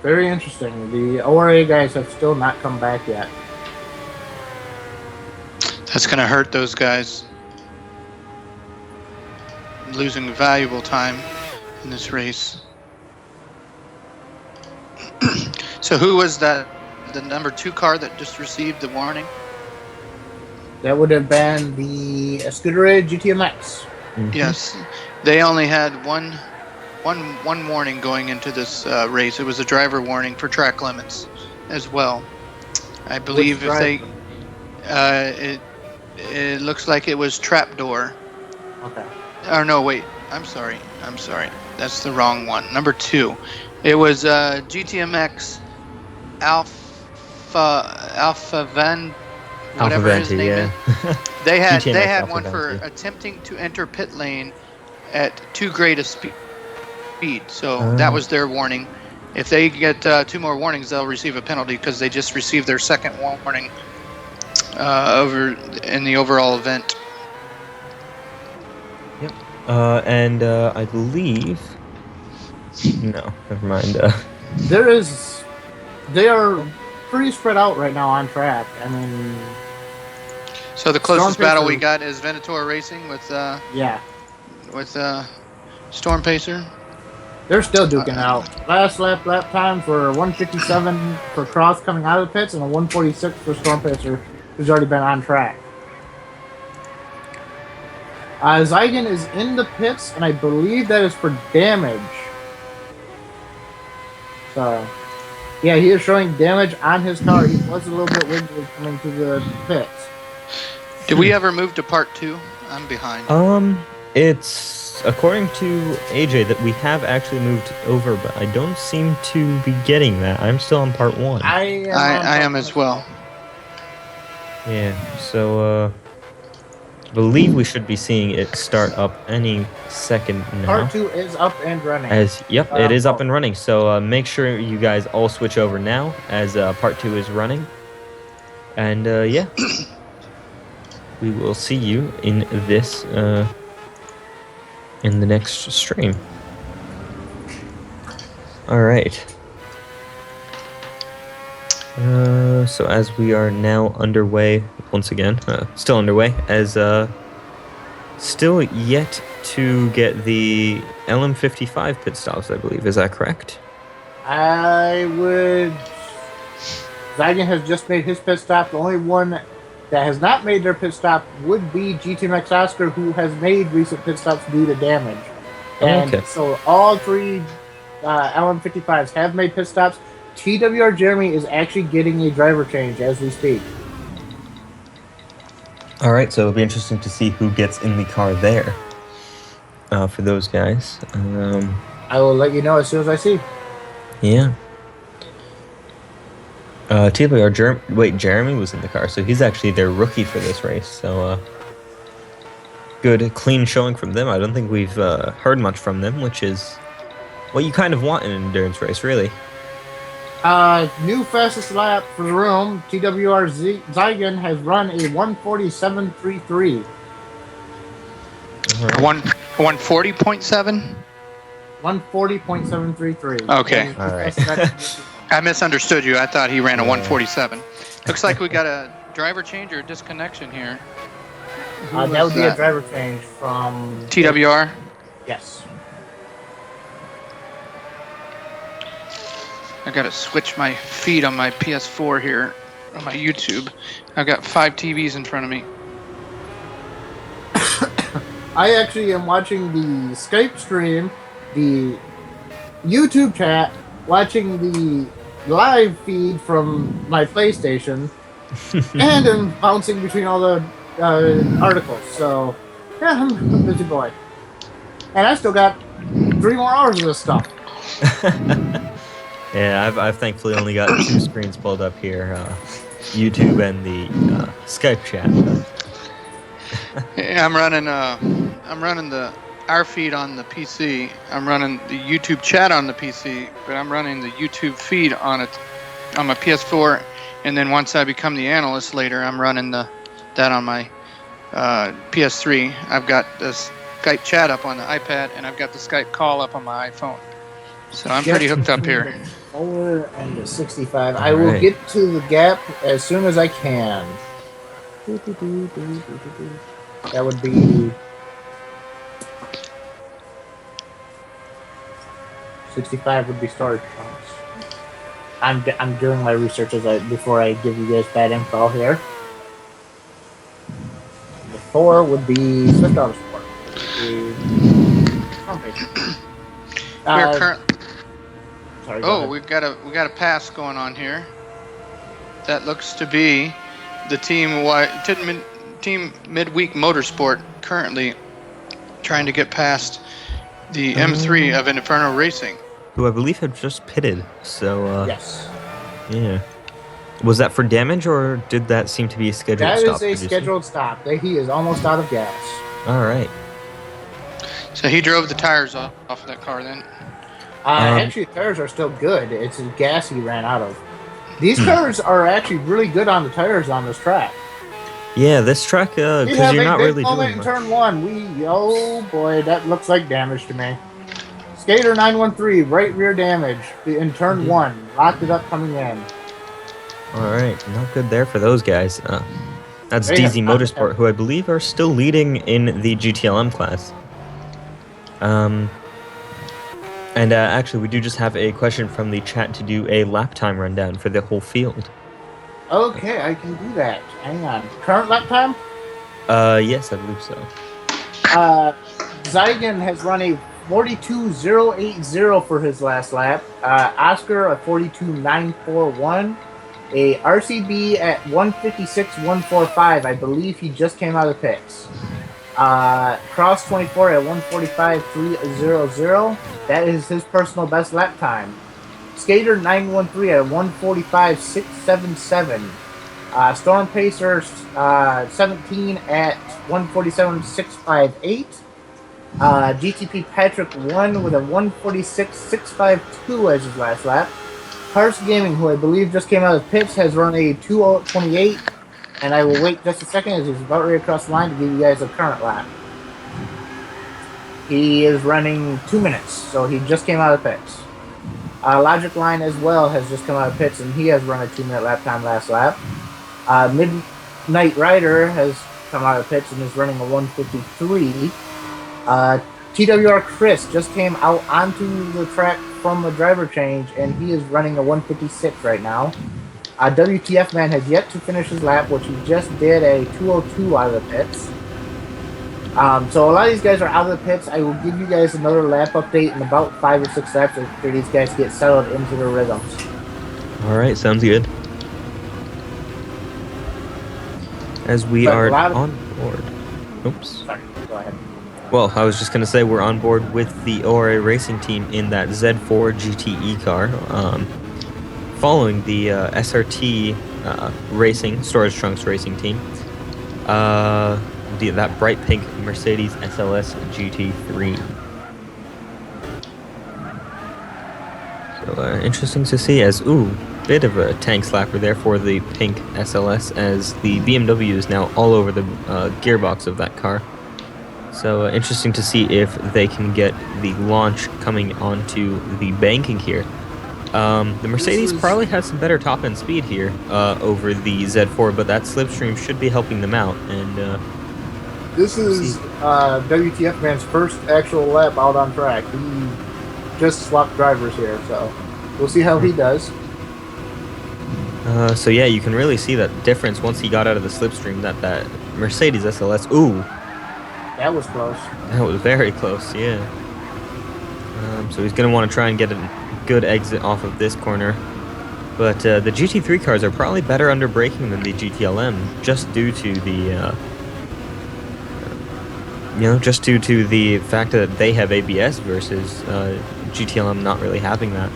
Very interesting. The ORA guys have still not come back yet. That's going to hurt those guys. Losing valuable time in this race. So who was that? The number 2 car that just received the warning? That would have been the Scuderia GTMX. Mm-hmm. Yes. They only had one warning going into this race. It was a driver warning for track limits as well. I believe if they... it looks like it was trapdoor. Okay. Or no, wait. I'm sorry. That's the wrong one. Number 2. It was GTMX Alpha Van, whatever his name is. They had one for attempting to enter pit lane at too great a speed. So that was their warning. If they get 2 more warnings, they'll receive a penalty because they just received their second warning over in the overall event. Yep. And I believe... No, never mind. They are pretty spread out right now on track. I mean... So the closest battle we got is Venator Racing with Storm Pacer. They're still duking out. Last lap times were 157 for Cross coming out of the pits and a 146 for Storm Pacer, who's already been on track. Zygan is in the pits, and I believe that is for damage. So, yeah, he is showing damage on his car. He was a little bit wiggly coming to the pits. Did we ever move to part 2? I'm behind. It's according to AJ that we have actually moved over, but I don't seem to be getting that. I'm still on part 1. I am as well. Yeah, so I believe we should be seeing it start up any second now. Part 2 is up and running. Yep, it is up and running. So make sure you guys all switch over now as part 2 is running. And yeah, we will see you in this in the next stream. All right. So as we are now underway, once again, still underway, as still yet to get the LM55 pit stops, I believe. Is that correct? Zygan has just made his pit stop. The only one that has not made their pit stop would be GTMX Oscar, who has made recent pit stops due to damage. And so all 3 LM55s have made pit stops. TWR Jeremy is actually getting a driver change as we speak. All right, so it'll be interesting to see who gets in the car there for those guys. I will let you know as soon as I see. Yeah. Jeremy was in the car, so he's actually their rookie for this race. So good, clean showing from them. I don't think we've heard much from them, which is what you kind of want in an endurance race, really. New fastest lap for the room. TWR Zygan has run a 147.33. 140.7? 140.733. Okay. All right. I misunderstood you. I thought he ran a 147. Looks like we got a driver change or disconnection here. That would be a driver change from... TWR? Yes. I gotta switch my feed on my PS4 here, on my YouTube. I've got 5 TVs in front of me. I actually am watching the Skype stream, the YouTube chat, watching the live feed from my PlayStation, and I'm bouncing between all the articles. So, yeah, I'm a busy boy. And I still got 3 more hours of this stuff. Yeah, I've thankfully only got 2 screens pulled up here, YouTube and the Skype chat. Yeah, I'm running our feed on the PC. I'm running the YouTube chat on the PC, but I'm running the YouTube feed on my PS4. And then once I become the analyst later, I'm running that on my PS3. I've got the Skype chat up on the iPad, and I've got the Skype call up on my iPhone. So I'm pretty hooked up here. 4 and the 65. I will get to the gap as soon as I can. That would be 65 would be storage trunks. I'm doing my research before I give you guys bad info here. The 4 would be Swift Auto Sport. We're current. Sorry. Oh, we got a pass going on here. That looks to be the team Midweek Motorsport currently trying to get past the M3 of Inferno Racing, who I believe have just pitted. So yes, yeah. Was that for damage, or did that seem to be a scheduled stop? That is a scheduled stop. He is almost out of gas. All right. So he drove the tires off of that car then? Actually, the tires are still good. It's the gas he ran out of. These cars are actually really good on the tires on this track. Yeah, this track, because you're not really doing much. Turn 1, oh boy, that looks like damage to me. Skater 913, right rear damage in turn 1. Locked it up coming in. All right, not good there for those guys. That's DZ Motorsport, who I believe are still leading in the GTLM class. And actually, we do just have a question from the chat to do a lap time rundown for the whole field. Okay, I can do that. Hang on. Current lap time? Yes, I believe so. Zygon has run a 42.080 for his last lap. Oscar a 42.941. A RCB at 156.145. I believe he just came out of the pits. Cross 24 at 145.300. That is his personal best lap time. Skater 913 at 145.677. Storm Pacer 17 at 147.658. GTP Patrick 1 with a 146.652 as his last lap. Cars Gaming, who I believe just came out of pits, has run a 2:28, and I will wait just a second as he's about ready to cross the line to give you guys a current lap. He is running 2 minutes, so he just came out of pits. Logic Line as well has just come out of pits, and he has run a 2-minute lap time last lap. Midnight Rider has come out of pits and is running a 1:53. TWR Chris just came out onto the track from a driver change, and he is running a 1:56 right now. WTF Man has yet to finish his lap, which he just did a 2:02 out of the pits. So a lot of these guys are out of the pits. I will give you guys another lap update in about 5 or 6 laps after these guys get settled into their rhythms. All right, sounds good. As we are on board. Oops. Sorry, go ahead. Well, I was just going to say we're on board with the ORA racing team in that Z4 GTE car, following the SRT racing, Storage Trunks racing team. That bright pink Mercedes SLS GT3. So interesting to see as, bit of a tank slapper there for the pink SLS, as the BMW is now all over the gearbox of that car. So interesting to see if they can get the launch coming onto the banking here. The Mercedes probably has some better top-end speed here over the Z4, but that slipstream should be helping them out. And this is WTF Man's first actual lap out on track. He just swapped drivers here, so we'll see how he does. So yeah, you can really see that difference once he got out of the slipstream. That Mercedes SLS, that was close. That was very close, yeah. So he's going to want to try and get a good exit off of this corner. But the GT3 cars are probably better under braking than the GTLM, just due to the, just due to the fact that they have ABS versus GTLM not really having that.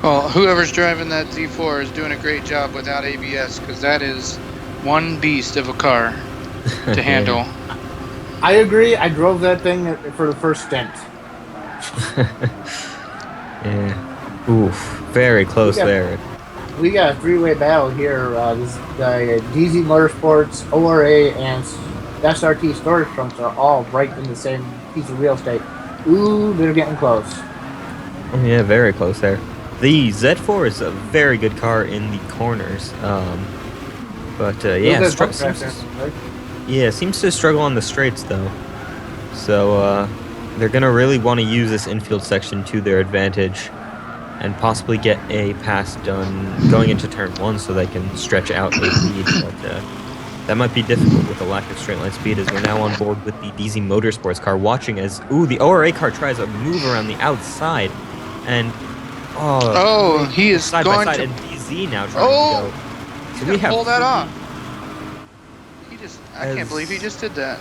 Well, whoever's driving that Z4 is doing a great job without ABS, because that is one beast of a car to handle. I agree. I drove that thing for the first stint. Yeah. Oof. Very close there. We got a 3-way battle here. This DZ Motorsports, ORA, and SRT storage trunks are all right in the same piece of real estate. Ooh, they're getting close. Oh, yeah, very close there. The Z4 is a very good car in the corners. Yeah, seems to struggle on the straights though. So they're gonna really want to use this infield section to their advantage, and possibly get a pass done going into turn 1 so they can stretch out a lead. But that might be difficult with a lack of straight line speed, as we're now on board with the DZ Motorsports car, watching as the ORA car tries a move around the outside, and he is side going by side, to... and DZ now trying to go. So we have pull that off. I can't believe he just did that.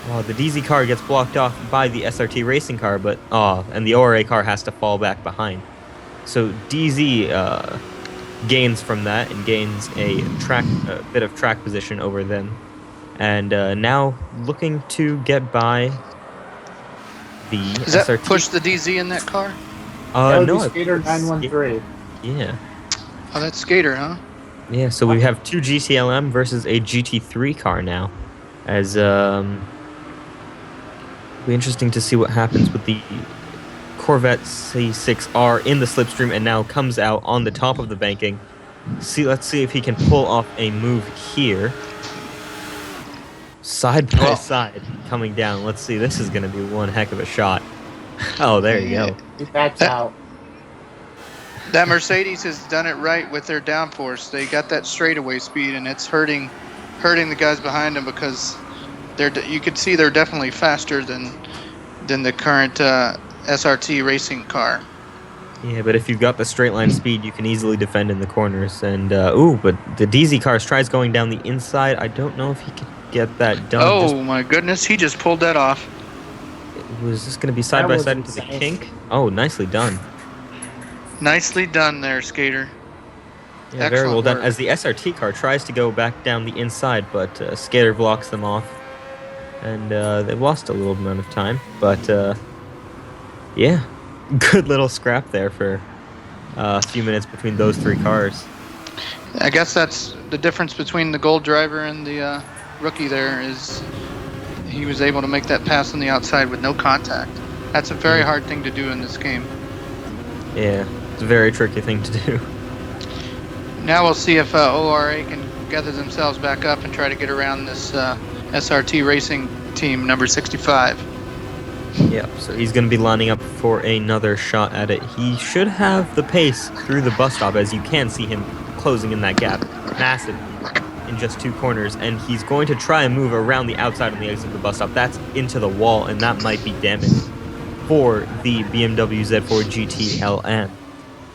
Oh, the DZ car gets blocked off by the SRT racing car, but and the ORA car has to fall back behind. So DZ gains from that and gains a bit of track position over them, and now looking to get by the SRT. Does that push the DZ in that car? No, Skater 913. Yeah. Oh, that's Skater, huh? Yeah. So we have 2 GTLM versus a GT3 car now, as it'll be interesting to see what happens with the Corvette C6R in the slipstream, and now comes out on the top of the banking. Let's see if he can pull off a move here. Side by side, coming down. Let's see. This is going to be one heck of a shot. Oh, there you go. He backs out. That Mercedes has done it right with their downforce. They got that straightaway speed, and it's hurting the guys behind them, because you could see they're definitely faster than the current SRT racing car. Yeah, but if you've got the straight line speed, you can easily defend in the corners. And but the DZ car tries going down the inside. I don't know if he can get that done. Oh my goodness, he just pulled that off. Was this going to be side by side into the kink? Oh, nicely done. Nicely done there, Skater. Yeah, very well done. As the SRT car tries to go back down the inside, but Skater blocks them off, and they've lost a little amount of time. But yeah, good little scrap there for a few minutes between those 3 cars. I guess that's the difference between the gold driver and the rookie. There is he was able to make that pass on the outside with no contact. That's a very hard thing to do in this game. Yeah, it's a very tricky thing to do. Now we'll see if ORA can gather themselves back up and try to get around this SRT racing team number 65. Yep, so he's going to be lining up for another shot at it. He should have the pace through the bus stop, as you can see him closing in that gap massively in just 2 corners, and he's going to try and move around the outside on the exit of the bus stop. That's into the wall, and that might be damage for the BMW Z4 GTLM.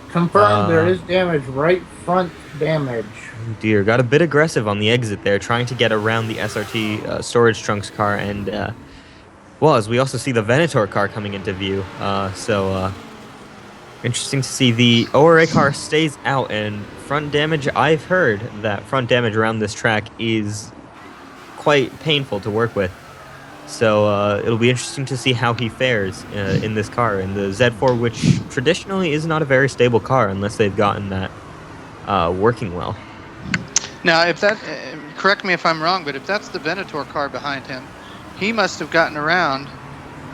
Confirmed, there is damage, right front damage. Oh dear, got a bit aggressive on the exit there, trying to get around the SRT storage trunks car, and as we also see the Venator car coming into view. Interesting to see. The ORA car stays out, and front damage, I've heard that front damage around this track is quite painful to work with. So it'll be interesting to see how he fares in this car, in the Z4, which traditionally is not a very stable car unless they've gotten that working well. Now, if that, correct me if I'm wrong, but if that's the Venator car behind him, he must have gotten around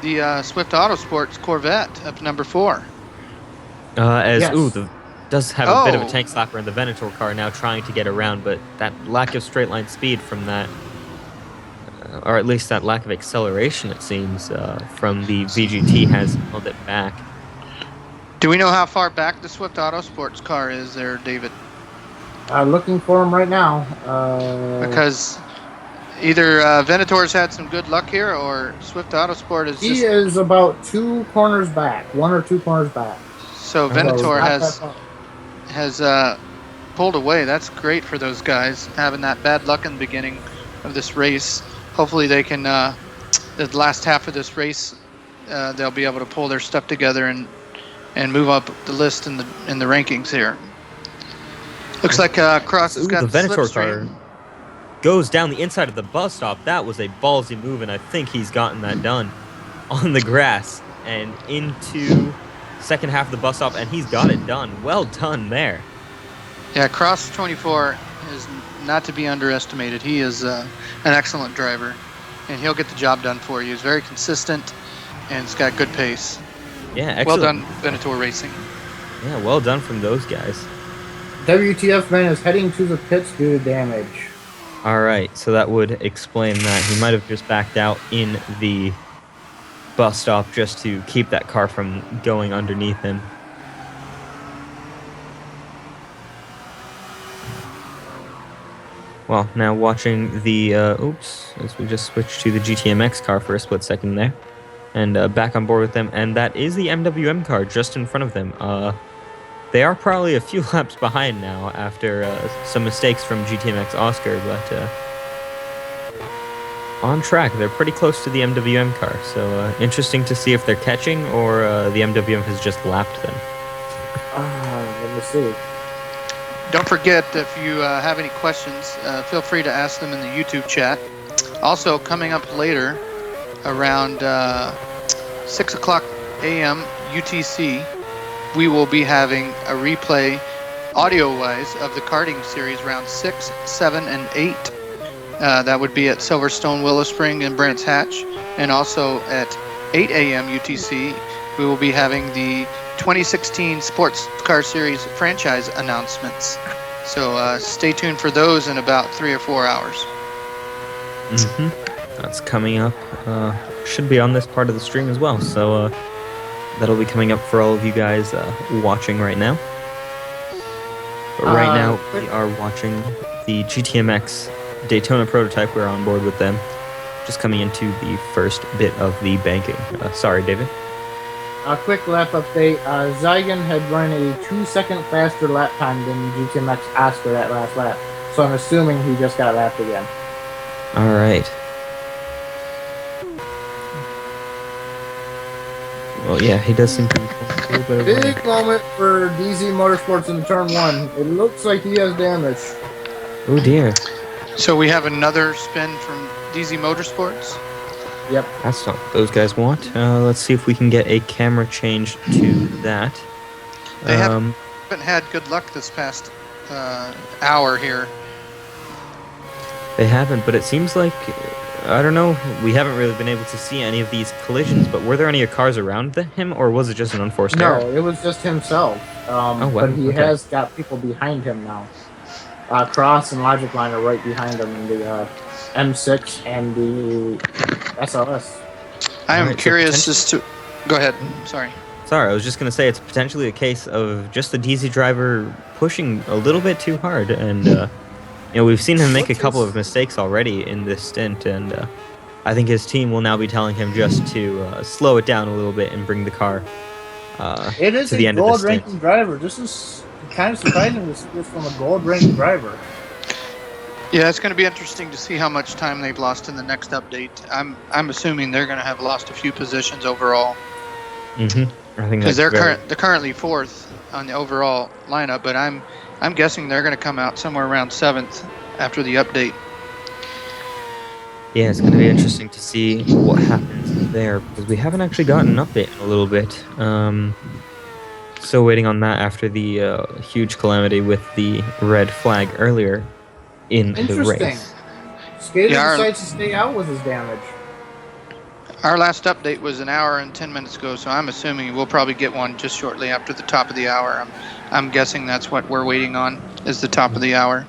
the Swift Autosports Corvette of number 4. Does have a bit of a tank slapper in the Venator car now, trying to get around, but that lack of straight line speed from that, or at least that lack of acceleration, it seems, from the VGT has held it back. Do we know how far back the Swift Autosports car is there, David? Looking for him right now. Because either Venator's had some good luck here, or Swift Autosport is He is about 2 corners back, 1 or 2 corners back. So Venator has pulled away. That's great for those guys, having that bad luck in the beginning of this race. Hopefully they can, the last half of this race, they'll be able to pull their stuff together and move up the list in the rankings here. Looks like Cross has got the Venator slipstream. car goes down the inside of the bus stop. That was a ballsy move, and I think he's gotten that done on the grass and into second half of the bus stop, and he's got it done. Well done there. Yeah, Cross 24 is not to be underestimated. He is an excellent driver. and he'll get the job done for you. He's very consistent, and it's got good pace. Yeah, excellent. Well done, Venator Racing. Yeah, well done from those guys. WTF man is heading to the pits due to damage. All right, so that would explain that. He might have just backed out in the bus stop just to keep that car from going underneath him. Well, now watching the, as we just switched to the GTMX car for a split second there. And back on board with them, and that is the MWM car just in front of them. They are probably a few laps behind now after some mistakes from GTMX Oscar, but on track. They're pretty close to the MWM car, so interesting to see if they're catching or the MWM has just lapped them. Let me see. Don't forget, if you have any questions, feel free to ask them in the YouTube chat. Also, coming up later, around 6 o'clock a.m. UTC, we will be having a replay, audio-wise, of the karting series round 6, 7, and 8. That would be at Silverstone, Willow Spring, and Brands Hatch. And also at 8 a.m. UTC, we will be having the 2016 Sports Car Series franchise announcements. So stay tuned for those in about 3 or 4 hours. That's coming up. Should be on this part of the stream as well. So that'll be coming up for all of you guys watching right now. But right now we are watching the GTMX Daytona prototype. We're on board with them. Just coming into the first bit of the banking. Sorry, David. A quick lap update. Zygon had run a 2-second faster lap time than GTMX Oscar that last lap. So I'm assuming he just got lapped again. All right. Well, yeah, he does seem to be a little bit of Big moment for DZ Motorsports in turn 1. It looks like he has damage. Oh dear. So we have another spin from DZ Motorsports. Yep. That's not what those guys want. Let's see if we can get a camera change to that. They haven't had good luck this past hour here. They haven't, but it seems like, I don't know, we haven't really been able to see any of these collisions, but were there any cars around him, or was it just an unforced error? No, it was just himself. But he has got people behind him now. Cross and Logic Line are right behind him in the M6 and the SLS. I am curious as to... Go ahead. Sorry. Sorry, I was just going to say it's potentially a case of just the DZ driver pushing a little bit too hard, and we've seen him make a couple of mistakes already in this stint, and I think his team will now be telling him just to slow it down a little bit and bring the car it is to the end of the stint. Gold-ranking driver. This is kind of surprising to see this from a gold-ranking driver. Yeah, it's going to be interesting to see how much time they've lost in the next update. I'm assuming they're going to have lost a few positions overall. I think because they're currently 4th on the overall lineup, but I'm guessing they're going to come out somewhere around 7th after the update. Yeah, it's going to be interesting to see what happens there, because we haven't actually gotten an update in a little bit. Still waiting on that after the huge calamity with the red flag earlier in the race. Skater decides to stay out with his damage. Our last update was an hour and 10 minutes ago, so I'm assuming we'll probably get one just shortly after the top of the hour. I'm guessing that's what we're waiting on, is the top of the hour.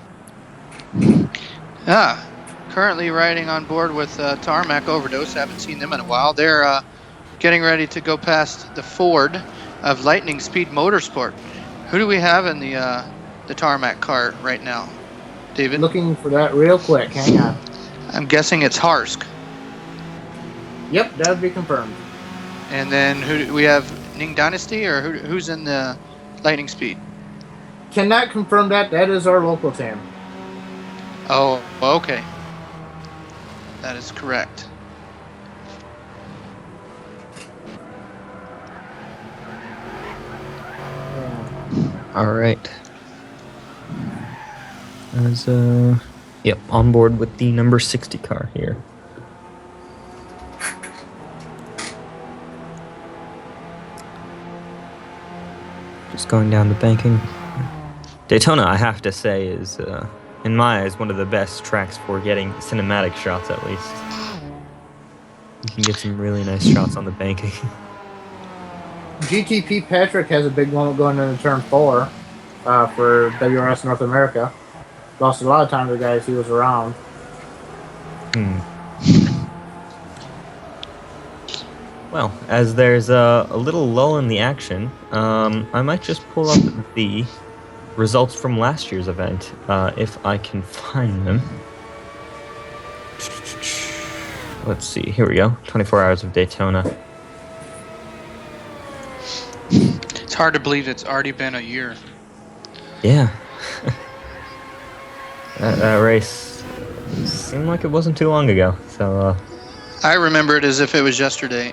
Currently riding on board with Tarmac Overdose. Haven't seen them in a while. They're getting ready to go past the Ford of Lightning Speed Motorsport. Who do we have in the Tarmac car right now, David? Looking for that real quick. Hang on. I'm guessing it's Harsk. Yep, that would be confirmed. And then who do we have? Ning Dynasty, or who's in the Lightning Speed? Cannot confirm that. That is our local team. Oh, okay. That is correct. All right. As yep, on board with the number 60 car here. Just going down the banking. Daytona, I have to say, is in my eyes one of the best tracks for getting cinematic shots, at least. You can get some really nice shots on the banking. GTP Patrick has a big moment going into turn 4 for WRS North America. Lost a lot of time to the guys he was around. Well, as there's a little lull in the action, I might just pull up the results from last year's event, if I can find them. Let's see, here we go, 24 Hours of Daytona. It's hard to believe it's already been a year. Yeah. that race seemed like it wasn't too long ago, so... I remember it as if it was yesterday.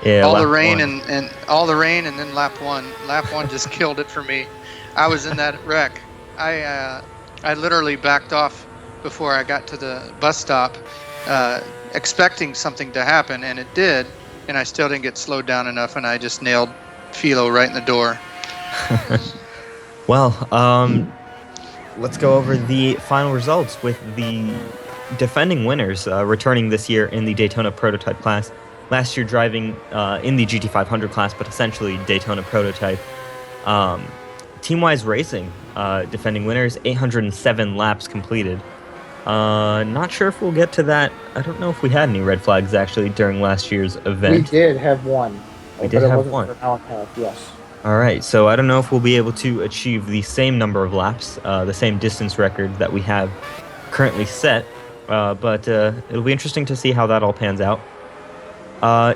Yeah, all the rain and all the rain, and then lap one. Lap one just killed it for me. I was in that wreck. I literally backed off before I got to the bus stop, expecting something to happen, and it did. And I still didn't get slowed down enough, and I just nailed Philo right in the door. Well, let's go over the final results with the defending winners returning this year in the Daytona prototype class. Last year driving in the GT500 class, but essentially Daytona prototype. Team-wise Racing, defending winners, 807 laps completed. Not sure if we'll get to that. I don't know if we had any red flags actually during last year's event. We did have one. We did have one. For an hour and a half, yes. All right, so I don't know if we'll be able to achieve the same number of laps, the same distance record that we have currently set, but it'll be interesting to see how that all pans out.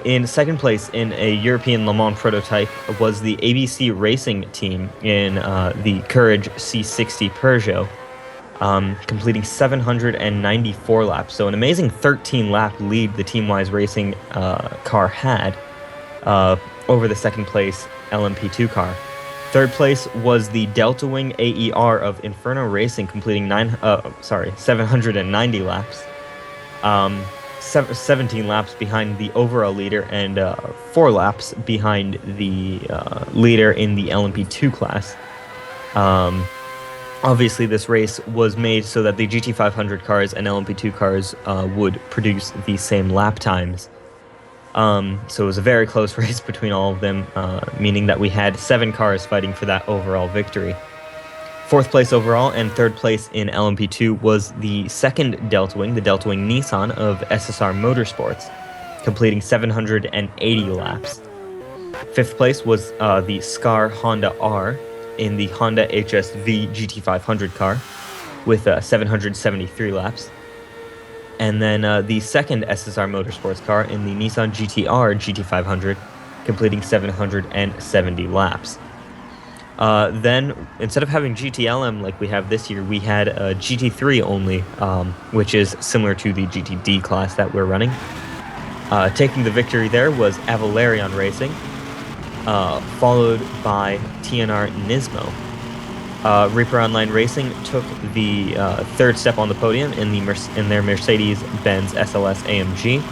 In second place in a European Le Mans prototype was the ABC Racing team in the Courage C60 Peugeot, completing 794 laps. So an amazing 13-lap lead the Team-Wise Racing car had over the second place LMP2 car. Third place was the Delta Wing AER of Inferno Racing, completing 790 laps. 17 laps behind the overall leader and 4 laps behind the leader in the LMP2 class. Obviously, this race was made so that the GT500 cars and LMP2 cars would produce the same lap times. So it was a very close race between all of them, meaning that we had 7 cars fighting for that overall victory. Fourth place overall and third place in LMP2 was the second Delta Wing, the Delta Wing Nissan of SSR Motorsports, completing 780 laps. Fifth place was the Scar Honda R in the Honda HSV GT500 car with 773 laps. And then the second SSR Motorsports car in the Nissan GTR GT500, completing 770 laps. Then, instead of having GTLM like we have this year, we had a GT3 only, which is similar to the GTD class that we're running. Taking the victory there was Avalarion Racing, followed by TNR Nismo. Reaper Online Racing took the third step on the podium in their Mercedes-Benz SLS AMG.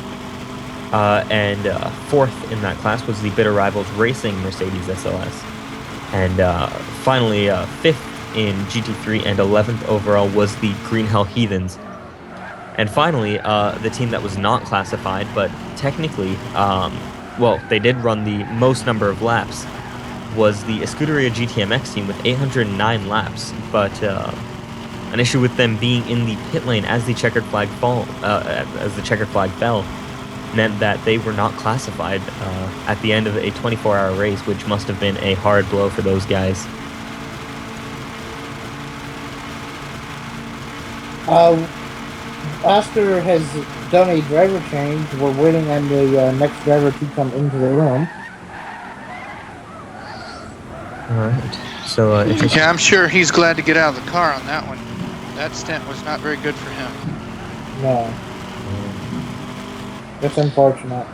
And fourth in that class was the Bitter Rivals Racing Mercedes SLS. And finally, fifth in GT3 and 11th overall was the Green Hell Heathens. And finally, the team that was not classified, but technically, well, they did run the most number of laps, was the Escuderia GTMX team with 809 laps. But an issue with them being in the pit lane as the checkered flag fell, meant that they were not classified at the end of a 24-hour race, which must have been a hard blow for those guys. Oscar has done a driver change. We're waiting on the next driver to come into the room. Alright, so yeah, I'm sure he's glad to get out of the car on that one. That stint was not very good for him. No. That's unfortunate.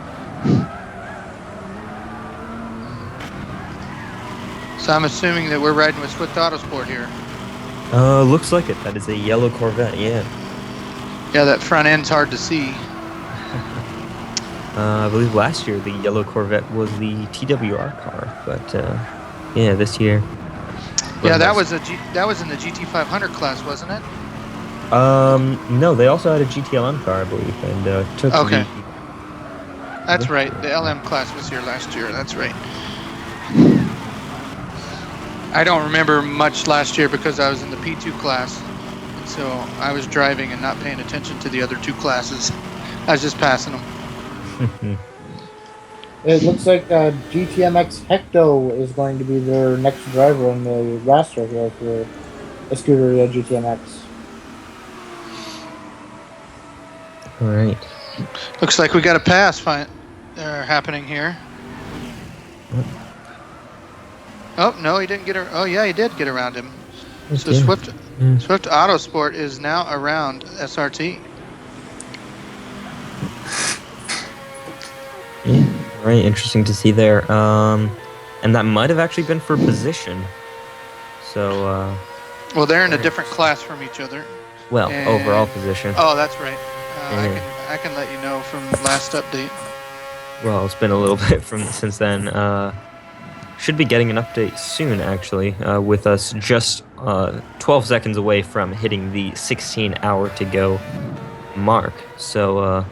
So I'm assuming that we're riding with Swift Autosport here. Looks like it. That is a yellow Corvette, yeah. Yeah, that front end's hard to see. I believe last year the yellow Corvette was the TWR car, but yeah, this year. Yeah, that was in the GT500 class, wasn't it? No, they also had a GTLM car, I believe, and took Okay. the... That's right. The LM class was here last year. That's right. I don't remember much last year because I was in the P2 class. So I was driving and not paying attention to the other two classes. I was just passing them. It looks like GTMX Hecto is going to be their next driver in the roster here for Escuderia GTMX. All right. Looks like we got a pass happening here. Oh, no, he didn't get her. Oh, yeah, he did get around him. So Swift Autosport is now around SRT. Yeah, very interesting to see there. And that might have actually been for position. So, well, they're in a different class from each other. Well, overall position. Oh, that's right. I can let you know from last update. Well, it's been a little bit since then. Should be getting an update soon, actually, with us just 12 seconds away from hitting the 16-hour to go mark. So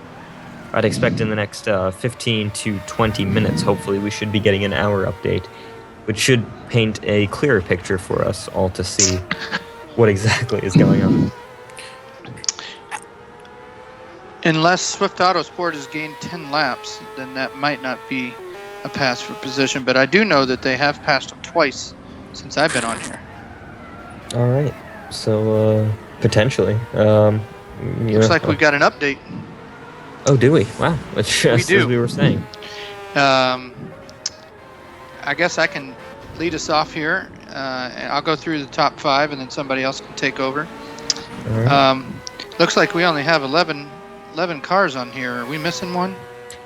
I'd expect in the next 15 to 20 minutes, hopefully, we should be getting an hour update, which should paint a clearer picture for us all to see what exactly is going on. Unless Swift Autosport has gained 10 laps, then that might not be a pass for position, but I do know that they have passed them twice since I've been on here. All right, so potentially. Looks like we've got an update. Oh, do we? Wow, which as we were saying. I guess I can lead us off here. And I'll go through the top 5, and then somebody else can take over. All right. Looks like we only have 11 cars on here. Are we missing one?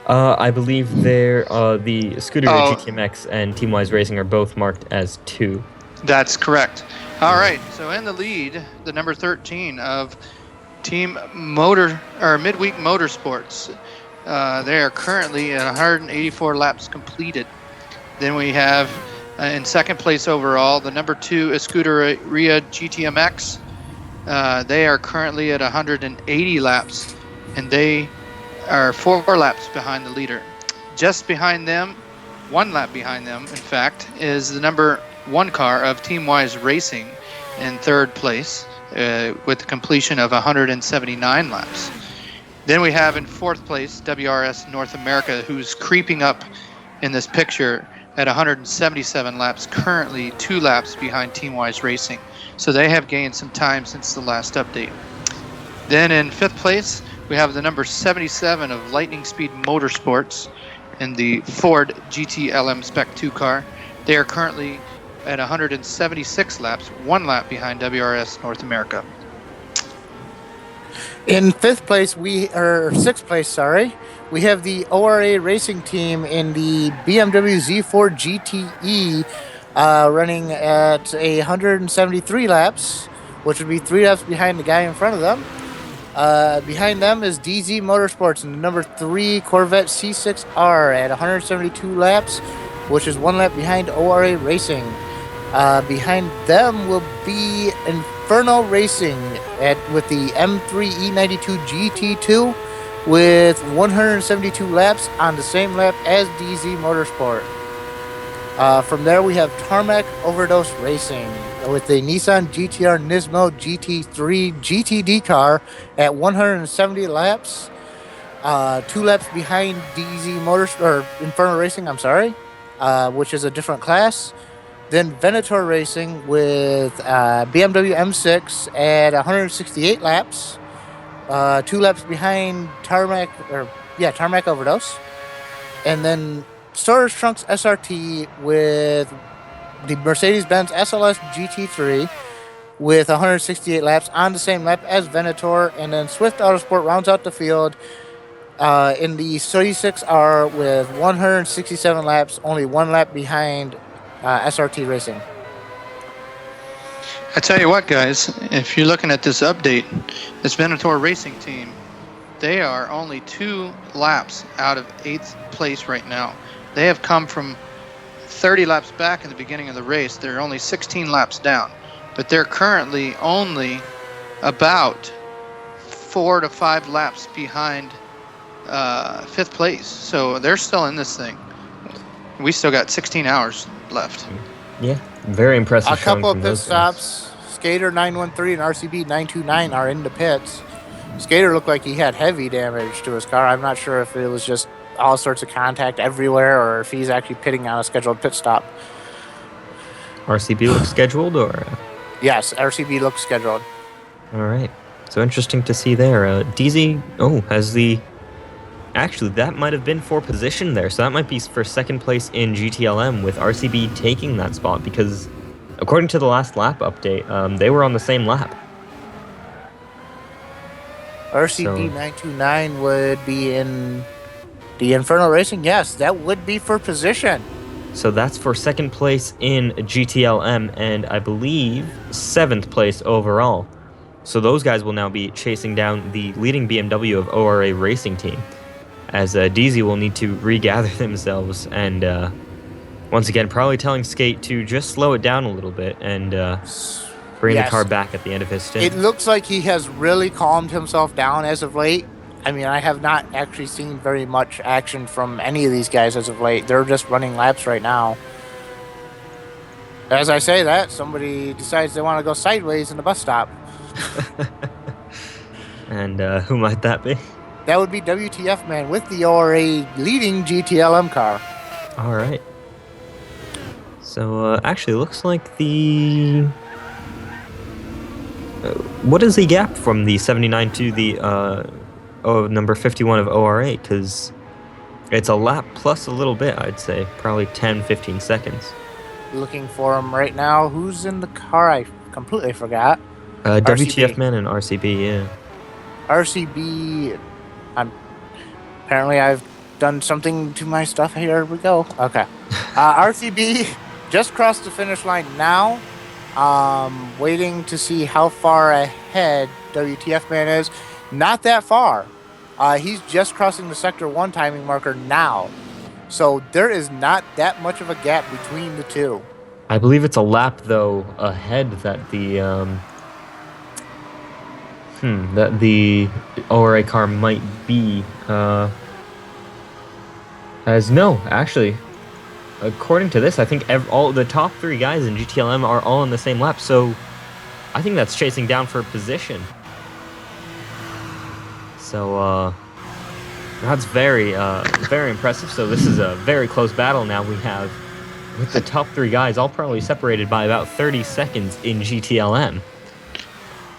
I believe the Scuderia GTMX and Teamwise Racing are both marked as 2. That's correct. All right. So in the lead, the number 13 of Team Midweek Motorsports. They are currently at 184 laps completed. Then we have in second place overall the number 2 Escuderia GTMX. They are currently at 180 laps, and they are 4 laps behind the leader. Just behind them, 1 lap behind them, in fact, is the number 1 car of Teamwise Racing in third place with the completion of 179 laps. Then we have in fourth place WRS North America, who's creeping up in this picture at 177 laps, currently 2 laps behind Teamwise Racing. So they have gained some time since the last update. Then in fifth place, we have the number 77 of Lightning Speed Motorsports in the Ford GTLM Spec 2 car. They are currently at 176 laps, 1 lap behind WRS North America. In sixth place, we have the ORA Racing Team in the BMW Z4 GTE running at 173 laps, which would be 3 laps behind the guy in front of them. Behind them is DZ Motorsports in the number 3 Corvette C6R at 172 laps, which is 1 lap behind ORA Racing. Behind them will be Inferno Racing with the M3E92 GT2 with 172 laps on the same lap as DZ Motorsport. From there we have Tarmac Overdose Racing with the Nissan GTR Nismo GT3 GTD car at 170 laps, 2 laps behind Inferno Racing, which is a different class. Then Venator Racing with BMW M6 at 168 laps, 2 laps behind Tarmac Overdose. And then Storage Trunks SRT with the Mercedes-Benz SLS GT3 with 168 laps on the same lap as Venator. And then Swift Autosport rounds out the field in the 36R with 167 laps, only 1 lap behind SRT Racing. I tell you what, guys, if you're looking at this update, this Venator Racing team, they are only 2 laps out of 8th place right now. They have come from 30 laps back in the beginning of the race. They're only 16 laps down, but they're currently only about 4 to 5 laps behind 5th place. So they're still in this thing. We still got 16 hours left. Yeah, very impressive. A couple of pit stops. Skater 913 and RCB 929 are in the pits. Skater looked like he had heavy damage to his car. I'm not sure if it was just all sorts of contact everywhere or if he's actually pitting on a scheduled pit stop. RCB looks scheduled, or? Yes, RCB looks scheduled. All right. So interesting to see there. DZ, has the... Actually, that might have been for position there. So that might be for second place in GTLM with RCB taking that spot because according to the last lap update, they were on the same lap. RCB 929 would be in the Infernal Racing. Yes, that would be for position. So that's for second place in GTLM and I believe 7th place overall. So those guys will now be chasing down the leading BMW of ORA Racing Team, as DZ will need to regather themselves and once again probably telling Skate to just slow it down a little bit and bring the car back at the end of his stint. It looks like he has really calmed himself down as of late. I mean, I have not actually seen very much action from any of these guys as of late. They're just running laps right now. As I say that, somebody decides they want to go sideways in the bus stop. And who might that be? That would be WTF Man with the ORA leading GTLM car. All right. So actually, looks like the what is the gap from the 79 to the number 51 of ORA? Because it's a lap plus a little bit, I'd say, probably 10-15 seconds. Looking for him right now. Who's in the car? I completely forgot. WTF Man and RCB, yeah. RCB. Apparently I've done something to my stuff. Here we go. Okay. RCB just crossed the finish line now. Waiting to see how far ahead WTF Man is. Not that far. He's just crossing the Sector 1 timing marker now. So there is not that much of a gap between the two. I believe it's a lap, though, ahead that the ORA car might be. Actually, according to this, I think all the top 3 guys in GTLM are all in the same lap, so I think that's chasing down for position. So that's very impressive. So this is a very close battle now we have with the top 3 guys all probably separated by about 30 seconds in GTLM.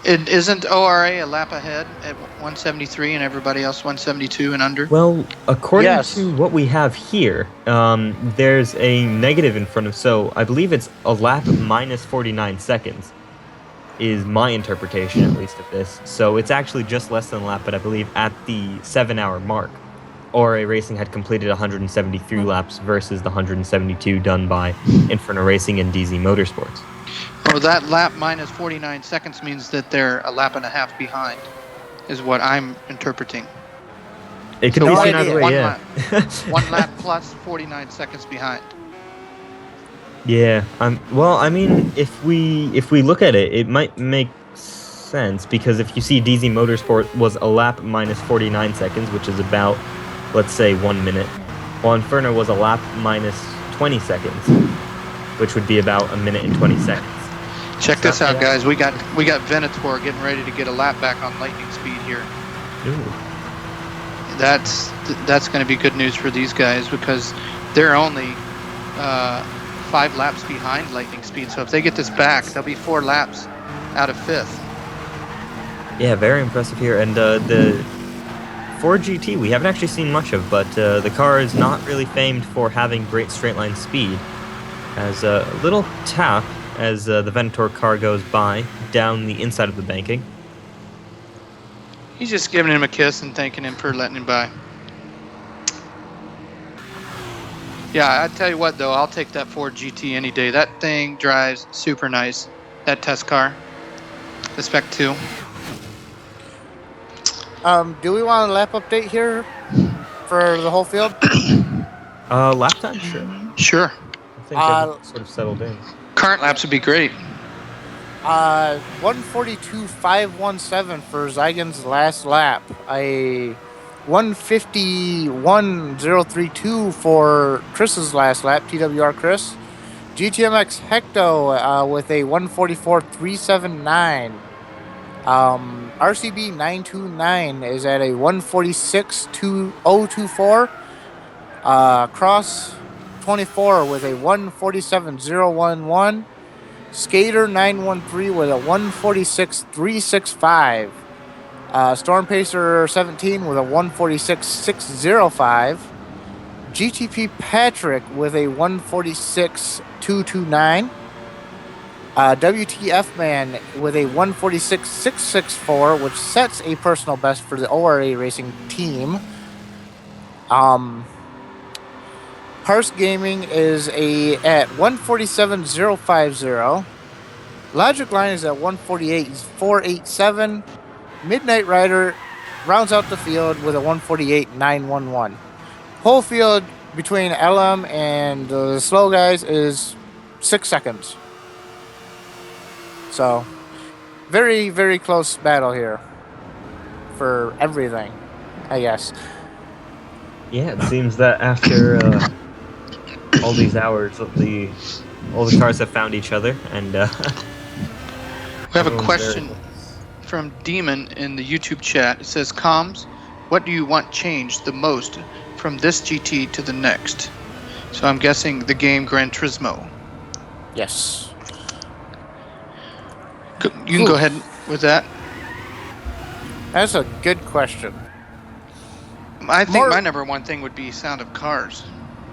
Isn't ORA a lap ahead at 173 and everybody else 172 and under? Well, according to what we have here, there's a negative in front of, so I believe it's a lap minus 49 seconds, is my interpretation at least of this. So it's actually just less than a lap, but I believe at the 7-hour mark, ORA Racing had completed 173 laps versus the 172 done by Inferno Racing and DZ Motorsports. Oh, that lap minus 49 seconds means that they're a lap and a half behind, is what I'm interpreting. It could be seen either way, yeah. One lap plus 49 seconds behind. Yeah. Well, I mean, if we look at it, it might make sense because if you see DZ Motorsport was a lap minus 49 seconds, which is about, let's say, 1 minute, while Inferno was a lap minus 20 seconds, which would be about 1 minute and 20 seconds. Check this out, guys. We got Venator getting ready to get a lap back on lightning speed here. Ooh. That's going to be good news for these guys because they're only 5 laps behind lightning speed. So if they get this back, they'll be 4 laps out of 5th. Yeah, very impressive here. And the Ford GT we haven't actually seen much of, but the car is not really famed for having great straight line speed. As a little tap as the Venator car goes by down the inside of the banking. He's just giving him a kiss and thanking him for letting him by. Yeah, I tell you what though, I'll take that Ford GT any day. That thing drives super nice. That test car, the Spec 2. Do we want a lap update here for the whole field? Lap time, sure. Sure. I think they're sort of settled in. Current laps would be great. 142.517 for Zygon's last lap. A 151.032 for Chris's last lap, TWR Chris. GTMX Hecto with a 144.379. RCB 929 is at a 146.2024. Cross 24 with a 147.011. Skater 913 with a 146.365. Storm Pacer 17 with a 146.605. GTP Patrick with a 146.229. WTF Man with a 146.664, which sets a personal best for the ORA Racing team. Parse Gaming is at 147.050. Logic Line is at 148.487. Midnight Rider rounds out the field with a 148.911. Whole field between LM and the slow guys is 6 seconds. So, very, very close battle here for everything, I guess. Yeah, it seems that after all these hours, all the cars have found each other, and we have a question from Demon in the YouTube chat. It says, "Comms, what do you want changed the most from this GT to the next?" So I'm guessing the game Gran Turismo. Yes. You can go ahead with that. That's a good question. I think my number one thing would be sound of cars.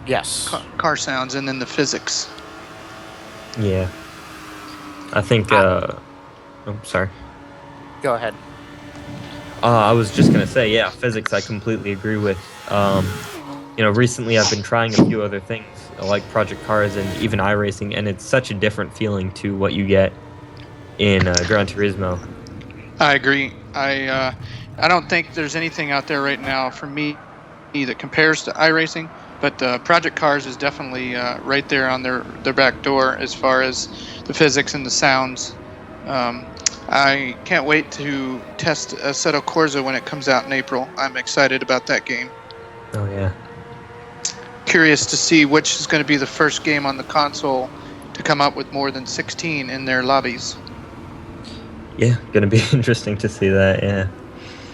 Yes. Car sounds, and then the physics. Yeah. I think, I'm sorry. Go ahead. I was just going to say, yeah, physics I completely agree with. Recently I've been trying a few other things, like Project Cars and even iRacing, and it's such a different feeling to what you get in Gran Turismo. I agree. I don't think there's anything out there right now for me that compares to iRacing, but Project Cars is definitely right there on their back door as far as the physics and the sounds. I can't wait to test Assetto Corsa when it comes out in April. I'm excited about that game. Oh, yeah. Curious to see which is going to be the first game on the console to come up with more than 16 in their lobbies. Yeah, going to be interesting to see that, yeah.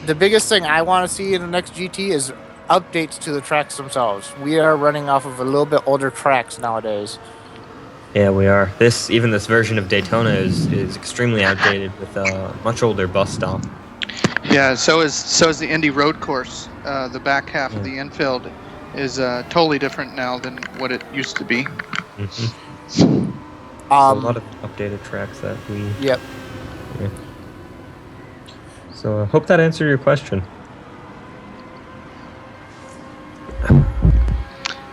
The biggest thing I want to see in the next GT is updates to the tracks themselves. We are running off of a little bit older tracks nowadays. Yeah, we are. This version of Daytona is extremely outdated with a much older bus stop. Yeah, so is the Indy Road Course. The back half of the infield is totally different now than what it used to be. Mm-hmm. So a lot of updated tracks that we... Yep. Yeah. So I hope that answered your question.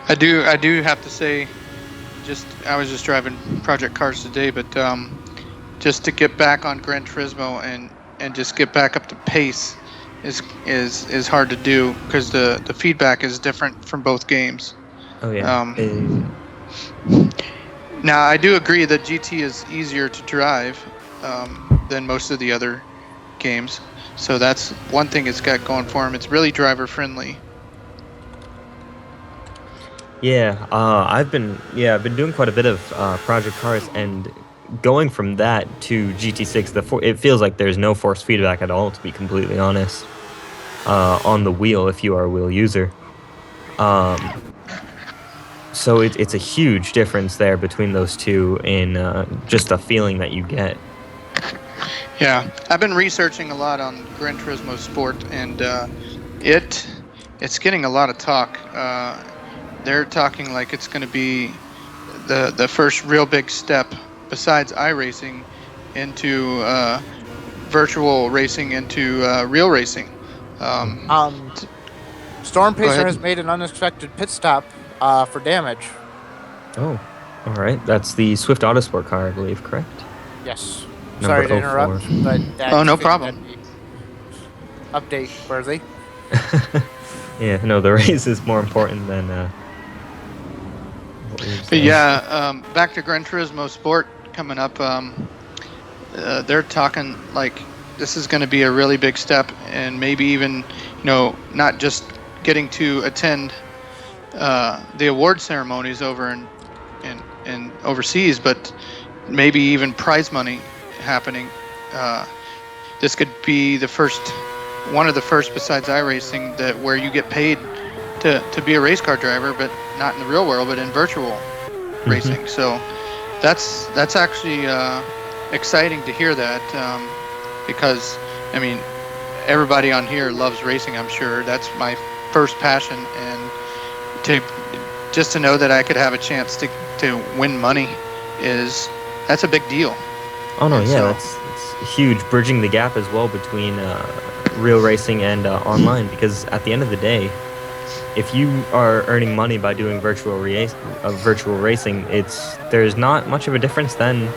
I do have to say, I was just driving Project Cars today, but just to get back on Gran Turismo and just get back up to pace is hard to do because the feedback is different from both games. Oh yeah. Now I do agree that GT is easier to drive than most of the other games, so that's one thing it's got going for them. It's really driver friendly. Yeah, I've been doing quite a bit of Project Cars, and going from that to GT6, it feels like there's no force feedback at all, to be completely honest, on the wheel if you are a wheel user. So it's a huge difference there between those two in just the feeling that you get. Yeah, I've been researching a lot on Gran Turismo Sport, and it's getting a lot of talk. They're talking like it's going to be the first real big step besides iRacing into virtual racing into real racing. Storm Pacer has made an unexpected pit stop for damage. Oh, all right. That's the Swift Autosport car, I believe, correct? Yes. Number Sorry to interrupt, but no problem. Update worthy. Yeah, no, the race is more important than. But yeah, back to Gran Turismo Sport coming up. they're talking like this is going to be a really big step, and maybe even, not just getting to attend the award ceremonies over in overseas, but maybe even prize money happening. This could be one of the first besides iRacing where you get paid to be a race car driver, but not in the real world, but in virtual racing. So that's actually exciting to hear that, because I mean, everybody on here loves racing, I'm sure. That's my first passion, and to know that I could have a chance to win money that's a big deal. Oh no, yeah, it's huge, bridging the gap as well between real racing and online, because at the end of the day, if you are earning money by doing virtual racing, there's not much of a difference then,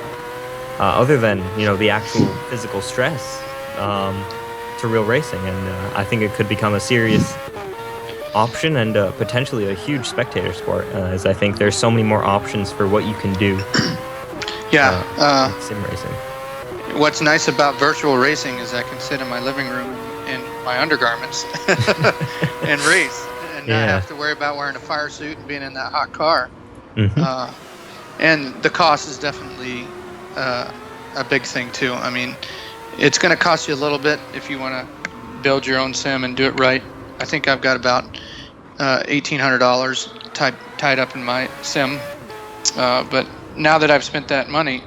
other than the actual physical stress to real racing, and I think it could become a serious option and potentially a huge spectator sport, as I think there's so many more options for what you can do. Yeah, sim racing. What's nice about virtual racing is I can sit in my living room in my undergarments and race, and not have to worry about wearing a fire suit and being in that hot car. And the cost is definitely a big thing too. I mean, it's going to cost you a little bit if you want to build your own sim and do it right. I think I've got about $1,800 tied up in my sim, but now that I've spent that money,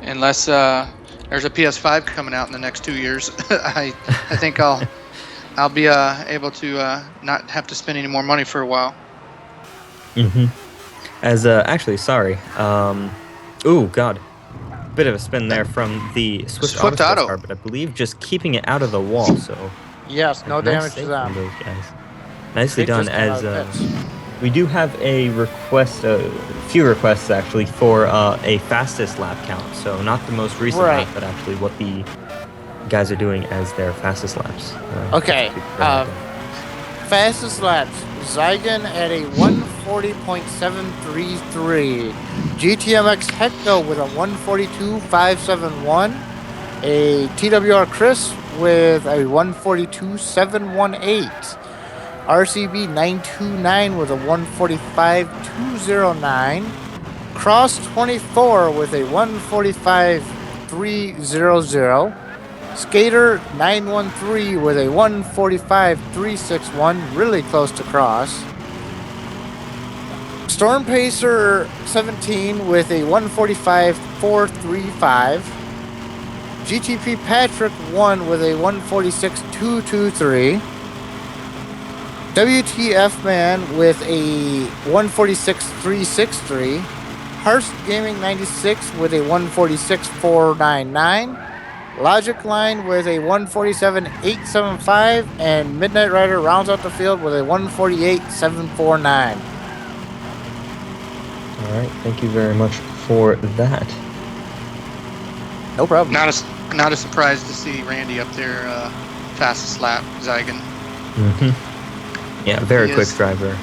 unless there's a PS5 coming out in the next 2 years, I think I'll be able to not have to spend any more money for a while. As actually, sorry. Oh God, bit of a spin there from the Swift Auto car, but I believe just keeping it out of the wall. So yes, no damage to them. Those guys. Nicely done. As we do have a request, a few requests actually, for a fastest lap count. So not the most recent lap, but actually what the guys are doing as their fastest laps. Okay. Fastest laps. Zygon at a 140.733. GTMX Hecto with a 142.571. A TWR Chris with a 142.718. RCB 929 with a 145.209. Cross 24 with a 145.300. Skater 913 with a 145.361, really close to cross. Storm Pacer 17 with a 145.435. GTP Patrick 1 with a 146.223. WTF Man with a 146.363. Hearst Gaming 96 with a 146.499. Logic Line with a 147.875, and Midnight Rider rounds out the field with a 148.749. All right, thank you very much for that. No problem. Not a surprise to see Randy up there, fastest lap, Zygon. Yeah, very quick driver.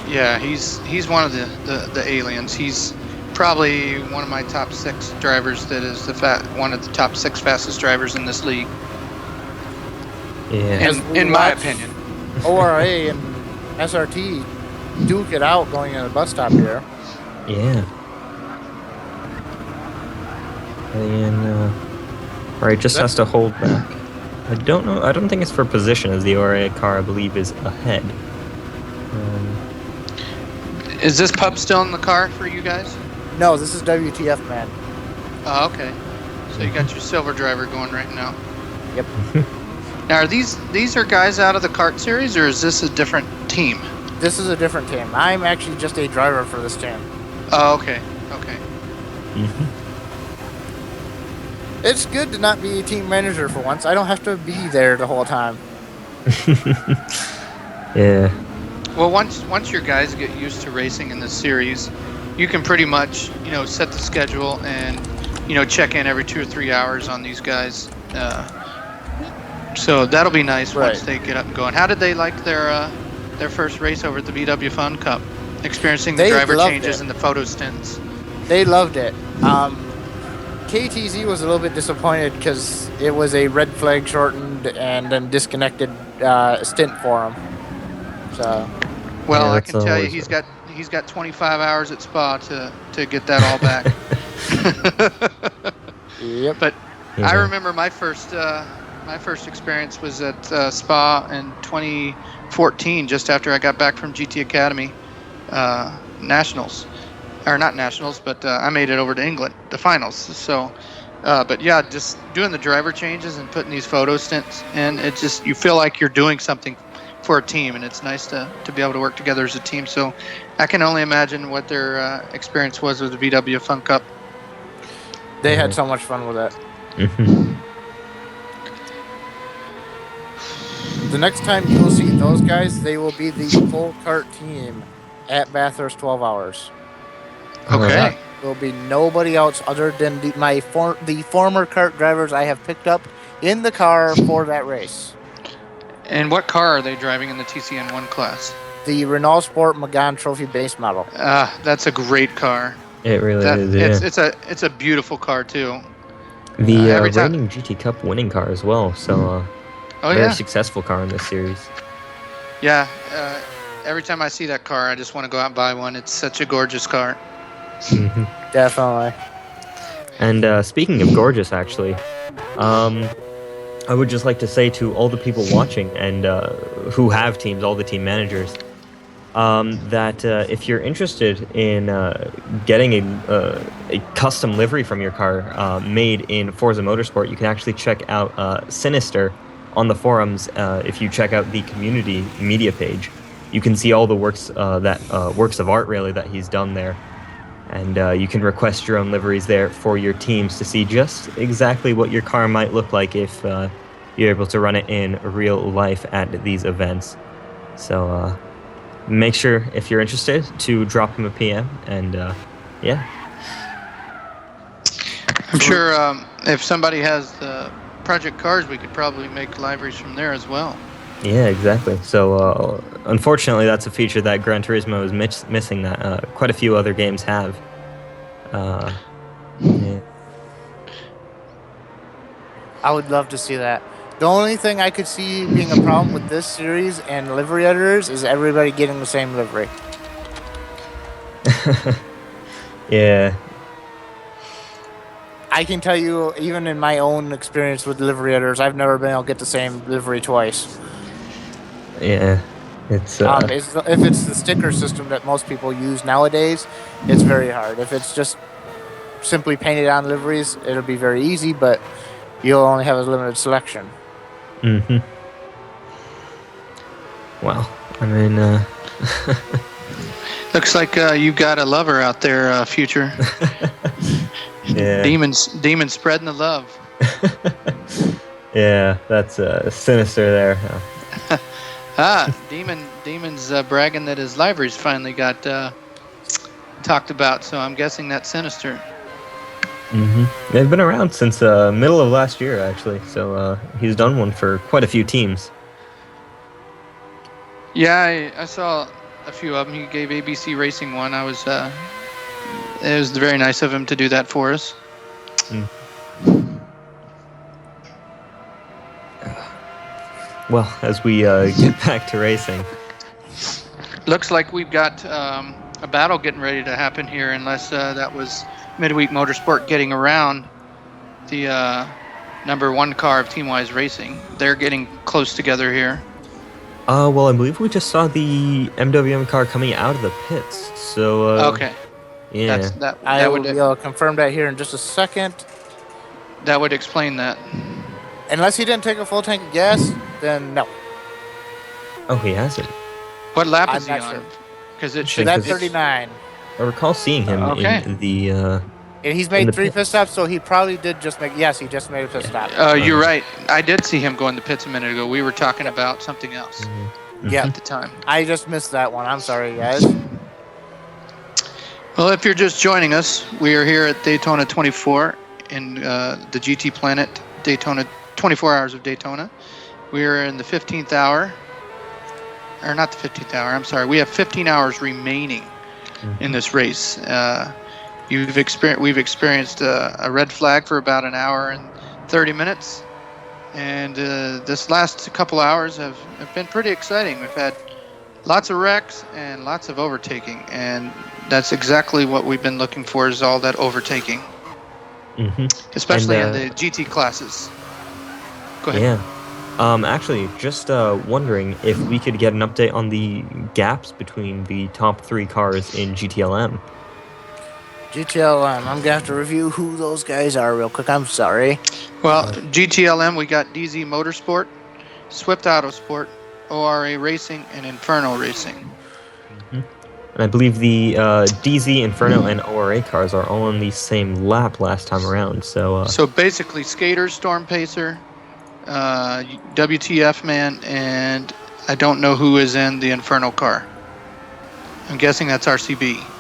Yeah, he's one of the aliens. He's probably one of my top 6 drivers. That is one of the top 6 fastest drivers in this league. Yeah, in my opinion. ORA and SRT duke it out going in the bus stop here. Yeah. And right, just has to hold back. I don't know. I don't think it's for position, as the ORA car, I believe, is ahead. Is this pup still in the car for you guys? No, this is WTF Man. Oh, okay. So you got your silver driver going right now. Yep. Now, are these are guys out of the kart series, or is this a different team? This is a different team. I'm actually just a driver for this team. Oh, okay. Okay. It's good to not be a team manager for once. I don't have to be there the whole time. Yeah. Well, once your guys get used to racing in this series, you can pretty much, set the schedule and, check in every 2 or 3 hours on these guys. So that'll be nice once they get up and going. How did they like their first race over at the VW Fun Cup? Experiencing the driver changes and the photo stints. They loved it. KTZ was a little bit disappointed because it was a red flag shortened and then disconnected stint for him. So. Well, I can tell you, he's got 25 hours at Spa to get that all back. Yep. But I remember my first experience was at Spa in 2014, just after I got back from GT Academy Nationals, or not Nationals, but I made it over to England, the finals. So, but yeah, just doing the driver changes and putting these photo stints in, it just, you feel like you're doing something for a team, and it's nice to be able to work together as a team. So I can only imagine what their experience was with the VW Fun Cup. They had so much fun with it. The next time you will see those guys, they will be the full kart team at Bathurst 12 Hours. Okay. There will be nobody else other than the former kart drivers I have picked up in the car for that race. And what car are they driving in the TCN1 class? The Renault Sport Megane Trophy base model. That's a great car. It really is. It's a beautiful car too. The reigning GT Cup winning car as well. So very successful car in this series. Yeah. Every time I see that car, I just want to go out and buy one. It's such a gorgeous car. Definitely. And speaking of gorgeous, actually, I would just like to say to all the people watching and who have teams, all the team managers, that if you're interested in getting a custom livery from your car made in Forza Motorsport, you can actually check out Sinister on the forums. If you check out the community media page, you can see all the works works of art really that he's done there. And you can request your own liveries there for your teams to see just exactly what your car might look like if you're able to run it in real life at these events. So make sure, if you're interested, to drop him a PM. And yeah. I'm sure if somebody has project cars, we could probably make liveries from there as well. Yeah, exactly. So, unfortunately, that's a feature that Gran Turismo is missing that quite a few other games have. Yeah. I would love to see that. The only thing I could see being a problem with this series and livery editors is everybody getting the same livery. Yeah. I can tell you, even in my own experience with livery editors, I've never been able to get the same livery twice. Yeah, it's if it's the sticker system that most people use nowadays, it's very hard. If it's just simply painted on liveries, it'll be very easy, but you'll only have a limited selection. Well, I mean, looks like you've got a lover out there, Future. Yeah. Demon spreading the love. Yeah, that's Sinister there. Demon's bragging that his liveries finally got talked about, so I'm guessing that's Sinister. They've been around since middle of last year, actually, so he's done one for quite a few teams. Yeah, I saw a few of them. He gave ABC Racing one. It was very nice of him to do that for us. Well, as we get back to racing. Looks like we've got a battle getting ready to happen here, unless that was Midweek Motorsport getting around the #1 car of Teamwise Racing. They're getting close together here. Well, I believe we just saw the MWM car coming out of the pits. So okay. Yeah. I will be able to confirm that here in just a second. That would explain that. Unless he didn't take a full tank of gas, then no. Oh, he hasn't. What lap is he on? Because it should. That's 39. I recall seeing him in the. And he's made 3 pit stops, so he probably did just make. Yes, he just made a pit stop. You're right. I did see him go in the pits a minute ago. We were talking about something else. Yeah, at the time. I just missed that one. I'm sorry, guys. Well, if you're just joining us, we are here at Daytona 24 in the GTPlanet Daytona 24 Hours of Daytona. We are in the 15th hour. Or not the 15th hour, I'm sorry. We have 15 hours remaining in this race. we've experienced a red flag for about an hour and 30 minutes, and this last couple hours have been pretty exciting. We've had lots of wrecks and lots of overtaking, and that's exactly what we've been looking for, is all that overtaking. Especially in the GT classes. Go ahead. Yeah. Actually, just wondering if we could get an update on the gaps between the top 3 cars in GTLM. GTLM, I'm going to have to review who those guys are real quick. I'm sorry. Well, GTLM, we got DZ Motorsport, Swift Autosport, ORA Racing, and Inferno Racing. And I believe the DZ, Inferno, and ORA cars are all on the same lap last time around. So basically, Skater, Storm Pacer, WTF Man, and I don't know who is in the Inferno car. I'm guessing that's RCB.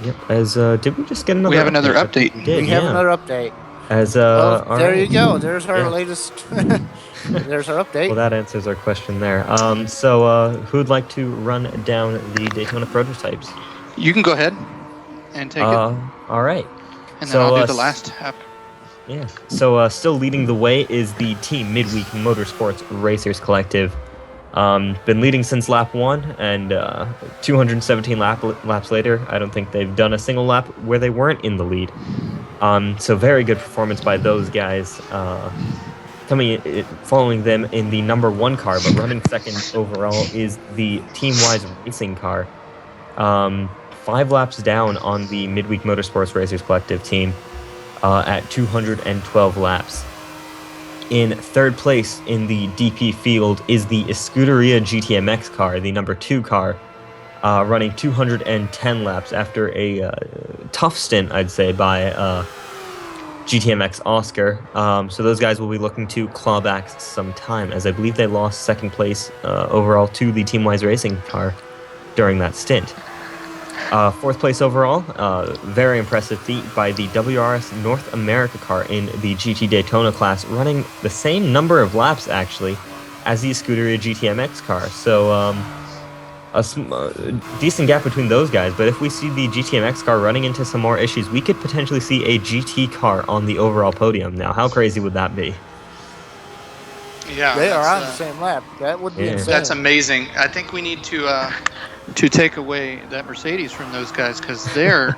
Yep. As did we just get another? We have another update. We have another update. As there you go. There's our latest. There's our update. Well, that answers our question there. So who'd like to run down the Daytona prototypes? You can go ahead and take it. All right. And then I'll do the last half. Yeah. So still leading the way is the Team Midweek Motorsports Racers Collective. Been leading since lap 1, and 217 laps later, I don't think they've done a single lap where they weren't in the lead. So very good performance by those guys. Following them in the number 1 car, but running second overall is the Team-Wise Racing car. 5 laps down on the Midweek Motorsports Racers Collective team at 212 laps. In third place in the DP field is the Scuderia GTMX car, the number 2 car, running 210 laps after a tough stint, I'd say, by GTMX Oscar. So those guys will be looking to claw back some time, as I believe they lost second place overall to the Team-Wise Racing car during that stint. Fourth place overall, very impressive feat by the WRS North America car in the GT Daytona class, running the same number of laps, actually, as the Scuderia GTMX car. So a decent gap between those guys, but if we see the GTMX car running into some more issues, we could potentially see a GT car on the overall podium. Now, how crazy would that be? Yeah, they are on the same lap. That would be insane. That's amazing. I think we need to take away that Mercedes from those guys, because they're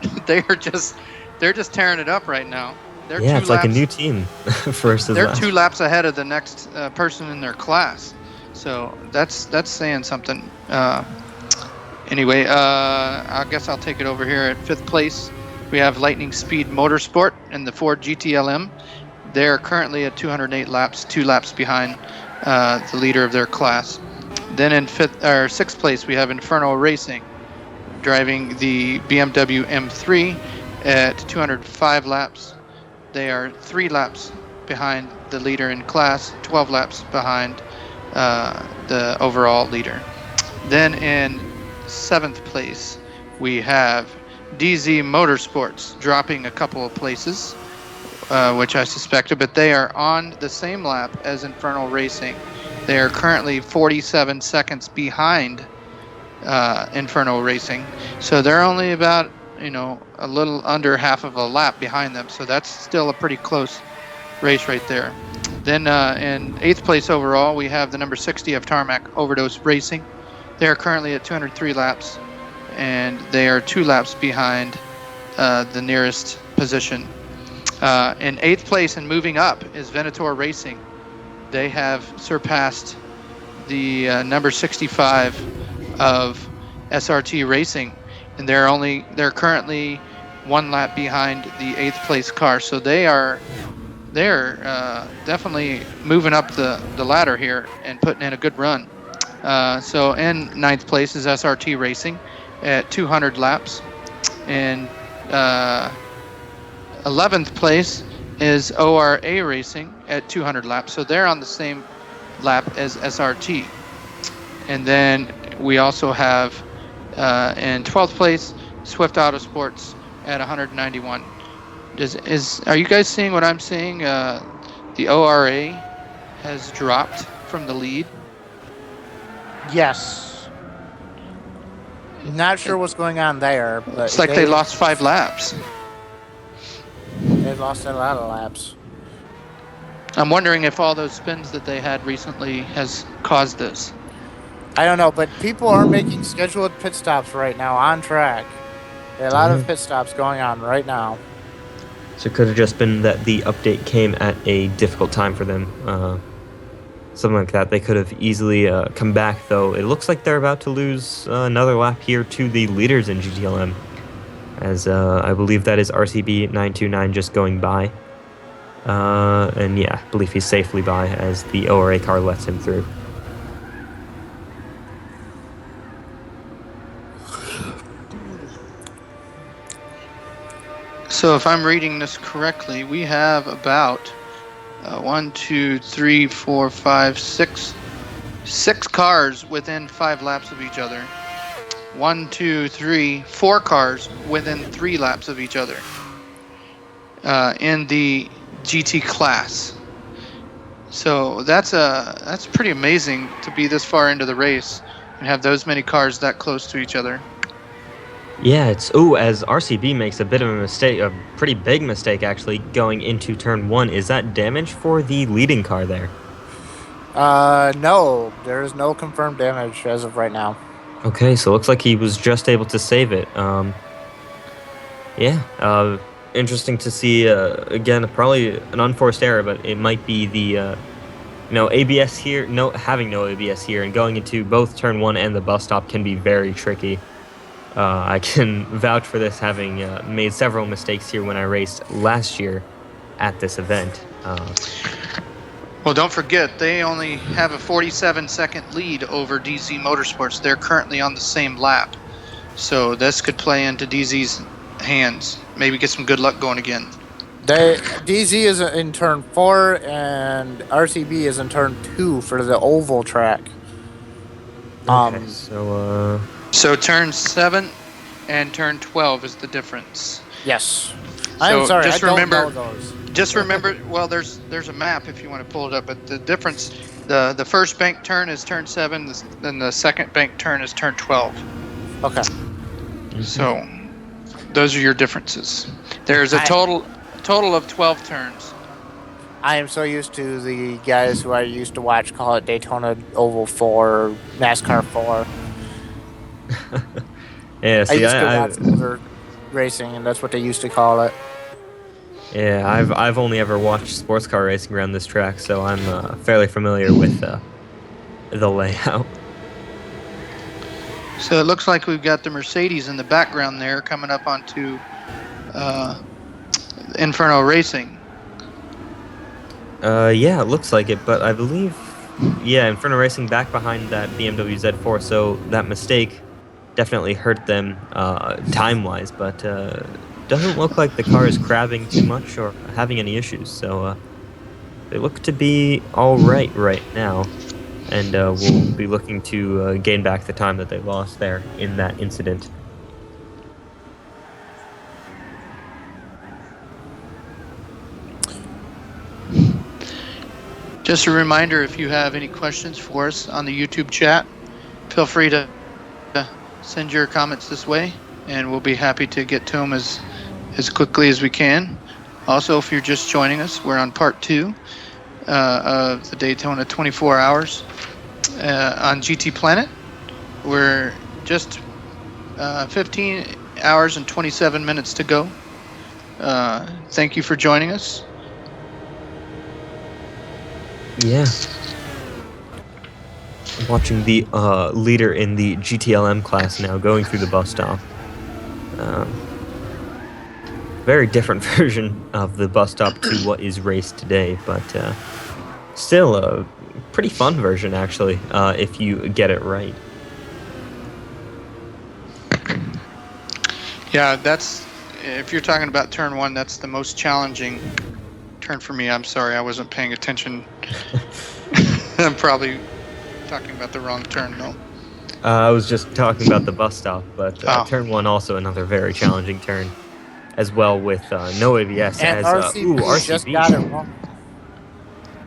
just tearing it up right now. It's like a new team versus they're last. 2 laps ahead of the next person in their class. So that's saying something. Anyway, I guess I'll take it over here at 5th place. We have Lightning Speed Motorsport and the Ford GTLM. They're currently at 208 laps, 2 laps behind the leader of their class. Then in 6th place, we have Inferno Racing, driving the BMW M3 at 205 laps. They are 3 laps behind the leader in class, 12 laps behind the overall leader. Then in 7th place, we have DZ Motorsports, dropping a couple of places, which I suspected, but they are on the same lap as Inferno Racing. They are currently 47 seconds behind Inferno Racing, so they're only about a little under half of a lap behind them. So that's still a pretty close race right there. Then in 8th place overall, we have the number 60 of Tarmac Overdose Racing. They are currently at 203 laps, and they are 2 laps behind the nearest position. In 8th place and moving up is Venator Racing. They have surpassed the number 65 of SRT Racing, and they're currently 1 lap behind the 8th place car. So they're definitely moving up the ladder here and putting in a good run. So in 9th place is SRT Racing at 200 laps, and 11th place is ORA Racing at 200 laps. So they're on the same lap as SRT. And then we also have in 12th place Swift Autosports at 191. Are you guys seeing what I'm seeing? The ORA has dropped from the lead. Yes. Not sure what's going on there, but it's like they lost 5 laps. They've lost a lot of laps. I'm wondering if all those spins that they had recently has caused this. I don't know, but people are making scheduled pit stops right now on track. There are a lot of pit stops going on right now. So it could have just been that the update came at a difficult time for them. Something like that. They could have easily come back, though. It looks like they're about to lose another lap here to the leaders in GTLM, as I believe that is RCB 929 just going by. And yeah, I believe he's safely by as the ORA car lets him through. So if I'm reading this correctly, we have about 1, 2, 3, 4, 5, 6 cars within 5 laps of each other. 1, 2, 3, 4 cars within 3 laps of each other in the GT class. So that's pretty amazing to be this far into the race and have those many cars that close to each other. Yeah, it's as RCB makes a bit of a mistake, a pretty big mistake actually, going into turn 1. Is that damage for the leading car there? No, there is no confirmed damage as of right now. Okay, so it looks like he was just able to save it. Yeah, interesting to see. Again, probably an unforced error, but it might be the ABS here. Having no ABS here and going into both turn 1 and the bus stop can be very tricky. I can vouch for this, having made several mistakes here when I raced last year at this event. Well, don't forget, they only have a 47-second lead over DZ Motorsports. They're currently on the same lap. So this could play into DZ's hands. Maybe get some good luck going again. DZ is in turn 4 and RCB is in turn 2 for the oval track. Okay, So turn 7 and turn 12 is the difference. Yes. I'm sorry, I don't know those. Just remember, well, there's a map if you want to pull it up, but the difference, the first bank turn is turn 7, then the second bank turn is turn 12. Okay. So those are your differences. There's a total of 12 turns. I am so used to the guys who I used to watch call it Daytona Oval 4, NASCAR 4. Yeah, see, I used to watch motor racing, and that's what they used to call it. Yeah, I've only ever watched sports car racing around this track, so I'm fairly familiar with the layout. So it looks like we've got the Mercedes in the background there coming up onto Inferno Racing. Yeah, it looks like it, but I believe, yeah, Inferno Racing back behind that BMW Z4, so that mistake definitely hurt them time-wise, but doesn't look like the car is crabbing too much or having any issues, so they look to be all right now, and we'll be looking to gain back the time that they lost there in that incident. Just a reminder, if you have any questions for us on the YouTube chat, feel free to send your comments this way, and we'll be happy to get to them as quickly as we can. Also, if you're just joining us, we're on part 2 of the Daytona 24 hours on GTPlanet. We're just 15 hours and 27 minutes to go. Thank you for joining us. Yeah. I'm watching the leader in the GTLM class now going through the bus stop. Very different version of the bus stop to what is raced today, but still a pretty fun version, actually, if you get it right. Yeah, if you're talking about turn 1, that's the most challenging turn for me. I'm sorry, I wasn't paying attention. I'm probably talking about the wrong turn, though. I was just talking about the bus stop, but turn 1 also another very challenging turn, as well with no ABS. And as RCB just got it wrong.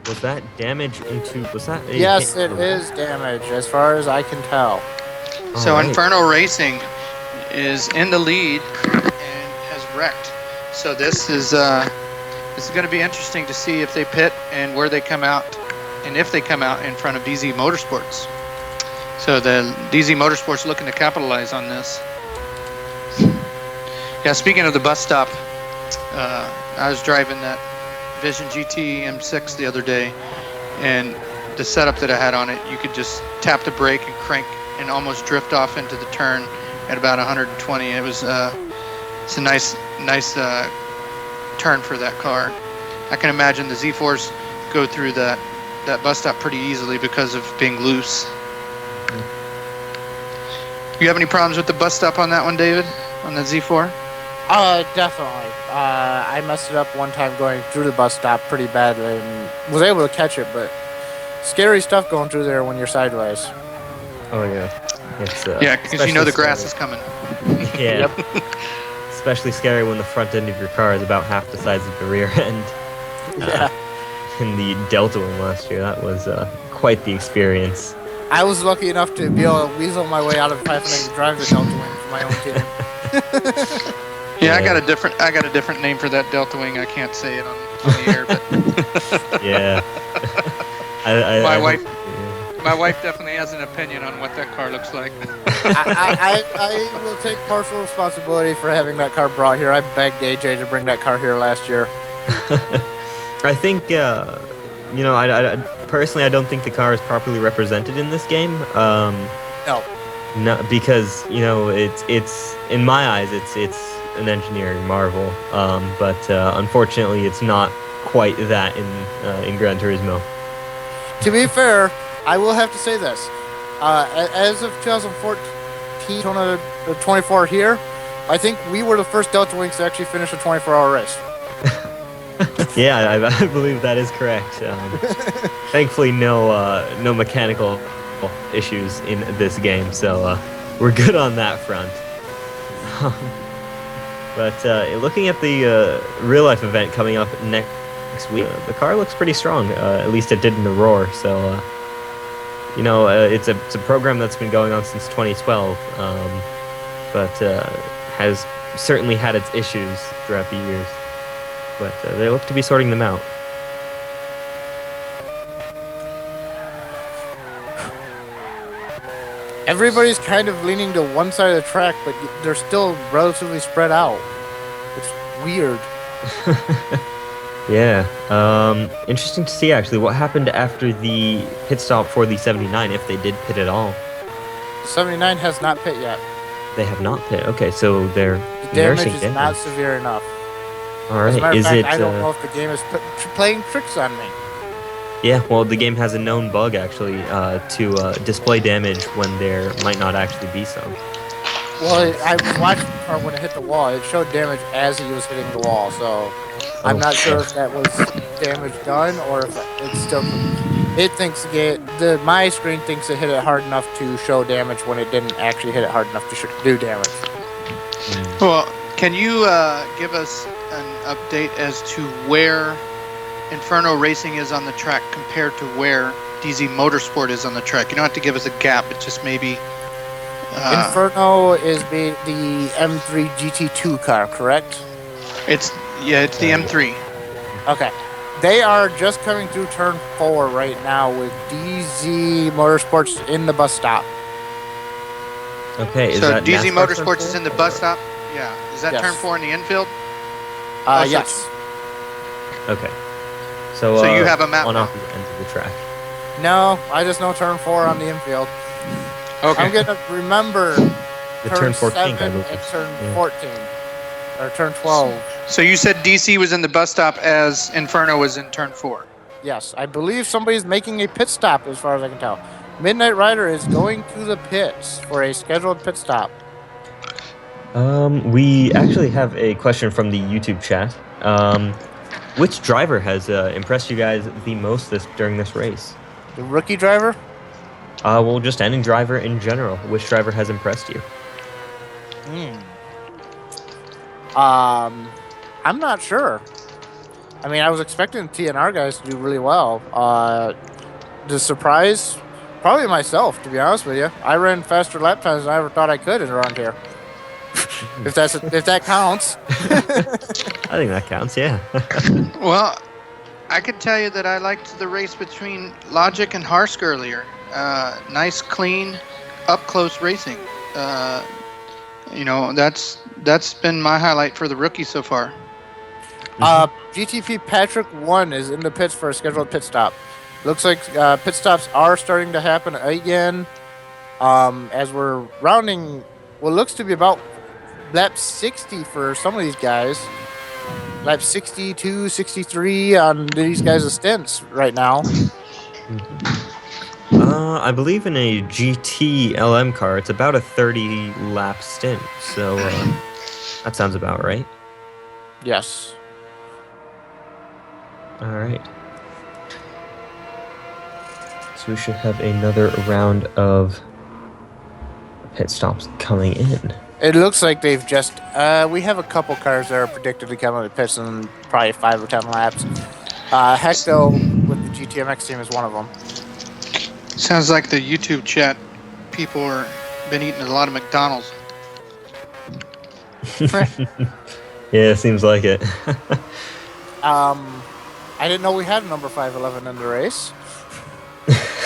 Was that damage into? Was that? Yes, it is damage, as far as I can tell. So Inferno Racing is in the lead and has wrecked. So this is going to be interesting to see if they pit and where they come out, and if they come out in front of DZ Motorsports. So the DZ Motorsports looking to capitalize on this. Yeah, speaking of the bus stop, I was driving that Vision GT M6 the other day, and the setup that I had on it, you could just tap the brake and crank and almost drift off into the turn at about 120. It was it's a nice turn for that car. I can imagine the Z4s go through that bus stop pretty easily because of being loose. You have any problems with the bus stop on that one, David? On the Z4? Definitely. I messed it up one time going through the bus stop pretty badly and was able to catch it, but scary stuff going through there when you're sideways. Oh yeah, it's yeah, because you know the grass is coming. Yeah. Yep. Especially scary when the front end of your car is about half the size of the rear end. Yeah. In the Delta Wing last year, that was quite the experience. I was lucky enough to be able to weasel my way out of having to drive the Delta Wing for my own team. Yeah, I got a different name for that Delta Wing. I can't say it on the air, but yeah. My wife definitely has an opinion on what that car looks like. I will take partial responsibility for having that car brought here. I begged AJ to bring that car here last year. I think, I personally, I don't think the car is properly represented in this game. No, because it's in my eyes, it's an engineering marvel. But unfortunately, it's not quite that in Gran Turismo. To be fair, I will have to say this: as of 2014, Daytona 24 here, I think we were the first Delta Wings to actually finish a 24-hour race. Yeah, I believe that is correct. Thankfully, no mechanical issues in this game, so we're good on that front. But looking at the real-life event coming up next week, the car looks pretty strong. At least it did in the Roar. So, it's a program that's been going on since 2012, but has certainly had its issues throughout the years. But they look to be sorting them out. Everybody's kind of leaning to one side of the track, but they're still relatively spread out. It's weird. Yeah. Interesting to see, actually, what happened after the pit stop for the 79, if they did pit at all. The 79 has not pit yet. They have not pit. Okay, so they're the damage is not severe enough. All right. As a matter of fact, I don't know if the game is playing tricks on me. Yeah, well, the game has a known bug, actually, to display damage when there might not actually be some. Well, I was watching the car when it hit the wall. It showed damage as he was hitting the wall, so I'm not sure if that was damage done or if it's still... It thinks my screen thinks it hit it hard enough to show damage when it didn't actually hit it hard enough to do damage. Well, can you give us an update as to where Inferno Racing is on the track compared to where DZ Motorsport is on the track? You don't have to give us a gap, but just maybe... Inferno is the M3 GT2 car, correct? It's the M3. Okay. They are just coming through turn 4 right now with DZ Motorsports in the bus stop. Okay, so DZ Motorsports is in the bus stop? Yeah. Is that turn 4 in the infield? Yes. Okay. So you have a map on opposite ends of the track. No, I just know turn 4 on the infield. Okay. I'm going to remember the turn 14 and turn 14. Or turn 12. So you said DC was in the bus stop as Inferno was in turn 4? Yes, I believe somebody's making a pit stop as far as I can tell. Midnight Rider is going to the pits for a scheduled pit stop. We actually have a question from the YouTube chat. Which driver has impressed you guys the most during this race? The rookie driver? Well, just any driver in general. Which driver has impressed you? I'm not sure. I mean, I was expecting TNR guys to do really well. The surprise Probably myself, to be honest with you. I ran faster lap times than I ever thought I could around here. if that counts. I think that counts, yeah. Well, I could tell you that I liked the race between Logic and Harsk earlier. Nice, clean, up-close racing. That's been my highlight for the rookie so far. GTP Patrick 1 is in the pits for a scheduled pit stop. Looks like pit stops are starting to happen again as we're rounding what looks to be about lap 60 for some of these guys. Lap 62, 63 on these guys' stints right now. I believe in a GTLM car, it's about a 30-lap stint, so that sounds about right. Yes. All right. So we should have another round of pit stops coming in. It looks like they've just... we have a couple cars that are predicted to come in the pits in probably 5 or 10 laps. Hecto with the GTMX team is one of them. Sounds like the YouTube chat people are been eating a lot of McDonald's. Yeah, seems like it. I didn't know we had a number 511 in the race.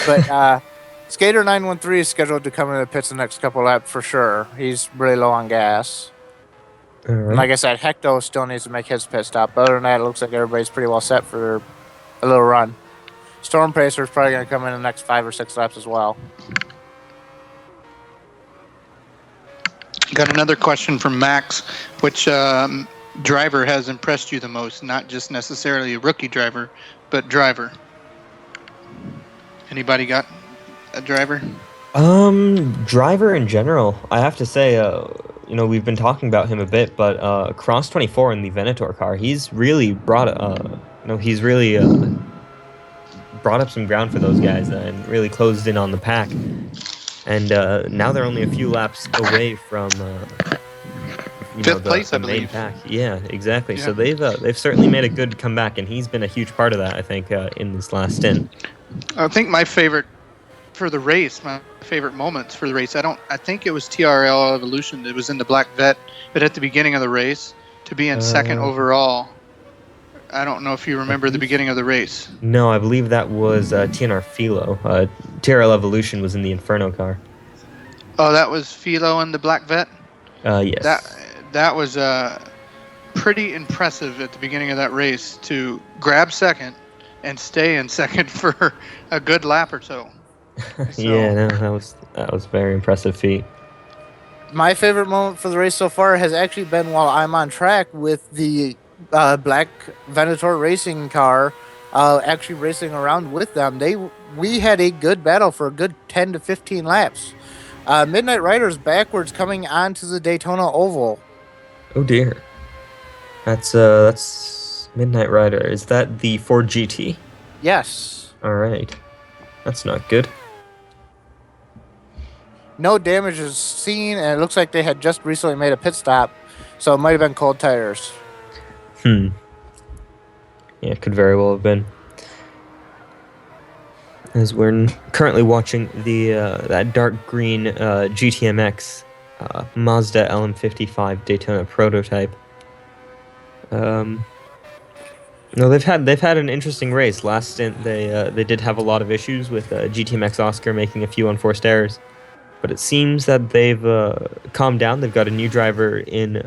But Skater 913 is scheduled to come in the pits the next couple laps for sure. He's really low on gas. All right. And like I said, Hecto still needs to make his pit stop. But other than that, it looks like everybody's pretty well set for a little run. Storm Pacer is probably going to come in the next 5 or 6 laps as well. Got another question from Max. Which driver has impressed you the most? Not just necessarily a rookie driver, but driver. Anybody got a driver? Driver in general. I have to say, we've been talking about him a bit, but Cross 24 in the Venator car, he's really brought brought up some ground for those guys and really closed in on the pack. And now they're only a few laps away from fifth place, the I main believe. pack. Yeah, exactly. Yeah. So they've certainly made a good comeback, and he's been a huge part of that, I think, in this last stint. I think my favorite for the race, my favorite moments for the race, I think it was TRL Evolution. It was in the Black Vet, but at the beginning of the race, to be in second overall. I don't know if you remember the beginning of the race. No, I believe that was TNR Philo. TRL Evolution was in the Inferno car. Oh, that was Philo in the Black Vet? Yes. That was pretty impressive at the beginning of that race to grab second and stay in second for a good lap or so. Yeah, no, that was a very impressive feat. My favorite moment for the race so far has actually been while I'm on track with the Black Venator racing car, actually racing around with them. We had a good battle for a good 10 to 15 laps. Midnight Riders backwards coming onto the Daytona Oval. Oh dear. That's Midnight Rider. Is that the Ford GT? Yes. All right. That's not good. No damage is seen, and it looks like they had just recently made a pit stop, so it might have been cold tires. Yeah, it could very well have been. As we're currently watching the that dark green GTMX Mazda LM55 Daytona prototype. No, they've had an interesting race. Last stint, they did have a lot of issues with GTMX Oscar making a few unforced errors, but it seems that they've calmed down. They've got a new driver in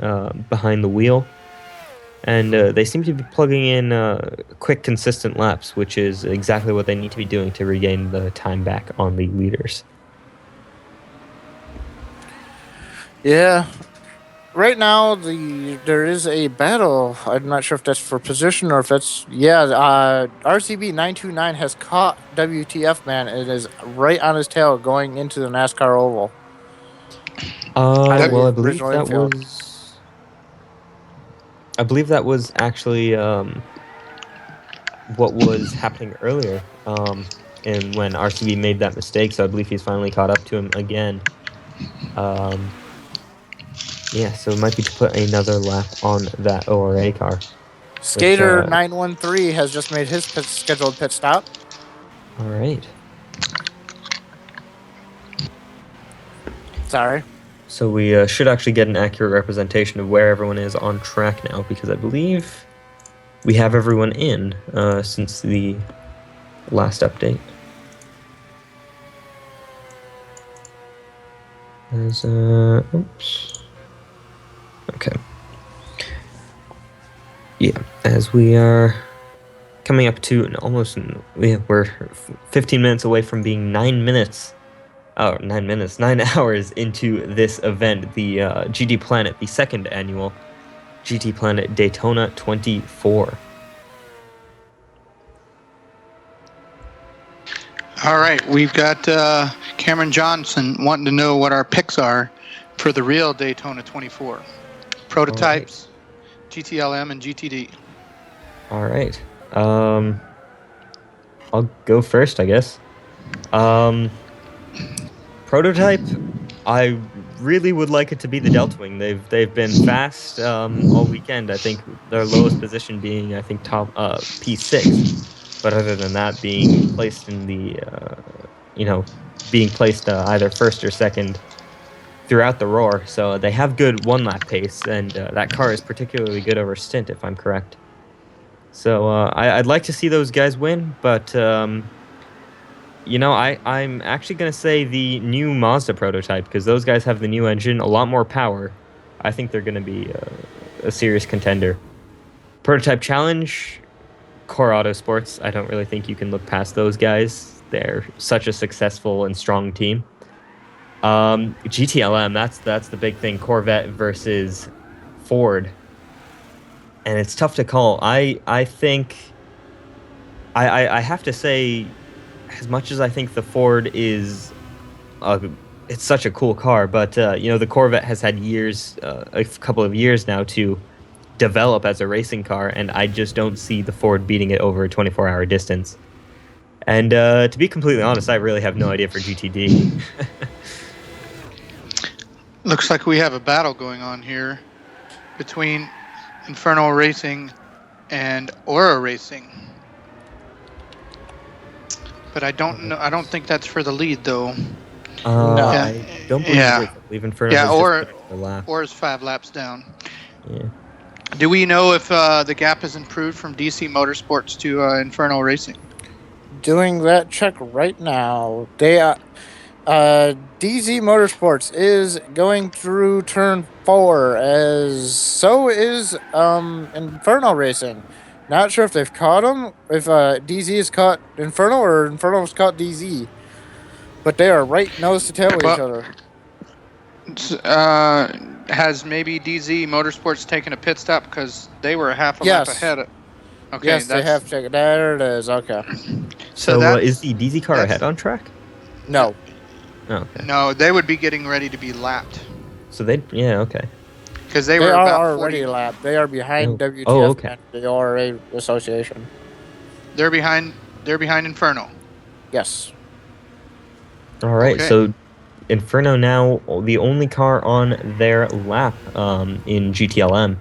behind the wheel. And they seem to be plugging in quick, consistent laps, which is exactly what they need to be doing to regain the time back on the leaders. Yeah. Right now, there is a battle. I'm not sure if that's for position or if that's... Yeah, RCB 929 has caught WTF Man. It is right on his tail going into the NASCAR Oval. Well, I believe that was actually what was happening earlier, and when RCB made that mistake. So I believe he's finally caught up to him again. Yeah, so it might be to put another lap on that ORA car. Skater 913 has just made his scheduled pit stop. All right. Sorry. So we should actually get an accurate representation of where everyone is on track now, because I believe we have everyone in since the last update. Oops. Okay. Yeah, as we are coming up to we're 15 minutes away from being 9 hours into this event, the GTPlanet, the second annual GTPlanet Daytona 24. All right, we've got Cameron Johnson wanting to know what our picks are for the real Daytona 24. Prototypes, right. GTLM, and GTD. All right. I'll go first, I guess. Prototype, I really would like it to be the Delta Wing. They've been fast all weekend. I think their lowest position being, I think, top P6. But other than that, being placed in the, either first or second throughout the roar. So they have good one-lap pace, and that car is particularly good over stint, if I'm correct. So I'd like to see those guys win, but, I'm actually going to say the new Mazda prototype, because those guys have the new engine, a lot more power. I think they're going to be a serious contender. Prototype Challenge... Core Autosports, I don't really think you can look past those guys. They're such a successful and strong team. GTLM, that's the big thing. Corvette versus Ford. And it's tough to call. I think... I have to say, as much as I think the Ford is... it's such a cool car, but, the Corvette has had a couple of years now to develop as a racing car, and I just don't see the Ford beating it over a 24-hour distance. And to be completely honest, I really have no idea for GTD. Looks like we have a battle going on here between Inferno Racing and Aura Racing. But I don't know. I don't think that's for the lead, though. No, I don't believe it's leave Inferno. Yeah, Aura's 5 laps down. Yeah. Do we know if the gap has improved from DC Motorsports to Inferno Racing? Doing that check right now. DC Motorsports is going through turn 4, as so is Inferno Racing. Not sure if they've caught them, if DZ has caught Inferno or Inferno's caught DZ. But they are right nose to tail with each other. Has maybe DZ Motorsports taken a pit stop because they were half a lap ahead? Okay, yes, they have taken. There it is. Okay. So is the DZ car ahead on track? No. Oh, okay. No, they would be getting ready to be lapped. So okay. Because they were about already lapped. They are behind WTF okay. and the ORA Association. They're behind Inferno. Yes. All right, so Inferno now the only car on their lap in GTLM.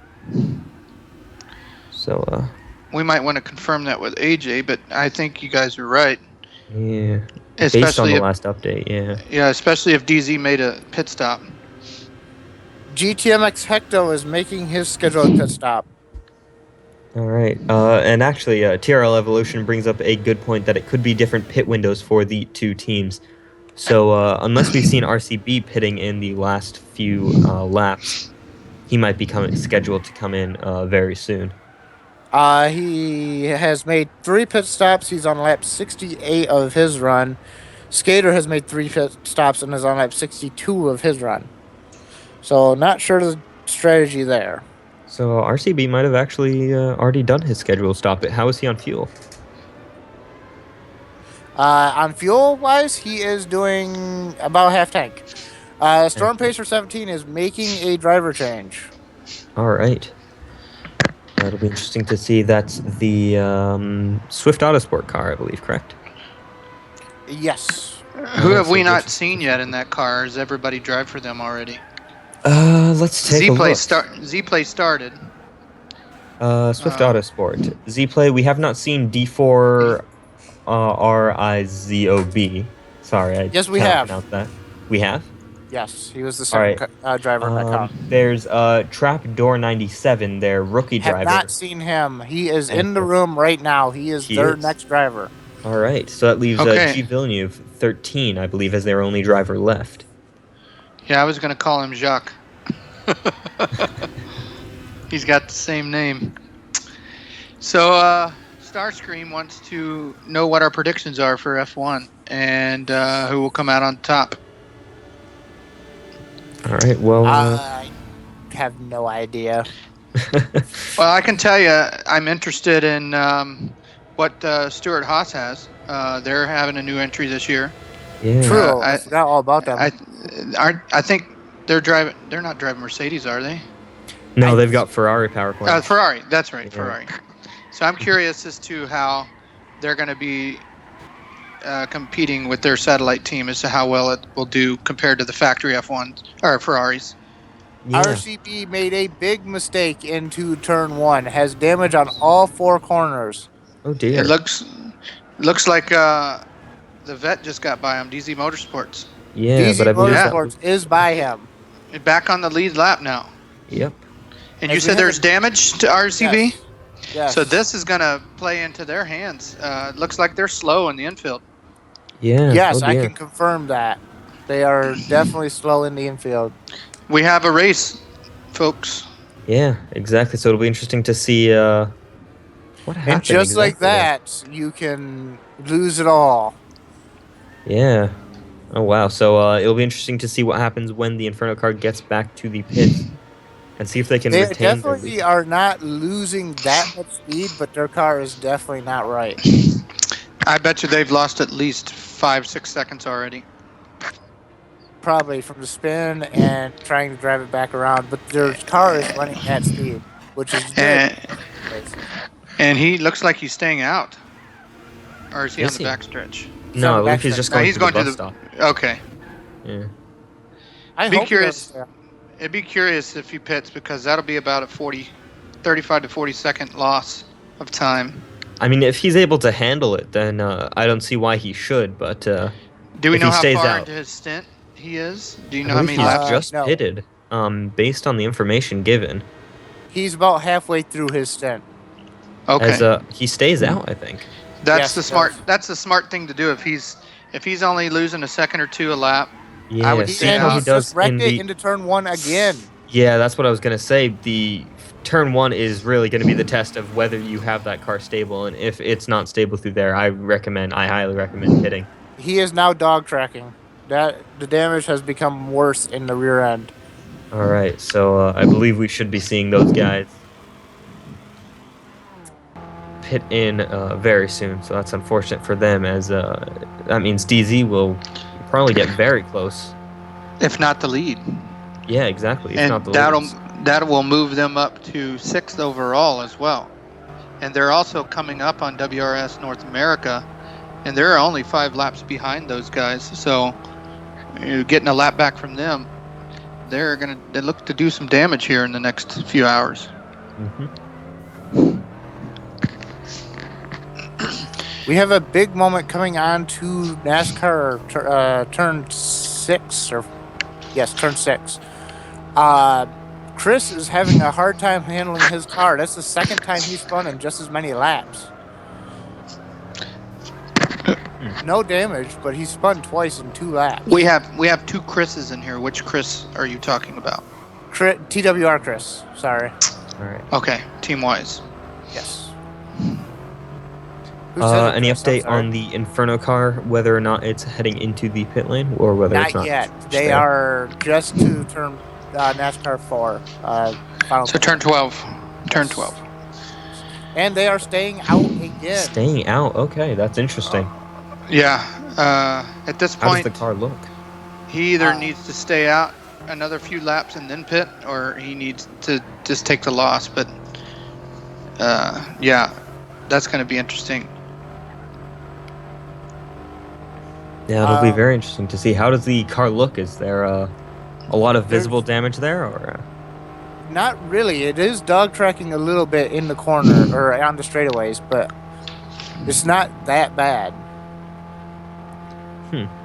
So we might want to confirm that with AJ, but I think you guys are right. Yeah. Especially based on the last update, yeah. Yeah, especially if DZ made a pit stop. GTMX Hecto is making his scheduled pit stop. All right, and actually, TRL Evolution brings up a good point that it could be different pit windows for the two teams. So unless we've seen RCB pitting in the last few laps, he might be scheduled to come in very soon. He has made 3 pit stops. He's on lap 68 of his run. Skater has made 3 pit stops and is on lap 62 of his run. So not sure the strategy there. So RCB might have actually already done his scheduled stop. How is he on fuel? On fuel-wise, he is doing about half tank. Storm Pacer 17 is making a driver change. All right. That'll be interesting to see. That's the Swift Autosport car, I believe, correct? Yes. Who have we not seen yet in that car? Has everybody drive for them already? Let's take a look. Z-Play started. Swift Autosport. Z-Play, we have not seen D4 RIZOB. Sorry, I yes, we can't have. pronounce that. We have? Yes, he was the second driver in that car. There's Trapdoor 97, their rookie driver. Have not seen him. He is in the room right now. He is their next driver. All right, so that leaves G. Villeneuve, 13, I believe, as their only driver left. Yeah, I was going to call him Jacques. He's got the same name. So, Starscream wants to know what our predictions are for F1 and who will come out on top. All right, well... I have no idea. Well, I can tell you I'm interested in what Stuart Haas has. They're having a new entry this year. Yeah. True. I forgot all about them. I think they're not driving Mercedes, are they? No, they've got Ferrari power plants. Ferrari. That's right, Yeah. Ferrari. So I'm curious as to how they're going to be competing with their satellite team, as to how well it will do compared to the factory F1s or Ferraris. Yeah. RCB made a big mistake into turn 1. Has damage on all 4 corners. Oh dear. It looks like the vet just got by him, DZ Motorsports. Yeah, DZ but I believe Motorsports is by him. Back on the lead lap now. Yep. And you said there's damage to RCB? Yes. So this is going to play into their hands. It looks like they're slow in the infield. Yeah. Yes, oh I dear. can confirm that. They are definitely slow in the infield. We have a race, folks. Yeah, exactly. So it'll be interesting to see what happens. And just like that, you can lose it all. Yeah. Oh wow. So it'll be interesting to see what happens when the Inferno car gets back to the pits, and see if they can They retain. Their definitely lead. are not losing that much speed, but their car is definitely not right. I bet you they've lost at least 5-6 seconds already. Probably from the spin and trying to drive it back around, but their car is running at speed, which is good. And he looks like he's staying out. Or is he Is on the he? backstretch? No, I believe he's just going he's to going the to bus the stop. Okay. Yeah. Be curious. It'd be curious if he pits, because that'll be about a 35 to 40 second loss of time. I mean, if he's able to handle it, then I don't see why he should. But do we if know he how stays far out, into his stint he is? Do you know I how believe many he's laps? just No. pitted. Based on the information given, He's about halfway through his stint. Okay. as he stays out, I think. That's Yes, the smart. he does. That's the smart thing to do. If he's only losing a second or two a lap, Yeah. would see say how he he's does just wrecked in it the. into turn 1 again. Yeah, that's what I was gonna say. The turn 1 is really going to be the test of whether you have that car stable, and if it's not stable through there, I highly recommend pitting. He is now dog tracking. The damage has become worse in the rear end. All right, so I believe we should be seeing those guys pit in very soon. So that's unfortunate for them, as that means DZ will probably get very close. if not the lead, Yeah, exactly. If and not the that will move them up to 6th overall as well. And they're also coming up on WRS North America, and they're only 5 laps behind those guys. So getting a lap back from them, they look to do some damage here in the next few hours. Mm-hmm. We have a big moment coming on to NASCAR turn 6, or yes, turn 6. Chris is having a hard time handling his car. That's the second time he's spun in just as many laps. No damage, but he spun twice in 2 laps. We have 2 Chris's in here. Which Chris are you talking about? TWR Chris, sorry. All right. Okay, team-wise. Yes. Who said it, Any Chris? I'm update sorry. on the Inferno car, whether or not it's heading into the pit lane, or whether it's Not not? yet. They there? are just to turn NASCAR 4. Final So turn 12. Turn 12. And they are staying out again. Staying out. Okay, that's interesting. Yeah. At this How does point, the car look? he either needs to stay out another few laps and then pit, or he needs to just take the loss. But yeah, that's going to be interesting. Yeah, it'll be very interesting to see. How does the car look? Is there a lot of visible damage there, or? Not really. It is dog tracking a little bit in the corner or on the straightaways, but it's not that bad.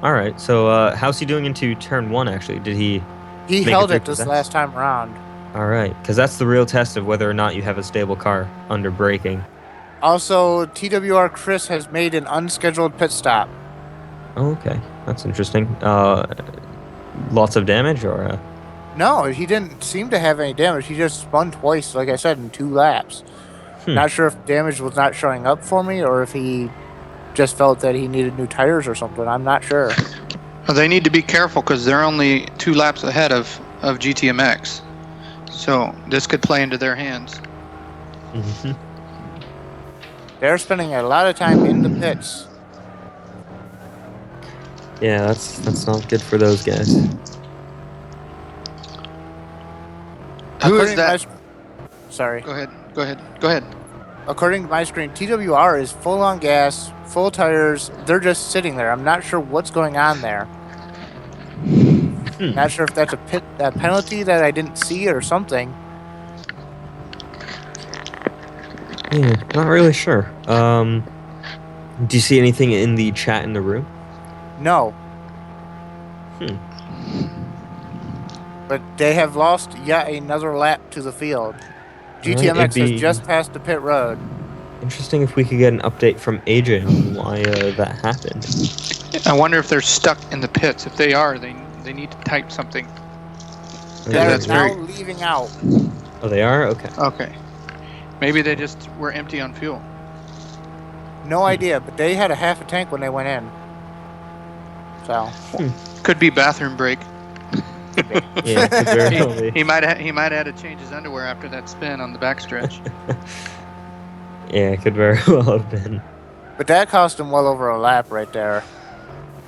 All right. So how's he doing into turn 1? Actually, did he? He held it this last time around. All right, because that's the real test of whether or not you have a stable car under braking. Also, TWR Chris has made an unscheduled pit stop. Oh, okay, that's interesting. Lots of damage, or? No, he didn't seem to have any damage. He just spun twice, like I said, in 2 laps. Not sure if damage was not showing up for me or if he just felt that he needed new tires or something. I'm not sure. Well, they need to be careful because they're only 2 laps ahead of GTMX. So this could play into their hands. Mm-hmm. They're spending a lot of time in the pits. Yeah, that's not good for those guys. Who is that? Sorry. Go ahead. According to my screen, TWR is full on gas, full tires. They're just sitting there. I'm not sure what's going on there. Not sure if that's a penalty that I didn't see or something. Yeah, not really sure. Do you see anything in the chat in the room? No. But they have lost yet another lap to the field. GTMX has just passed the pit road. Interesting if we could get an update from AJ on why that happened. I wonder if they're stuck in the pits. If they are, they need to type something. They're now leaving out. Oh, they are? Okay. Okay. Maybe they just were empty on fuel. No idea, but they had a half a tank when they went in. So. Could be bathroom break. Yeah, could very well be. He might have had to change his underwear after that spin on the backstretch. Yeah, it could very well have been. But that cost him well over a lap right there.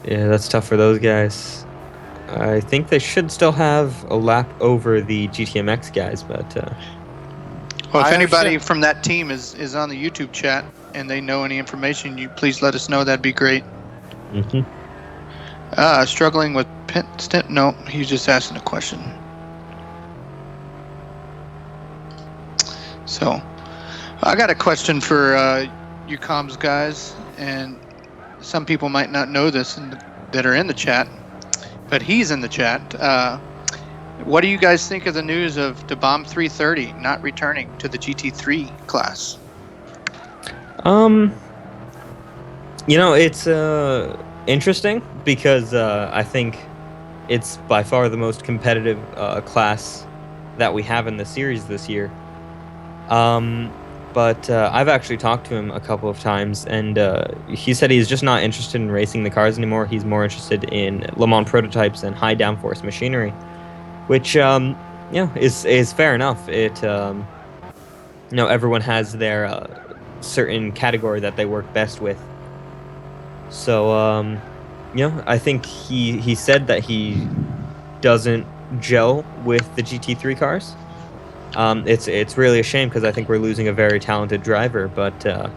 Yeah, that's tough for those guys. I think they should still have a lap over the GTMX guys, but... Well, if anybody from that team is on the YouTube chat and they know any information, you please let us know. That'd be great. Struggling with pit stint? No, he's just asking a question. So, I got a question for you comms guys, and some people might not know this that are in the chat, but he's in the chat. What do you guys think of the news of the Bomb 330 not returning to the GT3 class? It's interesting because I think it's by far the most competitive class that we have in the series this year. But I've actually talked to him a couple of times, and he said he's just not interested in racing the cars anymore. He's more interested in Le Mans prototypes and high downforce machinery, which is fair enough. It everyone has their certain category that they work best with. So I think he said that he doesn't gel with the GT3 cars. It's really a shame because I think we're losing a very talented driver, but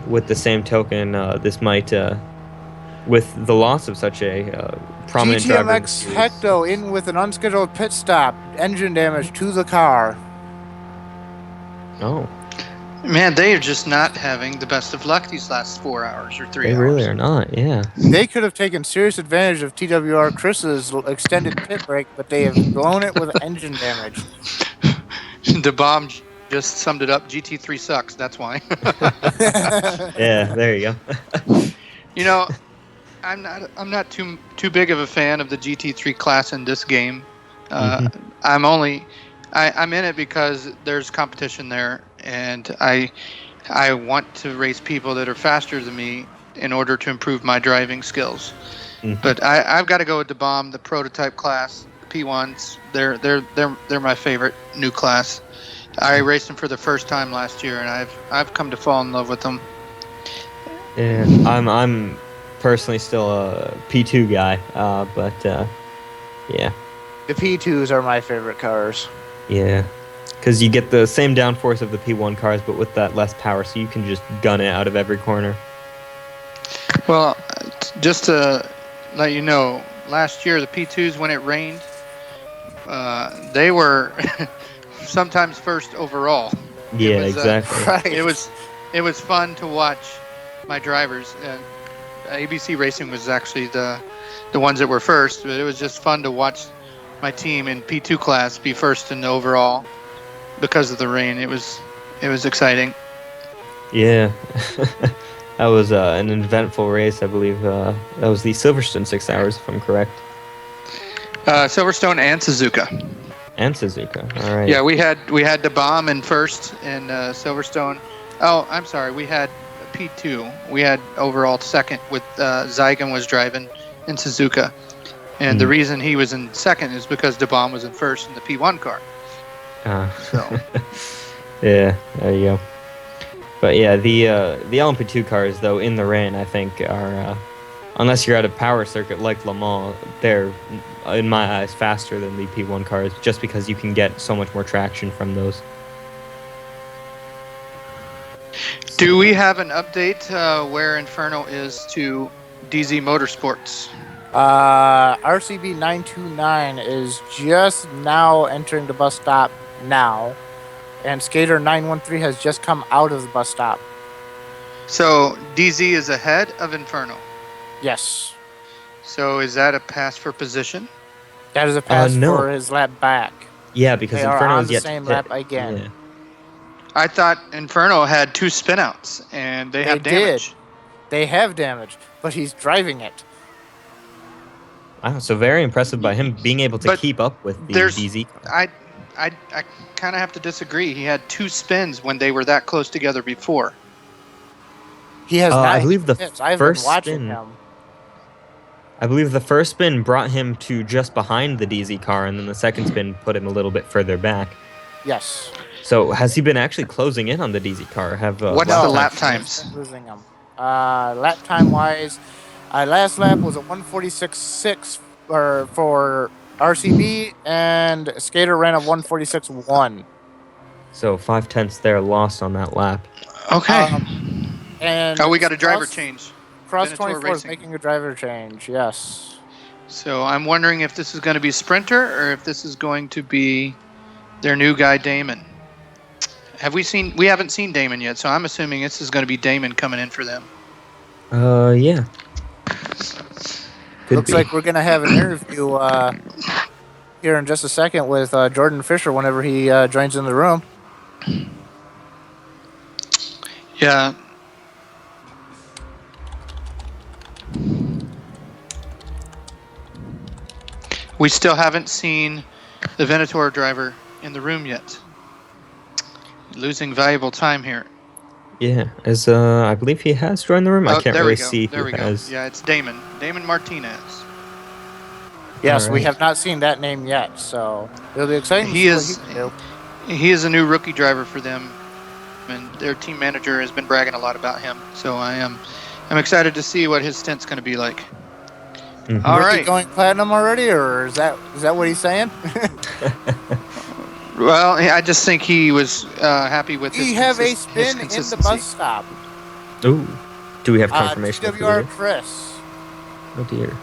with the same token, this might, with the loss of such a prominent driver... GTMX Hecto in with an unscheduled pit stop, engine damage to the car. Oh. Man, they are just not having the best of luck these last 4 hours or 3 hours. They really are not, yeah. They could have taken serious advantage of TWR Chris's extended pit break, but they have blown it with engine damage. The bomb just summed it up. GT3 sucks. That's why. Yeah, there you go. I'm not too big of a fan of the GT3 class in this game. I'm in it because there's competition there, and I want to race people that are faster than me in order to improve my driving skills. But I've got to go with the bomb, the prototype class. P1s, they're my favorite new class. I raced them for the first time last year, and I've come to fall in love with them. Yeah, I'm personally still a P2 guy, but yeah. The P2s are my favorite cars. Yeah, because you get the same downforce of the P1 cars, but with that less power, so you can just gun it out of every corner. Well, just to let you know, last year the P2s, when it rained, they were sometimes first overall. Yeah, exactly. Right. It was fun to watch my drivers, and ABC Racing was actually the ones that were first, but it was just fun to watch my team in P2 class be first in the overall because of the rain. It was exciting. Yeah. That was an eventful race, I believe. That was the Silverstone 6 hours, if I'm correct. Silverstone and Suzuka. And Suzuka, all right. Yeah, we had the bomb in first in Silverstone. Oh, I'm sorry, we had P2. We had overall second with Zygon was driving in Suzuka. And the reason he was in second is because the bomb was in first in the P1 car. So. Yeah, there you go. But yeah, the LMP2 cars, though, in the rain, I think are, unless you're at a power circuit like Le Mans, they're, in my eyes, faster than the P1 cars, just because you can get so much more traction from those. Do we have an update where Inferno is to DZ Motorsports? RCB 929 is just now entering the bus stop now. And Skater 913 has just come out of the bus stop. So DZ is ahead of Inferno. Yes. So is that a pass for position? That is a pass no. for his lap back. Yeah, because they Inferno are on is the yet same to lap pit. again. Yeah. I thought Inferno had 2 spinouts and they have damage. They have damage, but he's driving it. Wow, so very impressive by him being able to keep up with the DZ car. I kind of have to disagree. He had 2 spins when they were that close together before. He has I believe the I've first been watching spin. him. I believe the first spin brought him to just behind the DZ car, and then the second spin put him a little bit further back. Yes. So has he been actually closing in on the DZ car? What's the lap times? Losing him. Lap time wise, last lap was a 146.6 for RCB, and Skater ran a 146.1. So 0.5 there lost on that lap. Okay. And we got a driver change. Cross Venator 24 is Racing. making a driver change. Yes. So I'm wondering if this is going to be Sprinter or if this is going to be their new guy Damon. We haven't seen Damon yet, so I'm assuming this is going to be Damon coming in for them. Yeah. Looks like we're going to have an interview here in just a second with Jordan Fisher whenever he joins in the room. Yeah. We still haven't seen the Venator driver in the room yet. Losing valuable time here. Yeah, as I believe he has joined the room. I can't really see There we go. Yeah, it's Damon. Damon Martinez. Yes, All we right. have not seen that name yet, so it'll be exciting to see what he can do. He is a new rookie driver for them, and their team manager has been bragging a lot about him. So I'm excited to see what his stint's going to be like. Mm-hmm. All Rookie right. going platinum already, or is that what he's saying? Well, I just think he was happy with his We have a his spin in the consistency. bus stop. Ooh. Do we have confirmation? of who GWR it is? Chris. Oh dear.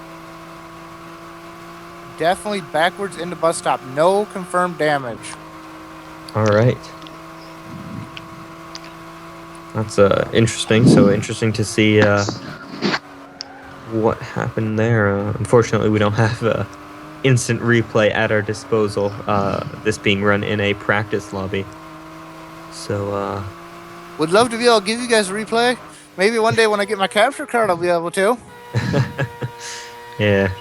Definitely backwards in the bus stop. No confirmed damage. All right. That's interesting. So interesting to see what happened there. Unfortunately, we don't have instant replay at our disposal. This being run in a practice lobby. So Would love to be able to give you guys a replay. Maybe one day when I get my capture card, I'll be able to. yeah.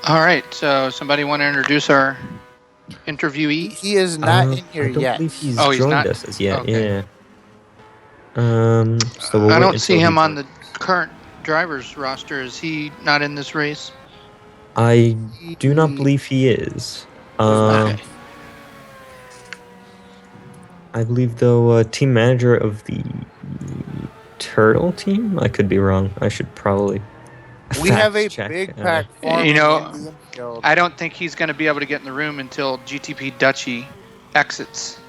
All right. So somebody want to introduce our interviewee? He is not in here I don't yet. believe he's He's joined not? us as yet. Okay. Yeah. So we'll I wait don't until see him he on joins. the current drivers roster. Is he not in this race? I do not believe he is. Okay. I believe, though, team manager of the Turtle team? I could be wrong. I should probably We have a fact check. big pack forming You in know, the infield. I don't think he's going to be able to get in the room until GTP Dutchy exits.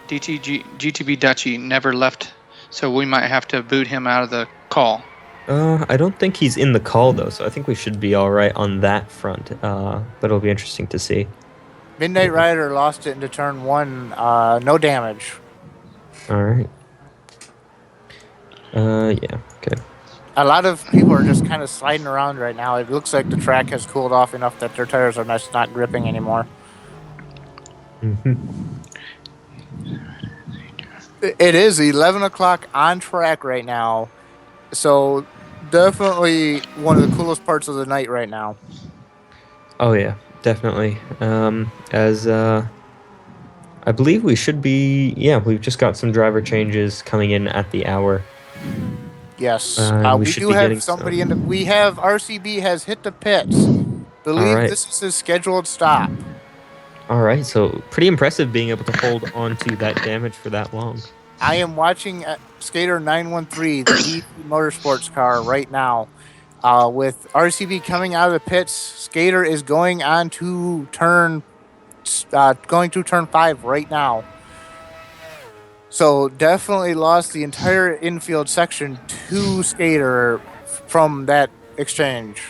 GTP Dutchy never left, so we might have to boot him out of the call. I don't think he's in the call, though, so I think we should be all right on that front. But it'll be interesting to see. Midnight Rider lost it into turn 1. No damage. All right. Yeah, okay. A lot of people are just kind of sliding around right now. It looks like the track has cooled off enough that their tires are not gripping anymore. It is 11 o'clock on track right now. So definitely one of the coolest parts of the night right now. Oh yeah, definitely. As I believe we should be. Yeah, we've just got some driver changes coming in at the hour. Yes, we should do be have getting somebody some. in the. We have RCB has hit the pits. Believe right. this is his scheduled stop. All right, so pretty impressive being able to hold on to that damage for that long. I am watching Skater 913, the GT Motorsports car, right now. With RCB coming out of the pits, Skater is going on to turn 5 right now. So definitely lost the entire infield section to Skater from that exchange.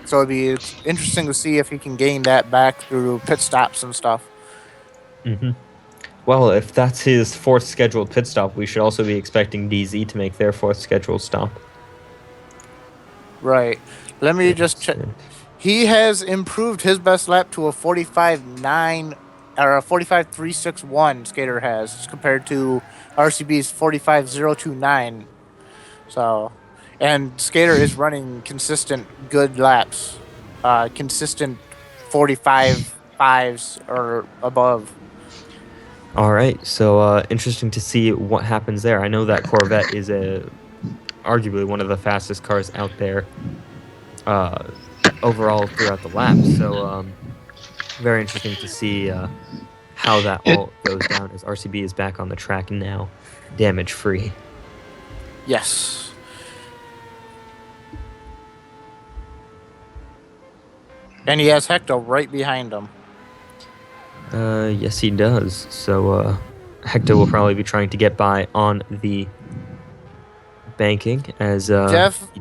So it'd be interesting to see if he can gain that back through pit stops and stuff. Well, if that's his fourth scheduled pit stop, we should also be expecting DZ to make their fourth scheduled stop. Right. Let me just check. He has improved his best lap to a 45.9 or a 45.361. Skater has compared to RCB's 45.029. So, and Skater is running consistent good laps, consistent 45.5s or above. All right, so interesting to see what happens there. I know that Corvette is arguably one of the fastest cars out there overall throughout the lap. So very interesting to see how that all goes down as RCB is back on the track now, damage-free. Yes. And he has Hector right behind him. Yes, he does. So Hector will probably be trying to get by on the banking as he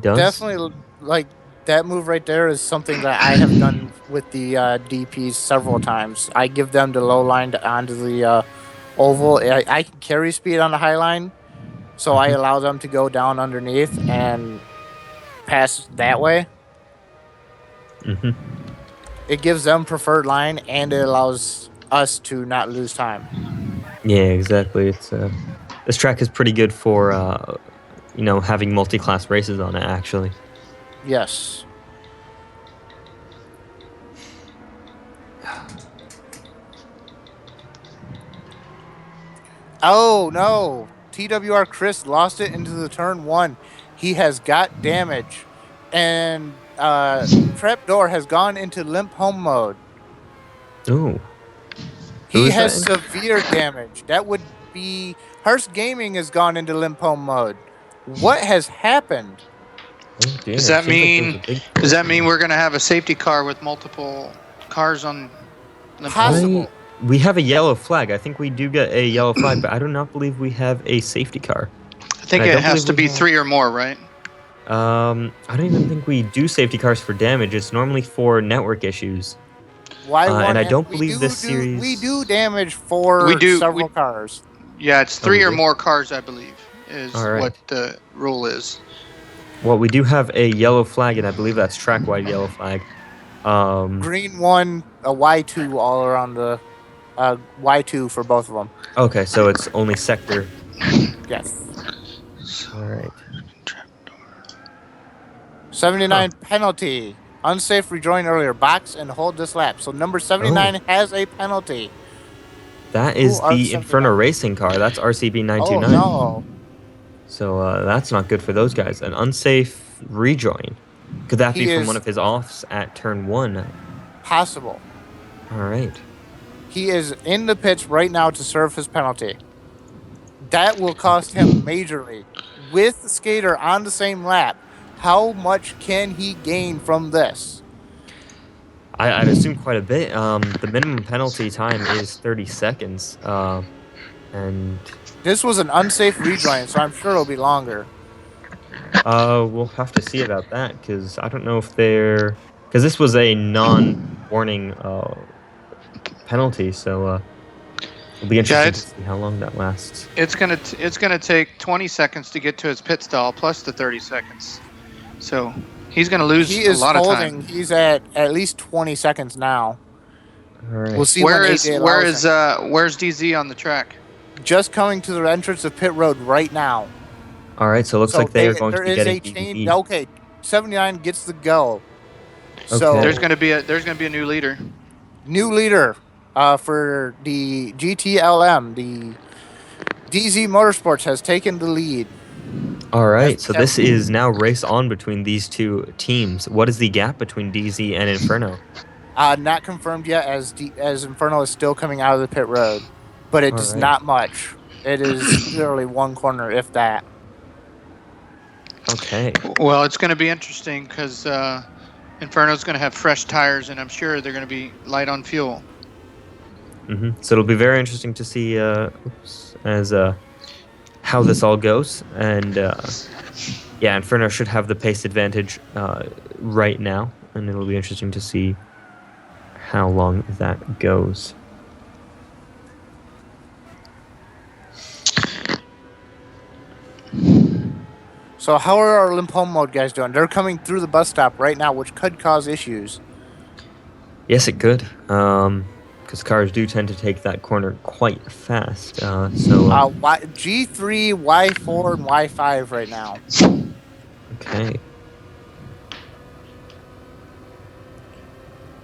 does. Definitely, like, that move right there is something that I have done with the DPs several times. I give them the low line onto the oval. I can carry speed on the high line, so I allow them to go down underneath and pass that way. It gives them preferred line, and it allows us to not lose time. Yeah, exactly. It's this track is pretty good for having multi-class races on it, actually. Yes. Oh no! TWR Chris lost it into the turn 1. He has got damage, and Trapdoor has gone into limp home mode. Ooh. He has severe damage. That would be Hearst Gaming has gone into limp home mode. What has happened? Oh, dear. Does that mean we're gonna have a safety car with multiple cars on limp home? We have a yellow flag. I think we do get a yellow flag, but I do not believe we have a safety car. I think it has to be 3 or more, right? I don't even think we do safety cars for damage. It's normally for network issues. And I don't believe this series. We do damage for several cars. Yeah, it's 3 or more cars, I believe, is what the rule is. Well, we do have a yellow flag, and I believe that's track-wide yellow flag. Green 1, a Y2 all around the Y2 for both of them. Okay, so it's only sector. Yes. All right. 79 penalty. Unsafe rejoin earlier. Box and hold this lap. So number 79 has a penalty. That is the Inferno Racing car. That's RCB 929. Oh, no. So that's not good for those guys. An unsafe rejoin. Could that be from one of his offs at turn 1? Possible. All right. He is in the pits right now to serve his penalty. That will cost him majorly. With the Skater on the same lap, how much can he gain from this? I'd assume quite a bit. The minimum penalty time is 30 seconds. And this was an unsafe rejoin, so I'm sure it'll be longer. We'll have to see about that, because I don't know if they're... Because this was a non-warning penalty, so... It'll be interesting to see how long that lasts. It's gonna take 20 seconds to get to his pit stall plus the 30 seconds. So he's gonna lose a lot of time. He's at least 20 seconds now. All right. We'll see. Where's DZ on the track? Just coming to the entrance of pit road right now. All right, so it looks like they are going to be getting change. Okay, 79 gets the go. Okay. So there's gonna be a new leader. New leader for the GTLM. The DZ Motorsports has taken the lead. All right, so this is now race on between these two teams. What is the gap between DZ and Inferno? Not confirmed yet, as Inferno is still coming out of the pit road, but it is not much. It is literally one corner, if that. Okay. Well, it's going to be interesting because Inferno's going to have fresh tires, and I'm sure they're going to be light on fuel. So it'll be very interesting to see how this all goes, and yeah, Inferno should have the pace advantage right now, and it'll be interesting to see how long that goes. So how are our limp home mode guys doing? They're coming through the bus stop right now, which could cause issues. Yes, it could, because cars do tend to take that corner quite fast. G3, Y4, and Y5 right now. Okay.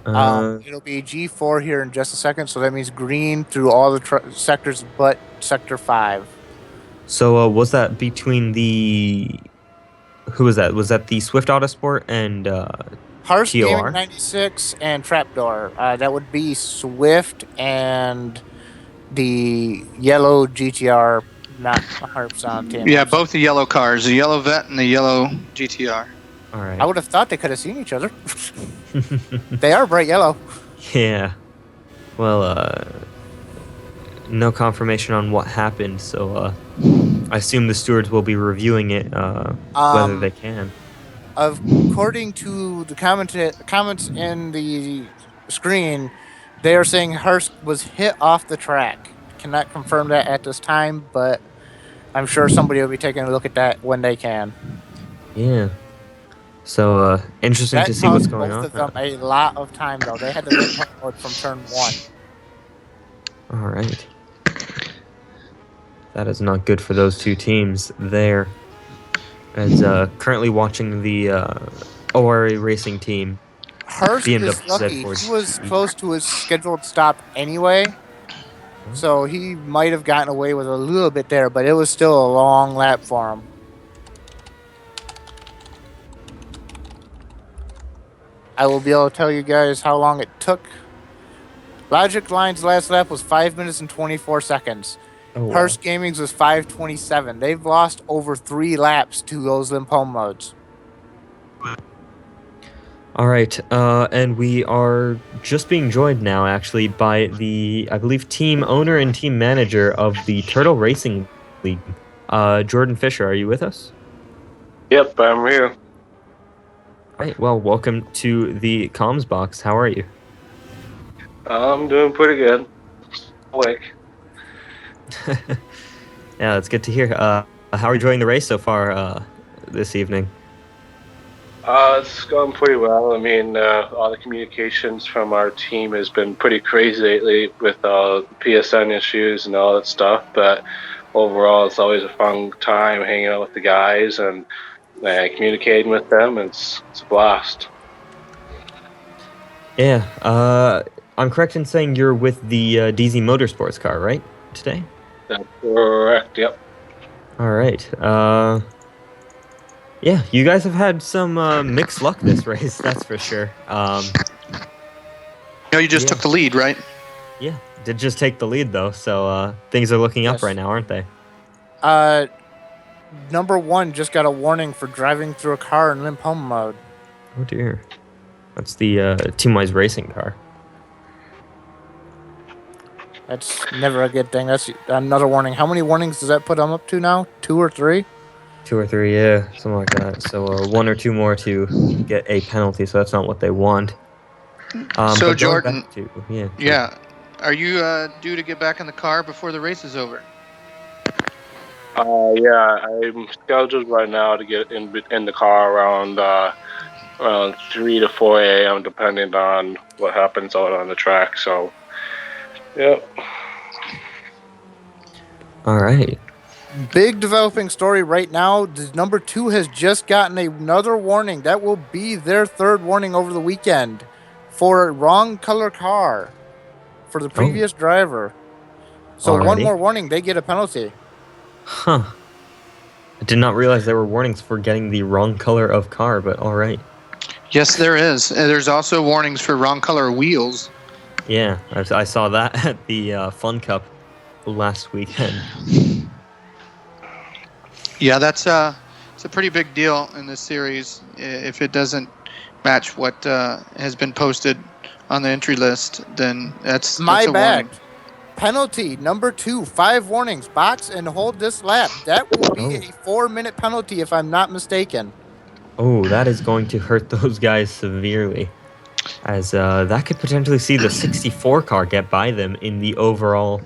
It'll be G4 here in just a second, so that means green through all the sectors but Sector 5. So was that between the... Who was that? Was that the Swift Autosport and Hearst TOR? Gaming 96 and Trapdoor. That would be Swift and the yellow GTR, not 100% on team. Yeah, both the yellow cars, the yellow Vet and the yellow GTR. All right. I would have thought they could have seen each other. They are bright yellow. Yeah. Well, no confirmation on what happened, so I assume the stewards will be reviewing it, whether they can. According to the comments in the screen, they are saying Hearst was hit off the track. Cannot confirm that at this time, but I'm sure somebody will be taking a look at that when they can. Yeah. So, interesting to see what's going on. Both of them a lot of time, though. They had to leave from turn 1. All right. That is not good for those two teams there. As currently watching the ORA racing team. Hearst is lucky. He was close to his scheduled stop anyway, so he might have gotten away with a little bit there, but it was still a long lap for him. I will be able to tell you guys how long it took. Logic Line's last lap was 5 minutes and 24 seconds. Oh, wow. Hearst Gaming's was 5:27. They've lost over 3 laps to those limp home modes. All right, and we are just being joined now, actually, by the, I believe, team owner and team manager of the Turtle Racing League, Jordan Fisher. Are you with us? Yep, I'm here. All right, well, welcome to the comms box. How are you? I'm doing pretty good. Awake. Yeah, that's good to hear. How are you enjoying the race so far this evening? It's going pretty well. I mean, all the communications from our team has been pretty crazy lately with PSN issues and all that stuff, but overall it's always a fun time hanging out with the guys and communicating with them. It's a blast. Yeah, I'm correct in saying you're with the DZ Motorsports car, right, today? That's correct, yep. All right. Yeah, you guys have had some mixed luck this race, that's for sure. You just took the lead, right? Yeah, did just take the lead, though, so things are looking up right now, aren't they? Number 1 just got a warning for driving through a car in limp home mode. Oh, dear. That's the Teamwise Racing car. That's never a good thing. That's another warning. How many warnings does that put them up to now? 2 or 3? 2 or 3, yeah, something like that. So 1 or 2 more to get a penalty, so that's not what they want. So Jordan, are you due to get back in the car before the race is over? Yeah, I'm scheduled right now to get in the car around 3 to 4 a.m. depending on what happens out on the track. So, yep. All right. Big developing story right now. Number 2 has just gotten another warning. That will be their third warning over the weekend for a wrong color car for the previous driver. So Already? one more warning, they get a penalty. Huh. I did not realize there were warnings for getting the wrong color of car, but all right. Yes, there is. There's also warnings for wrong color wheels. Yeah, I saw that at the Fun Cup last weekend. Yeah, it's a pretty big deal in this series if it doesn't match what has been posted on the entry list. Then that's My a bad. warning. Penalty number 2, 5 warnings. Box and hold this lap. That will be a 4-minute penalty if I'm not mistaken. Oh, that is going to hurt those guys severely, as that could potentially see the 64 car get by them in the overall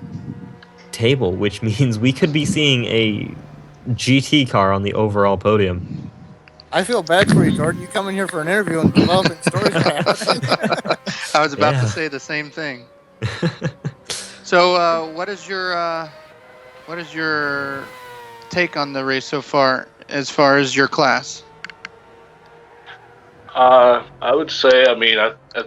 table, which means we could be seeing a GT car on the overall podium. I feel bad for you, Jordan. You come in here for an interview and developing stories are happening. I was about to say the same thing. So, what is your take on the race so far as your class? I would say, I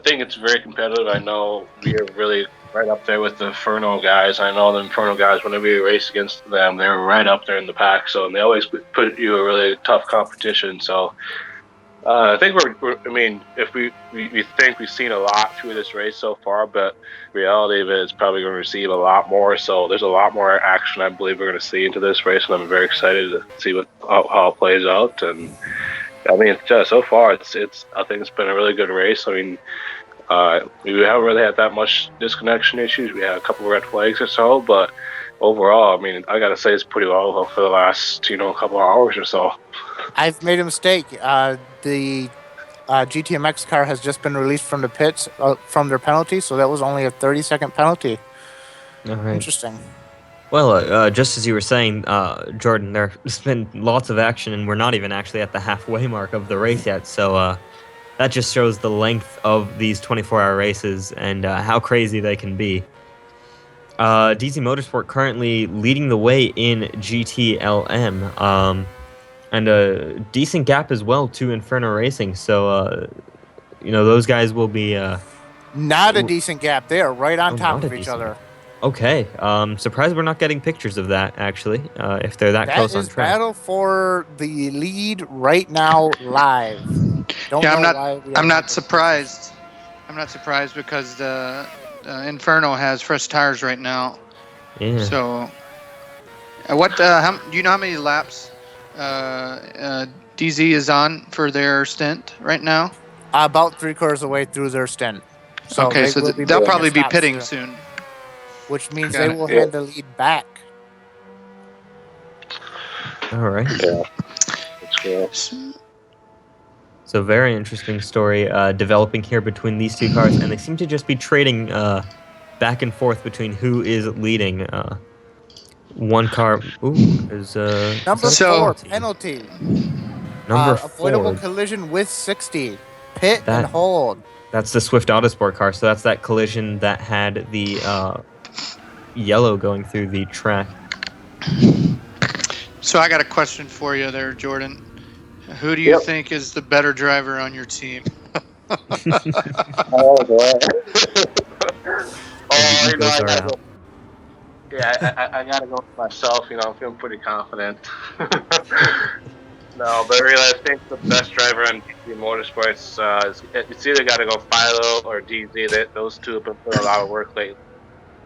think it's very competitive. I know we are really right up there with the Inferno guys. I know the Inferno guys, whenever you race against them, they're right up there in the pack. So they always put you a really tough competition. So I think if we think we've seen a lot through this race so far, but reality of it is probably going to receive a lot more. So there's a lot more action I believe we're going to see into this race, and I'm very excited to see how it plays out. And so far, I think it's been a really good race. We haven't really had that much disconnection issues. We had a couple of red flags or so, but overall, I gotta say it's pretty well for the last, couple of hours or so. I've made a mistake. The GTMX car has just been released from the pits from their penalty, so that was only a 30-second penalty. All right. Interesting. Well, just as you were saying, Jordan, there's been lots of action, and we're not even actually at the halfway mark of the race yet. So that just shows the length of these 24-hour races and how crazy they can be. DZ Motorsport currently leading the way in GTLM, and a decent gap as well to Inferno Racing. So, those guys will be... not a decent gap. They are right on top of each other. Okay, surprised we're not getting pictures of that, actually, if they're that close on track. That is battle for the lead right now live. I'm not surprised. I'm not surprised because the Inferno has fresh tires right now. Yeah. So, do you know how many laps DZ is on for their stint right now? About 3/4 away through their stint. So okay, so they'll probably be pitting soon. Which means they will hand the lead back. All right. Yeah. That's cool. So very interesting story developing here between these two cars, and they seem to just be trading back and forth between who is leading. One car is number 4 penalty. Number 4 avoidable collision with 60. Pit and hold. That's the Swift Autosport car. So that's that collision that had the yellow going through the track. So I got a question for you there, Jordan. Who do you think is the better driver on your team? Oh boy. I gotta go with myself. I'm feeling pretty confident. No, but really, I think the best driver on GT Motorsports it's either got to go Philo or DZ. Those two have been putting a lot of work lately.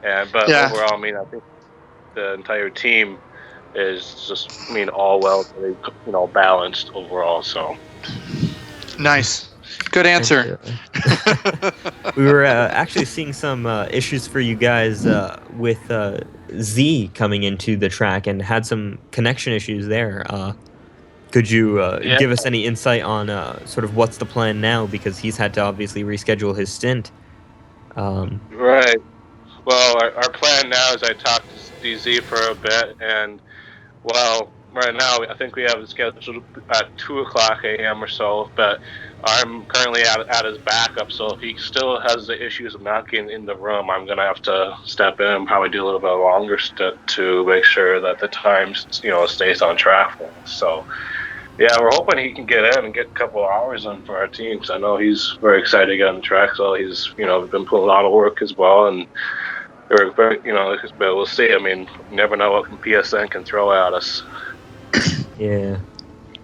Overall, I think the entire team is just, all well, balanced overall. So nice, good answer. We were actually seeing some issues for you guys with Z coming into the track and had some connection issues there. Could you give us any insight on sort of what's the plan now? Because he's had to obviously reschedule his stint. Right. Well, our plan now is I talked to DZ for a bit, and well, right now I think we have it scheduled at 2:00 a.m. or so. But I'm currently at his backup, so if he still has the issues of not getting in the room, I'm gonna have to step in and probably do a little bit longer to make sure that the time stays on track for us. So. Yeah, we're hoping he can get in and get a couple of hours in for our team, because I know he's very excited to get on the track. So he's, been putting a lot of work as well, and we're very, but we'll see. I mean, you never know what PSN can throw at us. Yeah,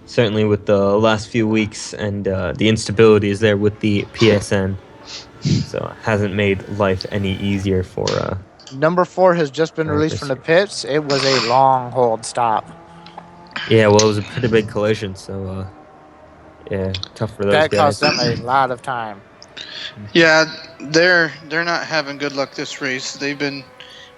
certainly with the last few weeks and the instabilities there with the PSN, so it hasn't made life any easier for. Number 4 has just been released from the pits. It was a long hold stop. Yeah, well, it was a pretty big collision, so yeah, tough for those that guys. That cost them a lot of time. Yeah, they're not having good luck this race. They've been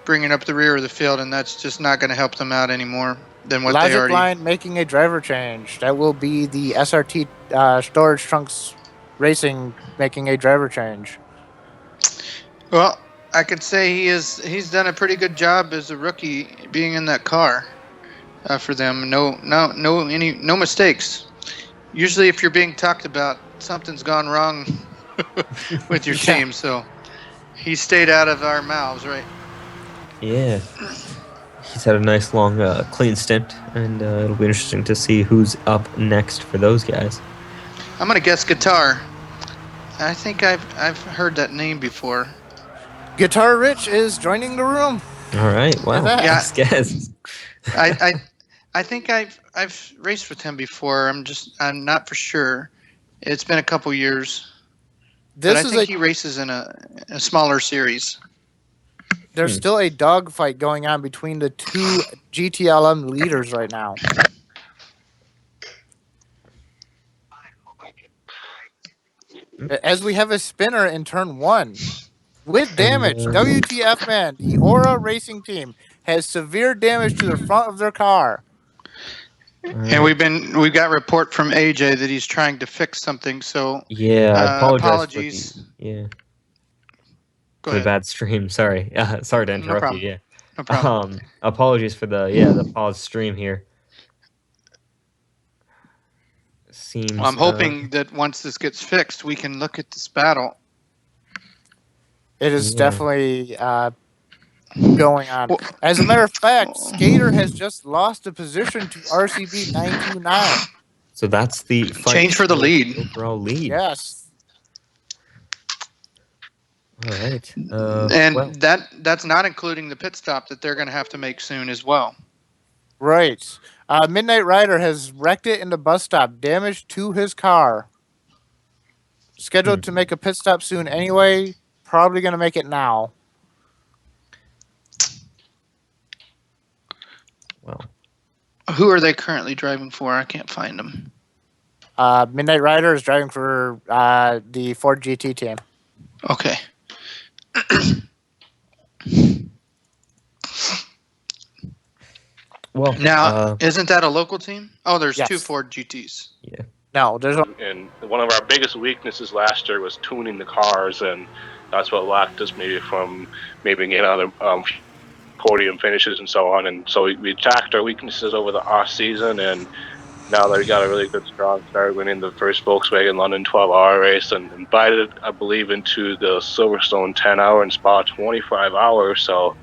bringing up the rear of the field, and that's just not going to help them out anymore than what Logic they already. Line making a driver change. That will be the SRT Storage Trunks Racing making a driver change. Well, I could say he's done a pretty good job as a rookie being in that car for them. No mistakes. Usually, if you're being talked about, something's gone wrong with your team. So he stayed out of our mouths, right? Yeah, he's had a nice long clean stint, and it'll be interesting to see who's up next for those guys. I'm gonna guess Guitar. I think I've heard that name before. Guitar Rich is joining the room. All right, wow. Yeah, guess. I think I've raced with him before. I'm not for sure. It's been a couple years. But I think he races in a smaller series. There's still a dogfight going on between the two GTLM leaders right now. As we have a spinner in turn 1 with damage. WTF, man. The Aura Racing team has severe damage to the front of their car. And we've got report from AJ that he's trying to fix something. So yeah, apologies. For the bad stream. Sorry, sorry to interrupt you. Yeah, no problem. Apologies for the paused stream here. Seems. Well, I'm hoping that once this gets fixed, we can look at this battle. It is definitely going on. Well, as a matter of fact, Skater has just lost a position to RCB 929. So that's the change for the lead. Overall lead. Yes. All right. And that's not including the pit stop that they're going to have to make soon as well. Right. Midnight Rider has wrecked it in the bus stop, damage to his car. Scheduled to make a pit stop soon anyway. Probably going to make it now. Well, who are they currently driving for? I can't find them. Midnight Rider is driving for the Ford GT team. Okay. Well, now isn't that a local team? Oh, there's 2 Ford GTs. Yeah. No, there's and one of our biggest weaknesses last year was tuning the cars, and that's what lacked us from getting other podium finishes and so on. And so we attacked our weaknesses over the off season, and now that we got a really good strong start, winning the first Volkswagen London 12-hour race, and invited, I believe, into the Silverstone 10-hour and Spa 25 hours. So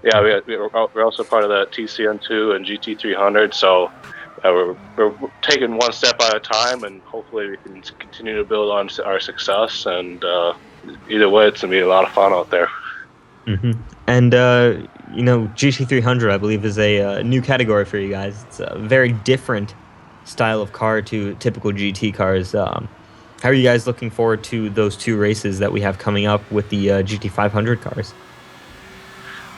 yeah, we're also part of the TCN2 and GT300. So we're taking one step at a time, and hopefully we can continue to build on our success. And either way, it's gonna be a lot of fun out there. Mm-hmm. And GT300, I believe, is a new category for you guys. It's a very different style of car to typical GT cars. How are you guys looking forward to those 2 races that we have coming up with the GT500 cars?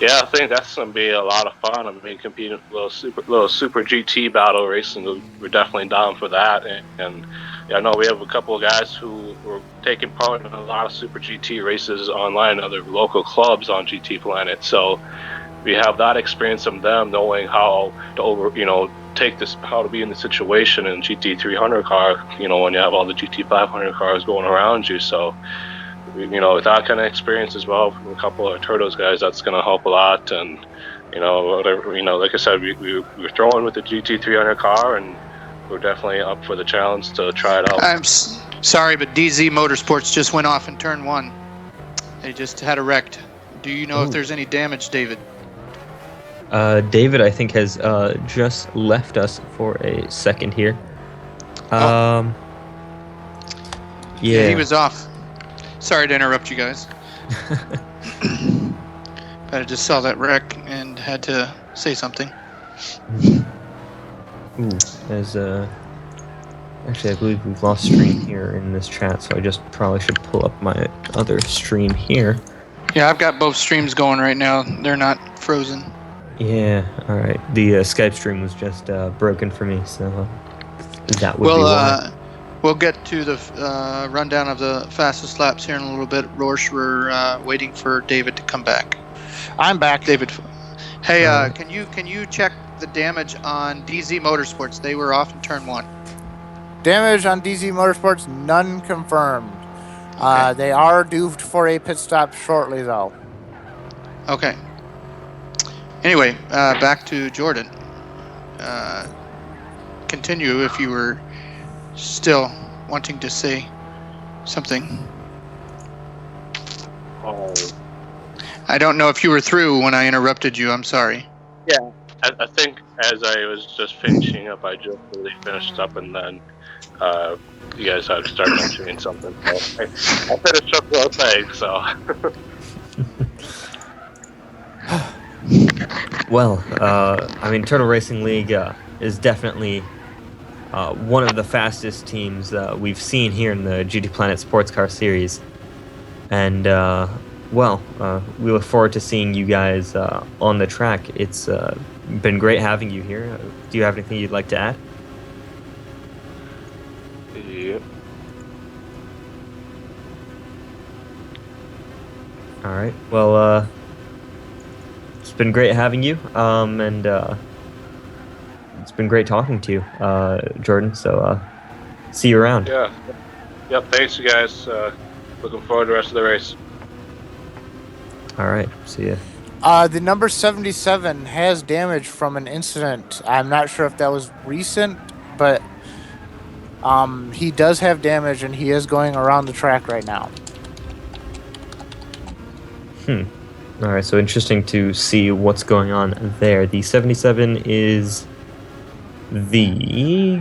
Yeah, I think that's going to be a lot of fun. I mean, competing with little super GT battle racing, we're definitely down for that. And I know we have a couple of guys who were taking part in a lot of super GT races online in other local clubs on GTPlanet. So we have that experience from them, knowing how to how to be in the situation in GT300 car, when you have all the GT500 cars going around you. So with that kind of experience as well from a couple of Turtles guys, that's going to help a lot. And whatever, like I said, we were throwing with the GT300 car, and we're definitely up for the challenge to try it out. I'm sorry, but DZ Motorsports just went off in turn 1. They just had a wreck. Do you know if there's any damage, David? David, I think, has just left us for a second here. Yeah, he was off. Sorry to interrupt you guys. But I just saw that wreck and had to say something. Ooh, there's actually, I believe we've lost stream here in this chat, so I just probably should pull up my other stream here. Yeah, I've got both streams going right now. They're not frozen. Yeah, all right. The Skype stream was just broken for me, so that would be why. We'll get to the rundown of the fastest laps here in a little bit. Rorsch, we're waiting for David to come back. I'm back. David, hey, can you check the damage on DZ Motorsports? They were off in turn 1. Damage on DZ Motorsports, none confirmed. Okay. They are due for a pit stop shortly, though. Okay. Anyway, back to Jordan. Continue if you were still wanting to say something. I don't know if you were through when I interrupted you. I'm sorry. Yeah, I think as I was just finishing up, I just really finished up, and then you guys had to start mentioning something. So I finished up the whole thing, so. Well, I mean, Turtle Racing League is definitely one of the fastest teams we've seen here in the GTPlanet Sportscar Series. And, we look forward to seeing you guys on the track. It's been great having you here. Do you have anything you'd like to add? Yep. All right. Well, it's been great having you, and it's been great talking to you, Jordan. So, see you around. Yeah. Yep. Thanks, you guys. Looking forward to the rest of the race. All right. See ya. The number 77 has damage from an incident. I'm not sure if that was recent, but he does have damage, and he is going around the track right now. All right, so interesting to see what's going on there. The 77 is the...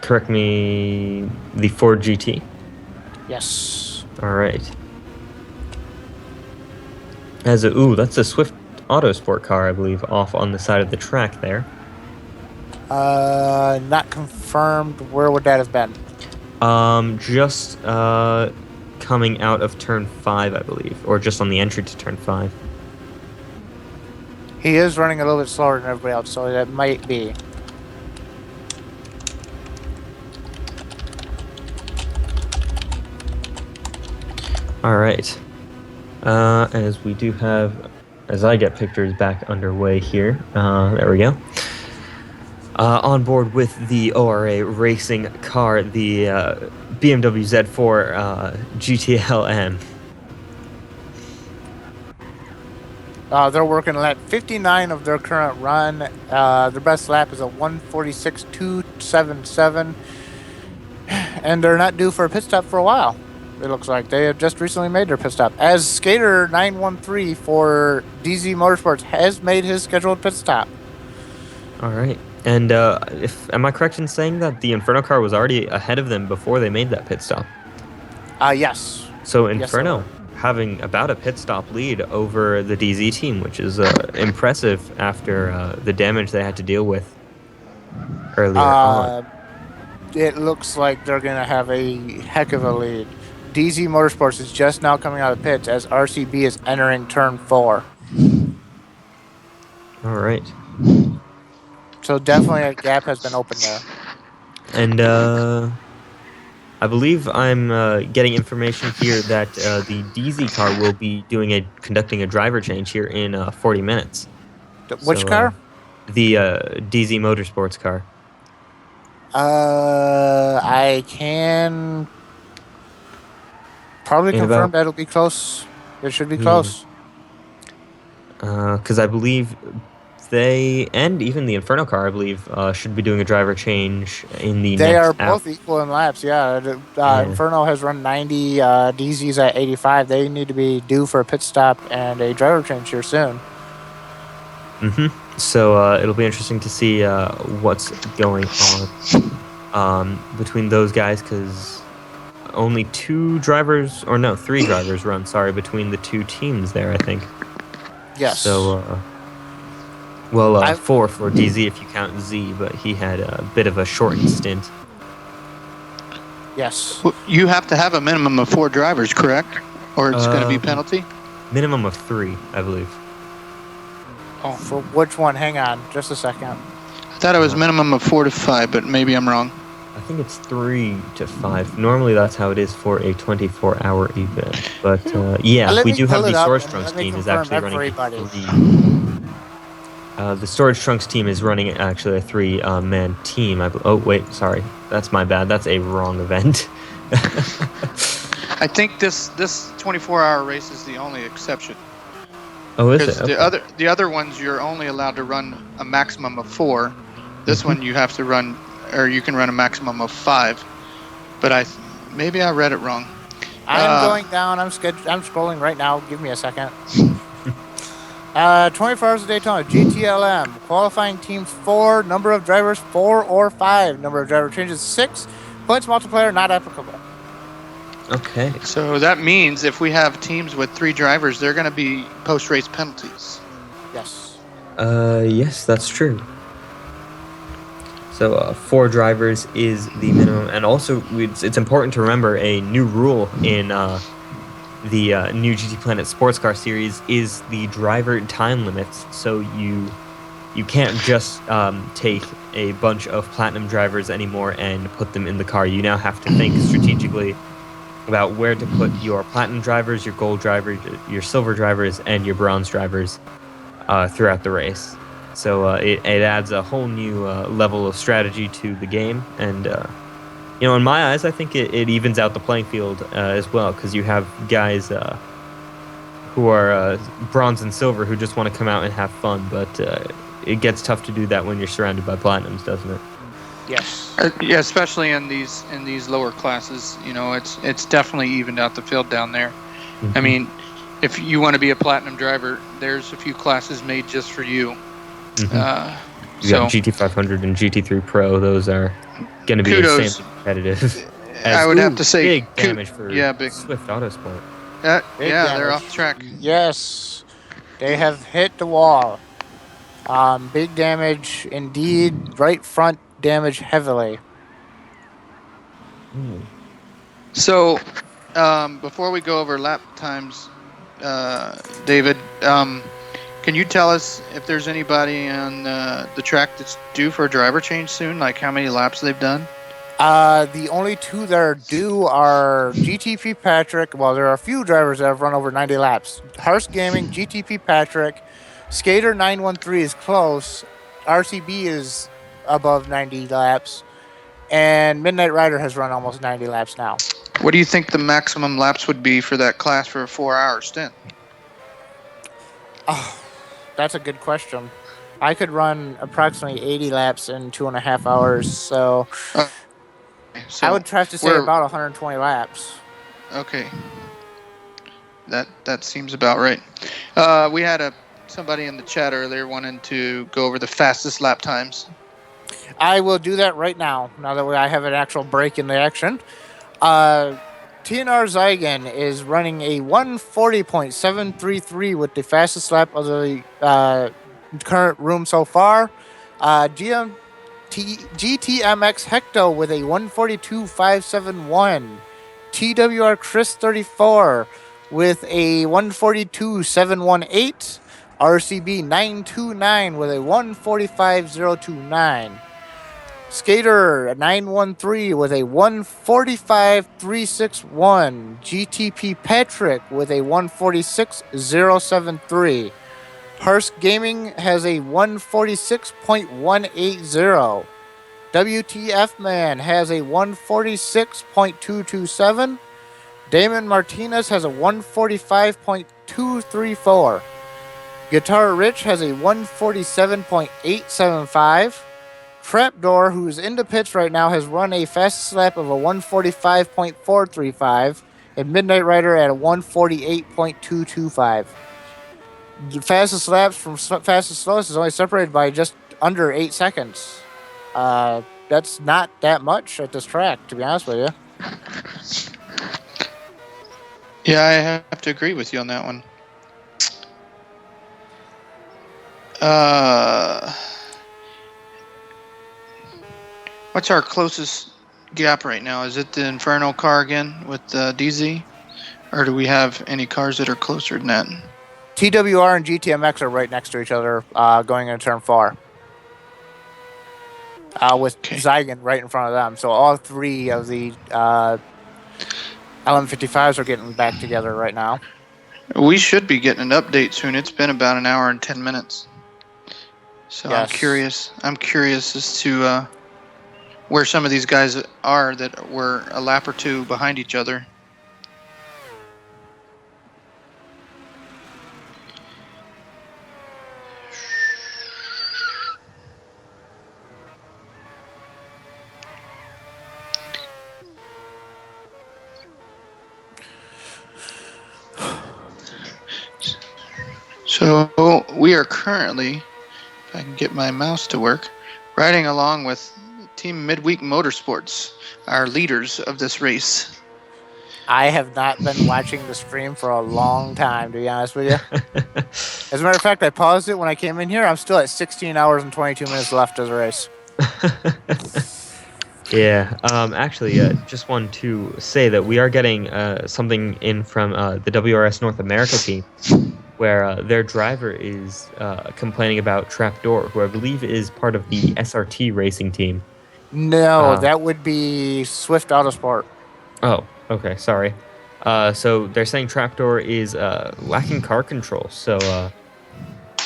Correct me... The Ford GT? Yes. All right. That's a Swift Autosport car, I believe, off on the side of the track there. Not confirmed. Where would that have been? Just coming out of turn 5, I believe, or just on the entry to turn 5. He is running a little bit slower than everybody else, so that might be. All right. As we do have, as I get pictures back underway here, there we go. On board with the ORA racing car, the BMW Z4 GTLM. They're working lap 59 of their current run. Their best lap is a 1:46.277, and they're not due for a pit stop for a while. It looks like they have just recently made their pit stop. As Skater 913 for DZ Motorsports has made his scheduled pit stop. All right. And am I correct in saying that the Inferno car was already ahead of them before they made that pit stop? Yes. So Inferno having about a pit stop lead over the DZ team, which is impressive after the damage they had to deal with earlier on. It looks like they're going to have a heck of a lead. DZ Motorsports is just now coming out of the pits as RCB is entering turn 4. All right. So definitely a gap has been opened there. And I believe I'm getting information here that the DZ car will be conducting a driver change here in 40 minutes. Which car? The DZ Motorsports car. I can Probably confirmed that it'll be close. It should be close. Because I believe they, and even the Inferno car, I believe, should be doing a driver change in the They next are both equal in laps, yeah. Inferno has run 90, DZ's at 85. They need to be due for a pit stop and a driver change here soon. So it'll be interesting to see what's going on between those guys, because only three drivers run, between the two teams there, I think. Yes. So, 4 for DZ if you count Z, but he had a bit of a shortened stint. Yes. Well, you have to have a minimum of 4 drivers, correct? Or it's going to be penalty? Minimum of 3, I believe. Oh, for which one? Hang on, just a second. I thought it was minimum of 4 to 5, but maybe I'm wrong. I think it's 3 to 5. Normally, that's how it is for a 24-hour event. But we do have the Storage Trunks team is actually running 3. The Storage Trunks team is running actually a 3-man team. Oh wait, sorry, that's my bad. That's a wrong event. I think this 24-hour race is the only exception. Oh, is it? Okay. The other ones you're only allowed to run a maximum of 4. This one you have to run, or you can run a maximum of 5. But maybe I read it wrong. I'm going down. I'm scrolling right now. Give me a second. 24 Hours of Daytona, GTLM, qualifying teams 4, number of drivers 4 or 5, number of driver changes 6, points multiplier not applicable. Okay. So that means if we have teams with 3 drivers, they're going to be post-race penalties. Yes. Yes, that's true. So 4 drivers is the minimum, and also it's important to remember a new rule in the new GTPlanet Sportscar Series is the driver time limits. So you can't just take a bunch of platinum drivers anymore and put them in the car. You now have to think strategically about where to put your platinum drivers, your gold drivers, your silver drivers, and your bronze drivers throughout the race. So it adds a whole new level of strategy to the game, and in my eyes, I think it evens out the playing field as well, because you have guys who are bronze and silver who just want to come out and have fun, but it gets tough to do that when you're surrounded by platinums, doesn't it? Yes. Yeah, especially in these lower classes, it's definitely evened out the field down there. Mm-hmm. I mean, if you want to be a platinum driver, there's a few classes made just for you. Mm-hmm. You got GT500 and GT3 Pro; those are going to be the same competitive. I would have to say big damage for Swift Autosport. They're off track. Yes, they have hit the wall. Big damage indeed. Right front damage heavily. So, before we go over lap times, David, can you tell us if there's anybody on the track that's due for a driver change soon? Like how many laps they've done? The only 2 that are due are GTP Patrick. Well, there are a few drivers that have run over 90 laps. Hearst Gaming, GTP Patrick, Skater 913 is close. RCB is above 90 laps. And Midnight Rider has run almost 90 laps now. What do you think the maximum laps would be for that class for a 4-hour stint? Oh, that's a good question. I could run approximately 80 laps in 2.5 hours, so I would have to say about 120 laps. Okay. That seems about right. We had somebody in the chat earlier wanting to go over the fastest lap times. I will do that right now that I have an actual break in the action. TNR Zygon is running a 140.733 with the fastest lap of the current room so far. GTMX Hecto with a 142.571. TWR Chris 34 with a 142.718. RCB 929 with a 145.029. Skater 913 with a 145.361. GTP Patrick with a 146.073. Hearst Gaming has a 146.180. WTF Man has a 146.227. Damon Martinez has a 145.234. Guitar Rich has a 147.875. Trapdoor, who's in the pits right now, has run a fastest lap of a 145.435. And Midnight Rider at a 148.225. The fastest laps from fastest slowest is only separated by just under 8 seconds. That's not that much at this track, to be honest with you. Yeah, I have to agree with you on that one. What's our closest gap right now? Is it the Inferno car again with DZ? Or do we have any cars that are closer than that? TWR and GTMX are right next to each other going into turn 4. With Zygon right in front of them. So all 3 of the LM55s are getting back together right now. We should be getting an update soon. It's been about an hour and 10 minutes. So yes. I'm curious as to where some of these guys are that were a lap or 2 behind each other. So we are currently, if I can get my mouse to work, riding along with Team Midweek Motorsports, our leaders of this race. I have not been watching the stream for a long time, to be honest with you. As a matter of fact, I paused it when I came in here. I'm still at 16 hours and 22 minutes left of the race. Yeah, actually, just want to say that we are getting something in from the WRS North America team, where their driver is complaining about Trapdoor, who I believe is part of the SRT racing team. No, that would be Swift Autosport. Oh, okay, sorry. So they're saying Trapdoor is lacking car control, so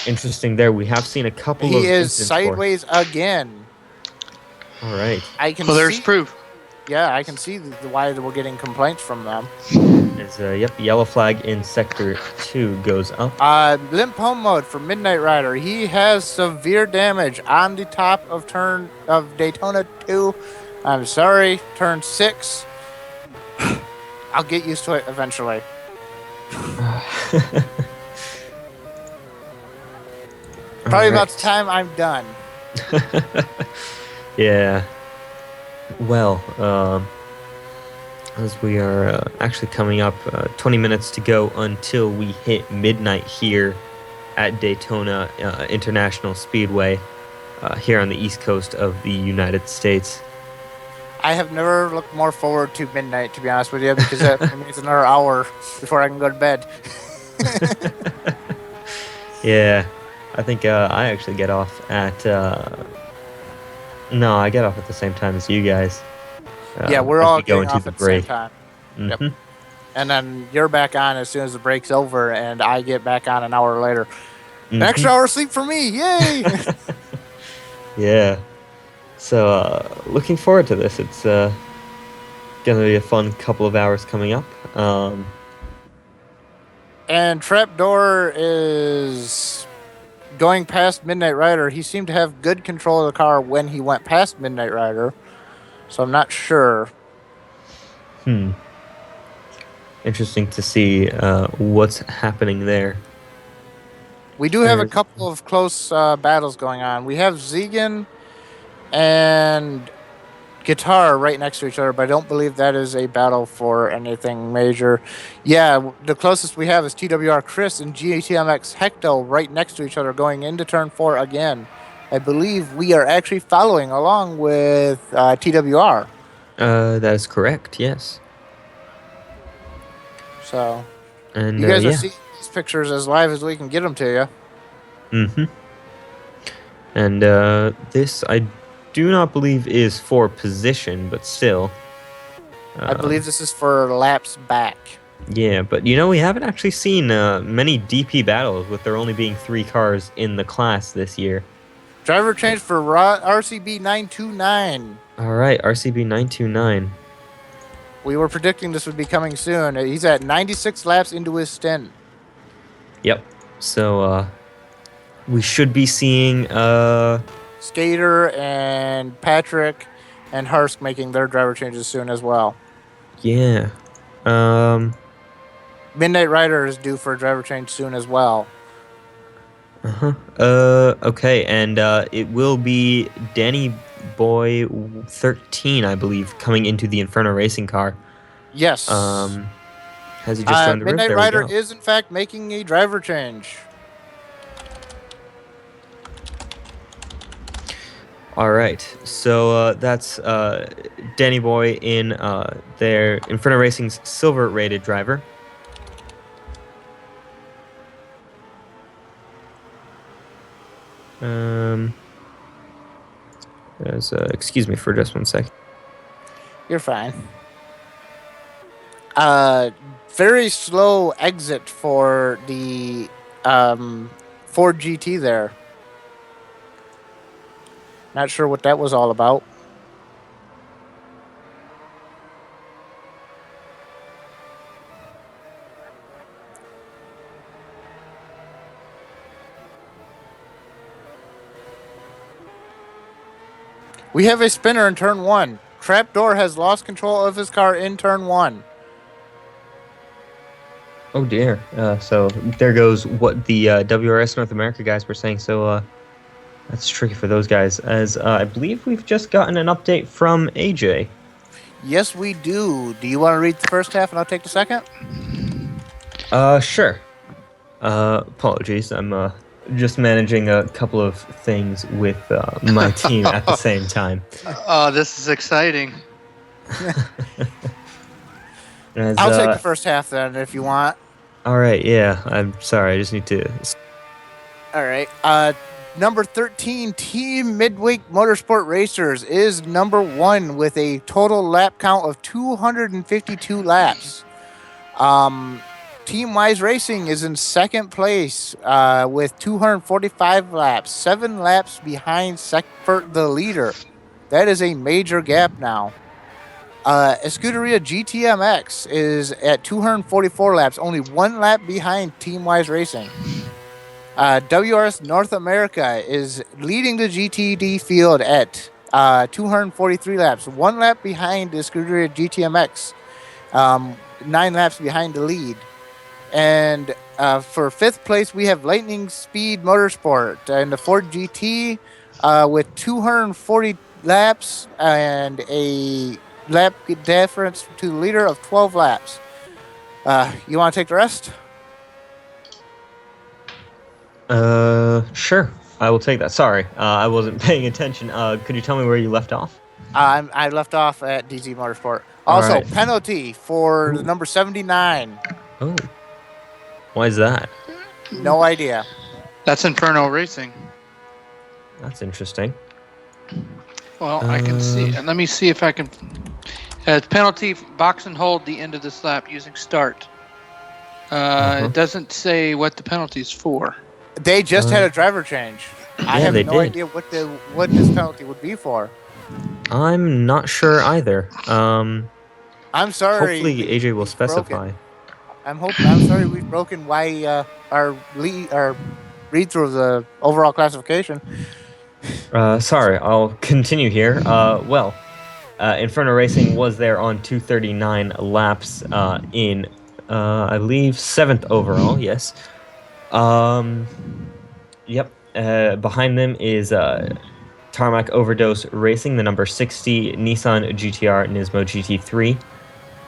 interesting there. We have seen a couple of... He is sideways again. All right. Well, there's proof. Yeah, I can see why we're getting complaints from them. Yep, yellow flag in Sector 2 goes up. Limp home mode for Midnight Rider. He has severe damage on the top of Daytona 2. I'm sorry, turn 6. I'll get used to it eventually. Probably about the time I'm done. Yeah. Well, as we are actually coming up 20 minutes to go until we hit midnight here at Daytona International Speedway here on the east coast of the United States. I have never looked more forward to midnight, to be honest with you, because that means another hour before I can go to bed. Yeah, I think I actually get off at... No, I get off at the same time as you guys. Yeah, we're all getting off at the same time. Mm-hmm. Yep. And then you're back on as soon as the break's over, and I get back on an hour later. An extra hour of sleep for me! Yay! Yeah. So, looking forward to this. It's going to be a fun couple of hours coming up. And Trapdoor is going past Midnight Rider. He seemed to have good control of the car when he went past Midnight Rider. So I'm not sure. Interesting to see what's happening there. We do have a couple of close battles going on. We have Zegan and Guitar right next to each other, but I don't believe that is a battle for anything major. Yeah, the closest we have is TWR Chris and GTMX Hecto right next to each other going into turn 4 again. I believe we are actually following along with TWR. That is correct, yes. So, and you guys are seeing these pictures as live as we can get them to you. Mm-hmm. And this, I do not believe is for position, but still. I believe this is for laps back. Yeah, but you know, we haven't actually seen many DP battles with there only being 3 cars in the class this year. Driver change for RCB 929. All right, RCB 929. We were predicting this would be coming soon. He's at 96 laps into his stint. Yep. So we should be seeing Skater and Patrick and Hursk making their driver changes soon as well. Yeah. Midnight Rider is due for a driver change soon as well. Okay, and it will be Danny Boy 13, I believe, coming into the Inferno racing car. Yes. Has he just joined the group? Midnight Rider is in fact making a driver change. All right, so that's Danny Boy in their Inferno Racing's silver-rated driver. Excuse me for just 1 second. You're fine. Very slow exit for the Ford GT there. Not sure what that was all about. We have a spinner in turn 1. Trapdoor has lost control of his car in turn 1. Oh dear. So there goes what the WRS North America guys were saying. So that's tricky for those guys, as I believe we've just gotten an update from AJ. Yes, we do. Do you want to read the first half and I'll take the second? Sure. Apologies. I'm just managing a couple of things with my team at the same time. Oh, this is exciting. I'll take the first half then, if you want. All right, yeah. I'm sorry. I just need to... All right. Number 13, Team Midweek Motorsport Racers is number 1 with a total lap count of 252 laps. Team Wise Racing is in second place with 245 laps, 7 laps behind the leader. That is a major gap now. Escuderia GTMX is at 244 laps, only 1 lap behind Team Wise Racing. WRS North America is leading the GTD field at 243 laps, 1 lap behind Escuderia GTMX, 9 laps behind the lead. And for 5th place, we have Lightning Speed Motorsport and the Ford GT with 240 laps and a lap difference to the leader of 12 laps. You want to take the rest? Sure. I will take that. Sorry, I wasn't paying attention. Could you tell me where you left off? I left off at DZ Motorsport. Also, right. Penalty for the number 79. Oh. Why is that? No idea. That's Inferno Racing. That's interesting. Well, I can see. And let me see if I can... penalty, box and hold the end of this lap using start. It doesn't say what the penalty is for. They just had a driver change. I have no idea what this penalty would be for. I'm not sure either. I'm sorry. Hopefully AJ will specify. I'm sorry we've broken why our read through of the overall classification. Sorry, I'll continue here. Inferno Racing was there on 239 laps in, I believe, 7th overall. Yes. Yep. Behind them is Tarmac Overdose Racing, the number 60 Nissan GTR Nismo GT3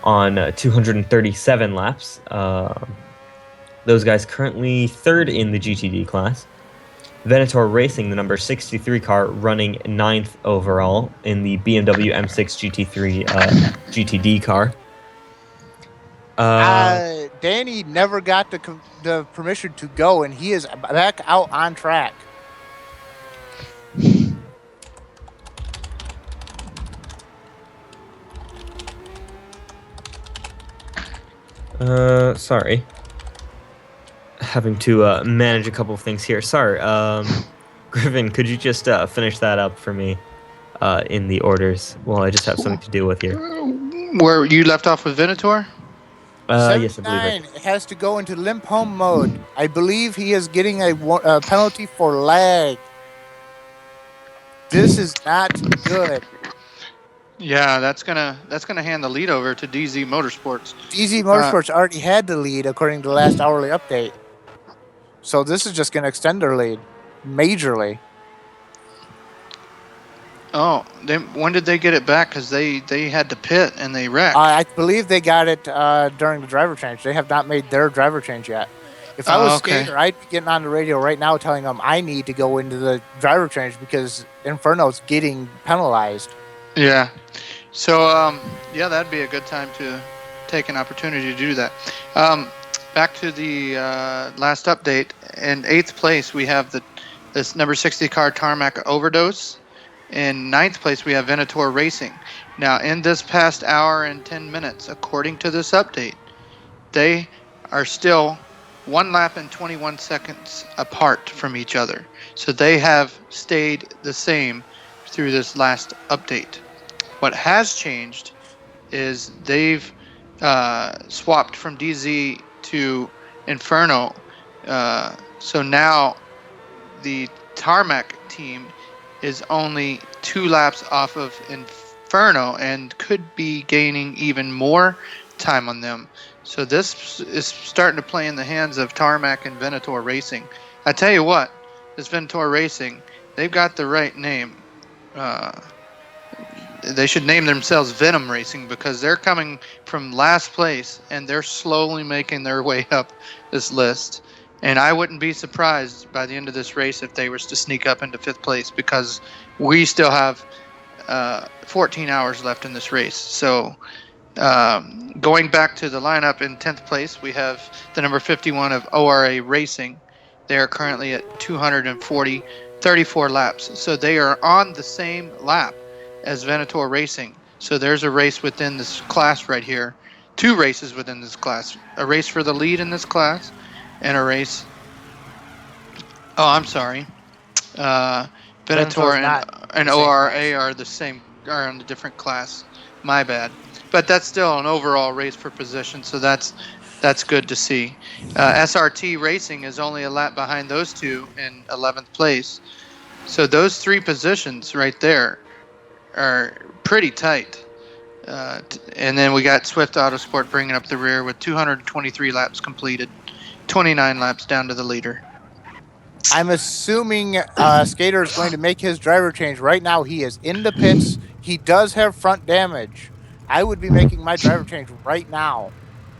on 237 laps. Those guys currently 3rd in the GTD class. Venator Racing, the number 63 car, running 9th overall in the BMW M6 GT3 GTD car. Danny never got the permission to go, and he is back out on track. Sorry. Having to manage a couple of things here. Sorry, Griffin, could you just finish that up for me in the orders while I just have something to deal with here? Where you left off with Venator? Yes, I believe it. Has to go into limp home mode. I believe he is getting a penalty for lag. This is not good. Yeah, that's gonna hand the lead over to DZ Motorsports. DZ Motorsports already had the lead according to the last hourly update. So this is just going to extend their lead majorly. Oh, when did they get it back? Because they had to pit and they wrecked. I believe they got it during the driver change. They have not made their driver change yet. If I was Skater, I'd be getting on the radio right now telling them I need to go into the driver change because Inferno's getting penalized. Yeah. So, yeah, that'd be a good time to take an opportunity to do that. Back to the last update. In 8th place, we have this number 60 car Tarmac Overdose. In 9th place, we have Venator Racing. Now, in this past hour and 10 minutes, according to this update, they are still 1 lap and 21 seconds apart from each other. So they have stayed the same through this last update. What has changed is they've swapped from DZ to Inferno. So now the Tarmac team is only 2 laps off of Inferno and could be gaining even more time on them. So this is starting to play in the hands of Tarmac and Venator Racing. I tell you what, this Venator Racing, they've got the right name. They should name themselves Venom Racing because they're coming from last place and they're slowly making their way up this list. And I wouldn't be surprised by the end of this race if they were to sneak up into 5th place because we still have 14 hours left in this race. So going back to the lineup in 10th place, we have the number 51 of ORA Racing. They are currently at 34 laps. So they are on the same lap as Venator Racing. So there's a race within this class right here. 2 races within this class. A race for the lead in this class and a race. Oh, I'm sorry. Venator and ORA are the same, are on a different class. My bad. But that's still an overall race for position, so that's good to see. SRT Racing is only a lap behind those two in 11th place. So those 3 positions right there are pretty tight. And then we got Swift Autosport bringing up the rear with 223 laps completed, 29 laps down to the leader. I'm assuming Skater is going to make his driver change right now. He is in the pits. He does have front damage. I would be making my driver change right now.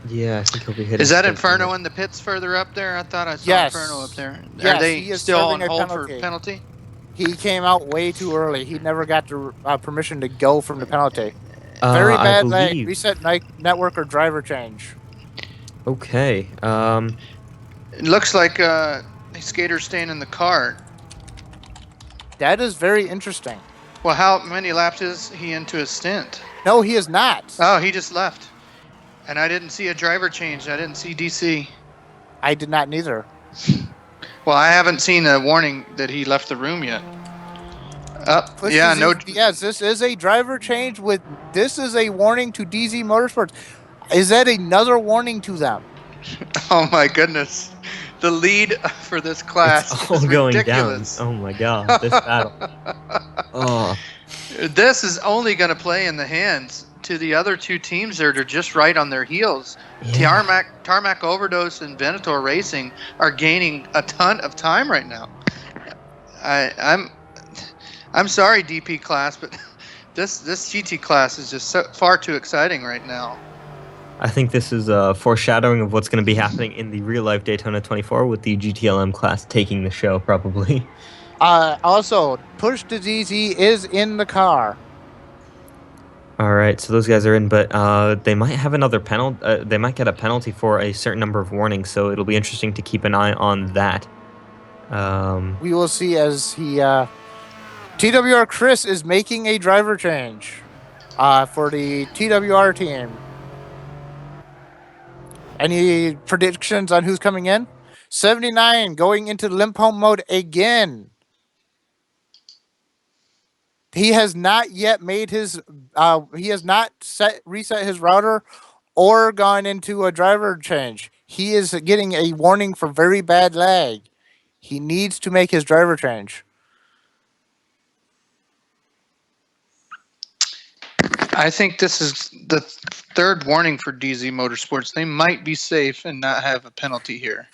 Yeah, I think he'll be hitting. Is that Inferno in the pits further up there? I thought I saw Inferno up there. Yes, are they still on hold for penalty? He came out way too early. He never got the permission to go from the penalty. Very bad lag. Reset network or driver change. Okay. It looks like Skater's staying in the car. That is very interesting. Well, how many laps is he into his stint? No, he is not. Oh, he just left. And I didn't see a driver change. I didn't see DC. I did not neither. Well, I haven't seen a warning that he left the room yet. Yeah, no. Yes, this is a driver change with. This is a warning to DZ Motorsports. Is that another warning to them? Oh my goodness. The lead for this class it's all is going ridiculous. Down. Oh my god, this battle. Oh. This is only going to play in the hands to the other 2 teams that are just right on their heels. Yeah. Tarmac Overdose and Venator Racing are gaining a ton of time right now. I'm sorry, DP class, but this GT class is just far too exciting right now. I think this is a foreshadowing of what's going to be happening in the real-life Daytona 24 with the GTLM class taking the show, probably. Also, Push to DZ is in the car. All right, so those guys are in, but they might have another penalty. They might get a penalty for a certain number of warnings, so it'll be interesting to keep an eye on that. We will see as he... TWR Chris is making a driver change for the TWR team. Any predictions on who's coming in? 79 going into limp home mode again. He has not yet made his. He has not reset his router or gone into a driver change. He is getting a warning for very bad lag. He needs to make his driver change. I think this is the third warning for DZ Motorsports. They might be safe and not have a penalty here.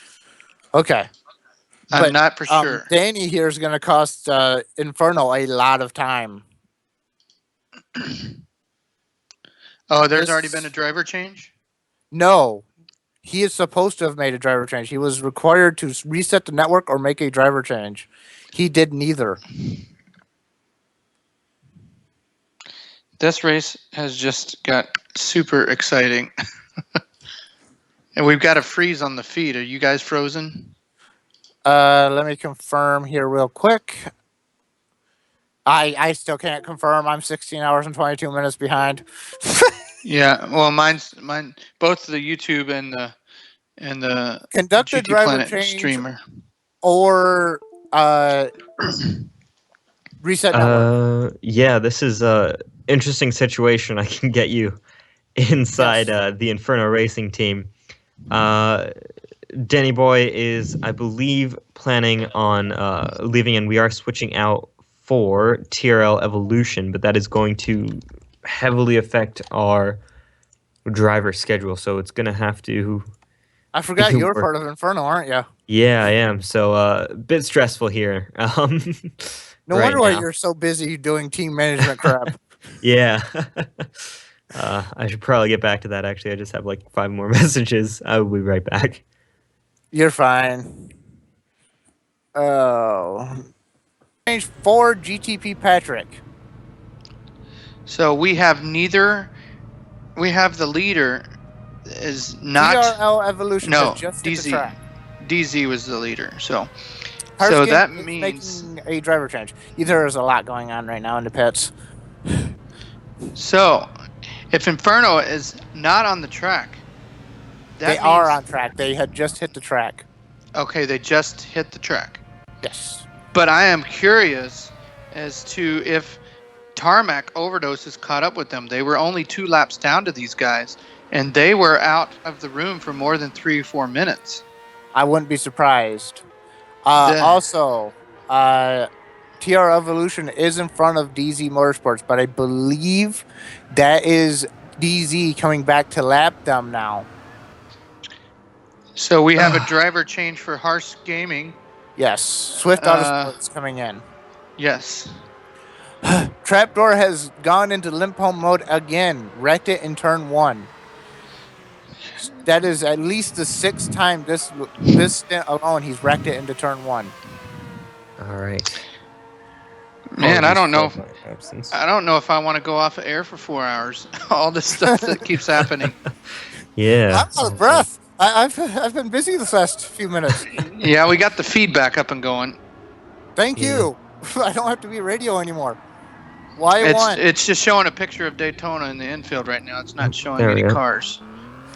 Okay. I'm not for sure. Danny here is going to cost Inferno a lot of time. Oh, there's already been a driver change? No. He is supposed to have made a driver change. He was required to reset the network or make a driver change. He did neither. This race has just got super exciting. And we've got a freeze on the feed. Are you guys frozen? Let me confirm here real quick. I still can't confirm. I'm 16 hours and 22 minutes behind. Yeah, well, mine. Both the YouTube and the Conduct a driver GTPlanet change streamer or reset network. Yeah, this is a interesting situation. I can get you inside the Inferno Racing team. Danny Boy is, I believe, planning on leaving, and we are switching out for TRL Evolution, but that is going to heavily affect our driver schedule, so it's going to have to... I forgot you're part of Inferno, aren't you? Yeah, I am, so a bit stressful here. No wonder why you're so busy doing team management crap. Yeah. I should probably get back to that, actually. I just have like 5 more messages. I will be right back. You're fine. Oh. Change for GTP Patrick. So we have neither. We have the leader is not. TRL Evolution. No, just DZ. DZ was the leader. So that means making a driver change. There's a lot going on right now in the pits. So, if Inferno is not on the track, they are on track. They had just hit the track. Okay, they just hit the track. Yes. But I am curious as to if Tarmac Overdose has caught up with them. They were only 2 laps down to these guys, and they were out of the room for more than 3 or 4 minutes. I wouldn't be surprised. Also, TR Evolution is in front of DZ Motorsports, but I believe that is DZ coming back to lap them now. So we have a driver change for Harsh Gaming. Yes, Swift Autosports coming in. Yes. Trapdoor has gone into limp home mode again. Wrecked it in turn 1. That is at least the 6th time this stint alone he's wrecked it into turn 1. All right. Man, I don't know. I don't know if I want to go off of air for 4 hours. All this stuff that keeps happening. Yeah. I'm out of breath. I've been busy the last few minutes. Yeah, we got the feedback up and going. Thank you. I don't have to be radio anymore. Why one? It's just showing a picture of Daytona in the infield right now. It's not showing any cars.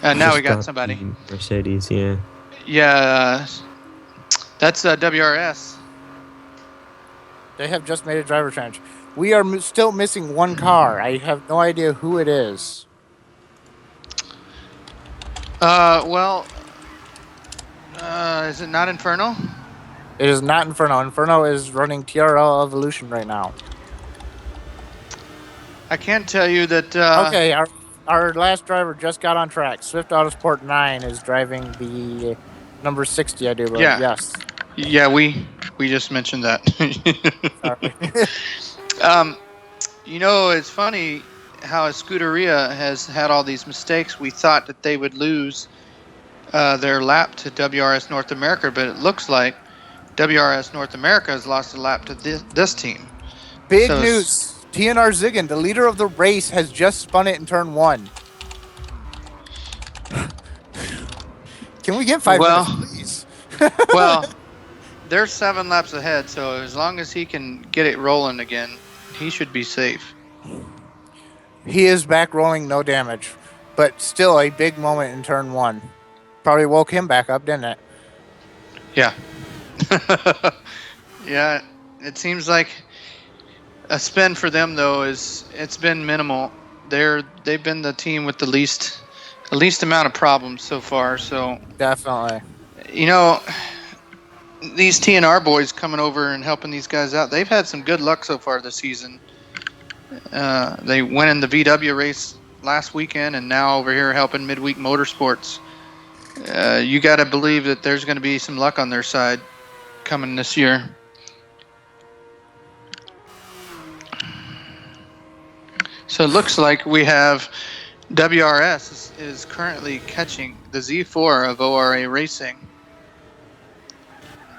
And now we got somebody. Mercedes, yeah. Yeah, that's WRS. They have just made a driver change. We are still missing 1 car. I have no idea who it is. Is it not Inferno? It is not Inferno. Inferno is running TRL Evolution right now. I can tell you that... okay, our last driver just got on track. Swift Autosport 9 is driving the number 60, I do believe. Yeah. Yes. Yeah, we just mentioned that. Sorry. You know, it's funny how Scuderia has had all these mistakes. We thought that they would lose their lap to WRS North America, but it looks like WRS North America has lost a lap to this team. Big news. TNR Ziggin, the leader of the race, has just spun it in turn 1. Can we get 5 minutes, please? Well, they're 7 laps ahead, so as long as he can get it rolling again, he should be safe. He is back rolling, no damage. But still a big moment in turn 1. Probably woke him back up, didn't it? Yeah. Yeah, it seems like a spin for them though it's been minimal. They've been the team with the least amount of problems so far. So Definitely. you know, these TNR boys coming over and helping these guys out, they've had some good luck so far this season. They went in the VW race last weekend and now over here helping Midweek Motorsports. You got to believe that there's going to be some luck on their side coming this year. So it looks like we have WRS is currently catching the Z4 of ORA Racing.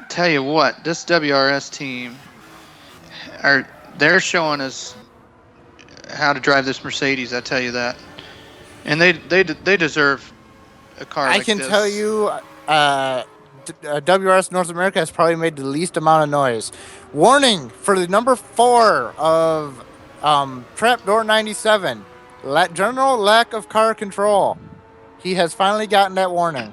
Tell you what, this WRS team, they're showing us how to drive this Mercedes. I tell you that, and they deserve a car. I like can this. tell you, WRS North America has probably made the least amount of noise. Warning for the number 4 of Trapdoor 97. General lack of car control. He has finally gotten that warning.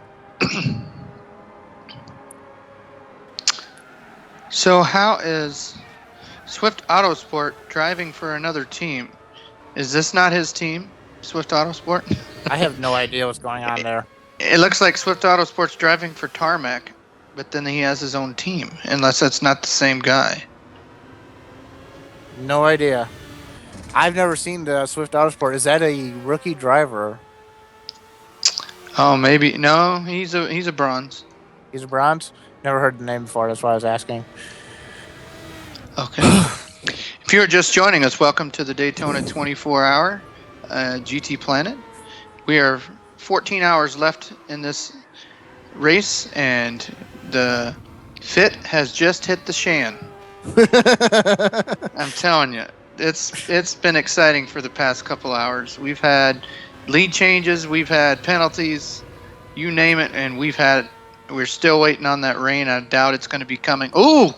So how is Swift Autosport driving for another team? Is this not his team, Swift Autosport? I have no idea what's going on there. It looks like Swift Autosport's driving for Tarmac, but then he has his own team, unless that's not the same guy. No idea. I've never seen the Swift Autosport. Is that a rookie driver? Oh, maybe. No, he's a bronze. He's a bronze? Never heard the name before. That's why I was asking. Okay. If you're just joining us, welcome to the Daytona 24-hour GT Planet. We are 14 hours left in this race, and the fit has just hit the shan. I'm telling you, it's been exciting for the past couple hours. We've had lead changes, we've had penalties, you name it, and we're still waiting on that rain. I doubt it's going to be coming. Ooh,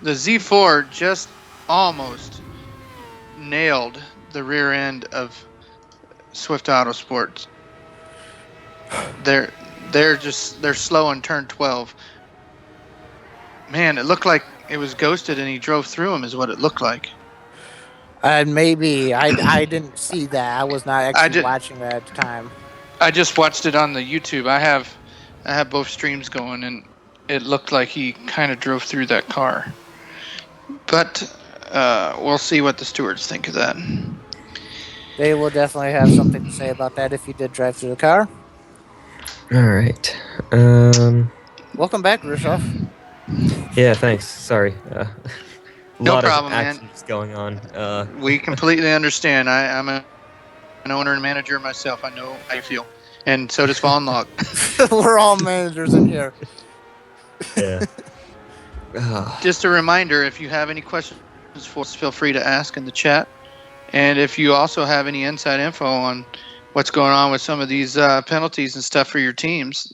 the Z4 just almost nailed the rear end of Swift Autosport. They're slow in turn 12. Man, it looked like it was ghosted and he drove through him is what it looked like. Maybe. I didn't see that. I was not actually watching that at the time. I just watched it on the YouTube. I have both streams going, and it looked like he kind of drove through that car. But we'll see what the stewards think of that. They will definitely have something to say about that if you did drive through the car. All right. Welcome back, Rushoff. Yeah, thanks. Sorry. No problem, man. Going on. We completely understand. I'm an owner and manager myself. I know how you feel. And so does Vaughn Log. We're all managers in here. Yeah. Just a reminder, if you have any questions for us, feel free to ask in the chat. And if you also have any inside info on what's going on with some of these penalties and stuff for your teams,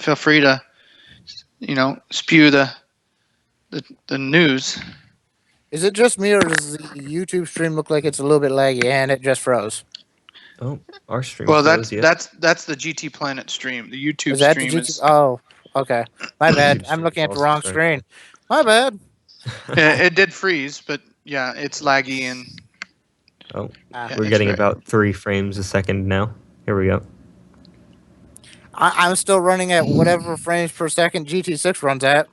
feel free to, spew the news. Is it just me, or does the YouTube stream look like it's a little bit laggy and it just froze? Oh, our stream. Well, that's the GT Planet stream. The YouTube is that stream the GT? Oh, okay. My bad. I'm looking at the wrong screen. My bad. It did freeze, but yeah, it's laggy and. Oh, we're getting about 3 frames a second now. Here we go. I'm still running at whatever frames per second GT6 runs at.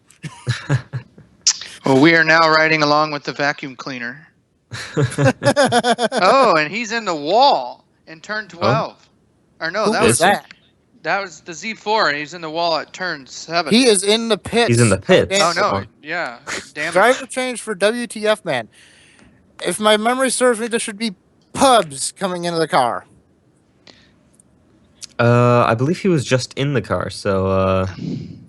Well, we are now riding along with the vacuum cleaner. Oh, and he's in the wall in turn 12. Or no, that was the Z4, and he's in the wall at turn 7. He is in the pits. He's in the pits. Oh, no. Yeah. Damn Driver change for WTF, man. If my memory serves me, there should be pubs coming into the car. I believe he was just in the car, so...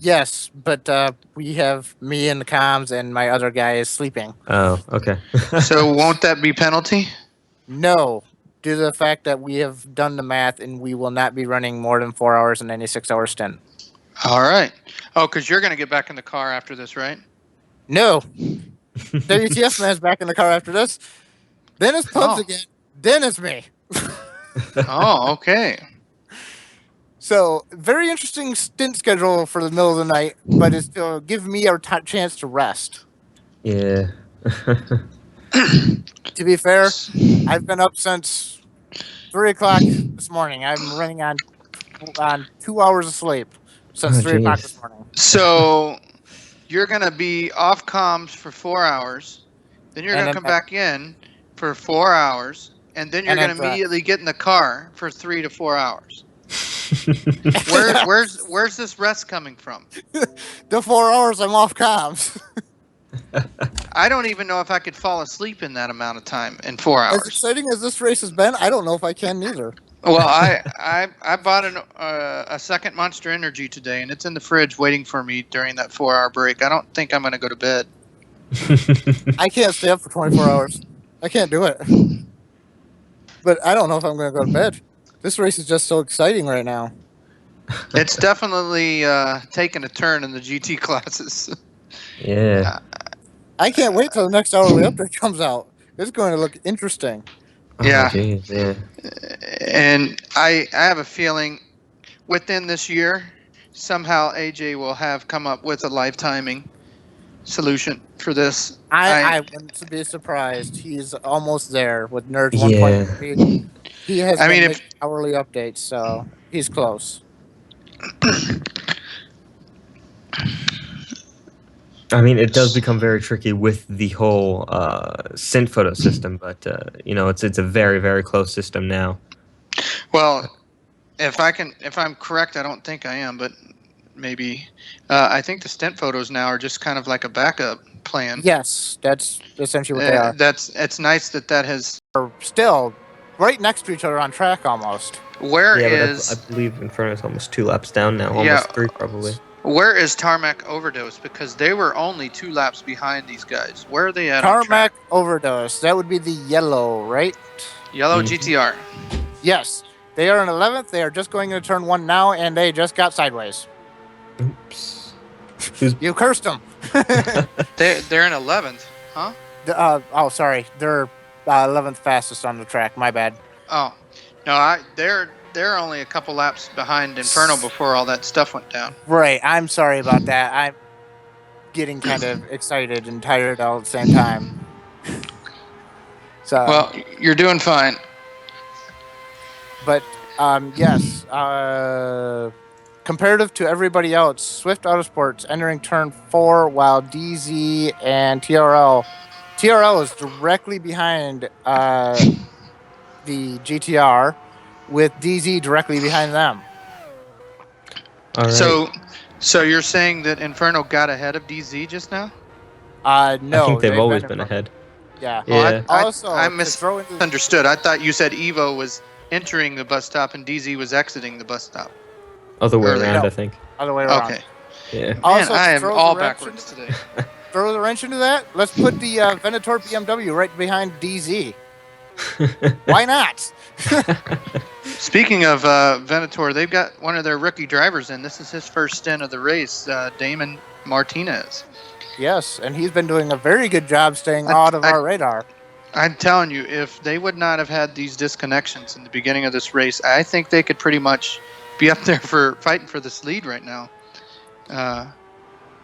Yes, but we have me in the comms, and my other guy is sleeping. Oh, okay. So won't that be penalty? No, due to the fact that we have done the math, and we will not be running more than 4 hours in any 6-hour stint. All right. Oh, because you're going to get back in the car after this, right? No. WTF man's back in the car after this. Then it's pubs again. Then it's me. Oh, okay. So, very interesting stint schedule for the middle of the night, but it's to give me a chance to rest. Yeah. To be fair, I've been up since 3 o'clock this morning. I'm running on 2 hours of sleep since 3 o'clock this morning. So you're gonna be off comms for 4 hours, then you're gonna come back in for 4 hours, and then you're gonna immediately get in the car for 3 to 4 hours. Where's this rest coming from? The 4 hours I'm off comms. I don't even know if I could fall asleep in that amount of time in 4 hours. As exciting as this race has been, I don't know if I can either. Well, I bought a second Monster Energy today, and it's in the fridge waiting for me during that 4-hour break. I don't think I'm going to go to bed. I can't stay up for 24 hours. I can't do it. But I don't know if I'm going to go to bed. This race is just so exciting right now. It's definitely taking a turn in the GT classes. Yeah. I can't wait till the next hourly update comes out. It's going to look interesting. Yeah. Oh, geez, yeah. And I have a feeling within this year, somehow AJ will have come up with a live timing solution for this. I wouldn't be surprised. He's almost there with Nerds 1.3. He has making hourly updates, so he's close. I mean, it does become very tricky with the whole synth photo system, but it's a very, very close system now. Well, if I'm correct, I don't think I am, but maybe I think the stint photos now are just kind of like a backup plan. Yes, that's essentially what they are. It's nice that has still right next to each other on track almost. Where is? I believe Inferno's almost 2 laps down now, almost 3 probably. Where is Tarmac Overdose? Because they were only 2 laps behind these guys. Where are they at? Tarmac Overdose. That would be the yellow, right? Yellow GTR. Yes. They are in 11th. They are just going into turn 1 now, and they just got sideways. Oops. You cursed them. They're in 11th, huh? Sorry. They're 11th fastest on the track. My bad. Oh. No, they're only a couple laps behind Inferno before all that stuff went down. Right. I'm sorry about that. I'm getting kind of excited and tired all at the same time. So. Well, you're doing fine. But, yes. Comparative to everybody else, Swift Autosports entering turn 4 while DZ and TRL is directly behind the GTR, with DZ directly behind them. All right. So you're saying that Inferno got ahead of DZ just now? No. I think they've always been ahead. Yeah. Yeah. I misunderstood. I thought you said Evo was entering the bus stop and DZ was exiting the bus stop. Other way around, I think. Other way around. Okay. Yeah. Also, man, I am all backwards today. Throw the wrench into that. Let's put the Venator BMW right behind DZ. Why not? Speaking of Venator, they've got one of their rookie drivers in. This is his first stint of the race, Damon Martinez. Yes, and he's been doing a very good job staying out of our radar. I'm telling you, if they would not have had these disconnections in the beginning of this race, I think they could pretty much be up there for fighting for this lead right now.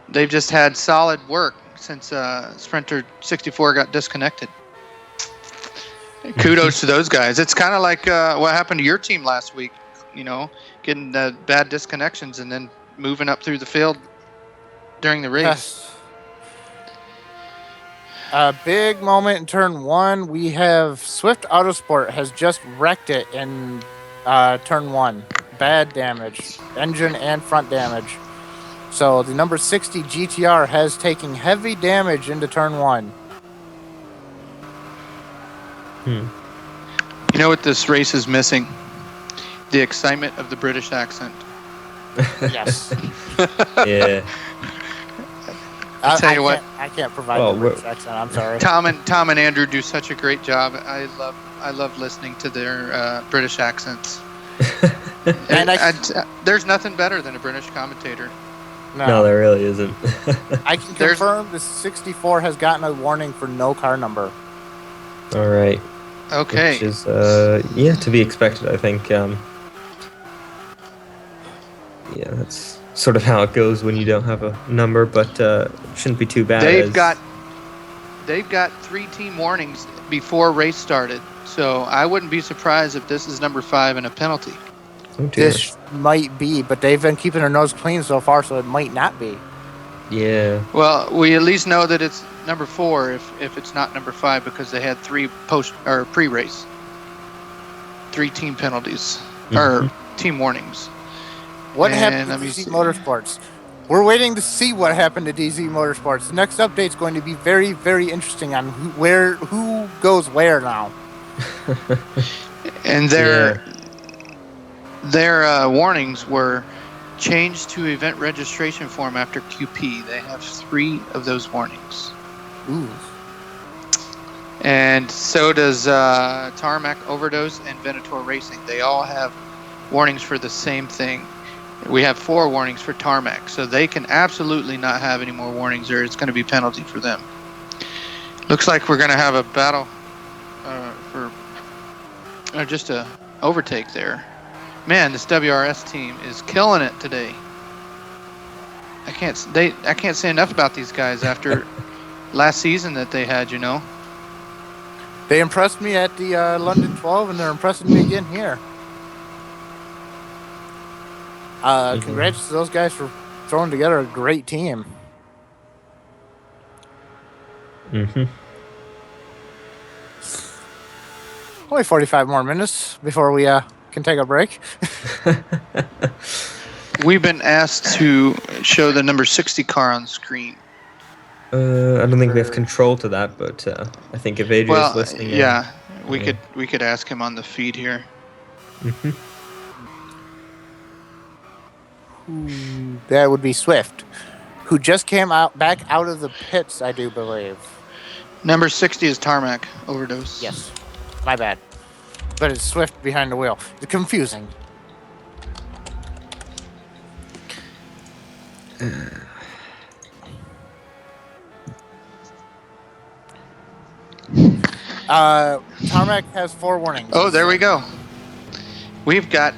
They've just had solid work since Sprinter 64 got disconnected. Kudos to those guys. It's kind of like what happened to your team last week, getting the bad disconnections and then moving up through the field during the race. Yes. A big moment in turn 1. We have Swift Autosport has just wrecked it in turn 1. Bad damage, engine and front damage. So the number 60 GTR has taken heavy damage into turn 1. You know what this race is missing? The excitement of the British accent. Yes. Yeah. I'll tell you what. I can't provide the British accent. I'm sorry. Tom and Andrew do such a great job. I love listening to their British accents. And there's nothing better than a British commentator. No, there really isn't. I can confirm the 64 has gotten a warning for no car number. All right. Okay. Which is, to be expected, I think. That's sort of how it goes when you don't have a number, but it shouldn't be too bad. they've got 3 team warnings before race started. So I wouldn't be surprised if this is number 5 and a penalty. Oh, dear. This might be, but they've been keeping their nose clean so far, so it might not be. Yeah. Well, we at least know that it's number 4 if it's not number 5, because they had 3 pre-race, 3 team penalties or team warnings. What happened to DZ Motorsports? We're waiting to see what happened to DZ Motorsports. The next update is going to be very, very interesting on who goes where now. And their warnings were changed to event registration form after QP. They have 3 of those warnings. Ooh. And so does Tarmac, Overdose, and Venator Racing. They all have warnings for the same thing. We have 4 warnings for Tarmac, so they can absolutely not have any more warnings, or it's going to be penalty for them. Looks like we're going to have a battle for just a overtake there. Man, this WRS team is killing it today. I can't say enough about these guys after last season that they had. They impressed me at the London 12, and they're impressing me again here. Congrats to those guys for throwing together a great team. Only 45 more minutes before we can take a break. We've been asked to show the number 60 car on screen. I don't think we have control to that, but I think if Adrian's listening, we could ask him on the feed here. That would be Swift, who just came back out of the pits, I do believe. Number 60 is Tarmac, Overdose. Yes, my bad. But it's Swift behind the wheel. It's confusing. Tarmac has 4 warnings. Oh, there we go. We've got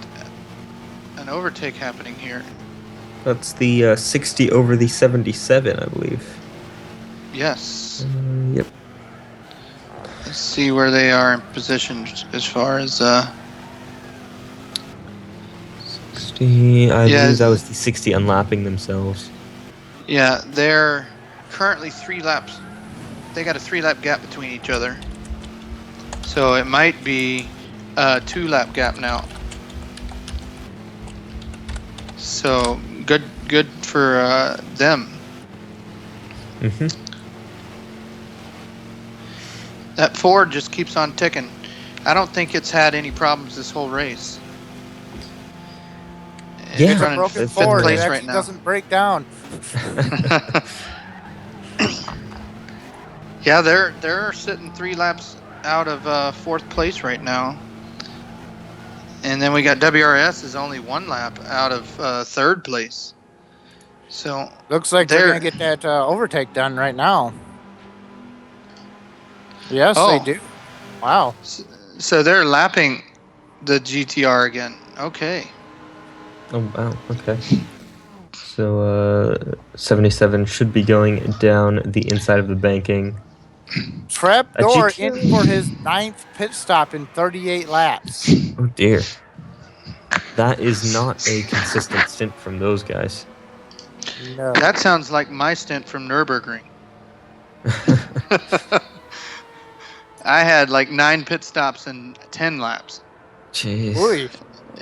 an overtake happening here. That's the 60 over the 77, I believe. Yes. Yep. Let's see where they are in position as far as 60. I believe that was the 60 unlapping themselves. Yeah, they're currently 3 laps. They got a 3-lap gap between each other. So it might be a 2-lap gap now. So good for them. That Ford just keeps on ticking. I don't think it's had any problems this whole race. Yeah, it's a broken Ford. Place it right now. Doesn't break down. Yeah, they're sitting 3 laps out of 4th place right now. And then we got WRS is only 1 lap out of 3rd place. So looks like they're going to get that overtake done right now. Yes, they do. Wow. So they're lapping the GTR again. Okay. Oh, wow. Okay. So 77 should be going down the inside of the banking. Trapdoor in for his 9th pit stop in 38 laps. Oh, dear. That is not a consistent stint from those guys. No. That sounds like my stint from Nürburgring. I had like 9 pit stops and 10 laps. Jeez. Oy.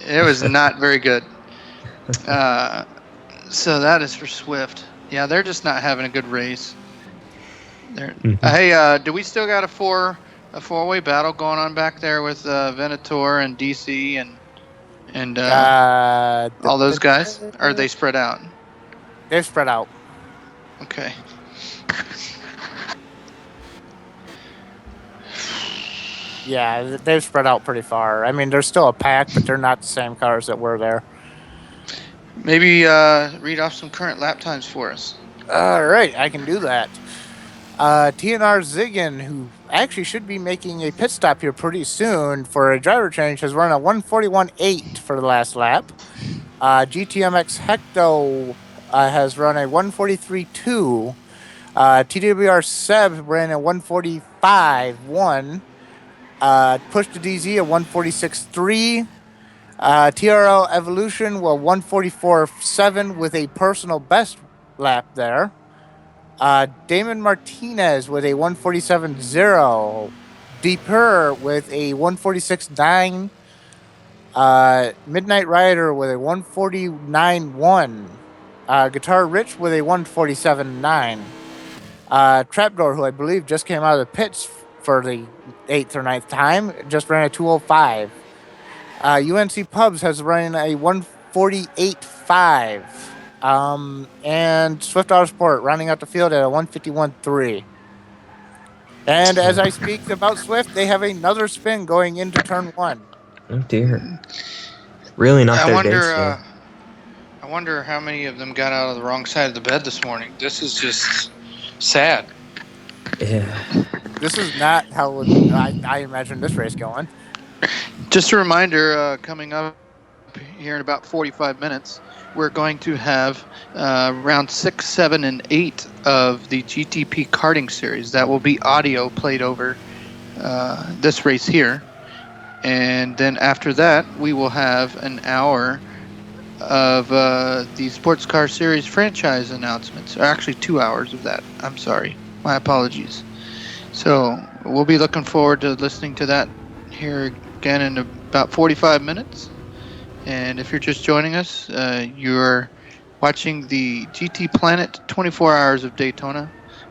It was not very good. So that is for Swift. Yeah, they're just not having a good race. Hey, do we still got a four-way battle going on back there with Venator and DC and all those guys? Or are they spread out? They're spread out. Okay. Yeah, they've spread out pretty far. I mean, there's still a pack, but they're not the same cars that were there. Maybe read off some current lap times for us. All right, I can do that. TNR Ziggin, who actually should be making a pit stop here pretty soon for a driver change, has run a 141.8 for the last lap. GTMX Hecto has run a 143.2. TWR Seb ran a 145.1. Push to DZ a 146.3. TRL Evolution were 144.7 with a personal best lap there. Damon Martinez with a 147.0. Deeper with a 146.9. Midnight Rider with a 149.1. Guitar Rich with a 147.9. Trapdoor, who I believe just came out of the pits for the 8th or 9th time, just ran a 205. UNC Pubs has running a 148.5. And Swift Autosport rounding out the field at a 151.3. And as I speak about Swift, they have another spin going into turn 1. Oh dear. Really not their day, so. I wonder how many of them got out of the wrong side of the bed this morning. This is just sad. Yeah. This is not how I imagine this race going. Just a reminder, coming up here in about 45 minutes, we're going to have round 6, 7, and 8 of the GTP karting series. That will be audio played over this race here. And then after that, we will have an hour of the Sports Car Series franchise announcements. Or actually 2 hours of that. I'm sorry. My apologies. So we'll be looking forward to listening to that here again in about 45 minutes. And if you're just joining us, you're watching the GTPlanet 24 Hours of Daytona.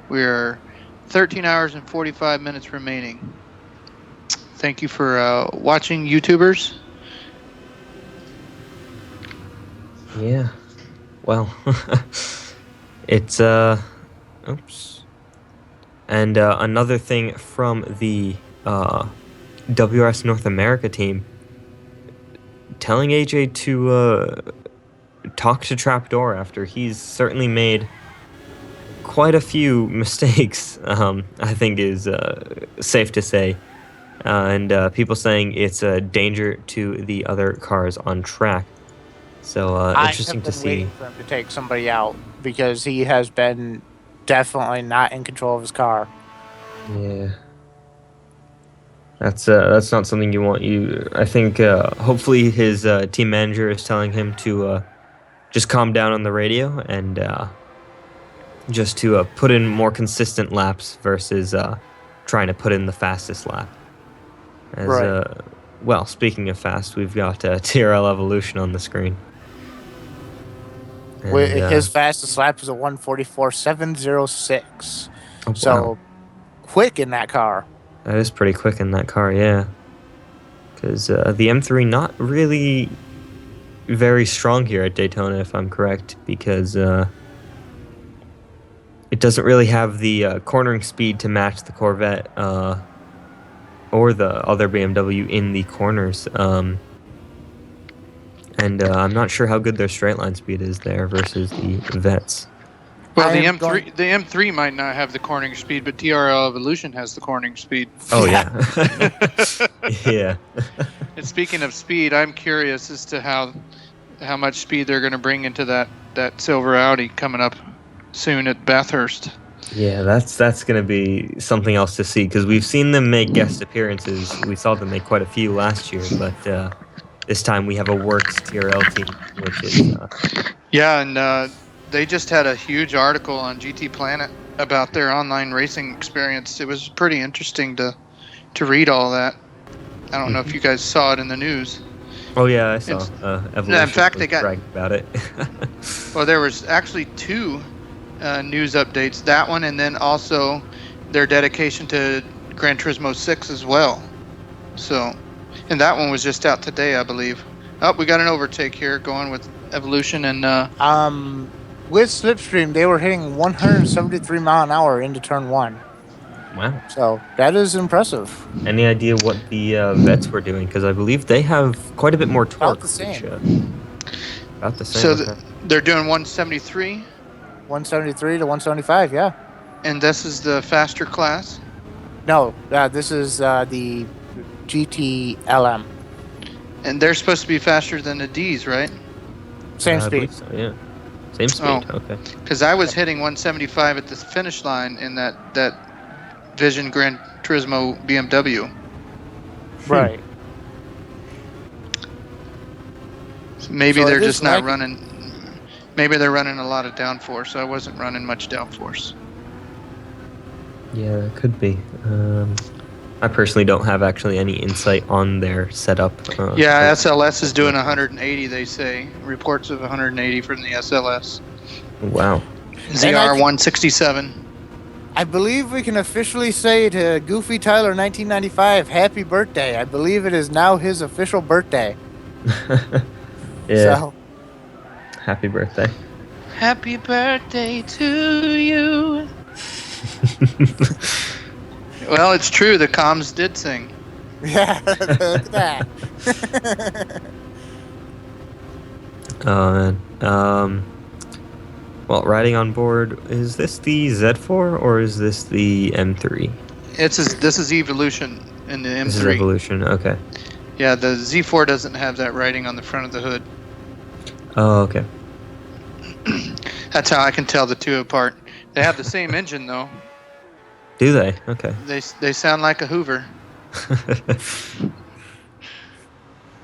We're 13 hours and 45 minutes remaining. Thank you for watching, YouTubers. Yeah. Well, it's oops. And another thing from the WRS North America team, telling AJ to talk to Trapdoor after he's certainly made quite a few mistakes, I think is safe to say. And people saying it's a danger to the other cars on track. So interesting to see. Waiting for him to take somebody out because he has been definitely not in control of his car. Yeah. That's not something you want. I think hopefully his team manager is telling him to just calm down on the radio and just to put in more consistent laps versus trying to put in the fastest lap. As, right. Well, speaking of fast, we've got TRL Evolution on the screen. And, his fastest lap is a 144.706. Oh, so wow. Quick in that car. That is pretty quick in that car, yeah. Because the M3 not really very strong here at Daytona, if I'm correct, because it doesn't really have the cornering speed to match the Corvette or the other BMW in the corners. And I'm not sure how good their straight line speed is there versus the Vets. Well, the M3 might not have the cornering speed, but TRL Evolution has the cornering speed. Oh yeah. Yeah. And speaking of speed, I'm curious as to how much speed they're going to bring into that silver Audi coming up soon at Bathurst. Yeah, that's going to be something else to see, because we've seen them make guest appearances. We saw them make quite a few last year, but this time we have a Works TRL team, which is yeah, and they just had a huge article on GTPlanet about their online racing experience. It was pretty interesting to read all that. I don't know if you guys saw it in the news. Oh yeah, I saw. Evolution in fact, they got bragged about it. Well, there was actually 2 news updates. That one, and then also their dedication to Gran Turismo 6 as well. So, and that one was just out today, I believe. Oh, we got an overtake here going with Evolution and with Slipstream, they were hitting 173 mile an hour into turn 1. Wow. So that is impressive. Any idea what the Vets were doing? Because I believe they have quite a bit more torque. About the same. About the same. So they're doing 173? 173 to 175, yeah. And this is the faster class? No, this is the GTLM. And they're supposed to be faster than the Ds, right? Same I speed. believe so, yeah. Same speed. Okay. Because I was hitting 175 at the finish line in that Vision Gran Turismo BMW. Right. Maybe So they're it is just not laggy. running. Maybe they're running a lot of downforce. So I wasn't running much downforce. Yeah, it could be. I personally don't have actually any insight on their setup. Yeah, SLS is doing 180. They say reports of 180 from the SLS. Wow. ZR 167. I believe we can officially say to Goofy Tyler 1995, happy birthday. I believe it is now his official birthday. Yeah. So, Happy birthday. Happy birthday to you. Well, it's true. The comms did sing. yeah, look at that. Oh man. Well, riding on board, is this the Z4 or is this the M3? This is Evolution in the M3. This is Evolution. Okay. Yeah, the Z4 doesn't have that writing on the front of the hood. Oh, okay. That's how I can tell the two apart. They have the same engine though. Do they? Okay. They sound like a Hoover.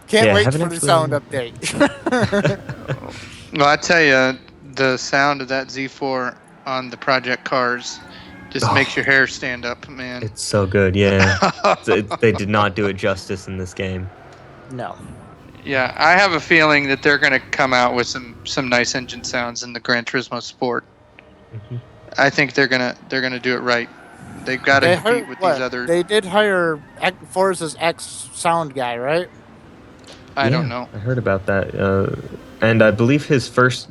Can't Yeah, wait haven't for the actually- sound update. Well, I tell you, the sound of that Z4 on the project cars just makes your hair stand up, man. It's so good, yeah. They did not do it justice in this game. No. Yeah, I have a feeling that they're going to come out with some nice engine sounds in the Gran Turismo Sport. Mhm. I think they're gonna do it right. They've got to compete with these other. They did hire Forza's ex-sound guy, right? I don't know. I heard about that. And I believe his first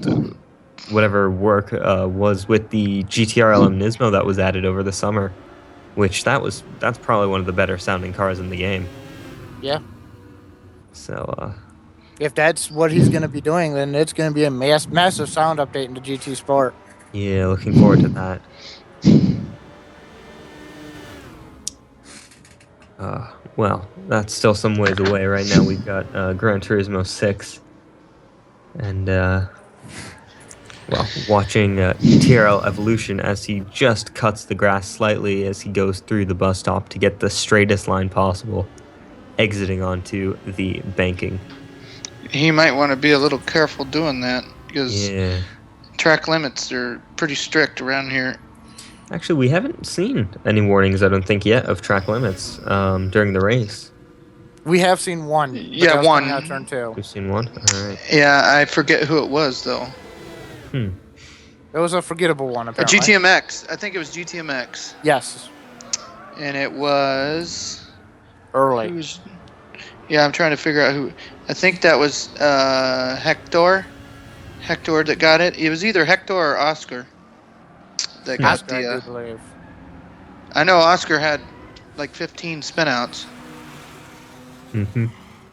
whatever work was with the GTLM Nismo that was added over the summer, which that's probably one of the better sounding cars in the game. Yeah. So If that's what he's going to be doing, then it's going to be a massive sound update into GT Sport. yeah, looking forward to that. Well, that's still some ways away. Right now we've got Gran Turismo 6. And, well, watching TRL Evolution as he just cuts the grass slightly as he goes through the bus stop to get the straightest line possible, exiting onto the banking. He might want to be a little careful doing that because Yeah. track limits are pretty strict around here. Actually, we haven't seen any warnings, I don't think, yet of track limits during the race. We have seen one. but Yeah, that was one. coming out turn 2. We've seen one? Alright. Yeah, I forget who it was though. It was a forgettable one, A apparently. GTMX. I think it was GTMX, Yes. and it was. Early. Yeah, I'm trying to figure out who. I think that was Hector. Hector that got it. It was either Hector or Oscar that got Oscar, I do the. believe. I know Oscar had like 15 spinouts. Mm-hmm.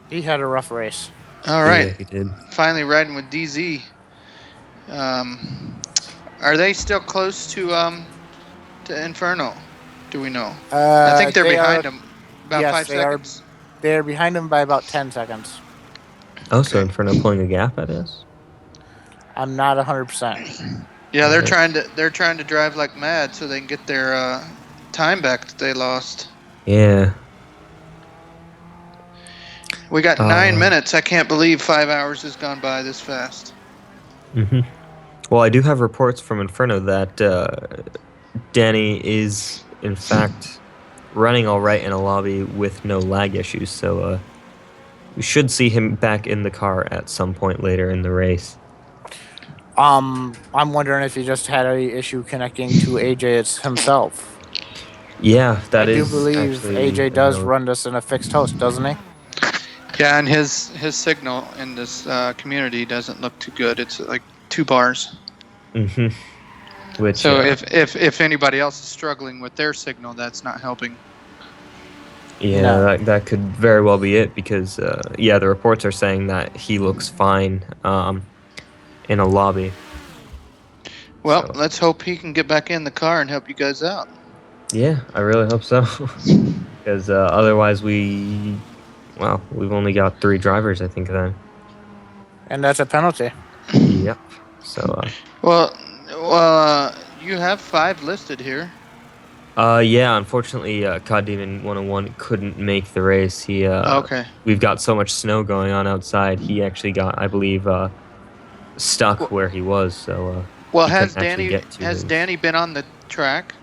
He had a rough race. All right, Yeah, he did. finally riding with DZ. Are they still close to Inferno? Do we know? I think they're behind them about yes, 5 they are. seconds. They're behind him by about 10 seconds. Oh, so Inferno pulling a gap, I guess? I'm not 100%. Yeah, they're Okay. trying to drive like mad so they can get their time back that they lost. Yeah. We got 9 minutes. I can't believe 5 hours has gone by this fast. Mm-hmm. Well, I do have reports from Inferno that Danny is, in fact, running all right in a lobby with no lag issues, so we should see him back in the car at some point later in the race. I'm wondering if he just had any issue connecting to AJ himself. Yeah, that I is. do believe actually AJ a does note. run this in a fixed host, doesn't he? Yeah, and his signal in this community doesn't look too good. It's like 2 bars. Mm-hmm. Which, So if anybody else is struggling with their signal, that's not helping. yeah, No. that could very well be it because, yeah, the reports are saying that he looks fine in a lobby. Well, So- let's hope he can get back in the car and help you guys out. Yeah, I really hope so. Because otherwise we've only got 3 drivers, I think, then. And that's a penalty. Yep. So. Well, you have 5 listed here. Yeah, unfortunately, COD Demon 101 couldn't make the race. He Okay. We've got so much snow going on outside. He actually got, I believe, stuck where he was. So well, he has couldn't actually get to his... Danny been on the track?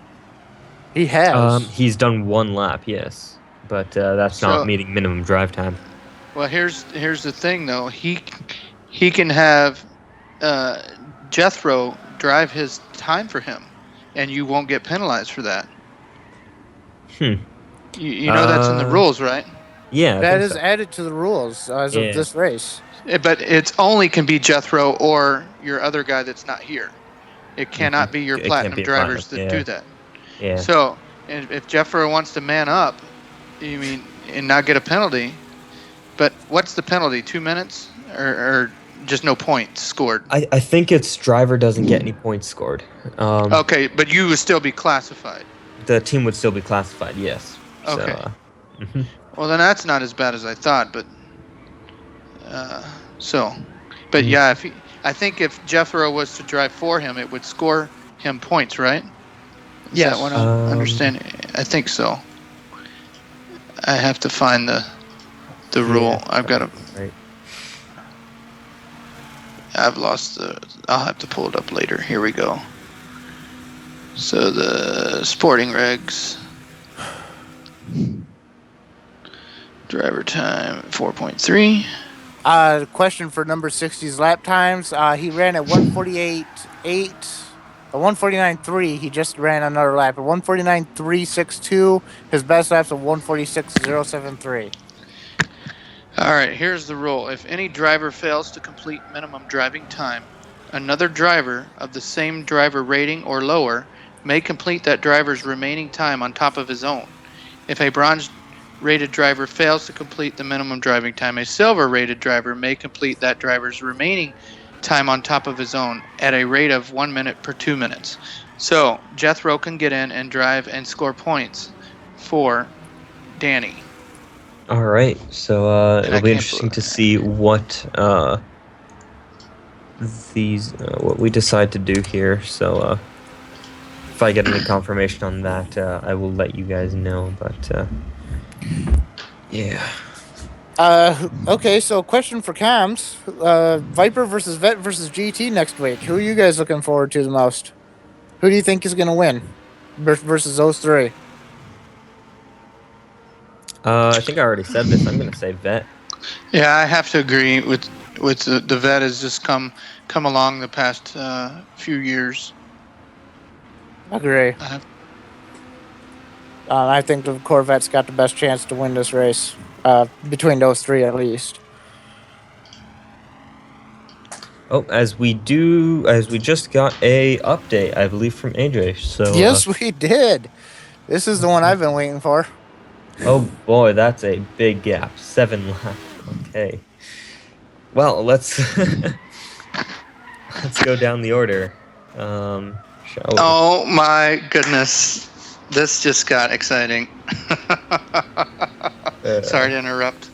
He has. He's done 1 lap, yes, but that's not meeting minimum drive time. Well, here's the thing though. He can have Jethro drive his time for him, and you won't get penalized for that. You know that's in the rules, right? Yeah, that is added to the rules as of this race. But it only can be Jethro or your other guy that's not here. It cannot be your platinum drivers that do that. Yeah. So if Jethro wants to man up, and not get a penalty, but what's the penalty? 2 minutes or just no points scored? I think it's driver doesn't get any points scored. Okay, but you would still be classified. The team would still be classified, yes. Okay. So, Well, then that's not as bad as I thought, but yeah, I think if Jethro was to drive for him, it would score him points, right? Is that what I'm understanding? I think so. I have to find the rule. I've got to. Right. I've lost I'll have to pull it up later. Here we go. So the sporting regs. Driver time 4.3. Question for number 60's lap times. He ran at 148.8. At 149.3, he just ran another lap. At 149.362, his best lap's at 146.073. All right, here's the rule. If any driver fails to complete minimum driving time, another driver of the same driver rating or lower may complete that driver's remaining time on top of his own. If a bronze-rated driver fails to complete the minimum driving time, a silver-rated driver may complete that driver's remaining time on top of his own at a rate of 1 minute per 2 minutes. So Jethro can get in and drive and score points for Danny. All right, so it'll be interesting to see what what we decide to do here. So if I get any confirmation on that, I will let you guys know. But yeah. Okay, so question for Cams. Viper versus Vet versus GT next week. Who are you guys looking forward to the most? Who do you think is going to win versus those three? I think I already said this. I'm going to say Vet. Yeah, I have to agree with the Vet has just come along the past few years. Agree. I think the Corvette's got the best chance to win this race. Between those three, at least. Oh, as we just got a update, I believe, from AJ. So yes, we did. This is the one I've been waiting for. Oh boy, that's a big gap. 7 laps. Okay. Well, let's go down the order. Shall we? Oh my goodness. This just got exciting. Sorry to interrupt.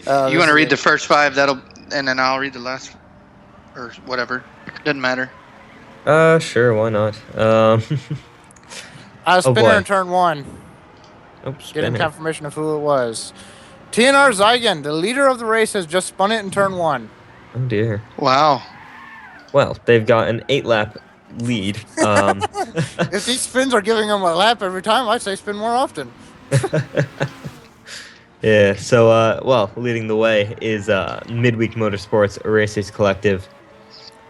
You want to read the first 5? And then I'll read the last, or whatever. Doesn't matter. Sure, why not? Spinner in turn 1. Oops, Getting confirmation of who it was. TNR Zygon, the leader of the race, has just spun it in turn 1. Oh dear. Wow. Well, they've got an 8-lap lead. If these spins are giving them a lap every time, I'd say spin more often. Yeah, so, leading the way is Midweek Motorsports Races Collective.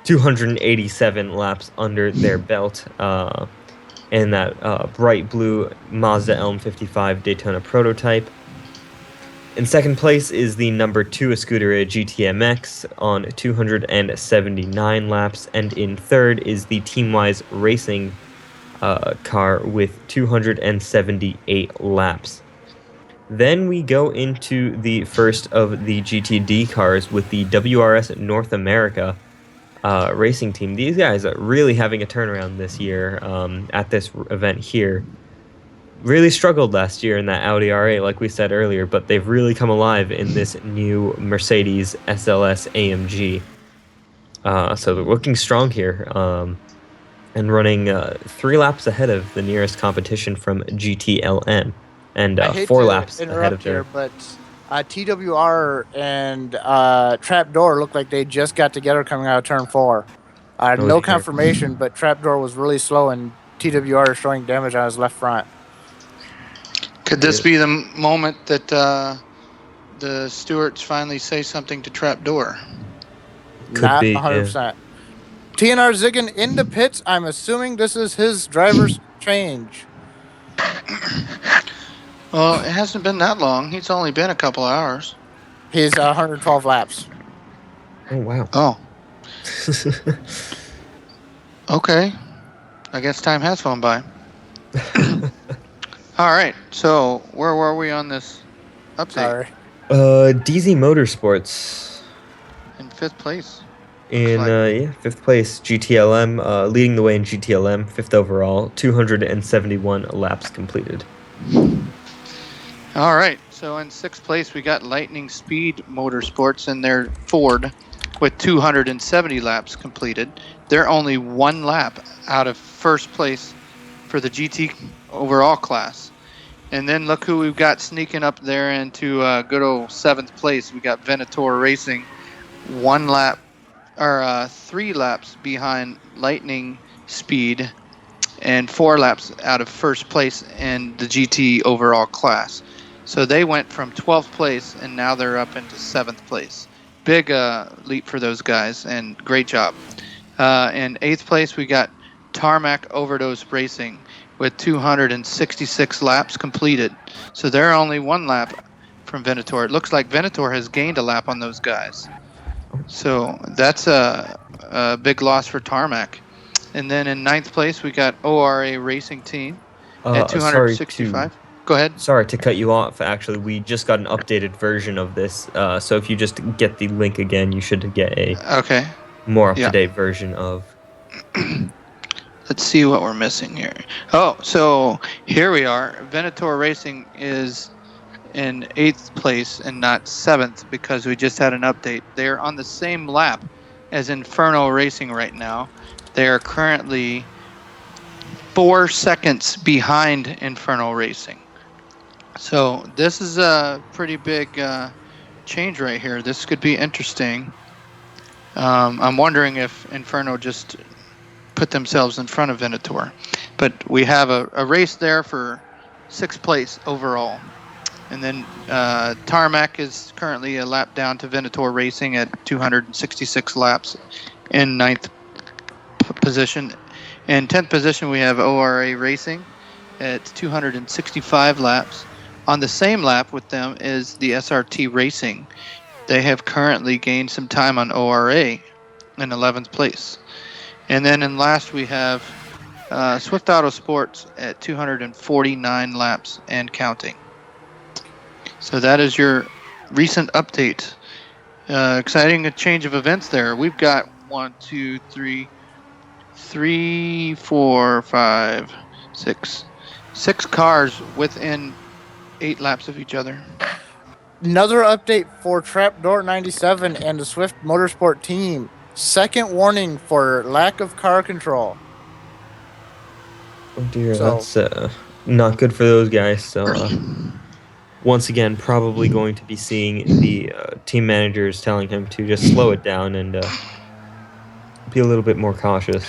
287 laps under their belt. And that bright blue Mazda LM55 Daytona prototype. In second place is the number 2 Escuderia GTMX on 279 laps. And in third is the Teamwise Racing car with 278 laps. Then we go into the first of the GTD cars with the WRS North America racing team. These guys are really having a turnaround this year at this event here. Really struggled last year in that Audi R8, like we said earlier, but they've really come alive in this new Mercedes SLS AMG. So they're looking strong here, and running 3 laps ahead of the nearest competition from GTLM, and I hate 4 to laps ahead of interrupt here, their. but TWR and Trapdoor look like they just got together coming out of turn 4. Oh No dear. confirmation, but Trapdoor was really slow, and TWR is showing damage on his left front. Could this be the moment that the stewards finally say something to Trapdoor? Could Not be, 100%. TNR Ziggin in the pits. I'm assuming this is his driver's change. Well, it hasn't been that long. He's only been a couple hours. He's 112 laps. Oh wow. Oh. Okay. I guess time has flown by. All right. So where were we on this update? Sorry. DZ Motorsports In 5th place. in 5th place. GTLM leading the way in GTLM, 5th overall, 271 laps completed. All right. So in 6th place, we got Lightning Speed Motorsports in their Ford with 270 laps completed. They're only 1 lap out of 1st place for the GT overall class. And then look who we've got sneaking up there into good old 7th place. We got Venator Racing, 1 lap or 3 laps behind Lightning Speed, and 4 laps out of 1st place in the GT overall class. So they went from 12th place and now they're up into 7th place. Big leap for those guys, and great job. In 8th place, we got Tarmac Overdose Racing with 266 laps completed. So they're only 1 lap from Venator. It looks like Venator has gained a lap on those guys. So that's a big loss for Tarmac. And then in 9th place, we got ORA Racing Team at 265. Go ahead. Sorry to cut you off. Actually, we just got an updated version of this. So if you just get the link again, you should get a more up-to-date version of. Let's see what we're missing here. Oh, so here we are. Venator Racing is in 8th place and not 7th because we just had an update. They're on the same lap as Inferno Racing right now. They are currently 4 seconds behind Inferno Racing. So this is a pretty big change right here. This could be interesting. I'm wondering if Inferno just put themselves in front of Venator. But we have a race there for 6th place overall. And then Tarmac is currently a lap down to Venator Racing at 266 laps in 9th position. In 10th position, we have ORA Racing at 265 laps. On the same lap with them is the SRT Racing. They have currently gained some time on ORA in 11th place. And then in last, we have Swift Auto Sports at 249 laps and counting. So that is your recent update. Exciting change of events there. We've got 6 cars within 8 laps of each other. Another update for Trapdoor 97 and the Swift Motorsport team. 2nd warning for lack of car control. Oh dear, that's not good for those guys. So once again, probably going to be seeing the team managers telling him to just slow it down and be a little bit more cautious.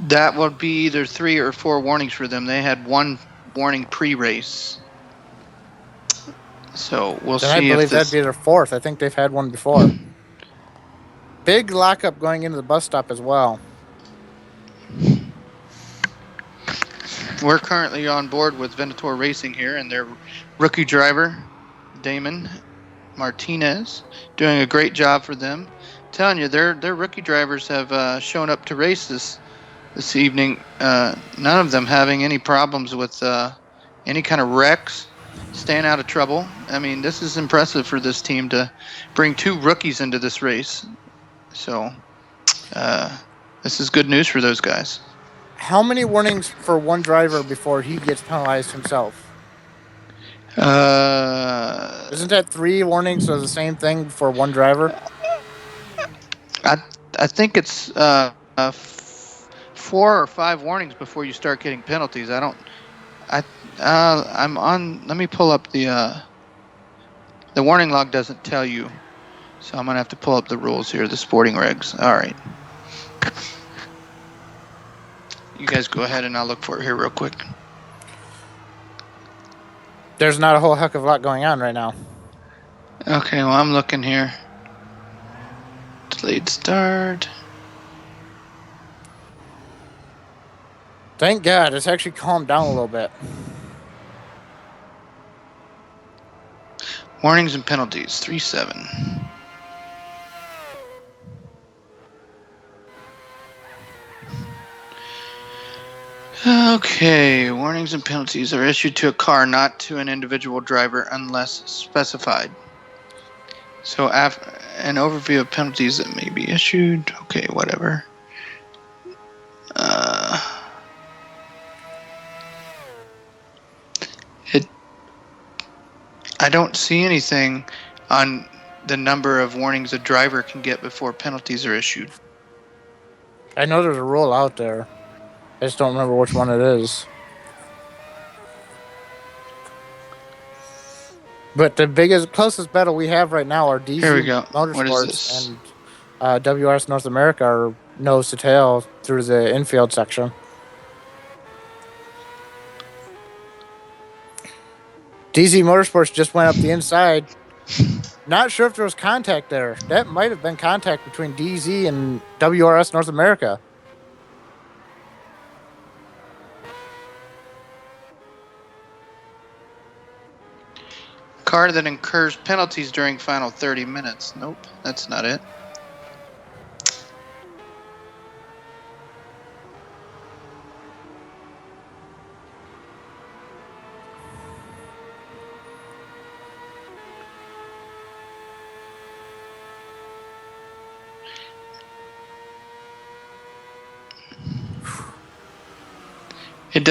That would be either 3 or 4 warnings for them. They had 1 warning pre-race. So we'll see. I believe that'd be their 4th. I think they've had 1 before. Big lockup going into the bus stop as well. We're currently on board with Venator Racing here, and their rookie driver, Damon Martinez, doing a great job for them. I'm telling you, their rookie drivers have shown up to race this evening. None of them having any problems with any kind of wrecks, staying out of trouble. I mean, this is impressive for this team to bring 2 rookies into this race. So this is good news for those guys. How many warnings for one driver before he gets penalized himself? Isn't that 3 warnings or the same thing for one driver? I think it's 4 or 5 warnings before you start getting penalties. I'm on. Let me pull up the warning log. Doesn't tell you, so I'm gonna have to pull up the rules here, the sporting regs. All right. You guys go ahead and I'll look for it here real quick. There's not a whole heck of a lot going on right now. Okay, well, I'm looking here. Delayed start. Thank God, it's actually calmed down a little bit. Warnings and penalties, 3-7. Okay, warnings and penalties are issued to a car, not to an individual driver unless specified. So an overview of penalties that may be issued. Okay, whatever. I don't see anything on the number of warnings a driver can get before penalties are issued. I know there's a rule out there. I just don't remember which one it is. But the closest battle we have right now are DC Here we go. Motorsports and WRS North America are nose to tail through the infield section. DC Motorsports just went up the inside. Not sure if there was contact there. That might have been contact between DZ and WRS North America. Car that incurs penalties during final 30 minutes. Nope, that's not it. It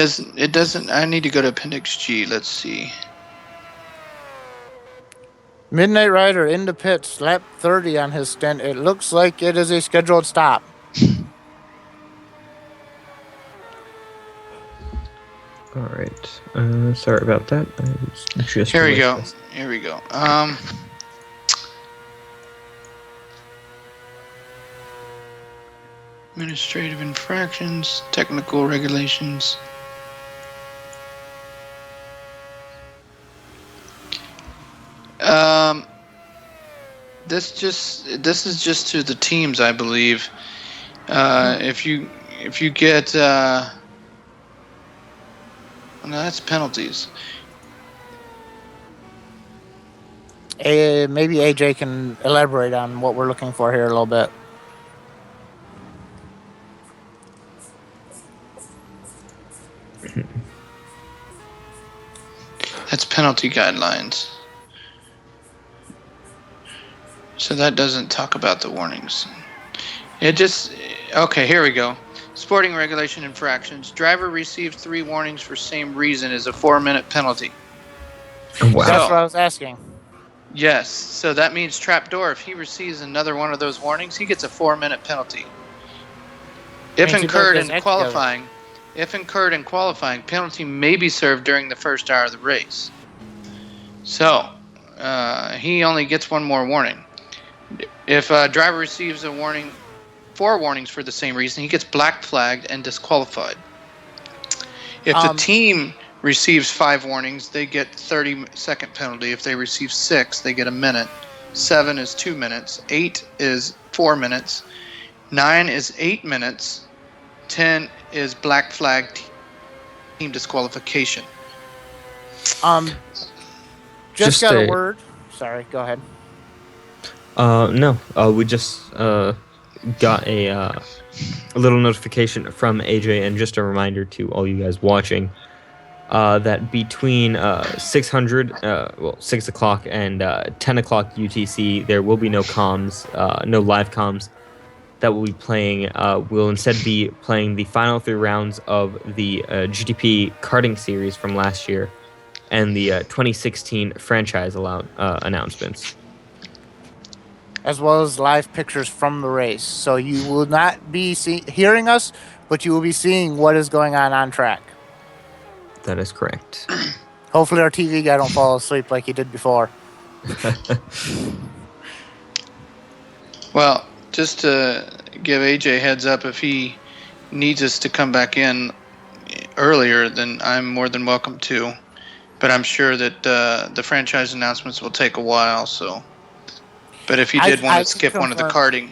doesn't. I need to go to Appendix G. Let's see. Midnight Rider in the pits, lap 30 on his stint. It looks like it is a scheduled stop. All right. Sorry about that. Here we go. Here we go. Administrative infractions, technical regulations. This is just to the teams, I believe. If you get no, that's penalties. Maybe AJ can elaborate on what we're looking for here a little bit. That's penalty guidelines. So that doesn't talk about the warnings. Okay, here we go. Sporting regulation infractions. Driver received 3 warnings for same reason is a 4-minute penalty. Wow. That's what I was asking. Yes, so that means trapdoor. If he receives another one of those warnings, he gets a 4-minute penalty. If incurred in qualifying, penalty may be served during the first hour of the race. So he only gets 1 more warning. If a driver receives 4 warnings for the same reason, he gets black flagged and disqualified. If the team receives 5 warnings, they get 30-second penalty. If they receive 6, they get a minute. 7 is 2 minutes. 8 is 4 minutes. 9 is 8 minutes. 10 is black flag team disqualification. Just got a word. Sorry, go ahead. No, we just got a little notification from AJ, and just a reminder to all you guys watching that between 6 o'clock and 10 o'clock UTC, there will be no comms, no live comms that will be playing. We'll instead be playing the final 3 rounds of the GTP karting series from last year and the 2016 franchise announcements. as well as live pictures from the race. So you will not be hearing us, but you will be seeing what is going on track. That is correct. Hopefully our TV guy don't fall asleep like he did before. Well, just to give AJ a heads up, if he needs us to come back in earlier, then I'm more than welcome to. But I'm sure that the franchise announcements will take a while. So, but if he did want to skip one of the karting,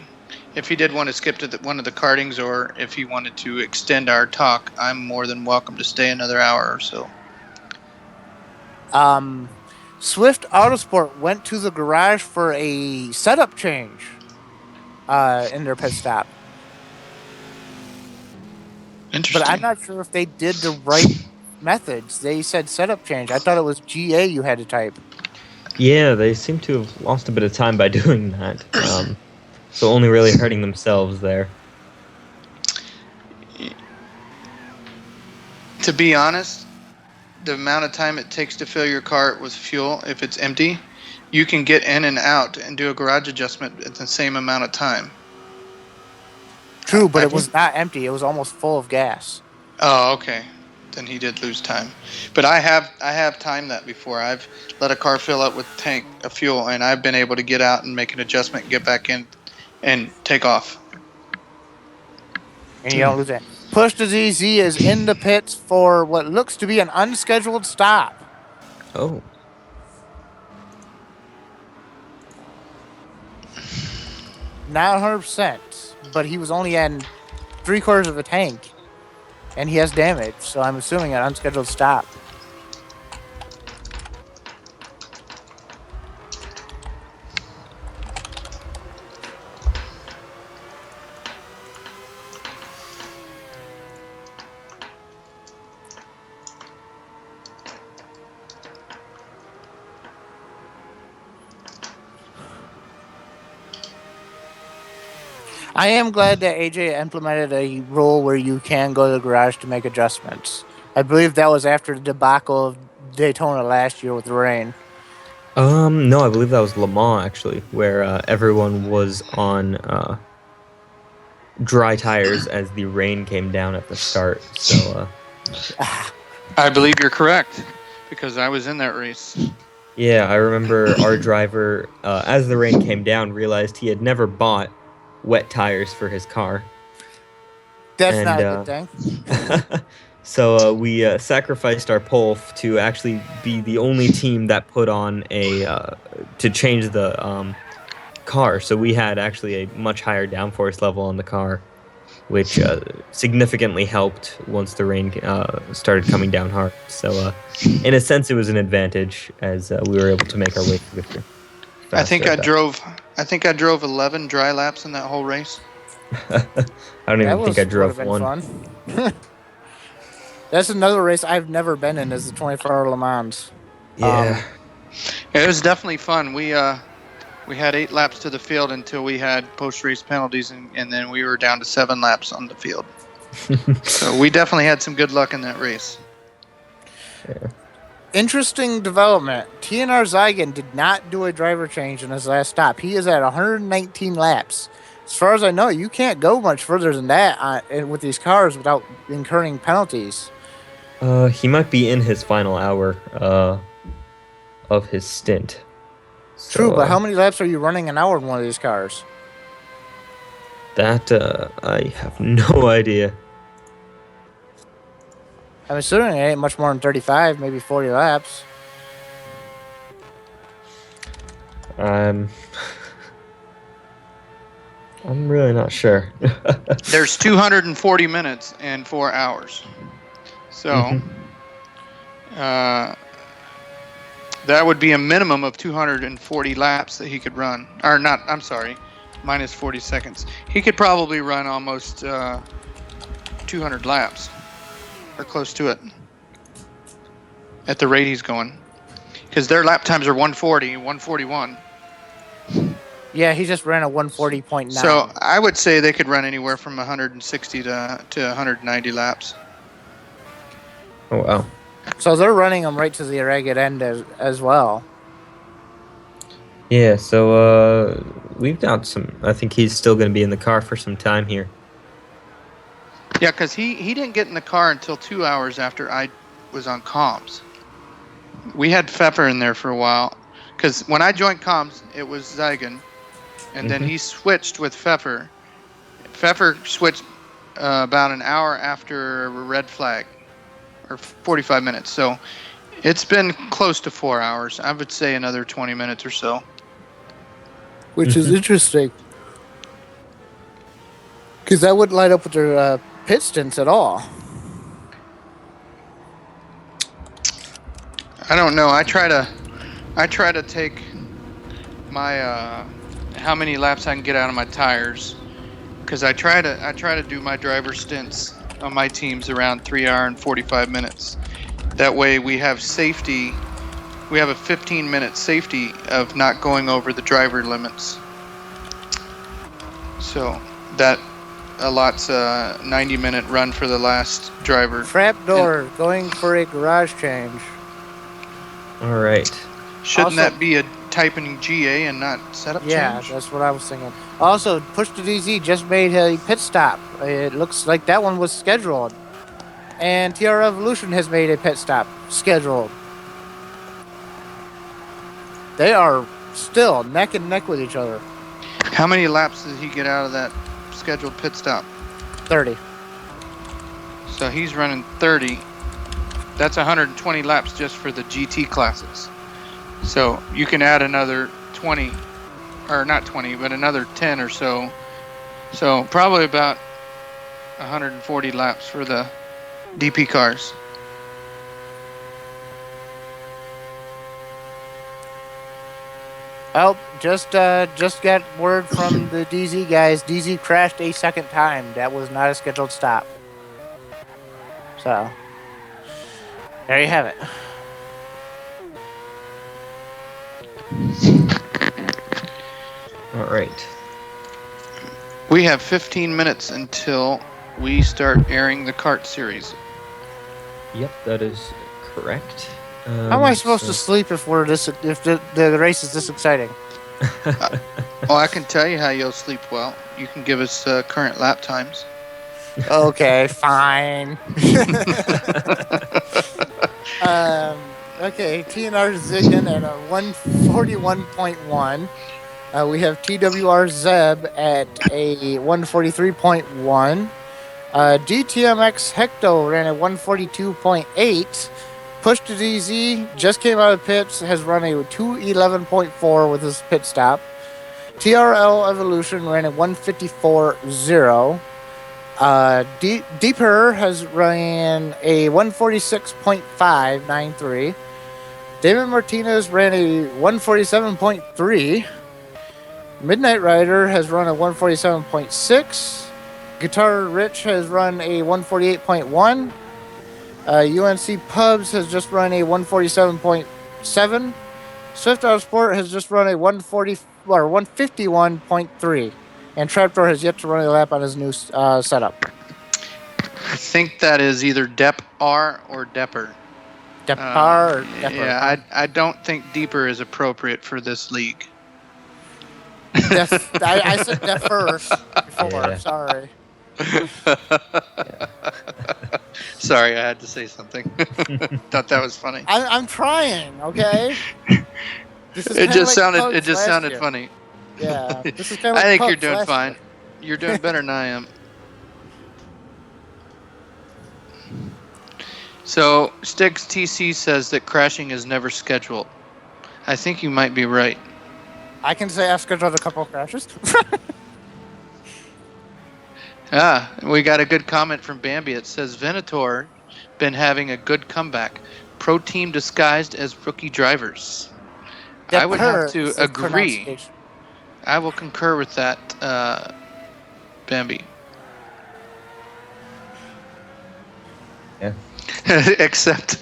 if he did want to skip to one of the kartings, or if he wanted to extend our talk, I'm more than welcome to stay another hour or so. Swift Autosport went to the garage for a setup change in their pit stop. Interesting. But I'm not sure if they did the right methods. They said setup change. I thought it was GA you had to type. Yeah, they seem to have lost a bit of time by doing that. So only really hurting themselves there. To be honest, the amount of time it takes to fill your cart with fuel, if it's empty, you can get in and out and do a garage adjustment at the same amount of time. True, but it was not empty. It was almost full of gas. Oh, okay. Then he did lose time. But I have timed that before. I've let a car fill up with tank of fuel, and I've been able to get out and make an adjustment, get back in, and take off. And you don't lose it. Push to ZZ is in the pits for what looks to be an unscheduled stop. Oh. Not 100%, but he was only in 3/4 of a tank, and he has damage, so I'm assuming an unscheduled stop. I am glad that AJ implemented a rule where you can go to the garage to make adjustments. I believe that was after the debacle of Daytona last year with the rain. No, I believe that was Le Mans, actually, where everyone was on dry tires as the rain came down at the start. So, I believe you're correct, because I was in that race. Yeah, I remember our driver, as the rain came down, realized he had never bought wet tires for his car. That's not a good thing. So we sacrificed our pole to actually be the only team that put on to change the car. So we had actually a much higher downforce level on the car, which significantly helped once the rain started coming down hard. So in a sense, it was an advantage as we were able to make our way through. I think I drove 11 dry laps in that whole race. I don't even think I drove one. Fun. That's another race I've never been in, is the 24-hour Le Mans. Yeah. It was definitely fun. We had 8 laps to the field until we had post-race penalties, and then we were down to 7 laps on the field. So we definitely had some good luck in that race. Yeah. Interesting development. TNR Zygon did not do a driver change in his last stop. He is at 119 laps. As far as I know, you can't go much further than that with these cars without incurring penalties. He might be in his final hour of his stint. So, true, but how many laps are you running an hour in one of these cars? That I have no idea. I'm assuming it ain't much more than 35, maybe 40 laps. I'm really not sure. There's 240 minutes and 4 hours. So that would be a minimum of 240 laps that he could run. Or not, I'm sorry, minus 40 seconds. He could probably run almost 200 laps. Or close to it. At the rate he's going. Because their lap times are 140, 141. Yeah, he just ran a 140.9. So I would say they could run anywhere from 160 to 190 laps. Oh, wow. So they're running them right to the ragged end as well. Yeah, so we've got some. I think he's still going to be in the car for some time here. Yeah, because he didn't get in the car until 2 hours after I was on comms. We had Pfeffer in there for a while, because when I joined comms, it was Zygon, and then he switched with Pfeffer. Pfeffer switched about an hour after a red flag, or 45 minutes. So it's been close to 4 hours. I would say another 20 minutes or so. Which is interesting. Because that wouldn't line up with their pit stints at all. I don't know. I try to take my how many laps I can get out of my tires, because I try to do my driver stints on my teams around 3 hour and 45 minutes. That way we have safety. We have a 15-minute safety of not going over the driver limits. So that allots a 90-minute run for the last driver. Trapdoor going for a garage change. All right. Shouldn't that be a typing GA and not setup change? Yeah, that's what I was thinking. Also, Push to DZ just made a pit stop. It looks like that one was scheduled. And TR Evolution has made a pit stop scheduled. They are still neck and neck with each other. How many laps did he get out of that scheduled pit stop? 30. So he's running 30. That's 120 laps just for the GT classes. So you can add another 20, or not 20, but another 10 or so. So probably about 140 laps for the DP cars. Oh, just got word from the DZ guys. DZ crashed a second time. That was not a scheduled stop. So, there you have it. All right. We have 15 minutes until we start airing the kart series. Yep, that is correct. How am I supposed to sleep if the race is this exciting? Well, I can tell you how you'll sleep well. You can give us current lap times. Okay, fine. Okay, TNR Ziggin at a 141.1. We have TWR Zeb at a 143.1. DTMX Hecto ran a 142.8. Push to DZ just came out of pits, has run a 211.4 with his pit stop. TRL Evolution ran a 154.0. Deeper has ran a 146.593. David Martinez ran a 147.3. Midnight Rider has run a 147.6. Guitar Rich has run a 148.1. UNC Pubs has just run a 147.7. Swift Auto Sport has just run a 151.3. And Trapdoor has yet to run a lap on his new setup. I think that is either Dep R or Depper. Dep R or Depper? Yeah, I don't think Deeper is appropriate for this league. I said Defer before, Yeah. sorry. Sorry, I had to say something. Thought that was funny. I'm trying, okay? It just sounded funny. Yeah, this is kind of I think Pugs you're doing last fine. year. You're doing better than I am. So, Stiggs TC says that crashing is never scheduled. I think you might be right. I can say I've scheduled a couple of crashes. We got a good comment from Bambi. It says Venator been having a good comeback. Pro team disguised as rookie drivers. I would have to agree. I will concur with that, Bambi. Yeah. Except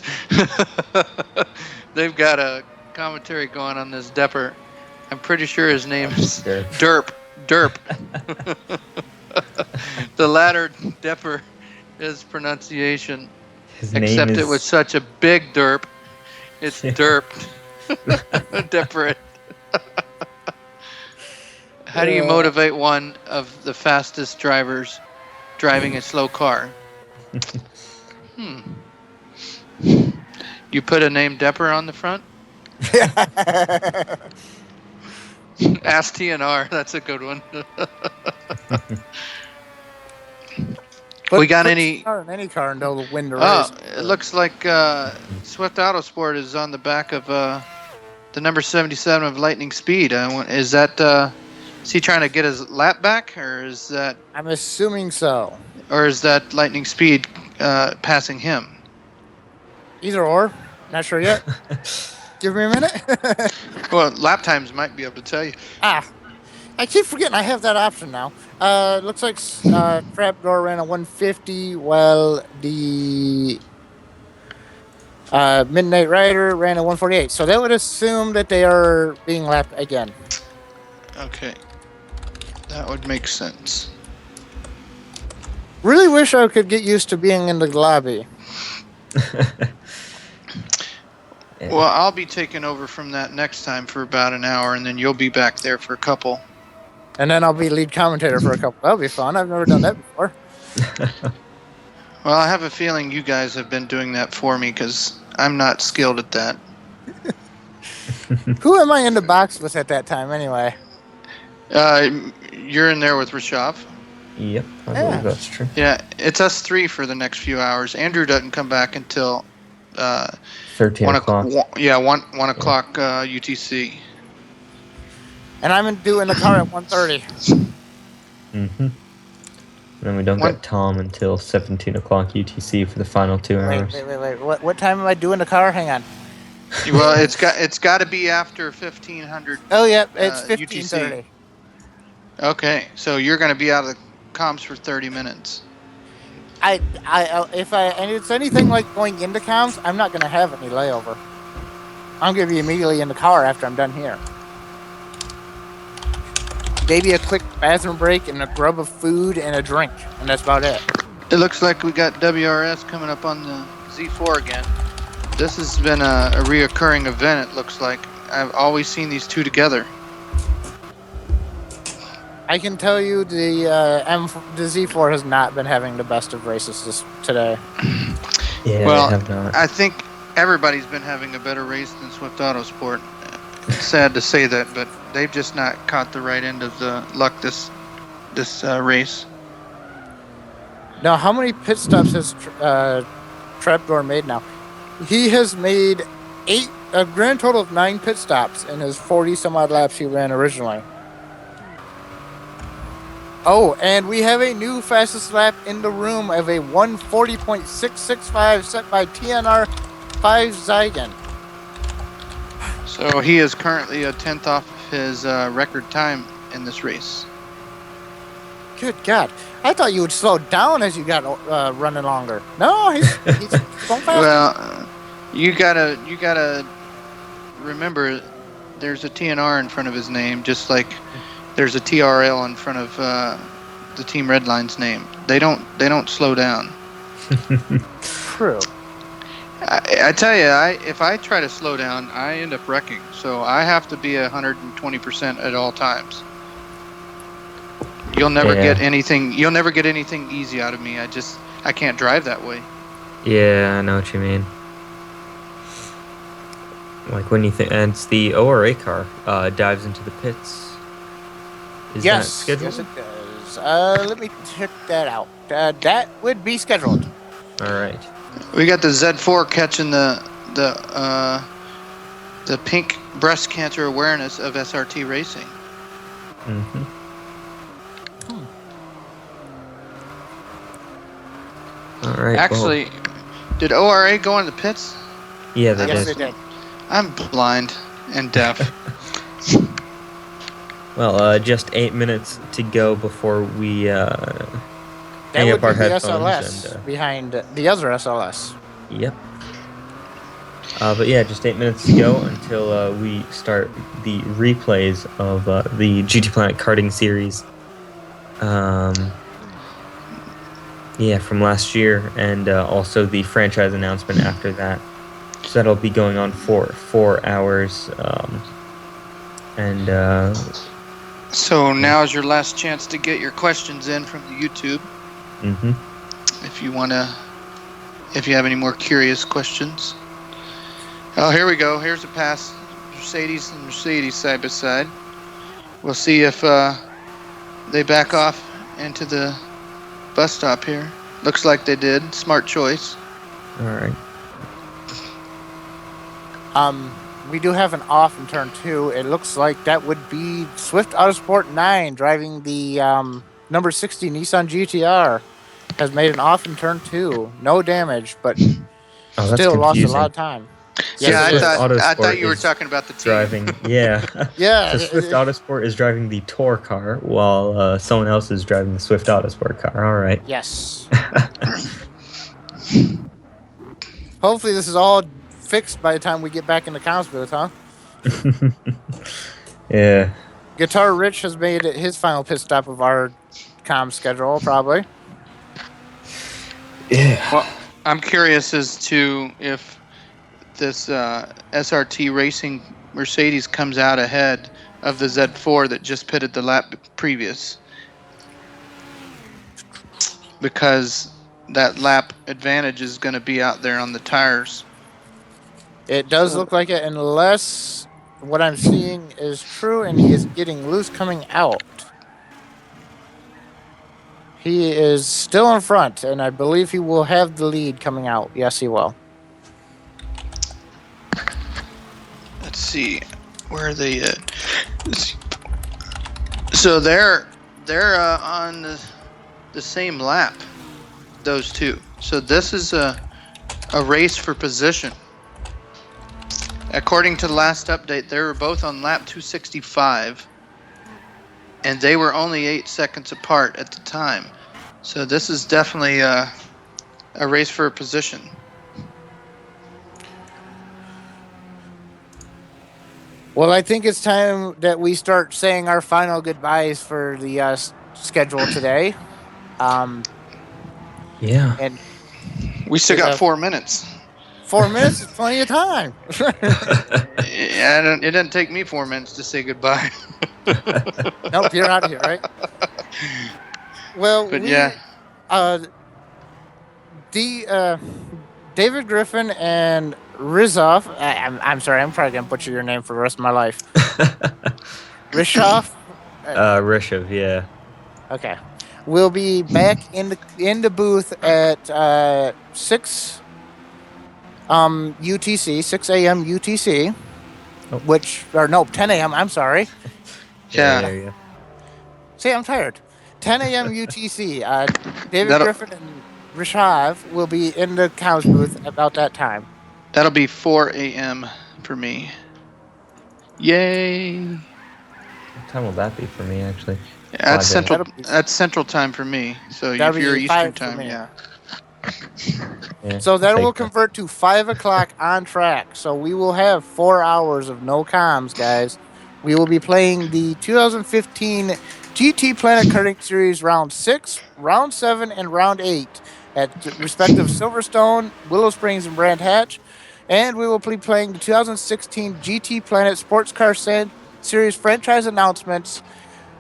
they've got a commentary going on this Depper. I'm pretty sure his name is Derp. The latter Depper is pronunciation. Except it was such a big derp. It's derp. Depper. How do you motivate one of the fastest drivers driving a slow car? You put a name Depper on the front? Ask TNR. That's a good one. We got any car in any car until the win the race? It looks like Swift Autosport is on the back of the number 77 of Lightning Speed. Is that is he trying to get his lap back, or is that? I'm assuming so. Or is that Lightning Speed passing him? Either or. Not sure yet. Give me a minute. Well, lap times might be able to tell you. I keep forgetting I have that option now. Looks like Trapdoor ran a 150, while the Midnight Rider ran a 148. So that would assume that they are being lapped again. Okay. That would make sense. Really wish I could get used to being in the lobby. Yeah. Well, I'll be taking over from that next time for about an hour, and then you'll be back there for a couple. And then I'll be lead commentator for a couple. That'll be fun. I've never done that before. Well, I have a feeling you guys have been doing that for me because I'm not skilled at that. Who am I in the box with at that time anyway? You're in there with Rishav. Yep, I believe that's true. Yeah, it's us three for the next few hours. Andrew doesn't come back until 13 o'clock. 1 o'clock UTC. And I'm doing the car at 1:30. And then we don't get Tom until 17 o'clock UTC for the final 2 hours. Wait. What time am I doing the car? Hang on. Well, it's got to be after 1500. Oh, yeah, it's 15:30. Okay, so you're going to be out of the comms for 30 minutes. And it's anything like going into comms, I'm not going to have any layover. I'm going to be immediately in the car after I'm done here. Maybe a quick bathroom break and a grub of food and a drink, and that's about it. It looks like we got WRS coming up on the Z4 again. This has been a reoccurring event, it looks like. I've always seen these two together. I can tell you the Z4 has not been having the best of races today. Yeah, well, they have not. I think everybody's been having a better race than Swift Autosport. It's sad to say that, but they've just not caught the right end of the luck this race. Now, how many pit stops has Trapdoor made now? He has made a grand total of 9 pit stops in his 40 some odd laps he ran originally. Oh, and we have a new fastest lap in the room of a 140.665 set by TNR 5 Zygon. So he is currently a 10th off his record time in this race. Good God. I thought you would slow down as you got running longer. No, he's going fast. Well, you gotta remember there's a TNR in front of his name, just like there's a TRL in front of the Team Redline's name. They don't slow down. True. I tell you, if I try to slow down, I end up wrecking. So I have to be 120% at all times. You'll never get anything. You'll never get anything easy out of me. I can't drive that way. Yeah, I know what you mean. Like when you think, and it's the ORA car dives into the pits. Is that scheduled? Yes, it does. Let me check that out. That would be scheduled. All right. We got the Z4 catching the pink breast cancer awareness of SRT racing. Mm-hmm. All right. Actually, did ORA go in the pits? Yeah, they Yes, did. they did. I'm blind and deaf. Well, just 8 minutes to go before we That hang would up our be the headphones. SLS behind the other SLS. Yep. But yeah, just 8 minutes to go until we start the replays of the GTPlanet Karting Series. Yeah, from last year, and also the franchise announcement after that. So that'll be going on for 4 hours. So now is your last chance to get your questions in from the YouTube. Mm-hmm. If you have any more curious questions. Oh, here we go. Here's a pass. Mercedes and Mercedes side by side. We'll see if they back off into the bus stop here. Looks like they did. Smart choice. All right. We do have an off in turn 2. It looks like that would be Swift Autosport 9 driving the number 60 Nissan GTR. Has made an off in turn 2. No damage, but still lost a lot of time. Yes, I thought you were talking about the team. Driving. Yeah. Yeah. The Swift Autosport is driving the Tour car while someone else is driving the Swift Autosport car. All right. Yes. Hopefully this is all fixed by the time we get back in the comms booth, huh? Yeah. Guitar Rich has made it his final pit stop of our comm schedule, probably. Yeah. Well, I'm curious as to if this SRT Racing Mercedes comes out ahead of the Z4 that just pitted the lap previous. Because that lap advantage is going to be out there on the tires. It does look like it, unless what I'm seeing is true and he is getting loose coming out. He is still in front, and I believe he will have the lead coming out. Yes, he will. Let's see. Where are they at? So they're on the same lap, those two. So this is a race for position. According to the last update, they were both on lap 265, and they were only 8 seconds apart at the time. So this is definitely a race for a position. Well, I think it's time that we start saying our final goodbyes for the schedule today. Yeah. And we still got 4 minutes. 4 minutes is plenty of time. Yeah, it didn't take me 4 minutes to say goodbye. Nope, you're out of here, right? Well, but David Griffin and Rizov. I'm sorry, I'm probably gonna butcher your name for the rest of my life. Rishov. Rishav, yeah. Okay, we'll be back in the booth at 6 UTC, 6 a.m. UTC, oh. 10 a.m. I'm sorry. Yeah. See, I'm tired. 10 a.m. UTC. David Griffin and Rishav will be in the comms booth about that time. That'll be 4 a.m. for me. Yay! What time will that be for me, actually? Yeah, that's central time for me. So if you're Eastern time, yeah. So that will convert to 5 o'clock on track. So we will have 4 hours of no comms, guys. We will be playing the 2015 GTPlanet Karting Series Round 6, Round 7, and Round 8 at respective Silverstone, Willow Springs, and Brand Hatch. And we will be playing the 2016 GTPlanet Sportscar Series franchise announcements,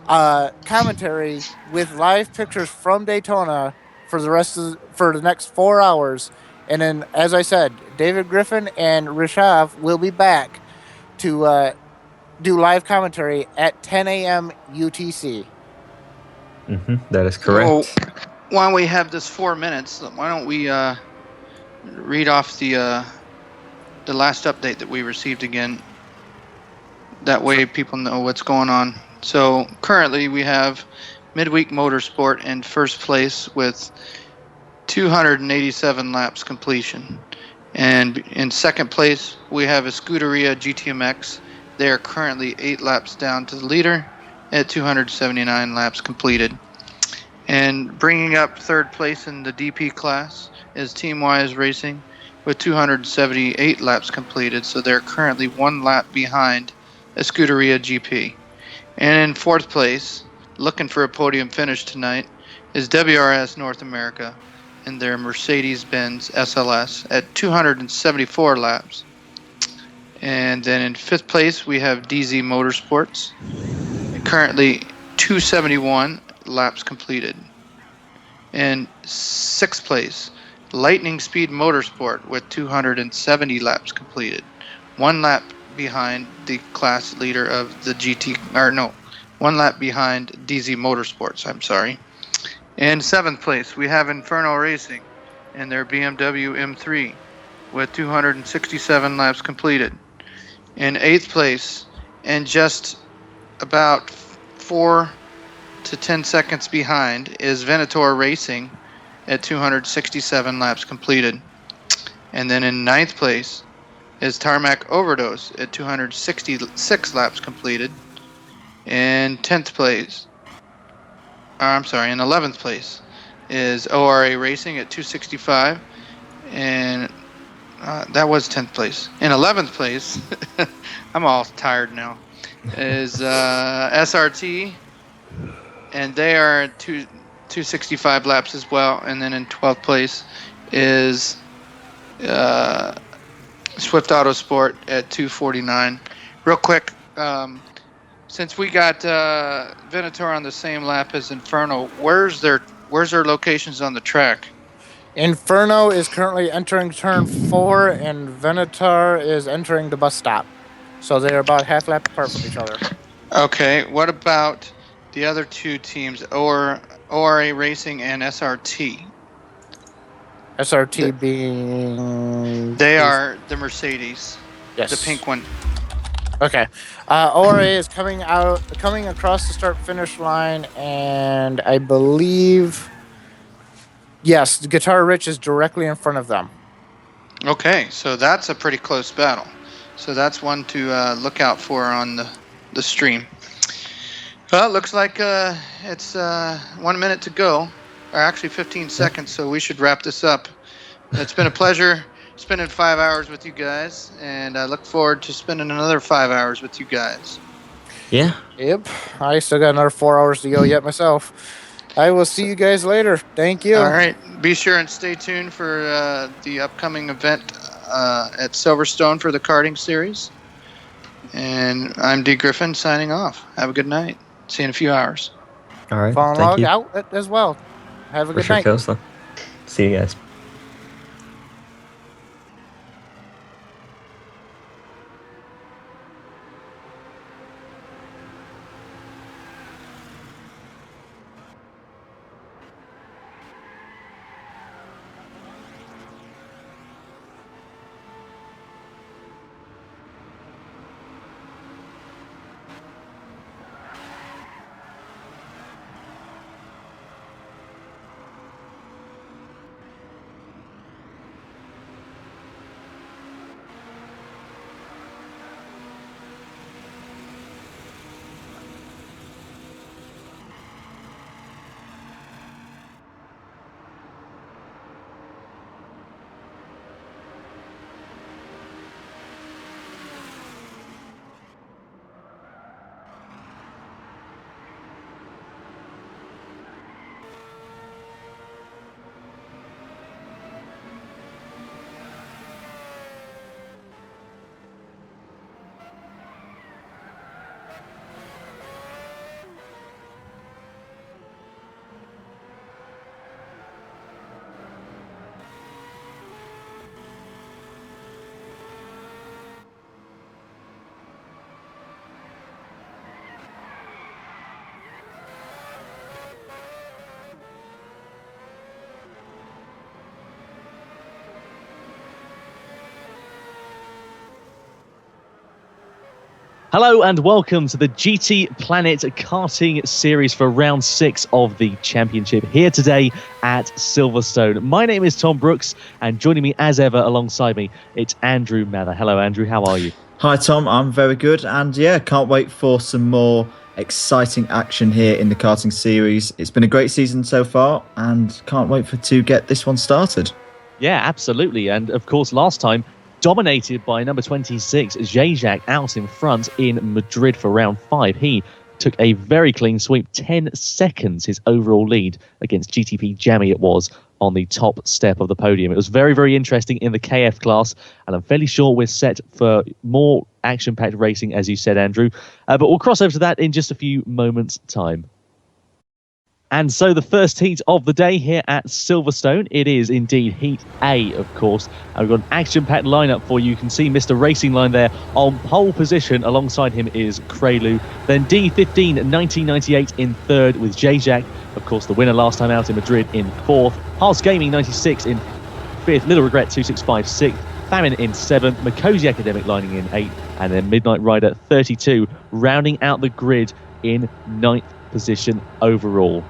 commentary with live pictures from Daytona for the next 4 hours. And then, as I said, David Griffin and Rishav will be back to do live commentary at 10 a.m. UTC. That is correct. Well, while we have this 4 minutes, why don't we read off the last update that we received again? That way people know what's going on. So currently we have Midweek Motorsport in first place with 287 laps completion. And in second place, we have a Scuderia GTMX. They are currently 8 laps down to the leader at 279 laps completed. And bringing up third place in the DP class is Team Wise Racing with 278 laps completed. So they're currently 1 lap behind a Scuderia GP. And in fourth place, looking for a podium finish tonight, is WRS North America in their Mercedes-Benz SLS at 274 laps. And then in fifth place, we have DZ Motorsports currently 271 laps completed. In 6th place, Lightning Speed Motorsport with 270 laps completed. 1 lap behind the class leader of the one lap behind DZ Motorsports, I'm sorry. In 7th place, we have Inferno Racing and their BMW M3 with 267 laps completed. In 8th place, and just about 4 to 10 seconds behind, is Venator Racing at 267 laps completed. And then in 9th place is Tarmac Overdose at 266 laps completed. In 10th place, in 11th place is ORA Racing at 265, and that was 10th place. In 11th place, I'm all tired now, is SRT, and they are at 265 laps as well. And then in 12th place is Swift Autosport at 249. Real quick, since we got Venator on the same lap as Inferno, where's their locations on the track? Inferno is currently entering turn 4, and Venator is entering the bus stop. So they're about half lap apart from each other. Okay, what about the other 2 teams, ORA Racing and SRT? SRT being... They are the Mercedes. Yes. The pink one. Okay. ORA is coming across the start-finish line, and I believe... Yes, Guitar Rich is directly in front of them. Okay, so that's a pretty close battle. So that's one to look out for on the stream. Well, it looks like it's 1 minute to go, or actually 15 seconds, so we should wrap this up. It's been a pleasure spending 5 hours with you guys, and I look forward to spending another 5 hours with you guys. Yeah. Yep. I still got another 4 hours to go yet myself. I will see you guys later. Thank you. All right. Be sure and stay tuned for the upcoming event at Silverstone for the karting series. And I'm D. Griffin signing off. Have a good night. See you in a few hours. All right. Phone log out as well. Have a good night. Costa. See you guys. Hello and welcome to the GTPlanet Karting Series for round 6 of the championship here today at Silverstone. My name is Tom Brooks, and joining me as ever alongside me, it's Andrew Mather. Hello Andrew, how are you? Hi Tom, I'm very good, and yeah, can't wait for some more exciting action here in the karting series. It's been a great season so far, and can't wait to get this one started. Yeah, absolutely, and of course last time, dominated by number 26, Zajac out in front in Madrid for round 5. He took a very clean sweep, 10 seconds, his overall lead against GTP Jammy it was on the top step of the podium. It was very, very interesting in the KF class, and I'm fairly sure we're set for more action-packed racing, as you said, Andrew. But we'll cross over to that in just a few moments' time. And so the first heat of the day here at Silverstone, it is indeed Heat A, of course. And we've got an action-packed lineup for you. You can see Mr. Racing Line there on pole position. Alongside him is Krelu. Then D15 1998 in third with J-Jack, of course, the winner last time out in Madrid, in fourth. Haas Gaming 96 in fifth. Little Regret 265 sixth. Famine in seventh. Makosi Academic lining in eighth. And then Midnight Rider 32 rounding out the grid in ninth position overall.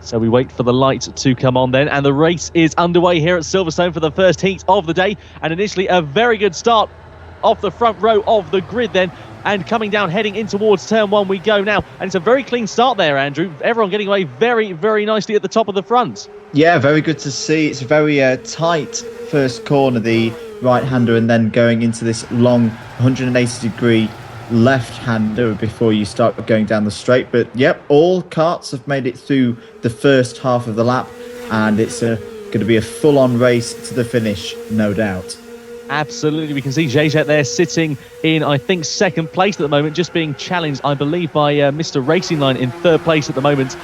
So we wait for the lights to come on then, and the race is underway here at Silverstone for the first heat of the day. And initially a very good start off the front row of the grid then, and coming down, heading in towards turn one we go now. And it's a very clean start there, Andrew. Everyone getting away very, very nicely at the top of the front. Yeah, very good to see. It's a very tight first corner, the right-hander, and then going into this long 180-degree left-hander before you start going down the straight. But yep, all karts have made it through the first half of the lap, and it's going to be a full-on race to the finish, no doubt. Absolutely. We can see J-Jet there sitting in, I think, second place at the moment, just being challenged, I believe, by Mr. Racing Line in third place at the moment,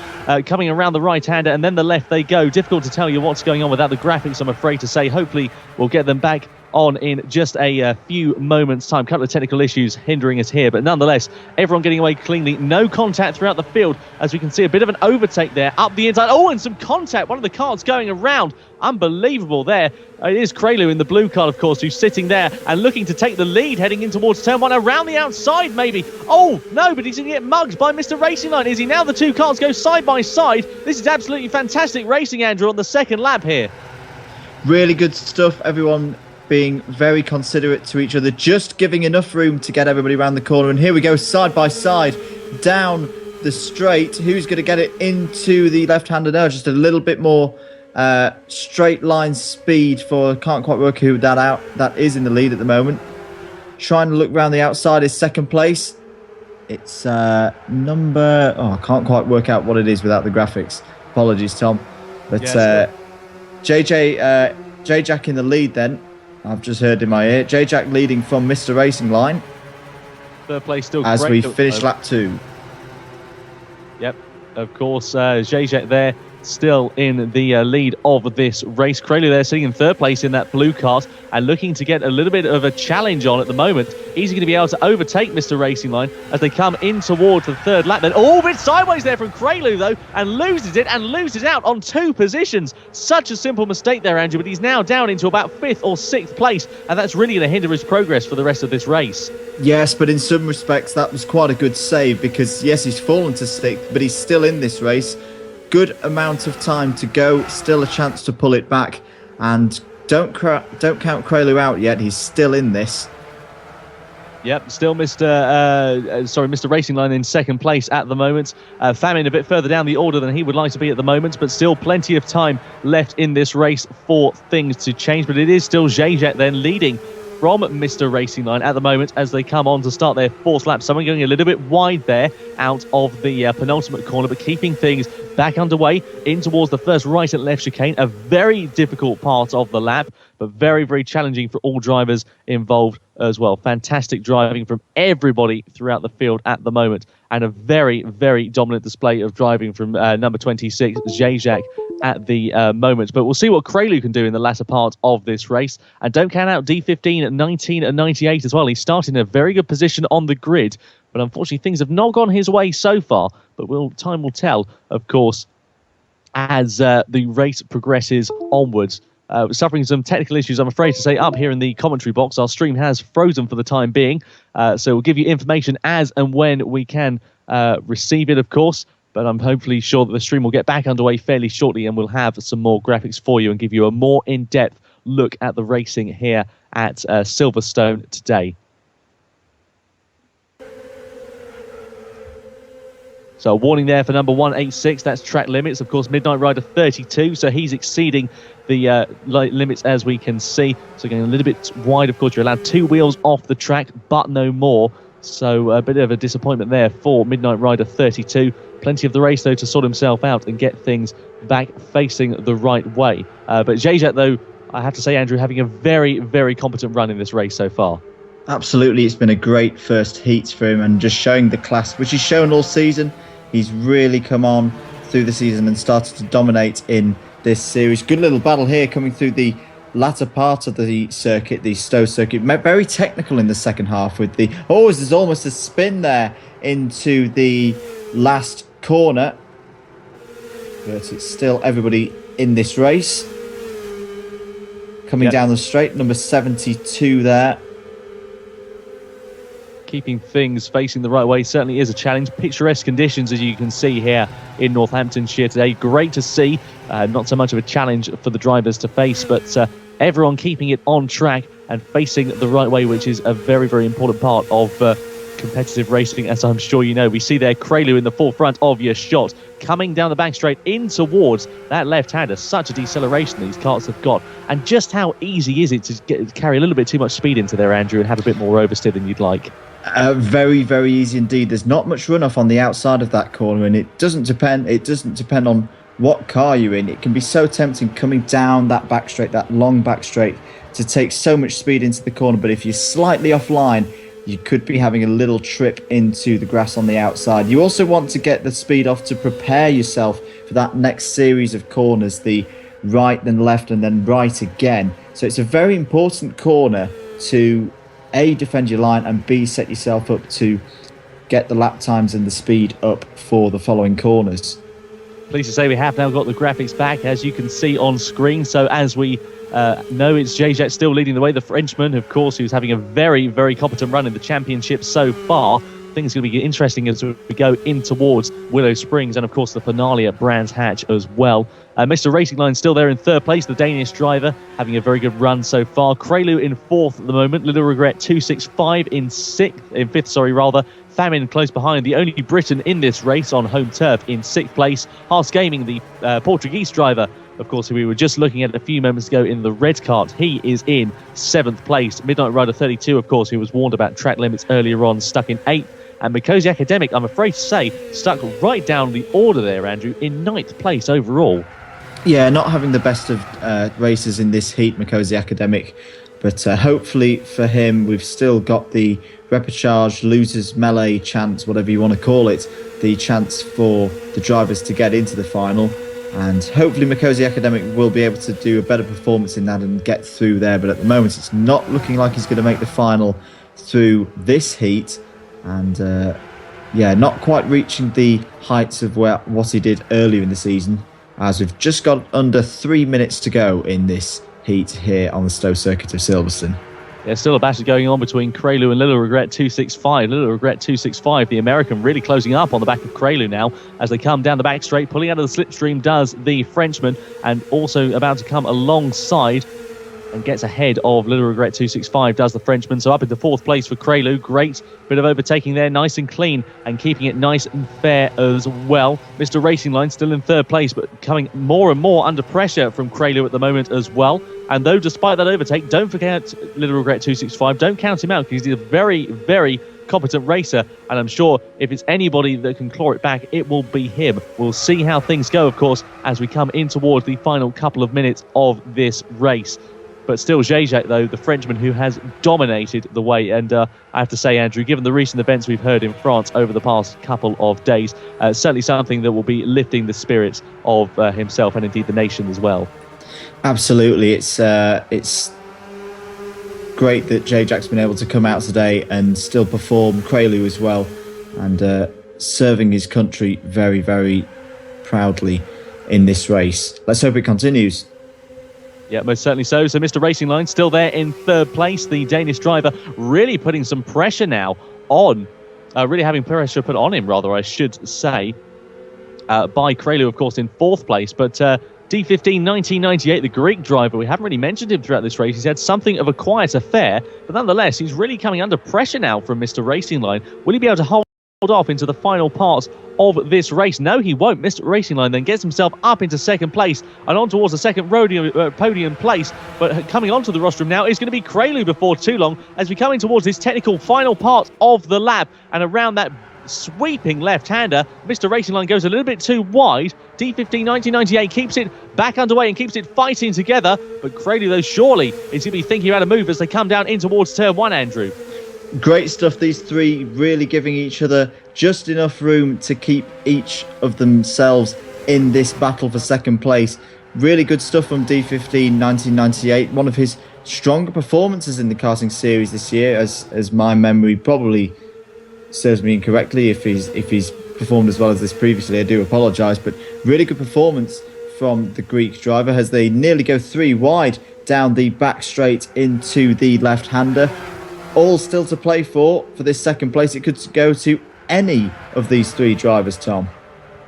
coming around the right-hander, and then the left they go. Difficult to tell you what's going on without the graphics, I'm afraid to say. Hopefully we'll get them back on in just a few moments' time. A couple of technical issues hindering us here, but nonetheless, everyone getting away cleanly. No contact throughout the field, as we can see a bit of an overtake there up the inside. Oh, and some contact. One of the carts going around. Unbelievable there. It is Krelu in the blue car, of course, who's sitting there and looking to take the lead, heading in towards turn one, around the outside maybe. Oh, no, but he's going to get mugged by Mr. Racing Line. Is he now? The two cars go side by side. This is absolutely fantastic racing, Andrew, on the second lap here. Really good stuff. Everyone being very considerate to each other, just giving enough room to get everybody around the corner. And here we go, side by side, down the straight. Who's going to get it into the left-hander now? Just a little bit more straight line speed for, can't quite work who that is in the lead at the moment. Trying to look around the outside is second place. It's number, I can't quite work out what it is without the graphics. Apologies, Tom. But J-Jack in the lead then. I've just heard in my ear. J-Jack leading from Mr. Racing Line. Third place still as great we finish lap 2. Yep, of course, J-Jack there still in the lead of this race. Krelu there sitting in third place in that blue cart and looking to get a little bit of a challenge on at the moment. Is he going to be able to overtake Mr. Racing Line as they come in towards the third lap? Then, oh, a bit sideways there from Krelu, though, and loses it and loses out on 2 positions. Such a simple mistake there, Andrew, but he's now down into about 5th or 6th place, and that's really going to hinder his progress for the rest of this race. Yes, but in some respects, that was quite a good save because, yes, he's fallen to 6th, but he's still in this race. Good amount of time to go, still a chance to pull it back, and don't count Krelu out yet. He's still in this. Yep, still Mr. Racing Line in second place at the moment. Famine a bit further down the order than he would like to be at the moment, but still plenty of time left in this race for things to change. But it is still J-Jet then leading from Mr. Racing Line at the moment as they come on to start their 4th lap. Someone going a little bit wide there out of the penultimate corner, but keeping things back underway in towards the first right and left chicane. A very difficult part of the lap, but very, very challenging for all drivers involved as well. Fantastic driving from everybody throughout the field at the moment, and a very, very dominant display of driving from number 26, J-Jack, at the moment. But we'll see what Krelu can do in the latter part of this race. And don't count out D15 at 19 and 98 as well. He's starting in a very good position on the grid, but unfortunately things have not gone his way so far. But time will tell, of course, as the race progresses onwards. Suffering some technical issues, I'm afraid to say, up here in the commentary box. Our stream has frozen for the time being, so we'll give you information as and when we can receive it, of course. But I'm hopefully sure that the stream will get back underway fairly shortly, and we'll have some more graphics for you and give you a more in-depth look at the racing here at Silverstone today. So a warning there for number 186, that's track limits. Of course, Midnight Rider 32, so he's exceeding the limits as we can see. So going a little bit wide, of course, you're allowed 2 wheels off the track, but no more. So a bit of a disappointment there for Midnight Rider 32. Plenty of the race, though, to sort himself out and get things back facing the right way. But Zajak, though, I have to say, Andrew, having a very, very competent run in this race so far. Absolutely, it's been a great first heat for him and just showing the class, which he's shown all season. He's really come on through the season and started to dominate in this series. Good little battle here coming through the latter part of the circuit, the Stowe circuit. Very technical in the second half with the... Oh, there's almost a spin there into the last corner. But it's still everybody in this race. Coming down the straight, number 72 there. Keeping things facing the right way certainly is a challenge. Picturesque conditions, as you can see here in Northamptonshire today. Great to see. Not so much of a challenge for the drivers to face, but everyone keeping it on track and facing the right way, which is a very, very important part of competitive racing, as I'm sure you know. We see there Krelu in the forefront of your shot, coming down the back straight in towards that left-hander. Such a deceleration these karts have got. And just how easy is it to carry a little bit too much speed into there, Andrew, and have a bit more oversteer than you'd like? Very, very easy indeed. There's not much runoff on the outside of that corner, and it doesn't depend on what car you're in. It can be so tempting coming down that back straight, that long back straight, to take so much speed into the corner. But if you're slightly offline, you could be having a little trip into the grass on the outside. You also want to get the speed off to prepare yourself for that next series of corners, the right, then left, and then right again. So it's a very important corner to A, defend your line, and B, set yourself up to get the lap times and the speed up for the following corners. Pleased to say we have now got the graphics back, as you can see on screen. So as we know, it's Zajak still leading the way. The Frenchman, of course, who's having a very, very competent run in the championship so far. Things are going to be interesting as we go in towards Willow Springs and, of course, the finale at Brands Hatch as well. Mr. Racing Line still there in third place. The Danish driver having a very good run so far. Krelu in fourth at the moment. Little Regret 265 in fifth. Famine close behind. The only Briton in this race on home turf in sixth place. Haas Gaming, the Portuguese driver, of course, who we were just looking at a few moments ago in the red cart. He is in seventh place. Midnight Rider 32, of course, who was warned about track limits earlier on, stuck in eighth. And Mikosi Academic, I'm afraid to say, stuck right down the order there, Andrew, in ninth place overall. Yeah, not having the best of races in this heat, Mikosi Academic. But hopefully for him, we've still got the repechage, losers melee chance, whatever you want to call it, the chance for the drivers to get into the final. And hopefully Mikosi Academic will be able to do a better performance in that and get through there. But at the moment, it's not looking like he's going to make the final through this heat. And not quite reaching the heights of what he did earlier in the season, as we've just got under 3 minutes to go in this heat here on the Stowe circuit of Silverstone. There's still a battle going on between Krelu and Little Regret 265. Little Regret 265, the American, really closing up on the back of Krelu now as they come down the back straight. Pulling out of the slipstream does the Frenchman, and also about to come alongside and gets ahead of Little Regret 265, does the Frenchman. So up into fourth place for Krelu. Great bit of overtaking there, nice and clean, and keeping it nice and fair as well. Mr. Racing Line still in third place, but coming more and more under pressure from Krelu at the moment as well. And though, despite that overtake, don't forget Little Regret 265. Don't count him out, because he's a very, very competent racer, and I'm sure if it's anybody that can claw it back, it will be him. We'll see how things go, of course, as we come in towards the final couple of minutes of this race. But still, Zajak, though, the Frenchman who has dominated the way. And I have to say, Andrew, given the recent events we've heard in France over the past couple of days, certainly something that will be lifting the spirits of himself and indeed the nation as well. Absolutely. It's great that Zajak's been able to come out today and still perform. Krelu as well, and serving his country very, very proudly in this race. Let's hope it continues. Yeah, most certainly so. So Mr. Racing Line still there in third place. The Danish driver really putting some pressure now on, really having pressure put on him, rather, I should say, by Krelu, of course, in fourth place. But D15 1998, the Greek driver, we haven't really mentioned him throughout this race. He's had something of a quiet affair, but nonetheless, he's really coming under pressure now from Mr. Racing Line. Will he be able to hold off into the final parts of this race. No, he won't. Mr. Racing Line then gets himself up into second place and on towards the second podium place. But coming onto the rostrum now is going to be Prelude before too long as we come in towards this technical final part of the lap. And around that sweeping left-hander, Mr. Racing Line goes a little bit too wide. D15 1998 keeps it back underway and keeps it fighting together. But Prelude, though, surely is going to be thinking about a move as they come down in towards turn one, Andrew. Great stuff, these three really giving each other just enough room to keep each of themselves in this battle for second place. Really good stuff from D15 1998, one of his stronger performances in the karting series this year, as my memory probably serves me incorrectly. If he's performed as well as this previously, I do apologise, but really good performance from the Greek driver as they nearly go three wide down the back straight into the left-hander. All still to play for this second place. It could go to any of these three drivers, Tom.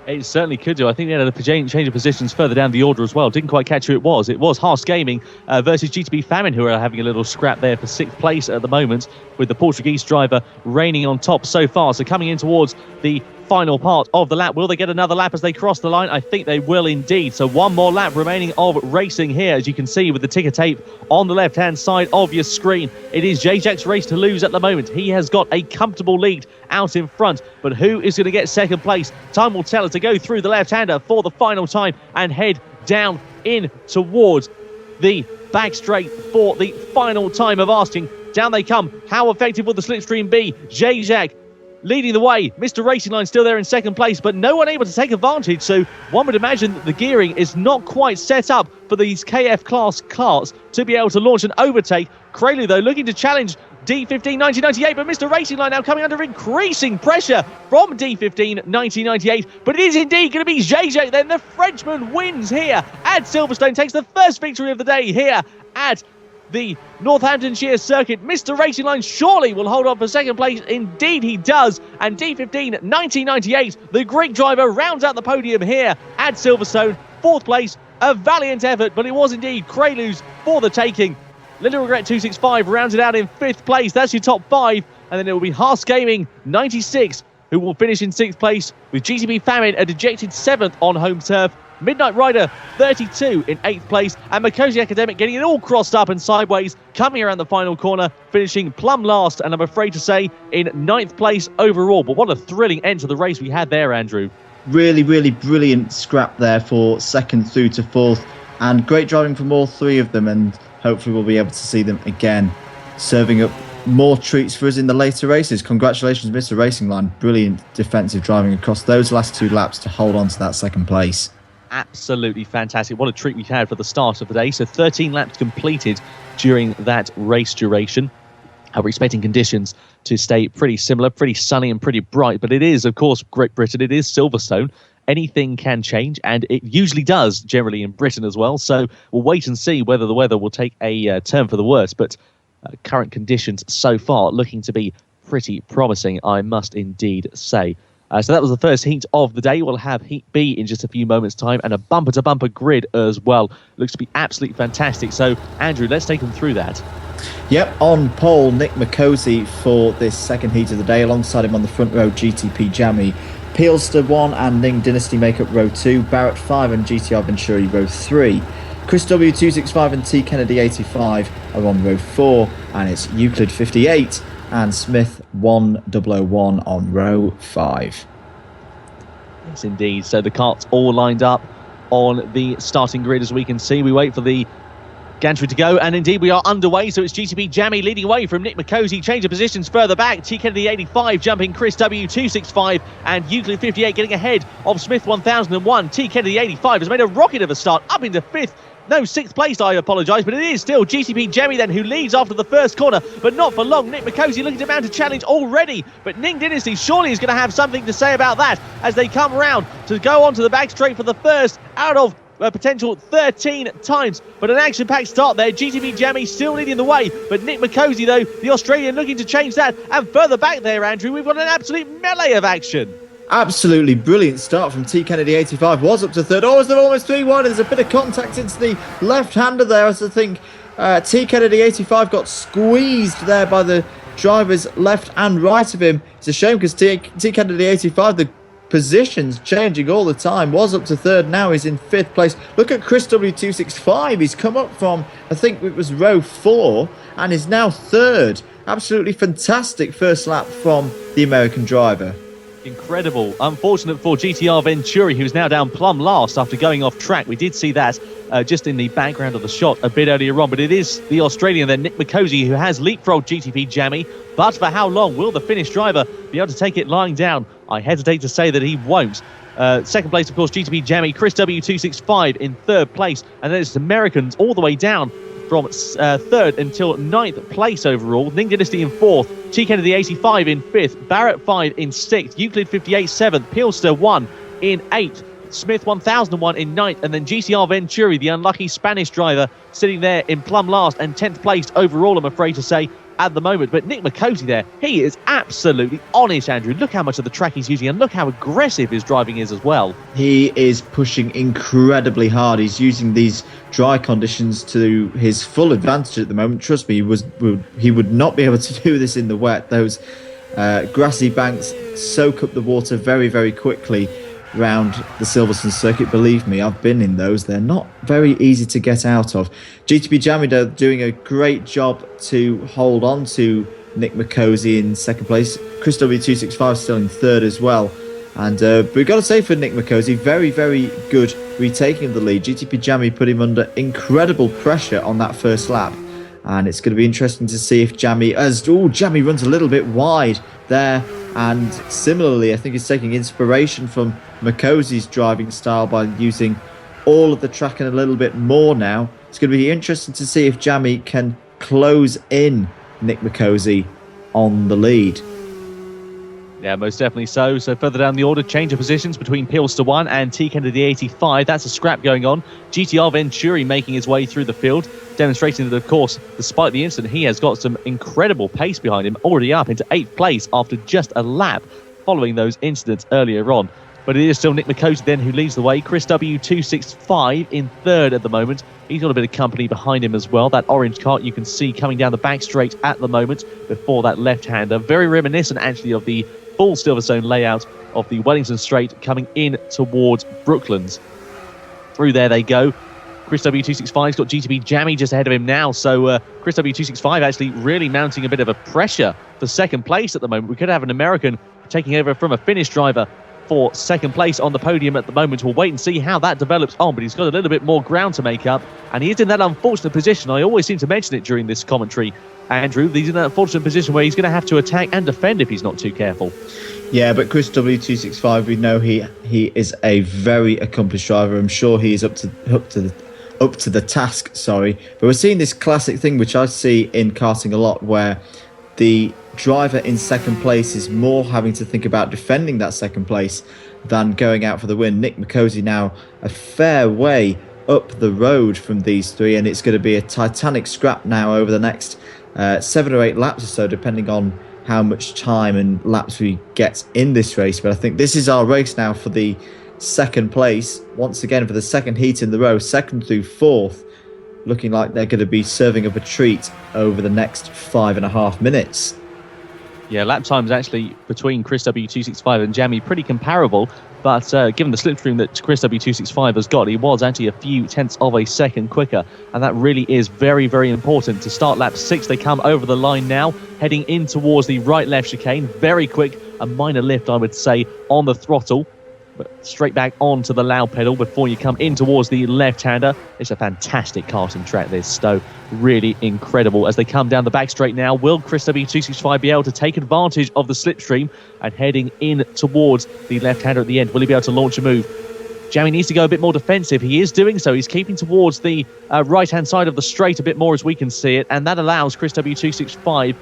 It certainly could do. I think they had a change of positions further down the order as well. Didn't quite catch who it was. It was Haas Gaming versus GTP Famine, who are having a little scrap there for sixth place at the moment, with the Portuguese driver reigning on top so far. So coming in towards the final part of the lap. Will they get another lap as they cross the line? I think they will indeed. So one more lap remaining of racing here, as you can see with the ticker tape on the left-hand side of your screen. It is J-Jack's race to lose at the moment. He has got a comfortable lead out in front, but who is going to get second place? Time will tell as to go through the left-hander for the final time and head down in towards the back straight for the final time of asking. Down they come. How effective will the slipstream be? J-Jack leading the way. Mr. Racing Line still there in second place, but no one able to take advantage. So one would imagine that the gearing is not quite set up for these KF class carts to be able to launch an overtake. Prelude, though, looking to challenge D15 1998, but Mr. Racing Line now coming under increasing pressure from D15 1998. But it is indeed going to be JJ then. The Frenchman wins here at Silverstone, takes the first victory of the day here at the Northamptonshire circuit. Mr. Racing Line surely will hold on for second place. Indeed he does. And D15 1998, the Greek driver, rounds out the podium here at Silverstone. Fourth place, a valiant effort, but it was indeed Prelude's for the taking. Little Regret 265 rounded out in fifth place. That's your top five. And then it will be Haas Gaming 96, who will finish in sixth place, with GTP Famine a dejected seventh on home turf. Midnight Rider 32 in 8th place, and Makosi Academic getting it all crossed up and sideways, coming around the final corner, finishing plumb last, and I'm afraid to say in 9th place overall. But what a thrilling end to the race we had there, Andrew. Really, really brilliant scrap there for second through to fourth, and great driving from all three of them, and hopefully we'll be able to see them again serving up more treats for us in the later races. Congratulations, Mr. Racing Line. Brilliant defensive driving across those last two laps to hold on to that second place. Absolutely fantastic. What a treat we had for the start of the day. So 13 laps completed during that race duration. We're expecting conditions to stay pretty similar, pretty sunny and pretty bright. But it is, of course, Great Britain. It is Silverstone. Anything can change, and it usually does, generally in Britain as well. So we'll wait and see whether the weather will take a turn for the worse. But current conditions so far looking to be pretty promising, I must indeed say. So that was the first heat of the day. We'll have Heat B in just a few moments' time, and a bumper-to-bumper grid as well. Looks to be absolutely fantastic. So, Andrew, let's take them through that. Yep, on pole, Nick Makosi for this second heat of the day. Alongside him on the front row, GTP Jammy. Peelster 1 and Ning Dynasty make up row 2. Barrett 5 and GTR Venturi row 3. Chris W265 and T Kennedy 85 are on row 4. And it's Euclid 58 and Smith 1001 on row 5. Yes, indeed. So the carts all lined up on the starting grid, as we can see. We wait for the gantry to go, and indeed we are underway. So it's GTP Jammy leading away from Nick Makosi. Change of positions further back. T Kennedy 85 jumping Chris W265, and Euclid 58 getting ahead of Smith 1001. T Kennedy 85 has made a rocket of a start up into fifth. No, sixth place, I apologise, but it is still GTP Jammy then who leads after the first corner, but not for long. Nick Makosi looking to mount a challenge already, but Ning Dynasty surely is going to have something to say about that as they come round to go onto the back straight for the first out of a potential 13 times. But an action-packed start there. GTP Jammy still leading the way, but Nick Makosi, though, the Australian, looking to change that. And further back there, Andrew, we've got an absolute melee of action. Absolutely brilliant start from T Kennedy 85. Was up to third. Oh, is there almost 3 wide? There's a bit of contact into the left-hander there, as I think T Kennedy 85 got squeezed there by the drivers left and right of him. It's a shame because T Kennedy 85, the positions changing all the time, was up to third, now he's in 5th place. Look at Chris W265, he's come up from, I think it was row 4, and is now 3rd. Absolutely fantastic first lap from the American driver. Incredible. Unfortunate for GTR Venturi, who's now down plumb last after going off track. We did see that just in the background of the shot a bit earlier on, but it is the Australian then, Nick Mikosi, who has leapfrogged GTP Jammy. But for how long will the Finnish driver be able to take it lying down? I hesitate to say that he won't. Second place, of course, GTP Jammy, Chris W265 in 3rd place, and then it's Americans all the way down from 3rd until 9th place overall. Ning Dynasty in 4th, T Kennedy 85 in 5th, Barrett 5 in 6th, Euclid 58 7th, Pilster 1 in 8th, Smith 1001 in 9th, and then GTR Venturi, the unlucky Spanish driver, sitting there in plumb last and 10th place overall, I'm afraid to say, at the moment. But Nick Mikosi there, he is absolutely on it, Andrew. Look how much of the track he's using, and look how aggressive his driving is as well. He is pushing incredibly hard. He's using these dry conditions to his full advantage at the moment. Trust me, he would not be able to do this in the wet. Those grassy banks soak up the water very, very quickly round the Silverstone circuit. Believe me, I've been in those. They're not very easy to get out of. GTP Jammy doing a great job to hold on to Nick Mikosi in 2nd place. Chris W265 still in 3rd as well. And we've got to say for Nick Mikosi, very, very good retaking the lead. GTP Jammy put him under incredible pressure on that first lap. And it's going to be interesting to see if Jammy runs a little bit wide there. And similarly, I think he's taking inspiration from Mikosi's driving style by using all of the track and a little bit more now. It's going to be interesting to see if Jammy can close in Nick Mikosi on the lead. Yeah, most definitely so. So further down the order, change of positions between Pilster 1 and T Kennedy 85. That's a scrap going on. GTR Venturi making his way through the field, demonstrating that, of course, despite the incident, he has got some incredible pace behind him, already up into 8th place after just a lap following those incidents earlier on. But it is still Nick Mikosi then who leads the way. Chris W265 in 3rd at the moment. He's got a bit of company behind him as well. That orange cart you can see coming down the back straight at the moment before that left-hander. Very reminiscent, actually, of the full Silverstone layout of the Wellington Straight coming in towards Brooklands. Through there they go. Chris W265's got GTP Jammy just ahead of him now. So Chris W265 actually really mounting a bit of a pressure for 2nd place at the moment. We could have an American taking over from a Finnish driver for 2nd place on the podium at the moment. We'll wait and see how that develops on, but he's got a little bit more ground to make up, and he is in that unfortunate position. I always seem to mention it during this commentary, Andrew. He's in that unfortunate position where he's going to have to attack and defend if he's not too careful. Yeah, but Chris W265, we know he is a very accomplished driver. I'm sure he is up to the task. Sorry, but we're seeing this classic thing which I see in karting a lot, where the driver in 2nd place is more having to think about defending that 2nd place than going out for the win. Nick Mikosi now a fair way up the road from these three, and it's going to be a titanic scrap now over the next 7 or 8 laps or so, depending on how much time and laps we get in this race. But I think this is our race now for the 2nd place, once again for the 2nd heat in the row, 2nd through 4th, looking like they're going to be serving up a treat over the next 5.5 minutes. Yeah, lap times actually between Chris W265 and Jammy pretty comparable, but given the slipstream that Chris W265 has got, he was actually a few tenths of a second quicker, and that really is very, very important. To start lap 6, they come over the line now, heading in towards the right-left chicane. Very quick, a minor lift, I would say, on the throttle, but straight back onto the loud pedal before you come in towards the left-hander. It's a fantastic karting track, this, Stowe. Really incredible. As they come down the back straight now, will Chris W265 be able to take advantage of the slipstream and heading in towards the left-hander at the end? Will he be able to launch a move? Jammy needs to go a bit more defensive. He is doing so. He's keeping towards the right-hand side of the straight a bit more as we can see it, and that allows Chris W265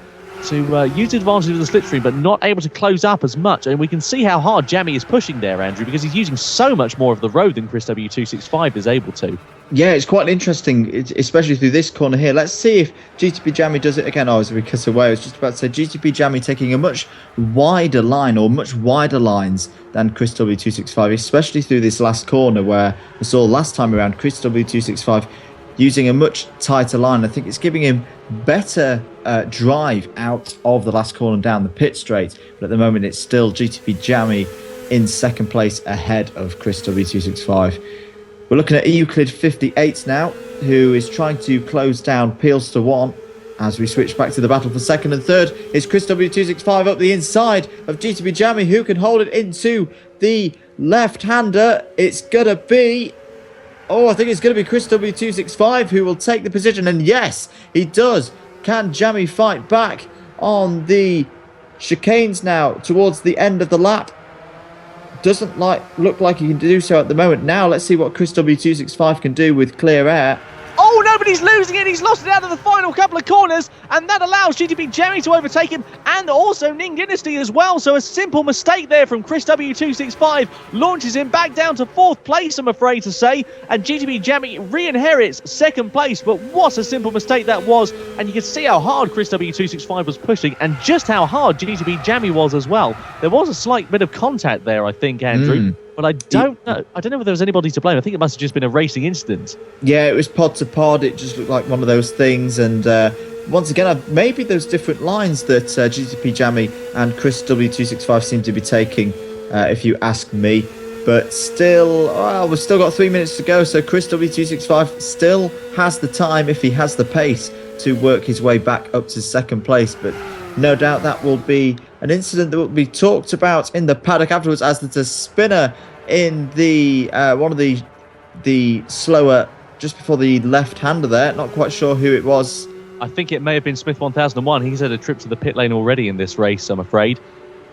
to use advantage of the slipstream, but not able to close up as much. And we can see how hard Jammy is pushing there, Andrew, because he's using so much more of the road than Chris W265 is able to. Yeah, it's quite interesting, especially through this corner here. Let's see if GTP Jammy does it again. As we cut away, I was just about to say GTP Jammy taking a much wider line, or much wider lines than Chris W265, especially through this last corner where we saw last time around Chris W265 using a much tighter line. I think it's giving him better drive out of the last corner and down the pit straight. But at the moment, it's still GTP Jammy in second place ahead of Chris W265. We're looking at Euclid 58 now, who is trying to close down Peelster 1. As we switch back to the battle for second and third, it's Chris W265 up the inside of GTP Jammy, who can hold it into the left-hander. It's going to be... I think it's going to be Chris W265 who will take the position. And yes, he does. Can Jammy fight back on the chicanes now towards the end of the lap? Doesn't look like he can do so at the moment. Now let's see what Chris W265 can do with clear air. Oh no, but he's losing it. He's lost it out of the final couple of corners, and that allows GTP Jammy to overtake him, and also Ning Dynasty as well. So a simple mistake there from Chris W265 launches him back down to 4th place, I'm afraid to say, and GTP Jammy re-inherits 2nd place. But what a simple mistake that was, and you can see how hard Chris W265 was pushing, and just how hard GTP Jammy was as well. There was a slight bit of contact there, I think, Andrew. But I don't know. I don't know if there was anybody to blame. I think it must have just been a racing incident. Yeah, it was pod to pod. It just looked like one of those things. And once again, maybe those different lines that GTP Jammy and Chris W265 seem to be taking, if you ask me. But still, we've still got 3 minutes to go. So Chris W265 still has the time, if he has the pace, to work his way back up to 2nd place. But no doubt that will be an incident that will be talked about in the paddock afterwards, as there's a spinner in the one of the slower, just before the left-hander there. Not quite sure who it was. I think it may have been Smith 1001. He's had a trip to the pit lane already in this race, I'm afraid.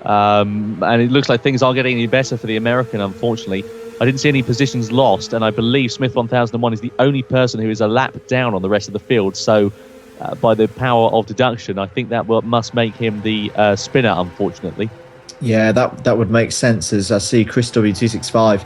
And it looks like things are getting any better for the American, unfortunately. I didn't see any positions lost, and I believe Smith 1001 is the only person who is a lap down on the rest of the field. So by the power of deduction, I think that must make him the spinner, unfortunately. Yeah, that would make sense, as I see Chris W265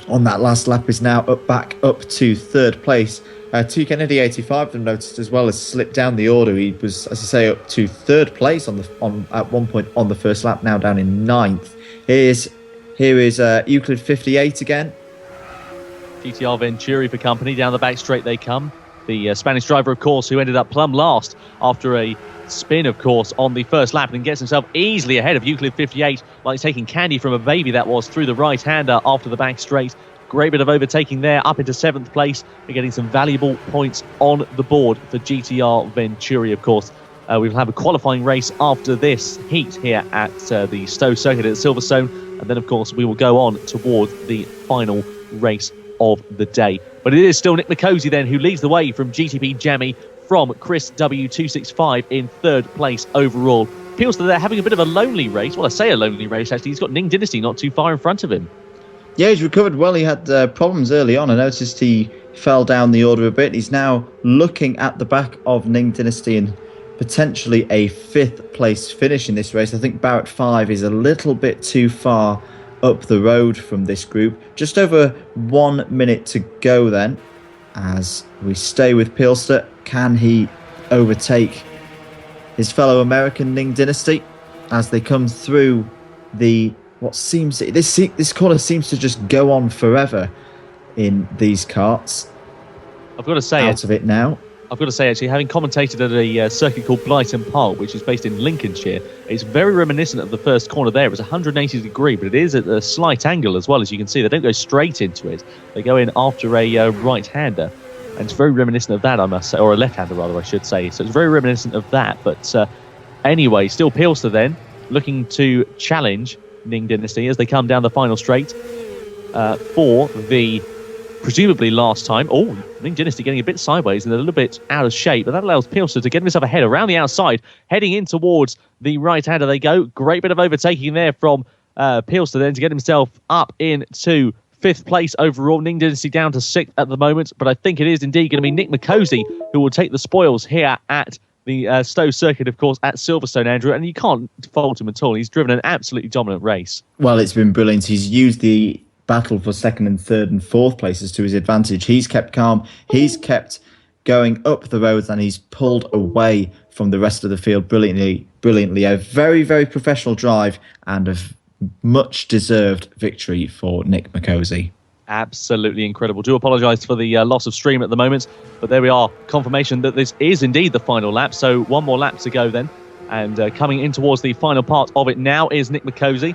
on that last lap is now back up to 3rd place. T Kennedy 85, I've noticed as well, has slipped down the order. He was, as I say, up to 3rd place at one point on the first lap, now down in 9th. Here is Euclid 58 again. GTR Venturi for company. Down the back straight they come. The Spanish driver, of course, who ended up plumb last after a spin, of course, on the first lap, and gets himself easily ahead of Euclid 58, like taking candy from a baby that was, through the right-hander after the back straight. Great bit of overtaking there, up into 7th place. We're getting some valuable points on the board for GTR Venturi, of course. We will have a qualifying race after this heat here at the Stowe Circuit at Silverstone, and then, of course, we will go on toward the final race of the day. But it is still Nick Mikosi then who leads the way from GTP Jammy, from Chris W265 in 3rd place overall. Peelster there having a bit of a lonely race. Well, I say a lonely race, actually. He's got Ning Dynasty not too far in front of him. Yeah, he's recovered well. He had problems early on. I noticed he fell down the order a bit. He's now looking at the back of Ning Dynasty and potentially a 5th place finish in this race. I think Barrett 5 is a little bit too far up the road from this group. Just over 1 minute to go then, as we stay with Peelster. Can he overtake his fellow American Ning Dynasty as they come through the this corner seems to just go on forever in these karts. I've got to say, out of it now. I've got to say, actually, having commentated at a circuit called Blighton Park, which is based in Lincolnshire, it's very reminiscent of the first corner there. It's 180 degree, but it is at a slight angle as well, as you can see. They don't go straight into it. They go in after a right-hander. And it's very reminiscent of that, I must say, or a left-hander, rather, I should say. So it's very reminiscent of that. But anyway, still Peelster then, looking to challenge Ning Dynasty as they come down the final straight for the presumably last time. Oh, Ning Dynasty getting a bit sideways and a little bit out of shape, but that allows Peelster to get himself ahead around the outside, heading in towards the right-hander they go. Great bit of overtaking there from Peelster then to get himself up into 5th place overall. Ning Dynasty down to 6th at the moment, but I think it is indeed going to be Nick Mikosi who will take the spoils here at the Stowe Circuit, of course, at Silverstone, Andrew, and you can't fault him at all. He's driven an absolutely dominant race. Well, it's been brilliant. He's used the battle for 2nd and 3rd and 4th places to his advantage. He's kept calm. He's kept going up the roads, and he's pulled away from the rest of the field brilliantly. A very, very professional drive and a much deserved victory for Nick Mikosi. Absolutely incredible. Do apologise for the loss of stream at the moment, but there we are. Confirmation that this is indeed the final lap. So one more lap to go then. And coming in towards the final part of it now is Nick McCosey.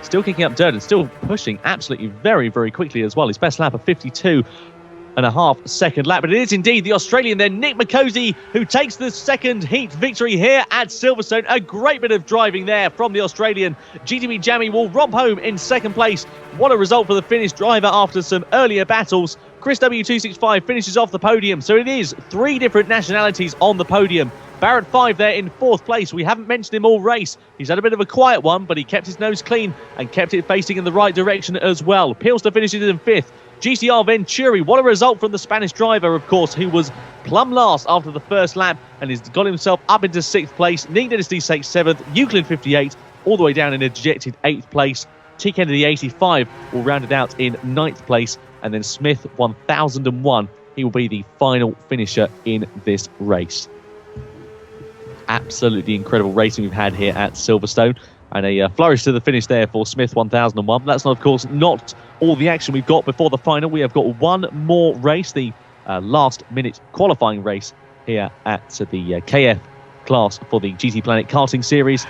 Still kicking up dirt and still pushing absolutely very, very quickly as well. His best lap of 52.5 second lap. But it is indeed the Australian then, Nick McCosey, who takes the second heat victory here at Silverstone. A great bit of driving there from the Australian. GTP Jammy will romp home in second place. What a result for the Finnish driver after some earlier battles. Chris W265 finishes off the podium. So it is 3 different nationalities on the podium. Barrett 5 there in 4th place. We haven't mentioned him all race. He's had a bit of a quiet one, but he kept his nose clean and kept it facing in the right direction as well. Pilster finishes in 5th. GCR Venturi, what a result from the Spanish driver, of course, who was plumb last after the first lap and has got himself up into 6th place. Nick Dynasty takes 7th. Euclid 58, all the way down in a dejected 8th place. T. Kennedy 85 will round it out in 9th place. And then Smith 1001, he will be the final finisher in this race. Absolutely incredible racing we've had here at Silverstone, and a flourish to the finish there for Smith 1001. That's not, of course, not all the action we've got before the final. We have got one more race, the last minute qualifying race here at the KF class for the GTPlanet Karting Series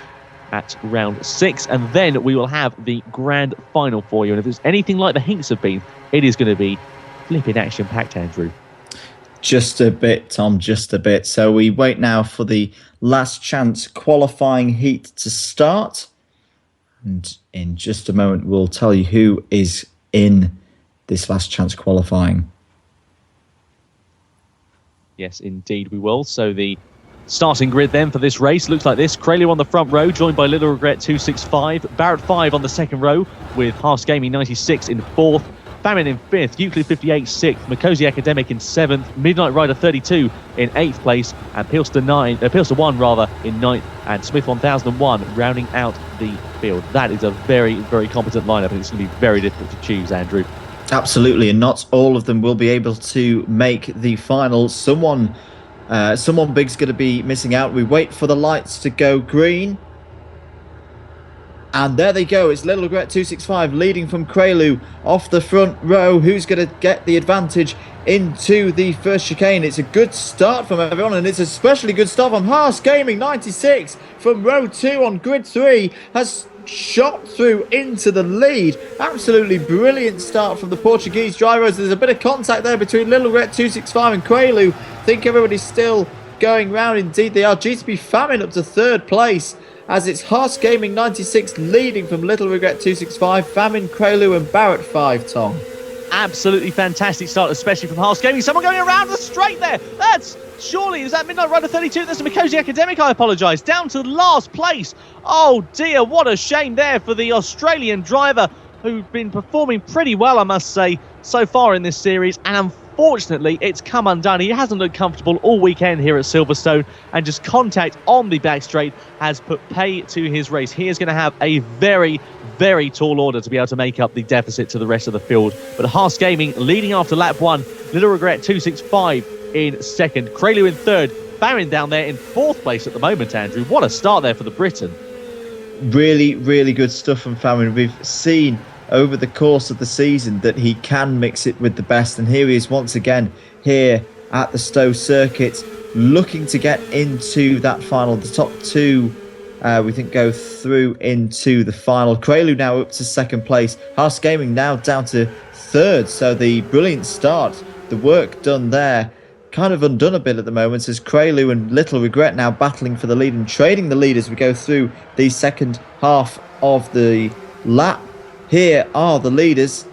at round 6, and then we will have the grand final for you. And if it's anything like the Hinks have been, it is going to be flipping action-packed, Andrew. Just a bit, Tom, just a bit. So we wait now for the last chance qualifying heat to start. And in just a moment, we'll tell you who is in this last chance qualifying. Yes, indeed we will. So the starting grid then for this race looks like this. Craylew on the front row, joined by Little Regret 265. Barrett 5 on the second row, with Haas Gaming 96 in 4th. Famine in 5th, Euclid 58 6th, McCosey Academic in 7th, Midnight Rider 32 in 8th place, and Pilster 1 in 9th, and Smith 1001 rounding out the field. That is a very, very competent lineup, and it's going to be very difficult to choose, Andrew. Absolutely, and not all of them will be able to make the final. Someone big's going to be missing out. We wait for the lights to go green. And there they go. It's Little Regret 265 leading from Craylew off the front row. Who's going to get the advantage into the first chicane? It's a good start from everyone, and it's especially good start from Haas Gaming 96 from row 2 on grid 3. Has shot through into the lead. Absolutely brilliant start from the Portuguese drivers. There's a bit of contact there between Little Regret 265 and Craylew. I think everybody's still going round. Indeed they are. GTP Famine up to 3rd place, as it's Haas Gaming 96 leading from Little Regret 265, Famine, Craylew and Barrett 5, Tom. Absolutely fantastic start, especially from Haas Gaming. Someone going around the straight there. Is that Midnight Rider 32? That's the McCosey Academic, I apologise. Down to last place. Oh dear, what a shame there for the Australian driver, who's been performing pretty well, I must say, so far in this series. And unfortunately, it's come undone. He hasn't looked comfortable all weekend here at Silverstone, and just contact on the back straight has put pay to his race. He is going to have a very, very tall order to be able to make up the deficit to the rest of the field. But Haas Gaming leading after lap 1, Little Regret 265 in 2nd, Craylew in 3rd, Barron down there in 4th place at the moment, Andrew. What a start there for the Briton. Really, really good stuff from Famine. We've seen over the course of the season that he can mix it with the best, and here he is once again here at the Stowe circuit, looking to get into that final. The top 2 we think go through into the final. Craylew now up to 2nd place, Haas Gaming now down to 3rd. So the brilliant start, the work done there, kind of undone a bit at the moment, as Craylew and Little Regret now battling for the lead and trading the lead as we go through the second half of the lap. Here are the leaders,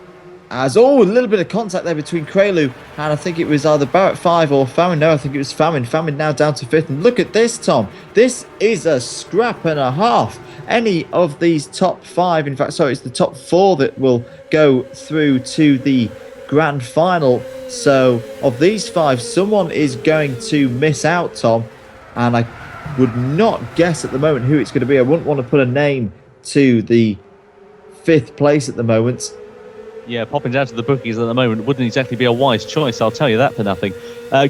as a little bit of contact there between Craylew and I think it was either Barrett 5 or Famine. No, I think it was Famine. Famine now down to 5th. And look at this, Tom. This is a scrap and a half. Any of these top 5, in fact, sorry, it's the top 4 that will go through to the grand final. So of these 5, someone is going to miss out, Tom, and I would not guess at the moment who it's going to be. I wouldn't want to put a name to the 5th place at the moment. Yeah, popping down to the bookies at the moment wouldn't exactly be a wise choice, I'll tell you that for nothing.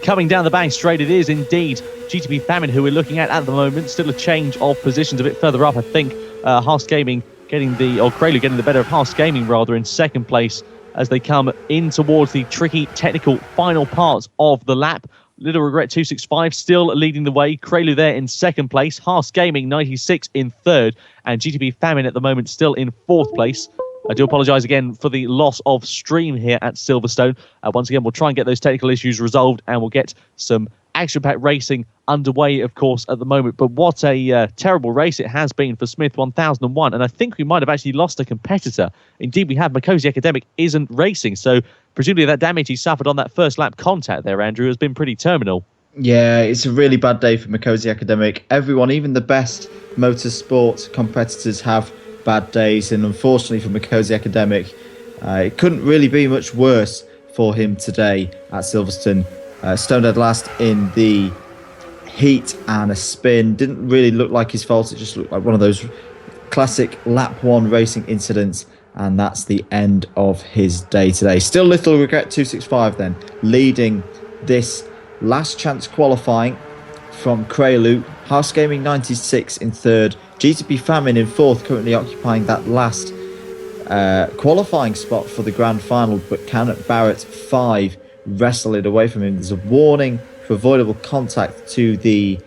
Coming down the bank straight, it is indeed GTP Famine who we're looking at the moment. Still a change of positions a bit further up, I think. Haas Gaming Kralu getting the better of Haas Gaming rather in second place as they come in towards the tricky technical final parts of the lap. Little Regret 265 still leading the way. Kralu there in second place. Haas Gaming 96 in third. And GTP Famine at the moment still in fourth place. I do apologise again for the loss of stream here at Silverstone. Once again, we'll try and get those technical issues resolved and we'll get some action-packed racing underway, of course, at the moment. But what a terrible race it has been for Smith 1001. And I think we might have actually lost a competitor. Indeed, we have. Makosi Academic isn't racing. So presumably that damage he suffered on that first lap contact there, Andrew, has been pretty terminal. Yeah, it's a really bad day for Makosi Academic. Everyone, even the best motorsport competitors, have bad days. And unfortunately for Makosi Academic, it couldn't really be much worse for him today at Silverstone. Stone dead last in the heat and a spin. Didn't really look like his fault. It just looked like one of those classic lap one racing incidents. And that's the end of his day today. Still Little Regret 265 then, leading this last chance qualifying from Kralu. Haas Gaming 96 in third. GTP Famine in fourth, currently occupying that last qualifying spot for the grand final. But can Barrett 5 wrestle it away from him? There's a warning for avoidable contact to the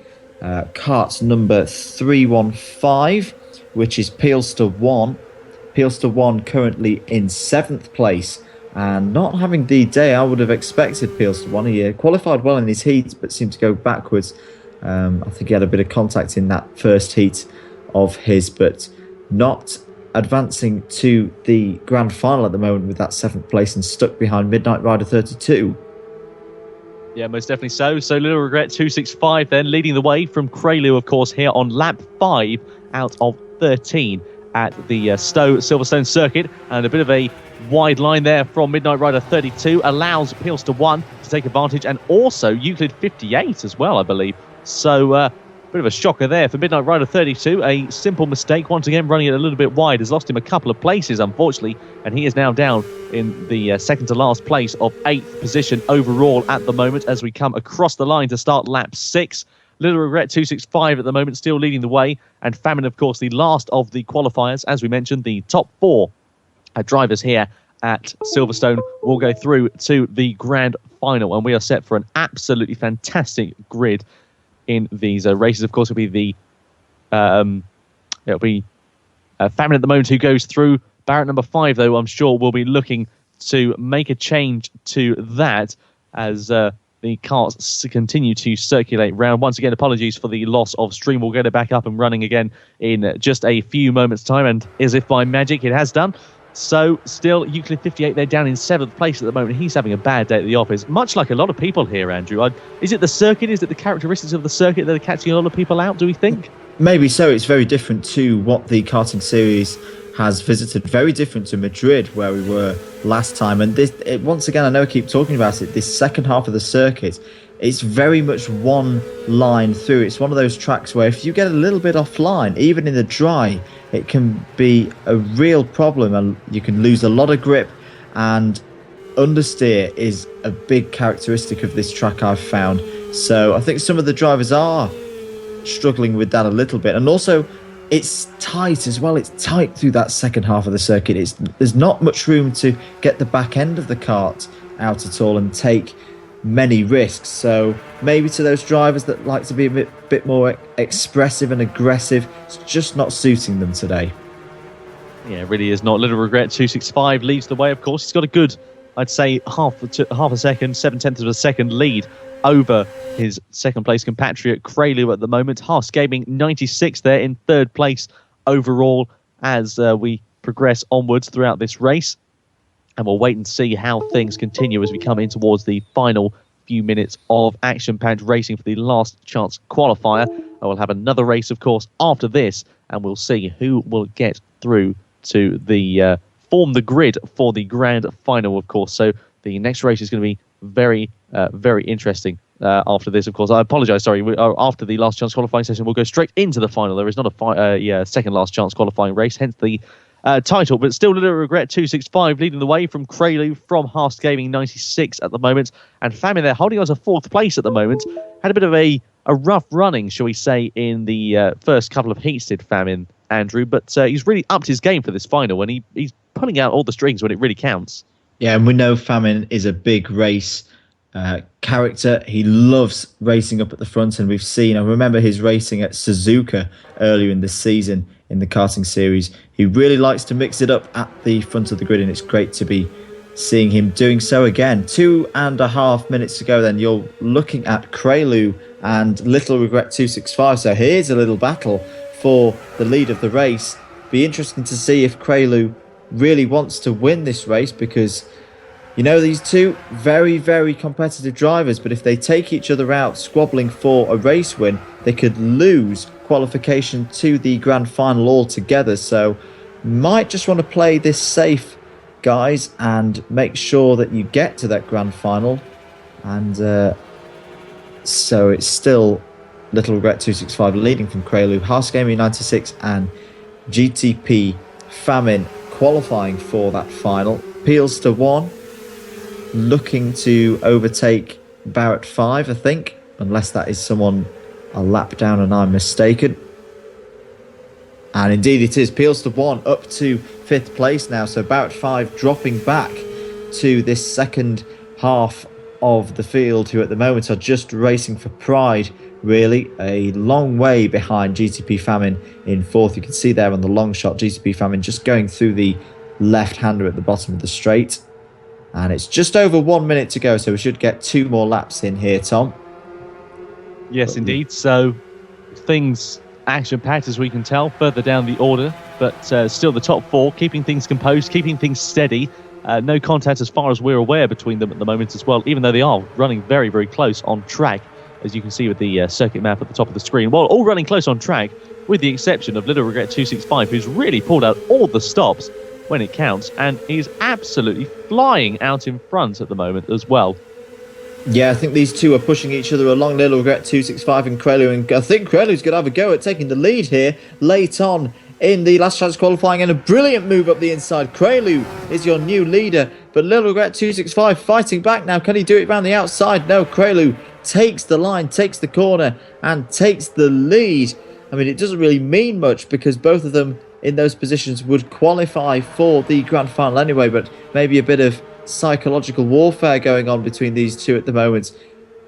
kart number 315, which is Peelster 1. Peelster 1 currently in 7th place and not having the day I would have expected. Peelster 1, he qualified well in his heat but seemed to go backwards. I think he had a bit of contact in that first heat of his, but not advancing to the grand final at the moment with that 7th place and stuck behind Midnight Rider 32. Yeah, most definitely so. So Little Regret 265 then leading the way from Kralu, of course, here on lap 5 out of 13 at the Silverstone circuit. And a bit of a wide line there from Midnight Rider 32 allows Peelster 1 to take advantage, and also Euclid 58 as well, I believe. So bit of a shocker there for Midnight Rider 32. A simple mistake, once again running it a little bit wide, has lost him a couple of places, unfortunately, and he is now down in the second to last place of 8th position overall at the moment as we come across the line to start lap 6. Little Regret 265 at the moment still leading the way, and Famine, of course, the last of the qualifiers. As we mentioned, the top 4 drivers here at Silverstone will go through to the grand final, and we are set for an absolutely fantastic grid in these races. Of course, it'll be Famine at the moment who goes through. Barrett number 5, though, I'm sure will be looking to make a change to that as the carts continue to circulate round. Once again, apologies for the loss of stream. We'll get it back up and running again in just a few moments' time, and as if by magic, it has done. So still Euclid 58, they're down in 7th place at the moment. He's having a bad day at the office, much like a lot of people here, Andrew. Is it the circuit? Is it the characteristics of the circuit that are catching a lot of people out, do we think? Maybe so. It's very different to what the karting series has visited. Very different to Madrid, where we were last time. And once again, I know I keep talking about it, this second half of the circuit, it's very much one line through. It's one of those tracks where if you get a little bit offline, even in the dry, it can be a real problem and you can lose a lot of grip, and understeer is a big characteristic of this track, I've found. So I think some of the drivers are struggling with that a little bit. And also it's tight as well. It's tight through that second half of the circuit. There's not much room to get the back end of the kart out at all and take many risks. So maybe to those drivers that like to be a bit more expressive and aggressive, it's just not suiting them today. Yeah, it really is not. Little Regret 265 leads the way, of course. He's got a good, I'd say, half a second, 7/10 of a second lead over his second place compatriot Kralu at the moment. Haas Gaming 96 there in 3rd place overall as we progress onwards throughout this race. And we'll wait and see how things continue as we come in towards the final few minutes of action-packed racing for the last chance qualifier. And we'll have another race, of course, after this, and we'll see who will get through to the form the grid for the grand final, of course. So the next race is going to be very, very interesting. After this, of course, I apologise. Sorry, after the last chance qualifying session, we'll go straight into the final. There is not a second last chance qualifying race, hence the title, but still Little Regret 265 leading the way from Kralu from Haas Gaming 96 at the moment, and Famine there holding on to 4th place at the moment. Had a bit of a rough running, shall we say, in the first couple of heats, did Famine Andrew, but he's really upped his game for this final, and he's pulling out all the strings when it really counts. Yeah, and we know Famin is a big race character. He loves racing up at the front, and I remember his racing at Suzuka earlier in the season in the karting series. He really likes to mix it up at the front of the grid, and it's great to be seeing him doing so again. 2.5 minutes to go, then you're looking at Krelu and Little Regret 265. So here's a little battle for the lead of the race. Be interesting to see if Krelu really wants to win this race, because these two very, very competitive drivers, but if they take each other out squabbling for a race win, they could lose qualification to the grand final altogether. So might just want to play this safe, guys, and make sure that you get to that grand final. And so it's still Little Regret 265 leading from Krelu, Haas Gaming 96 and GTP Famin qualifying for that final. Peels to 1, looking to overtake Barrett 5, I think, unless that is someone a lap down and I'm mistaken. And indeed it is. Peels to 1 up to 5th place now, so Barrett 5 dropping back to this second half of the field, who at the moment are just racing for pride, really. A long way behind GTP Famin in 4th. You can see there on the long shot, GTP Famin just going through the left-hander at the bottom of the straight. And it's just over 1 minute to go, so we should get 2 more laps in here, Tom. Yes, indeed. So things action-packed, as we can tell, further down the order, but still the top 4, keeping things composed, keeping things steady. No contact as far as we're aware between them at the moment as well, even though they are running very, very close on track, as you can see with the circuit map at the top of the screen. Well, all running close on track, with the exception of Little Regret 265, who's really pulled out all the stops when it counts, and he's absolutely flying out in front at the moment as well. Yeah, I think these two are pushing each other along, Little Regret 265 and Krelu, and I think Krelu's going to have a go at taking the lead here late on in the last chance qualifying, and a brilliant move up the inside. Krelu is your new leader, but Little Regret 265 fighting back now. Can he do it around the outside? No, Krelu takes the line, takes the corner, and takes the lead. I mean, it doesn't really mean much because both of them in those positions would qualify for the grand final anyway, but maybe a bit of psychological warfare going on between these two at the moment.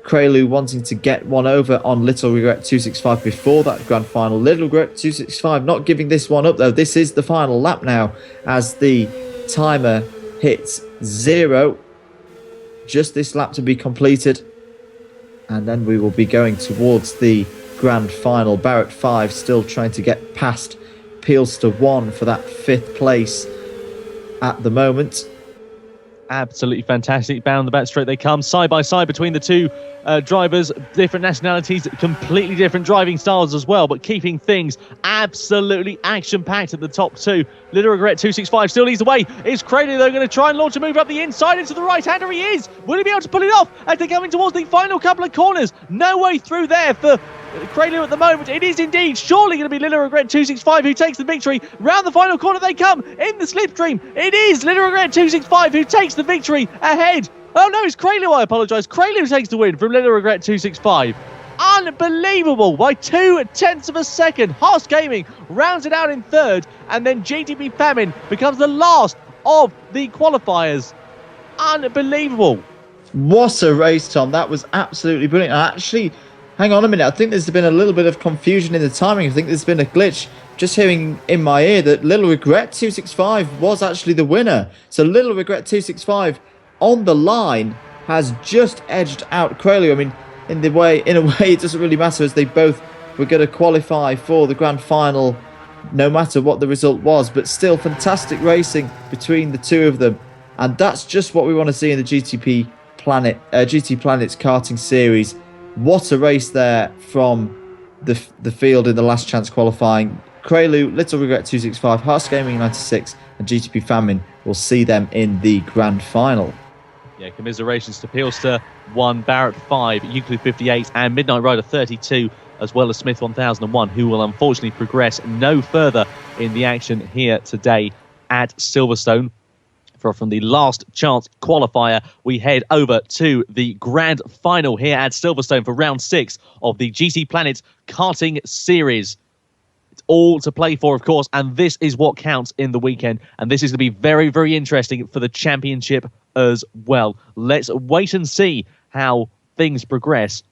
Krelu wanting to get one over on Little Regret 265 before that grand final. Little Regret 265 not giving this one up though. This is the final lap now as the timer hits 0. Just this lap to be completed, and then we will be going towards the grand final. Barrett 5 still trying to get past Peels to 1 for that 5th place at the moment. Absolutely fantastic. Down the back straight they come, side by side between the two drivers, different nationalities, completely different driving styles as well, but keeping things absolutely action-packed at the top 2. Little Regret 265 still leads the way. Is Krelu though going to try and launch a move up the inside into the right-hander? He is. Will he be able to pull it off as they're coming towards the final couple of corners? No way through there for Krelu at the moment. It is indeed surely going to be Little Regret 265 who takes the victory. Round the final corner they come in the slipstream. It is Little Regret 265 who takes the victory ahead. Oh no, it's Krelu, I apologise. Krelu takes the win from Little Regret 265. Unbelievable, by 0.2 of a second. Haas Gaming rounds it out in 3rd, and then GTP Famin becomes the last of the qualifiers. Unbelievable. What a race, Tom. That was absolutely brilliant. Actually, hang on a minute. I think there's been a little bit of confusion in the timing. I think there's been a glitch. Just hearing in my ear that Little Regret 265 was actually the winner. So Little Regret 265 on the line has just edged out Krelu. I mean, in a way, it doesn't really matter, as they both were going to qualify for the grand final no matter what the result was. But still, fantastic racing between the two of them. And that's just what we want to see in the GT Planet's karting series. What a race there from the field in the last chance qualifying. Krelu, Little Regret 265, Haas Gaming 96 and GTP Famin will see them in the grand final. Yeah, commiserations to Peelster 1, Barrett 5, Euclid 58 and Midnight Rider 32, as well as Smith 1001, who will unfortunately progress no further in the action here today at Silverstone. From the last chance qualifier, we head over to the grand final here at Silverstone for round 6 of the GT Planet Karting Series. It's all to play for, of course, and this is what counts in the weekend. And this is going to be very, very interesting for the championship as well. Let's wait and see how things progress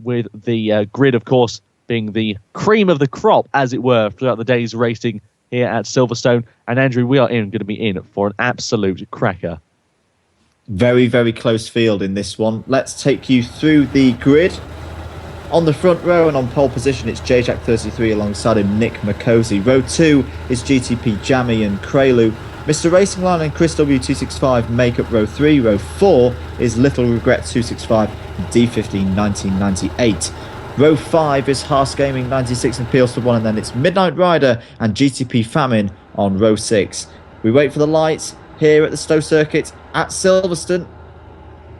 with the grid, of course, being the cream of the crop, as it were, throughout the day's racing here at Silverstone. And Andrew, we are going to be in for an absolute cracker. Very, very close field in this one. Let's take you through the grid. On the front row and on pole position, it's JJack33 alongside him, Nick Makosi. Row 2 is GTP Jammy and Krelu. Mr. Racing Line and Chris W265 make up row 3. Row 4 is Little Regret 265 and D15 1998. Row 5 is Haas Gaming 96 and Peels for 1, and then it's Midnight Rider and GTP Famine on row 6. We wait for the lights here at the Stowe Circuit at Silverstone.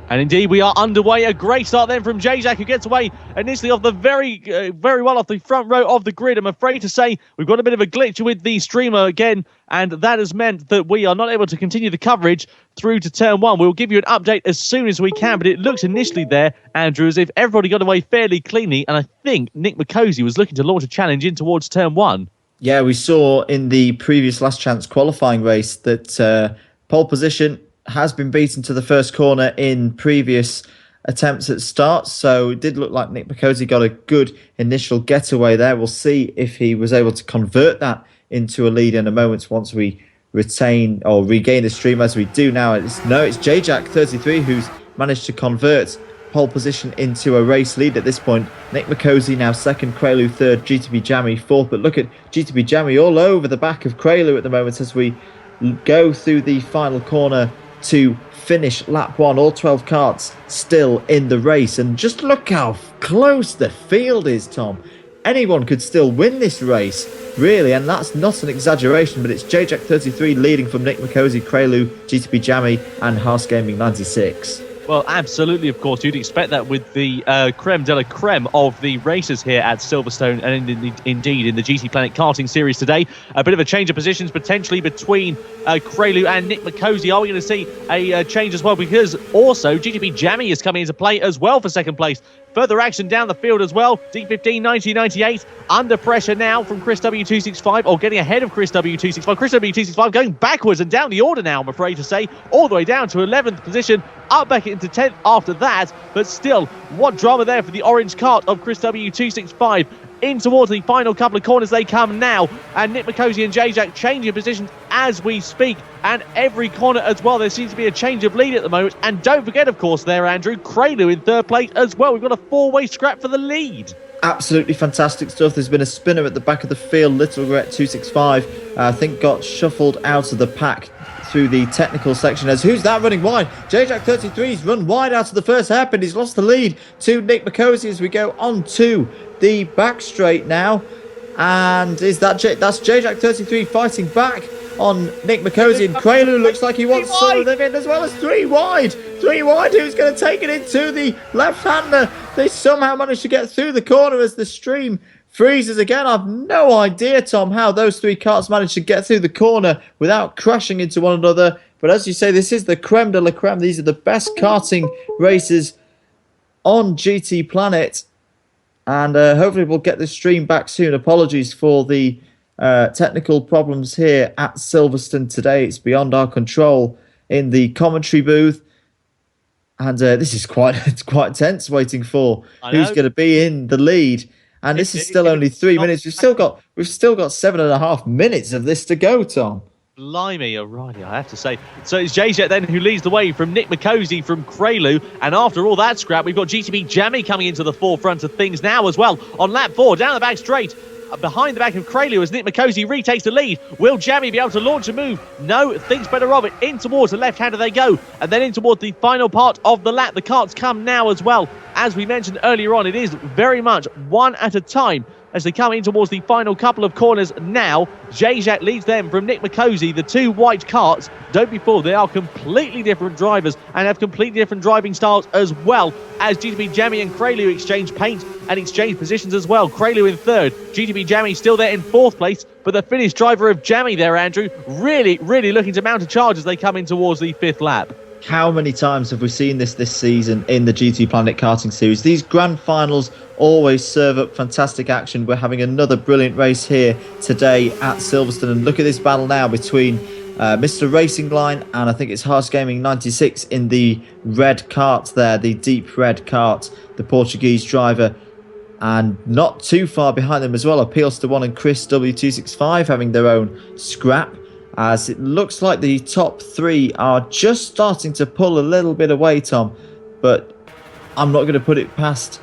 And indeed, we are underway. A great start then from Jajak, who gets away initially off the very well off the front row of the grid. I'm afraid to say we've got a bit of a glitch with the streamer again, and that has meant that we are not able to continue the coverage through to turn 1. We'll give you an update as soon as we can, but it looks initially there, Andrew, as if everybody got away fairly cleanly, and I think Nick Makosi was looking to launch a challenge in towards turn 1. Yeah, we saw in the previous last chance qualifying race that pole position has been beaten to the first corner in previous attempts at starts, so it did look like Nick Makosi got a good initial getaway there. We'll see if he was able to convert that into a lead in a moment once we retain or regain the stream, as we do now. It's JJack33 who's managed to convert pole position into a race lead at this point. Nick Makosi now second, Krelu third, GTP Jammy fourth, but look at GTP Jammy all over the back of Krelu at the moment as we go through the final corner to finish lap 1. All 12 karts still in the race, and just look how close the field is, Tom. Anyone could still win this race, really, and that's not an exaggeration, but it's JJack33 leading from Nick Makosi, Krelu, GTP Jammy and Haas Gaming 96. Well, absolutely, of course. You'd expect that with the creme de la creme of the racers here at Silverstone and indeed in the GTPlanet Karting Series today. A bit of a change of positions potentially between Krelu and Nick Makosi. Are we going to see a change as well? Because also GTP Jammy is coming into play as well for second place. Further action down the field as well. D15 1998 under pressure now from Chris W265, or getting ahead of Chris W265. Chris W265 going backwards and down the order now, I'm afraid to say, all the way down to 11th position, up back into 10th after that. But still, what drama there for the orange cart of Chris W265. In towards the final couple of corners they come now, and Nick Makosi and Jajak changing positions as we speak, and every corner as well there seems to be a change of lead at the moment. And don't forget, of course, there, Andrew, Krelu in third place as well. We've got a four-way scrap for the lead. Absolutely fantastic stuff. There's been a spinner at the back of the field. Little Regret 265 I think got shuffled out of the pack through the technical section. As who's that running wide? JJack33's run wide out of the first hairpin. He's lost the lead to Nick Makosi as we go on to the back straight now. And is that's JJack33 fighting back on Nick Makosi, and Krelu looks like he wants some of them in as well as three wide. Who's going to take it into the left-hander? They somehow managed to get through the corner as the stream freezes again. I've no idea, Tom, how those three karts managed to get through the corner without crashing into one another. But as you say, this is the creme de la creme. These are the best karting races on GTPlanet. And hopefully we'll get this stream back soon. Apologies for the technical problems here at Silverstone today. It's beyond our control in the commentary booth. And this is quite tense, waiting for who's going to be in the lead. And this is still only 3 minutes. We've still got 7.5 minutes of this to go, Tom. Blimey, O'Reilly, I have to say. So it's Jayjet then who leads the way from Nick Makosi from Krelu. And after all that scrap, we've got GTP Jammy coming into the forefront of things now as well. On lap 4, down the back straight, behind the back of Krelu as Nick Makosi retakes the lead. Will Jammy be able to launch a move? No, thinks better of it. In towards the left-hander they go. And then in towards the final part of the lap. The karts come now as well. As we mentioned earlier on, it is very much one at a time as they come in towards the final couple of corners now. Jajak leads them from Nick Makosi. The two white karts, don't be fooled, they are completely different drivers and have completely different driving styles as well, as GTP Jammy and Krelu exchange paint and exchange positions as well. Krelu in third, GTP Jammy still there in fourth place, but the Finnish driver of Jammy there, Andrew, really looking to mount a charge as they come in towards the fifth lap. How many times have we seen this season in the GT Planet Karting Series? These grand finals always serve up fantastic action. We're having another brilliant race here today at Silverstone. And look at this battle now between Mr. Racing Line and I think it's Harsh Gaming 96 in the red cart there, the deep red cart, the Portuguese driver. And not too far behind them as well are Peelster1 and Chris W265 having their own scrap, as it looks like the top three are just starting to pull a little bit away, Tom. But I'm not going to put it past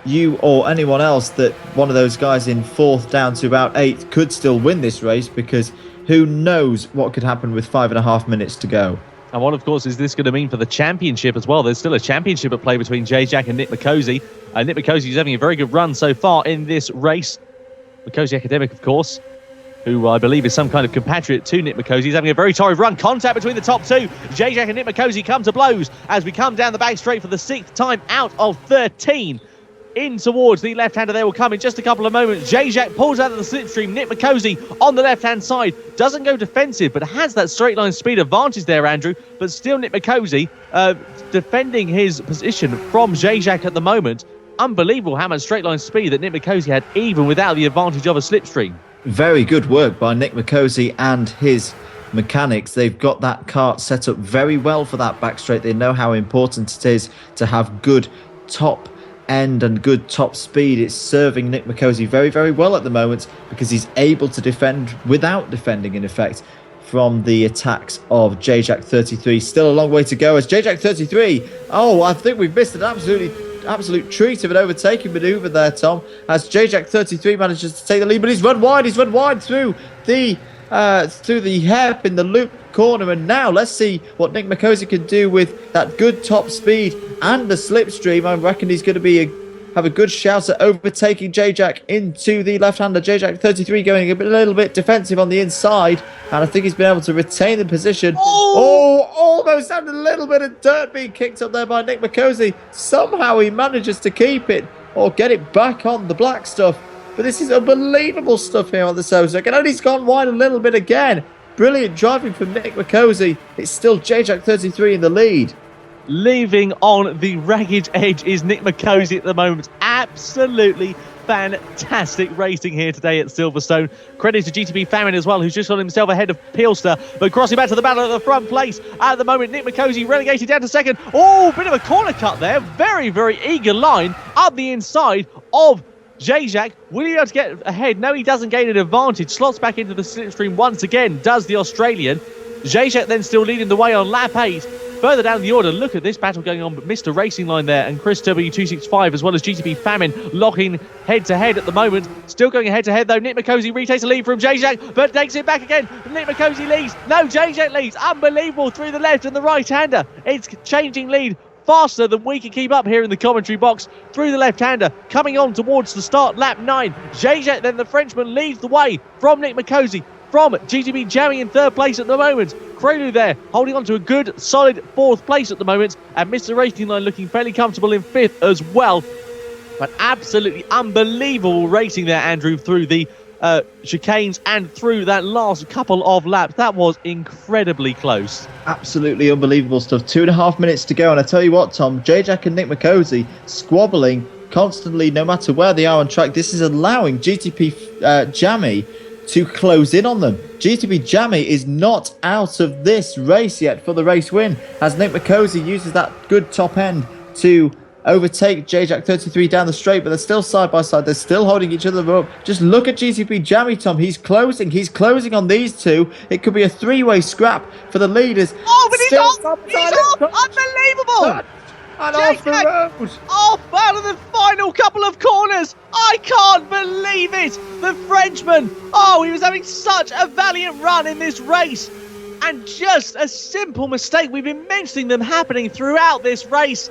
you or anyone else that one of those guys in fourth down to about eighth could still win this race, because who knows what could happen with 5.5 minutes to go. And what, of course, is this going to mean for the championship as well? There's still a championship at play between Jack and Nick Mikosi. Nick Mikosi is having a very good run so far in this race. Mikosi Academic, of course, who I believe is some kind of compatriot to Nick Mikosi. He's having a very torrid run. Contact between the top two. Jack and Nick Mikosi come to blows as we come down the back straight for the 6th time out of 13. In towards the left-hander, they will come in just a couple of moments. Jack pulls out of the slipstream. Nick Mikosi on the left-hand side doesn't go defensive, but has that straight line speed advantage there, Andrew. But still, Nick Mikosi defending his position from Jack at the moment. Unbelievable how much straight line speed that Nick Mikosi had, even without the advantage of a slipstream. Very good work by Nick Mikosi and his mechanics. They've got that kart set up very well for that back straight. They know how important it is to have good top end and good top speed. It's serving Nick Mikosi very, very well at the moment, because he's able to defend without defending, in effect, from the attacks of Jack 33. Still a long way to go as Jack 33. Oh, I think we've missed an absolute treat of an overtaking maneuver there, Tom, as Jack 33 manages to take the lead, but he's run wide through the hairpin in the loop corner. And now let's see what Nick Mikosi can do with that good top speed and the slipstream. I reckon he's going to have a good shout at overtaking Jack into the left-hander. Jack 33 going a little bit defensive on the inside, and I think he's been able to retain the position. Oh, almost had a little bit of dirt being kicked up there by Nick Mikosi. Somehow he manages to keep it or get it back on the black stuff. But this is unbelievable stuff here on the Sozak. And he's gone wide a little bit again. Brilliant driving from Nick Mikosi. It's still Jack 33 in the lead. Leaving on the ragged edge is Nick Mikosi at the moment. Absolutely fantastic racing here today at Silverstone. Credit to GTP Famine as well, who's just got himself ahead of Peelster, but crossing back to the battle at the front place. At the moment, Nick Mikosi relegated down to second. Oh, bit of a corner cut there. Very, very eager line up the inside of Jack. Will he be able to get ahead? No, he doesn't gain an advantage. Slots back into the slipstream once again, does the Australian. Jack then still leading the way on lap 8. Further down the order, look at this battle going on. But Mr. Racing Line there and Chris W265, as well as GTP Famine, locking head-to-head at the moment. Still going head-to-head, though. Nick Mikosi retakes the lead from Jack, but takes it back again. Nick Mikosi leads. No, Jack leads. Unbelievable through the left and the right-hander. It's changing lead faster than we can keep up here in the commentary box. Through the left-hander, coming on towards the start, lap 9. Jack, then the Frenchman, leads the way from Nick Mikosi. From GTP Jammy in third place at the moment. Crelu there, holding on to a good, solid fourth place at the moment. And Mr. Racing Line looking fairly comfortable in fifth as well. But absolutely unbelievable racing there, Andrew, through the chicanes and through that last couple of laps. That was incredibly close. Absolutely unbelievable stuff. 2.5 minutes to go. And I tell you what, Tom, Jack and Nick Mikosi squabbling constantly no matter where they are on track. This is allowing GTP Jammy to close in on them. GTP Jammy is not out of this race yet for the race win, as Nick Mikosi uses that good top end to overtake Jack 33 down the straight, but they're still side by side. They're still holding each other up. Just look at GTP Jammy, Tom. He's closing on these two. It could be a three-way scrap for the leaders. Oh, but he's off! Unbelievable! And off the road. Off out of the final couple of corners. I can't believe it. The Frenchman. Oh, he was having such a valiant run in this race. And just a simple mistake. We've been mentioning them happening throughout this race.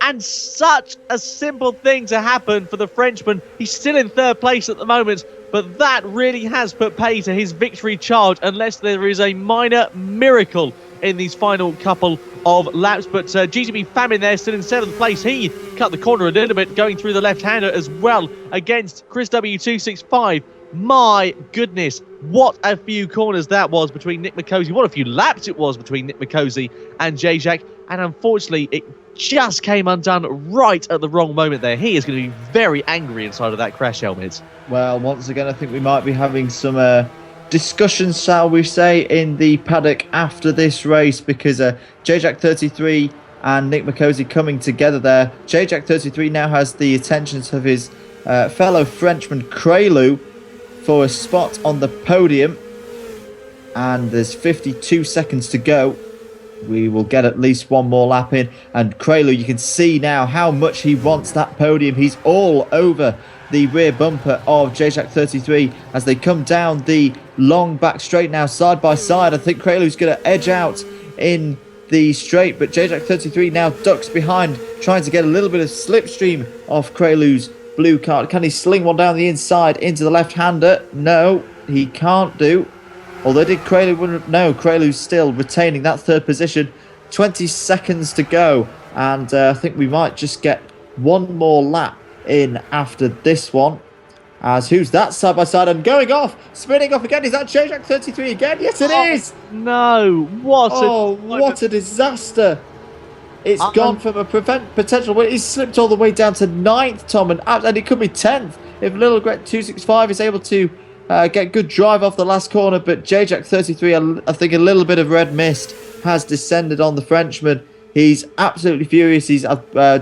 And such a simple thing to happen for the Frenchman. He's still in third place at the moment. But that really has put pay to his victory charge, unless there is a minor miracle in these final couple of laps. But GTP Famine there still in 7th place. He cut the corner a little bit, going through the left-hander as well against Chris W265. My goodness, what a few corners that was between Nick Makosi. What a few laps it was between Nick Makosi and Jack. And unfortunately, it just came undone right at the wrong moment there. He is going to be very angry inside of that crash helmet. Well, once again, I think we might be having some discussions, shall we say, in the paddock after this race, because JJack33 and Nick Makosi coming together there. JJack33 now has the attentions of his fellow Frenchman Crelu for a spot on the podium, and there's 52 seconds to go. We will get at least one more lap in, and Crelu, you can see now how much he wants that podium. He's all over the rear bumper of JJack33 as they come down the long back straight now, side by side. I think Crelu's going to edge out in the straight, but JJack33 now ducks behind, trying to get a little bit of slipstream off Crelu's blue card. Can he sling one down the inside into the left-hander? No, he can't do. Although did Crelu? No, Crelu's still retaining that third position. 20 seconds to go, and I think we might just get one more lap in after this one. As who's that side by side and going off, spinning off again? Is that JJack33 again? Yes, it is. No, what a disaster! It's gone from a potential win. He's slipped all the way down to 9th, Tom, and it could be 10th if Little Gret 265 is able to get good drive off the last corner. But JJack33, I think a little bit of red mist has descended on the Frenchman. He's absolutely furious. He's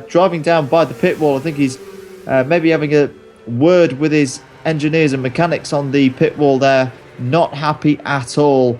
driving down by the pit wall. I think he's maybe having a word with his engineers and mechanics on the pit wall there. Not happy at all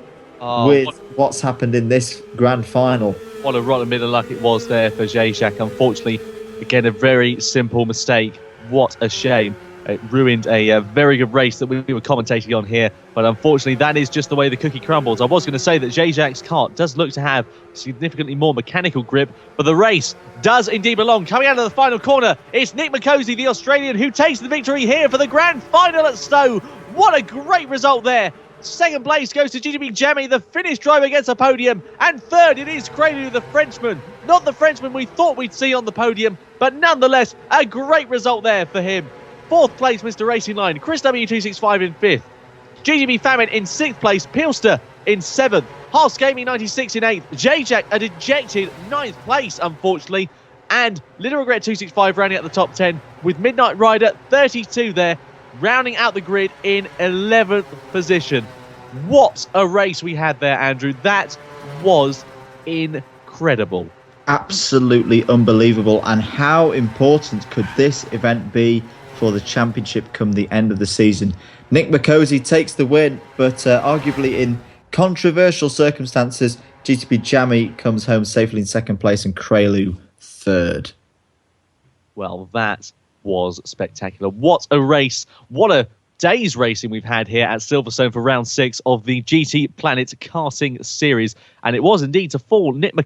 with what's happened in this grand final. What a rotten bit of luck it was there for Jack. Unfortunately, again, a very simple mistake. What a shame. It ruined a very good race that we were commentating on here. But unfortunately, that is just the way the cookie crumbles. I was going to say that Jack's kart does look to have significantly more mechanical grip, but the race does indeed belong. Coming out of the final corner, it's Nick Makosi, the Australian, who takes the victory here for the grand final at Stowe. What a great result there. Second place goes to GTP Jammy, the Finnish driver, gets a podium. And third, it is Crelu, the Frenchman. Not the Frenchman we thought we'd see on the podium, but nonetheless, a great result there for him. Fourth place, Mr. Racing Line. Chris W265 in fifth. GTP Famine in sixth place. Pilster in seventh. Haas Gaming 96 in eighth. Jack a dejected ninth place, unfortunately. And Little Regret 265 rounding out the top 10 with Midnight Rider 32 there, rounding out the grid in 11th position. What a race we had there, Andrew. That was incredible. Absolutely unbelievable. And how important could this event be for the championship come the end of the season? Nick Makosi takes the win, but arguably in controversial circumstances, GTP Jammy comes home safely in second place and Crelu third. Well, that was spectacular. What a race. What a day's racing we've had here at Silverstone for round 6 of the GTPlanet Karting Series. And it was indeed to fall Nick Makosi.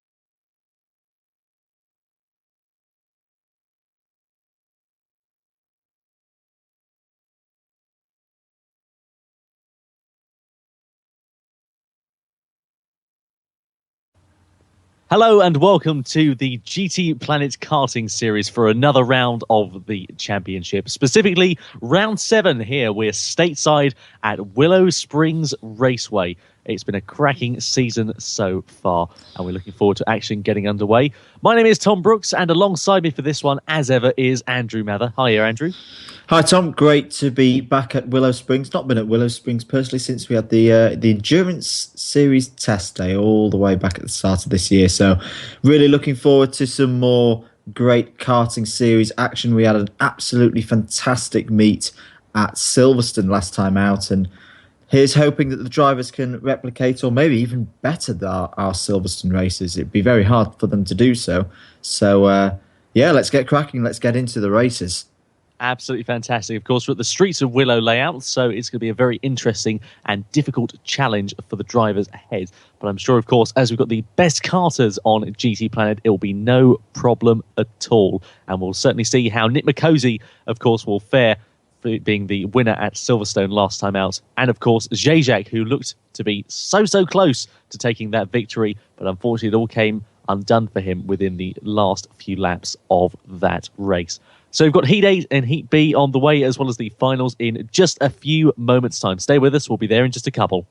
Hello and welcome to the GTPlanet Karting Series for another round of the championship. Specifically, round 7 here. We're stateside at Willow Springs Raceway. It's been a cracking season so far, and we're looking forward to action getting underway. My name is Tom Brooks, and alongside me for this one, as ever, is Andrew Mather. Hi, Andrew. Hi, Tom. Great to be back at Willow Springs. Not been at Willow Springs personally since we had the Endurance Series test day all the way back at the start of this year. So really looking forward to some more great karting series action. We had an absolutely fantastic meet at Silverstone last time out, and here's hoping that the drivers can replicate or maybe even better our Silverstone races. It'd be very hard for them to do so. So, yeah, let's get cracking. Let's get into the races. Absolutely fantastic. Of course, we're at the Streets of Willow layout, so it's going to be a very interesting and difficult challenge for the drivers ahead. But I'm sure, of course, as we've got the best karters on GT Planet, it will be no problem at all. And we'll certainly see how Nick Makosi, of course, will fare being the winner at Silverstone last time out. And, of course, Jack, who looked to be so close to taking that victory, but unfortunately it all came undone for him within the last few laps of that race. So we've got Heat A and Heat B on the way, as well as the finals in just a few moments' time. Stay with us. We'll be there in just a couple.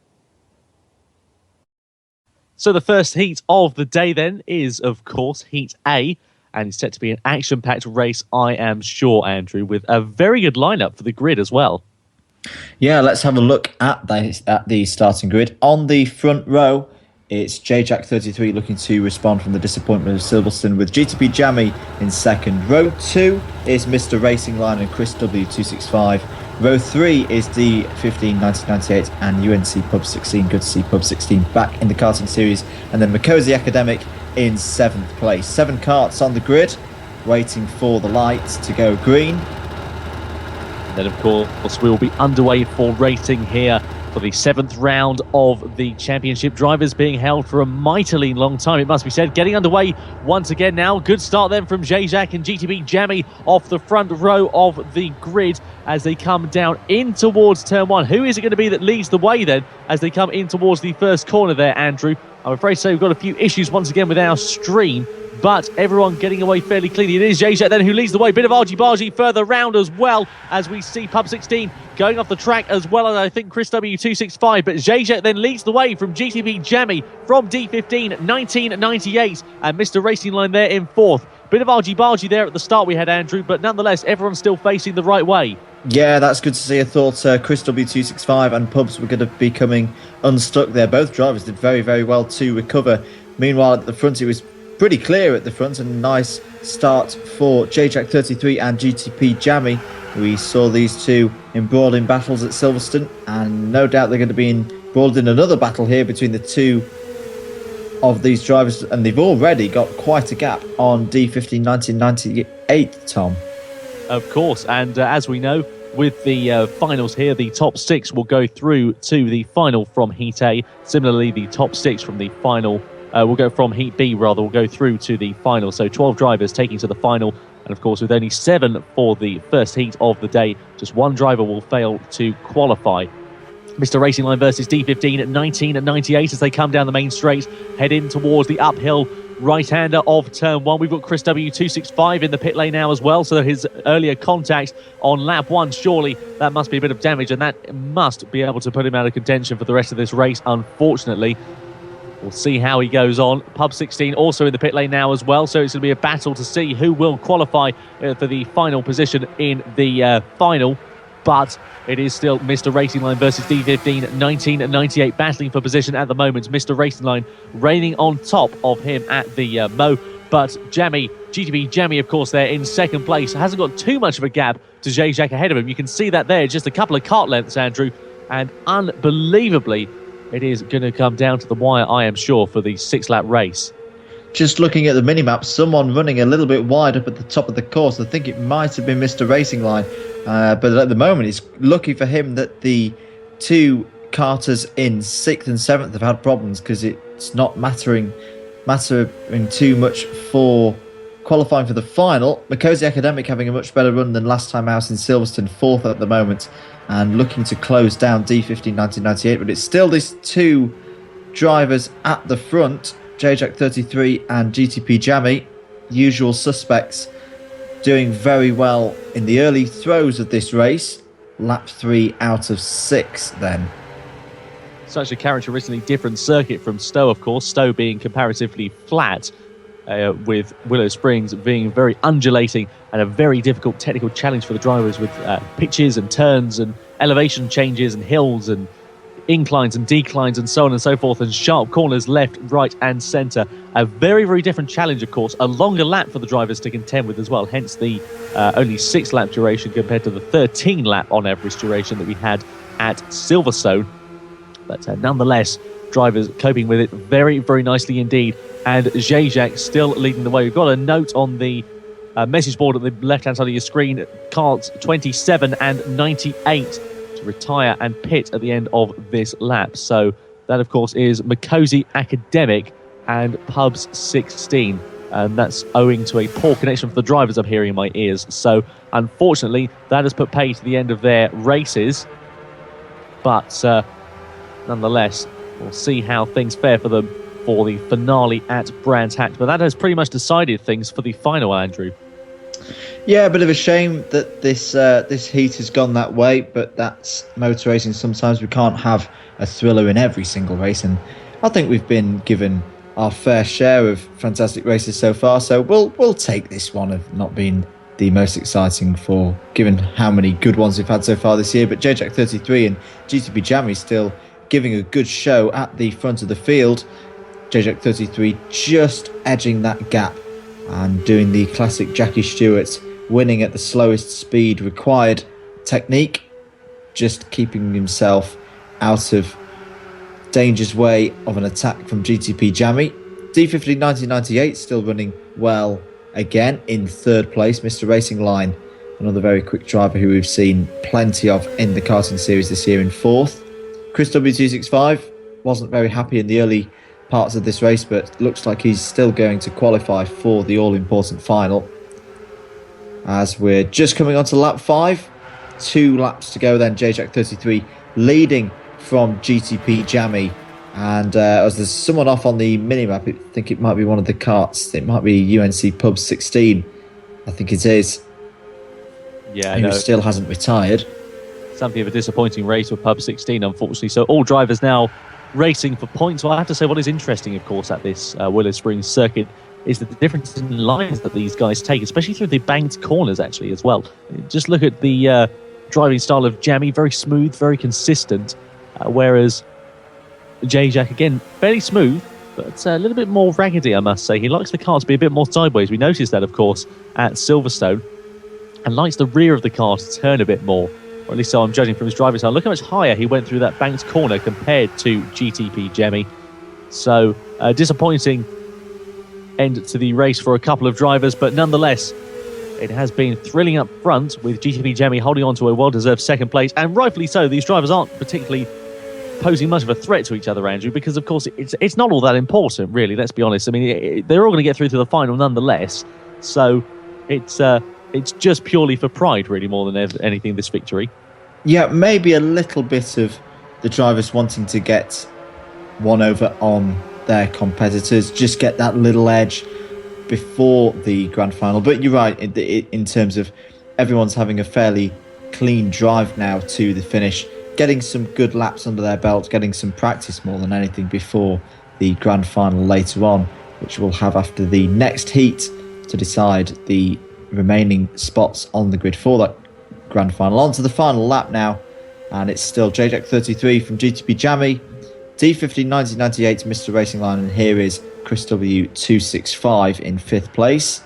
So the first heat of the day then is, of course, Heat A. And it's set to be an action-packed race, I am sure, Andrew, with a very good lineup for the grid as well. Yeah, let's have a look at the starting grid. On the front row, it's JJack33 looking to respond from the disappointment of Silverstone with GTP Jammy in second. Row 2 is Mr. Racing Line and Chris W265. Row 3 is D15 1998 and UNC Pub 16. Good to see Pub 16 back in the karting series. And then Makosi Academic in 7th place. 7 karts on the grid, waiting for the lights to go green. And then, of course, we will be underway for racing here for the 7th round of the championship. Drivers being held for a mightily long time, it must be said. Getting underway once again now. Good start then from Jajak and GTP Jammy off the front row of the grid as they come down in towards turn 1. Who is it going to be that leads the way then as they come in towards the first corner there, Andrew? I'm afraid so. We've got a few issues once again with our stream, but everyone getting away fairly cleanly. It is Jajak then who leads the way. Bit of argy-bargy further round as well as we see Pub 16 going off the track, as well as I think Chris W265. But Jajak then leads the way from GTP Jammy from D15 1998 and Mr. Racing Line there in 4th. Bit of argy-bargy there at the start we had, Andrew, but nonetheless everyone's still facing the right way. Yeah, that's good to see. I thought Chris W265 and Pubs were going to be coming unstuck there. Both drivers did very, very well to recover. Meanwhile, at the front, it was pretty clear at the front, and a nice start for JJack33 and GTP Jammy. We saw these two embroiled in battles at Silverstone, and no doubt they're going to be embroiled in another battle here between the two of these drivers, and they've already got quite a gap on D15 1998, Tom. Of course, and as we know, with the finals here, the top 6 will go through to the final from Heat A. Similarly, the top 6 from the final will go from Heat B, will go through to the final. So 12 drivers taking to the final. And of course, with only 7 for the first heat of the day, just 1 driver will fail to qualify. Mr. Racing Line versus D15 at 1998 as they come down the main straight, head in towards the uphill right-hander of turn 1. We've got Chris W265 in the pit lane now as well, so his earlier contact on lap 1, surely that must be a bit of damage, and that must be able to put him out of contention for the rest of this race, unfortunately. We'll see how he goes on. Pub 16 also in the pit lane now as well, so it's going to be a battle to see who will qualify for the final position in the final. But it is still Mr. Racing Line versus D15 1998 battling for position at the moment. Mr. Racing Line reigning on top of him at the Mo. But Jammy, GTP Jammy, of course, there in second place. Hasn't got too much of a gap to Jajak ahead of him. You can see that there, just a couple of kart lengths, Andrew. And unbelievably, it is going to come down to the wire, I am sure, for the 6-lap race. Just looking at the minimap, someone running a little bit wide up at the top of the course. I think it might have been Mr. Racing Line. But at the moment, it's lucky for him that the 2 karters in 6th and 7th have had problems, because it's not mattering too much for qualifying for the final. Makosi Academic having a much better run than last time out in Silverstone, 4th at the moment, and looking to close down D15 1998. But it's still these 2 drivers at the front, JJack33 and GTP Jammy, usual suspects, doing very well in the early throws of this race. Lap 3 out of 6 then. Such a characteristically different circuit from Stowe, of course. Stowe being comparatively flat, with Willow Springs being very undulating and a very difficult technical challenge for the drivers, with pitches and turns and elevation changes and hills and inclines and declines and so on and so forth, and sharp corners left, right and centre. A very, very different challenge, of course. A longer lap for the drivers to contend with as well, hence the only 6-lap duration compared to the 13-lap on average duration that we had at Silverstone. But nonetheless, drivers coping with it very, very nicely indeed. And Jajak still leading the way. We've got a note on the message board at the left-hand side of your screen. Carts 27 and 98 to retire and pit at the end of this lap. So that, of course, is Makosi Academic and Pubs 16. And that's owing to a poor connection for the drivers, I'm hearing in my ears. So, unfortunately, that has put pay to the end of their races. But nonetheless, we'll see how things fare for them for the finale at Brands Hatch. But that has pretty much decided things for the final, Andrew. Yeah, a bit of a shame that this heat has gone that way, but that's motor racing. Sometimes we can't have a thriller in every single race, and I think we've been given our fair share of fantastic races so far. So we'll take this one of not being the most exciting for given how many good ones we've had so far this year. But JJack33 and GTP Jammy still giving a good show at the front of the field. JJack33 just edging that gap and doing the classic Jackie Stewart, winning at the slowest speed required technique, just keeping himself out of danger's way of an attack from GTP Jammy. D15 1998 still running well again in third place. Mr. Racing Line, another very quick driver who we've seen plenty of in the karting series this year, in fourth. Chris W265 wasn't very happy in the early parts of this race, but looks like he's still going to qualify for the all-important final. As we're just coming on to lap 5, 2 laps to go then. JJack33 leading from GTP Jammy, and as there's someone off on the minimap, I think it might be one of the karts. It might be UNC Pub 16, I think it is. Yeah, who still hasn't retired. Something of a disappointing race with Pub 16, unfortunately. So all drivers now racing for points. Well, I have to say, what is interesting, of course, at this Willow Springs circuit is that the difference in lines that these guys take, especially through the banked corners, actually, as well. Just look at the driving style of Jammy, very smooth, very consistent, whereas JJack, again, fairly smooth, but a little bit more raggedy, I must say. He likes the car to be a bit more sideways. We noticed that, of course, at Silverstone, and likes the rear of the car to turn a bit more, or at least so I'm judging from his driving style. Look how much higher he went through that banked corner compared to GTP Jammy. So, disappointing end to the race for a couple of drivers, but nonetheless, it has been thrilling up front, with GTP Jammy holding on to a well-deserved second place, and rightfully so. These drivers aren't particularly posing much of a threat to each other, Andrew, because of course it's not all that important, really. Let's be honest. I mean, they're all going to get through to the final nonetheless, so it's just purely for pride, really, more than anything, this victory. Yeah, maybe a little bit of the drivers wanting to get one over on their competitors, just get that little edge before the grand final. But you're right, in terms of everyone's having a fairly clean drive now to the finish, getting some good laps under their belt, getting some practice more than anything before the grand final later on, which we'll have after the next heat to decide the remaining spots on the grid for that grand final. On to the final lap now, and it's still JJack33 from GTP Jammy, D15 1998 Mr. Racing Line, and here is Chris W265 in 5th place.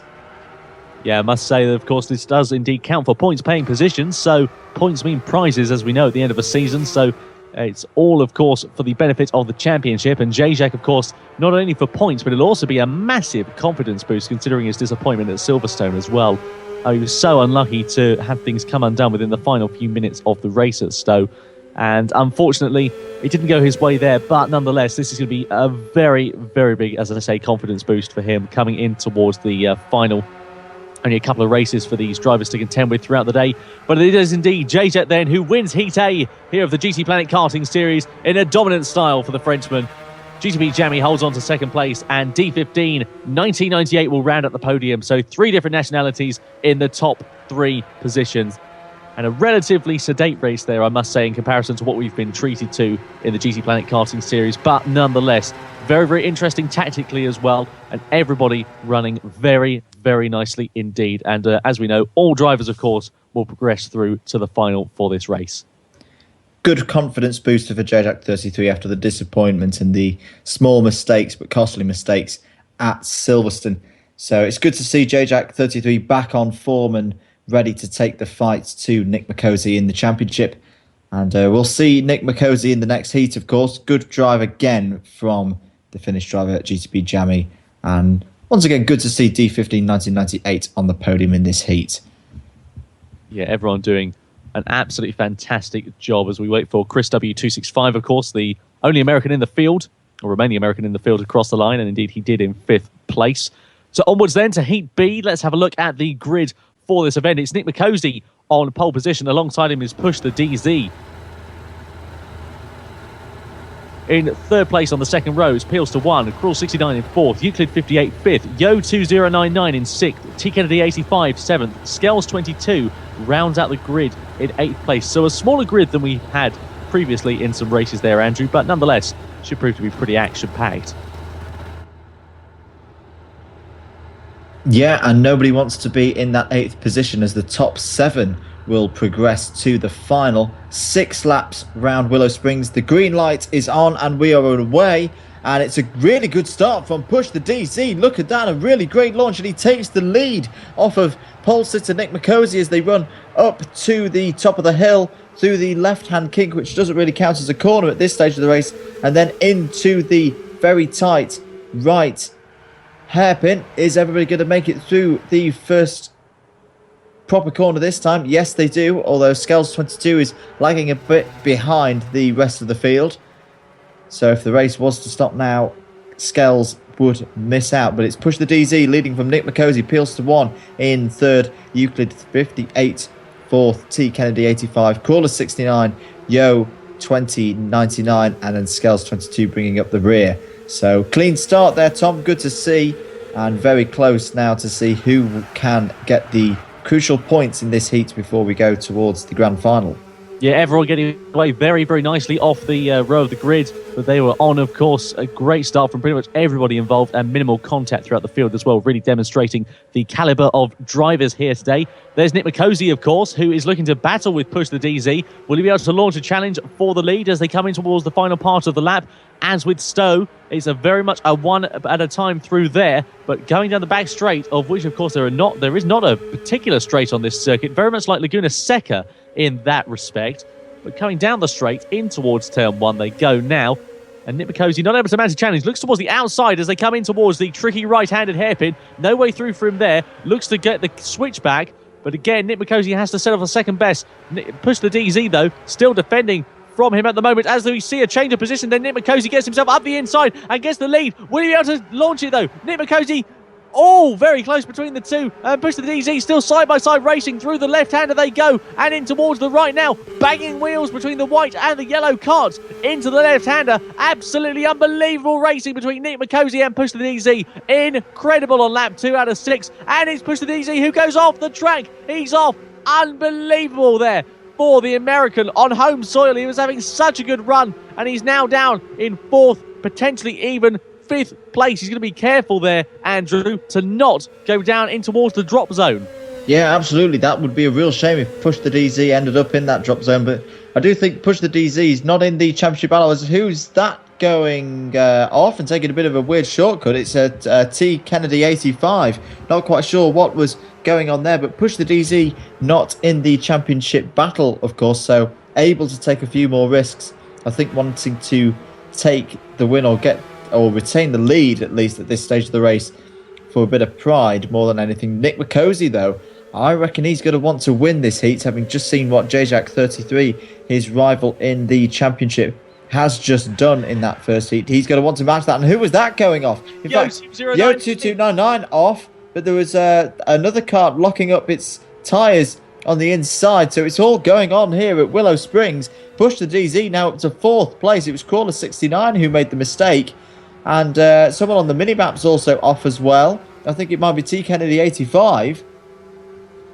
Yeah, I must say that, of course, this does indeed count for points-paying positions, so points mean prizes, as we know, at the end of a season, so it's all, of course, for the benefit of the championship, and JJack, of course, not only for points, but it'll also be a massive confidence boost, considering his disappointment at Silverstone as well. He was so unlucky to have things come undone within the final few minutes of the race at Stowe, and unfortunately, it didn't go his way there, but nonetheless, this is going to be a very, very big, as I say, confidence boost for him coming in towards the final. Only a couple of races for these drivers to contend with throughout the day, but it is indeed JJack then who wins Heat A here of the GTPlanet Karting Series in a dominant style for the Frenchman. GTP Jammy holds on to second place, and D15 1998 will round up the podium, so 3 different nationalities in the top 3 positions. And a relatively sedate race there, I must say, in comparison to what we've been treated to in the GTPlanet Karting Series, but nonetheless, very, very interesting tactically as well, and everybody running very, very nicely indeed. And as we know, all drivers, of course, will progress through to the final for this race. Good confidence booster for JJack33 after the disappointment and the small mistakes, but costly mistakes, at Silverstone. So it's good to see JJack33 back on form and ready to take the fight to Nick McCosey in the championship. And we'll see Nick McCosey in the next heat, of course. Good drive again from the Finnish driver at GTP Jammy. And once again, good to see D15 1998 on the podium in this heat. Yeah, everyone doing an absolutely fantastic job as we wait for Chris W265, of course, the only American in the field, or remaining American in the field, across the line. And indeed, he did in 5th place. So onwards then to Heat B. Let's have a look at the grid for this event. It's Nick McCosey on pole position. Alongside him is Push the DZ. In third place on the second row is Peels to 1, Cruel 69 in fourth, Euclid 58 fifth, Yo 2099 in sixth, T Kennedy 85 seventh, Skells 22 rounds out the grid in eighth place. So a smaller grid than we had previously in some races there, Andrew, but nonetheless should prove to be pretty action-packed. Yeah, and nobody wants to be in that 8th position as the top 7 will progress to the final 6 laps round Willow Springs. The green light is on and we are away, and it's a really good start from Push the DC. Look at that, a really great launch, and he takes the lead off of pole sitter Nick McCosey as they run up to the top of the hill through the left-hand kink, which doesn't really count as a corner at this stage of the race, and then into the very tight right hairpin. Is everybody going to make it through the first proper corner this time? Yes, they do, although Skells 22 is lagging a bit behind the rest of the field. So if the race was to stop now, Skells would miss out. But it's Push the DZ leading from Nick McCosey, Peels to 1 in third, Euclid 58 fourth, T Kennedy 85, Crawler 69, Yo 2099, and then Skells 22 bringing up the rear. So clean start there, Tom. Good to see, and very close now to see who can get the crucial points in this heat before we go towards the grand final. Yeah, everyone getting away very, very nicely off the row of the grid that they were on. Of course, a great start from pretty much everybody involved and minimal contact throughout the field as well, really demonstrating the caliber of drivers here today. There's Nick McCosey, of course, who is looking to battle with Push the DZ. Will he be able to launch a challenge for the lead as they come in towards the final part of the lap? As with Stowe, it's a very much a one at a time through there, but going down the back straight, of which, of course, there is not a particular straight on this circuit, very much like Laguna Seca in that respect. But coming down the straight in towards turn 1 they go now, and Nick McCosey not able to mount a challenge, looks towards the outside as they come in towards the tricky right-handed hairpin. No way through for him there, looks to get the switchback, but again Nick McCosey has to settle for second best. Push the DZ though, still defending from him at the moment as we see a change of position. Then Nick McCosey gets himself up the inside and gets the lead. Will he be able to launch it though? Nick McCosey, very close between the two. Push the DZ still side by side racing through the left-hander they go, and in towards the right now, banging wheels between the white and the yellow carts into the left-hander. Absolutely unbelievable racing between Nick McCosey and Push the DZ. Incredible on lap 2 out of 6, and it's Push the DZ who goes off the track. He's off. Unbelievable there for the American on home soil. He was having such a good run, and he's now down in 4th, potentially even 5th place. He's going to be careful there, Andrew, to not go down in towards the drop zone. Yeah, absolutely. That would be a real shame if Push the DZ ended up in that drop zone, but I do think Push the DZ is not in the championship battle. Who's that going off and taking a bit of a weird shortcut? It's a T Kennedy 85. Not quite sure what was going on there, but Push the DZ not in the championship battle, of course, so able to take a few more risks. I think wanting to take the win or retain the lead, at least at this stage of the race, for a bit of pride more than anything. Nick McCosey, though, I reckon he's going to want to win this heat, having just seen what JJack33, his rival in the championship, has just done in that first heat. He's going to want to match that. And who was that going off? In fact, Yo 2299 off, but there was another car locking up its tyres on the inside, so it's all going on here at Willow Springs. Push the DZ now up to 4th place. It was Crawler 69 who made the mistake. And someone on the mini-map's also off as well. I think it might be T Kennedy 85.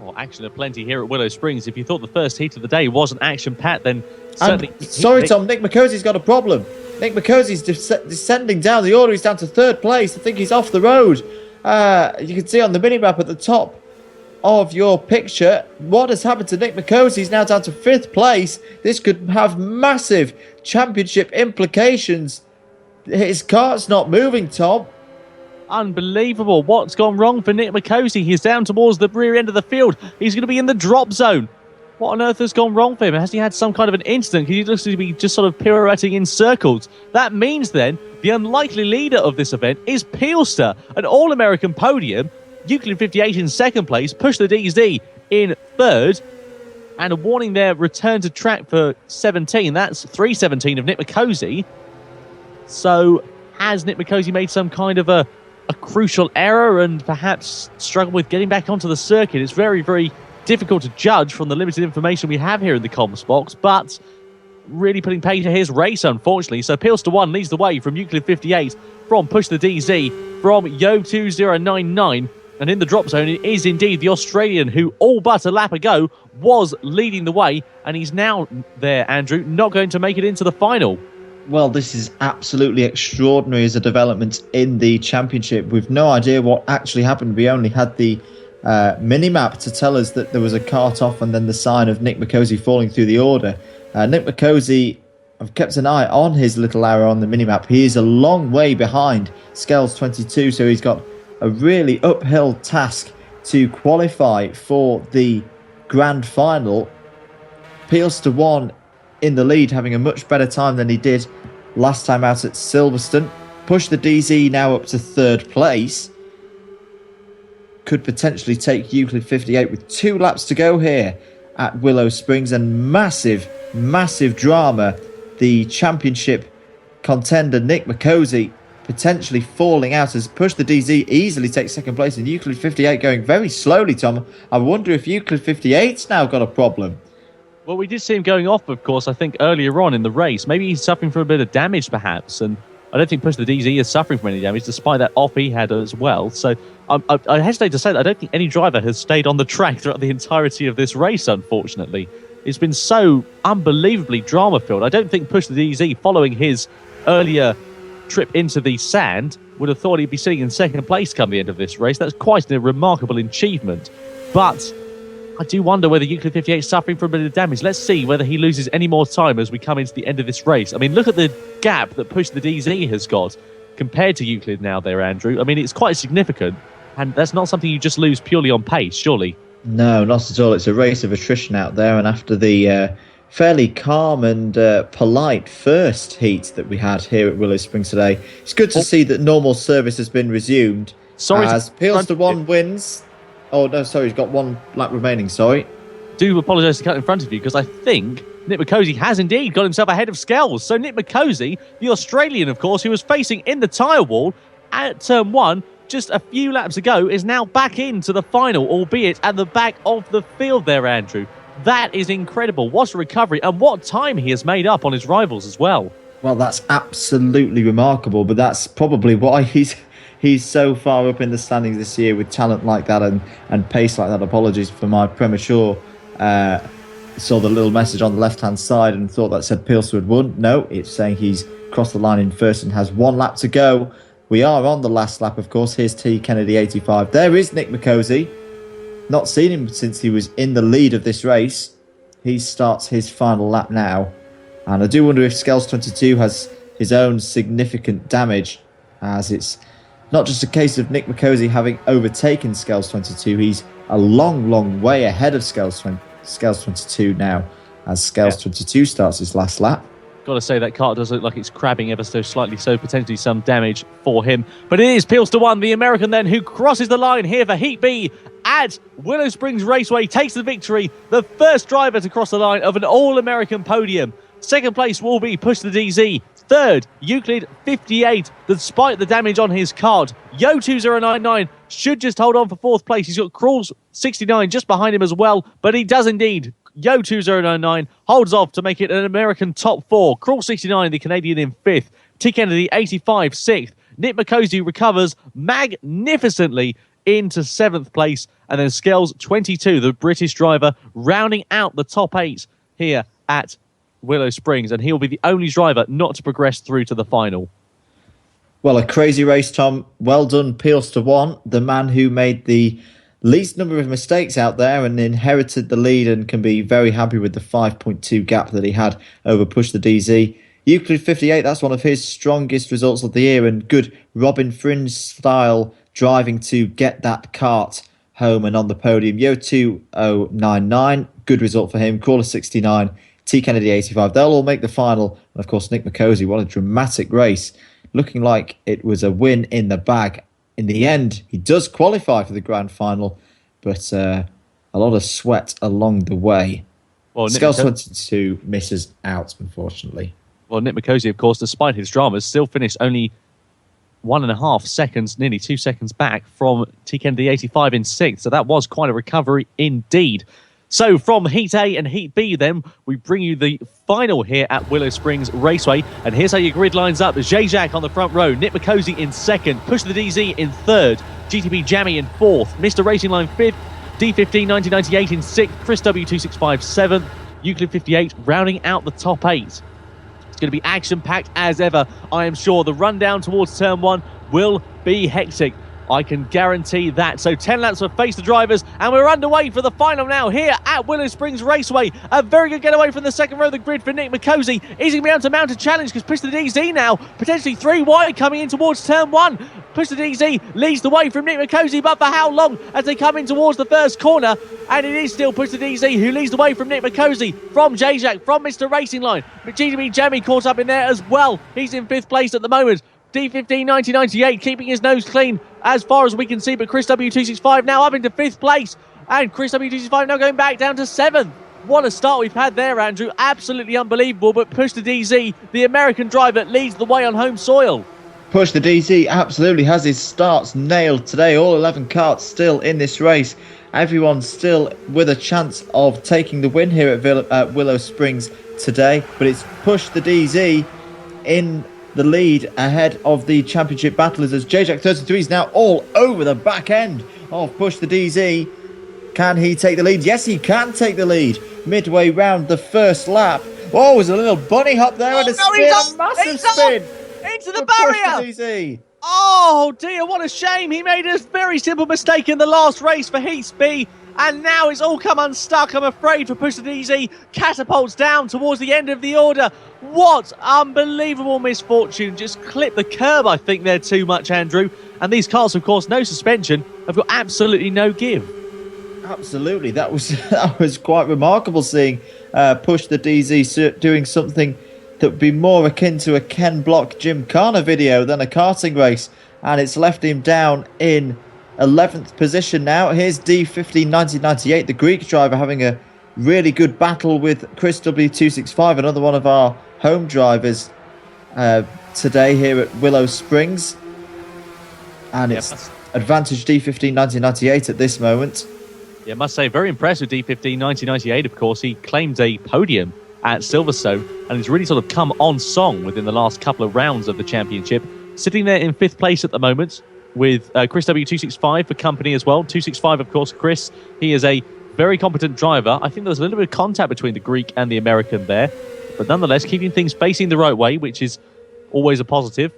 Well, action aplenty here at Willow Springs. If you thought the first heat of the day wasn't action-packed, then certainly... Sorry, Tom, Nick McCosey's got a problem. Nick McCosey's descending down the order. He's down to 3rd place. I think he's off the road. You can see on the mini-map at the top of your picture what has happened to Nick McCosey. He's now down to 5th place. This could have massive championship implications. His cart's not moving, Tom. Unbelievable. What's gone wrong for Nick McCosey? He's down towards the rear end of the field. He's going to be in the drop zone. What on earth has gone wrong for him? Has he had some kind of an incident? He looks to be just sort of pirouetting in circles. That means then the unlikely leader of this event is Peelster, an All-American podium. Euclid 58 in 2nd place. Push the DZ in 3rd. And a warning there, return to track for 17. That's 3:17 of Nick McCosey. So has Nick McCosey made some kind of a crucial error and perhaps struggled with getting back onto the circuit? It's very, very difficult to judge from the limited information we have here in the comms box, but really putting pace to his race, unfortunately. So Pilster 1 leads the way from Euclid 58, from Push the DZ, from Yo2099. And in the drop zone, it is indeed the Australian who, all but a lap ago, was leading the way. And he's now there, Andrew, not going to make it into the final. Well, this is absolutely extraordinary as a development in the championship. We've no idea what actually happened. We only had the mini-map to tell us that there was a cart off and then the sign of Nick Macozy falling through the order. Nick Macozy, I've kept an eye on his little arrow on the mini-map. He is a long way behind Scales 22, so he's got a really uphill task to qualify for the grand final. Pilster 1 in the lead, having a much better time than he did last time out at Silverstone. Push the DZ now up to 3rd place. Could potentially take Euclid 58 with 2 laps to go here at Willow Springs, and massive drama. The championship contender Nick Macozy potentially falling out as Push the DZ easily takes 2nd place, and Euclid 58 going very slowly, Tom. I wonder if Euclid 58's now got a problem. Well, we did see him going off, of course, I think earlier on in the race. Maybe he's suffering from a bit of damage, perhaps, and I don't think Push the DZ is suffering from any damage, despite that off he had as well. So I hesitate to say that I don't think any driver has stayed on the track throughout the entirety of this race, unfortunately. It's been so unbelievably drama-filled. I don't think Push the DZ, following his earlier trip into the sand, would have thought he'd be sitting in 2nd place come the end of this race. That's quite a remarkable achievement. But I do wonder whether Euclid 58 is suffering from a bit of damage. Let's see whether he loses any more time as we come into the end of this race. I mean, look at the gap that Push the DZ has got compared to Euclid now there, Andrew. I mean, it's quite significant, and that's not something you just lose purely on pace, surely. No, not at all. It's a race of attrition out there, and after the fairly calm and polite first heat that we had here at Willow Springs today, it's good to see that normal service has been resumed. Sorry, as Pilster 1 wins. Oh, no, sorry, he's got 1 lap remaining, sorry. Do apologise to cut in front of you, because I think Nick Macozy has indeed got himself ahead of Scales. So Nick Macozy, the Australian, of course, who was facing in the tyre wall at turn 1 just a few laps ago, is now back into the final, albeit at the back of the field there, Andrew. That is incredible. What a recovery, and what time he has made up on his rivals as well. Well, that's absolutely remarkable, but that's probably why he's so far up in the standings this year with talent like that and pace like that. Apologies for my premature. Saw the little message on the left-hand side and thought that said Pilster had won. No, it's saying he's crossed the line in first and has 1 lap to go. We are on the last lap, of course. Here's T. Kennedy 85. There is Nick Macozy. Not seen him since he was in the lead of this race. He starts his final lap now. And I do wonder if Scales 22 has his own significant damage, as it's not just a case of Nick Macozy having overtaken Scales 22. He's a long way ahead of Scales 22 now, as Scales 22 starts his last lap. Got to say, that kart does look like it's crabbing ever so slightly, so potentially some damage for him. But it is Pilster 1, the American then, who crosses the line here for Heat B at Willow Springs Raceway, takes the victory. The first driver to cross the line of an All-American podium. 2nd place will be Push the DZ. 3rd, Euclid 58, despite the damage on his kart. Yo2099 should just hold on for 4th place. He's got Crawls 69 just behind him as well, but he does indeed. Yo2099 holds off to make it an American top 4. Crawl 69, the Canadian, in 5th. T. Kennedy 85, 6th. Nick Macozy recovers magnificently into 7th place. And then Scales 22, the British driver, rounding out the top 8 here at Willow Springs. And he'll be the only driver not to progress through to the final. Well, a crazy race, Tom. Well done, Pilster 1, the man who made the least number of mistakes out there and inherited the lead and can be very happy with the 5.2 gap that he had over Push the DZ. Euclid 58, that's one of his strongest results of the year, and good Robin Fringe style driving to get that kart home and on the podium. Yo2099, good result for him. Crawler 69, T. Kennedy 85. They'll all make the final. And of course, Nick Macozy, what a dramatic race. Looking like it was a win in the bag. In the end, he does qualify for the grand final, but a lot of sweat along the way. Well, Scales 22 misses out, unfortunately. Well, Nick Macozy, of course, despite his dramas, still finished only 1.5 seconds, nearly 2 seconds back from T. Kennedy 85 in 6th. So that was quite a recovery indeed. So from Heat A and Heat B, then, we bring you the final here at Willow Springs Raceway. And here's how your grid lines up. Zajac on the front row, Nick McCosey in second, Push the DZ in third, GTP Jammy in fourth, Mr. Racing Line fifth, D15 1998 in sixth, Chris W265 seventh, Euclid 58 rounding out the top 8. It's going to be action-packed as ever. I am sure the rundown towards turn 1 will be hectic. I can guarantee that. So 10 laps will face the drivers, and we're underway for the final now here at Willow Springs Raceway. A very good getaway from the second row of the grid for Nick McCosey. Is he going to be able to mount a challenge? Because Push the DZ now, potentially 3 wide coming in towards turn 1. Push the DZ leads the way from Nick McCosey, but for how long as they come in towards the first corner? And it is still Push the DZ who leads the way from Nick McCosey, from Zajac, from Mr. Racing Line. But GTP Jammy caught up in there as well. He's in 5th place at the moment. D15 1998 keeping his nose clean as far as we can see, but Chris W265 now up into 5th place, and Chris W265 now going back down to 7th. What a start we've had there, Andrew. Absolutely unbelievable, but Push the DZ, the American driver, leads the way on home soil. Push the DZ absolutely has his starts nailed today. All 11 karts still in this race. Everyone's still with a chance of taking the win here at Willow Springs today, but it's Push the DZ in the lead ahead of the championship battlers as Zajac 33 is now all over the back end of Push the DZ. Can he take the lead? Yes, he can take the lead. Midway round the first lap. Oh, there's a little bunny hop there and a spin, a massive spin. Into the barrier. Push the DZ. Oh dear, what a shame. He made a very simple mistake in the last race for Heats B. And now it's all come unstuck, I'm afraid, for Push the DZ. Catapults down towards the end of the order. What unbelievable misfortune. Just clipped the curb, I think, there too much, Andrew. And these cars, of course, no suspension, have got absolutely no give. Absolutely. That was quite remarkable seeing Push the DZ doing something that would be more akin to a Ken Block Gymkhana video than a karting race. And it's left him down in 11th position now. Here's D15 1998, the Greek driver, having a really good battle with Chris W265, another one of our home drivers today here at Willow Springs. And it's advantage D15 1998 at this moment. Yeah, I must say, very impressed with D15 1998, of course. He claimed a podium at Silverstone, and he's really sort of come on song within the last couple of rounds of the championship. Sitting there in 5th place at the moment, with Chris W265 for company as well. 265, of course, Chris. He is a very competent driver. I think there was a little bit of contact between the Greek and the American there. But nonetheless, keeping things facing the right way, which is always a positive.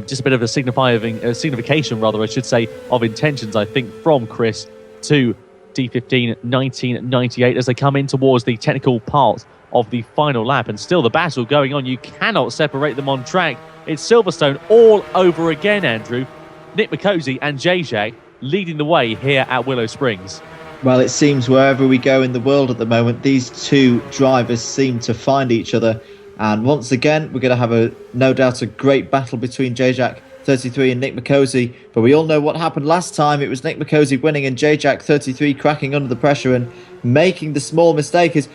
Just a bit of a signification, rather, I should say, of intentions, I think, from Chris to D15 1998 as they come in towards the technical part of the final lap. And still the battle going on. You cannot separate them on track. It's Silverstone all over again, Andrew. Nick McCosey and Zajac leading the way here at Willow Springs. Well, it seems wherever we go in the world at the moment, these two drivers seem to find each other. And once again, we're going to have no doubt a great battle between Zajac 33 and Nick McCosey. But we all know what happened last time. It was Nick McCosey winning and Zajac 33 cracking under the pressure and making the small mistake as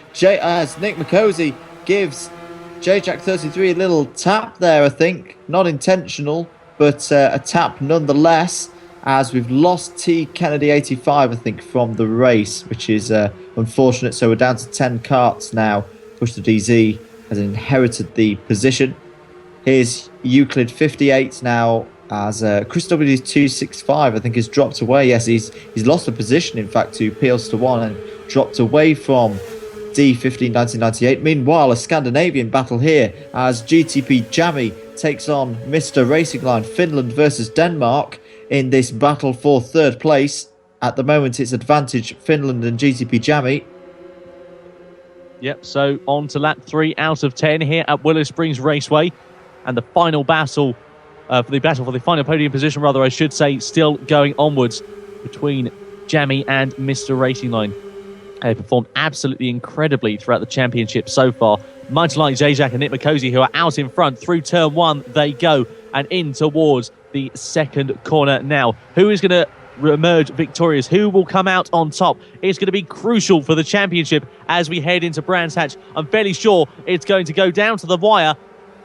Nick McCosey gives Zajac 33 a little tap there, I think. Not intentional, but a tap nonetheless, as we've lost T Kennedy 85, I think, from the race, which is unfortunate. So we're down to 10 karts now. Push the DZ has inherited the position. Here's Euclid 58 now, as Chris W265, I think, has dropped away. Yes, he's lost a position, in fact, to P1 and dropped away from D15 1998. Meanwhile, a Scandinavian battle here as GTP Jammy takes on Mr. Racing Line, Finland versus Denmark in this battle for 3rd place. At the moment, it's advantage Finland and GTP Jammy. Yep, so on to lap 3 out of 10 here at Willow Springs Raceway. And the final battle for the final podium position, rather, I should say, still going onwards between Jammy and Mr. Racing Line. They performed absolutely incredibly throughout the championship so far. Much like Zajac and Nick McCosey, who are out in front through turn 1, they go and in towards the second corner now. Who is going to emerge victorious? Who will come out on top? It's going to be crucial for the championship as we head into Brands Hatch. I'm fairly sure it's going to go down to the wire.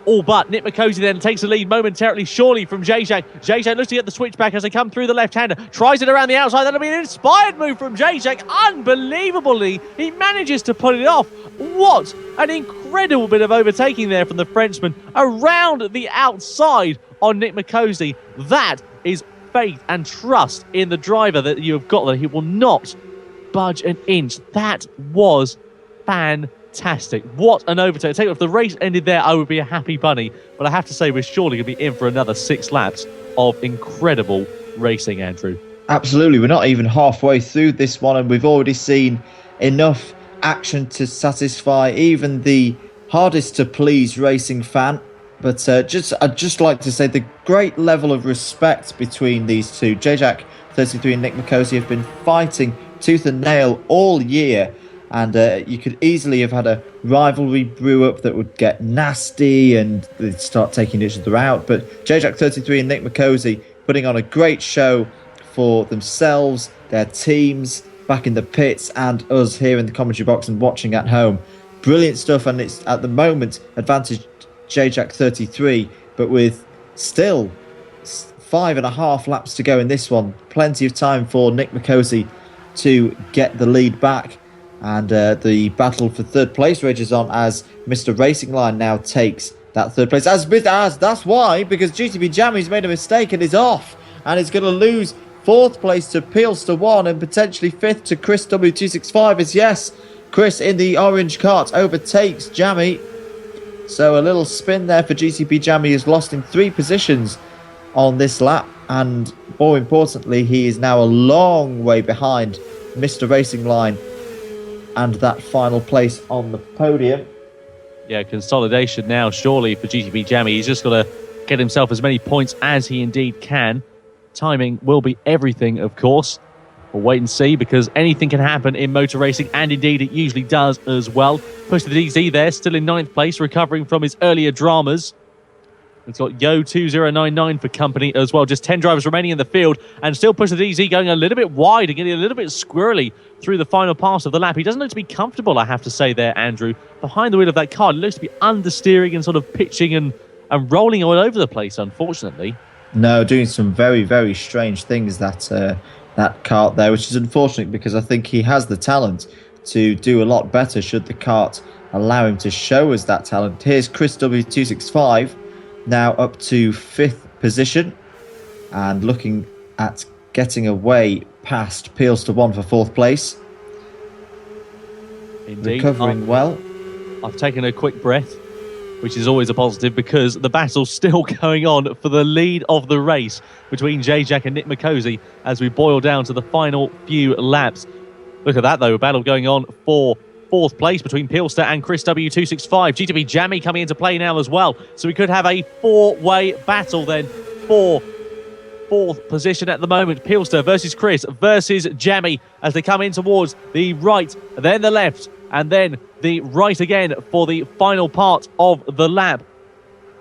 all but. Nick McCosey then takes the lead momentarily, surely, from Jajak. Jajak looks to get the switchback as they come through the left-hander. Tries it around the outside. That'll be an inspired move from Jajak. Unbelievably, he manages to pull it off. What an incredible bit of overtaking there from the Frenchman around the outside on Nick McCosey. That is faith and trust in the driver that you have got, that he will not budge an inch. That was fantastic. What an overtake. If the race ended there, I would be a happy bunny. But I have to say, we're surely going to be in for another 6 laps of incredible racing, Andrew. Absolutely. We're not even halfway through this one, and we've already seen enough action to satisfy even the hardest to please racing fan. But I'd just like to say the great level of respect between these two. Jajak 33 and Nick McCosey have been fighting tooth and nail all year. And you could easily have had a rivalry brew up that would get nasty and they'd start taking each other out. But Jajak 33 and Nick McCosey putting on a great show for themselves, their teams, back in the pits, and us here in the commentary box and watching at home. Brilliant stuff, and it's at the moment advantage Jajak 33, but with still 5.5 laps to go in this one. Plenty of time for Nick McCosey to get the lead back. And the battle for third place rages on as Mr. Racing Line now takes that third place. As that's why, because GTP Jammy's made a mistake and is off. And is going to lose fourth place to Peelster 1 and potentially fifth to Chris W265. As yes, Chris in the orange cart overtakes Jammy. So a little spin there for GTP Jammy, has lost him 3 positions on this lap. And more importantly, he is now a long way behind Mr. Racing Line and that final place on the podium. Yeah, consolidation now, surely, for GTP Jammy. He's just got to get himself as many points as he indeed can. Timing will be everything, of course. We'll wait and see, because anything can happen in motor racing, and indeed it usually does as well. Push the DZ there, still in 9th place, recovering from his earlier dramas. It's got Yo2099 for company as well. Just 10 drivers remaining in the field, and still Push the DZ going a little bit wide and getting a little bit squirrely through the final pass of the lap. He doesn't look to be comfortable, I have to say there, Andrew. Behind the wheel of that car, it looks to be understeering and sort of pitching and rolling all over the place, unfortunately. No, doing some very, very strange things, that kart there, which is unfortunate because I think he has the talent to do a lot better should the kart allow him to show us that talent. Here's Chris W265. Now up to 5th position and looking at getting away past Peelster 1 for 4th place. Indeed. Recovering well. I've taken a quick breath, which is always a positive, because the battle's still going on for the lead of the race between Jajak and Nick McCosey as we boil down to the final few laps. Look at that, though, a battle going on for 4th place between Peelster and Chris W265. GTP Jammy coming into play now as well. So we could have a 4-way battle then for 4th position at the moment. Peelster versus Chris versus Jammy as they come in towards the right, then the left, and then the right again for the final part of the lap.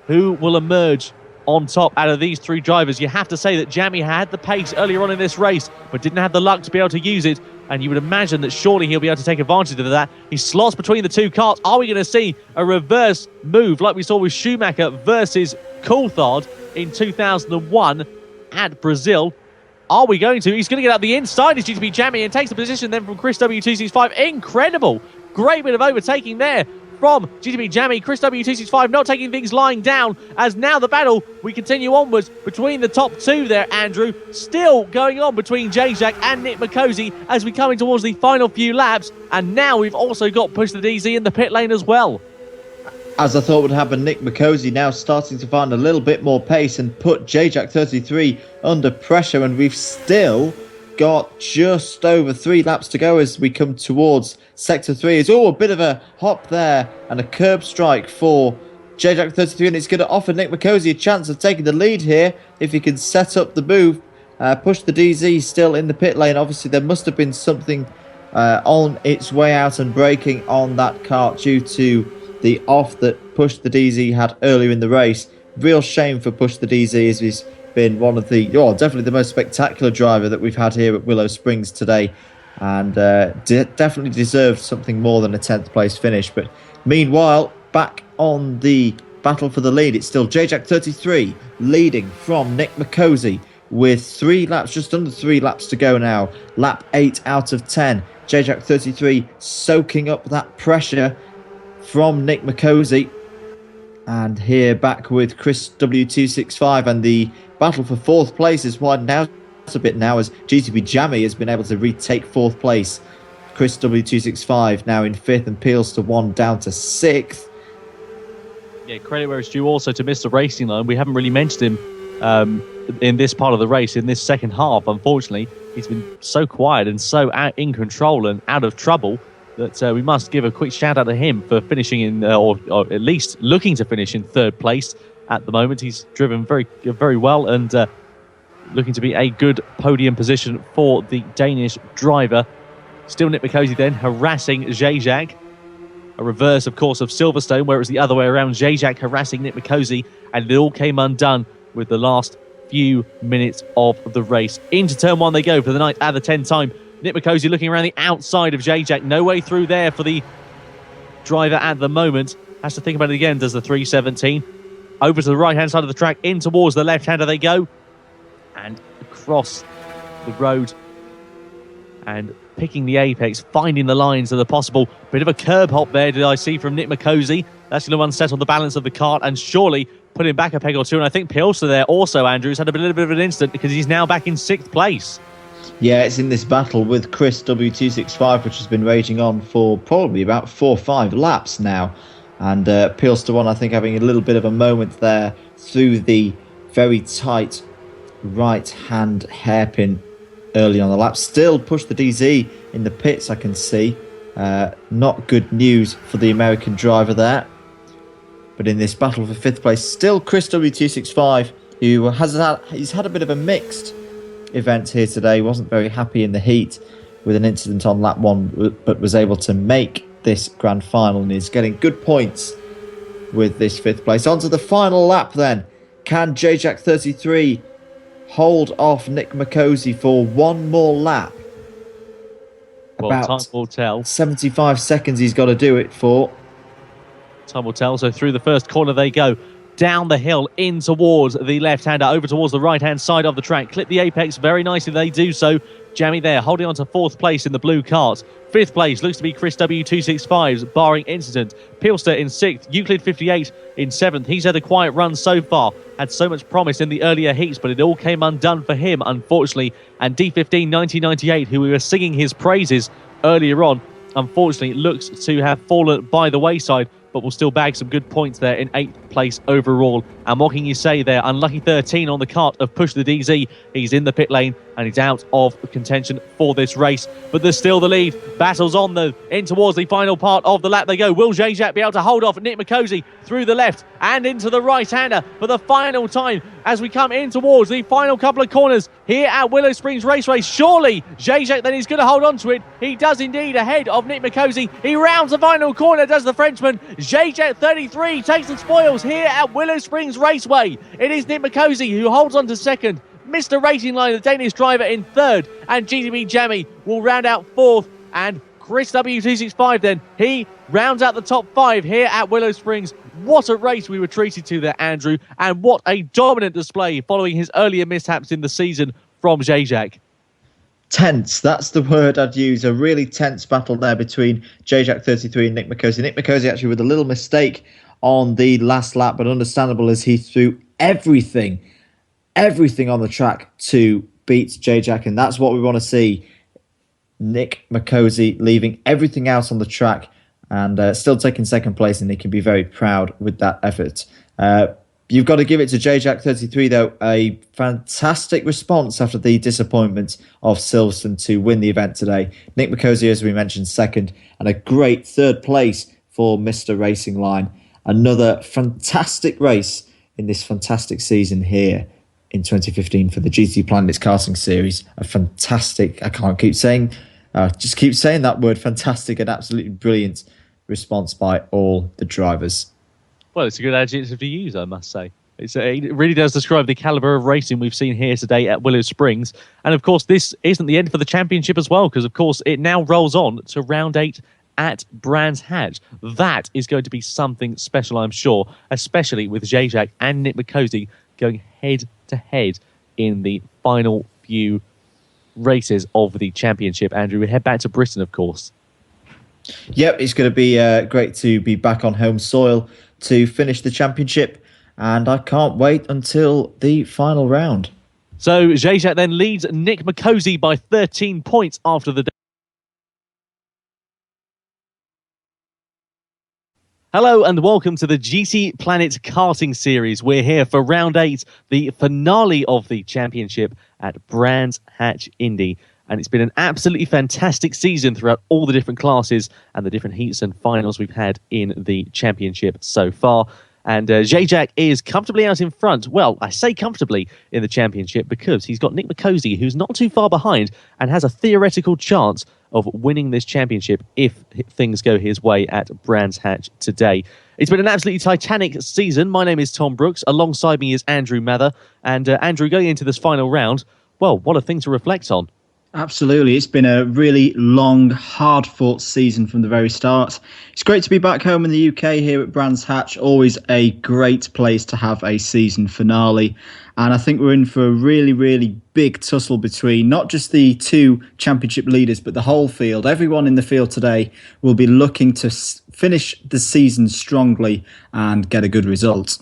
Who will emerge on top out of these 3 drivers? You have to say that Jammy had the pace earlier on in this race, but didn't have the luck to be able to use it. And you would imagine that surely he'll be able to take advantage of that. He slots between the 2 carts. Are we going to see a reverse move like we saw with Schumacher versus Coulthard in 2001 at Brazil? Are we going to? He's going to get out the inside as GTP Jammy and takes the position then from Chris W265. Incredible. Great bit of overtaking there from GTP Jammy. Chris W265 not taking things lying down, as now the battle, we continue onwards between the top 2 there, Andrew. Still going on between Jajak and Nick McCosey as we come in towards the final few laps, and now we've also got Push the DZ in the pit lane as well. As I thought would happen, Nick McCosey now starting to find a little bit more pace and put Jajak 33 under pressure, and we've still got just over 3 laps to go as we come towards Sector 3. It's a bit of a hop there and a curb strike for Jajak 33, and it's going to offer Nick McCosey a chance of taking the lead here if he can set up the move. Push the DZ still in the pit lane. Obviously, there must have been something on its way out and braking on that kart due to the off that Push the DZ had earlier in the race. Real shame for Push the DZ, as he's been one of the, definitely the most spectacular driver that we've had here at Willow Springs today, and definitely deserved something more than a 10th place finish. But meanwhile, back on the battle for the lead. It's still JJack33 leading from Nick McCosey with 3 laps, just under 3 laps to go now. Lap 8 out of 10. JJack33 soaking up that pressure from Nick McCosey. And here back with Chris W265, and the battle for 4th place is widened out a bit now as GTP Jammy has been able to retake 4th place. Chris W265 now in 5th and peels to 1 down to 6th. Yeah, credit where it's due also to Mr. Racing Line. We haven't really mentioned him in this part of the race, in this second half. Unfortunately, he's been so quiet and so in control and out of trouble that we must give a quick shout out to him for finishing in, or at least looking to finish in 3rd place at the moment. He's driven very well and looking to be a good podium position for the Danish driver. Still Nick McCosey then harassing Zajac. A reverse, of course, of Silverstone, where it was the other way around. Zajac harassing Nick McCosey, and it all came undone with the last few minutes of the race. Into turn 1 they go for the 9th out of 10 time. Nick McCosey looking around the outside of Zajac. No way through there for the driver at the moment. Has to think about it again, does the 317. Over to the right-hand side of the track, in towards the left-hander they go. And across the road. And picking the apex, finding the lines of the possible. Bit of a curb hop there, did I see from Nick McCosey. That's going to unsettle the balance of the kart and surely put him back a peg or two. And I think Pilster there also, Andrews, had a little bit of an incident because he's now back in 6th place. Yeah, it's in this battle with Chris W265, which has been raging on for probably about 4 or 5 laps now. And Pilster one, I think, having a little bit of a moment there through the very tight right-hand hairpin early on the lap. Still pushed the DZ in the pits, I can see. Not good news for the American driver there. But in this battle for 5th place, still Chris W265, who he's had a bit of a mixed event here today. Wasn't very happy in the heat with an incident on lap 1, but was able to make this grand final and is getting good points with this 5th place. On to the final lap then. Can JJack33 hold off Nick McCosey for one more lap? Well, About time will tell. 75 seconds he's got to do it for. Time will tell. So through the first corner they go. Down the hill, in towards the left-hander, over towards the right-hand side of the track. Clip the apex very nicely, they do so. Jammy there, holding on to 4th place in the blue cart. 5th place looks to be Chris W265's, barring incident. Pilster in 6th, Euclid 58 in 7th. He's had a quiet run so far, had so much promise in the earlier heats, but it all came undone for him, unfortunately. And D15 1998, who we were singing his praises earlier on, unfortunately looks to have fallen by the wayside, but will still bag some good points there in 8th place overall. And what can you say there? Unlucky 13 on the cart of Push the DZ. He's in the pit lane and he's out of contention for this race. But there's still the lead. Battles on though. In towards the final part of the lap they go. Will Zajac be able to hold off Nick McCosey through the left and into the right-hander for the final time as we come in towards the final couple of corners here at Willow Springs Raceway? Surely Zajac then is going to hold on to it. He does indeed, ahead of Nick McCosey. He rounds the final corner, does the Frenchman. Zajac 33 takes the spoils here at Willow Springs Raceway. It is Nick McCosey who holds on to 2nd. Mr. Racing Line, the Danish driver, in 3rd. And GTP Jammy will round out 4th. And Chris W265 then, he rounds out the top 5 here at Willow Springs. What a race we were treated to there, Andrew. And what a dominant display following his earlier mishaps in the season from Zajac. Tense, that's the word I'd use. A really tense battle there between JJack33 and Nick McCosey. Nick McCosey actually with a little mistake on the last lap, but understandable as he threw everything on the track to beat Zajac, and that's what we want to see. Nick McCosey leaving everything out on the track and still taking 2nd place, and he can be very proud with that effort. You've got to give it to JJack33, though. A fantastic response after the disappointment of Silverstone to win the event today. Nick McCosey, as we mentioned, 2nd, and a great 3rd place for Mr. Racing Line. Another fantastic race in this fantastic season here in 2015 for the GTPlanet Karting Series. A fantastic, I can't keep saying, just keep saying that word, fantastic, and absolutely brilliant response by all the drivers. Well, it's a good adjective to use, I must say. It really does describe the calibre of racing we've seen here today at Willow Springs. And of course, this isn't the end for the championship as well, because of course it now rolls on to round 8 at Brands Hatch. That is going to be something special, I'm sure, especially with Zajac and Nick McCosey going head-to-head in the final few races of the championship. Andrew, we head back to Britain, of course. Yep, it's going to be great to be back on home soil to finish the championship, and I can't wait until the final round. So Zajac then leads Nick McCosey by 13 points after the day. Hello and welcome to the GTPlanet Karting Series. We're here for round 8, the finale of the championship at Brands Hatch Indy. And it's been an absolutely fantastic season throughout all the different classes and the different heats and finals we've had in the championship so far. And Zajac is comfortably out in front. Well, I say comfortably in the championship because he's got Nick McCosey, who's not too far behind and has a theoretical chance of winning this championship if things go his way at Brands Hatch today. It's been an absolutely titanic season. My name is Tom Brooks. Alongside me is Andrew Mather. And Andrew, going into this final round, well, what a thing to reflect on. Absolutely. It's been a really long, hard-fought season from the very start. It's great to be back home in the UK here at Brands Hatch. Always a great place to have a season finale. And I think we're in for a really, really big tussle between not just the two championship leaders, but the whole field. Everyone in the field today will be looking to finish the season strongly and get a good result.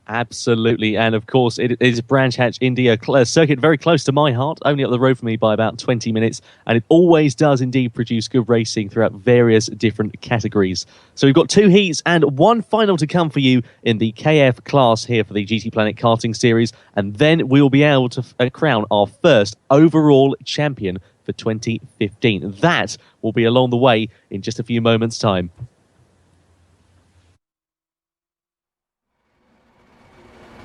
Absolutely, and of course it is Brands Hatch Indy, a circuit very close to my heart, only up the road from me by about 20 minutes, and it always does indeed produce good racing throughout various different categories. So we've got 2 heats and 1 final to come for you in the KF class here for the GTPlanet Karting Series, and then we will be able to crown our first overall champion for 2015. That will be along the way in just a few moments' time.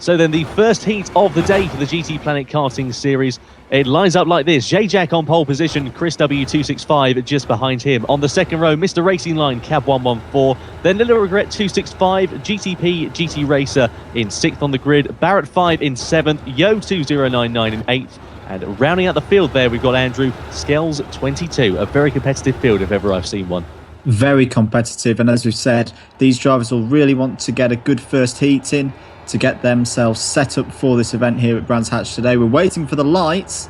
So then the first heat of the day for the GTPlanet Karting Series, it lines up like this. Zajac on pole position, Chris W265 just behind him. On the second row, Mr. Racing Line, Cab 114. Then Little Regret 265, GTP, GT Racer in 6th on the grid. Barrett 5 in 7th, Yo 2099 in 8th. And rounding out the field there, we've got Andrew, Skells 22. A very competitive field if ever I've seen one. Very competitive. And as we've said, these drivers will really want to get a good first heat in to get themselves set up for this event here at Brands Hatch today. We're waiting for the lights,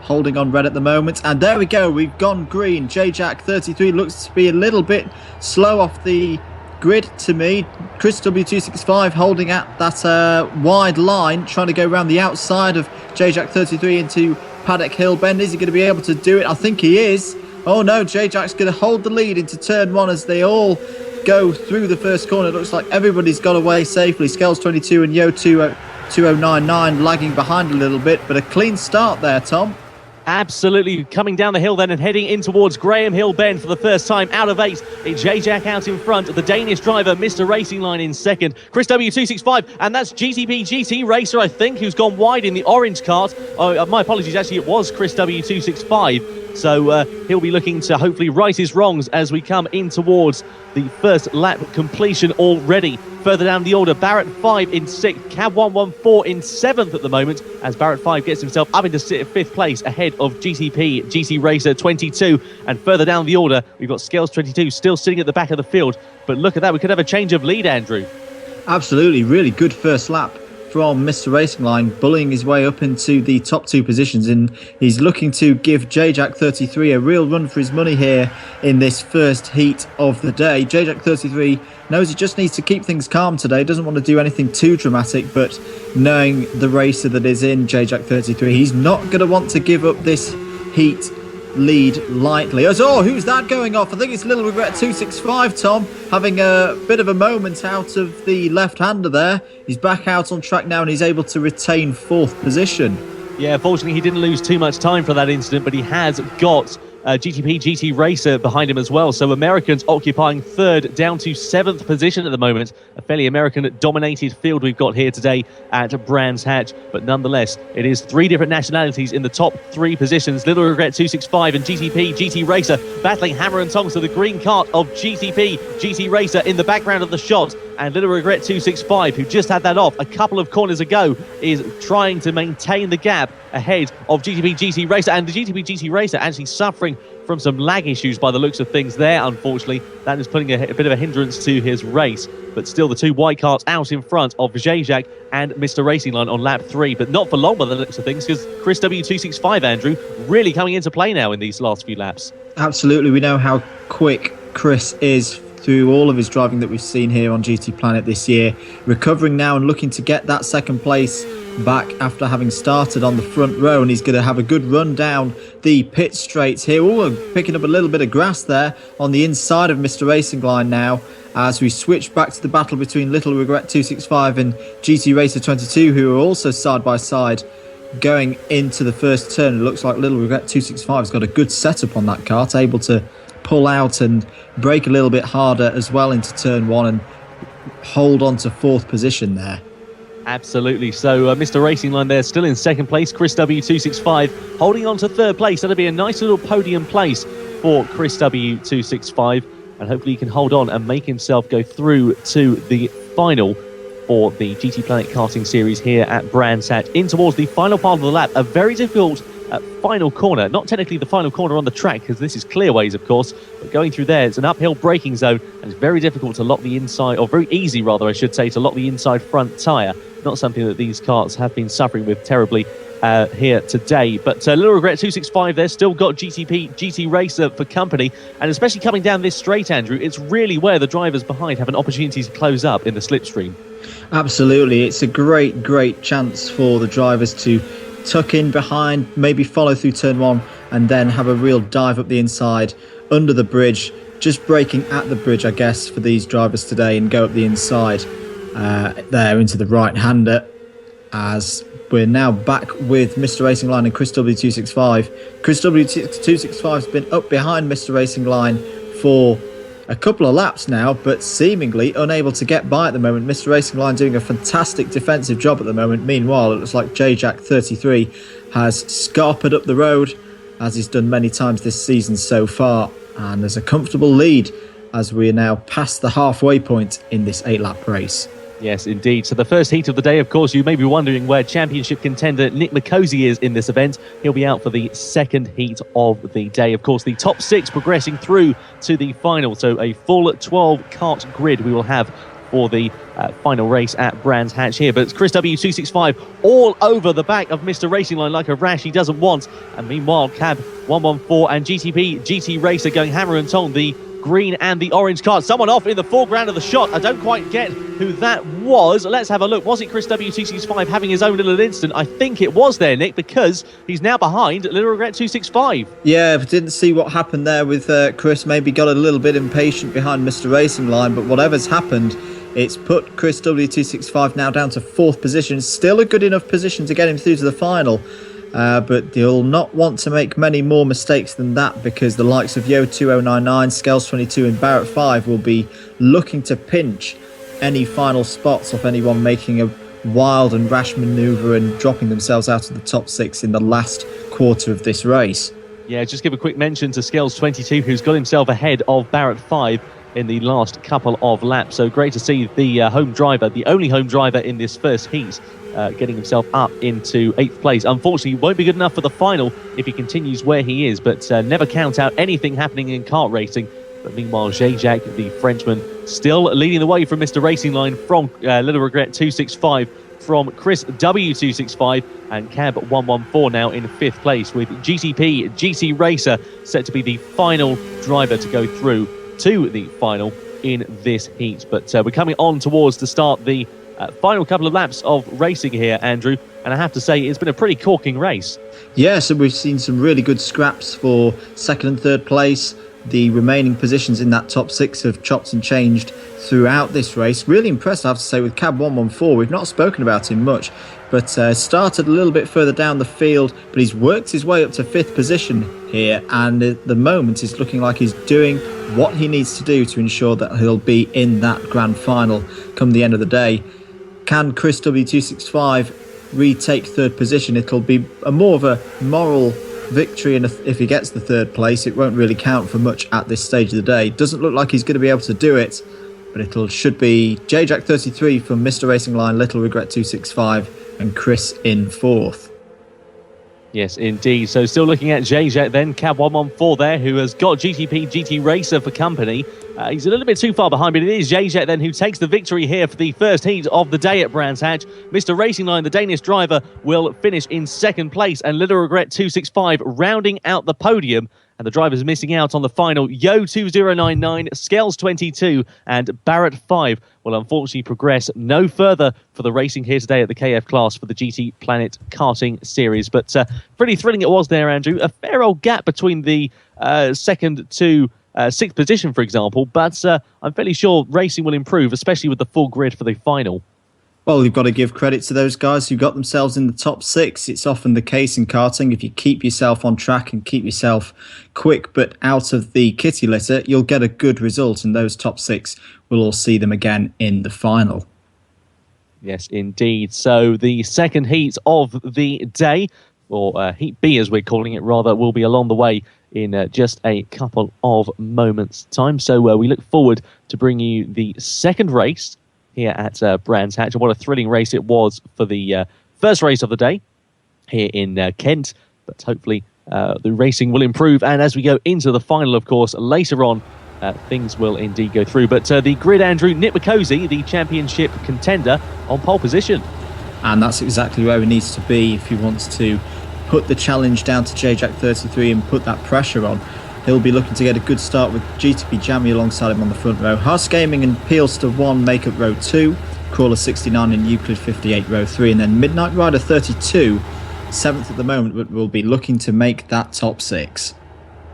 holding on red at the moment, and there we go, we've gone green. Zajac 33 looks to be a little bit slow off the grid to me. Chris W265 holding at that wide line, trying to go around the outside of Zajac 33 into Paddock Hill Bend. Is he going to be able to do it? I think he is. Oh no, Zajac's going to hold the lead into turn 1 as they all go through the first corner. It looks like everybody's got away safely. Skells 22 and Yo 2099 lagging behind a little bit, but a clean start there, Tom. Absolutely, coming down the hill then and heading in towards Graham Hill Bend for the first time out of 8. It's Zajac out in front, the Danish driver, Mr. Racing Line in 2nd. Chris W265, and that's GTP GT Racer, I think, who's gone wide in the orange cart. Oh, my apologies, actually it was Chris W265. So he'll be looking to hopefully right his wrongs as we come in towards the first lap completion already. Further down the order, Barrett 5 in 6th, Cab 114 in 7th at the moment, as Barrett 5 gets himself up into 5th place ahead of GTP, GT Racer 22. And further down the order, we've got Scales 22 still sitting at the back of the field. But look at that, we could have a change of lead, Andrew. Absolutely, really good first lap from Mr. Racing Line, bullying his way up into the top 2 positions, and he's looking to give Zajac 33 a real run for his money here in this first heat of the day. Zajac 33 knows he just needs to keep things calm today, doesn't want to do anything too dramatic, but knowing the racer that is in Zajac 33, he's not going to want to give up this heat lead lightly. Oh, who's that going off? I think it's Little Regret 265, Tom, having a bit of a moment out of the left-hander there. He's back out on track now and he's able to retain 4th position. Yeah, fortunately he didn't lose too much time for that incident, but he has got GTP GT Racer behind him as well. So Americans occupying 3rd down to 7th position at the moment. A fairly American-dominated field we've got here today at Brands Hatch. But nonetheless, it is 3 different nationalities in the top 3 positions. Little Regret 265 and GTP GT Racer battling hammer and tongs to the green cart of GTP GT Racer in the background of the shot. And Little Regret 265, who just had that off a couple of corners ago, is trying to maintain the gap ahead of GTP GT Racer. And the GTP GT Racer actually suffering from some lag issues by the looks of things there, unfortunately. That is putting a bit of a hindrance to his race. But still, the two white carts out in front of Zajak and Mr. Racing Line on lap 3. But not for long by the looks of things, because Chris W265, Andrew, really coming into play now in these last few laps. Absolutely. We know how quick Chris is through all of his driving that we've seen here on GT Planet this year. Recovering now and looking to get that second place back after having started on the front row, and he's going to have a good run down the pit straights here. Oh, picking up a little bit of grass there on the inside of Mr. Racing Line now, as we switch back to the battle between Little Regret 265 and GT Racer 22, who are also side by side going into the first turn. It looks like Little Regret 265 has got a good setup on that kart, able to pull out and brake a little bit harder as well into turn 1 and hold on to 4th position there. Absolutely. So Mr. Racing Line there still in second place. Chris W265 holding on to 3rd place. That'll be a nice little podium place for Chris W265, and hopefully he can hold on and make himself go through to the final for the GT Planet Karting Series here at Brands Hatch. In towards the final part of the lap, a very difficult final corner. Not technically the final corner on the track, because this is clearways, of course, but going through there, it's an uphill braking zone, and it's very difficult to lock the inside, or very easy rather, I should say, to lock the inside front tyre. Not something that these karts have been suffering with terribly here today. But Little Regret 265 there, still got GT Racer for company, and especially coming down this straight, Andrew, it's really where the drivers behind have an opportunity to close up in the slipstream. Absolutely. It's a great chance for the drivers to tuck in behind, maybe follow through turn 1, and then have a real dive up the inside under the bridge, just braking at the bridge, I guess, for these drivers today, and go up the inside there into the right-hander, as we're now back with Mr. Racing Line and Chris W265. Chris W265 has been up behind Mr. Racing Line for a couple of laps now, but seemingly unable to get by at the moment. Mr. Racing Line doing a fantastic defensive job at the moment. Meanwhile, it looks like JJack33 has scarpered up the road, as he's done many times this season so far, and there's a comfortable lead as we are now past the halfway point in this 8-lap race. Yes, indeed. So the first heat of the day, of course, you may be wondering where championship contender Nick McCosey is in this event. He'll be out for the second heat of the day. Of course, the top 6 progressing through to the final. So a full 12-kart grid we will have for the final race at Brands Hatch here. But it's Chris W265 all over the back of Mr. Racing Line like a rash he doesn't want. And meanwhile, Cab 114 and GTP GT Racer going hammer and tong, the green and the orange card. Someone off in the foreground of the shot. I don't quite get who that was. Let's have a look. Was it Chris W265 having his own little instant? I think it was there, Nick, because he's now behind Little Regret 265. Yeah, I didn't see what happened there with Chris. Maybe got a little bit impatient behind Mr. Racing Line, but whatever's happened, it's put Chris W265 now down to 4th position. Still a good enough position to get him through to the final. But you'll not want to make many more mistakes than that, because the likes of Yo2099, Scales22 and Barrett 5 will be looking to pinch any final spots off anyone making a wild and rash manoeuvre and dropping themselves out of the top 6 in the last quarter of this race. Yeah, just give a quick mention to Scales22, who's got himself ahead of Barrett 5 in the last couple of laps. So great to see the home driver, the only home driver in this first heat, getting himself up into 8th place. Unfortunately, won't be good enough for the final if he continues where he is, but never count out anything happening in kart racing. But meanwhile, Zajak, the Frenchman, still leading the way from Mr. Racing Line, from Little Regret 265, from Chris W265, and Cab 114 now in 5th place, with GTP GT Racer set to be the final driver to go through to the final in this heat. But we're coming on towards to start the final couple of laps of racing here, Andrew, and I have to say it's been a pretty corking race. Yeah, so we've seen some really good scraps for 2nd and 3rd place. The remaining positions in that top 6 have chopped and changed throughout this race. Really impressed, I have to say, with Cab 114. We've not spoken about him much, but started a little bit further down the field, but he's worked his way up to 5th position here, and at the moment it's looking like he's doing what he needs to do to ensure that he'll be in that grand final come the end of the day. Can Chris W265 retake 3rd position? It'll be more of a moral victory, and if he gets the 3rd place, it won't really count for much at this stage of the day. Doesn't look like he's going to be able to do it, but it should be JJack33 from Mr. Racing Line, Little Regret 265, and Chris in 4th. Yes, indeed. So still looking at JJ then, Cab 114 there, who has got GT Racer for company. He's a little bit too far behind, but it is JJ then who takes the victory here for the first heat of the day at Brands Hatch. Mr. Racing Line, the Danish driver, will finish in 2nd place, and Little Regret 265 rounding out the podium. And the drivers missing out on the final, Yo 2099, Scales 22, and Barrett 5 will unfortunately progress no further for the racing here today at the KF class for the GTPlanet Karting Series. But pretty thrilling it was there, Andrew. A fair old gap between the 2nd to 6th position, for example. But I'm fairly sure racing will improve, especially with the full grid for the final. Well, you've got to give credit to those guys who got themselves in the top 6. It's often the case in karting. If you keep yourself on track and keep yourself quick but out of the kitty litter, you'll get a good result. And those top 6, we'll all see them again in the final. Yes, indeed. So the second heat of the day, or Heat B as we're calling it rather, will be along the way in just a couple of moments' time. So we look forward to bringing you the second race here at Brands Hatch. And what a thrilling race it was for the first race of the day here in Kent. But hopefully the racing will improve. And as we go into the final, of course, later on, things will indeed go through. But the grid, Andrew, Nick McCosey, the championship contender, on pole position. And that's exactly where he needs to be if he wants to put the challenge down to JJack33 and put that pressure on. He'll be looking to get a good start with GTP Jammy alongside him on the front row. Haas Gaming and Peelster 1 make up row 2. Crawler 69 and Euclid 58 row 3. And then Midnight Rider 32, 7th at the moment, but will be looking to make that top 6.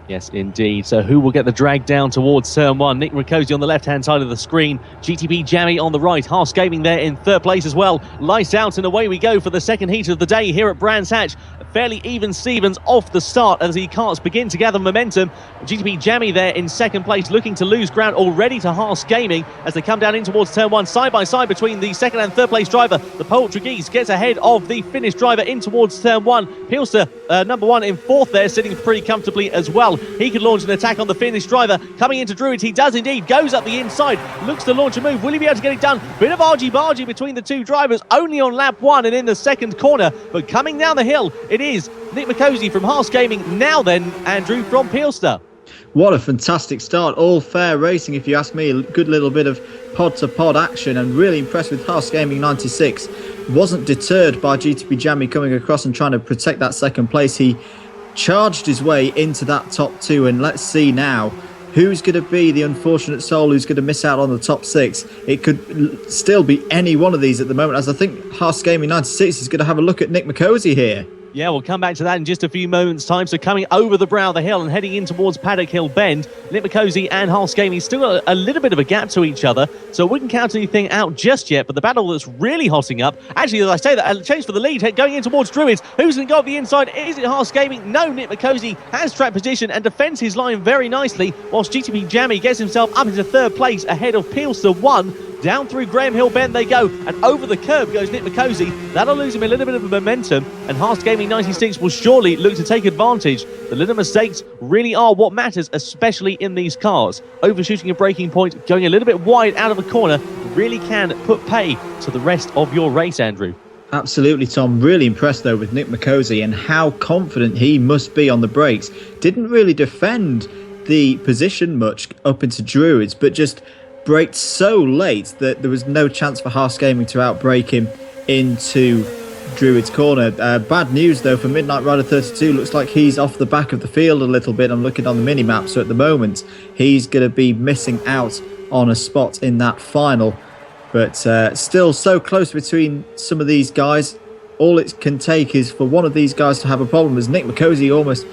Yes, indeed. So who will get the drag down towards turn 1? Nick Riccozzi on the left-hand side of the screen. GTP Jammy on the right. Haas Gaming there in 3rd place as well. Lights out and away we go for the second heat of the day here at Brands Hatch. Fairly even Stevens off the start as the karts begin to gather momentum. GTP Jammy there in 2nd place, looking to lose ground already to Haas Gaming as they come down in towards turn 1, side by side between the 2nd and 3rd place driver. The Portuguese gets ahead of the Finnish driver in towards turn 1. Peelster, number 1 in 4th there, sitting pretty comfortably as well. He could launch an attack on the Finnish driver. Coming into Druids, he does indeed, goes up the inside, looks to launch a move. Will he be able to get it done? Bit of argy-bargy between the two drivers, only on lap 1 and in the 2nd corner. But coming down the hill, it is Nick McCosey from Haas Gaming, now then Andrew from Peelster. What a fantastic start. All fair racing, if you ask me. A good little bit of pod-to-pod action, and really impressed with Haas Gaming 96. Wasn't deterred by GTP Jammy coming across and trying to protect that 2nd place. He charged his way into that top 2, and let's see now who's going to be the unfortunate soul who's going to miss out on the top 6. It could still be any one of these at the moment, as I think Haas Gaming 96 is going to have a look at Nick McCosey here. Yeah, we'll come back to that in just a few moments' time. So coming over the brow of the hill and heading in towards Paddock Hill Bend, Nick McCosey and Haas Gaming still got a little bit of a gap to each other, so I wouldn't count anything out just yet. But the battle that's really hotting up, actually, as I say that, a change for the lead, going in towards Druids. Who's going to go up the inside? Is it Haas Gaming? No, Nick McCosey has track position and defends his line very nicely, whilst GTP Jammy gets himself up into 3rd place ahead of Peelster 1. Down through Graham Hill Bend they go, and over the curb goes Nick McCosey. That'll lose him a little bit of momentum, and Haas Gaming 96 will surely look to take advantage. The little mistakes really are what matters, especially in these cars. Overshooting a braking point, going a little bit wide out of a corner, really can put pay to the rest of your race, Andrew. Absolutely, Tom. Really impressed, though, with Nick McCosey and how confident he must be on the brakes. Didn't really defend the position much up into Druids, but just braked so late that there was no chance for Haas Gaming to outbrake him into Druids corner. Bad news though for Midnight Rider 32. Looks like he's off the back of the field a little bit. I'm looking on the mini map, so at the moment he's going to be missing out on a spot in that final, but still so close between some of these guys. All it can take is for one of these guys to have a problem, as Nick McCosey almost,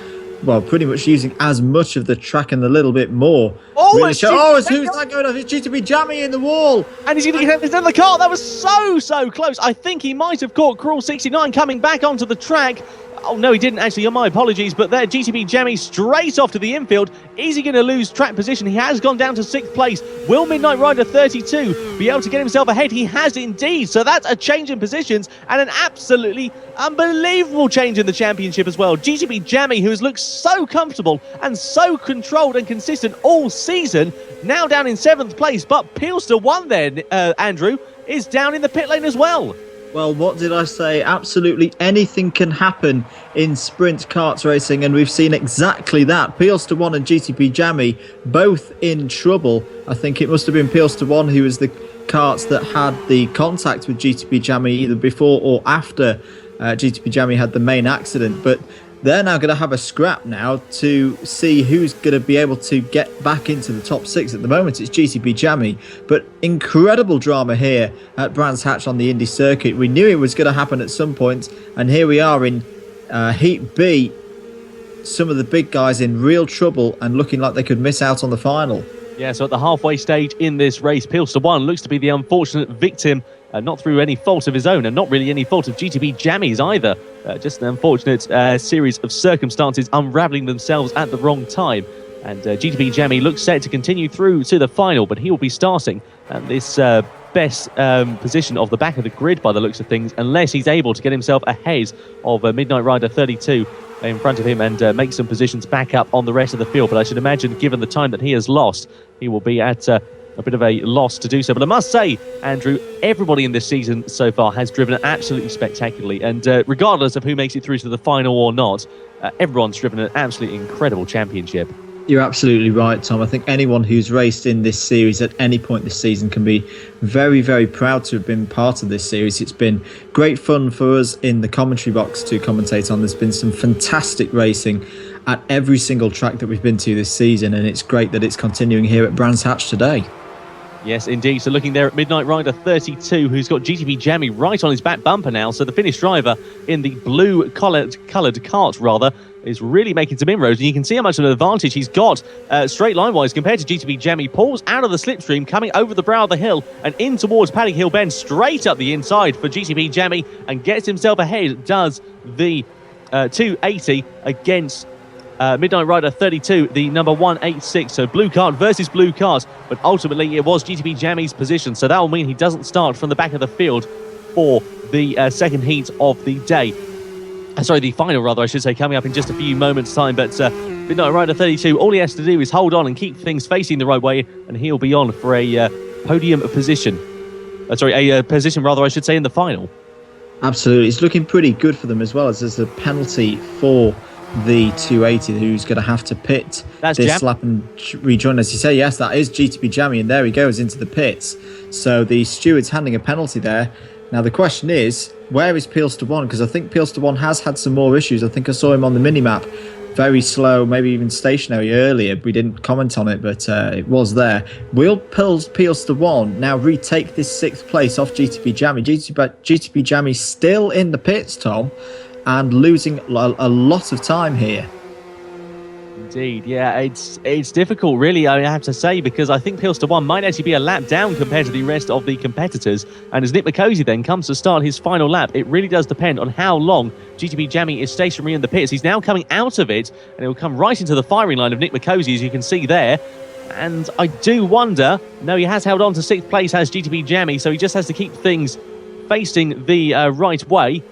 well, pretty much using as much of the track and a little bit more. Oh, really who's that going off? It's GTP Jammy in the wall. And he's going to get into the car. That was so close. I think he might have caught Cruel 69 coming back onto the track. Oh, no, he didn't actually. My apologies. But there, GTP Jammy straight off to the infield. Is he going to lose track position? He has gone down to 6th place. Will Midnight Rider 32 be able to get himself ahead? He has indeed. So that's a change in positions and an absolutely unbelievable change in the championship as well. GTP Jammy, who has looked so comfortable and so controlled and consistent all season, now down in 7th place. But Peelster 1 there, Andrew, is down in the pit lane as well. Well, what did I say? Absolutely anything can happen in sprint karts racing, and we've seen exactly that. Peelster 1 and GTP Jammy both in trouble. I think it must have been Peelster 1 who was the karts that had the contact with GTP Jammy either before or after GTP Jammy had the main accident. But they're now going to have a scrap now to see who's going to be able to get back into the top 6. At the moment, it's GTP Jammy, but incredible drama here at Brands Hatch on the Indy circuit. We knew it was going to happen at some point, and here we are in Heat B. Some of the big guys in real trouble and looking like they could miss out on the final. Yeah, so at the halfway stage in this race, Peelster 1 looks to be the unfortunate victim, not through any fault of his own and not really any fault of GTP Jammy's either. Just an unfortunate series of circumstances unravelling themselves at the wrong time. And GTP Jammy looks set to continue through to the final, but he will be starting at this best position of the back of the grid by the looks of things, unless he's able to get himself ahead of Midnight Rider 32 in front of him and make some positions back up on the rest of the field. But I should imagine, given the time that he has lost, he will be at a bit of a loss to do so. But I must say, Andrew, everybody in this season so far has driven absolutely spectacularly. And regardless of who makes it through to the final or not, everyone's driven an absolutely incredible championship. You're absolutely right, Tom. I think anyone who's raced in this series at any point this season can be very, very proud to have been part of this series. It's been great fun for us in the commentary box to commentate on. There's been some fantastic racing at every single track that we've been to this season, and it's great that it's continuing here at Brands Hatch today. Yes, indeed. So looking there at Midnight Rider 32, who's got GTP Jammy right on his back bumper now. So the Finnish driver in the blue-coloured kart, rather, is really making some inroads. And you can see how much of an advantage he's got straight line-wise compared to GTP Jammy. Pulls out of the slipstream, coming over the brow of the hill and in towards Paddock Hill Bend, straight up the inside for GTP Jammy, and gets himself ahead. Does the 280 against Midnight Rider 32, the number 186. So blue kart versus blue kart, but ultimately it was GTP Jammy's position, so that will mean he doesn't start from the back of the field for the second heat of the day. Sorry, the final, rather, I should say, coming up in just a few moments' time. But Midnight Rider 32, all he has to do is hold on and keep things facing the right way, and he'll be on for a podium position. A position, rather, I should say, in the final. Absolutely. It's looking pretty good for them as well, as there's a penalty for the 280 who's going to have to pit this lap and rejoin. As you say, yes, that is GTP Jammy, and there he goes into the pits. So the steward's handing a penalty there. Now the question is, where is Peelster 1? Because I think Peelster 1 has had some more issues. I think I saw him on the mini-map, very slow, maybe even stationary earlier. We didn't comment on it, but it was there. Will Peelster 1 now retake this 6th place off GTP Jammy? GTP Jammy still in the pits, Tom, and losing a lot of time here. Indeed, yeah, it's difficult, really, I have to say, because I think Peelster 1 might actually be a lap down compared to the rest of the competitors. And as Nick McCosey then comes to start his final lap, it really does depend on how long GTP Jammy is stationary in the pits. He's now coming out of it, and it will come right into the firing line of Nick McCosey, as you can see there. And I do wonder, no, he has held on to 6th place, has GTP Jammy, so he just has to keep things facing the right way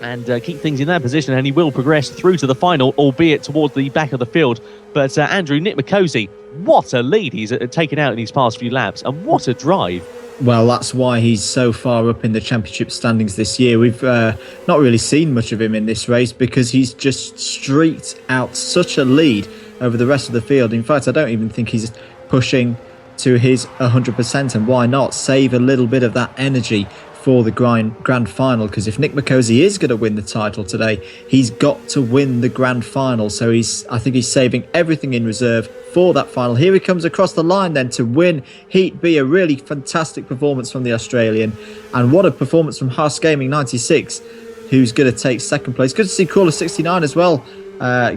and keep things in that position, and he will progress through to the final, albeit towards the back of the field. But Andrew, Nick McCosey, what a lead he's taken out in these past few laps, and what a drive. Well, that's why he's so far up in the championship standings this year. We've not really seen much of him in this race because he's just streaked out such a lead over the rest of the field. In fact, I don't even think he's pushing to his 100%, and why not save a little bit of that energy for the grand final, because if Nick McCosey is going to win the title today, he's got to win the grand final. So I think he's saving everything in reserve for that final. Here he comes across the line then to win Heat B. A really fantastic performance from the Australian, and what a performance from Haas Gaming 96, who's going to take 2nd place. Good to see Crawler 69 as well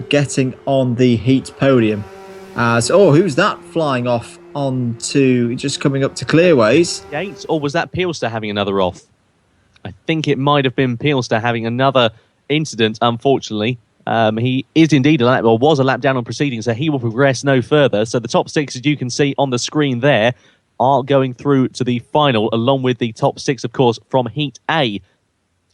getting on the Heat podium. Who's that flying off onto, just coming up to clearways? Yates, or was that Peelster having another off? I think it might have been Peelster having another incident, unfortunately. He is indeed was a lap down on proceedings, so he will progress no further. So the top 6, as you can see on the screen there, are going through to the final, along with the top 6, of course, from Heat A.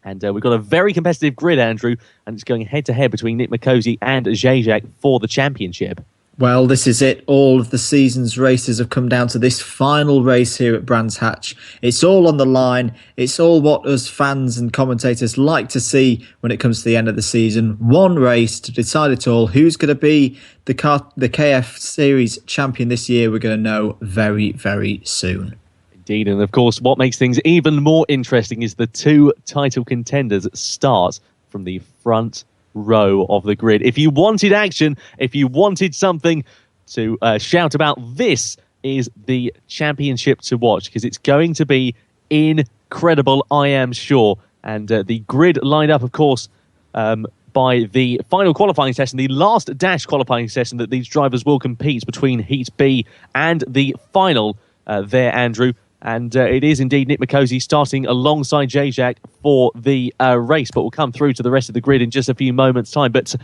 And we've got a very competitive grid, Andrew, and it's going head-to-head between Nick Mikosi and Zajak for the championship. Well, this is it. All of the season's races have come down to this final race here at Brands Hatch. It's all on the line. It's all what us fans and commentators like to see when it comes to the end of the season. One race to decide it all. Who's going to be the KF Series champion this year? We're going to know very, very soon. Indeed, and of course, what makes things even more interesting is the 2 title contenders start from the front row of the grid. If you wanted action, if you wanted something to shout about, this is the championship to watch, because it's going to be incredible, I am sure. And the grid lined up, of course, by the final qualifying session, the last dash qualifying session that these drivers will compete between Heat B and the final there, Andrew. And it is indeed Nick Mikosi starting alongside Zajak for the race, but we'll come through to the rest of the grid in just a few moments' time. But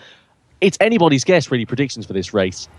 it's anybody's guess, really, predictions for this race.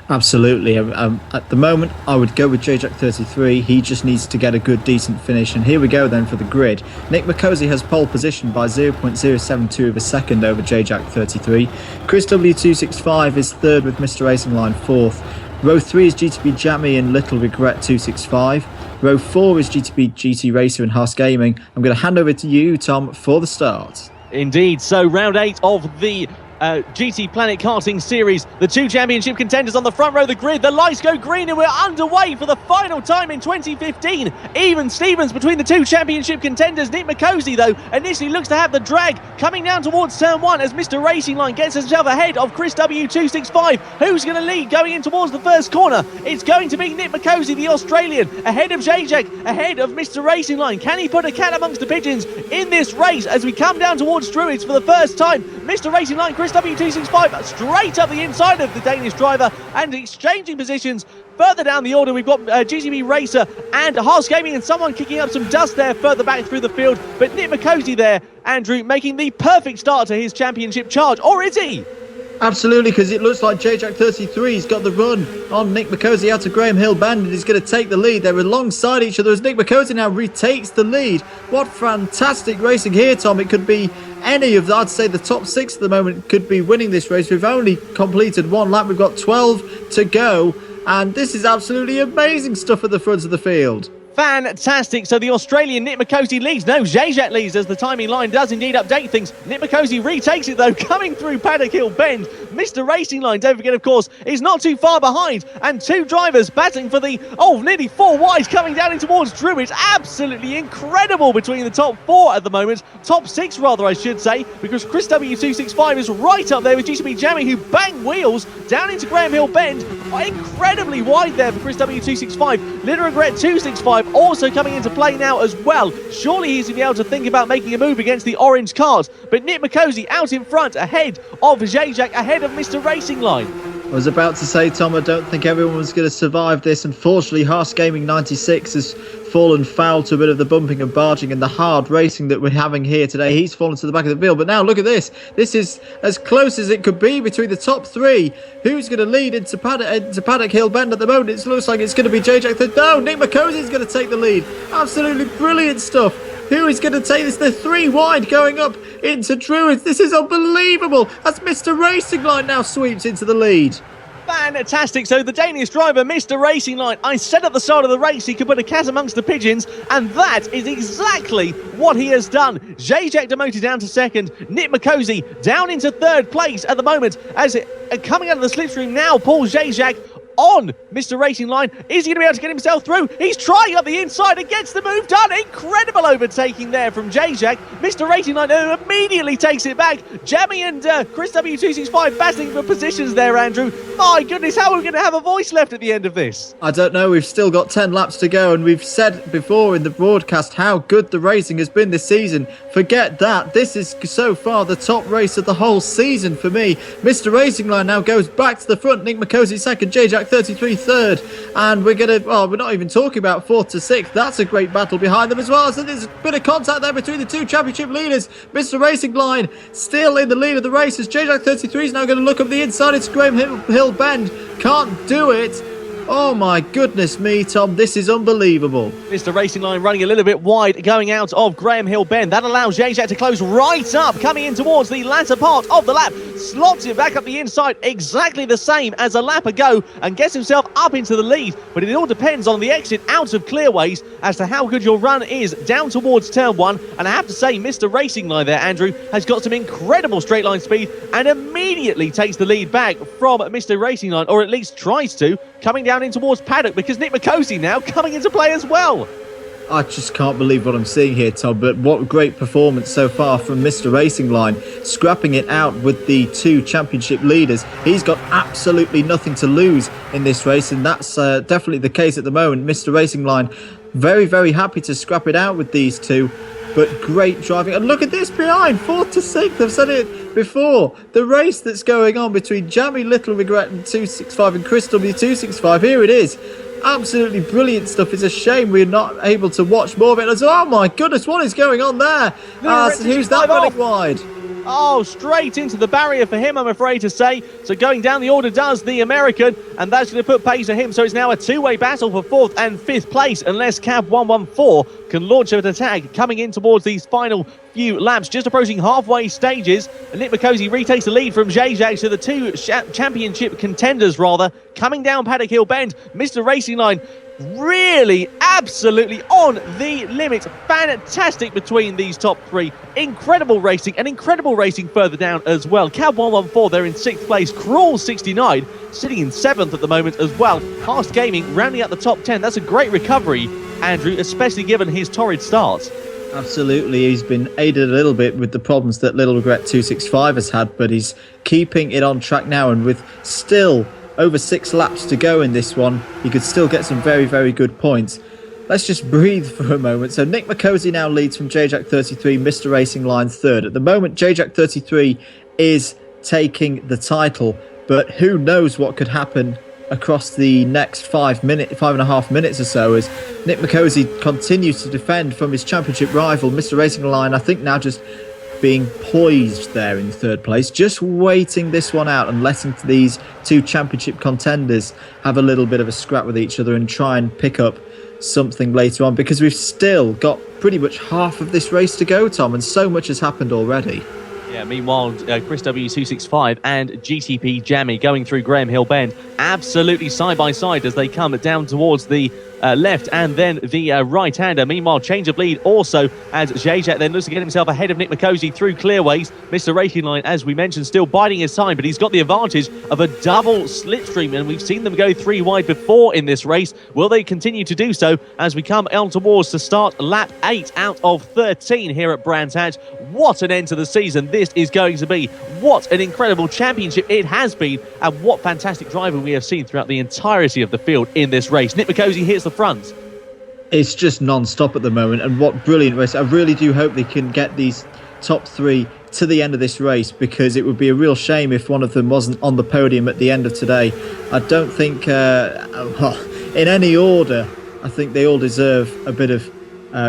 Absolutely. At the moment, I would go with Zajak 33. He just needs to get a good, decent finish. And here we go then for the grid. Nick Mikosi has pole position by 0.072 of a second over Zajak 33. Chris W265 is third with Mr. Racing Line fourth. Row 3 is GTP Jammy and Little Regret 265. Row 4 is GTP GT Racer and Haas Gaming. I'm going to hand over to you, Tom, for the start. Indeed. So round 8 of the GTPlanet Karting Series. The 2 championship contenders on the front row of the grid. The lights go green and we're underway for the final time in 2015. Even Stevens between the 2 championship contenders. Nick Mikosi, though, initially looks to have the drag coming down towards turn 1 as Mr. Racing Line gets himself ahead of Chris W265. Who's going to lead going in towards the first corner? It's going to be Nick Mikosi, the Australian, ahead of Zajak, ahead of Mr. Racing Line. Can he put a cat amongst the pigeons in this race as we come down towards Druids for the first time? Mr. Racing Line, Chris W265 straight up the inside of the Danish driver and exchanging positions. Further down the order, we've got GTP Racer and Haas Gaming and someone kicking up some dust there further back through the field. But Nick Mikosi there, Andrew, making the perfect start to his championship charge. Or is he? Absolutely, because it looks like Zajak 33's got the run on Nick Mikosi out of Graham Hill Bend and he's going to take the lead. They're alongside each other as Nick Mikosi now retakes the lead. What fantastic racing here, Tom. It could be any of, I'd say, the top 6 at the moment could be winning this race. We've only completed 1 lap. We've got 12 to go. And this is absolutely amazing stuff at the front of the field. Fantastic. So the Australian Nick Mikosi leads. No, Zajak leads as the timing line does indeed update things. Nick Mikosi retakes it, though, coming through Paddock Hill Bend. Mr. Racing Line, don't forget, of course, is not too far behind. And 2 drivers battling for the, nearly 4 wides coming down in towards Drew. It's absolutely incredible between the top 4 at the moment. Top 6, rather, I should say, because Chris W265 is right up there with GTP Jammy, who bang wheels down into Graham Hill Bend. Incredibly wide there for Chris W265. Little Regret 265 also coming into play now as well. Surely he's going to be able to think about making a move against the orange cars. But Nick Mikosi out in front, ahead of Zajak, ahead of Mr. Racing Line. I was about to say, Tom, I don't think everyone was going to survive this. Unfortunately, Haas Gaming 96 has fallen foul to a bit of the bumping and barging and the hard racing that we're having here today. He's fallen to the back of the field. But now look at this. This is as close as it could be between the top 3. Who's going to lead into Paddock Hill Bend at the moment? It looks like it's going to be Zajak. No, Nick Mikosi is going to take the lead. Absolutely brilliant stuff. Who is going to take this? They're 3 wide going up into Druids. This is unbelievable as Mr. Racing Line now sweeps into the lead. Fantastic. So the Danish driver, Mr. Racing Line, I said at the start of the race he could put a cat amongst the pigeons, and that is exactly what he has done. Zajak demoted down to 2nd. Nick Mikosi down into 3rd place at the moment as coming out of the slipstream now, Paul Zajak on Mr. Racing Line. Is he going to be able to get himself through? He's trying up the inside and gets the move done. Incredible overtaking there from Zajak. Mr. Racing Line immediately takes it back. Jammy and Chris W265 battling for positions there, Andrew. My goodness, how are we going to have a voice left at the end of this? I don't know. We've still got 10 laps to go, and we've said before in the broadcast how good the racing has been this season. Forget that. This is so far the top race of the whole season for me. Mr. Racing Line now goes back to the front. Nick Mikosi 2nd, Zajak JJack 33 third, and we're not even talking about 4th to 6th. That's a great battle behind them as well. So there's a bit of contact there between the two championship leaders. Mr. Racing Line still in the lead of the race as JJack 33 is now going to look up the inside. It's Graham Hill Bend. Can't do it. Oh my goodness me, Tom, this is unbelievable. Mr. Racing Line running a little bit wide, going out of Graham Hill Bend. That allows JJack to close right up, coming in towards the latter part of the lap. Slots it back up the inside, exactly the same as a lap ago, and gets himself up into the lead. But it all depends on the exit out of clearways as to how good your run is down towards turn 1. And I have to say, Mr. Racing Line there, Andrew, has got some incredible straight line speed and immediately takes the lead back from Mr. Racing Line, or at least tries to, coming down in towards paddock, because Nick McCosey now coming into play as well. I just can't believe what I'm seeing here, Tom, but what a great performance so far from Mr. Racing Line, scrapping it out with the two championship leaders. He's got absolutely nothing to lose in this race, and that's definitely the case at the moment. Mr. Racing Line very, very happy to scrap it out with these two, but great driving. And look at this behind, 4th to 6th. I've said it before. The race that's going on between Jamie Little Regret and 265 and Chris W265. Here it is. Absolutely brilliant stuff. It's a shame we're not able to watch more of it. Oh my goodness, what is going on there? Who's that running wide? Oh, straight into the barrier for him, I'm afraid to say. So going down the order does the American, and that's going to put pace to him. So it's now a two-way battle for 4th and 5th place, unless Cab 114 can launch an attack coming in towards these final few laps, just approaching halfway stages. And Nick McCosey retakes the lead from JJ, so the two championship contenders, coming down Paddock Hill Bend. Mr. Racing Line really absolutely on the limit. Fantastic between these top three. Incredible racing, and incredible racing further down as well. Cab 114, they're in 6th place. Crawl 69 sitting in 7th at the moment as well. Past Gaming rounding out the top 10. That's a great recovery, Andrew, especially given his torrid start. Absolutely, he's been aided a little bit with the problems that Little Regret 265 has had, but he's keeping it on track now, and with still over 6 laps to go in this one, he could still get some very, very good points. Let's just breathe for a moment. So Nick McCosey now leads from JJack 33, Mr. Racing Line third. At the moment, JJack 33 is taking the title, but who knows what could happen across the next 5.5 minutes or so, as Nick McCosey continues to defend from his championship rival, Mr. Racing Line. I think now just being poised there in 3rd place, just waiting this one out and letting these two championship contenders have a little bit of a scrap with each other and try and pick up something later on, because we've still got pretty much half of this race to go, Tom, and so much has happened already. Yeah, meanwhile, Chris W265 and GTP Jammy going through Graham Hill Bend absolutely side by side as they come down towards the left and then the right-hander. Meanwhile, change of lead also as JJ then looks to get himself ahead of Nick McCosey through clearways. Mr. Racing Line, as we mentioned, still biding his time, but he's got the advantage of a double slipstream, and we've seen them go 3 wide before in this race. Will they continue to do so as we come on towards to start lap 8 out of 13 here at Brands Hatch? What an end to the season this is going to be. What an incredible championship it has been, and what fantastic driving we have seen throughout the entirety of the field in this race. Nick McCosey hits the front. It's just non-stop at the moment, and what brilliant race. I really do hope they can get these top 3 to the end of this race, because it would be a real shame if one of them wasn't on the podium at the end of today. I don't think in any order, I think they all deserve a bit of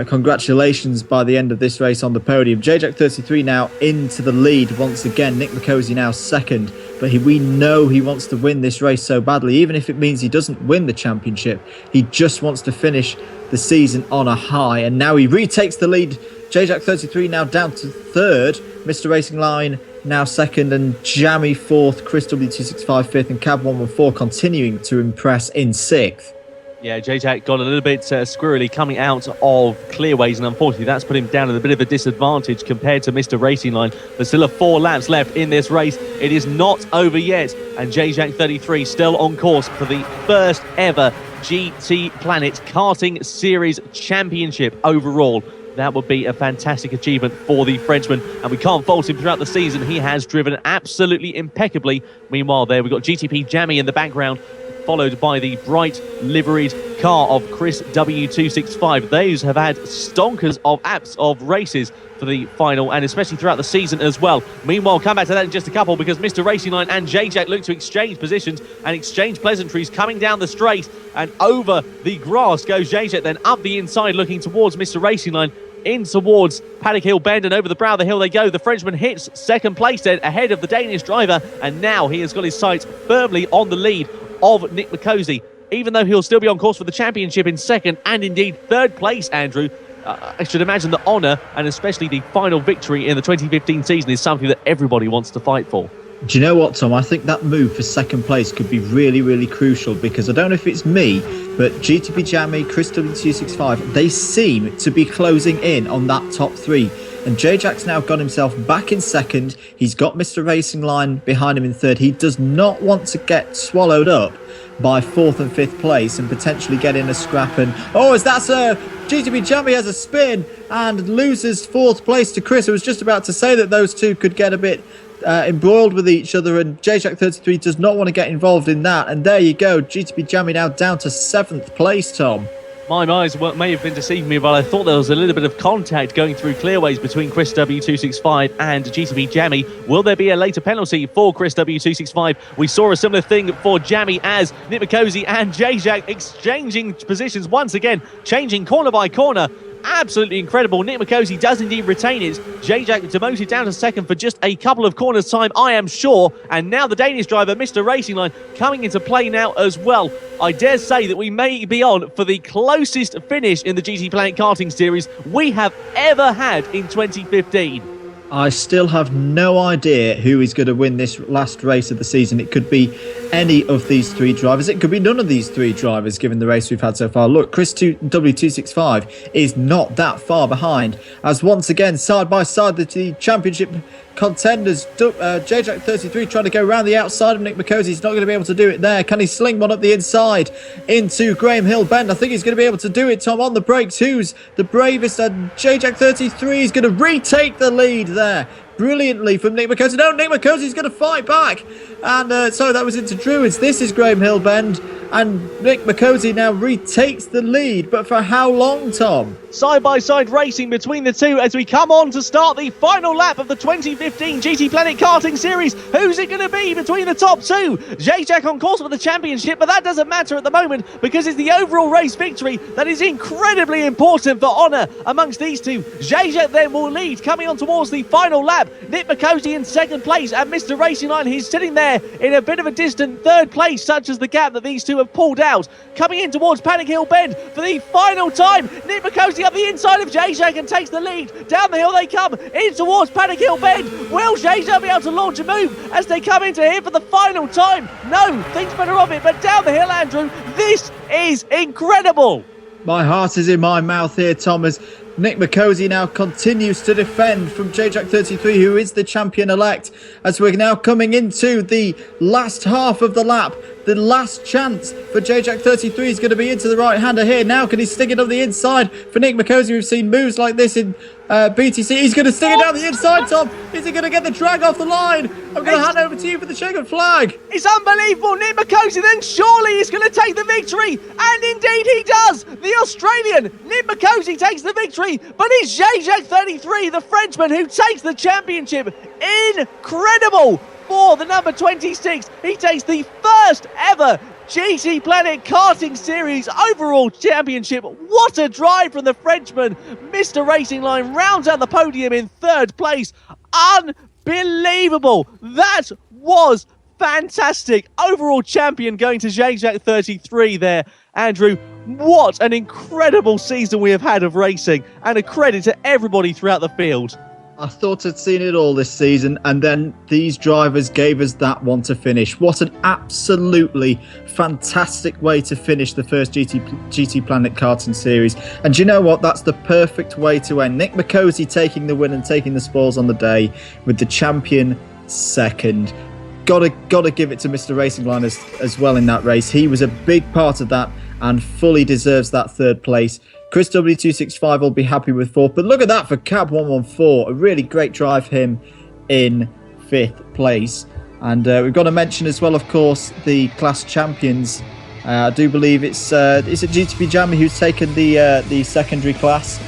congratulations by the end of this race on the podium. JJack 33 now into the lead once again. Nick McCosey now second, but we know he wants to win this race so badly, even if it means he doesn't win the championship. He just wants to finish the season on a high, and now he retakes the lead. JJack 33 now down to 3rd, Mr. Racing Line now 2nd, and Jammy 4th, Chris W265 5th, and Cab 114 continuing to impress in 6th. Yeah, JJ got a little bit squirrely coming out of clearways, and unfortunately that's put him down at a bit of a disadvantage compared to Mr. Racing Line. There's still 4 laps left in this race. It is not over yet, and JJ 33 still on course for the first ever GTPlanet Karting Series Championship overall. That would be a fantastic achievement for the Frenchman, and we can't fault him throughout the season. He has driven absolutely impeccably. Meanwhile, there we've got GTP Jammy in the background, followed by the bright liveried car of Chris W265. Those have had stonkers of apps of races for the final, and especially throughout the season as well. Meanwhile, come back to that in just a couple, because Mr. Racing Line and J-Jack look to exchange positions and exchange pleasantries coming down the straight, and over the grass goes J-Jack, then up the inside looking towards Mr. Racing Line, in towards Paddock Hill Bend, and over the brow of the hill they go. The Frenchman hits second place then ahead of the Danish driver, and now he has got his sights firmly on the lead of Nick McCosey, even though he'll still be on course for the championship in second and indeed third place, Andrew. I should imagine the honour, and especially the final victory in the 2015 season, is something that everybody wants to fight for. Do you know what, Tom? I think that move for second place could be really, really crucial, because I don't know if it's me, but GTP Jammy, Chris W265, they seem to be closing in on that top three. And J-Jack's now got himself back in second. He's got Mr. Racing Line behind him in third. He does not want to get swallowed up by fourth and fifth place and potentially get in a scrap. And as that's GTP Jammy has a spin and loses fourth place to Chris. I was just about to say that those two could get a bit embroiled with each other, and J-Jack33 does not want to get involved in that. And there you go, GTP Jammy now down to seventh place, Tom. My eyes may have been deceiving me, but I thought there was a little bit of contact going through clearways between Chris W265 and GTP Jammy. Will there be a later penalty for Chris W265? We saw a similar thing for Jammy as Nick McCosey and J-Jack exchanging positions once again, changing corner by corner. Absolutely incredible. Nick McCosey does indeed retain it. J-Jack demoted down to second for just a couple of corners time, I am sure. And now the Danish driver, Mr. Racing Line, coming into play now as well. I dare say that we may be on for the closest finish in the GTPlanet Karting Series we have ever had in 2015. I still have no idea who is going to win this last race of the season. It could be any of these three drivers. It could be none of these three drivers, given the race we've had so far. Look, Chris W265 is not that far behind, as once again, side by side, the championship contenders. J-Jack33 trying to go around the outside of Nick McCosey. He's not going to be able to do it there. Can he sling one up the inside into Graham Hill Bend? I think he's going to be able to do it, Tom, on the brakes. Who's the bravest? And J-Jack33 is going to retake the lead there brilliantly from Nick McCosey. No, Nick McCosey's going to fight back. And so that was into Druids. This is Graham Hill Bend. And Nick McCosey now retakes the lead. But for how long, Tom? Side-by-side racing between the two as we come on to start the final lap of the 2015 GTPlanet Karting Series. Who's it going to be between the top two? J-Jack on course for the championship, but that doesn't matter at the moment because it's the overall race victory that is incredibly important for honour amongst these two. J-Jack then will lead coming on towards the final lap. Nick McCosey in second place, and Mr. Racing Line, he's sitting there in a bit of a distant third place, such as the gap that these two have pulled out. Coming in towards Paddock Hill Bend for the final time. Nick McCosey up the inside of J-Jack and takes the lead. Down the hill they come, in towards Paddock Hill Bend. Will J-Jack be able to launch a move as they come into here for the final time? No, thinks better of it, but down the hill, Andrew, this is incredible. My heart is in my mouth here, Thomas. Nick McCosey now continues to defend from J-Jack33, who is the champion-elect, as we're now coming into the last half of the lap. The last chance for J-Jack33 is going to be into the right-hander here. Now can he stick it up the inside for Nick McCosey? We've seen moves like this in BTC. He's going to stick it down the inside, Tom. Is he going to get the drag off the line? I'm going to hand over to you for the checkered flag. It's unbelievable. Nick McCosey then surely is going to take the victory. And indeed he does. The Australian, Nick McCosey, takes the victory. But it's J-Jack33, the Frenchman, who takes the championship. Incredible. For the number 26, he takes the first ever GTPlanet Karting Series overall championship. What a drive from the Frenchman. Mr. Racing Line rounds out the podium in third place. Unbelievable. That was fantastic. Overall champion going to J-Jack33 there. Andrew, what an incredible season we have had of racing, and a credit to everybody throughout the field. I thought I'd seen it all this season, and then these drivers gave us that one to finish. What an absolutely fantastic way to finish the first GTPlanet Karting Series. And you know what? That's the perfect way to end. Nick McCosey taking the win and taking the spoils on the day with the champion second. Gotta give it to Mr. Racing Line as well in that race. He was a big part of that and fully deserves that third place. Chris W265 will be happy with fourth, but look at that for Cab 114. A really great drive him in fifth place. And we've got to mention as well, of course, the class champions. I do believe it's is it GTP Jammy who's taken the secondary class?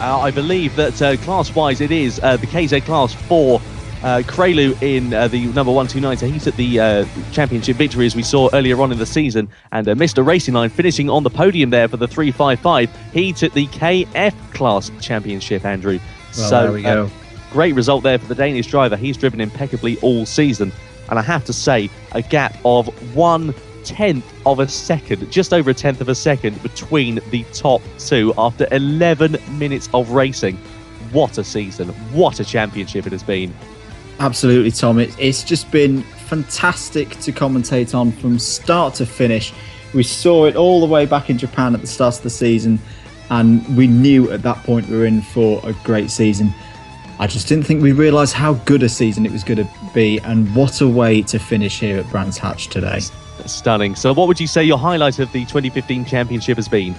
I believe that class-wise it is the KZ class for Krelu in the number 129. So he took the championship victory, as we saw earlier on in the season, and Mr. Racing Line finishing on the podium there for the 355. He took the KF class championship, Andrew. Well, so there we go. Great result there for the Danish driver. He's driven impeccably all season, and I have to say, a gap of 1/10 of a second, just over a tenth of a second between the top two after 11 minutes of racing. What a season, what a championship it has been. Absolutely, Tom. It's just been fantastic to commentate on from start to finish. We saw it all the way back in Japan at the start of the season, and we knew at that point we were in for a great season. I just didn't think we realised how good a season it was going to be, and what a way to finish here at Brands Hatch today. Stunning. So what would you say your highlight of the 2015 championship has been?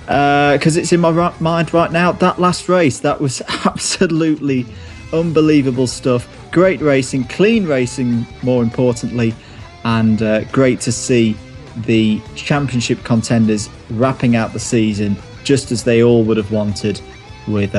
Because it's in my mind right now, that last race, that was absolutely unbelievable stuff. Great racing, clean racing more importantly, and great to see the championship contenders wrapping out the season just as they all would have wanted, with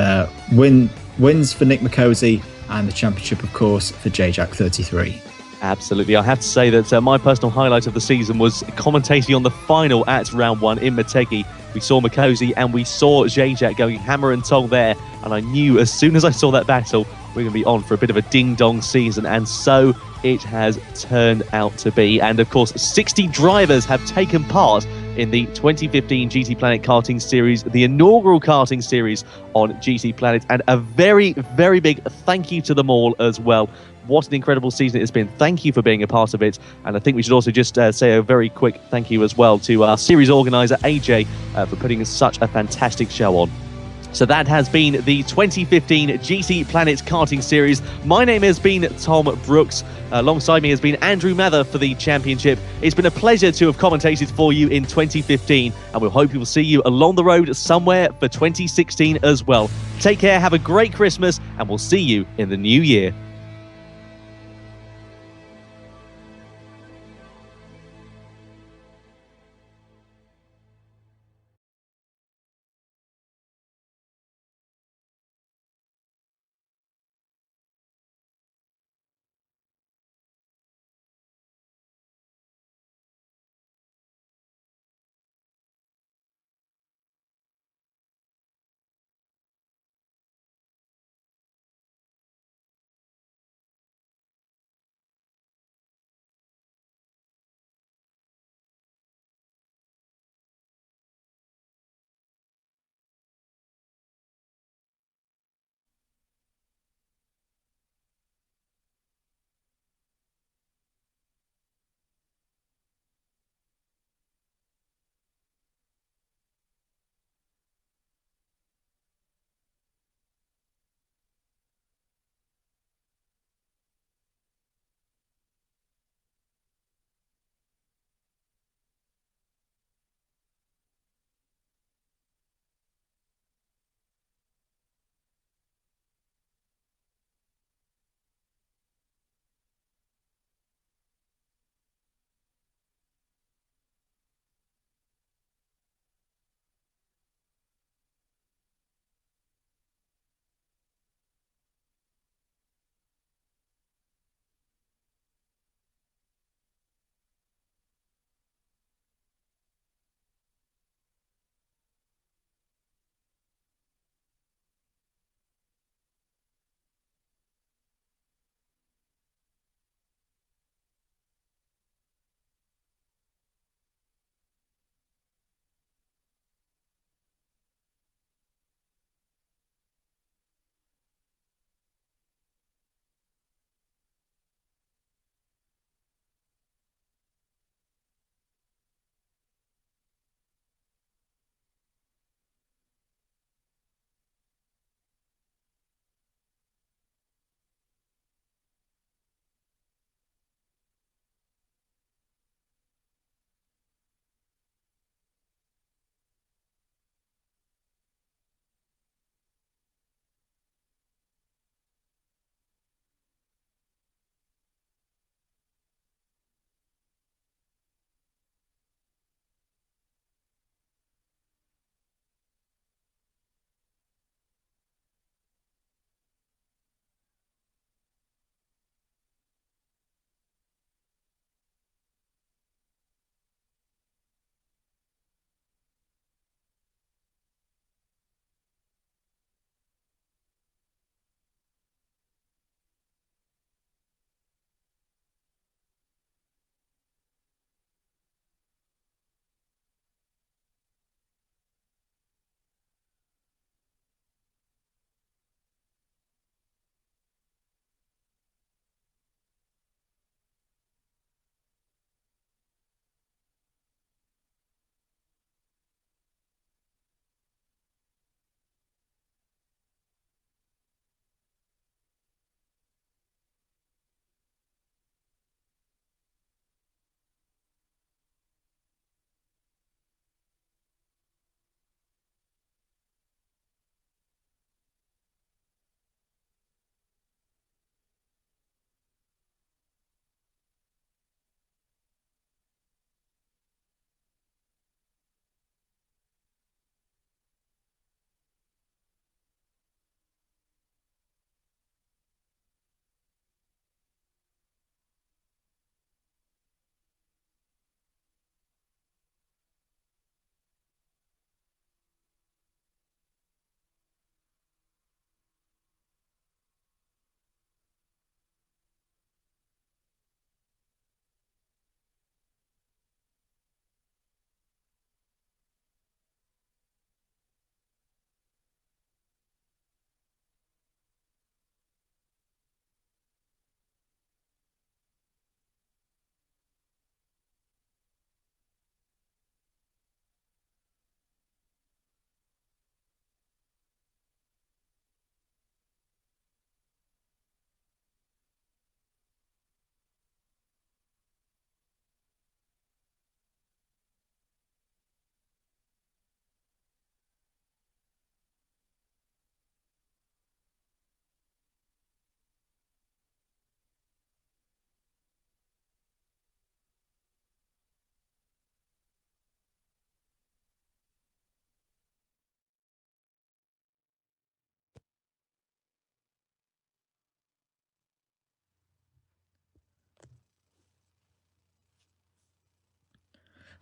wins for Nick McCosey and the championship, of course, for JJack33. Absolutely. I have to say that my personal highlight of the season was commentating on the final at round one in Motegi. We saw McCosey and we saw JJack going hammer and tong there, and I knew as soon as I saw that battle, we're going to be on for a bit of a ding-dong season, and so it has turned out to be. And of course, 60 drivers have taken part in the 2015 GT Planet Karting Series, the inaugural karting series on GT Planet, and a very, very big thank you to them all as well. What an incredible season it has been. Thank you for being a part of it. And I think we should also just say a very quick thank you as well to our series organizer, AJ, for putting such a fantastic show on. So that has been the 2015 GT Planet Karting Series. My name has been Tom Brooks. Alongside me has been Andrew Mather for the championship. It's been a pleasure to have commentated for you in 2015, and we'll hope we will see you along the road somewhere for 2016 as well. Take care, have a great Christmas, and we'll see you in the new year.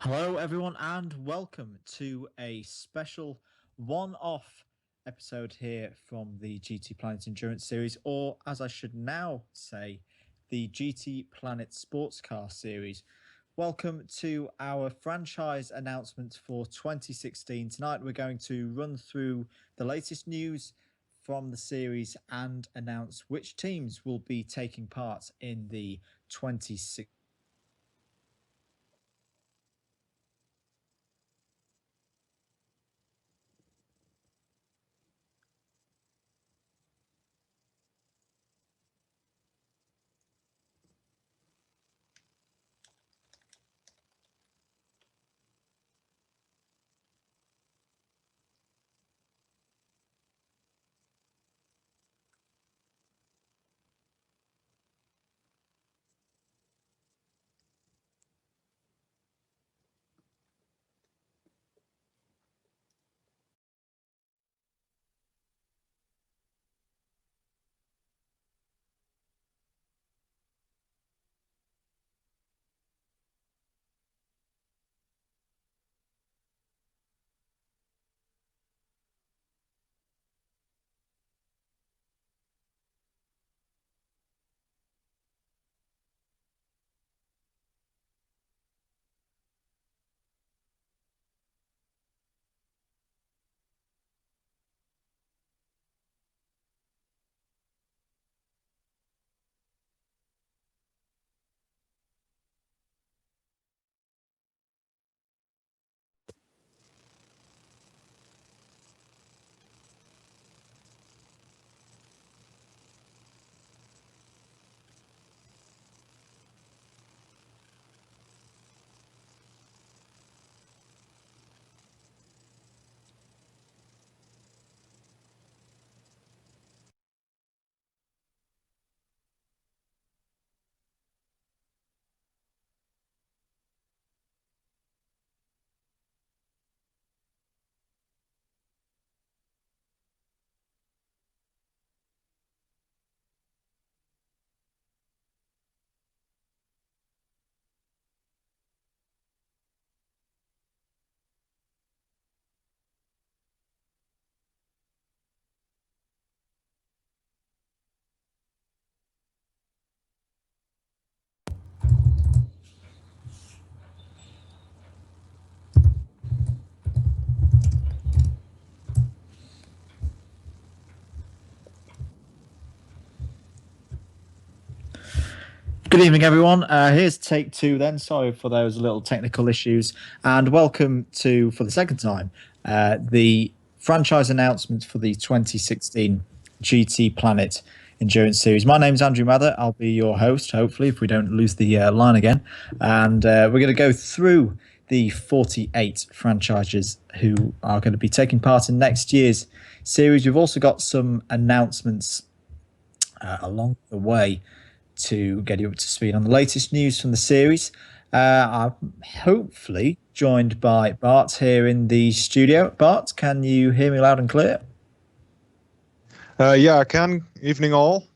Hello, everyone, and welcome to a special one-off episode here from the GTPlanet Endurance Series, or as I should now say, the GTPlanet Sportscar Series. Welcome to our franchise announcement for 2016. Tonight we're going to run through the latest news from the series and announce which teams will be taking part in the 2016 Good evening, everyone. Here's take two then. Sorry for those little technical issues. And welcome to, for the second time, the franchise announcement for the 2016 GTPlanet Endurance Series. My name's Andrew Mather. I'll be your host, hopefully, if we don't lose the line again. And we're going to go through the 48 franchises who are going to be taking part in next year's series. We've also got some announcements along the way to get you up to speed on the latest news from the series. I'm hopefully joined by Bart here in the studio. Bart, can you hear me loud and clear? Yeah, I can. Evening all.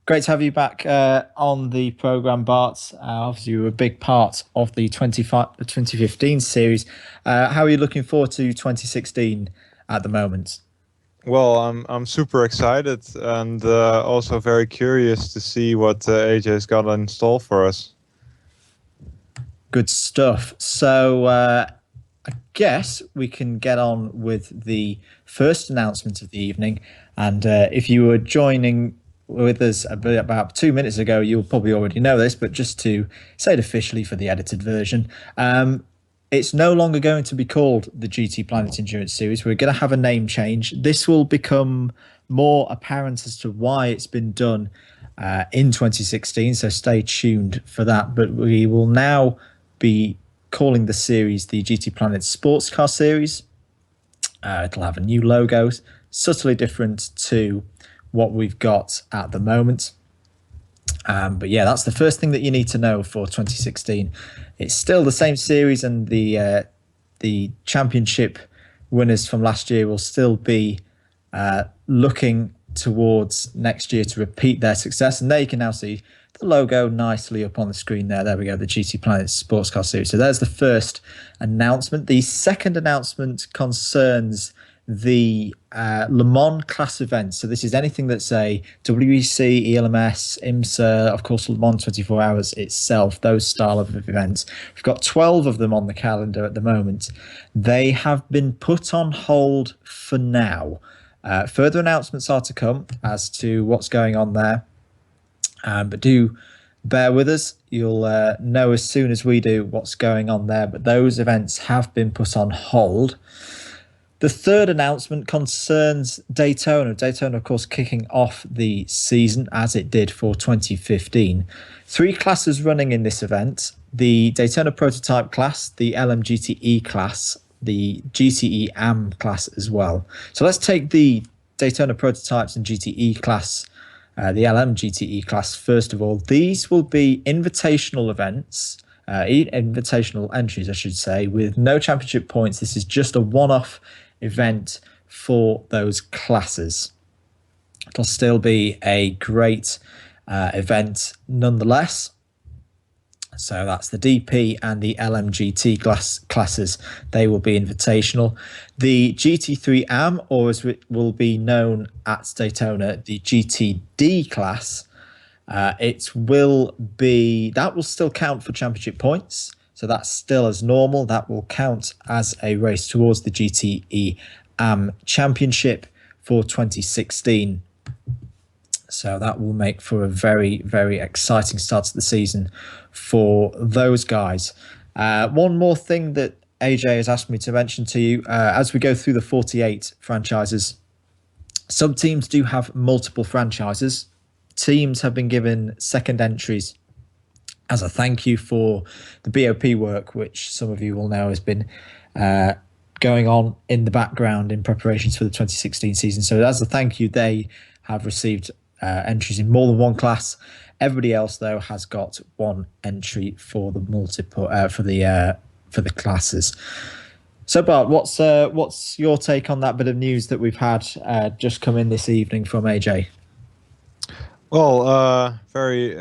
Great to have you back on the program, Bart. Obviously, you were a big part of the 2015 series. How are you looking forward to 2016 at the moment? Well, I'm super excited and also very curious to see what AJ's got in store for us. Good stuff. So I guess we can get on with the first announcement of the evening. And if you were joining with us about 2 minutes ago, you'll probably already know this, but just to say it officially for the edited version, it's no longer going to be called the GTPlanet Endurance Series. We're going to have a name change. This will become more apparent as to why it's been done in 2016, so stay tuned for that. But we will now be calling the series the GTPlanet Sportscar Series. It'll have a new logo, subtly different to what we've got at the moment. But yeah, that's the first thing that you need to know for 2016. It's still the same series, and the championship winners from last year will still be looking towards next year to repeat their success. And there you can now see the logo nicely up on the screen there. There we go, the GTPlanet Sportscar Series. So there's the first announcement. The second announcement concerns the Le Mans class events. So this is anything that's a WEC, ELMS, IMSA, of course, Le Mans 24 Hours itself, those style of events. We've got 12 of them on the calendar at the moment. They have been put on hold for now. Further announcements are to come as to what's going on there. But do bear with us. You'll know as soon as we do what's going on there. But those events have been put on hold. The third announcement concerns Daytona. Daytona, of course, kicking off the season as it did for 2015. 3 classes running in this event. The Daytona Prototype class, the LMGTE class, the GTE AM class as well. So let's take the Daytona Prototypes and GTE class, the LMGTE class first of all. These will be invitational events, invitational entries, I should say, with no championship points. This is just a one-off event for those classes. It'll still be a great event nonetheless. So that's the DP and the LMGT classes. They will be invitational. The GT3 AM, or as it will be known at Daytona, the GTD class, that will still count for championship points. So that's still as normal. That will count as a race towards the GTE AM Championship for 2016. So that will make for a very, very exciting start to the season for those guys. One more thing that AJ has asked me to mention to you, as we go through the 48 franchises, some teams do have multiple franchises. Teams have been given second entries as a thank you for the BOP work, which some of you will know has been going on in the background in preparations for the 2016 season. So as a thank you, they have received entries in more than one class. Everybody else, though, has got one entry for the multiple for the classes. So, Bart, what's your take on that bit of news that we've had just come in this evening from AJ? Well, very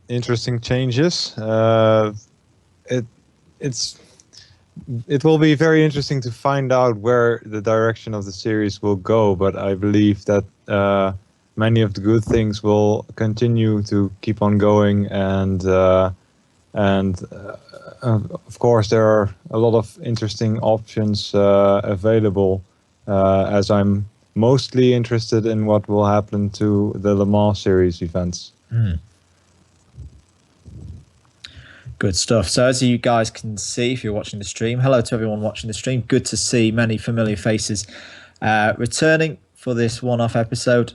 interesting changes. It will be very interesting to find out where the direction of the series will go, but I believe that many of the good things will continue to keep on going, and of course there are a lot of interesting options available, as I'm mostly interested in what will happen to the Le Mans series events. Good stuff. So as you guys can see, if you're watching the stream, hello to everyone watching the stream. Good to see many familiar faces returning for this one-off episode.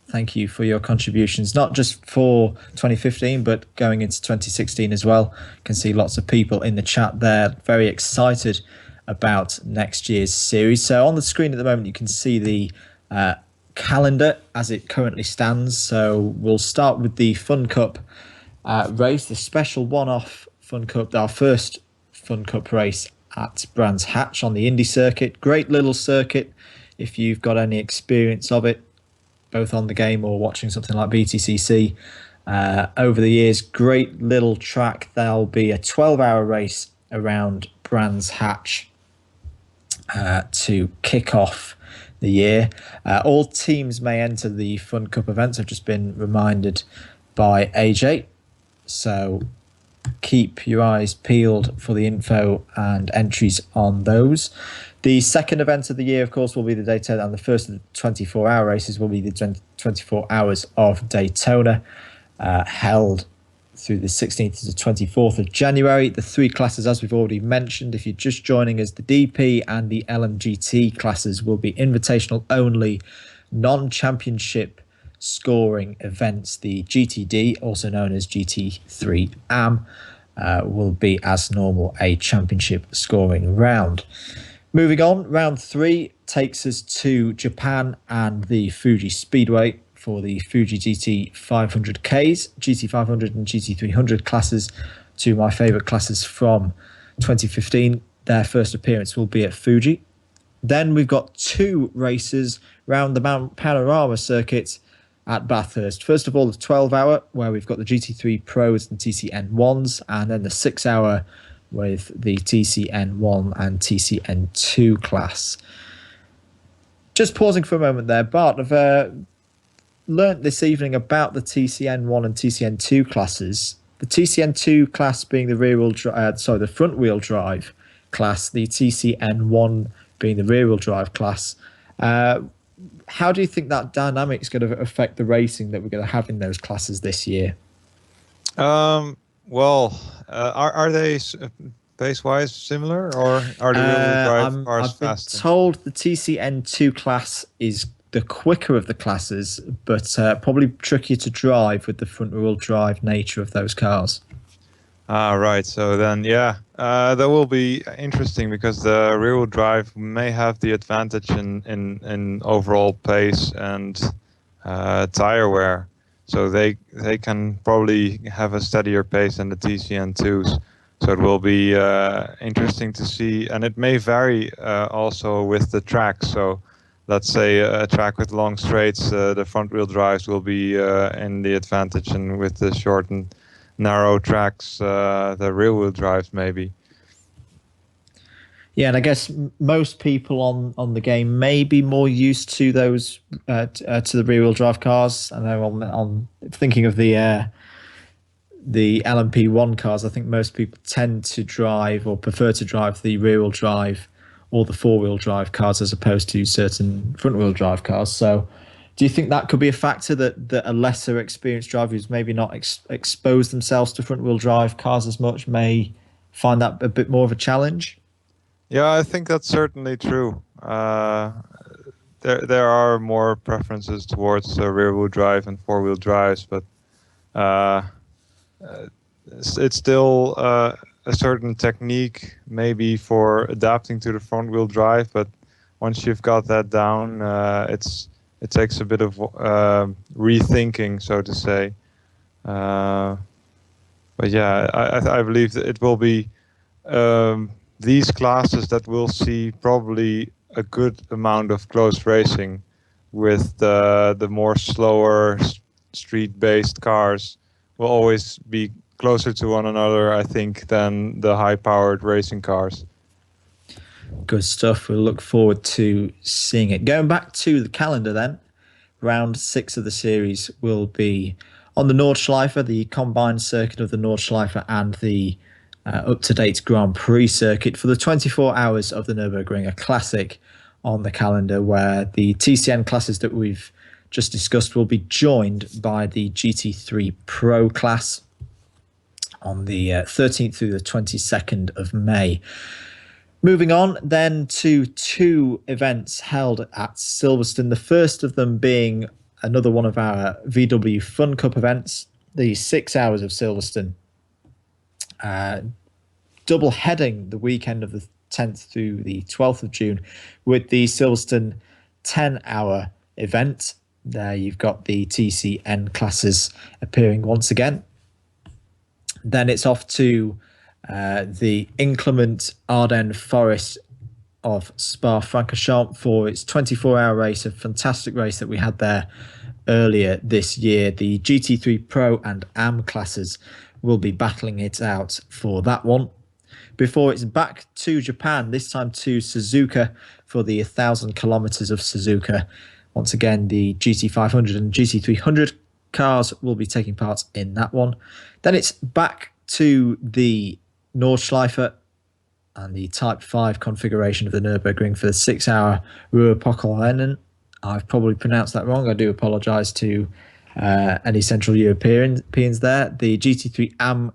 Thank you for your contributions, not just for 2015, but going into 2016 as well. Can see lots of people in the chat there, very excited about next year's series. So on the screen at the moment, you can see the calendar as it currently stands. So we'll start with the Fun Cup race, the special one-off Fun Cup, our first Fun Cup race at Brands Hatch on the Indy circuit. Great little circuit if you've got any experience of it, both on the game or watching something like BTCC over the years. Great little track. There'll be a 12-hour race around Brands Hatch to kick off the year. All teams may enter the Fun Cup events. I've just been reminded by AJ. So keep your eyes peeled for the info and entries on those. The second event of the year, of course, will be the Daytona, and the first of the 24-hour races will be the 24 hours of Daytona, held through the 16th to the 24th of January. The 3 classes, as we've already mentioned, if you're just joining us, the DP and the LMGT classes will be invitational only, non-championship scoring events. The GTD, also known as GT3 AM, will be, as normal, a championship scoring round. Moving on, round 3 takes us to Japan and the Fuji Speedway for the Fuji GT 500Ks, GT 500 and GT 300 classes, 2 of my favourite classes from 2015. Their first appearance will be at Fuji. Then we've got 2 races round the Mount Panorama circuit at Bathurst. First of all, the 12-hour, where we've got the GT3 Pros and TCN1s, and then the 6-hour with the TCN1 and TCN2 class. Just pausing for a moment there, Bart, I've learnt this evening about the TCN1 and TCN2 classes. The TCN2 class being the front-wheel drive class, the TCN1 being the rear-wheel drive class. How do you think that dynamic is going to affect the racing that we're going to have in those classes this year? Are they pace-wise similar, or are the rear-wheel drive cars faster? I've been told the TCN2 class is the quicker of the classes, but probably trickier to drive with the front-wheel drive nature of those cars. Right. So then, that will be interesting because the rear-wheel drive may have the advantage in overall pace and tire wear. So they can probably have a steadier pace than the TCN2s. So it will be interesting to see, and it may vary also with the track. So let's say a track with long straights, the front-wheel drives will be in the advantage, and with the short and narrow tracks, the rear-wheel drives maybe. Yeah, and I guess most people on the game may be more used to those to the rear-wheel drive cars. I know on thinking of the LMP1 cars, I think most people tend to drive or prefer to drive the rear-wheel drive or the four-wheel drive cars as opposed to certain front-wheel drive cars. So do you think that could be a factor that a lesser experienced driver who's maybe not exposed themselves to front-wheel drive cars as much may find that a bit more of a challenge? Yeah, I think that's certainly true. There are more preferences towards rear-wheel drive and four-wheel drives, but it's still a certain technique maybe for adapting to the front-wheel drive. But once you've got that down, it takes a bit of rethinking, so to say. But yeah, I believe that it will be these classes that will see probably a good amount of close racing, with the more slower street-based cars will always be closer to one another, I think, than the high-powered racing cars. Good stuff. We'll look forward to seeing it. Going back to the calendar then, round 6 of the series will be on the Nordschleife, the combined circuit of the Nordschleife and the up-to-date Grand Prix circuit for the 24 hours of the Nürburgring, a classic on the calendar where the TCN classes that we've just discussed will be joined by the GT3 Pro class on the 13th through the 22nd of May. Moving on then to 2 events held at Silverstone, the first of them being another one of our VW Fun Cup events, the 6 hours of Silverstone. Double heading the weekend of the 10th through the 12th of June with the Silverstone 10-hour event. There you've got the TCN classes appearing once again. Then it's off to the inclement Ardennes Forest of Spa-Francorchamps for its 24-hour race, a fantastic race that we had there earlier this year. The GT3 Pro and AM classes will be battling it out for that one. Before it's back to Japan, this time to Suzuka for the 1,000 kilometers of Suzuka. Once again, the GT500 and GT300 cars will be taking part in that one. Then it's back to the Nordschleife and the Type 5 configuration of the Nürburgring for the 6-hour Ruhrpokalrennen. I've probably pronounced that wrong. I do apologise to any Central Europeans there. The GT3 AM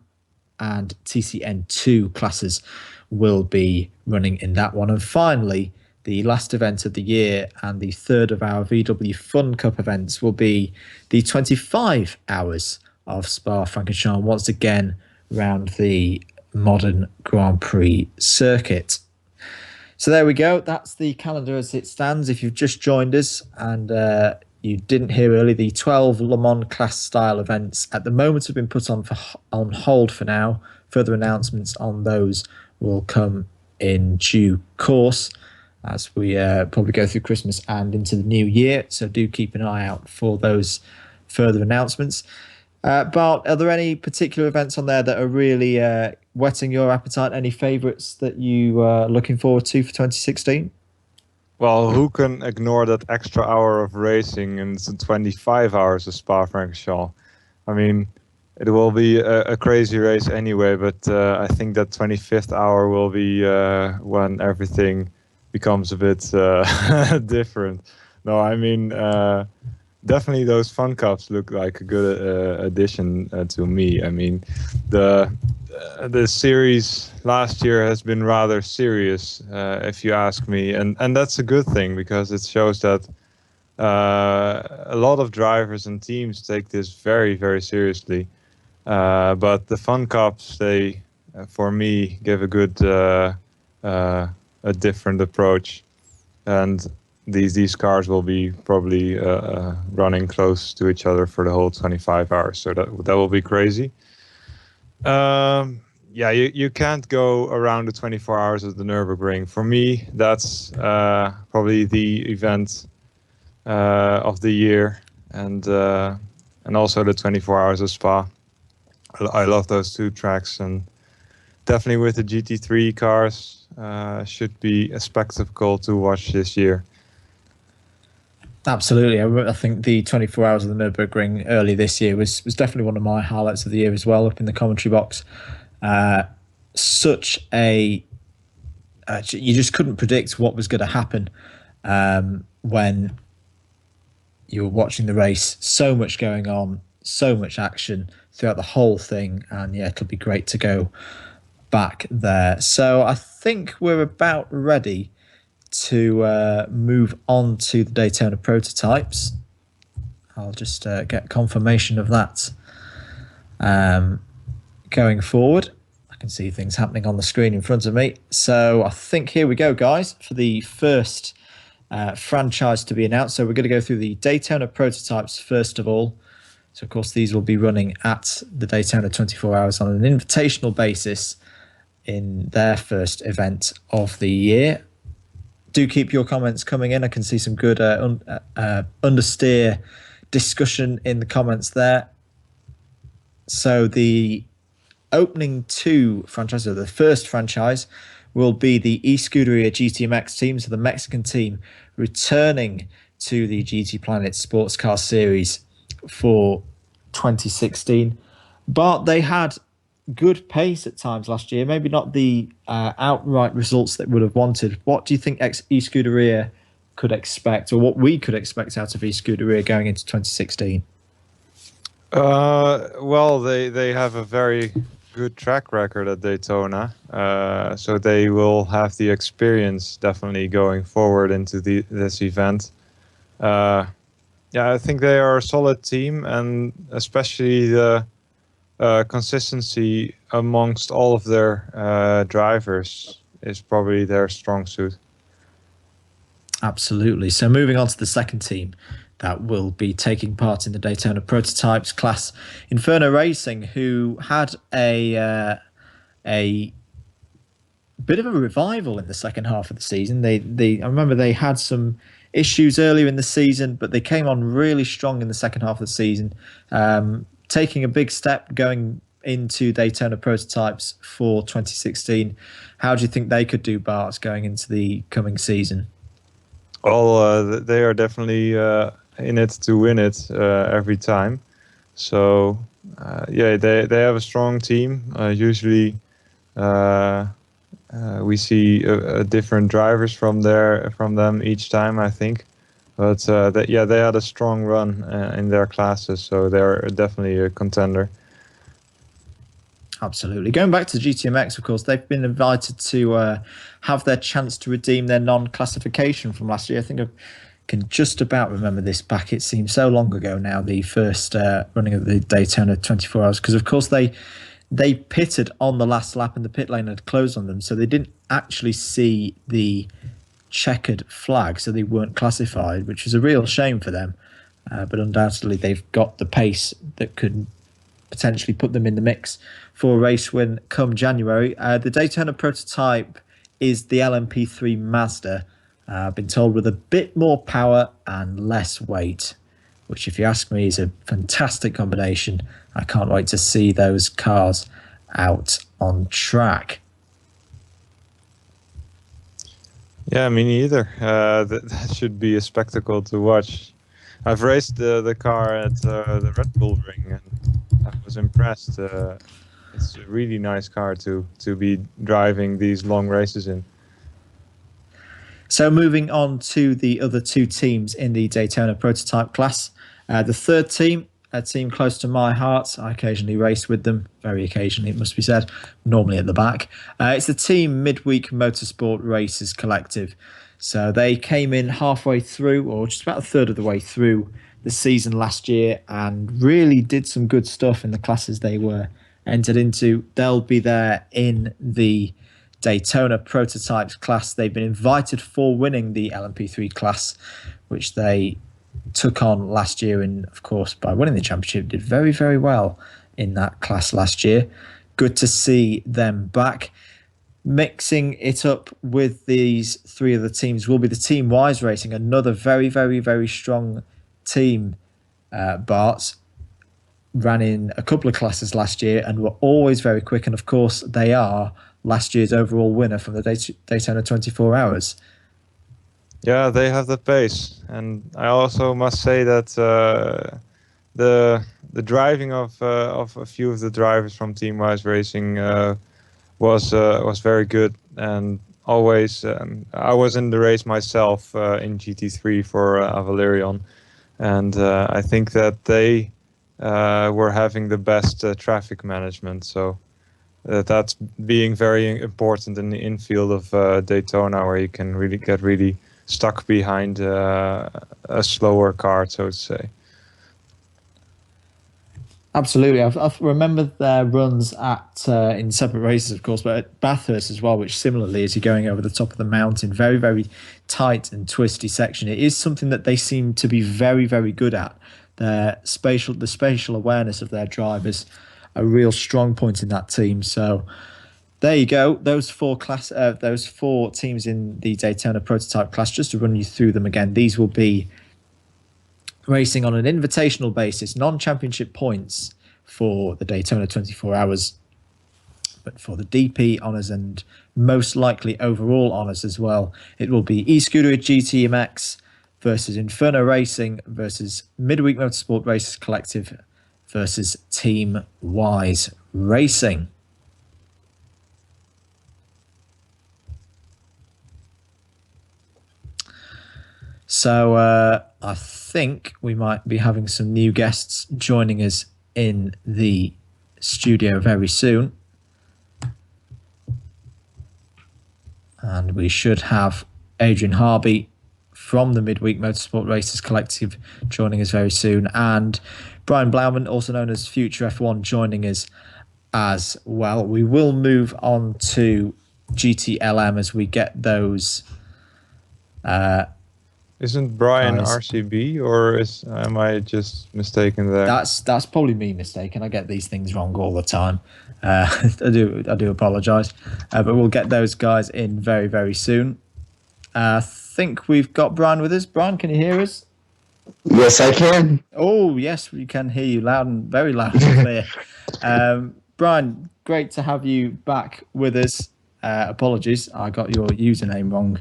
and TCN2 classes will be running in that one. And finally, the last event of the year and the third of our VW Fun Cup events will be the 25 hours of Spa-Francorchamps, once again round the modern Grand Prix circuit. So there we go. That's the calendar as it stands. If you've just joined us and you didn't hear earlier, the 12 Le Mans class style events at the moment have been put on hold for now. Further announcements on those will come in due course. as we probably go through Christmas and into the new year. So do keep an eye out for those further announcements. Bart, are there any particular events on there that are really whetting your appetite? Any favourites that you are looking forward to for 2016? Well, who can ignore that extra hour of racing and it's 25 hours of Spa-Francorchamps? I mean, it will be a crazy race anyway, but I think that 25th hour will be when everything becomes a bit different. No, I mean, definitely those Fun Cups look like a good addition to me. I mean, the series last year has been rather serious, if you ask me, and that's a good thing because it shows that a lot of drivers and teams take this very, very seriously. But the Fun Cups, they, for me, give a good, a different approach, and these cars will be probably running close to each other for the whole 25 hours. So that will be crazy. Yeah, you can't go around the 24 hours of the Nürburgring. For me, that's probably the event of the year, and also the 24 hours of Spa. I love those two tracks, and definitely with the GT3 cars, should be a spectacle to watch this year. Absolutely. I think the 24 hours of the Nürburgring early this year was definitely one of my highlights of the year as well, up in the commentary box. Such a... you just couldn't predict what was going to happen when you were watching the race. So much going on, so much action throughout the whole thing, and yeah, it'll be great to go back there. So I think we're about ready to move on to the Daytona prototypes. I'll just get confirmation of that going forward. I can see things happening on the screen in front of me. So I think here we go, guys, for the first franchise to be announced. So we're going to go through the Daytona prototypes first of all. So, of course, these will be running at the Daytona 24 hours on an invitational basis in their first event of the year. Do keep your comments coming in. I can see some good understeer discussion in the comments there. So the opening two franchises, or the first franchise, will be the eScuderia GTMX team, so the Mexican team returning to the GTPlanet Sportscar Series for 2016. But they had good pace at times last year, maybe not the outright results that would have wanted. What do you think eScuderia could expect, or what we could expect out of eScuderia going into 2016? Well, they have a very good track record at Daytona, so they will have the experience definitely going forward into this event. Yeah, I think they are a solid team, and especially the consistency amongst all of their drivers is probably their strong suit. Absolutely. So moving on to the second team that will be taking part in the Daytona prototypes class, Inferno Racing, who had a bit of a revival in the second half of the season. I remember they had some issues earlier in the season, but they came on really strong in the second half of the season, taking a big step going into Daytona prototypes for 2016. How do you think they could do, Bart, going into the coming season? Well, they are definitely in it to win it every time. So, yeah, they have a strong team. Usually, we see different drivers from them each time, I think. But they had a strong run in their classes, so they're definitely a contender. Absolutely. Going back to GTMX, of course, they've been invited to have their chance to redeem their non-classification from last year. I think I can just about remember this back. It seems so long ago now, the first running of the Daytona 24 hours, because, of course, they pitted on the last lap and the pit lane had closed on them, so they didn't actually see the checkered flag, so they weren't classified, which is a real shame for them. But undoubtedly, they've got the pace that could potentially put them in the mix for a race win come January. The Daytona prototype is the LMP3 Mazda. I've been told with a bit more power and less weight, which, if you ask me, is a fantastic combination. I can't wait to see those cars out on track. Yeah, me neither. That should be a spectacle to watch. I've raced the car at the Red Bull Ring, and I was impressed. It's a really nice car to be driving these long races in. So moving on to the other two teams in the Daytona prototype class. The third team, a team close to my heart. I occasionally race with them, very occasionally it must be said, normally at the back. It's the Team Midweek Motorsport Racers Collective. So they came in halfway through, or just about a third of the way through the season last year, and really did some good stuff in the classes they were entered into. They'll be there in the Daytona prototypes class. They've been invited for winning the LMP3 class, which they took on last year, and of course by winning the championship did very, very well in that class last year. Good to see them back. Mixing it up with these three other teams will be the Team Wise Racing, another very, very, very strong team. Bart ran in a couple of classes last year and were always very quick, and of course they are last year's overall winner from the Daytona 24 Hours. Yeah, they have the pace, and I also must say that the driving of a few of the drivers from Team Wise Racing was very good, and always I was in the race myself in GT3 for Valerion, and I think that they were having the best traffic management, so that's being very important in the infield of Daytona, where you can really get stuck behind a slower car, so to say. Absolutely. I remember their runs at in separate races, of course, but at Bathurst as well, which similarly, as you're going over the top of the mountain, very, very tight and twisty section. It is something that they seem to be very, very good at. The spatial awareness of their drivers, a real strong point in that team. So there you go. Those four teams in the Daytona prototype class. Just to run you through them again, these will be racing on an invitational basis, non-championship points for the Daytona 24 Hours, but for the DP honours and most likely overall honours as well, it will be eScooter GTMX versus Inferno Racing versus Midweek Motorsport Racers Collective versus Team Wise Racing. So I think we might be having some new guests joining us in the studio very soon. And we should have Adrian Harvey from the Midweek Motorsport Racers Collective joining us very soon. And Brian Blauman, also known as Future F1, joining us as well. We will move on to GTLM as we get those... Isn't Brian guys. RCB, or am I just mistaken there? That's probably me mistaken. I get these things wrong all the time. I do apologise. But we'll get those guys in very, very soon. I think we've got Brian with us. Brian, can you hear us? Yes, I can. Oh, yes, we can hear you very loud and clear. Brian, great to have you back with us. Apologies, I got your username wrong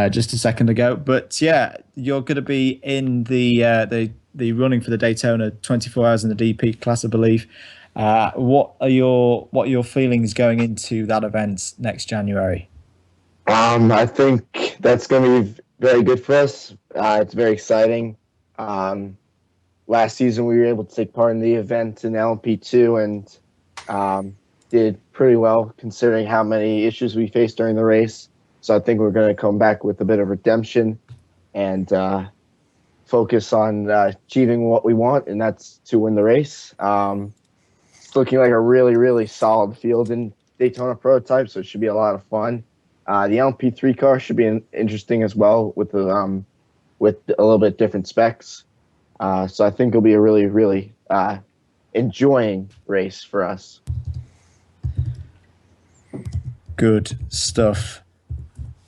just a second ago. But yeah, you're going to be in the running for the Daytona 24 Hours in the DP class, I believe. What are your feelings going into that event next January? I think that's going to be very good for us. It's very exciting. Last season, we were able to take part in the event in LMP2 and did pretty well considering how many issues we faced during the race. So I think we're going to come back with a bit of redemption and focus on achieving what we want, and that's to win the race. It's looking like a really, really solid field in Daytona prototype, so it should be a lot of fun. The LMP3 car should be interesting as well with a little bit different specs. So I think it'll be a really, really enjoying race for us. Good stuff.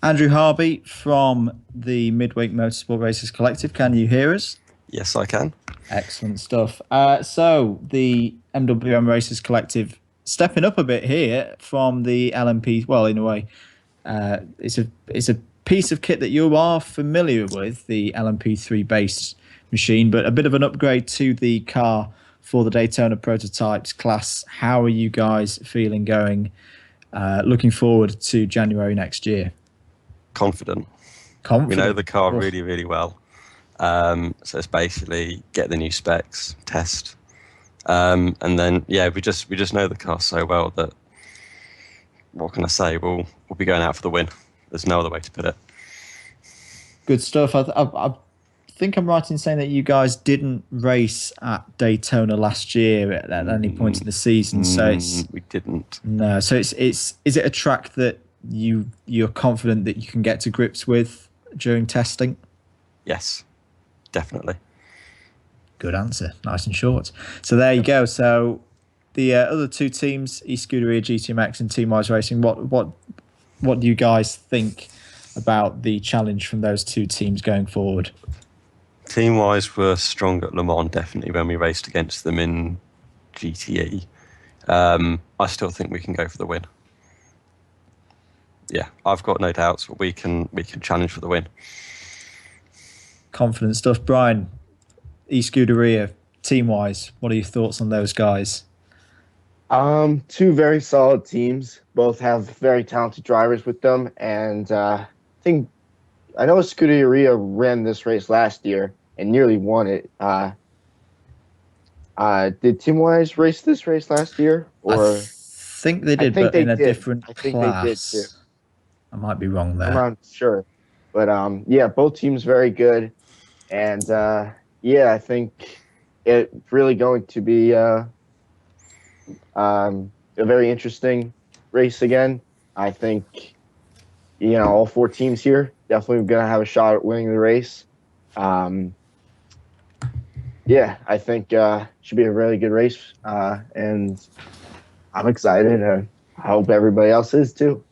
Andrew Harvey from the Midweek Motorsport Racers Collective. Can you hear us? Yes, I can. Excellent stuff. So the MWM Racers Collective stepping up a bit here from the LMP. Well, in a way, it's a piece of kit that you are familiar with, the LMP3 base machine, but a bit of an upgrade to the car for the Daytona Prototypes class. How are you guys feeling looking forward to January next year? Confident. We know the car really, really well. So it's basically get the new specs, test, and then we just know the car so well that, what can I say? We'll be going out for the win. There's no other way to put it. Good stuff. I think I'm right in saying that you guys didn't race at Daytona last year at any point in the season. So we didn't. No. So is it a track that you're confident that you can get to grips with during testing? Yes. Definitely. Good answer. Nice and short. So there you go. So the other two teams, eScuderia, GTMX, and Team Wise Racing. What do you guys think about the challenge from those two teams going forward? Team Wise were strong at Le Mans, definitely, when we raced against them in GTE. I still think we can go for the win. Yeah, I've got no doubts. We can challenge for the win. Confident stuff. Brian, eScuderia, team-wise, what are your thoughts on those guys? Two very solid teams. Both have very talented drivers with them, and I know Scuderia ran this race last year and nearly won it. Did Team Wise race this race last year? Or I think they did, but in a different class. I think they did too. I might be wrong there. I'm not sure, but both teams very good. And I think it's really going to be a very interesting race again. I think, all four teams here definitely going to have a shot at winning the race. I think should be a really good race, and I'm excited. I hope everybody else is too.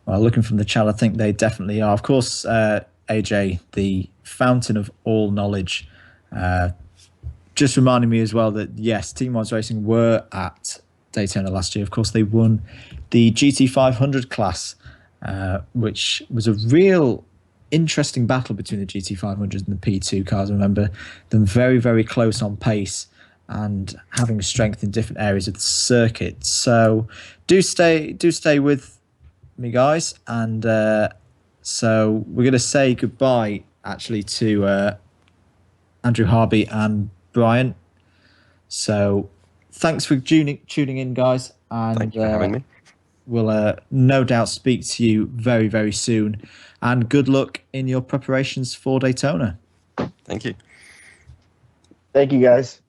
Well, looking from the chat, I think they definitely are. Of course, AJ, the fountain of all knowledge, just reminding me as well that yes, Team Wise Racing were at Daytona last year. Of course, they won the GT500 class, which was a real interesting battle between the GT500 and the P2 cars. I remember them very, very close on pace and having strength in different areas of the circuit. So do stay with me, guys, and so we're going to say goodbye actually to Andrew Harvey and Brian. So thanks for tuning in, guys, and thank you for having me. We'll no doubt speak to you very, very soon, and good luck in your preparations for Daytona. Thank you. Thank you, guys.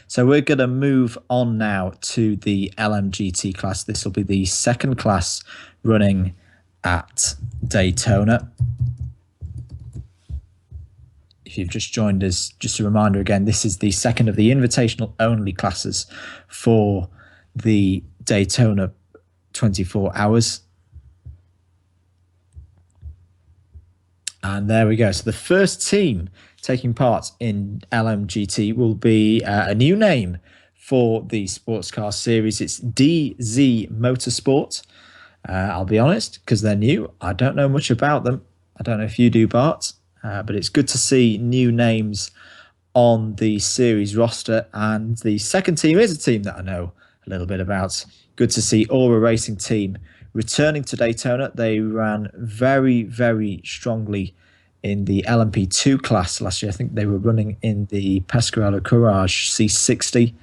So we're going to move on now to the LMGT class. This will be the second class running at Daytona. If you've just joined us, just a reminder again, this is the second of the invitational only classes for the Daytona 24 hours. And there we go. So the first team taking part in LMGT will be a new name for the sports car series. It's DZ Motorsport. I'll be honest, because they're new. I don't know much about them. I don't know if you do, Bart, but it's good to see new names on the series roster. And the second team is a team that I know a little bit about. Good to see Aura Racing Team returning to Daytona. They ran very, very strongly in the LMP2 class last year. I think they were running in the Pescarolo Courage C60,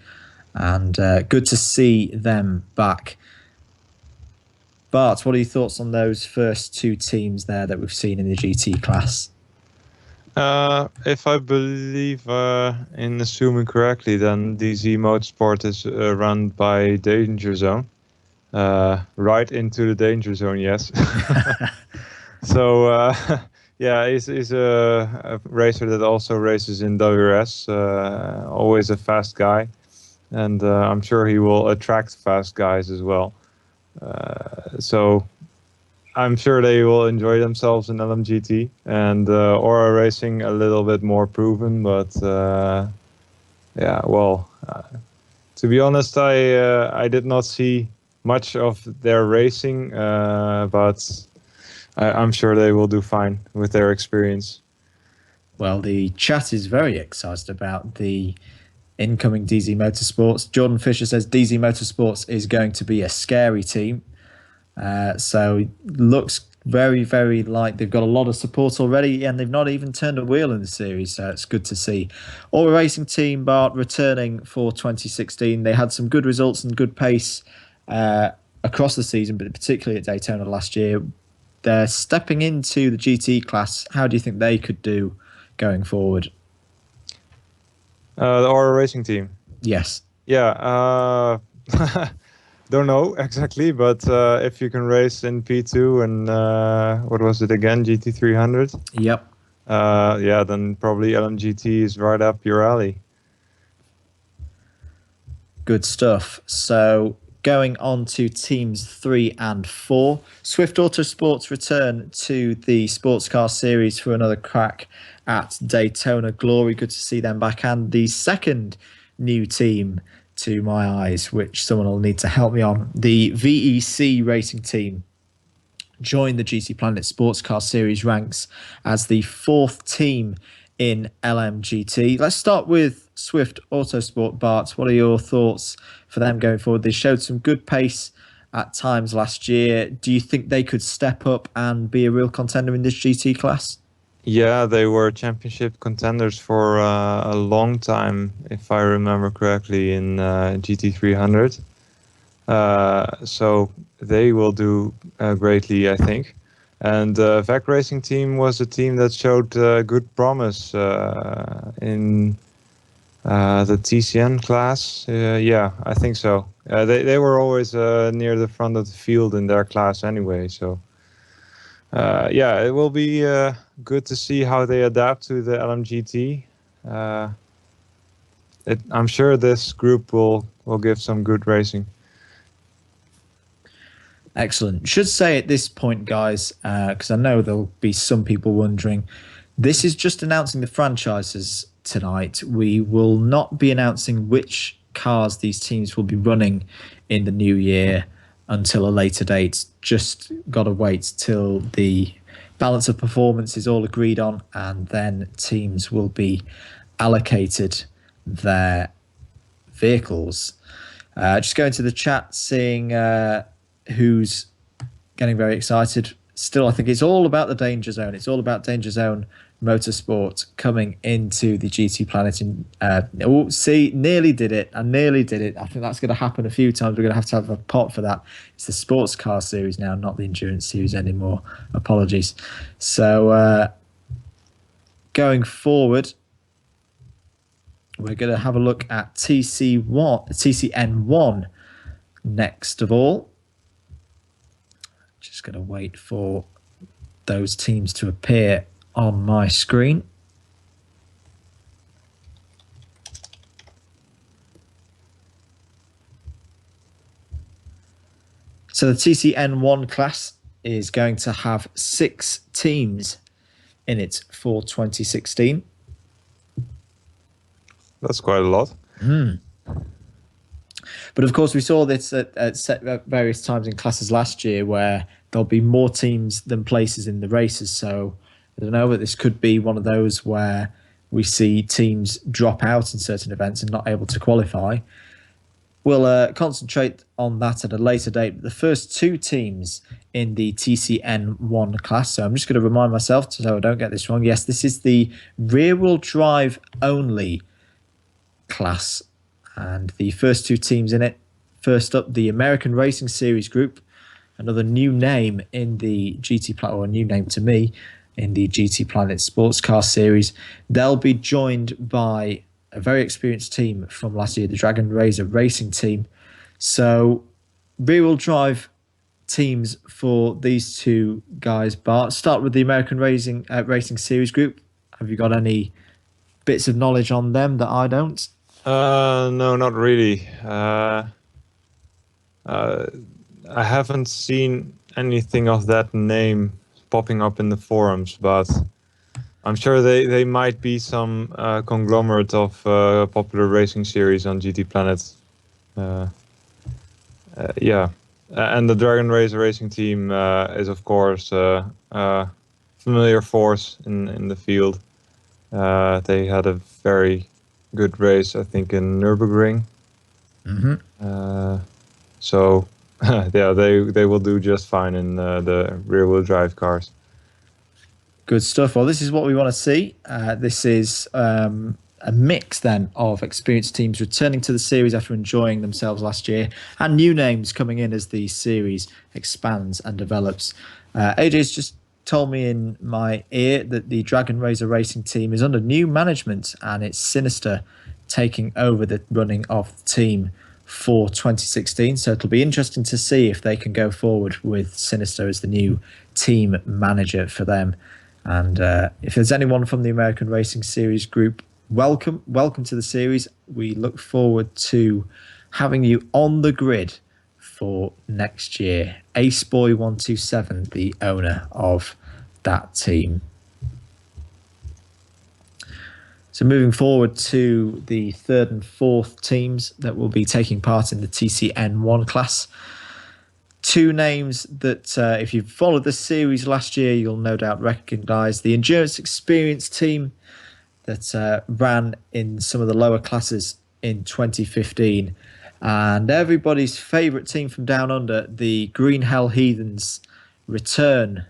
and good to see them back. Bart, what are your thoughts on those first two teams there that we've seen in the GT class? If I believe in assuming correctly, then DZ Motorsport is run by Danger Zone. Right into the Danger Zone, yes. So, yeah, he's a racer that also races in WRS, always a fast guy. And I'm sure he will attract fast guys as well. So I'm sure they will enjoy themselves in LMGT, and Aura Racing a little bit more proven, but yeah, well, to be honest, I did not see much of their racing, but I'm sure they will do fine with their experience. Well, the chat is very excited about the incoming DZ Motorsports. Jordan Fisher says DZ Motorsports is going to be a scary team. So it looks very, very like they've got a lot of support already, and they've not even turned a wheel in the series, so it's good to see. Aura Racing Team, Bart, returning for 2016. They had some good results and good pace across the season, but particularly at Daytona last year. They're stepping into the GT class. How do you think they could do going forward? The Aura Racing Team? Yes. Yeah, don't know exactly, but if you can race in P2 and what was it again, GT300? Yep. Yeah, then probably LMGT is right up your alley. Good stuff. So going on to teams 3 and 4, Swift Autosports return to the Sports Car Series for another crack at Daytona Glory. Good to see them back, and the second new team to my eyes, which someone will need to help me on. The VEC Racing Team joined the GTPlanet Sportscar Series ranks as the 4th team in LMGT. Let's start with Swift Autosport. Bart, what are your thoughts for them going forward? They showed some good pace at times last year. Do you think they could step up and be a real contender in this GT class? Yeah, they were championship contenders for a long time, if I remember correctly, in GT300. So they will do greatly, I think. And VEC Racing Team was a team that showed good promise in the TCN class. Yeah, I think so. They were always near the front of the field in their class anyway, so... yeah, it will be good to see how they adapt to the LMGT. I'm sure this group will give some good racing. Excellent. Should say at this point, guys, because I know there'll be some people wondering, this is just announcing the franchises tonight. We will not be announcing which cars these teams will be running in the new year until a later date. Just got to wait till the balance of performance is all agreed on, and then teams will be allocated their vehicles. Just going to the chat, seeing who's getting very excited. Still, I think it's all about the Danger Zone. It's all about Danger Zone Motorsport coming into the GT Planet. See, nearly did it. I nearly did it. I think that's going to happen a few times. We're going to have a pot for that. It's the Sports Car Series now, not the Endurance Series anymore. Apologies. So going forward, we're going to have a look at TCN1 next of all. Just going to wait for those teams to appear on my screen. So the TCN1 class is going to have 6 teams in it for 2016. That's quite a lot. But of course, we saw this at various times in classes last year where there'll be more teams than places in the races. So I don't know, but this could be one of those where we see teams drop out in certain events and not able to qualify. We'll concentrate on that at a later date. The first 2 teams in the TCN1 class, so I'm just going to remind myself so I don't get this wrong. Yes, this is the rear-wheel drive only class, and the first 2 teams in it. First up, the American Racing Series group, another new name in the GT Planet, or a new name to me, in the GTPlanet Sportscar Series. They'll be joined by a very experienced team from last year, the Dragon Razor Racing Team. So rear-wheel drive teams for these 2 guys. Bart, start with the American Racing Series group. Have you got any bits of knowledge on them that I don't? No, not really. I haven't seen anything of that name popping up in the forums, but I'm sure they might be some conglomerate of popular racing series on GTPlanet. Yeah. And the Dragon Racer Racing team is, of course, a familiar force in the field. They had a very good race, I think, in Nürburgring. So, yeah, they will do just fine in the rear-wheel drive cars. Good stuff. Well, this is what we want to see. This is a mix then of experienced teams returning to the series after enjoying themselves last year, and new names coming in as the series expands and develops. AJ's just told me in my ear that the Dragon Racer Racing team is under new management, and it's Sinister taking over the running of the team for 2016. So it'll be interesting to see if they can go forward with Sinister as the new team manager for them. And if there's anyone from the American Racing Series group, welcome to the series. We look forward to having you on the grid for next year. AceBoy127, the owner of that team. So moving forward to the third and fourth teams that will be taking part in the TCN1 class. Two names that, if you followed the series last year, you'll no doubt recognise. The Endurance Experience team that ran in some of the lower classes in 2015. And everybody's favourite team from down under, the Green Hell Heathens, return.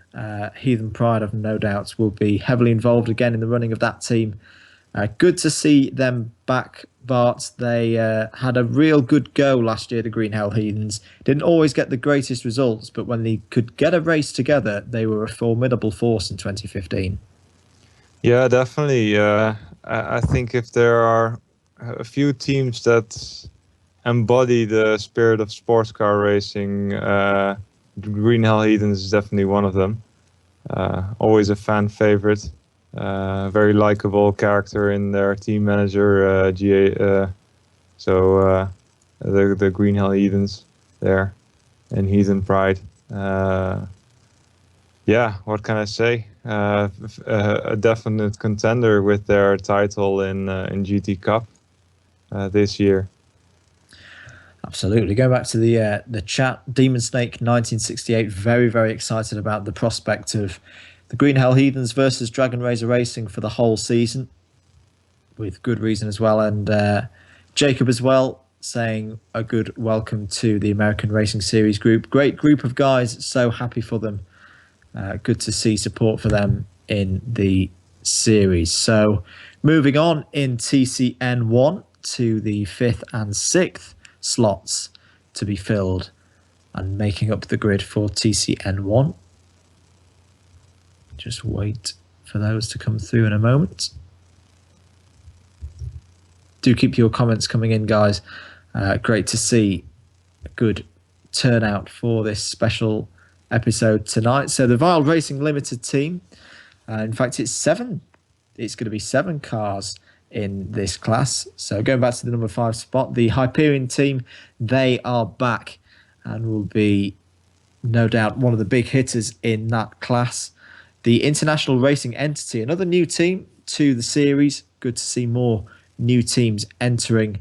Heathen Pride, I've no doubt, will be heavily involved again in the running of that team. Good to see them back, Bart. They had a real good go last year, the Green Hell Heathens. Didn't always get the greatest results, but when they could get a race together, they were a formidable force in 2015. Yeah, definitely. I think if there are a few teams that embody the spirit of sports car racing, Green Hell Heathens is definitely one of them. Always a fan favorite. Very likable character in their team manager, the Green Hell Heathens there, and Heathen Pride. Yeah, what can I say? A definite contender with their title in GT Cup this year. Absolutely. Going back to the chat, Demon Snake 1968, very, very excited about the prospect of the Green Hell Heathens versus Dragon Racer Racing for the whole season, with good reason as well. And Jacob as well, saying a good welcome to the American Racing Series group. Great group of guys, so happy for them. Good to see support for them in the series. So moving on in TCN1 to the 5th and 6th slots to be filled and making up the grid for TCN1. Just wait for those to come through in a moment. Do keep your comments coming in, guys. Great to see a good turnout for this special episode tonight. So the Vile Racing Limited team, in fact, it's 7. It's going to be 7 cars in this class. So going back to the number 5 spot, the Hyperion team, they are back and will be no doubt one of the big hitters in that class. The International Racing Entity, another new team to the series. Good to see more new teams entering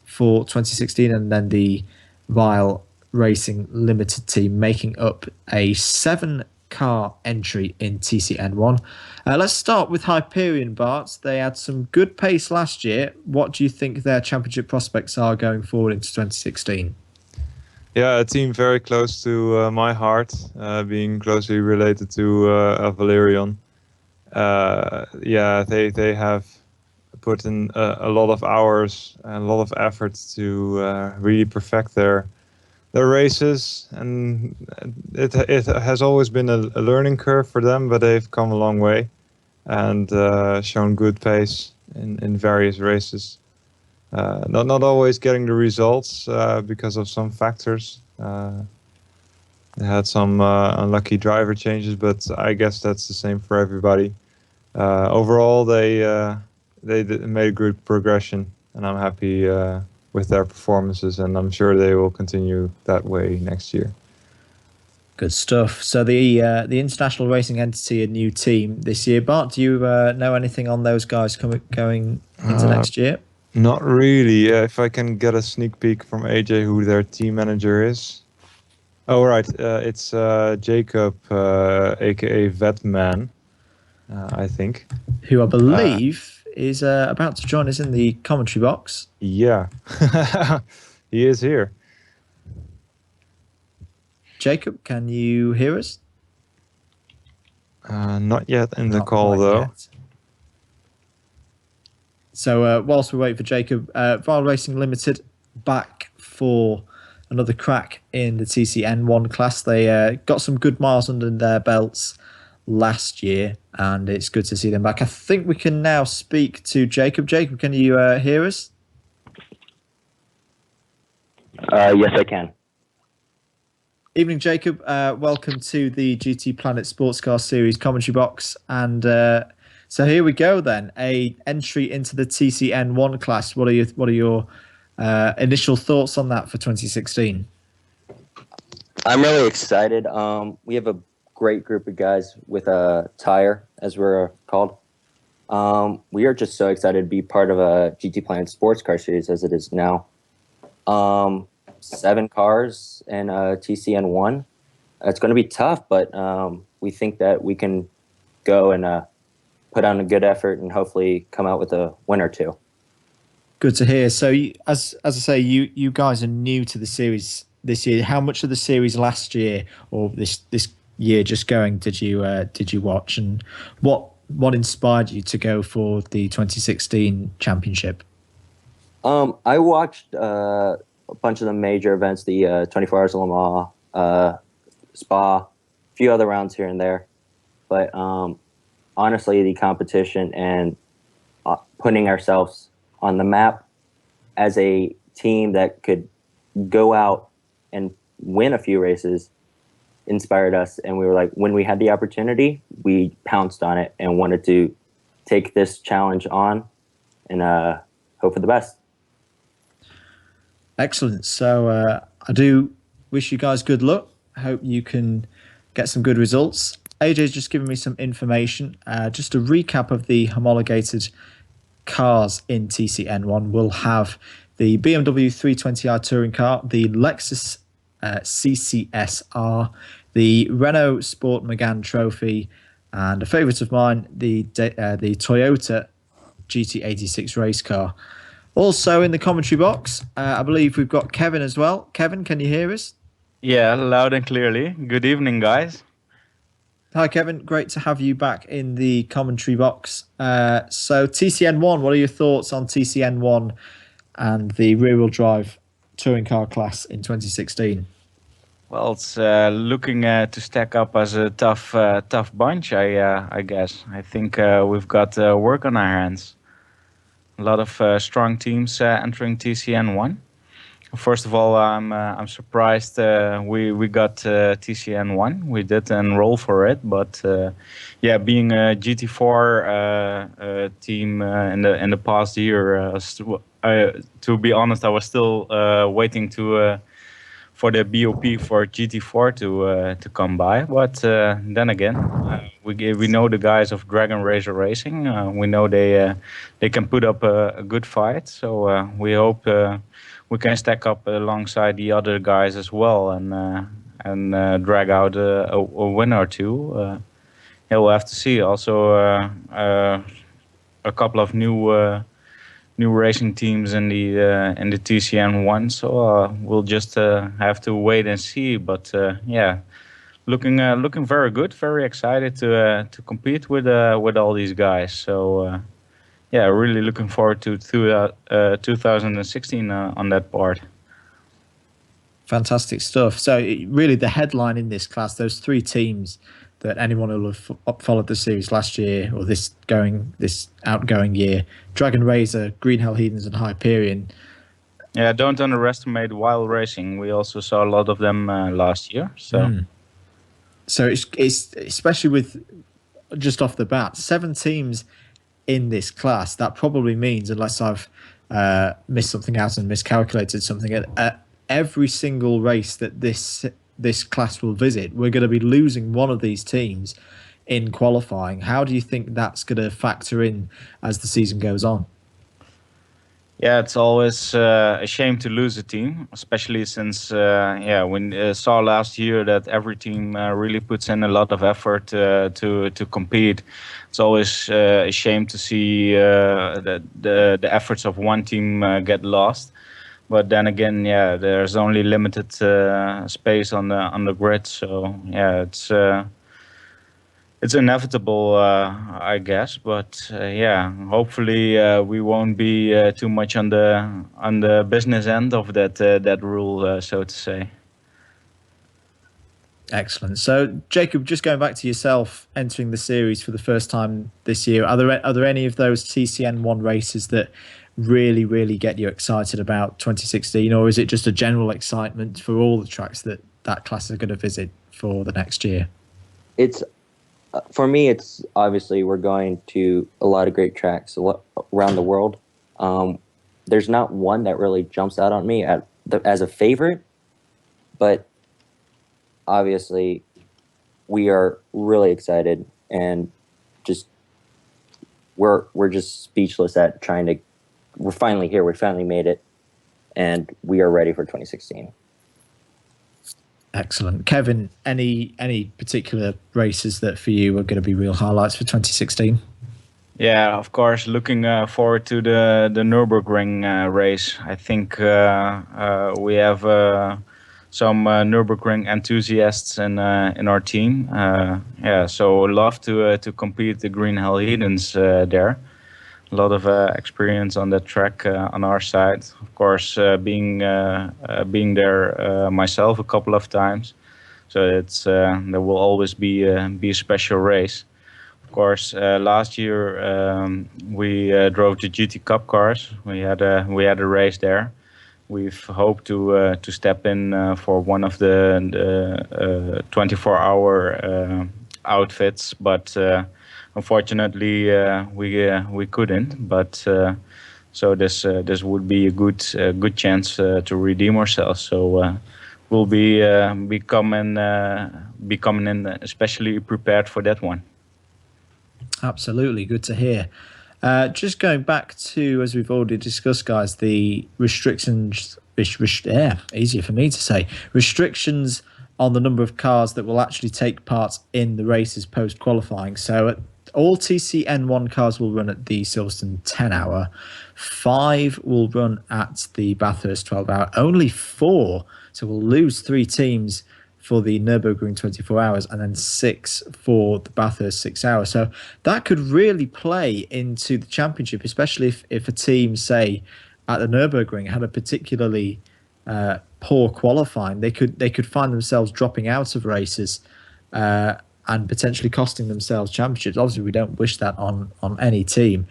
for 2016, and then the Vile Racing Limited team making up a 7-car entry in TCN1. Let's start with Hyperion, Bart. They had some good pace last year. What do you think their championship prospects are going forward into 2016? Yeah, a team very close to my heart, being closely related to Valerion. Yeah, they have put in a lot of hours and a lot of effort to really perfect their races, and it has always been a learning curve for them, but they've come a long way and shown good pace in various races. Not always getting the results because of some factors. They had some unlucky driver changes, but I guess that's the same for everybody. Overall, they made a good progression, and I'm happy with their performances, and I'm sure they will continue that way next year. Good stuff. So the international racing entity, a new team this year. Bart, do you know anything on those guys going into next year? Not really. If I can get a sneak peek from AJ, who their team manager is. Oh, right. It's Jacob, aka Vetman, I think. Who I believe is about to join us in the commentary box. Yeah, he is here. Jacob, can you hear us? Not yet in the call, though. Yet. So whilst we wait for Jacob, Vile Racing Limited back for another crack in the TCN1 class. They got some good miles under their belts last year, and it's good to see them back. I think we can now speak to Jacob. Jacob, can you hear us? Yes, I can. Evening, Jacob. Welcome to the GTPlanet Sportscar Series commentary box. And so here we go then. A entry into the TCN1 class. What are your initial thoughts on that for 2016? I'm really excited. We have a great group of guys with a tire, as we're called. We are just so excited to be part of a GTPlanet Sportscar Series as it is now. 7 cars and TCN1. It's going to be tough, but we think that we can go and put on a good effort and hopefully come out with a win or two. Good to hear. So, as I say, you guys are new to the series this year. How much of the series last year or this year just going did you watch, and what inspired you to go for the 2016 championship? I watched a bunch of the major events, the 24 Hours of Le Mans, Spa, a few other rounds here and there. But honestly, the competition and putting ourselves on the map as a team that could go out and win a few races inspired us. And we were like, when we had the opportunity, we pounced on it and wanted to take this challenge on and hope for the best. Excellent. So I do wish you guys good luck. I hope you can get some good results. AJ's just given me some information. Just a recap of the homologated cars in TCN1. We'll have the BMW 320i touring car, the Lexus CCSR, the Renault Sport Megane Trophy, and a favourite of mine, the Toyota GT86 race car. Also in the commentary box, I believe we've got Kevin as well. Kevin, can you hear us? Yeah, loud and clearly. Good evening, guys. Hi, Kevin. Great to have you back in the commentary box. So TCN1, what are your thoughts on TCN1 and the rear-wheel drive touring car class in 2016? Well, it's looking to stack up as a tough bunch, I guess. I think we've got work on our hands. A lot of strong teams entering TCN1. First of all, I'm surprised we got TCN1. We did enroll for it, but yeah, being a GT4 team in the past year, to be honest, I was still waiting for the BOP for GT4 to come by. But then again, we know the guys of Dragon Razor Racing. We know they can put up a good fight. So we hope we can stack up alongside the other guys as well and drag out a win or two. Yeah, we'll have to see. Also, a couple of new racing teams in the TCN1, so we'll just have to wait and see. But yeah, looking very good, very excited to compete with all these guys. So yeah, really looking forward to 2016 on that part. Fantastic stuff. So really the headline in this class, those 3 teams that anyone who will have followed the series last year or this outgoing year, Dragon Razor, Green Hell Heathens and Hyperion. Yeah, don't underestimate Wild Racing. We also saw a lot of them last year. So it's especially with, just off the bat, 7 teams in this class. That probably means, unless I've missed something out and miscalculated something, at every single race that this class will visit, we're going to be losing one of these teams in qualifying. How do you think that's going to factor in as the season goes on? Yeah, it's always a shame to lose a team, especially since we saw last year that every team really puts in a lot of effort to compete. It's always a shame to see that the efforts of one team get lost. But then again, there's only limited space on the grid, so it's inevitable, I guess. But hopefully we won't be too much on the business end of that rule, so to say. Excellent. So, Jacob, just going back to yourself entering the series for the first time this year, are there any of those TCN1 races that really get you excited about 2016, or is it just a general excitement for all the tracks that class are going to visit for the next year? It's for me, it's obviously we're going to a lot of great tracks around the world. There's not one that really jumps out on me as a favorite, but obviously we are really excited and we're just speechless at trying to. We're finally here. We finally made it, and we are ready for 2016. Excellent. Kevin, any particular races that for you are going to be real highlights for 2016? Yeah, of course. Looking forward to the Nürburgring race. I think we have some Nürburgring enthusiasts in our team. So love to compete the Green Hell Heathens there. A lot of experience on that track on our side. Of course, being there myself a couple of times, so it's there will always be a special race. Of course, last year we drove the GT Cup cars. We had a race there. We've hoped to step in for one of the 24-hour outfits, but. Unfortunately, we couldn't, but so this would be a good chance to redeem ourselves. So we'll be coming in especially prepared for that one. Absolutely, good to hear. Just going back to, as we've already discussed, guys, the restrictions. Easier for me to say. Restrictions on the number of cars that will actually take part in the races post qualifying. So all TCN1 cars will run at the Silverstone 10 hour. 5 will run at the Bathurst 12 hour. Only 4. So we'll lose 3 teams for the Nürburgring 24 hours and then 6 for the Bathurst 6 hours. So that could really play into the championship, especially if a team, say, at the Nürburgring had a particularly poor qualifying. They could find themselves dropping out of races and potentially costing themselves championships. Obviously, we don't wish that on any team.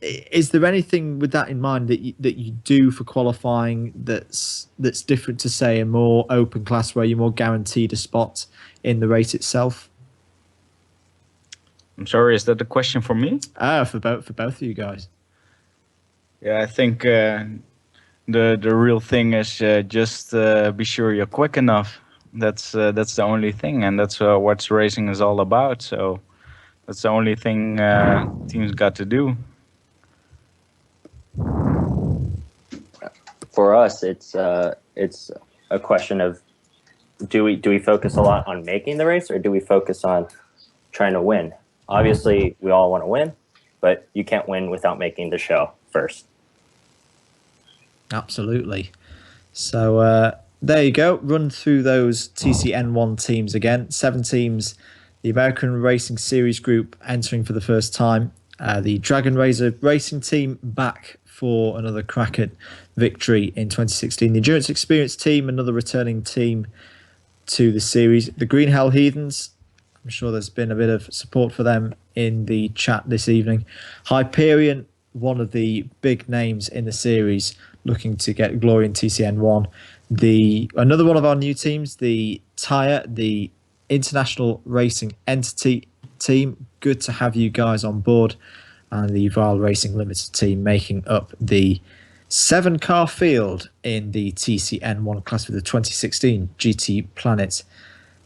Is there anything with that in mind that you do for qualifying that's different to, say, a more open class where you're more guaranteed a spot in the race itself? I'm sorry, is that a question for me? For both of you guys. Yeah, I think the real thing is just be sure you're quick enough. That's the only thing, and that's what racing is all about. So that's the only thing teams got to do. For us, it's a question of do we focus a lot on making the race, or do we focus on trying to win? Obviously, we all want to win, but you can't win without making the show first. Absolutely. So there you go. Run through those TCN1 teams again. 7 teams. The American Racing Series group entering for the first time. The Dragon Razor Racing team back for another crack at victory in 2016. The Endurance Experience team, another returning team to the series. The Green Hell Heathens, I'm sure there's been a bit of support for them in the chat this evening. Hyperion, one of the big names in the series, looking to get glory in TCN1. Another one of our new teams, the Tyre, the International Racing Entity team. Good to have you guys on board. And the Vile Racing Limited team making up the 7-car field in the TCN1 class for the 2016 GTPlanet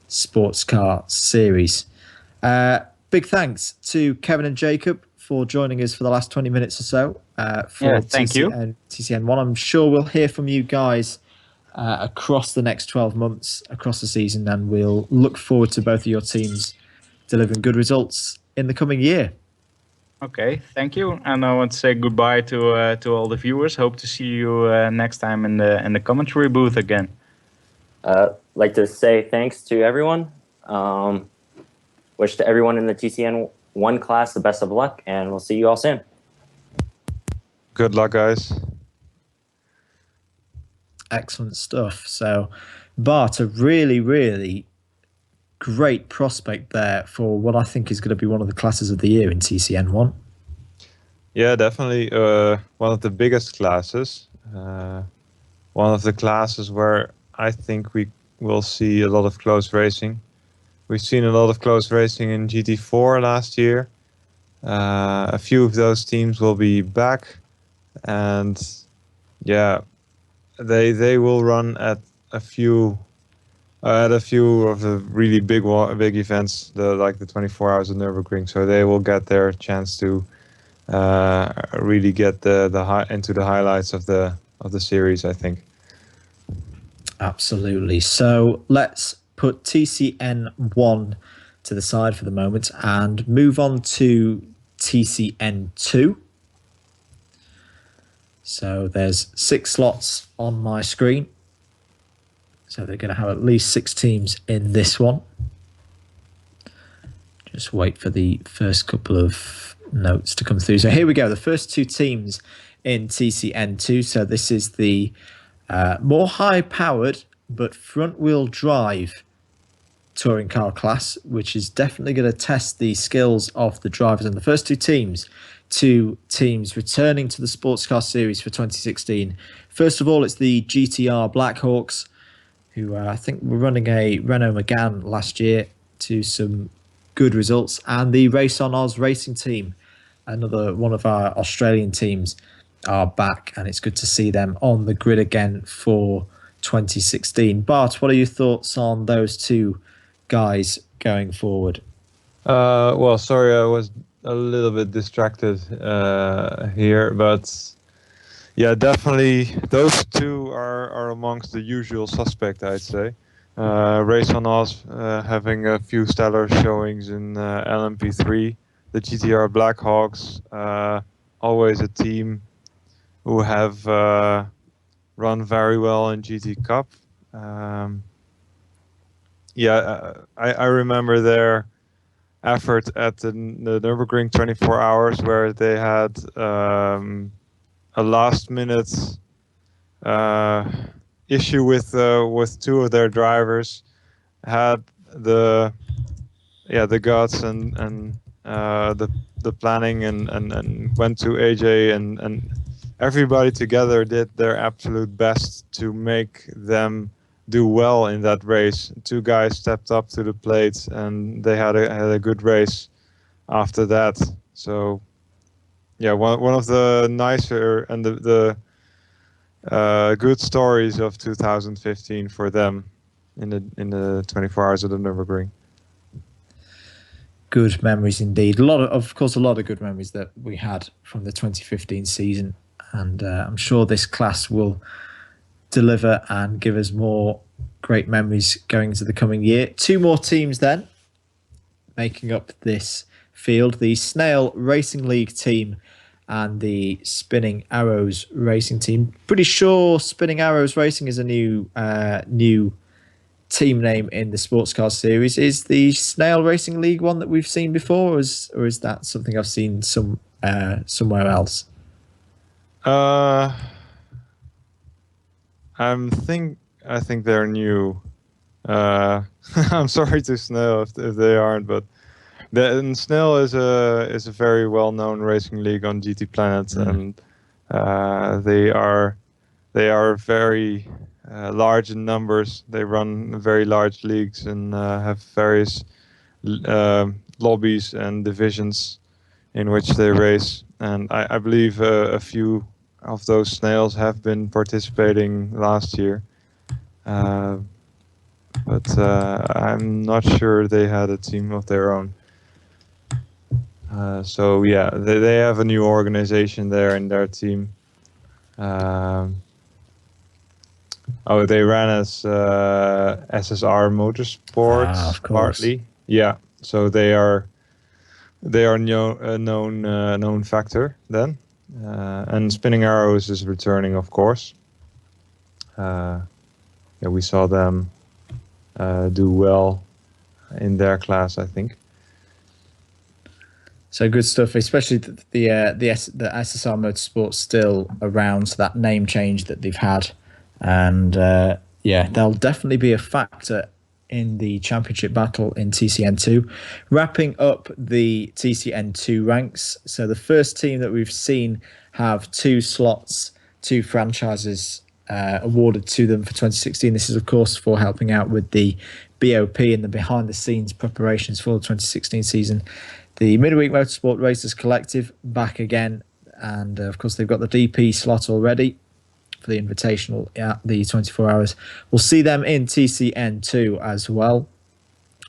Sportscar Series. Big thanks to Kevin and Jacob for joining us for the last 20 minutes or so for thank you. TCN1. I'm sure we'll hear from you guys across the next 12 months, across the season, and we'll look forward to both of your teams delivering good results in the coming year. Okay, thank you. And I want to say goodbye to all the viewers. Hope to see you next time in the commentary booth again. Like to say thanks to everyone. Wish to everyone in the TCN1 class the best of luck, and we'll see you all soon. Good luck, guys. Excellent stuff. So, Bart, a really, really great prospect there for what I think is going to be one of the classes of the year in TCN1. Yeah, definitely one of the biggest classes. One of the classes where I think we will see a lot of close racing. We've seen a lot of close racing in GT4 last year. A few of those teams will be back, and yeah, they will run at a few of the really big events, like the 24 Hours of Nürburgring. So they will get their chance to really get into the highlights of the series, I think. Absolutely. So let's put TCN1 to the side for the moment and move on to TCN2. So there's 6 slots on my screen. So they're going to have at least 6 teams in this one. Just wait for the first couple of notes to come through. So here we go. The first 2 teams in TCN2. So this is the more high-powered but front-wheel drive touring car class, which is definitely going to test the skills of the drivers. And the first 2 teams returning to the Sports Car Series for 2016. First of all, it's the GTR Blackhawks, who I think were running a Renault Megane last year to some good results. And the Race on Oz racing team, another one of our Australian teams, are back, and it's good to see them on the grid again for 2016. Bart, what are your thoughts on those 2 guys going forward? Well, sorry, I was a little bit distracted here, but yeah, definitely those 2 are amongst the usual suspect, I'd say. Race on Oz having a few stellar showings in LMP3. The GTR Blackhawks, always a team who have run very well in GT Cup. I remember their effort at the Nürburgring 24 Hours, where they had a last-minute issue with 2 of their drivers. Had the guts and the planning and went to AJ and everybody together did their absolute best to make them do well in that race. 2 guys stepped up to the plate, and they had a good race after that. So yeah, one of the nicer and the good stories of 2015 for them in the 24 Hours of the Nürburgring. Good memories indeed. A lot of good memories that we had from the 2015 season, and I'm sure this class will deliver and give us more great memories going into the coming year. 2 more teams then making up this field: the Snail Racing League team and the Spinning Arrows Racing team. Pretty sure Spinning Arrows Racing is a new team name in the Sports Car Series. Is the Snail Racing League one that we've seen before, or is that something I've seen somewhere else? I think they're new. I'm sorry to Snail if they aren't, but Snail is a very well-known racing league on GTPlanet, and they are very large in numbers. They run very large leagues and have various lobbies and divisions in which they race. And I believe a few of those snails have been participating last year. But I'm not sure they had a team of their own. So yeah, they have a new organization there in their team. They ran as SSR Motorsports, of course. partly. Yeah, so they are a known factor then. And Spinning Arrows is returning, of course. We saw them do well in their class, I think. So good stuff, especially the SSR Motorsports still around, so that name change that they've had, and they'll definitely be a factor in the championship battle in TCN2. Wrapping up the TCN2 ranks, so the first team that we've seen have 2 slots, 2 franchises awarded to them for 2016. This is, of course, for helping out with the BOP and the behind-the-scenes preparations for the 2016 season. The Midweek Motorsport Racers Collective back again, and of course they've got the DP slot already for the Invitational at the 24 hours. We'll see them in TCN2 as well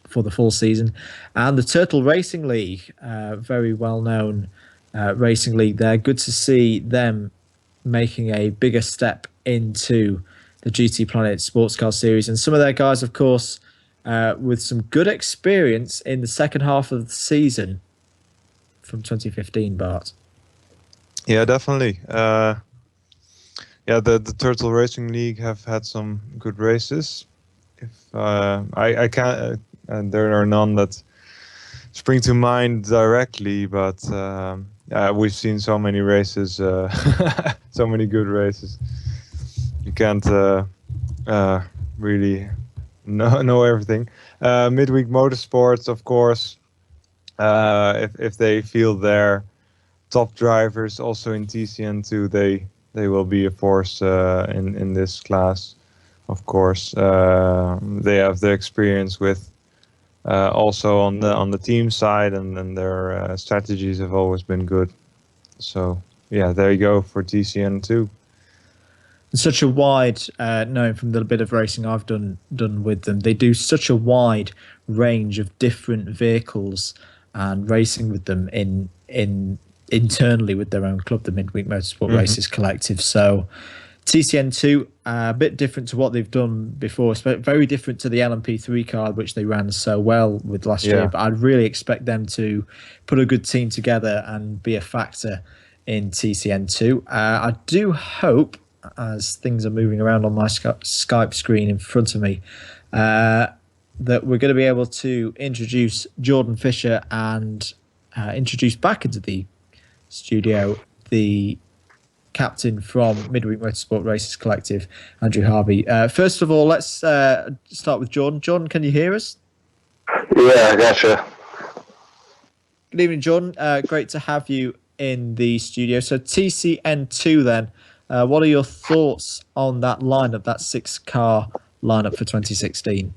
for the full season. And the Turtle Racing League, very well-known racing league there. Good to see them making a bigger step into the GTPlanet Sportscar Series. And some of their guys, of course, with some good experience in the second half of the season from 2015, Bart. Yeah, definitely. The Turtle Racing League have had some good races. If I can't, there are none that spring to mind directly, but we've seen so many races, so many good races. You can't really know everything. Midweek Motorsports, of course, if they feel their top drivers also in TCN2, they will be a force in this class. Of course, they have the experience with also on the team side, and their strategies have always been good. So yeah, there you go for TCN2. Such a wide, knowing from the bit of racing I've done with them, they do such a wide range of different vehicles and racing with them internally with their own club, the Midweek Motorsport Racers Collective. So TCN2, a bit different to what they've done before, very different to the LMP3 card, which they ran so well with last year. But I'd really expect them to put a good team together and be a factor in TCN2. I do hope, as things are moving around on my Skype screen in front of me, that we're going to be able to introduce Jordan Fisher and introduce back into the studio the captain from Midweek Motorsport Racers Collective, Andrew Harvey. First of all, let's start with Jordan. Jordan, can you hear us? Yeah, I gotcha. Good evening, Jordan. Great to have you in the studio. So TCN2 then, what are your thoughts on that lineup, that 6-car lineup for 2016?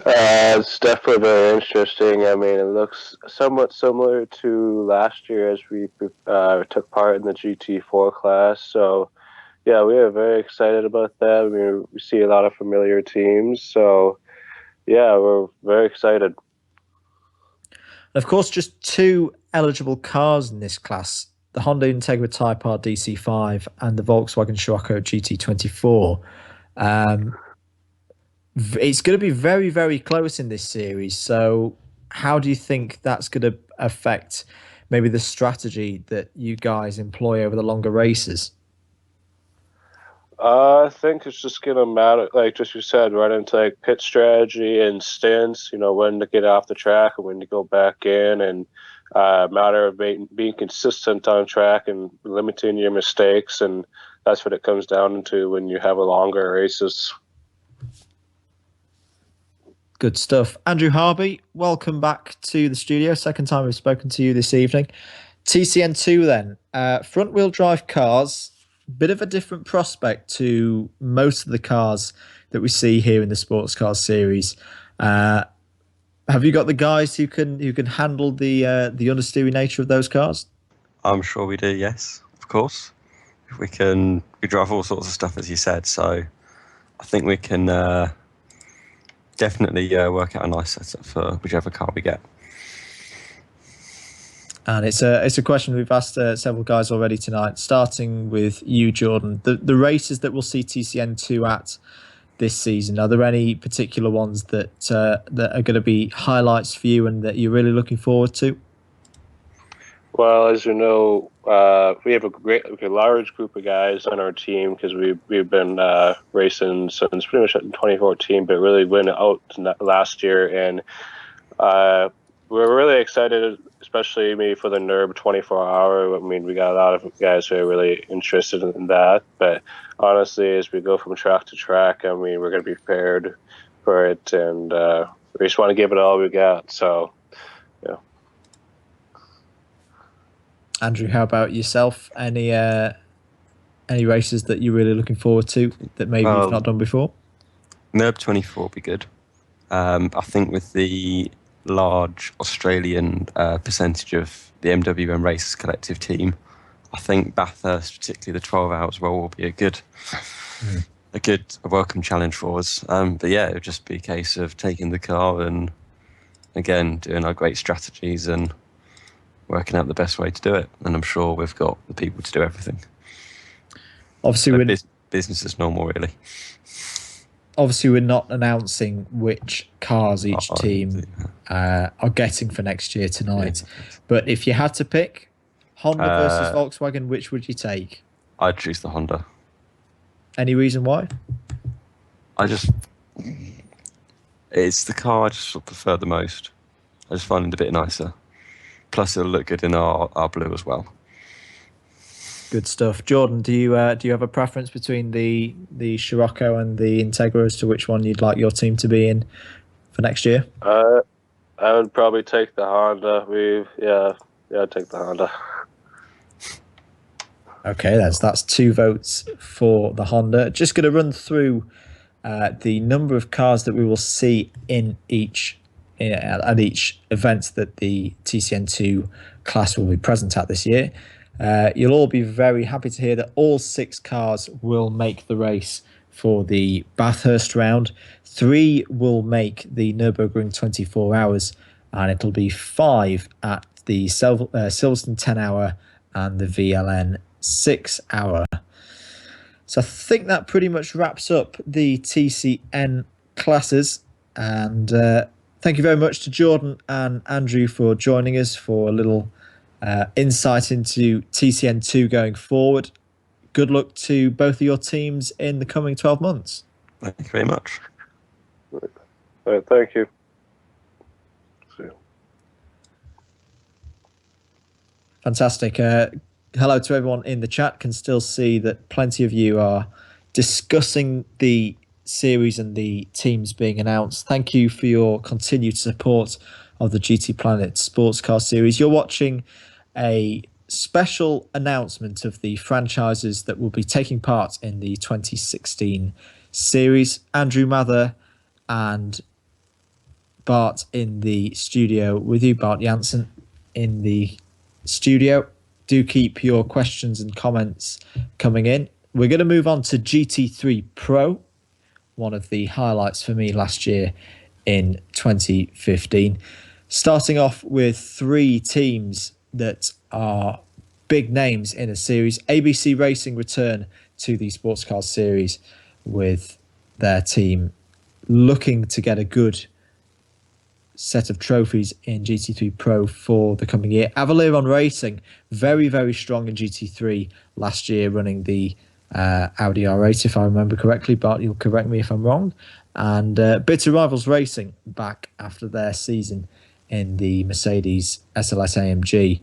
It's definitely very interesting. I mean, it looks somewhat similar to last year as we took part in the GT4 class. So, yeah, we are very excited about that. I mean, we see a lot of familiar teams. So, yeah, we're very excited. Of course, just 2 eligible cars in this class, the Honda Integra Type R DC5 and the Volkswagen Scirocco GT24. It's going to be very, very close in this series. So how do you think that's going to affect maybe the strategy that you guys employ over the longer races? I think it's just going to matter, like just you said, right into like pit strategy and stance, when to get off the track and when to go back in, and matter of being consistent on track and limiting your mistakes. And that's what it comes down to when you have a longer races. Good stuff. Andrew Harvey, welcome back to the studio. Second time we've spoken to you this evening. TCN2 then. Front-wheel drive cars, bit of a different prospect to most of the cars that we see here in the Sports Car Series. Have you got the guys who can handle the understeery nature of those cars? I'm sure we do, yes, of course. we drive all sorts of stuff, as you said. So I think we can definitely work out a nice setup for whichever car we get. And it's a question we've asked several guys already tonight, starting with you, Jordan. The races that we'll see TCN2 at this season, are there any particular ones that are going to be highlights for you and that you're really looking forward to? Well, as you know, we have a large group of guys on our team because we've been racing since pretty much 2014, but really went out last year, and we're really excited, especially maybe for the NERB 24-hour. I mean, we got a lot of guys who are really interested in that. But honestly, as we go from track to track, I mean, we're going to be prepared for it, and we just want to give it all we got. So, yeah. Andrew, how about yourself? Any races that you're really looking forward to that maybe you've not done before? NERB 24 will be good. I think with the large Australian percentage of the MWM Races collective team, I think Bathurst, particularly the 12 hours well, will be a welcome challenge for us. But yeah, it would just be a case of taking the car and again doing our great strategies and working out the best way to do it. And I'm sure we've got the people to do everything. Obviously, business as normal, really. Obviously, we're not announcing which cars each team are getting for next year tonight. Yeah. But if you had to pick Honda versus Volkswagen, which would you take? I'd choose the Honda. Any reason why? It's the car I just prefer the most. I just find it a bit nicer. Plus, it'll look good in our blue as well. Good stuff. Jordan, do you have a preference between the Scirocco and the Integra as to which one you'd like your team to be in for next year? I would probably take the Honda. I'd take the Honda. Okay, that's 2 votes for the Honda. Just going to run through the number of cars that we will see in at each event that the TCN2 class will be present at this year. You'll all be very happy to hear that all 6 cars will make the race for the Bathurst round. 3 will make the Nürburgring 24 hours, and it'll be 5 at the Silverstone 10 hour and the VLN 6 hour. So I think that pretty much wraps up the TCN classes. And thank you very much to Jordan and Andrew for joining us for a little insight into TCN2 going forward. Good luck to both of your teams in the coming 12 months. Thank you very much. All right, thank you. See you. Fantastic. Hello to everyone in the chat. Can still see that plenty of you are discussing the series and the teams being announced. Thank you for your continued support of the GTPlanet Sportscar Series. You're watching a special announcement of the franchises that will be taking part in the 2016 series. Andrew Mather and Bart in the studio with you, Bart Janssen in the studio. Do keep your questions and comments coming in. We're going to move on to GT3 Pro, one of the highlights for me last year in 2015. Starting off with 3 teams that are big names in a series. ABC Racing return to the Sports Car Series with their team looking to get a good set of trophies in GT3 Pro for the coming year. Avaleron Racing, very, very strong in GT3 last year, running the Audi R8, if I remember correctly. Bart, you'll correct me if I'm wrong. And Bitter Rivals Racing back after their season in the Mercedes SLS AMG.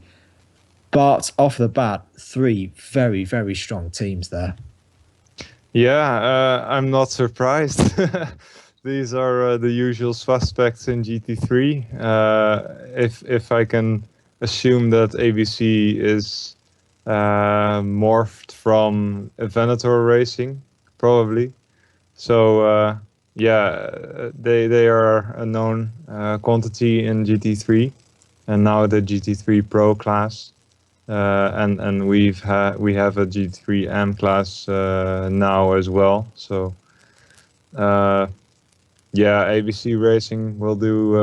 Bart, off the bat, 3 very, very strong teams there. Yeah, I'm not surprised. These are the usual suspects in GT3. If I can assume that ABC is morphed from Venator Racing, probably. So yeah, they are a known quantity in GT3, and now the GT3 Pro class. and we have a GT3 AM class now as well. So yeah, ABC Racing will do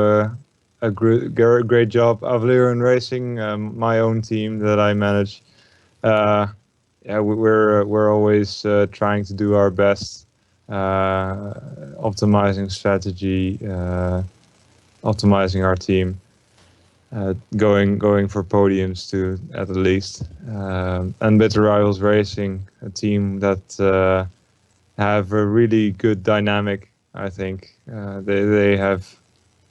a great job. Avliron Racing, my own team that I manage. Yeah, we're always trying to do our best, optimizing strategy, optimizing our team, going for podiums too, at the least. And Bitter Rivals Racing, a team that have a really good dynamic. I think they have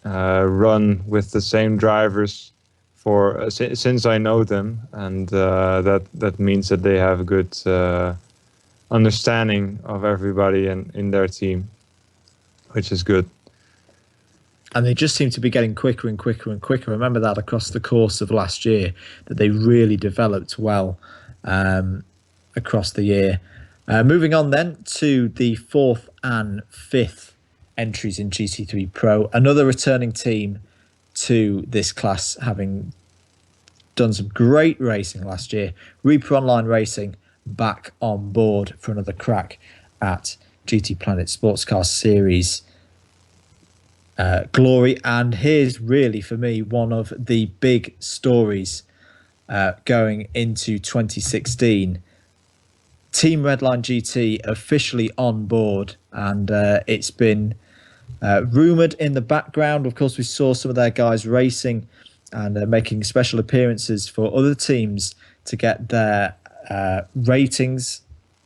run with the same drivers for since I know them, and that means that they have a good understanding of everybody in their team, which is good. And they just seem to be getting quicker and quicker and quicker. I remember that across the course of last year, that they really developed well across the year. Moving on then to the 4th and 5th entries in GT3 Pro. Another returning team to this class, having done some great racing last year. Reaper Online Racing back on board for another crack at GTPlanet Sportscar Series glory. And here's really, for me, one of the big stories going into 2016. Team Redline GT officially on board, and it's been rumoured in the background. Of course, we saw some of their guys racing and making special appearances for other teams to get their ratings,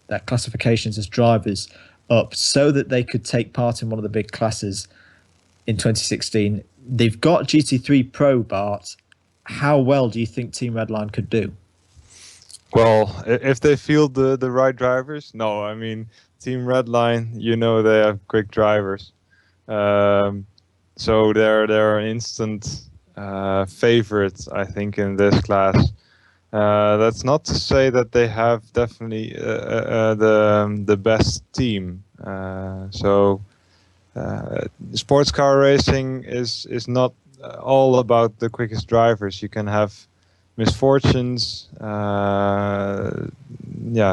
their classifications as drivers up so that they could take part in one of the big classes in 2016. They've got GT3 Pro, Bart. How well do you think Team Redline could do? Well, if they field the right drivers, no. I mean, Team Redline, you know, they have quick drivers, so they're an instant favorite, I think, in this class. That's not to say that they have definitely the best team. Sports car racing is not all about the quickest drivers. You can have misfortunes,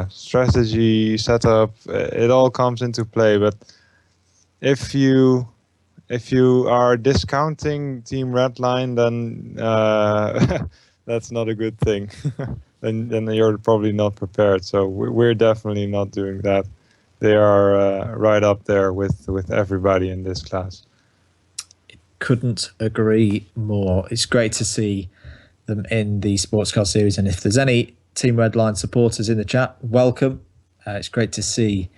strategy, setup. It all comes into play. But if you are discounting Team Redline, then that's not a good thing. then you're probably not prepared. So we're definitely not doing that. They are right up there with everybody in this class. Couldn't agree more. It's great to see them in the Sports Car Series, and if there's any Team Redline supporters in the chat, welcome. It's great to see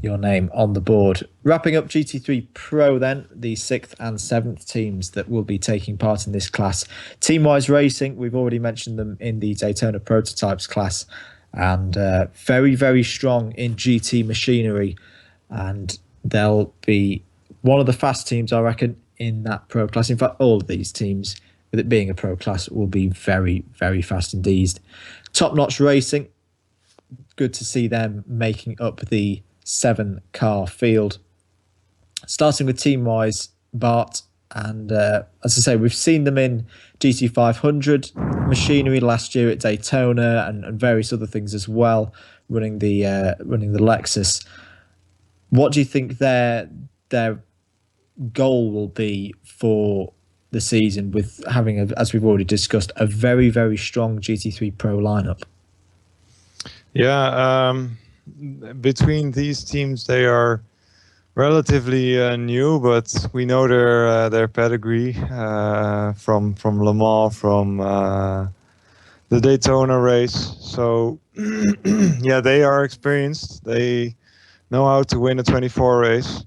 your name on the board. Wrapping up GT3 Pro then, the 6th and 7th teams that will be taking part in this class. Teamwise Racing, we've already mentioned them in the Daytona Prototypes class, and very, very strong in GT machinery, and they'll be one of the fast teams, I reckon, in that Pro class. In fact, all of these teams, with it being a Pro class, will be very, very fast indeed. Top Notch Racing, good to see them making up the 7-car field. Starting with team-wise, Bart, and as I say, we've seen them in GT500 machinery last year at Daytona and various other things as well, running the Lexus. What do you think their goal will be for the season, with having, as we've already discussed, a very, very strong GT3 Pro lineup? Yeah, between these teams, they are relatively new, but we know their pedigree from Le Mans, from the Daytona race. So yeah, they are experienced. They know how to win a 24 race.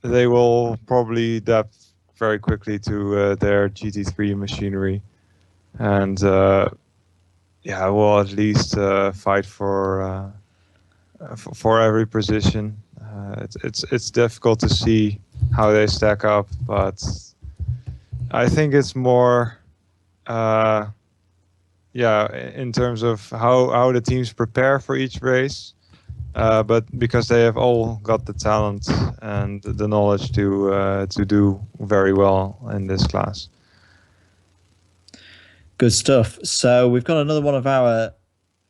They will probably adapt very quickly to their GT3 machinery, and will at least fight for every position. It's difficult to see how they stack up, but I think it's more in terms of how the teams prepare for each race. But because they have all got the talent and the knowledge to do very well in this class. Good stuff. So we've got another one of our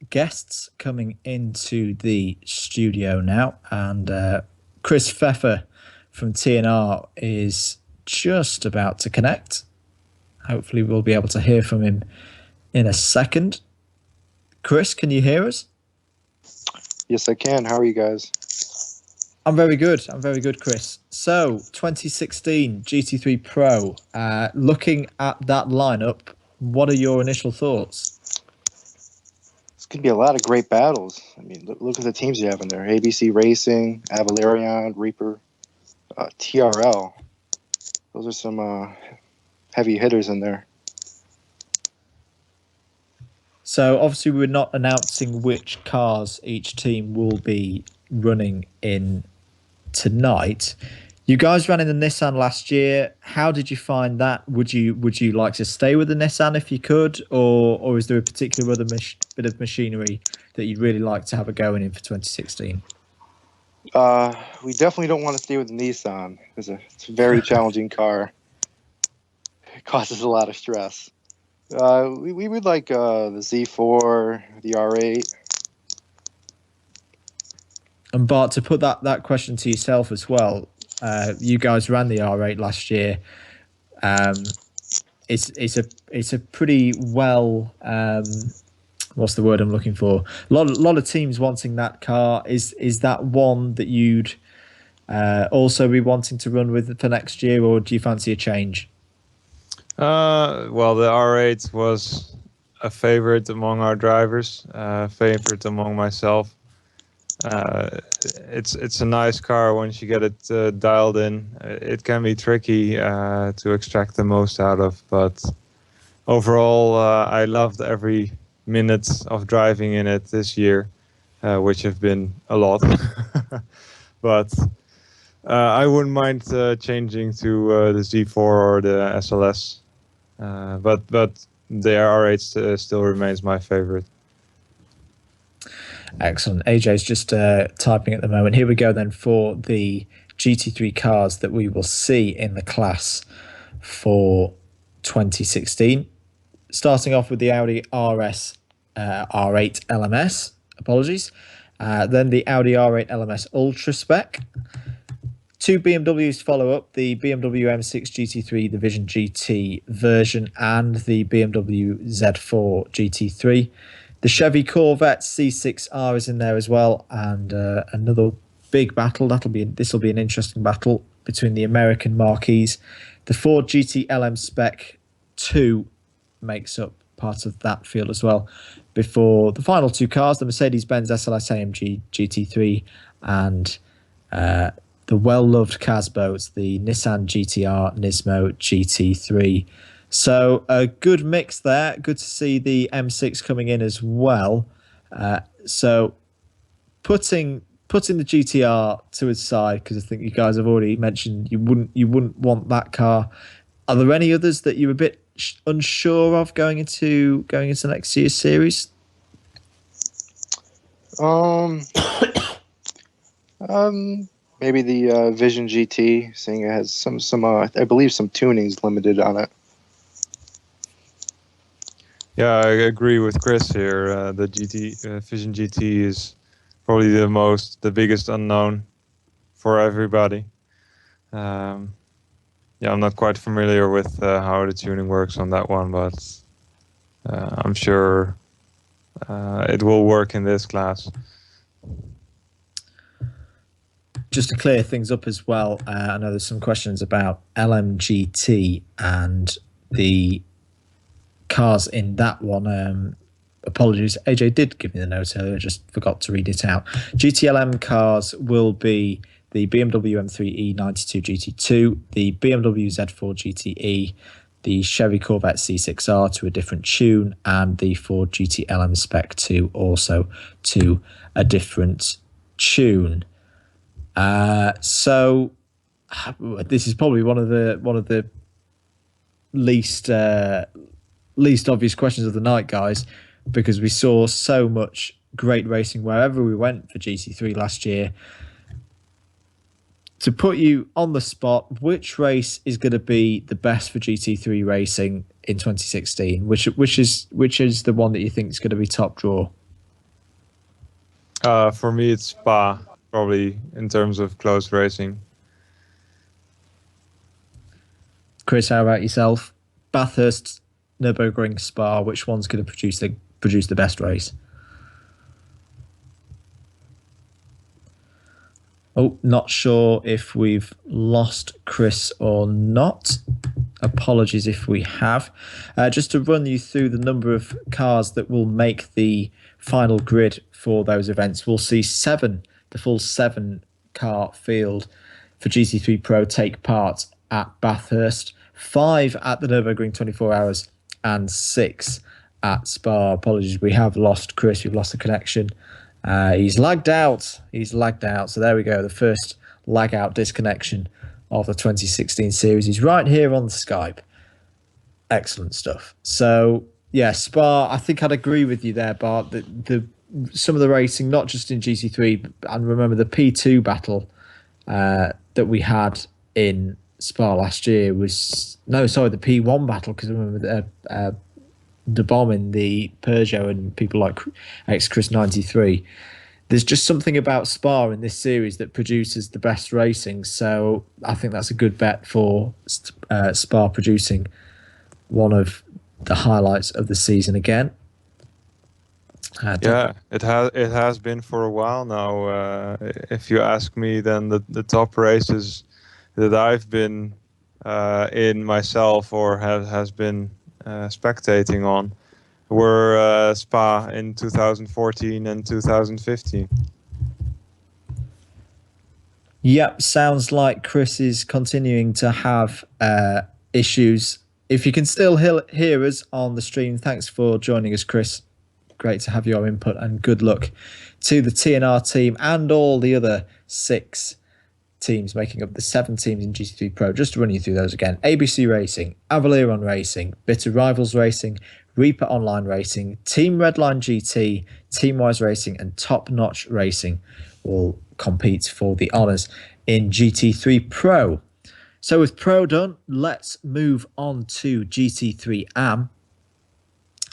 guests coming into the studio now, and Chris Pfeffer from TNR is just about to connect. Hopefully we'll be able to hear from him in a second. Chris, can you hear us? Yes, I can. How are you guys? I'm very good, Chris. So, 2016 GT3 Pro, looking at that lineup, what are your initial thoughts? It's going to be a lot of great battles. I mean, look at the teams you have in there. ABC Racing, Avalarion, Reaper, TRL. Those are some heavy hitters in there. So, obviously, we're not announcing which cars each team will be running in tonight. You guys ran in the Nissan last year. How did you find that? Would you like to stay with the Nissan if you could, or is there a particular other bit of machinery that you'd really like to have a go in for 2016? We definitely don't want to stay with the Nissan. It's a very challenging car. It causes a lot of stress. We would like the Z4, the R8. And Bart, to put that question to yourself as well, you guys ran the R8 last year. It's a pretty well, what's the word I'm looking for? A lot of teams wanting that car. Is that one that you'd also be wanting to run with for next year, or do you fancy a change? Well, the R8 was a favorite among our drivers, favorite among myself. It's a nice car once you get it dialed in. It can be tricky to extract the most out of, but overall, I loved every minute of driving in it this year, which have been a lot. But I wouldn't mind changing to the Z4 or the SLS. But the R8 still remains my favorite. Excellent. AJ's just typing at the moment. Here we go then for the GT3 cars that we will see in the class for 2016. Starting off with the Audi RS R8 LMS. Apologies. Then the Audi R8 LMS Ultra Spec. Two BMWs follow up, the BMW M6 GT3, the Vision GT version, and the BMW Z4 GT3. The Chevy Corvette C6R is in there as well, and another big battle. This will be an interesting battle between the American marquees. The Ford GTLM Spec 2 makes up part of that field as well. Before the final two cars, the Mercedes-Benz SLS AMG GT3 and the well-loved Casboats, the Nissan GTR Nismo GT3. So a good mix there. Good to see the M6 coming in as well. So putting the GTR to its side, because I think you guys have already mentioned you wouldn't want that car. Are there any others that you're a bit unsure of going into next year's series? Maybe the Vision GT, seeing it has some I believe some tuning's limited on it. Yeah, I agree with Chris here. The Vision GT is probably the biggest unknown for everybody. I'm not quite familiar with how the tuning works on that one, but I'm sure it will work in this class. Just to clear things up as well, I know there's some questions about LMGT and the cars in that one. Apologies, AJ did give me the note earlier, I just forgot to read it out. GTLM cars will be the BMW M3 E92 GT2, the BMW Z4 GTE, the Chevy Corvette C6R to a different tune, and the Ford GTLM Spec 2 also to a different tune. So this is probably one of the least obvious questions of the night, guys, because we saw so much great racing wherever we went for GT3 last year. To put you on the spot, which race is going to be the best for GT3 racing in 2016? Which is the one that you think is going to be top draw? For me, it's Spa, probably, in terms of close racing. Chris, how about yourself? Bathurst, Nürburgring, Spa. Which one's going to produce the best race? Oh, not sure if we've lost Chris or not. Apologies if we have. Just to run you through the number of cars that will make the final grid for those events, we'll see the full 7 car field for GT3 Pro take part at Bathurst, 5 at the Nürburgring 24 Hours, and 6 at Spa. Apologies, we have lost Chris. We've lost the connection. He's lagged out. So there we go. The first lag out disconnection of the 2016 series. He's right here on the Skype. Excellent stuff. So yeah, Spa. I think I'd agree with you there, Bart. The some of the racing, not just in GT3, and remember the P2 battle that we had in Spa last year the P1 battle, because I remember the bomb in the Peugeot and people like Chris 93. There's just something about Spa in this series that produces the best racing. So I think that's a good bet for Spa producing one of the highlights of the season again. It has been for a while now. If you ask me, then the top races that I've been in myself or has been spectating on were Spa in 2014 and 2015. Yep, sounds like Chris is continuing to have issues. If you can still hear us on the stream, thanks for joining us, Chris. Great to have your input, and good luck to the TNR team and all the other 6 teams making up the 7 teams in GT3 Pro. Just to run you through those again: ABC Racing, Avaleron Racing, Bitter Rivals Racing, Reaper Online Racing, Team Redline GT, Team Wise Racing, and Top Notch Racing will compete for the honours in GT3 Pro. So with Pro done, let's move on to GT3 AM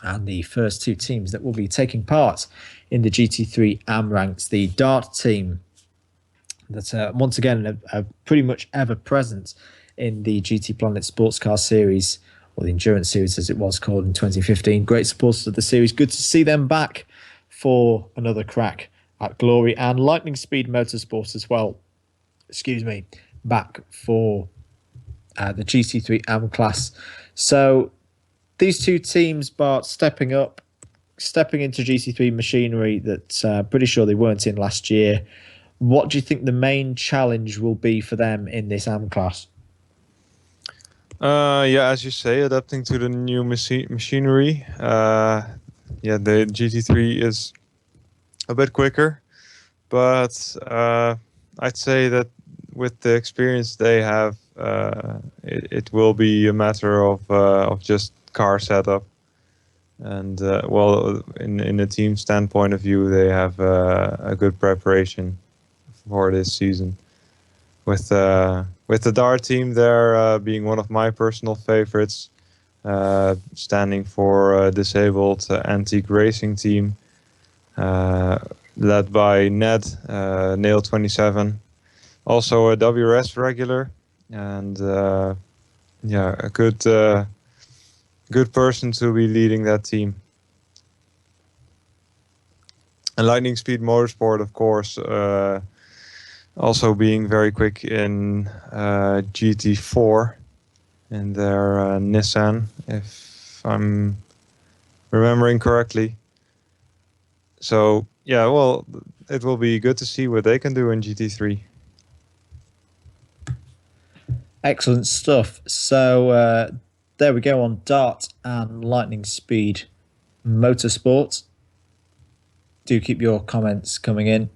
and the first 2 teams that will be taking part in the GT3 AM ranks. The Dart team that once again are pretty much ever present in the GTPlanet Sportscar Series, or the Endurance Series as it was called in 2015. Great supporters of the series. Good to see them back for another crack at glory, and Lightning Speed Motorsport as well. Back for the GT3 AM class. So these 2 teams, Bart, stepping into GT3 machinery that pretty sure they weren't in last year. What do you think the main challenge will be for them in this AM class? As you say, adapting to the new machinery. The GT3 is a bit quicker, but I'd say that with the experience they have, it will be a matter of just car setup. And in a team standpoint of view, they have a good preparation for this season. With the Dart team there being one of my personal favorites, standing for a disabled antique racing team, led by Ned, Nail 27, also a WRS regular, and a good person to be leading that team. And Lightning Speed Motorsport, of course, also being very quick in GT4 in their Nissan, if I'm remembering correctly. So it will be good to see what they can do in GT3. Excellent stuff. So there we go on Dart and Lightning Speed Motorsport. Do keep your comments coming in.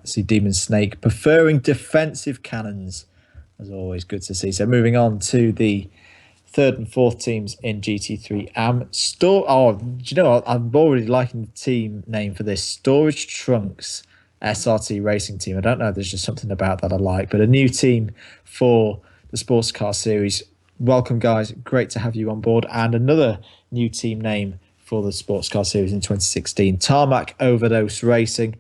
See Demon Snake preferring defensive cannons, as always, good to see. So moving on to the 3rd and 4th teams in GT3 AM. Do you know what? I'm already liking the team name for this. Storage Trunks SRT Racing Team. I don't know, there's just something about that I like. But a new team for the Sports Car Series. Welcome, guys. Great to have you on board. And another new team name for the Sports Car Series in 2016, Tarmac Overdose Racing.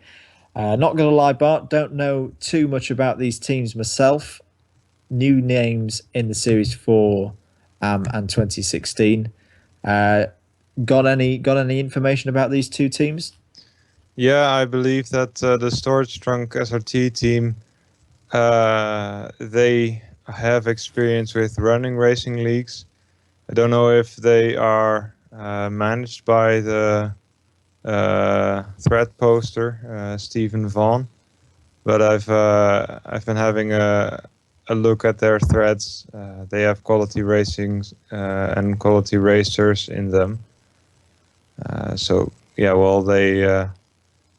Not going to lie, Bart, don't know too much about these teams myself. New names in the series for and 2016. Got any information about these two teams? Yeah, I believe that the Storage Trunk SRT team, they have experience with running racing leagues. I don't know if they are managed by the thread poster, Stephen Vaughn, but I've been having a look at their threads. They have quality racing and quality racers in them. So yeah, well, they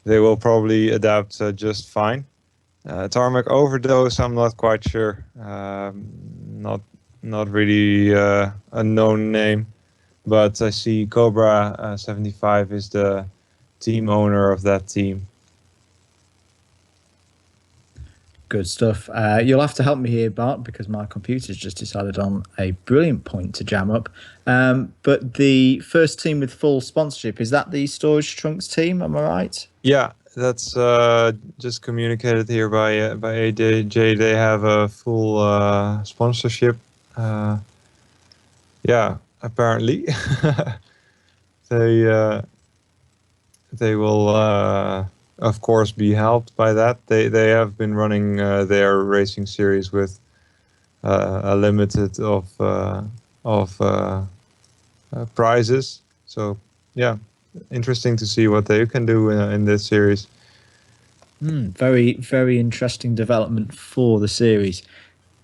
will probably adapt just fine. Tarmac Overdose, I'm not quite sure. Not really a known name, but I see Cobra 75 is the team owner of that team. Good stuff. You'll have to help me here, Bart, because my computer's just decided on a brilliant point to jam up. But the first team with full sponsorship, is that the Storage Trunks team? Am I right? Yeah, that's just communicated here by AJ. They have a full sponsorship. Yeah, apparently they will of course be helped by that. They have been running their racing series with a limited of prizes. So yeah, interesting to see what they can do in this series. Very, very interesting development for the series.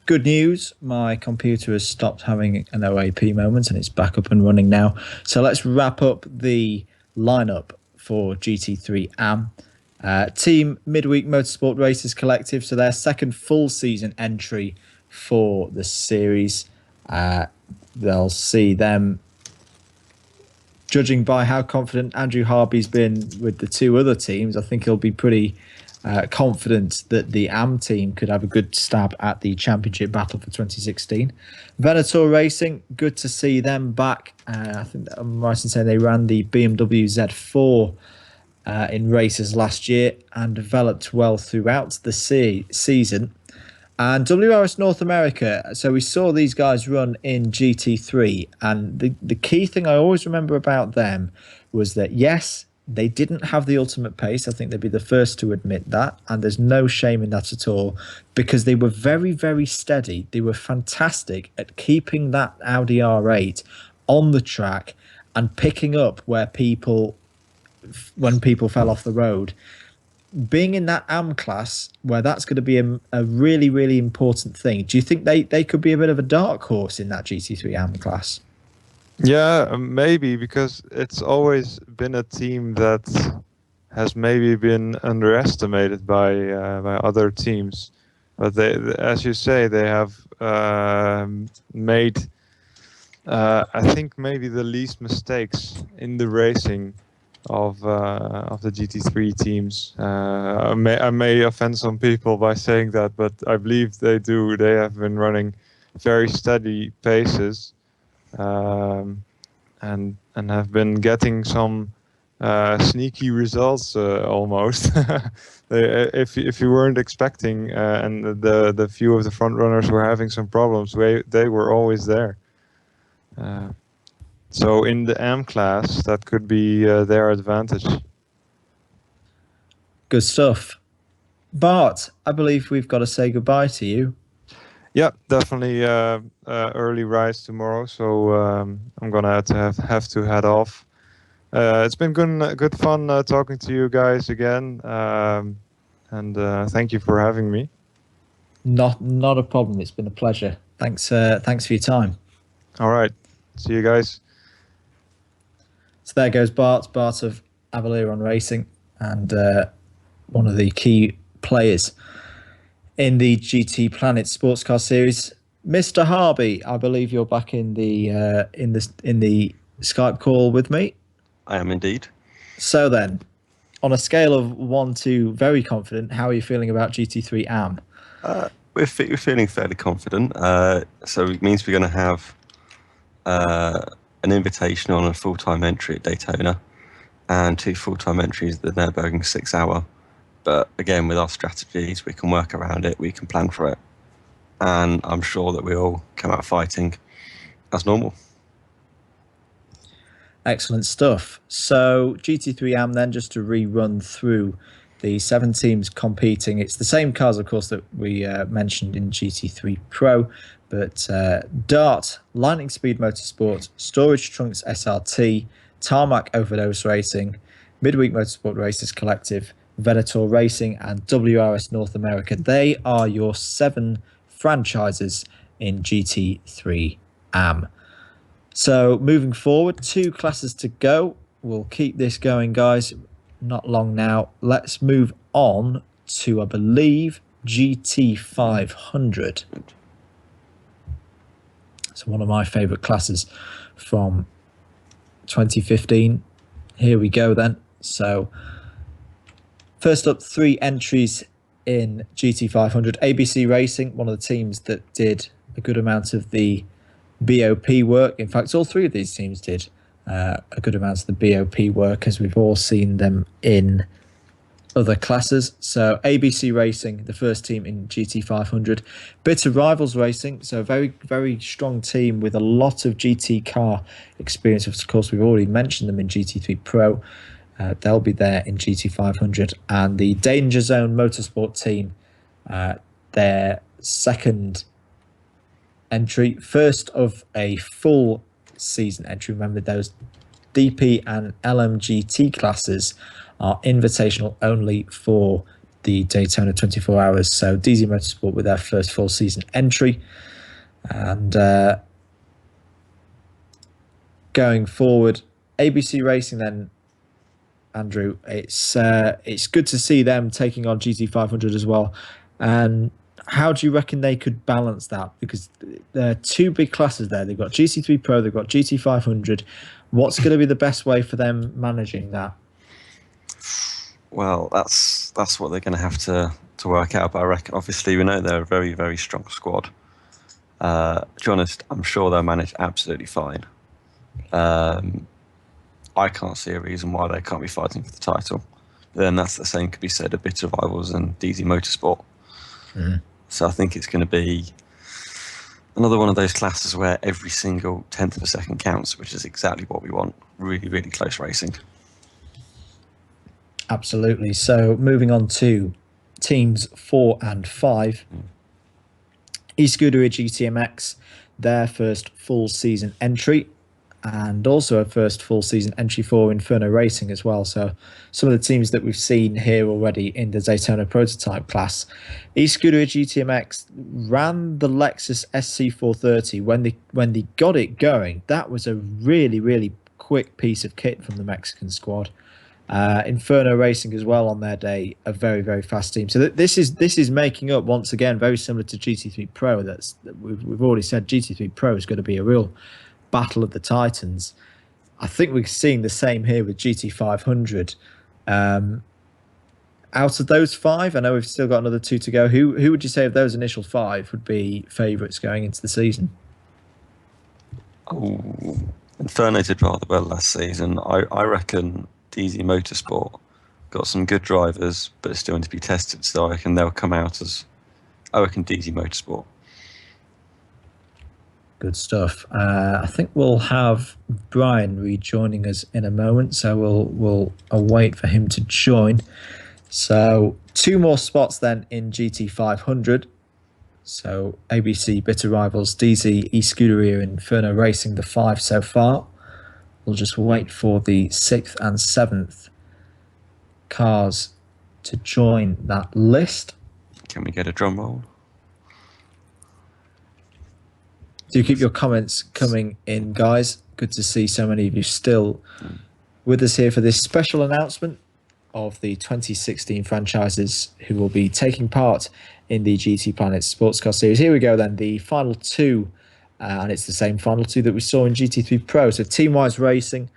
Good news, my computer has stopped having an OAP moment and it's back up and running now. So let's wrap up the lineup for GT3 AM. Team Midweek Motorsport Racers Collective, so their second full season entry for the series. They'll see them, judging by how confident Andrew Harvey's been with the two other teams, I think he'll be pretty confident that the AM team could have a good stab at the championship battle for 2016. Venator Racing, good to see them back. I think I'm right in saying they ran the BMW Z4 in races last year and developed well throughout the season. And WRS North America, so we saw these guys run in GT3, and the key thing I always remember about them was that, yes, they didn't have the ultimate pace. I think they'd be the first to admit that, and there's no shame in that at all, because they were very, very steady. They were fantastic at keeping that Audi R8 on the track and picking up when people fell off the road. Being in that AM class, where that's going to be a really, really important thing, do you think they could be a bit of a dark horse in that GT3 AM class? Yeah, maybe, because it's always been a team that has maybe been underestimated by other teams. But they, as you say, they have made, I think, maybe the least mistakes in the racing of the GT3 teams. I may offend some people by saying that, but I believe they do. They have been running very steady paces. And have been getting some sneaky results almost. If you weren't expecting, and the few of the front runners were having some problems, they were always there. So in the M class, that could be their advantage. Good stuff. Bart, I believe we've got to say goodbye to you. Yeah, definitely early rise tomorrow, so I'm gonna have to head off. It's been good fun talking to you guys again, and thank you for having me. Not a problem. It's been a pleasure. Thanks for your time. All right, see you guys. So there goes Bart of Avaliron Racing, and one of the key players in the GTPlanet Sportscar Series. Mr. Harvey, I believe you're back in the Skype call with me. I am indeed. So then, on a scale of 1 to very confident, how are you feeling about GT3 AM? We're feeling fairly confident. So it means we're going to have an invitation on a full-time entry at Daytona and 2 full-time entries at the Nürburgring 6 hour. But again, with our strategies, we can work around it, we can plan for it. And I'm sure that we'll come out fighting as normal. Excellent stuff. So GT3 AM then, just to rerun through the 7 teams competing. It's the same cars, of course, that we mentioned in GT3 Pro, but Dart, Lightning Speed Motorsport, Storage Trunks SRT, Tarmac Overdose Racing, Midweek Motorsport Racers Collective, Venator Racing, and WRS North America. They are your 7 franchises in GT3 AM. So moving forward, 2 classes to go. We'll keep this going, guys. Not long now. Let's move on to, I believe, GT500. So one of my favourite classes from 2015. Here we go then. So first up, 3 entries in GT500. ABC Racing, one of the teams that did a good amount of the BOP work. In fact, all 3 of these teams did a good amount of the BOP work, as we've all seen them in other classes. So ABC Racing, the first team in GT500. Bitter Rivals Racing, so a very, very strong team with a lot of GT car experience. Of course, we've already mentioned them in GT3 Pro. They'll be there in GT500. And the Danger Zone Motorsport team, their second entry, first of a full season entry. Remember, those DP and LMGT classes are invitational only for the Daytona 24 hours. So DZ Motorsport with their first full season entry. And going forward, ABC Racing then, Andrew, it's good to see them taking on GT500 as well. And how do you reckon they could balance that? Because there are 2 big classes there. They've got GT3 Pro, they've got GT500. What's going to be the best way for them managing that? Well, that's what they're going to have to work out. But I reckon, obviously, we know they're a very, very strong squad. To be honest, I'm sure they'll manage absolutely fine. I can't see a reason why they can't be fighting for the title. But then that's the same could be said of Bitter Rivals and DZ Motorsport. Mm-hmm. So I think it's going to be another one of those classes where every single 10th of a second counts, which is exactly what we want. Really, really close racing. Absolutely. So moving on to teams 4 and 5. eScuderia GTMX, their first full season entry, and also a first full season entry for Inferno Racing as well. So some of the teams that we've seen here already in the Daytona prototype class. eScuderia GTMX ran the Lexus SC430 when they got it going. That was a really, really quick piece of kit from the Mexican squad. Inferno Racing as well on their day, a very, very fast team. So this is making up, once again, very similar to GT3 Pro. We've already said GT3 Pro is going to be a real battle of the Titans. I think we're seeing the same here with GT500. Out of those 5, I know we've still got another 2 to go. Who would you say of those initial 5 would be favourites going into the season? Oh, Inferno did rather well last season. I reckon DZ Motorsport got some good drivers, but still need to be tested. So I reckon they'll come out as, I reckon, DZ Motorsport. Good stuff. I think we'll have Brian rejoining us in a moment, so we'll await for him to join. So 2 more spots then in GT500. So ABC, Bitter Rivals, DZ, eScuderia, Inferno Racing, the 5 so far. We'll just wait for the 6th and 7th cars to join that list. Can we get a drum roll? Do keep your comments coming in, guys. Good to see so many of you still with us here for this special announcement of the 2016 franchises who will be taking part in the GTPlanet Sportscar Series. Here we go then, the final 2, and it's the same final 2 that we saw in GT3 Pro. So Teamwise Racing,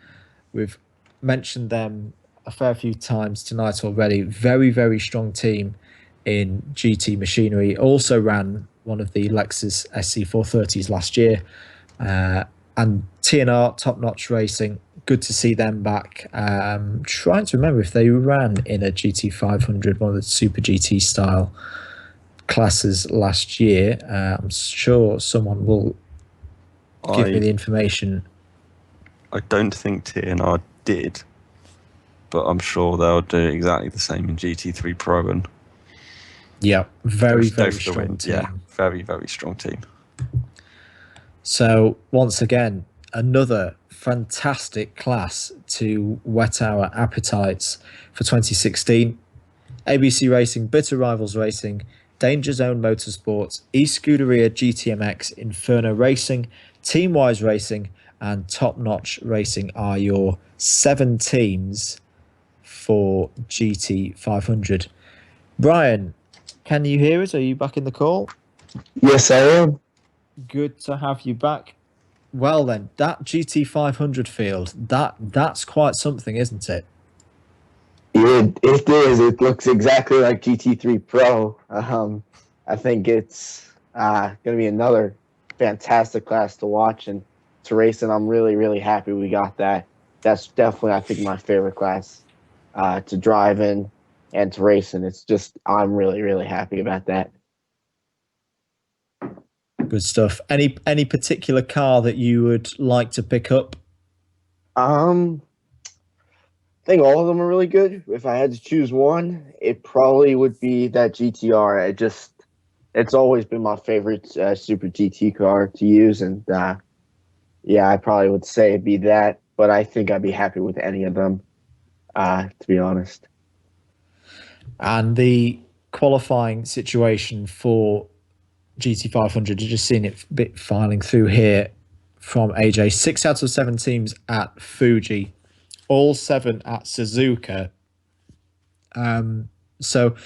we've mentioned them a fair few times tonight already. Very, very strong team in GT Machinery, also ran one of the Lexus SC430s last year. And TNR, Top Notch Racing, good to see them back. Trying to remember if they ran in a GT500, one of the Super GT style classes last year. I'm sure someone will give me the information. I don't think TNR did, but I'm sure they'll do exactly the same in GT3 Pro. And yeah, very strong team. Yeah, very, very strong team. So once again, another fantastic class to whet our appetites for 2016. ABC Racing, Bitter Rivals Racing, Danger Zone Motorsports, eScuderia GTMX, Inferno Racing, Teamwise Racing, and Top Notch Racing are your 7 teams for GT500. Brian, can you hear us? Are you back in the call? Yes, I am. Good to have you back. Well then, that GT500 field, that's quite something, isn't it? It is. It looks exactly like GT3 Pro. I think it's going to be another fantastic class to watch and to race, and I'm really, really happy we got that. That's definitely, I think, my favorite class to drive in and to race in. It's just, I'm really, really happy about that. Good stuff. Any particular car that you would like to pick up? I think all of them are really good. If I had to choose one, it probably would be that GTR. It's always been my favorite Super GT car to use, and yeah, I probably would say it'd be that. But I think I'd be happy with any of them, to be honest. And the qualifying situation for GT500, you've just seen it bit filing through here from AJ. 6 out of 7 teams at Fuji, all 7 at Suzuka. So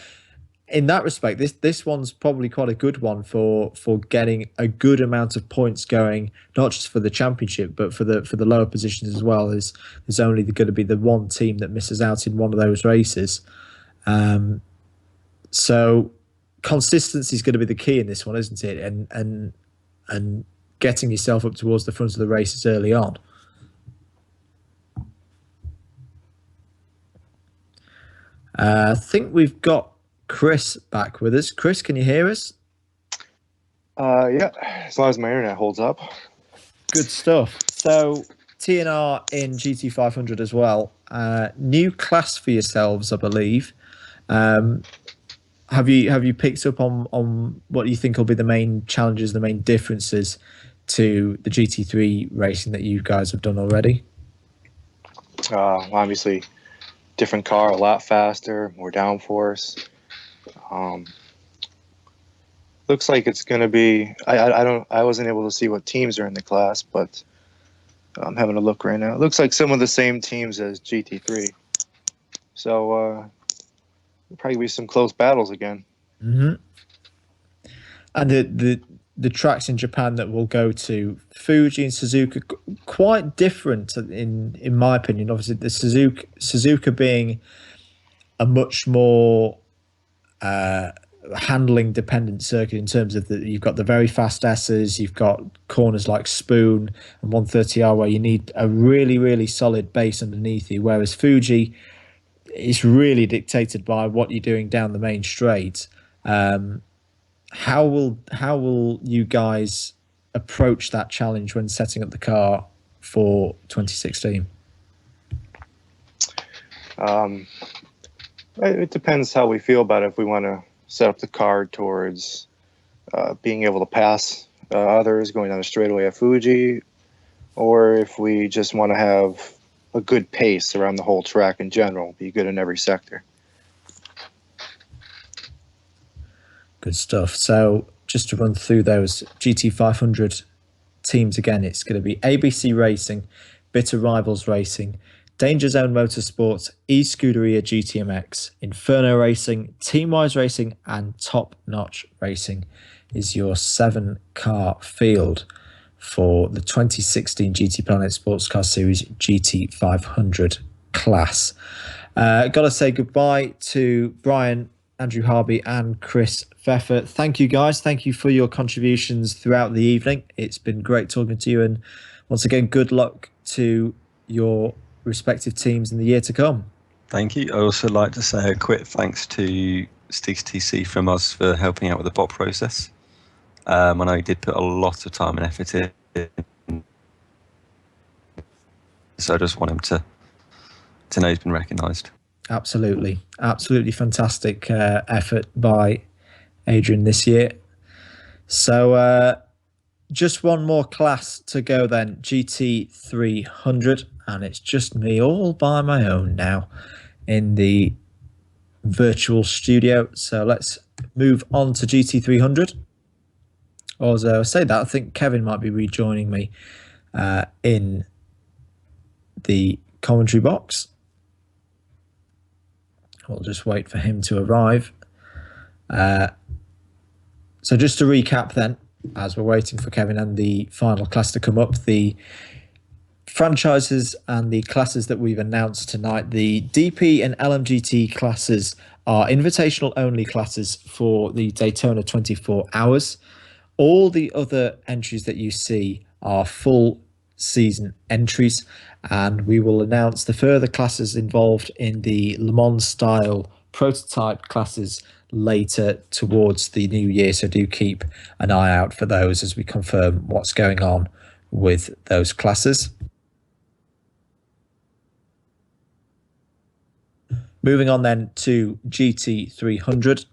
in that respect, this one's probably quite a good one for getting a good amount of points going, not just for the championship, but for the lower positions as well. There's only going to be the one team that misses out in one of those races. So consistency is going to be the key in this one, isn't it? And getting yourself up towards the front of the races early on. I think we've got Chris back with us. Chris, can you hear us? Yeah, as long as my internet holds up. Good stuff. So TNR in GT500 as well. New class for yourselves, I believe. Have you picked up on what you think will be the main challenges, the main differences to the GT3 racing that you guys have done already? Obviously, different car, a lot faster, more downforce. Looks like it's going to be. I wasn't able to see what teams are in the class, but I'm having a look right now. It looks like some of the same teams as GT3. So there'll probably be some close battles again. Mm-hmm. And the tracks in Japan that will go to Fuji and Suzuka, quite different in my opinion. Obviously, the Suzuka being a much more handling dependent circuit in terms of you've got the very fast S's, you've got corners like Spoon and 130R where you need a really, really solid base underneath you, whereas Fuji is really dictated by what you're doing down the main straight. How will you guys approach that challenge when setting up the car for 2016? It depends how we feel about it. If we want to set up the car towards being able to pass others going down the straightaway at Fuji, or if we just want to have a good pace around the whole track in general, be good in every sector. Good stuff. So just to run through those GT500 teams again, it's going to be ABC Racing, Bitter Rivals Racing, Danger Zone Motorsports, eScuderia GTMX, Inferno Racing, Teamwise Racing, and Top Notch Racing is your 7-car field for the 2016 GTPlanet Sportscar Series GT500 class. Got to say goodbye to Brian Andrew Harvey and Chris Pfeffer. Thank you, guys. Thank you for your contributions throughout the evening. It's been great talking to you. And once again, good luck to your respective teams in the year to come. Thank you. I also like to say a quick thanks to Stiggs TC from us for helping out with the bot process. I know he did put a lot of time and effort in. So I just want him to know he's been recognised. Absolutely. Absolutely fantastic effort by Adrian this year. So just one more class to go then, GT300, and it's just me all by my own now in the virtual studio. So let's move on to GT300. Or as I say that, I think Kevin might be rejoining me in the commentary box. We'll just wait for him to arrive. So just to recap then, as we're waiting for Kevin and the final class to come up, the franchises and the classes that we've announced tonight, the DP and LMGT classes are invitational only classes for the Daytona 24 hours. All the other entries that you see are full season entries, and we will announce the further classes involved in the Le Mans style prototype classes later towards the new year, so do keep an eye out for those as we confirm what's going on with those classes. Moving on then to GT300,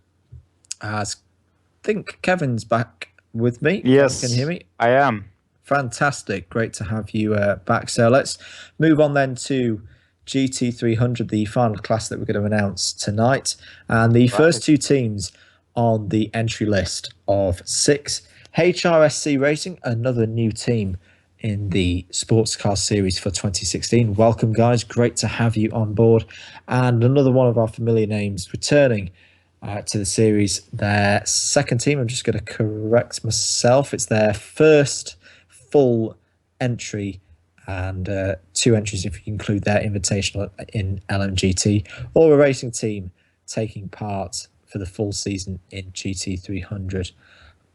as I think Kevin's back with me. Yes, can you hear me? I am. Fantastic. Great to have you back. So let's move on then to GT300, the final class that we're going to announce tonight. And the first two teams on the entry list of 6, HRSC Racing, another new team in the Sports Car Series for 2016. Welcome, guys. Great to have you on board. And another one of our familiar names returning to the series. Their second team, I'm just going to correct myself, it's their first full entry, and 2 entries if you include their invitational in LMGT, or a racing team taking part for the full season in GT300.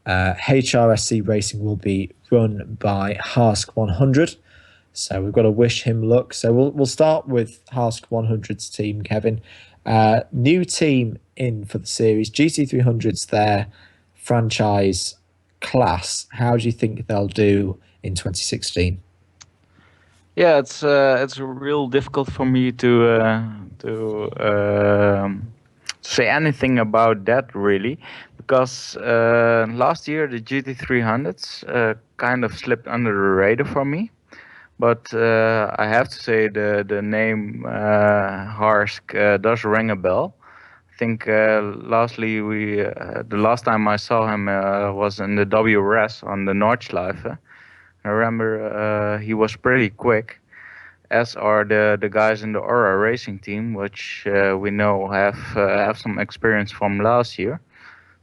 HRSC Racing will be run by Harsk 100, so we've got to wish him luck. So we'll start with Harsk 100's team, Kevin. New team in for the series. GT300's their franchise class. How do you think they'll do in 2016? Yeah, it's real difficult for me to say anything about that really, because last year the GT300s kind of slipped under the radar for me. But I have to say the name Harsk does ring a bell. I think lastly the last time I saw him was in the WRS on the Nordschleife. I remember he was pretty quick, as are the guys in the Aura Racing team, which we know have some experience from last year.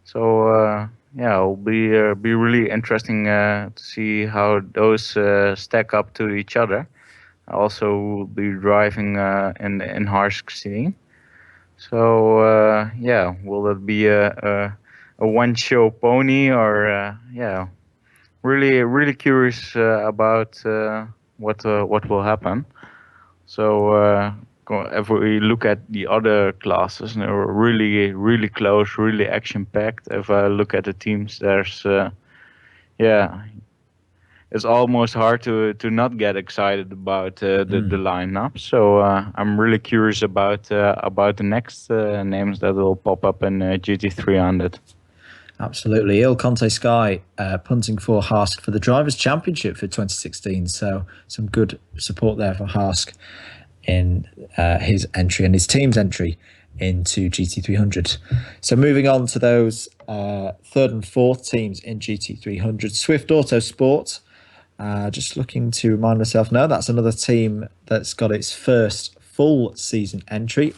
So yeah, it'll be really interesting to see how those stack up to each other. I also will be driving in Harsk's team. So yeah, will it be a one-show pony, or yeah? Really curious about what will happen. So if we look at the other classes, they're really close, really action-packed. If I look at the teams, there's yeah, it's almost hard to not get excited about the lineup. So I'm really curious about the next names that will pop up in GT300. Absolutely. Il Conte Sky punting for Harsk for the Drivers' Championship for 2016. So some good support there for Harsk in his entry and his team's entry into GT300. So moving on to those third and fourth teams in GT300. Swift Autosport. Just looking to remind myself, no, that's another team that's got its first full season entry,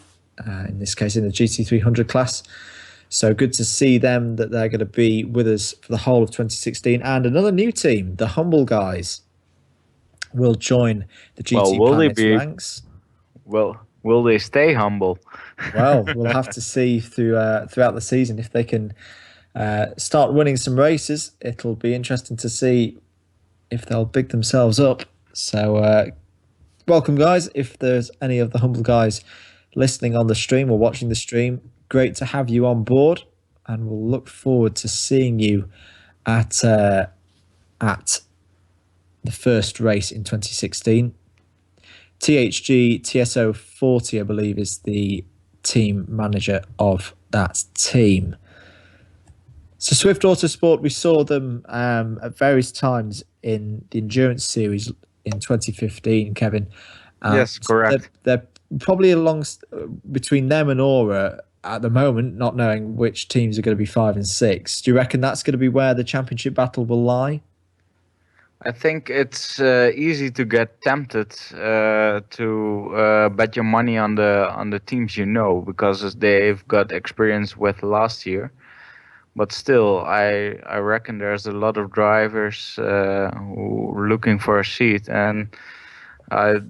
in this case in the GT300 class. So good to see them, that they're going to be with us for the whole of 2016. And another new team, the Humble Guys, will join the GT Planet ranks. Well, will they stay humble? Well, we'll have to see throughout the season if they can start winning some races. It'll be interesting to see if they'll big themselves up. So, welcome, guys. If there's any of the humble guys listening on the stream or watching the stream, great to have you on board, and we'll look forward to seeing you at the first race in 2016. THG TSO 40, I believe, is the team manager of that team. So Swift Autosport, we saw them at various times in the Endurance Series in 2015, Kevin. Yes, correct. They're probably along between them and Aura at the moment, not knowing which teams are going to be 5 and 6. Do you reckon that's going to be where the championship battle will lie? I think it's easy to get tempted to bet your money on the teams because they've got experience with last year. But still, I reckon there's a lot of drivers who are looking for a seat, and I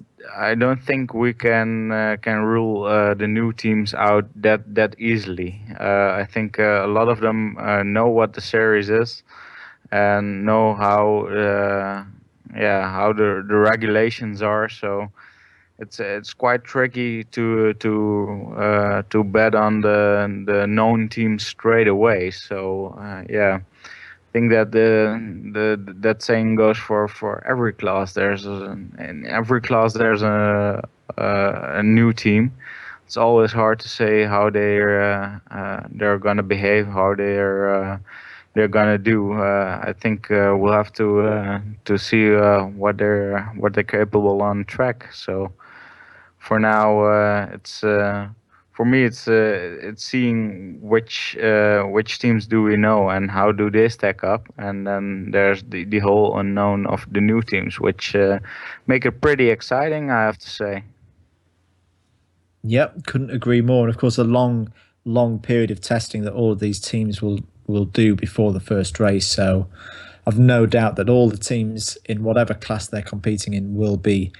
don't think we can rule the new teams out that easily. I think a lot of them know what the series is and know how the regulations are. So it's quite tricky to bet on the known teams straight away. So I think that that saying goes for every class. In every class there's a new team. It's always hard to say how they're gonna behave, how they're gonna do. I think we'll have to see what they're capable on track. So for now, it's for me it's seeing which teams do we know and how do they stack up, and then there's the whole unknown of the new teams, which make it pretty exciting, I have to say. Yep, couldn't agree more. And of course, a long period of testing that all of these teams will do before the first race. So I've no doubt that all the teams in whatever class they're competing in will be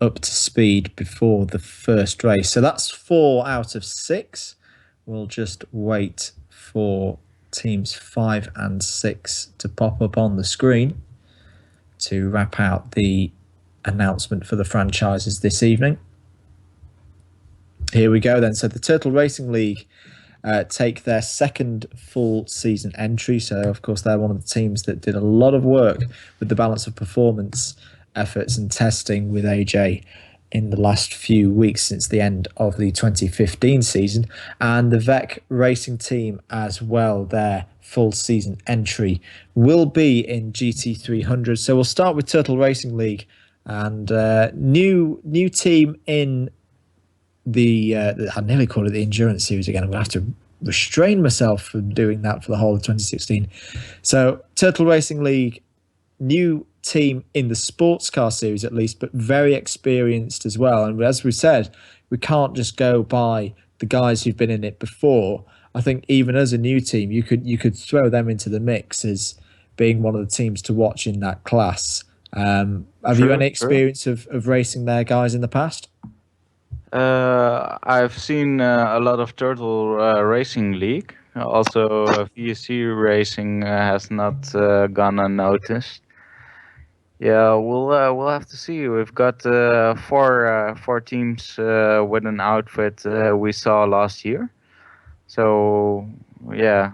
up to speed before the first race. So that's 4 out of 6. We'll just wait for teams 5 and 6 to pop up on the screen to wrap out the announcement for the franchises this evening. Here we go then. So the Turtle Racing League take their second full season entry. So, of course, they're one of the teams that did a lot of work with the balance of performance efforts and testing with AJ in the last few weeks since the end of the 2015 season. And the VEC Racing team as well, their full season entry will be in GT300. So we'll start with Turtle Racing League, and new team in the I nearly call it the Endurance Series again. I'm going to have to restrain myself from doing that for the whole of 2016. So Turtle Racing League, new team in the sports car series at least, but very experienced as well. And as we said, we can't just go by the guys who've been in it before. I think even as a new team, you could throw them into the mix as being one of the teams to watch in that class. Have you any experience of racing their guys in the past? I've seen a lot of Turtle Racing League. Also, VSC Racing has not gone unnoticed. Yeah, we'll have to see. We've got four teams with an outfit we saw last year. So yeah,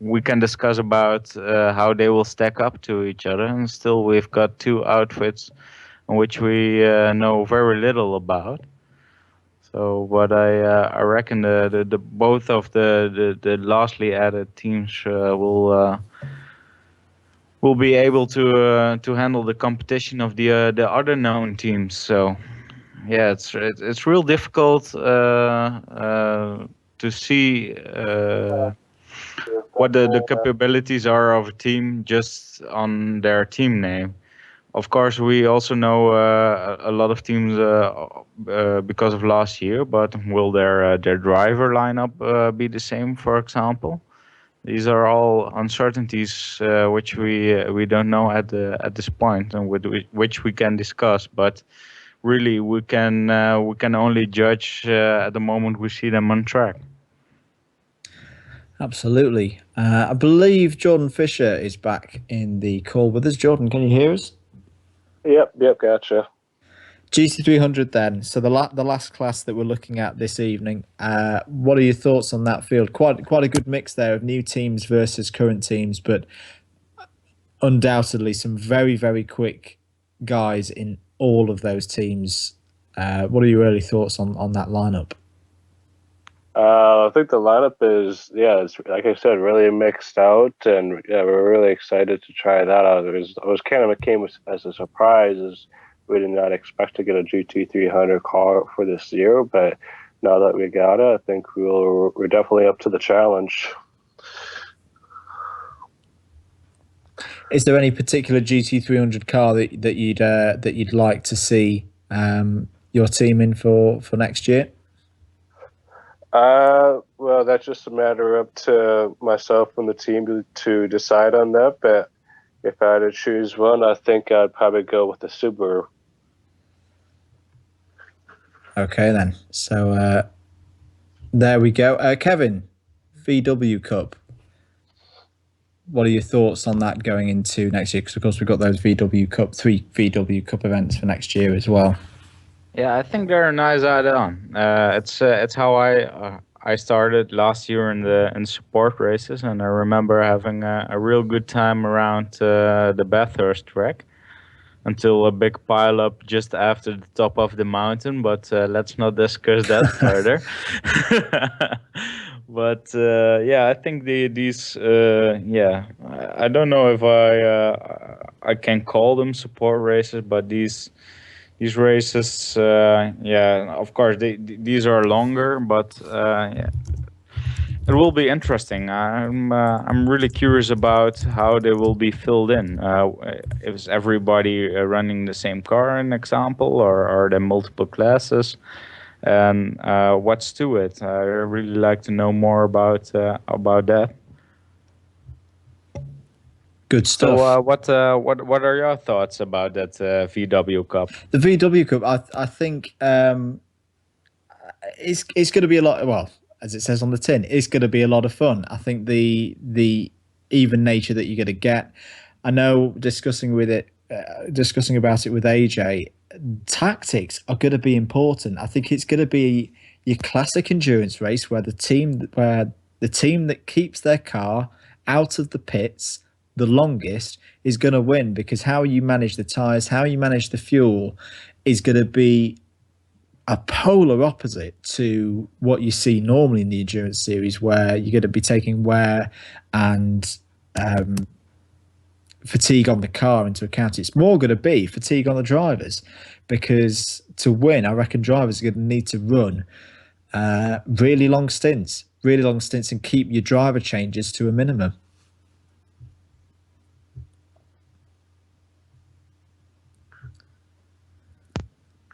we can discuss about how they will stack up to each other. And still, we've got 2 outfits on which we know very little about. So, but I reckon the both of the lastly added teams will be able to handle the competition of the other known teams. So yeah, it's real difficult to see what the capabilities are of a team just on their team name. Of course, we also know a lot of teams because of last year, but will their driver lineup be the same, for example? These are all uncertainties which we don't know at this point, and with which we can discuss. But really we can only judge at the moment we see them on track. Absolutely. I believe Jordan Fisher is back in the call with us. Jordan, can you hear us? Yep, gotcha. GT300 then. So the last class that we're looking at this evening. What are your thoughts on that field? Quite a good mix there of new teams versus current teams, but undoubtedly some very, very quick guys in all of those teams. What are your early thoughts on that lineup? I think the lineup is, it's like I said, really mixed out, and we're really excited to try that out. It kind of came as a surprise, as we did not expect to get a GT300 car for this year, but now that we got it, I think we're definitely up to the challenge. Is there any particular GT300 car that you'd like to see your team in for next year? Well, that's just a matter up to myself and the team to decide on that. But if I had to choose one, I think I'd probably go with the Subaru. Okay, then. So there we go. Kevin, VW Cup. What are your thoughts on that going into next year? Because, of course, we've got those 3 VW Cup events for next year as well. Yeah, I think they're a nice add-on. It's how I started last year in the support races, and I remember having a real good time around the Bathurst track until a big pile-up just after the top of the mountain. But let's not discuss that further. But I think these I don't know if I can call them support races, but these races, of course, these are longer, but it will be interesting. I'm really curious about how they will be filled in. Is everybody running the same car, an example, or are there multiple classes? And what's to it? I really like to know more about that. Good stuff. So, what are your thoughts about that VW Cup? The VW Cup, I think it's going to be a lot. Well, as it says on the tin, it's going to be a lot of fun. I think the even nature that you're going to get. I know discussing about it with AJ, tactics are going to be important. I think it's going to be your classic endurance race where the team that keeps their car out of the pits the longest is going to win, because how you manage the tires, how you manage the fuel is going to be a polar opposite to what you see normally in the endurance series, where you're going to be taking wear and fatigue on the car into account. It's more going to be fatigue on the drivers, because to win, I reckon drivers are going to need to run really long stints and keep your driver changes to a minimum.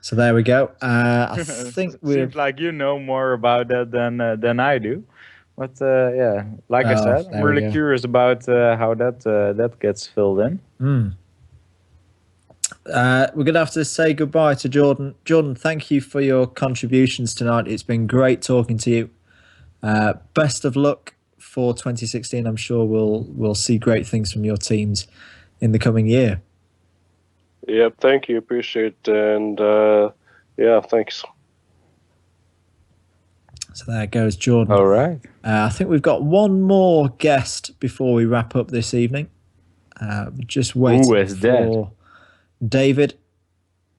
So there we go. I think seems like you know more about that than I do. But like I said, I'm really curious about how that gets filled in. We're going to have to say goodbye to Jordan. Jordan, thank you for your contributions tonight. It's been great talking to you. Best of luck for 2016. I'm sure we'll see great things from your teams in the coming year. Yep, thank you. Appreciate it. And thanks. So there goes Jordan. All right. I think we've got one more guest before we wrap up this evening. Just waiting for David,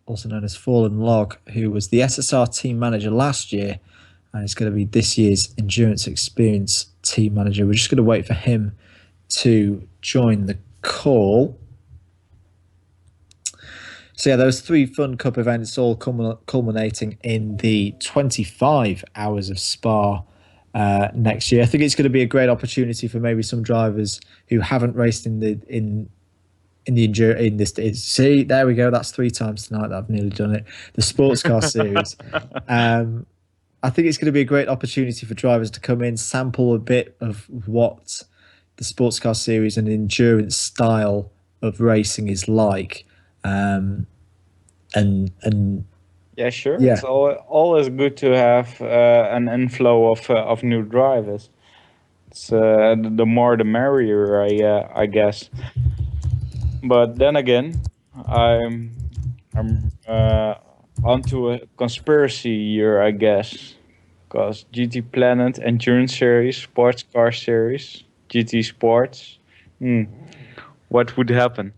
also known as Fallen Log, who was the SSR team manager last year and is going to be this year's Endurance Experience team manager. We're just going to wait for him to join the call. So yeah, those 3 Fun Cup events all culminating in the 25 hours of Spa next year. I think it's going to be a great opportunity for maybe some drivers who haven't raced in this. See, there we go. That's 3 times tonight that I've nearly done it. The Sportscar Series. I think it's going to be a great opportunity for drivers to come in, sample a bit of what the Sportscar Series and endurance style of racing is like. And Yeah, sure. Yeah. It's always good to have an inflow of new drivers. It's the more the merrier, I guess. But then again, I'm onto a conspiracy here, I guess, because GTPlanet Endurance Series, Sports Car Series, GT Sports. What would happen?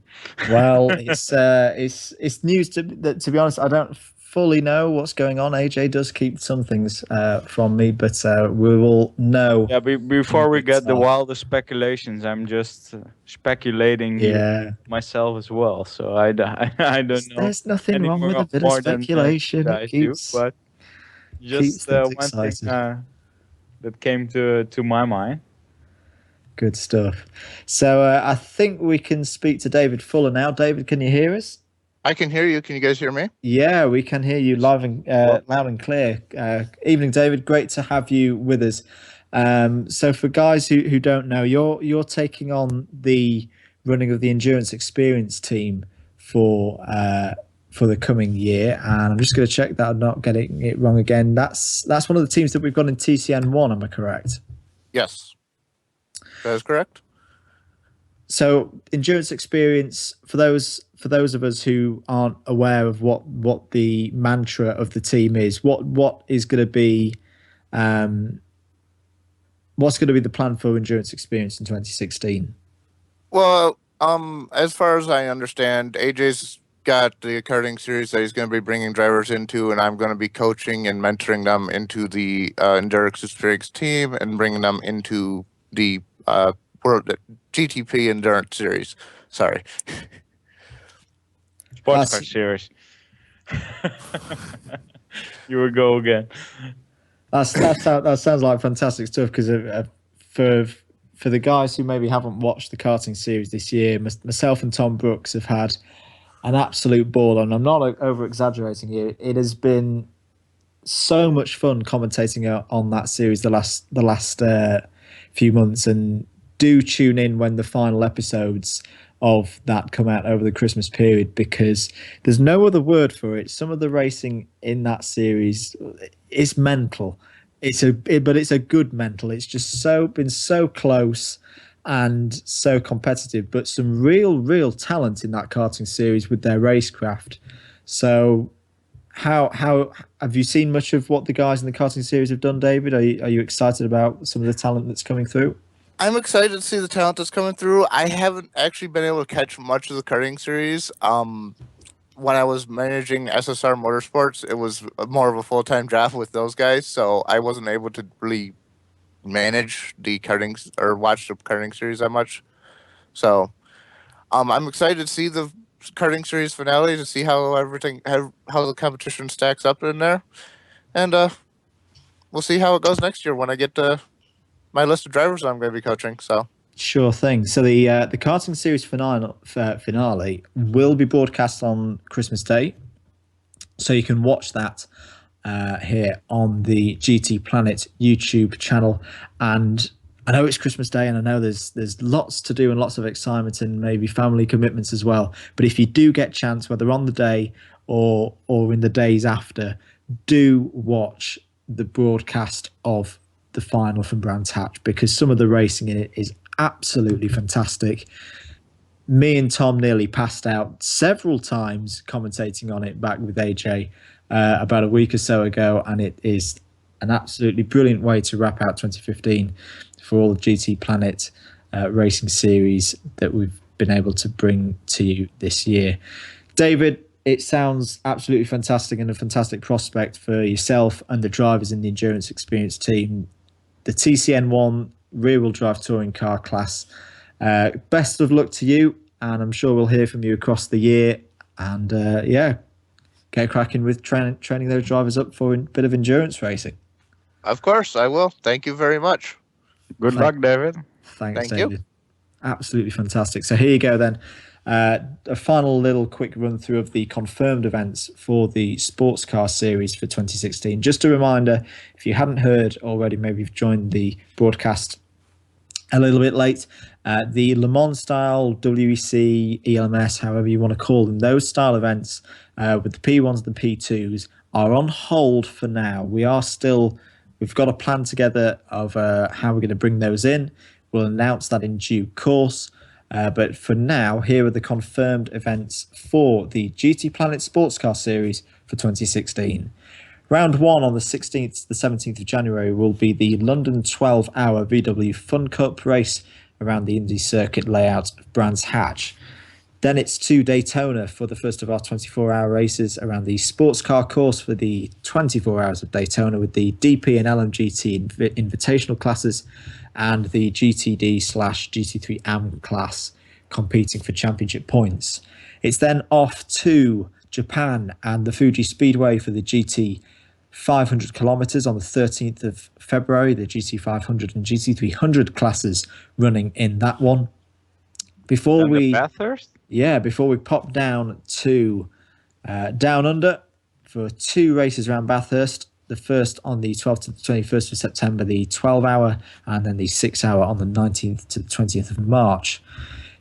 Well, it's news to be honest. I don't fully know what's going on. AJ does keep some things from me, but we will know. Yeah, before we get the wildest speculations, I'm just speculating here myself as well. So I don't know. There's nothing wrong with a bit of speculation. It keeps, but just one thing that came to my mind. Good stuff. So I think we can speak to David Fuller now. David, can you hear us? I can hear you. Can you guys hear me? Yeah, we can hear you loud and clear. Evening, David. Great to have you with us. So for guys who don't know, you're taking on the running of the Endurance Experience team for the coming year, and I'm just going to check that I'm not getting it wrong again. That's one of the teams that we've got in TCN1. Am I correct? Yes. That is correct. So, Endurance Experience, for those of us who aren't aware of what the mantra of the team is, what is going to be what's going to be the plan for Endurance Experience in 2016? Well, as far as I understand, AJ's got the karting series that he's going to be bringing drivers into, and I'm going to be coaching and mentoring them into the Endurance Experience team and bringing them into the World GTP Endurance Series. Sorry. Sports Car Series. You will go again. That sounds like fantastic stuff, because for the guys who maybe haven't watched the karting series this year, myself and Tom Brooks have had an absolute ball, and I'm not over exaggerating here. It has been so much fun commentating on that series the last few months, and do tune in when the final episodes of that come out over the Christmas period, because there's no other word for it. Some of the racing in that series is mental. But it's a good mental. It's just been so close and so competitive, but some real talent in that karting series with their racecraft. So how have you seen much of what the guys in the karting series have done, David? Are you excited about some of the talent that's coming through? I'm excited to see the talent that's coming through. I haven't actually been able to catch much of the karting series. When I was managing SSR Motorsports, it was more of a full-time job with those guys, so I wasn't able to really manage the karting or watch the karting series that much. So I'm excited to see the karting series finale, to see how the competition stacks up in there, and we'll see how it goes next year when I get my list of drivers that I'm going to be coaching. So sure thing. So the karting series finale will be broadcast on Christmas Day, so you can watch that here on the GTPlanet YouTube channel. And I know it's Christmas Day, and I know there's lots to do and lots of excitement and maybe family commitments as well. But if you do get a chance, whether on the day or in the days after, do watch the broadcast of the final from Brands Hatch, because some of the racing in it is absolutely fantastic. Me and Tom nearly passed out several times commentating on it back with AJ about a week or so ago, and it is an absolutely brilliant way to wrap out 2015 for all the GTPlanet racing series that we've been able to bring to you this year. David, it sounds absolutely fantastic, and a fantastic prospect for yourself and the drivers in the Endurance Experience team. The TCN1 rear-wheel drive touring car class. Best of luck to you, and I'm sure we'll hear from you across the year. And get cracking with training those drivers up for a bit of endurance racing. Of course, I will. Thank you very much. Good luck, David. Thanks, David. You. Absolutely fantastic. So here you go then. A final little quick run through of the confirmed events for the Sports Car Series for 2016. Just a reminder, if you hadn't heard already, maybe you've joined the broadcast a little bit late, the Le Mans style, WEC, ELMS, however you want to call them, those style events with the P1s and the P2s are on hold for now. We've got a plan together of how we're going to bring those in. We'll announce that in due course. But for now, here are the confirmed events for the GTPlanet Sportscar Series for 2016. Round 1 on the 16th to the 17th of January will be the London 12-hour VW Fun Cup race around the Indy Circuit layout of Brands Hatch. Then it's to Daytona for the first of our 24-hour races around the sports car course for the 24 hours of Daytona with the DP and LMGT invitational classes and the GTD/GT3 AM class competing for championship points. It's then off to Japan and the Fuji Speedway for the GT 500 kilometers on the 13th of February, the GT 500 and GT 300 classes running in that one. Before we pop down to Down Under for 2 races around Bathurst. The first on the 12th to the 21st of September, the 12-hour, and then the 6-hour on the 19th to the 20th of March.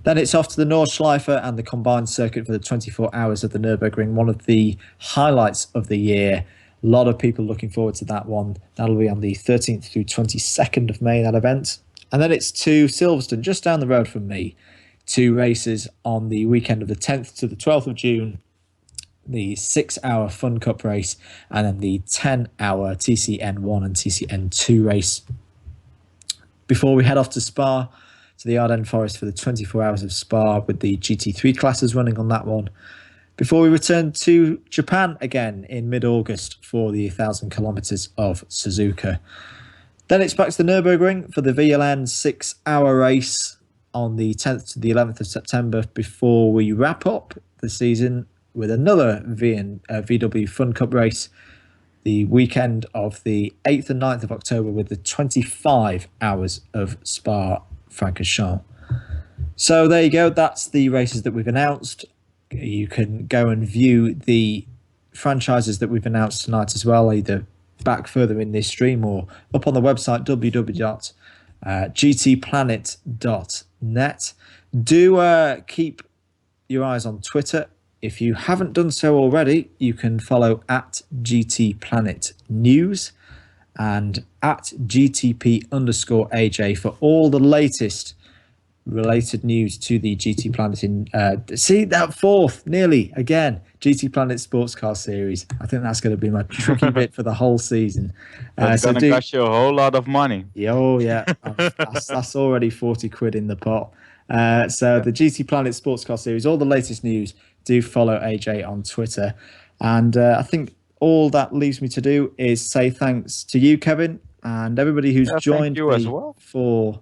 Then it's off to the Nordschleife and the combined circuit for the 24 hours of the Nürburgring, one of the highlights of the year. A lot of people looking forward to that one. That'll be on the 13th through 22nd of May, that event. And then it's to Silverstone, just down the road from me. 2 races on the weekend of the 10th to the 12th of June. The 6-hour Fun Cup race and then the 10-hour TCN1 and TCN2 race. Before we head off to Spa, to the Ardennes Forest for the 24 hours of Spa with the GT3 classes running on that one. Before we return to Japan again in mid-August for the 1,000 kilometers of Suzuka. Then it's back to the Nürburgring for the VLN 6-hour race on the 10th to the 11th of September before we wrap up the season with another VW Fun Cup race the weekend of the 8th and 9th of October with the 25 hours of Spa-Francorchamps. So there you go. That's the races that we've announced. You can go and view the franchises that we've announced tonight as well, either back further in this stream or up on the website www.gtplanet.net. Do keep your eyes on Twitter. If you haven't done so already, you can follow at GTPlanet News and at GTP_AJ for all the latest related news to the GT Planet see that fourth nearly again GTPlanet Sportscar Series. I think that's going to be my tricky bit for the whole season. That's going to cost you a whole lot of money. Oh yeah, that's already 40 quid in the pot. So the GTPlanet Sportscar Series, all the latest news. Do follow AJ on Twitter, and I think all that leaves me to do is say thanks to you, Kevin, and everybody who's joined me for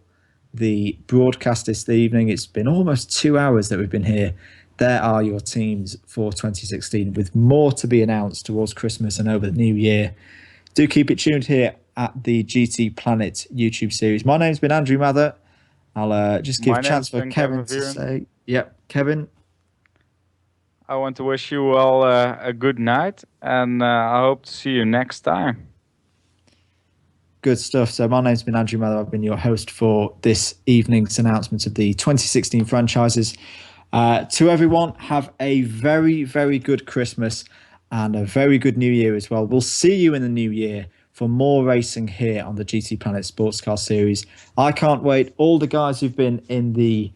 the broadcast this evening. It's been almost 2 hours that we've been here. There are your teams for 2016 with more to be announced towards Christmas and over the new year. Do keep it tuned here at the GT Planet YouTube series. My name's been Andrew Mather. I'll just give a chance for Kevin to say, yep, Kevin. I want to wish you all a good night, and I hope to see you next time. Good stuff. So my name's been Andrew Mather. I've been your host for this evening's announcement of the 2016 franchises. To everyone, have a very, very good Christmas and a very good New Year as well. We'll see you in the new year for more racing here on the GT Planet Sportscar Series. I can't wait. All the guys who've been in the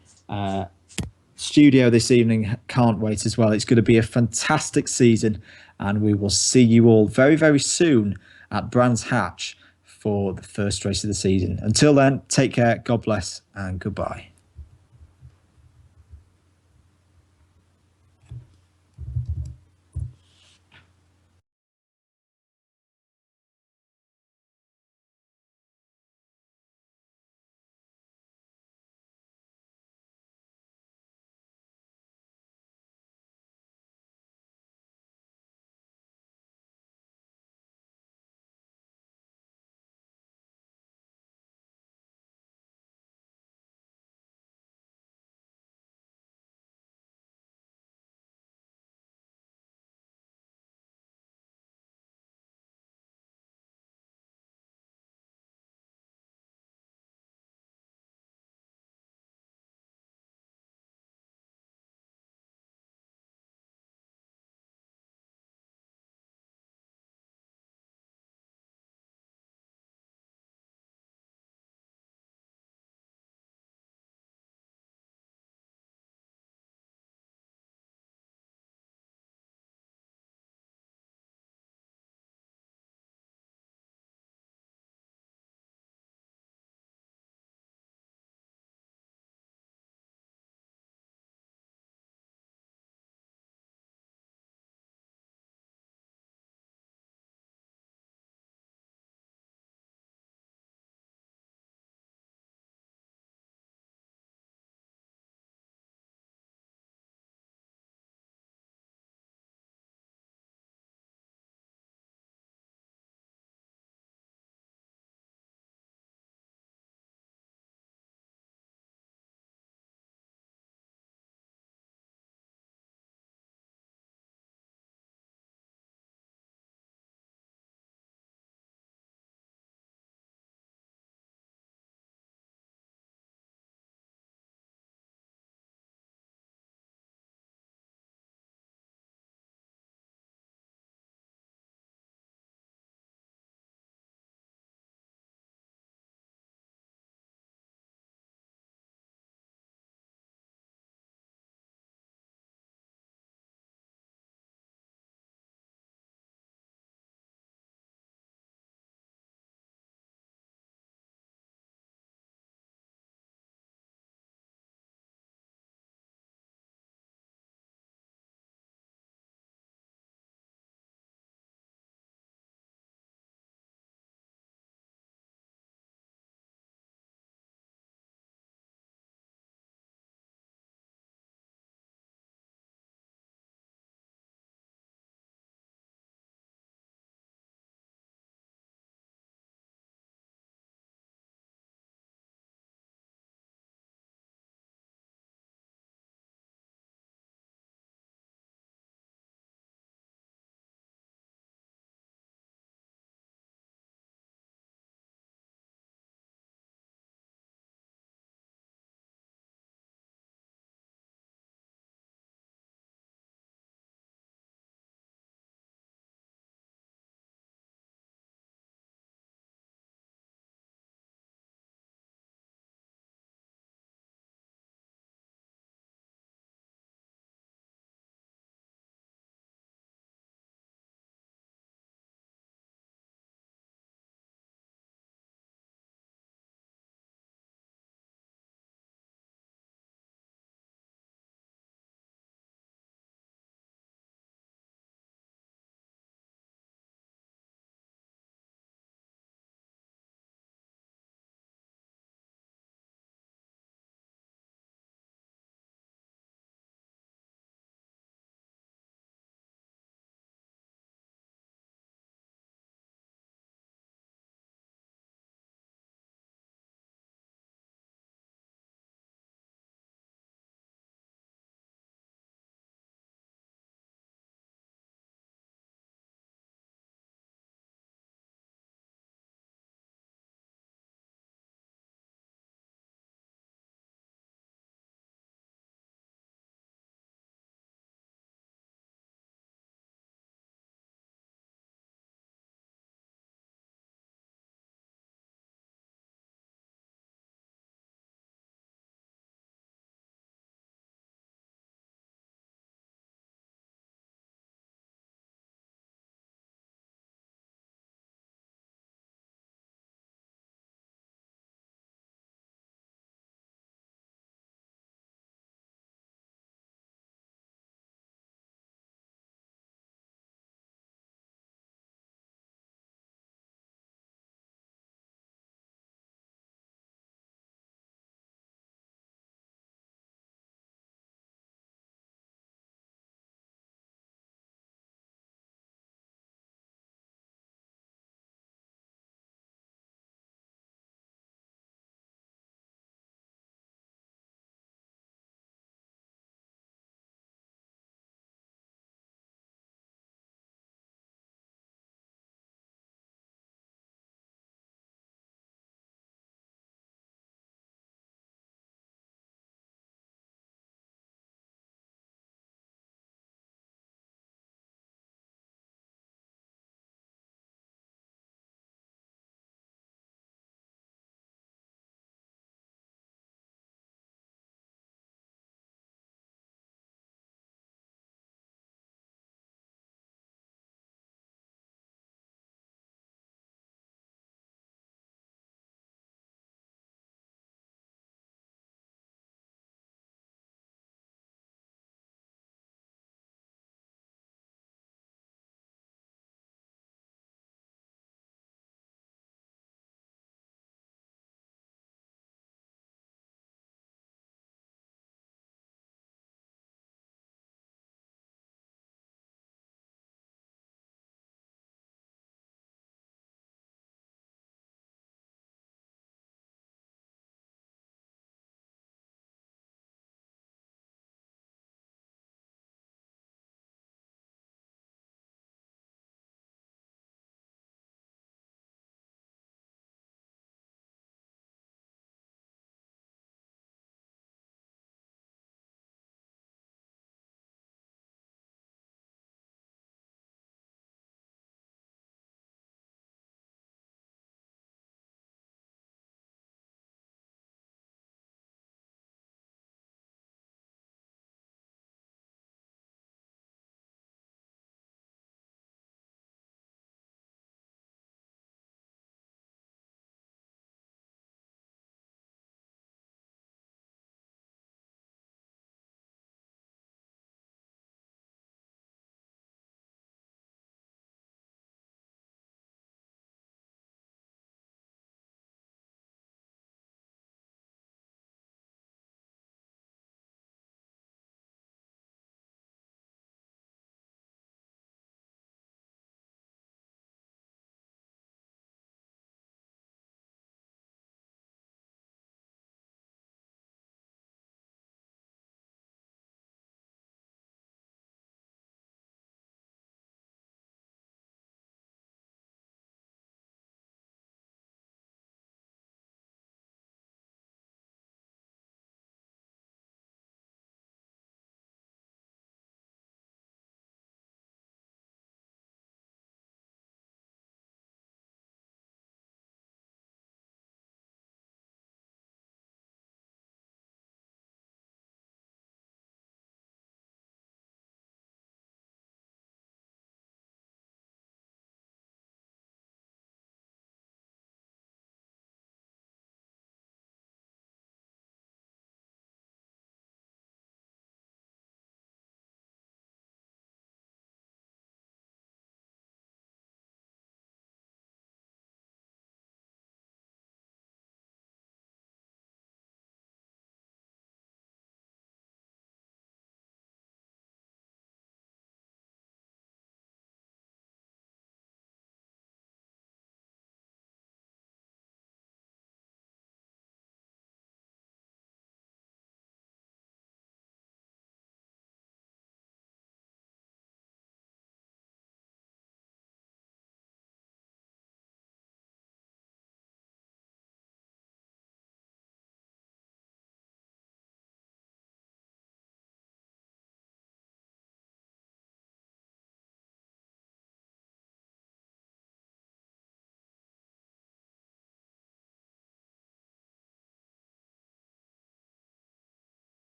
studio this evening can't wait as well. It's going to be a fantastic season, and we will see you all very, very soon at Brands Hatch for the first race of the season. Until then, take care, God bless, and goodbye.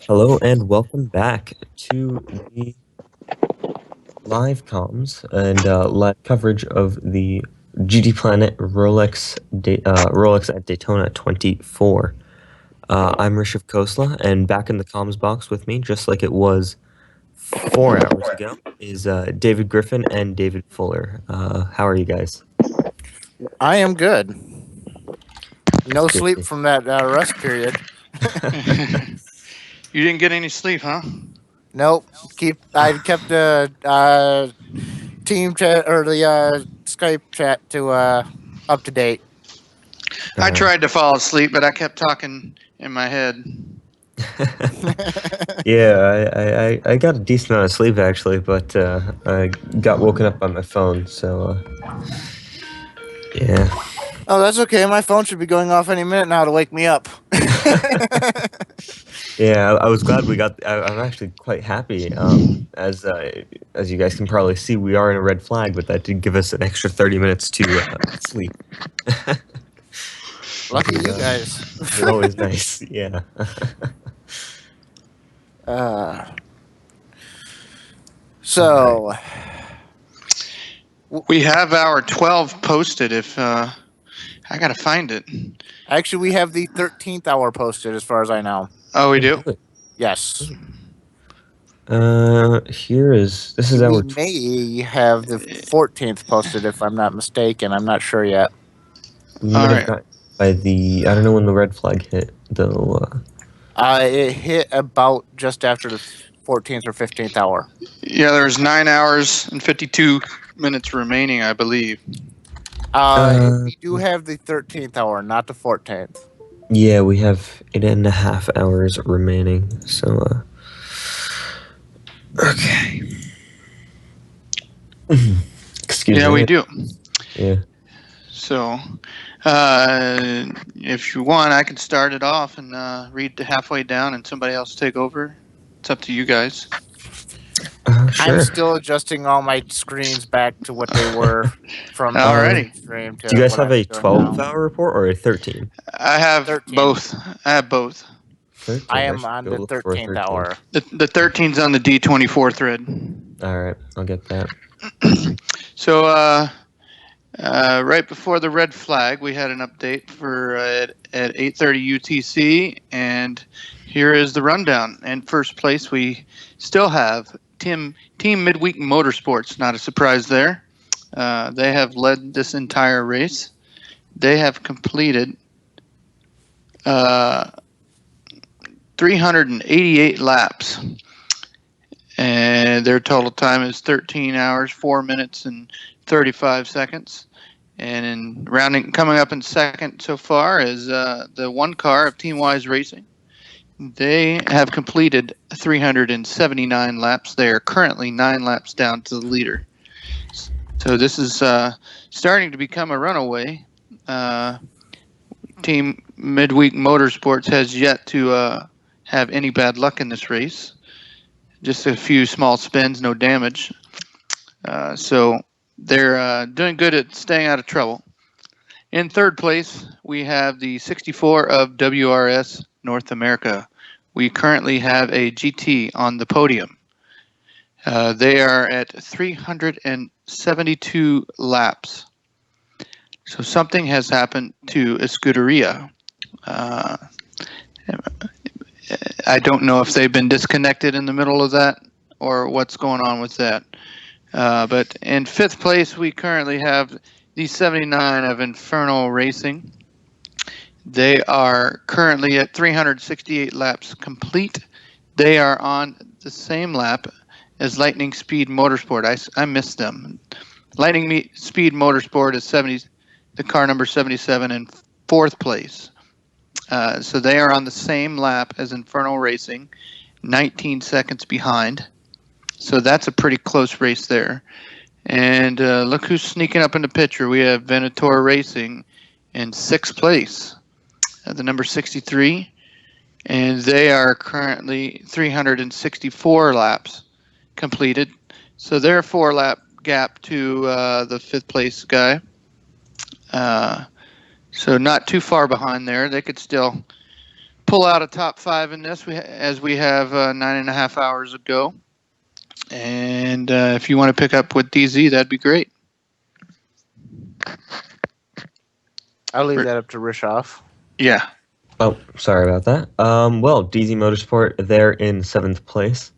Hello and welcome back to the live comms and live coverage of the GTPlanet Rolex at Daytona 24. I'm Rishav Khosla, and back in the comms box with me, just like it was 4 hours ago, is David Griffin and David Fuller. How are you guys? I am good. No sleep from that rest period. You didn't get any sleep, huh? Nope. I kept the team chat or the Skype chat to up to date. I tried to fall asleep, but I kept talking in my head. Yeah, I got a decent amount of sleep actually, but I got woken up by my phone, so yeah. Oh, that's okay. My phone should be going off any minute now to wake me up. Yeah, I was glad we got. I'm actually quite happy. As you guys can probably see, we are in a red flag, but that did give us an extra 30 minutes to sleep. Lucky you guys. It's always nice. Yeah. So we have our 12 posted. If I gotta find it. Actually, we have the 13th hour posted, as far as I know. Oh, we do. Yes. This is our. We may have the 14th posted, if I'm not mistaken. I'm not sure yet. We might have got by the. I don't know when the red flag hit though. It hit about just after the 14th or 15th hour. Yeah, there's 9 hours and 52 minutes remaining, I believe. We do have the 13th hour, not the 14th. Yeah, we have 8.5 hours remaining. So, okay. Excuse me. Yeah, we do. Yeah. So, if you want, I can start it off and read halfway down, and somebody else take over. It's up to you guys. Sure. I'm still adjusting all my screens back to what they were from Alrighty. the stream. Do you guys have a 12-hour report or a 13? I have 13. both. I have both. 13? I am on the 13th hour. The 13's on the D24 thread. All right, I'll get that. So, right before the red flag, we had an update for at 8:30 UTC, and here is the rundown. In first place, we still have Team Midweek Motorsports. Not a surprise there. They have led this entire race. They have completed 388 laps, and their total time is 13 hours, 4 minutes, and 35 seconds. And in coming up in second so far is the one car of Team Wise Racing. They have completed 379 laps. They are currently 9 laps down to the leader. So this is starting to become a runaway. Team Midweek Motorsports has yet to have any bad luck in this race. Just a few small spins, no damage. So they're doing good at staying out of trouble. In third place, we have the 64 of WRS North America. We currently have a GT on the podium. They are at 372 laps. So something has happened to Escuderia. I don't know if they've been disconnected in the middle of that or what's going on with that. But in fifth place, we currently have the 79 of Infernal Racing. They are currently at 368 laps complete. They are on the same lap as Lightning Speed Motorsport. I missed them. Lightning Speed Motorsport is the car number 77 in fourth place. So they are on the same lap as Infernal Racing, 19 seconds behind. So that's a pretty close race there. And look who's sneaking up in the picture. We have Venator Racing in sixth place, the number 63. And they are currently 364 laps completed. So they're a 4-lap gap to the fifth place guy. So not too far behind there. They could still pull out a top 5 in this, as we have 9.5 hours to go. And if you want to pick up with DZ, that'd be great. I'll leave that up to Rishoff. Yeah. Oh, sorry about that. Well, DZ Motorsport, they're in 7th place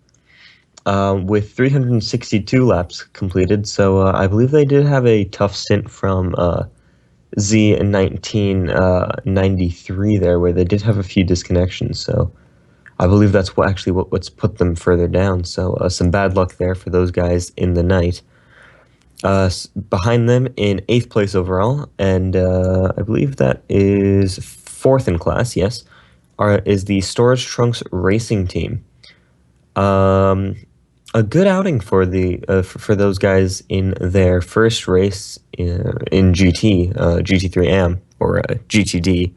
with 362 laps completed. So I believe they did have a tough stint from Z1993 there, where they did have a few disconnections. So I believe that's what's put them further down. So some bad luck there for those guys in the night. Behind them in 8th place overall, and I believe that is 4th in class, yes, is the Storage Trunks Racing Team. A good outing for for those guys in their first race in GT3 AM, or GTD.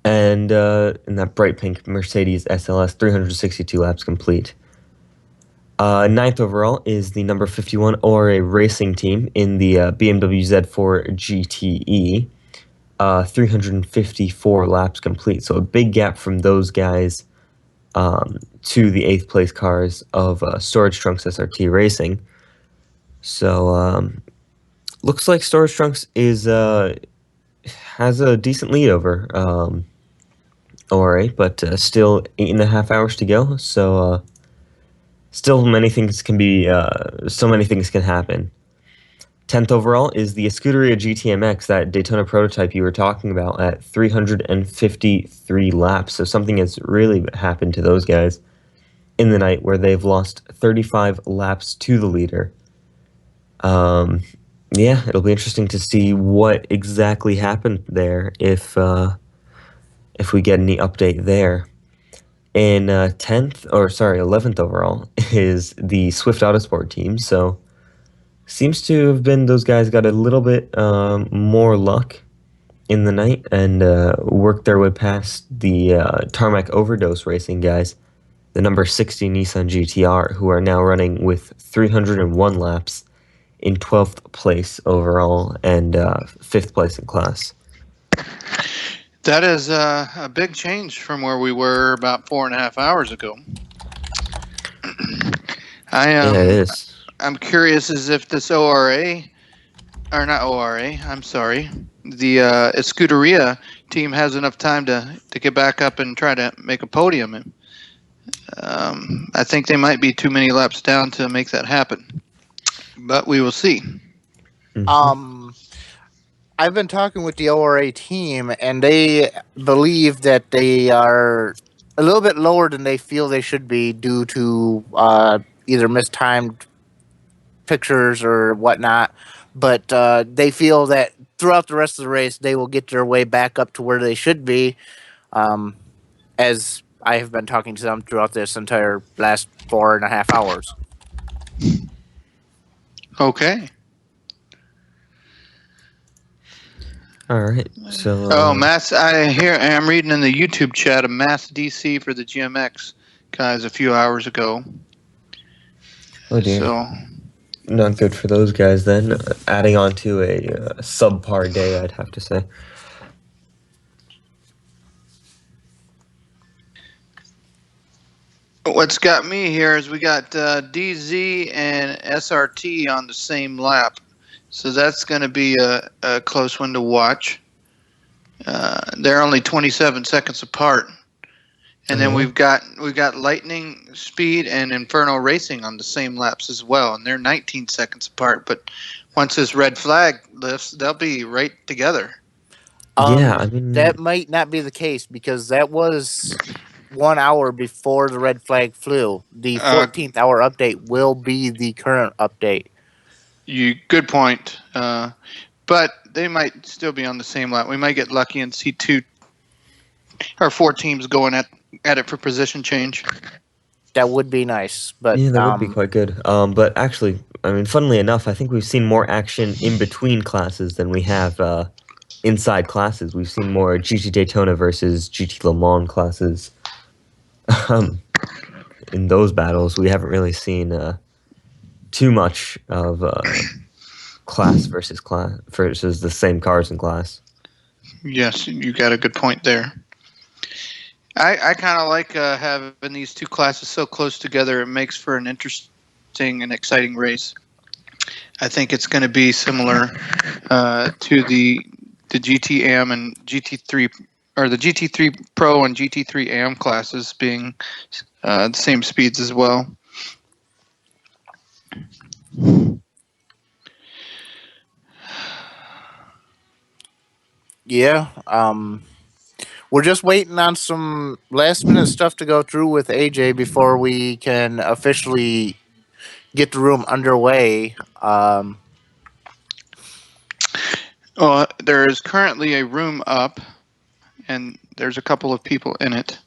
And in that bright pink Mercedes SLS, 362 laps complete. 9th overall is the number 51 ORA Racing Team in the BMW Z4 GTE. 354 laps complete. So a big gap from those guys to the 8th place cars of Storage Trunks SRT Racing. So looks like Storage Trunks has a decent lead over ORA, but still 8.5 hours to go. So still many things can happen. 10th overall is the Scuderia GTMX, that Daytona prototype you were talking about, at 353 laps. So something has really happened to those guys in the night, where they've lost 35 laps to the leader. Yeah, it'll be interesting to see what exactly happened there, if we get any update there. And 11th overall is the Swift Autosport team. So seems to have been those guys got a little bit more luck in the night and worked their way past the Tarmac Overdose Racing guys, the number 60 Nissan GTR, who are now running with 301 laps in 12th place overall and 5th place in class. That is a big change from where we were about 4.5 hours ago. Yeah, it is. I'm curious as if this the Scuderia team has enough time to get back up and try to make a podium. I think they might be too many laps down to make that happen, but we will see. Mm-hmm. I've been talking with the ORA team, and they believe that they are a little bit lower than they feel they should be due to either mistimed pictures or whatnot. But they feel that throughout the rest of the race, they will get their way back up to where they should be, as I have been talking to them throughout this entire last 4.5 hours. Okay. All right. So. I'm reading in the YouTube chat a Mass DC for the GMX guys a few hours ago. Oh dear. So. Not good for those guys then. Adding on to a subpar day, I'd have to say. What's got me here is we got DZ and SRT on the same lap. So that's going to be a close one to watch. They're only 27 seconds apart. And then we've got Lightning Speed and Inferno Racing on the same laps as well, and they're 19 seconds apart. But once this red flag lifts, they'll be right together. Yeah, I mean, that might not be the case, because that was 1 hour before the red flag flew. The 14th hour update will be the current update. Good point. But they might still be on the same lap. We might get lucky and see 2 or 4 teams going at it for position change. That would be nice, but yeah, that would be quite good. But actually, I mean, funnily enough, I think we've seen more action in between classes than we have inside classes. We've seen more GT Daytona versus GT Le Mans classes. In those battles, we haven't really seen too much of class versus the same cars in class. Yes, you got a good point there. I kind of like having these two classes so close together. It makes for an interesting and exciting race. I think it's going to be similar to the GTAM and GT3, or the GT3 Pro and GT3 AM classes being the same speeds as well. Yeah. We're just waiting on some last minute stuff to go through with AJ before we can officially get the room underway. There is currently a room up, and there's a couple of people in it.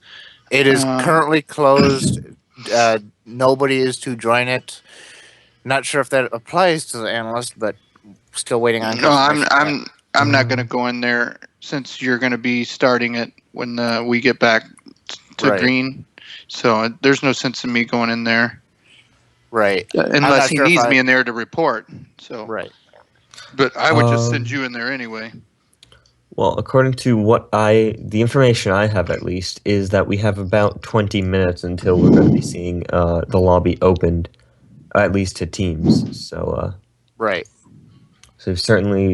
It is currently closed. Nobody is to join it. Not sure if that applies to the analyst, but still waiting on. No, I'm not going to go in there since you're going to be starting it when we get back to green. So there's no sense in me going in there. Right. Unless he needs me in there to report. So. Right. But I would just send you in there anyway. Well, according to the information I have at least, is that we have about 20 minutes until we're going to be seeing the lobby opened, at least to teams. So. Right. So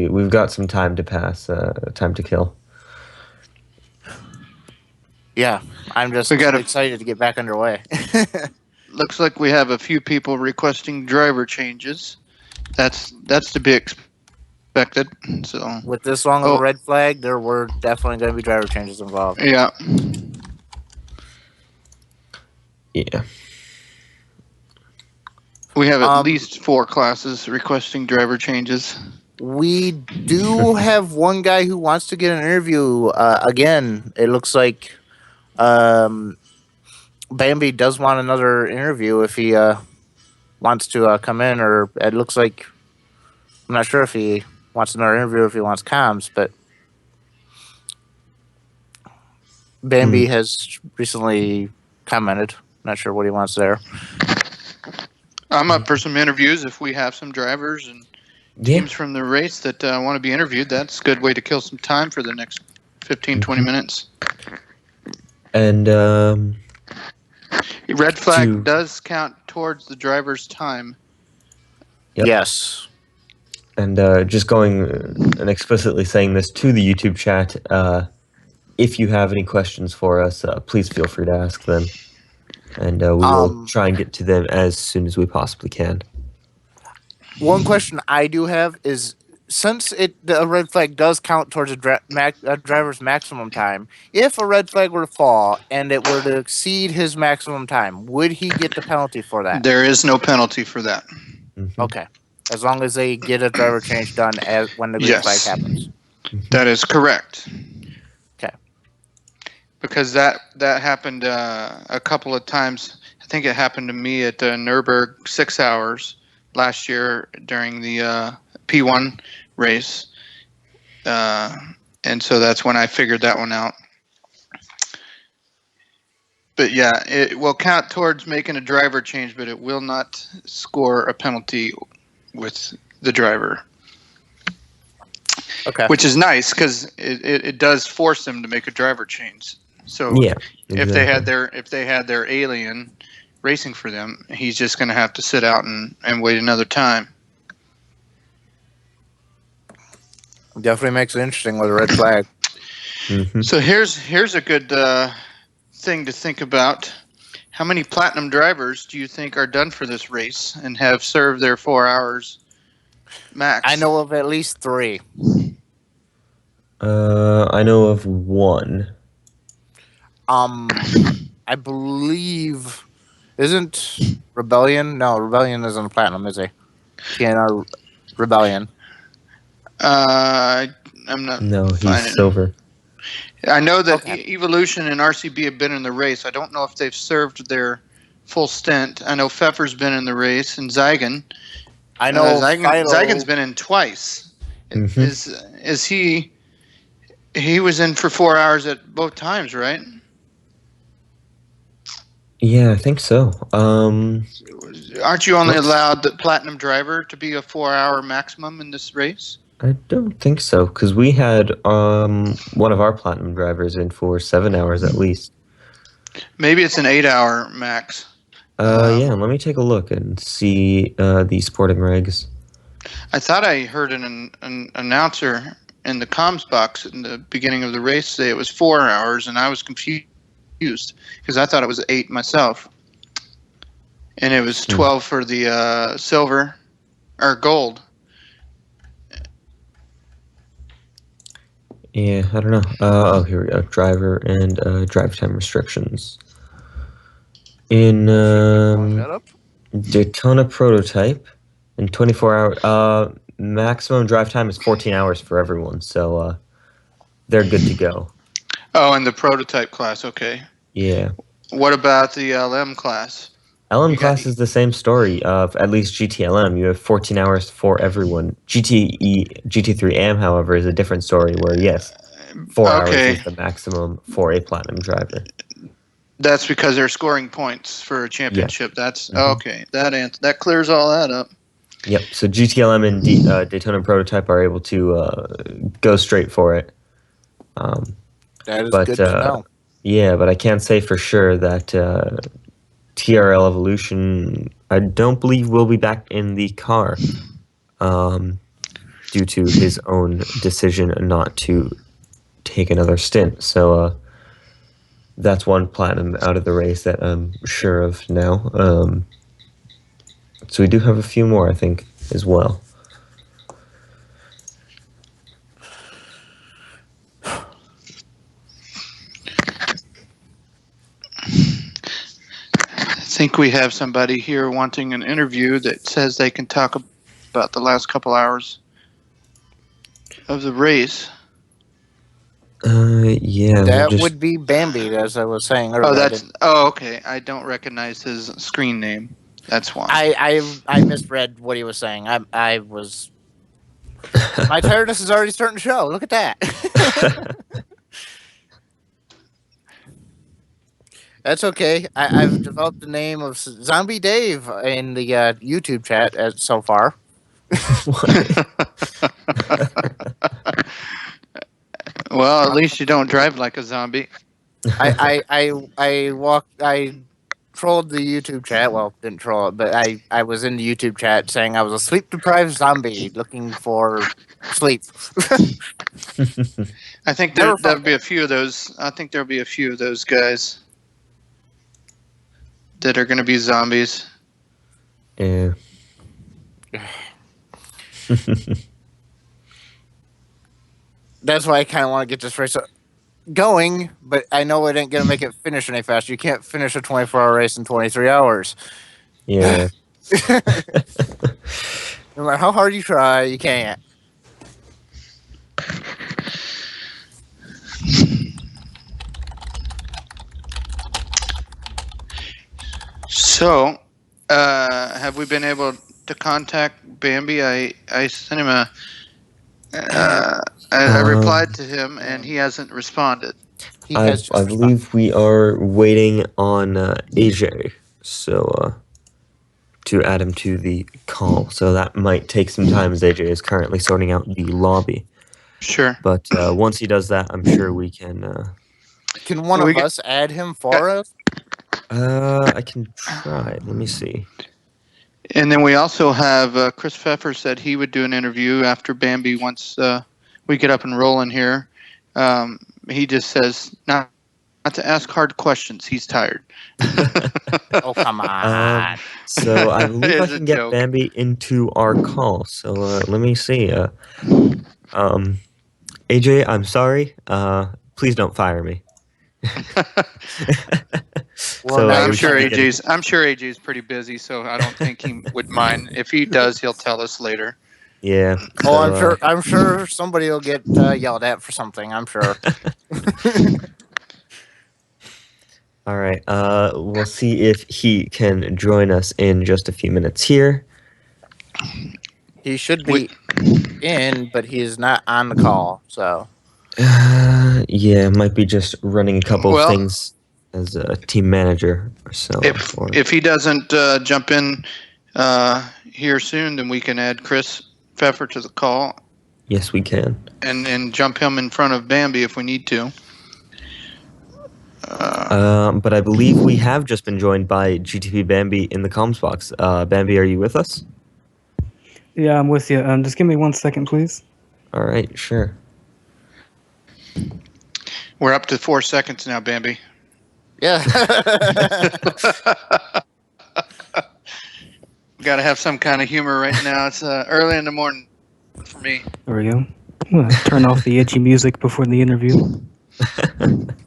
we've got some time to pass, time to kill. Yeah, I'm just excited to get back underway. Looks like we have a few people requesting driver changes. That's to be expected. So with this long of a red flag, there were definitely going to be driver changes involved. Yeah. Yeah. We have at least 4 classes requesting driver changes. We do have one guy who wants to get an interview. Again, it looks like Bambi does want another interview if he wants to come in, or it looks like, I'm not sure if he wants another interview or if he wants comms, but Bambi has recently commented. Not sure what he wants there. I'm up for some interviews if we have some drivers and teams from the race that want to be interviewed. That's a good way to kill some time for the next 15, 20 minutes. And red flag does count towards the driver's time. Yep. Yes. And just going and explicitly saying this to the YouTube chat, if you have any questions for us, please feel free to ask them. And we will try and get to them as soon as we possibly can. One question I do have is, since the red flag does count towards a driver's maximum time, if a red flag were to fall and it were to exceed his maximum time, would he get the penalty for that? There is no penalty for that. Okay. As long as they get a driver change done when the green flag happens. That is correct. Okay. Because that happened a couple of times. I think it happened to me at Nürburgring 6 hours last year during the P1 race. And so that's when I figured that one out. But yeah, it will count towards making a driver change, but it will not score a penalty with the driver. Okay. Which is nice because it does force them to make a driver change. So if they had their alien racing for them, he's just going to have to sit out and wait another time. Definitely makes it interesting with a red flag. So here's a good thing to think about. How many platinum drivers do you think are done for this race and have served their 4 hours max? I know of at least 3. I know of 1. I believe, isn't Rebellion? No, Rebellion isn't platinum, is he? TNR Rebellion. I'm not. No, he's silver. I know that Evolution and RCB have been in the race. I don't know if they've served their full stint. I know Pfeffer's been in the race, and Zygon. I know Zygon's been in twice. Is he? He was in for 4 hours at both times, right? Yeah, I think so. Aren't you only allowed the platinum driver to be a 4-hour maximum in this race? I don't think so, because we had one of our platinum drivers in for 7 hours at least. Maybe it's an 8-hour max. Yeah, let me take a look and see the sporting regs. I thought I heard an announcer in the comms box in the beginning of the race say it was 4 hours, and I was confused because I thought it was 8 myself. And it was 12 for the silver or gold. Yeah, I don't know. Oh, here we go. Driver and drive time restrictions. In Daytona prototype, in 24 hour, maximum drive time is 14 hours for everyone, so they're good to go. Oh, in the prototype class, okay. Yeah. What about the LM class? LM class is the same story. At least GTLM, you have 14 hours for everyone. GT3 AM, however, is a different story where, yes, 4 hours is the maximum for a platinum driver. That's because they're scoring points for a championship. Yeah. That's okay. That clears all that up. Yep. So GTLM and Daytona Prototype are able to go straight for it. That is good to know. Yeah, but I can't say for sure that TRL Evolution, I don't believe, will be back in the car due to his own decision not to take another stint. So that's one platinum out of the race that I'm sure of now. So we do have a few more, I think, as well. I think we have somebody here wanting an interview that says they can talk about the last couple hours of the race. Yeah. That would be Bambi, as I was saying earlier. Okay. I don't recognize his screen name. That's why. I misread what he was saying. I was. My tiredness is already starting to show. Look at that. That's okay. I've developed the name of Zombie Dave in the YouTube chat so far. Well, at least you don't drive like a zombie. I trolled the YouTube chat. Well, didn't troll it, but I was in the YouTube chat saying I was a sleep-deprived zombie looking for sleep. I think there'll be a few of those. I think there'll be a few of those guys that are going to be zombies. Yeah. That's why I kind of want to get this race going, but I know it ain't going to make it finish any faster. You can't finish a 24-hour race in 23 hours. Yeah. No matter how hard you try, you can't. So, have we been able to contact Bambi? I sent him I replied to him, and he hasn't responded. I believe we are waiting on AJ, so to add him to the call. So that might take some time, as AJ is currently sorting out the lobby. Sure. But once he does that, I'm sure we can. Can one of us add him for us? I can try. Let me see. And then we also have Chris Pfeffer said he would do an interview after Bambi once we get up and rolling here. He just says not to ask hard questions. He's tired. Oh, come on. So I believe I can get Bambi into our call. So let me see. AJ, I'm sorry. Please don't fire me. Well, so I'm sure AJ's pretty busy, so I don't think he would mind. If he does, he'll tell us later. Yeah. Oh, I'm sure somebody will get yelled at for something. I'm sure. All right. We'll see if he can join us in just a few minutes here. He should be in, but he is not on the call. So. Yeah, might be just running a couple of things as a team manager or so. If he doesn't jump in here soon, then we can add Chris Pfeffer to the call. Yes, we can. And jump him in front of Bambi if we need to. But I believe we have just been joined by GTP Bambi in the comms box. Bambi, are you with us? Yeah, I'm with you. Just give me 1 second, please. All right, sure. We're up to 4 seconds now, Bambi. Yeah. Got to have some kind of humor right now. It's early in the morning for me. There we go. I'm gonna turn off the itchy music before the interview.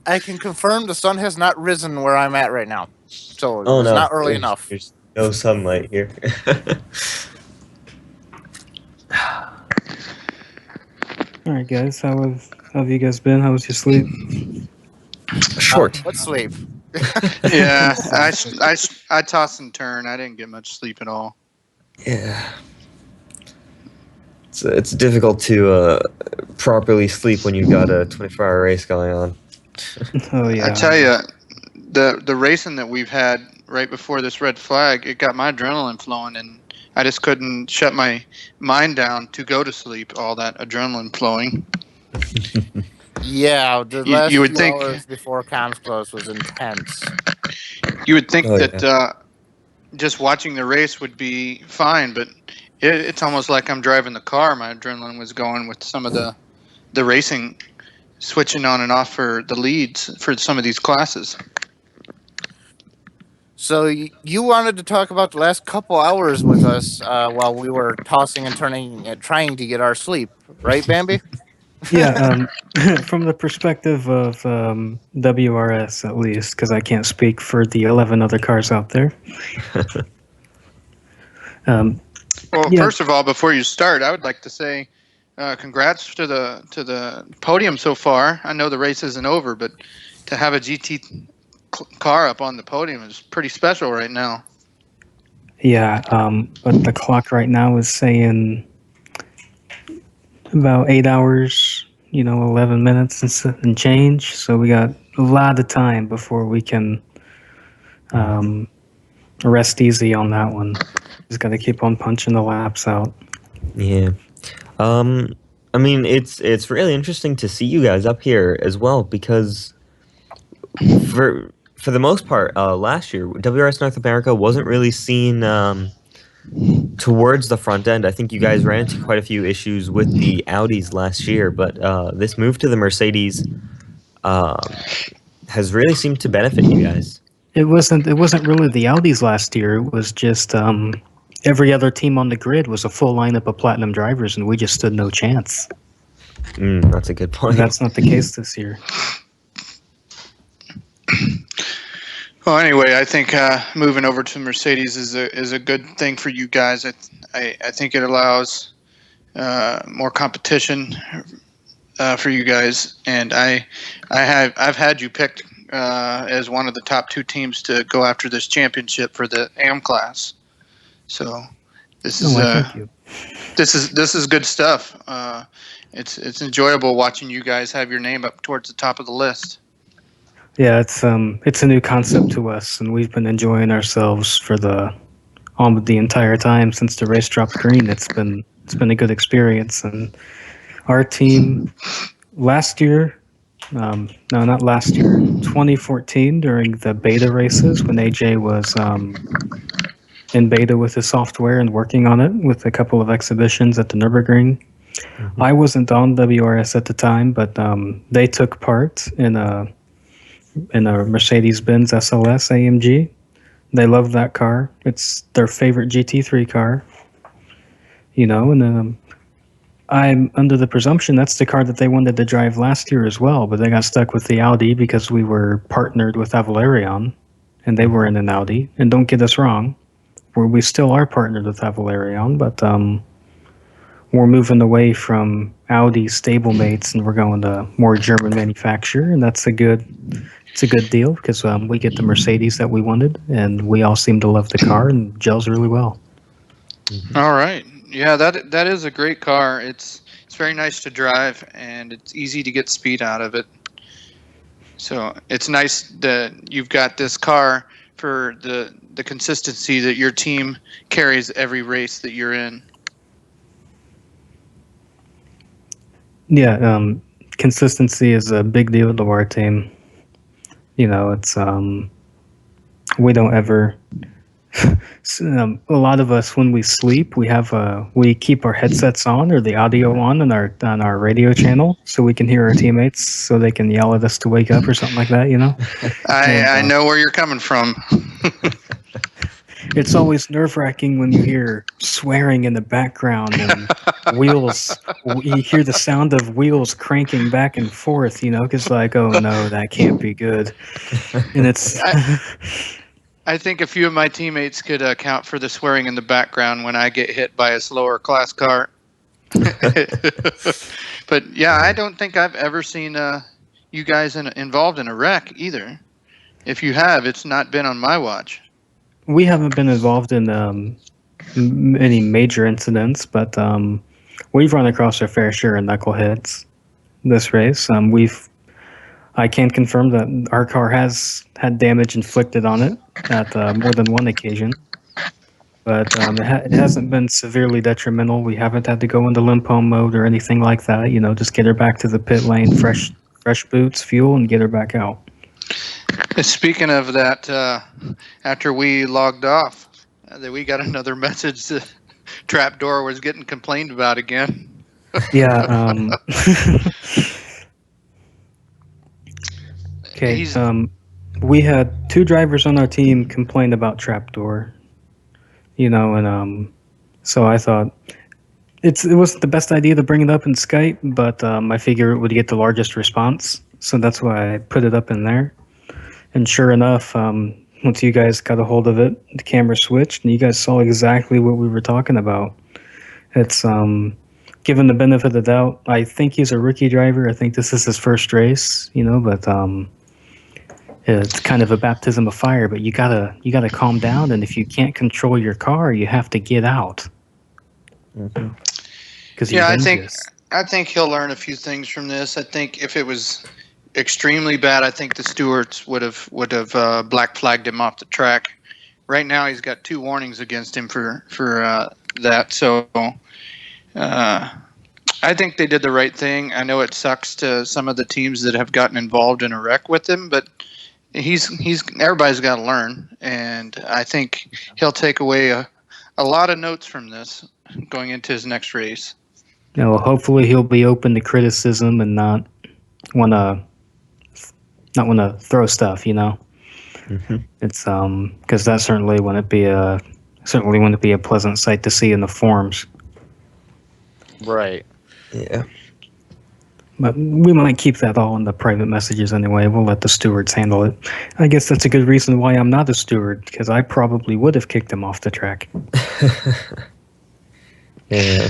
I can confirm the sun has not risen where I'm at right now. So Oh, it's no. not early enough. There's no sunlight here. All right, guys. How have you guys been? How was your sleep? Short. What sleep? Yeah, I toss and turn. I didn't get much sleep at all. Yeah. It's difficult to properly sleep when you've got a 24-hour race going on. Oh yeah. I tell you, the racing that we've had right before this red flag, it got my adrenaline flowing, and I just couldn't shut my mind down to go to sleep. All that adrenaline flowing. Yeah, the last you would few think hours before comms close was intense. you would think that just watching the race would be fine, but it's almost like I'm driving the car. My adrenaline was going with some of the racing, switching on and off for the leads for some of these classes. So you wanted to talk about the last couple hours with us while we were tossing and turning and trying to get our sleep, right, Bambi? Yeah. From the perspective of WRS, at least, because I can't speak for the 11 other cars out there. Well, first of all, before you start, I would like to say congrats to the podium so far. I know the race isn't over, but to have a GT car up on the podium is pretty special right now. Yeah, but the clock right now is saying about 8 hours, 11 minutes and change. So we got a lot of time before we can rest easy on that one. Just got to keep on punching the laps out. Yeah. I mean, it's really interesting to see you guys up here as well, because for the most part, last year, WRS North America wasn't really seen towards the front end. I think you guys ran into quite a few issues with the Audis last year, but this move to the Mercedes has really seemed to benefit you guys. It wasn't really the Audis last year. It was just every other team on the grid was a full lineup of platinum drivers, and we just stood no chance. That's a good point. That's not the case this year. Well, anyway, I think moving over to Mercedes is a good thing for you guys. I think it allows more competition for you guys, and I've had you picked as one of the top 2 teams to go after this championship for the AM class. So this is thank you. This is good stuff. It's enjoyable watching you guys have your name up towards the top of the list. Yeah, it's a new concept to us, and we've been enjoying ourselves for the entire time since the race dropped green. It's been a good experience, and our team last year, no, not last year, 2014 during the beta races when AJ was in beta with his software and working on it with a couple of exhibitions at the Nürburgring. Mm-hmm. I wasn't on WRS at the time, but they took part in a Mercedes-Benz SLS AMG. They love that car. It's their favorite GT3 car. And I'm under the presumption that's the car that they wanted to drive last year as well, but they got stuck with the Audi because we were partnered with Avalarion, and they were in an Audi. And don't get us wrong, we still are partnered with Avalarion, but we're moving away from Audi stablemates, and we're going to more German manufacturer, and that's a good deal because we get the Mercedes that we wanted, and we all seem to love the car and gels really well. Mm-hmm. All right, yeah, that is a great car. It's very nice to drive, and it's easy to get speed out of it. So it's nice that you've got this car for the consistency that your team carries every race that you're in. Yeah, consistency is a big deal to our team. it's we don't ever. A lot of us, when we sleep, we keep our headsets on or the audio on our radio channel so we can hear our teammates, so they can yell at us to wake up or something like that. I know where you're coming from. It's always nerve-wracking when you hear swearing in the background and wheels. You hear the sound of wheels cranking back and forth. Because oh no, that can't be good. And it's. I think a few of my teammates could account for the swearing in the background when I get hit by a slower class car. But yeah, I don't think I've ever seen you guys involved in a wreck either. If you have, it's not been on my watch. We haven't been involved in any major incidents, but we've run across our fair share of knuckleheads this race. I can confirm that our car has had damage inflicted on it at more than one occasion, but it hasn't been severely detrimental. We haven't had to go into limpo mode or anything like that. Just get her back to the pit lane, fresh boots, fuel, and get her back out. Speaking of that, after we logged off, we got another message that Trapdoor was getting complained about again. Yeah. Okay. We had 2 drivers on our team complain about Trapdoor. And so I thought it wasn't the best idea to bring it up in Skype, but I figure it would get the largest response, so that's why I put it up in there. And sure enough, once you guys got a hold of it, the camera switched, and you guys saw exactly what we were talking about. It's given the benefit of the doubt, I think he's a rookie driver. I think this is his first race, but it's kind of a baptism of fire. But you gotta calm down, and if you can't control your car, you have to get out. Yeah, I think he'll learn a few things from this. I think if it was extremely bad, I think the stewards would have black flagged him off the track. Right now, he's got 2 warnings against him for that. So I think they did the right thing. I know it sucks to some of the teams that have gotten involved in a wreck with him, but everybody's got to learn, and I think he'll take away a lot of notes from this going into his next race. Hopefully he'll be open to criticism and not want to throw stuff. It's because that certainly wouldn't be a pleasant sight to see in the forums. Right. Yeah. But we might keep that all in the private messages anyway. We'll let the stewards handle it. I guess that's a good reason why I'm not a steward, because I probably would have kicked him off the track. Yeah.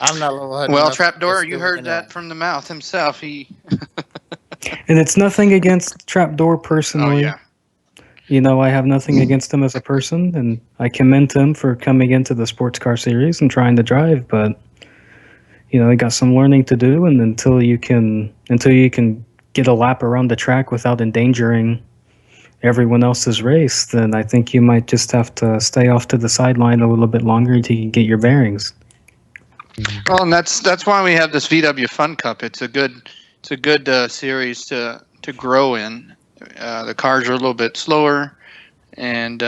I'm not level-headed. Well, Trapdoor, you heard that from the mouth himself. And it's nothing against Trapdoor personally. Oh, yeah. I have nothing against him as a person, and I commend him for coming into the sports car series and trying to drive, but he got some learning to do, and until you can get a lap around the track without endangering everyone else's race, then I think you might just have to stay off to the sideline a little bit longer until you can get your bearings. Well, and that's why we have this VW Fun Cup. It's a good series to grow in. The cars are a little bit slower, and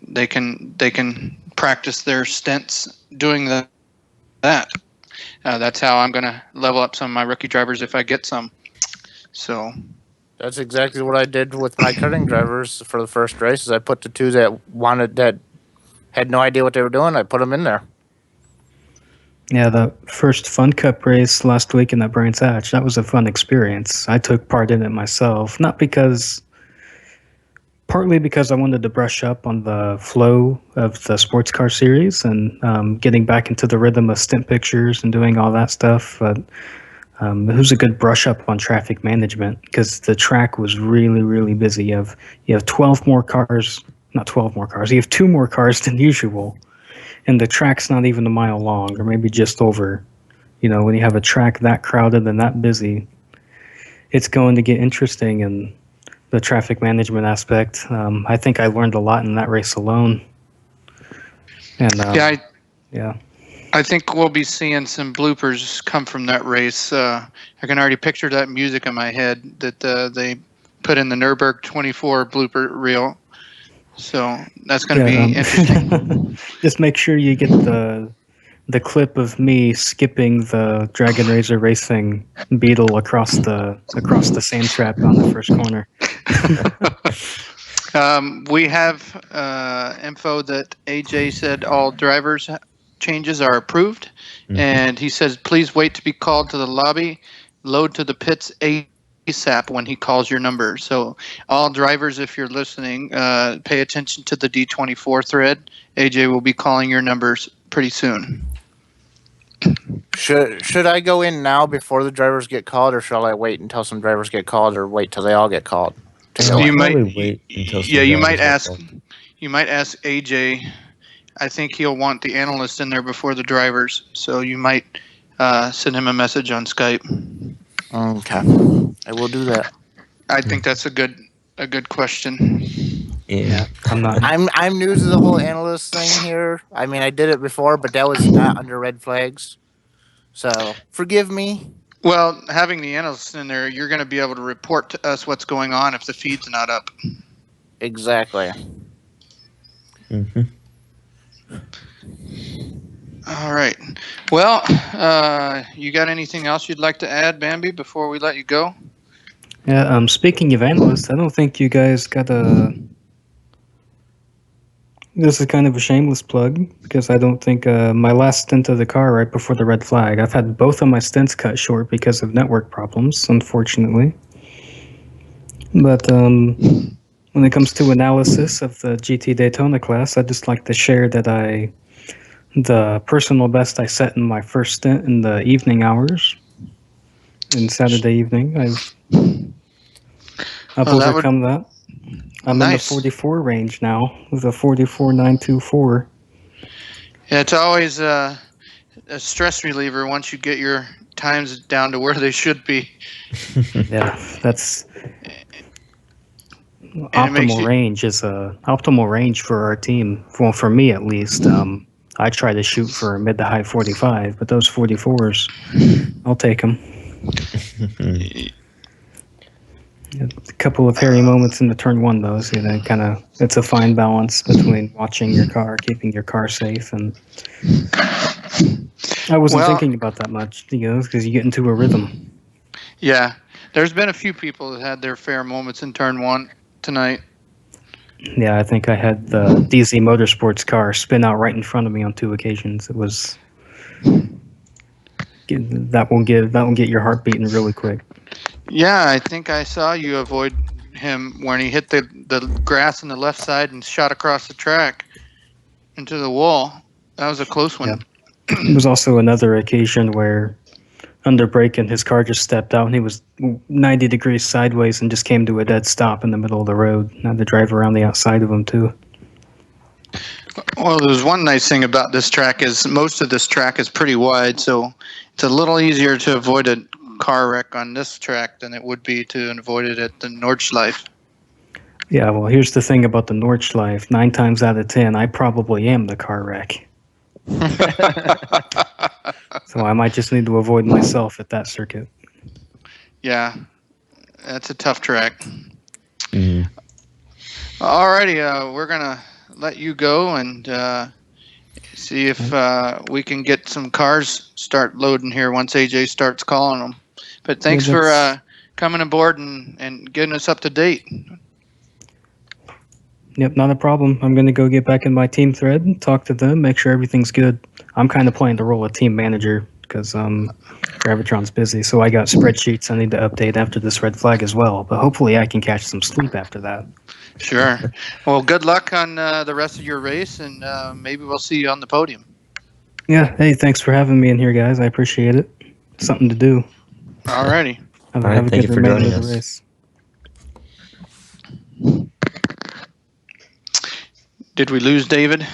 they can practice their stints doing that. That's how I'm going to level up some of my rookie drivers if I get some. So that's exactly what I did with my cutting drivers for the first race. Is I put the 2 that had no idea what they were doing. I put them in there. Yeah, the first Fun Cup race last week in that Brands Hatch, that was a fun experience. I took part in it myself, partly because I wanted to brush up on the flow of the sports car series and getting back into the rhythm of stint pictures and doing all that stuff. But it was a good brush up on traffic management because the track was really, really busy. You have 12 more cars, not 12 more cars. You have 2 more cars than usual. And the track's not even a mile long, or maybe just over. When you have a track that crowded and that busy, it's going to get interesting in the traffic management aspect. I think I learned a lot in that race alone. And yeah. I think we'll be seeing some bloopers come from that race. I can already picture that music in my head that they put in the Nürburgring 24 blooper reel. So that's going to be interesting. Just make sure you get the clip of me skipping the Dragon Razor Racing Beetle across the sand trap on the first corner. We have info that AJ said all drivers changes are approved, and he says please wait to be called to the lobby, load to the pits ASAP when he calls your number. So all drivers, if you're listening, pay attention to the D24 thread. AJ will be calling your numbers pretty soon. Should I go in now before the drivers get called, or shall I wait until some drivers get called, or wait till they all get called? You might wait until you might ask AJ. I think he'll want the analyst in there before the drivers, so you might send him a message on Skype. Okay, I will do that. I think that's a good question. Yeah, I'm new to the whole analyst thing here. I mean, I did it before, but that was not under red flags. So forgive me. Well, having the analyst in there, you're going to be able to report to us what's going on if the feed's not up. Exactly. Mm-hmm. All right. Well, you got anything else you'd like to add, Bambi, before we let you go? Yeah, speaking of analysts, I don't think you guys got a... This is kind of a shameless plug, because I don't think my last stint of the car right before the red flag, I've had both of my stints cut short because of network problems, unfortunately. But when it comes to analysis of the GT Daytona class, I'd just like to share that the personal best I set in my first stint in the evening hours, in Saturday evening, I've overcome that. I'm in the 44 range now, with a 44.924. Yeah, it's always a stress reliever once you get your times down to where they should be. Yeah, that's optimal range is optimal range for our team. Well, for me at least. I try to shoot for mid to high 45, but those 44s, I'll take them. A couple of hairy moments in the turn one, though, so it's a fine balance between watching your car, keeping your car safe, and I wasn't thinking about that much, because you get into a rhythm. Yeah, there's been a few people that had their fair moments in turn one tonight. Yeah, I think I had the DZ Motorsports car spin out right in front of me on 2 occasions. It was that will get your heart beating really quick. Yeah, I think I saw you avoid him when he hit the grass on the left side and shot across the track into the wall. That was a close one. Yeah. There was also another occasion where under braking, his car just stepped out and he was 90 degrees sideways and just came to a dead stop in the middle of the road. I had to drive around the outside of him too. Well, there's one nice thing about this track is most of this track is pretty wide, so it's a little easier to avoid a car wreck on this track than it would be to avoid it at the Nordschleife. Yeah, well, here's the thing about the Nordschleife. 9 times out of 10, I probably am the car wreck. So I might just need to avoid myself at that circuit. Yeah, that's a tough track. Mm-hmm. Alrighty, we're gonna let you go and see if we can get some cars start loading here once AJ starts calling them. But thanks for coming aboard and getting us up to date. Yep, not a problem. I'm going to go get back in my team thread and talk to them, make sure everything's good. I'm kind of playing the role of team manager because Gravitron's busy, so I got spreadsheets I need to update after this red flag as well. But hopefully I can catch some sleep after that. Sure. Well, good luck on the rest of your race, and maybe we'll see you on the podium. Yeah, hey, thanks for having me in here, guys. I appreciate it. It's something to do. Alrighty. Have a good remainder of the race. Did we lose David?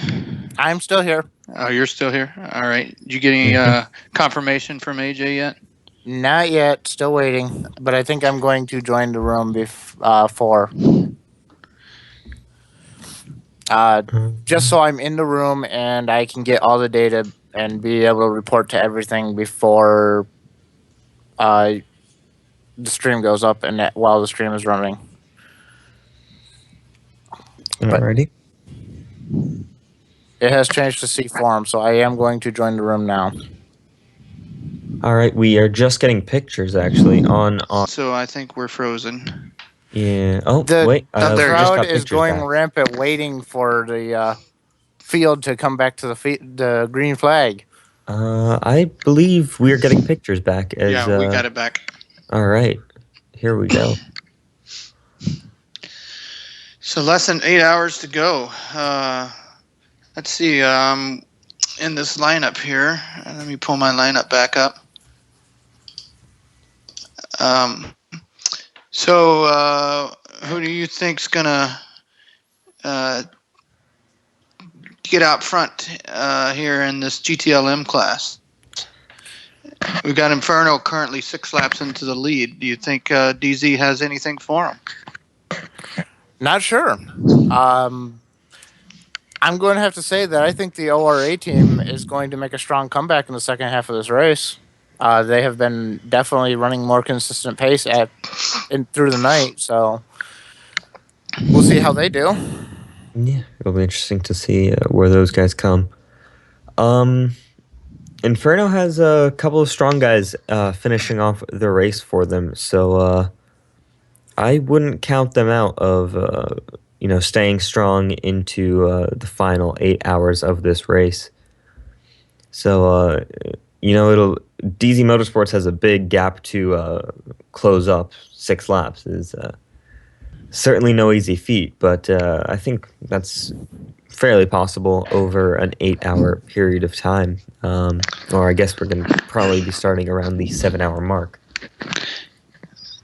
I'm still here. Oh, you're still here? All right. Did you get any confirmation from AJ yet? Not yet. Still waiting. But I think I'm going to join the room before. Just so I'm in the room and I can get all the data and be able to report to everything before the stream goes up and while the stream is running. Alrighty. It has changed to C form, so I am going to join the room now. All right, we are just getting pictures actually on. So I think we're frozen. Yeah. Oh, The just crowd got is pictures going back. rampant, waiting for the field to come back to the green flag. I believe we are getting pictures back. As, yeah, we got it back. All right, here we go. So less than 8 hours to go. Let's see. In this lineup here, let me pull my lineup back up. So who do you think's gonna get out front here in this GTLM class? We've got Inferno currently 6 laps into the lead. Do you think DZ has anything for him? Not sure. I'm going to have to say that I think the ORA team is going to make a strong comeback in the second half of this race. They have been definitely running more consistent pace through the night, so we'll see how they do. Yeah, it'll be interesting to see where those guys come. Inferno has a couple of strong guys finishing off the race for them, so I wouldn't count them out of staying strong into the final 8 hours of this race. So DZ Motorsports has a big gap to close up. 6 laps is certainly no easy feat, but I think that's fairly possible over an 8-hour period of time. Or I guess we're going to probably be starting around the 7-hour mark.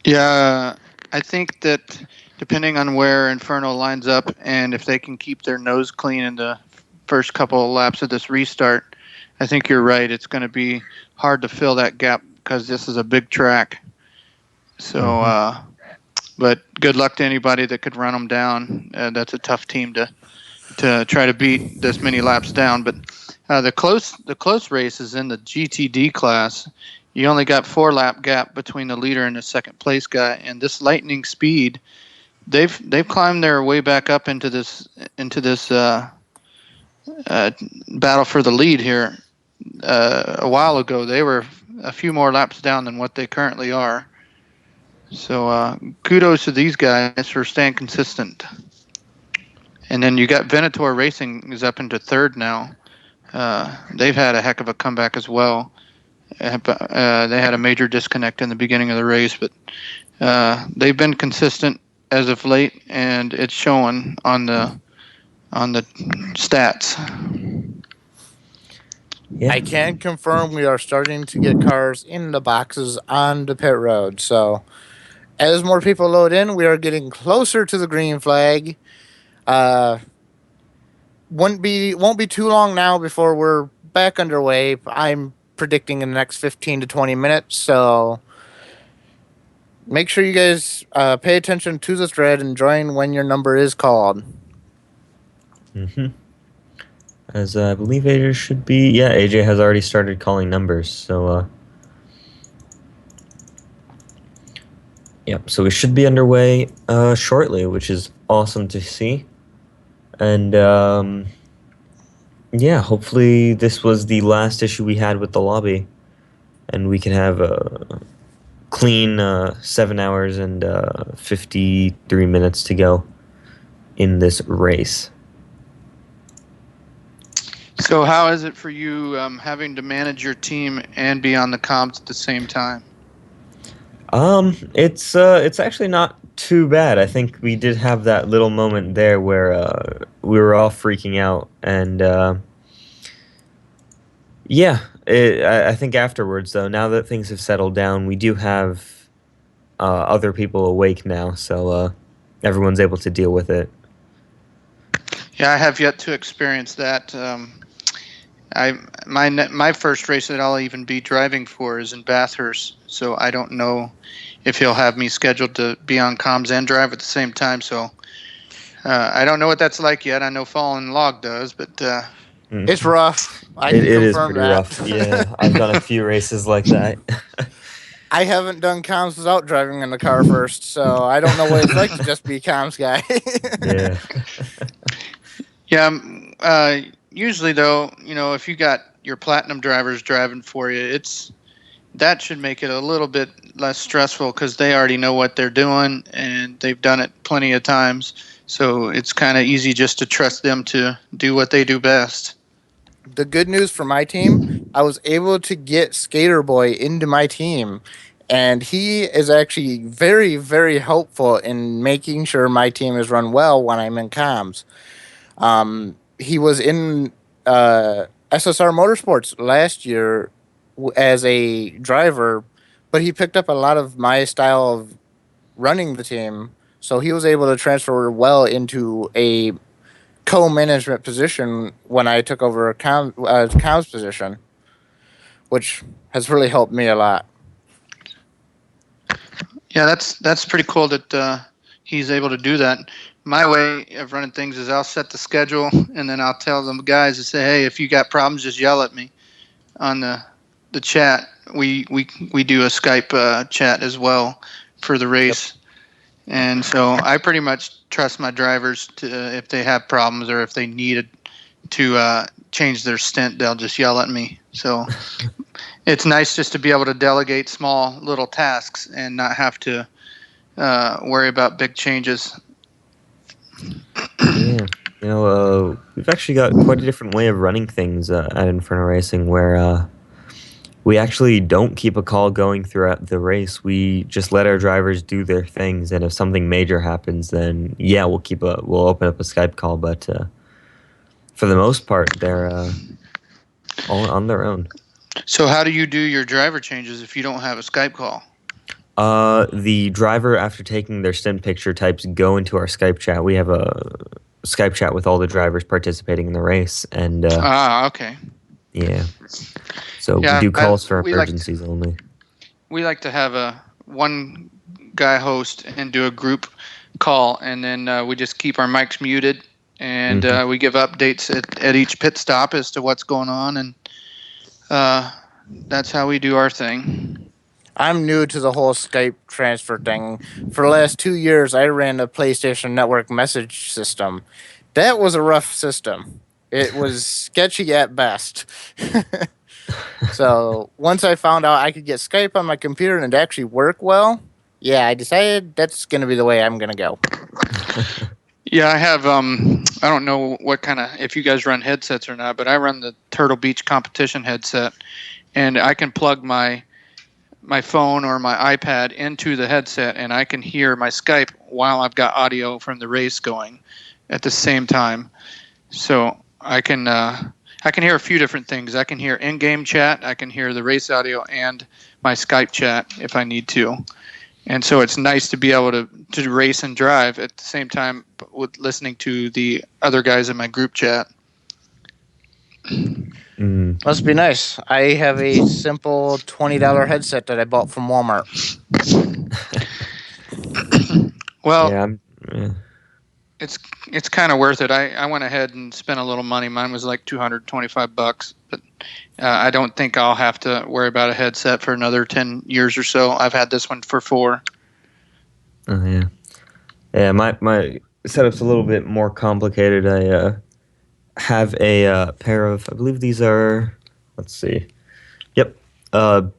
Yeah, I think that depending on where Inferno lines up and if they can keep their nose clean in the first couple of laps of this restart, I think you're right. It's going to be hard to fill that gap because this is a big track. So, but good luck to anybody that could run them down. That's a tough team to try to beat this many laps down. But the close race is in the GTD class. You only got 4 lap gap between the leader and the second place guy, and this lightning speed, they've climbed their way back up into this battle for the lead here. A while ago, they were a few more laps down than what they currently are. So kudos to these guys for staying consistent. And then you got Venator Racing is up into 3rd now. They've had a heck of a comeback as well. They had a major disconnect in the beginning of the race, but they've been consistent as of late, and it's showing on the stats. Yeah. I can confirm we are starting to get cars in the boxes on the pit road. So as more people load in, we are getting closer to the green flag. Won't be too long now before we're back underway. I'm predicting in the next 15 to 20 minutes. So make sure you guys pay attention to the thread and join when your number is called. As I believe AJ should be. Yeah, AJ has already started calling numbers. So, so we should be underway shortly, which is awesome to see. And hopefully this was the last issue we had with the lobby, and we can have a clean 7 hours and 53 minutes to go in this race. So how is it for you having to manage your team and be on the comms at the same time? It's actually not too bad. I think we did have that little moment there where we were all freaking out, and I think afterwards, though, now that things have settled down, we do have other people awake now, so everyone's able to deal with it. Yeah, I have yet to experience that. My first race that I'll even be driving for is in Bathurst, so I don't know if he'll have me scheduled to be on comms and drive at the same time. So I don't know what that's like yet. I know Fallen Log does, but It's rough. It is pretty rough. Yeah, I've done a few races like that. I haven't done comms without driving in the car first, so I don't know what it's like to just be a comms guy. Yeah. Yeah. Usually, though, if you got your platinum drivers driving for you, that should make it a little bit less stressful because they already know what they're doing and they've done it plenty of times. So it's kind of easy just to trust them to do what they do best. The good news for my team, I was able to get Skater Boy into my team, and he is actually very, very helpful in making sure my team is run well when I'm in comms. He was in SSR Motorsports last year as a driver, but he picked up a lot of my style of running the team, so he was able to transfer well into a co-management position when I took over a comms position, which has really helped me a lot. Yeah, that's pretty cool that he's able to do that. My way of running things is I'll set the schedule and then I'll tell them guys to say, hey, if you got problems, just yell at me on the chat. We do a Skype chat as well for the race. Yep. And so I pretty much trust my drivers to if they have problems or if they needed to change their stint, they'll just yell at me. So it's nice just to be able to delegate small little tasks and not have to worry about big changes. Yeah, we've actually got quite a different way of running things at Inferno Racing where we actually don't keep a call going throughout the race. We just let our drivers do their things, and if something major happens, then yeah, we'll open up a Skype call. But for the most part, they're all on their own. So how do you do your driver changes if you don't have a Skype call? The driver, after taking their stint picture, types go into our Skype chat. We have a Skype chat with all the drivers participating in the race, and okay. Yeah. So we do calls for emergencies only. We like to have one guy host and do a group call, and then we just keep our mics muted, and we give updates at each pit stop as to what's going on, and that's how we do our thing. I'm new to the whole Skype transfer thing. For the last 2 years, I ran a PlayStation Network message system. That was a rough system. It was sketchy at best. So once I found out I could get Skype on my computer and it actually work well, yeah, I decided that's going to be the way I'm going to go. Yeah, I have, I don't know what kind of, if you guys run headsets or not, but I run the Turtle Beach competition headset, and I can plug my phone or my iPad into the headset, and I can hear my Skype while I've got audio from the race going at the same time. So I can hear a few different things. I can hear in-game chat, I can hear the race audio, and my Skype chat if I need to. And so it's nice to be able to race and drive at the same time with listening to the other guys in my group chat. Must be nice. I have a simple $20 headset that I bought from Walmart. Well, it's kind of worth it. I went ahead and spent a little money. Mine was like $225, but I don't think I'll have to worry about a headset for another 10 years or so. I've had this one for 4. Oh yeah, yeah. My setup's a little bit more complicated. I have a pair of, I believe these are, let's see, yep,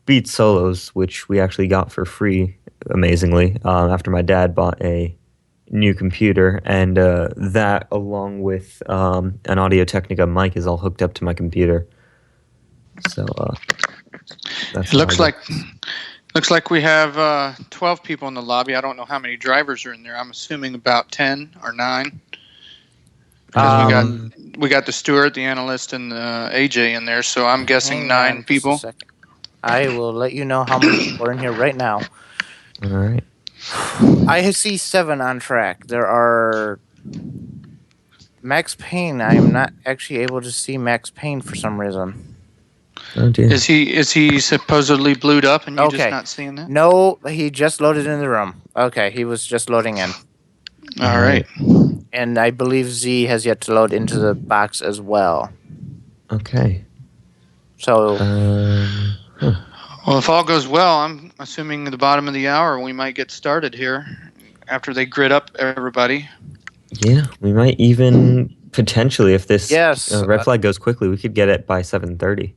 Beat Solos, which we actually got for free, amazingly, after my dad bought a new computer, and that along with an Audio-Technica mic is all hooked up to my computer. So that's it looks like we have 12 people in the lobby. I don't know how many drivers are in there. I'm assuming about 10 or 9. We got the Stewart, the analyst, and the AJ in there, so I'm guessing 9 people. I will let you know how many people are in here right now. All right. I see 7 on track. There are Max Payne. I am not actually able to see Max Payne for some reason. Oh dear. Is he supposedly blued up and you're just not seeing that? No, he just loaded in the room. Okay, he was just loading in. All right. And I believe Z has yet to load into the box as well. Okay. So. Well, if all goes well, I'm assuming at the bottom of the hour we might get started here after they grid up everybody. Yeah, we might even potentially, if this red flag goes quickly, we could get it by 7:30.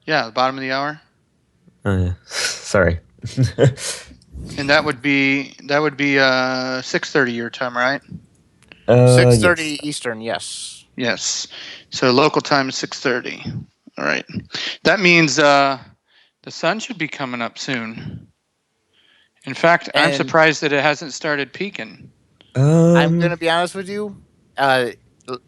Yeah, the bottom of the hour. Sorry. And that would be 6:30 your time, right? 6:30 Eastern. Yes. Yes. So local time is 6:30. All right. That means the sun should be coming up soon. In fact, I'm surprised that it hasn't started peaking. I'm going to be honest with you.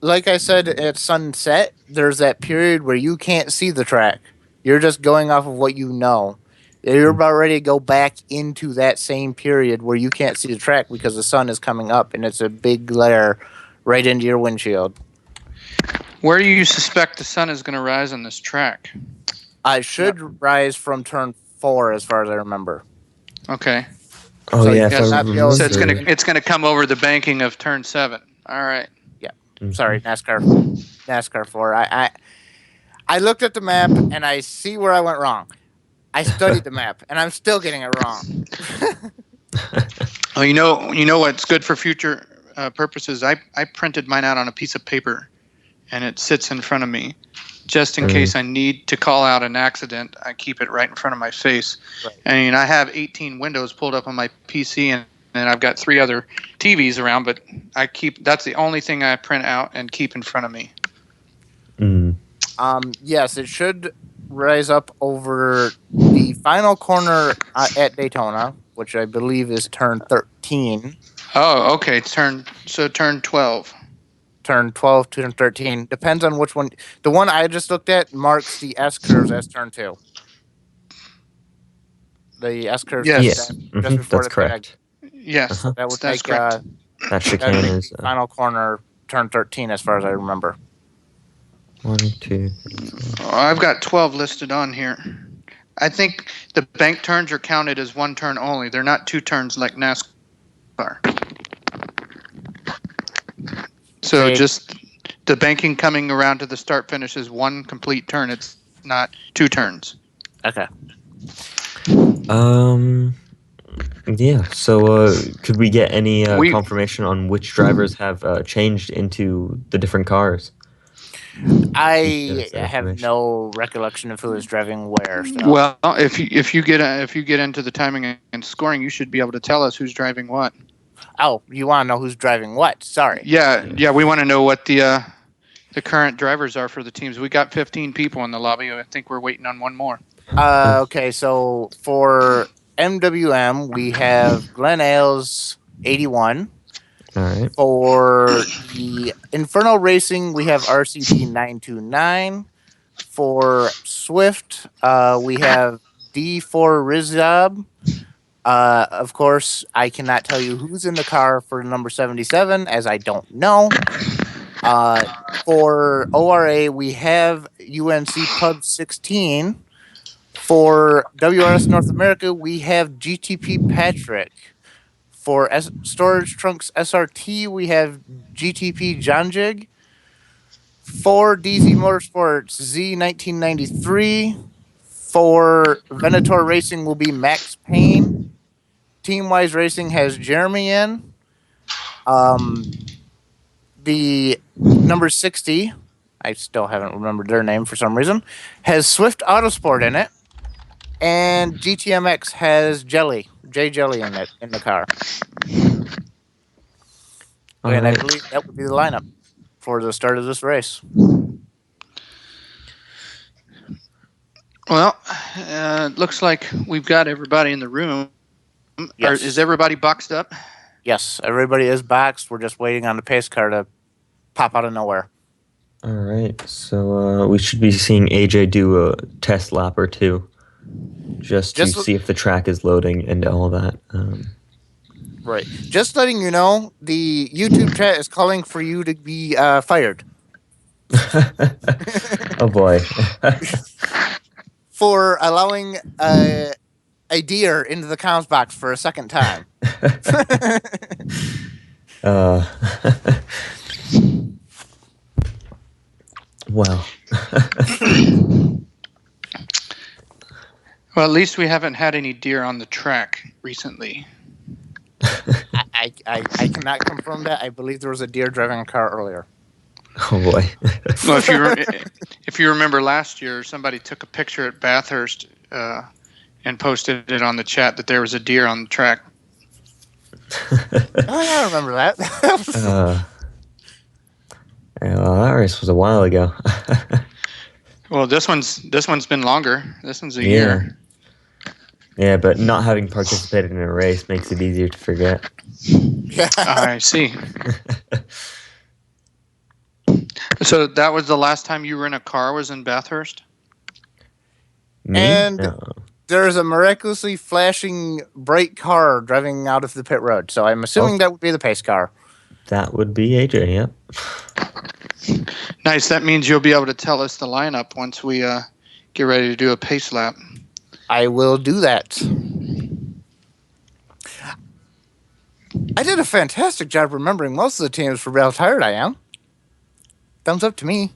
Like I said, at sunset, there's that period where you can't see the track. You're just going off of what you know. You're about ready to go back into that same period where you can't see the track because the sun is coming up and it's a big glare right into your windshield. Where do you suspect the sun is going to rise on this track? I should rise from turn 4, as far as I remember. Okay. Oh, so yeah. So it's gonna come over the banking of turn 7. All right. Yeah. Sorry, NASCAR 4. I looked at the map and I see where I went wrong. I studied the map and I'm still getting it wrong. Oh, you know what's good for future purposes? I printed mine out on a piece of paper, and it sits in front of me. Just in case I need to call out an accident, I keep it right in front of my face. Right. I mean, I have 18 windows pulled up on my PC, and I've got 3 other TVs around, but that's the only thing I print out and keep in front of me. Yes, it should rise up over the final corner at Daytona, which I believe is turn 13. Oh, okay. Turn 12. Turn 12 to turn 13. Depends on which one. The one I just looked at marks the S curves as turn 2. The S curves. Yes. Just before that's the correct. Yes, So that would that's make correct. That chicane is final corner turn 13, as far as I remember. 1, 2. I've got 12 listed on here. I think the bank turns are counted as 1 turn only. They're not 2 turns like NASCAR. So just the banking coming around to the start finish is 1 complete turn. It's not 2 turns. Okay. Yeah. So could we get any confirmation on which drivers have changed into the different cars? I have no recollection of who is driving where. So. Well, if you get into the timing and scoring, you should be able to tell us who's driving what. Oh, you want to know who's driving what? Sorry. Yeah. We want to know what the current drivers are for the teams. We got 15 people in the lobby. I think we're waiting on one more. Okay, so for MWM, we have Glenn Ailes, 81. All right. For the Inferno Racing, we have RCD 929. For Swift, we have D4 Rizab. Of course, I cannot tell you who's in the car for number 77, as I don't know. For ORA, we have UNC Pub 16. For WRS North America, we have GTP Patrick. For Storage Trunks SRT, we have GTP Janjig. For DZ Motorsports, Z1993. For Venator Racing will be Max Payne. Team-wise Racing has Jeremy in. The number 60, I still haven't remembered their name for some reason, has Swift Autosport in it. And GTMX has Jay Jelly in the car. And I believe that would be the lineup for the start of this race. Well, it looks like we've got everybody in the room. Yes. Is everybody boxed up? Yes, everybody is boxed. We're just waiting on the pace car to pop out of nowhere. All right, so we should be seeing AJ do a test lap or 2. Just to see if the track is loading and all that. Right. Just letting you know, the YouTube chat is calling for you to be fired. Oh, boy. For allowing a deer into the comms box for a second time. Well. Well, at least we haven't had any deer on the track recently. I cannot confirm that. I believe there was a deer driving a car earlier. Oh boy. Well, if you remember last year, somebody took a picture at Bathurst and posted it on the chat that there was a deer on the track. Oh yeah, I remember that. Yeah, well, that race was a while ago. Well, this one's been longer. This one's a year. Yeah, but not having participated in a race makes it easier to forget. Yeah. I see. So that was the last time you were in a car, was in Bathurst? Me? And No. there's a miraculously flashing bright car driving out of the pit road. So I'm assuming that would be the pace car. That would be AJ, yep. Nice. That means you'll be able to tell us the lineup once we get ready to do a pace lap. I will do that. I did a fantastic job remembering most of the teams for how tired I am. Thumbs up to me.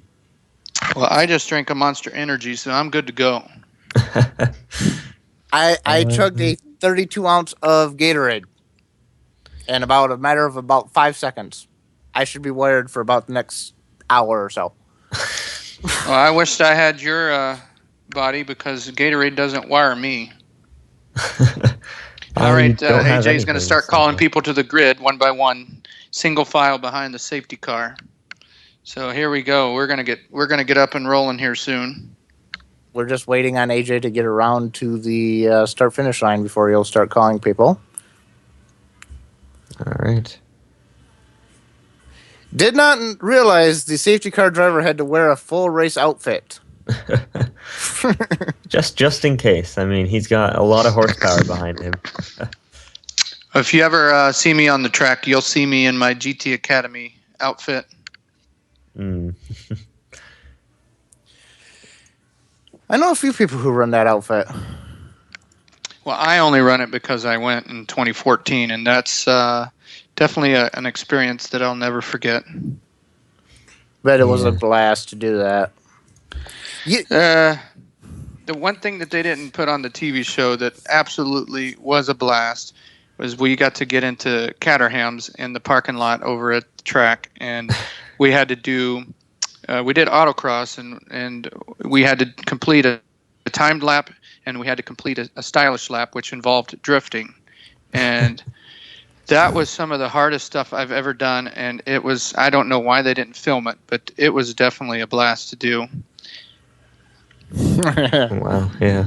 Well, I just drank a Monster Energy, so I'm good to go. I chugged a 32-ounce of Gatorade in about a matter of about 5 seconds. I should be wired for about the next hour or so. Well, I wished I had your body because Gatorade doesn't wire me. All right, AJ's going to start calling people to the grid one by one, single file behind the safety car. So here we go. We're gonna get up and rolling here soon. We're just waiting on AJ to get around to the start finish line before he'll start calling people. All right. Did not realize the safety car driver had to wear a full race outfit. just in case. I mean, he's got a lot of horsepower behind him. If you ever see me on the track, you'll see me in my GT Academy outfit. Mm. I know a few people who run that outfit. Well, I only run it because I went in 2014, and that's definitely an experience that I'll never forget. Bet it was a blast to do that. The one thing that they didn't put on the TV show that absolutely was a blast was we got to get into Caterhams in the parking lot over at the track, and we had to do we did autocross, and we had to complete a timed lap, and we had to complete a stylish lap, which involved drifting. And that was some of the hardest stuff I've ever done, and it was, I don't know why they didn't film it, but it was definitely a blast to do. Wow, yeah.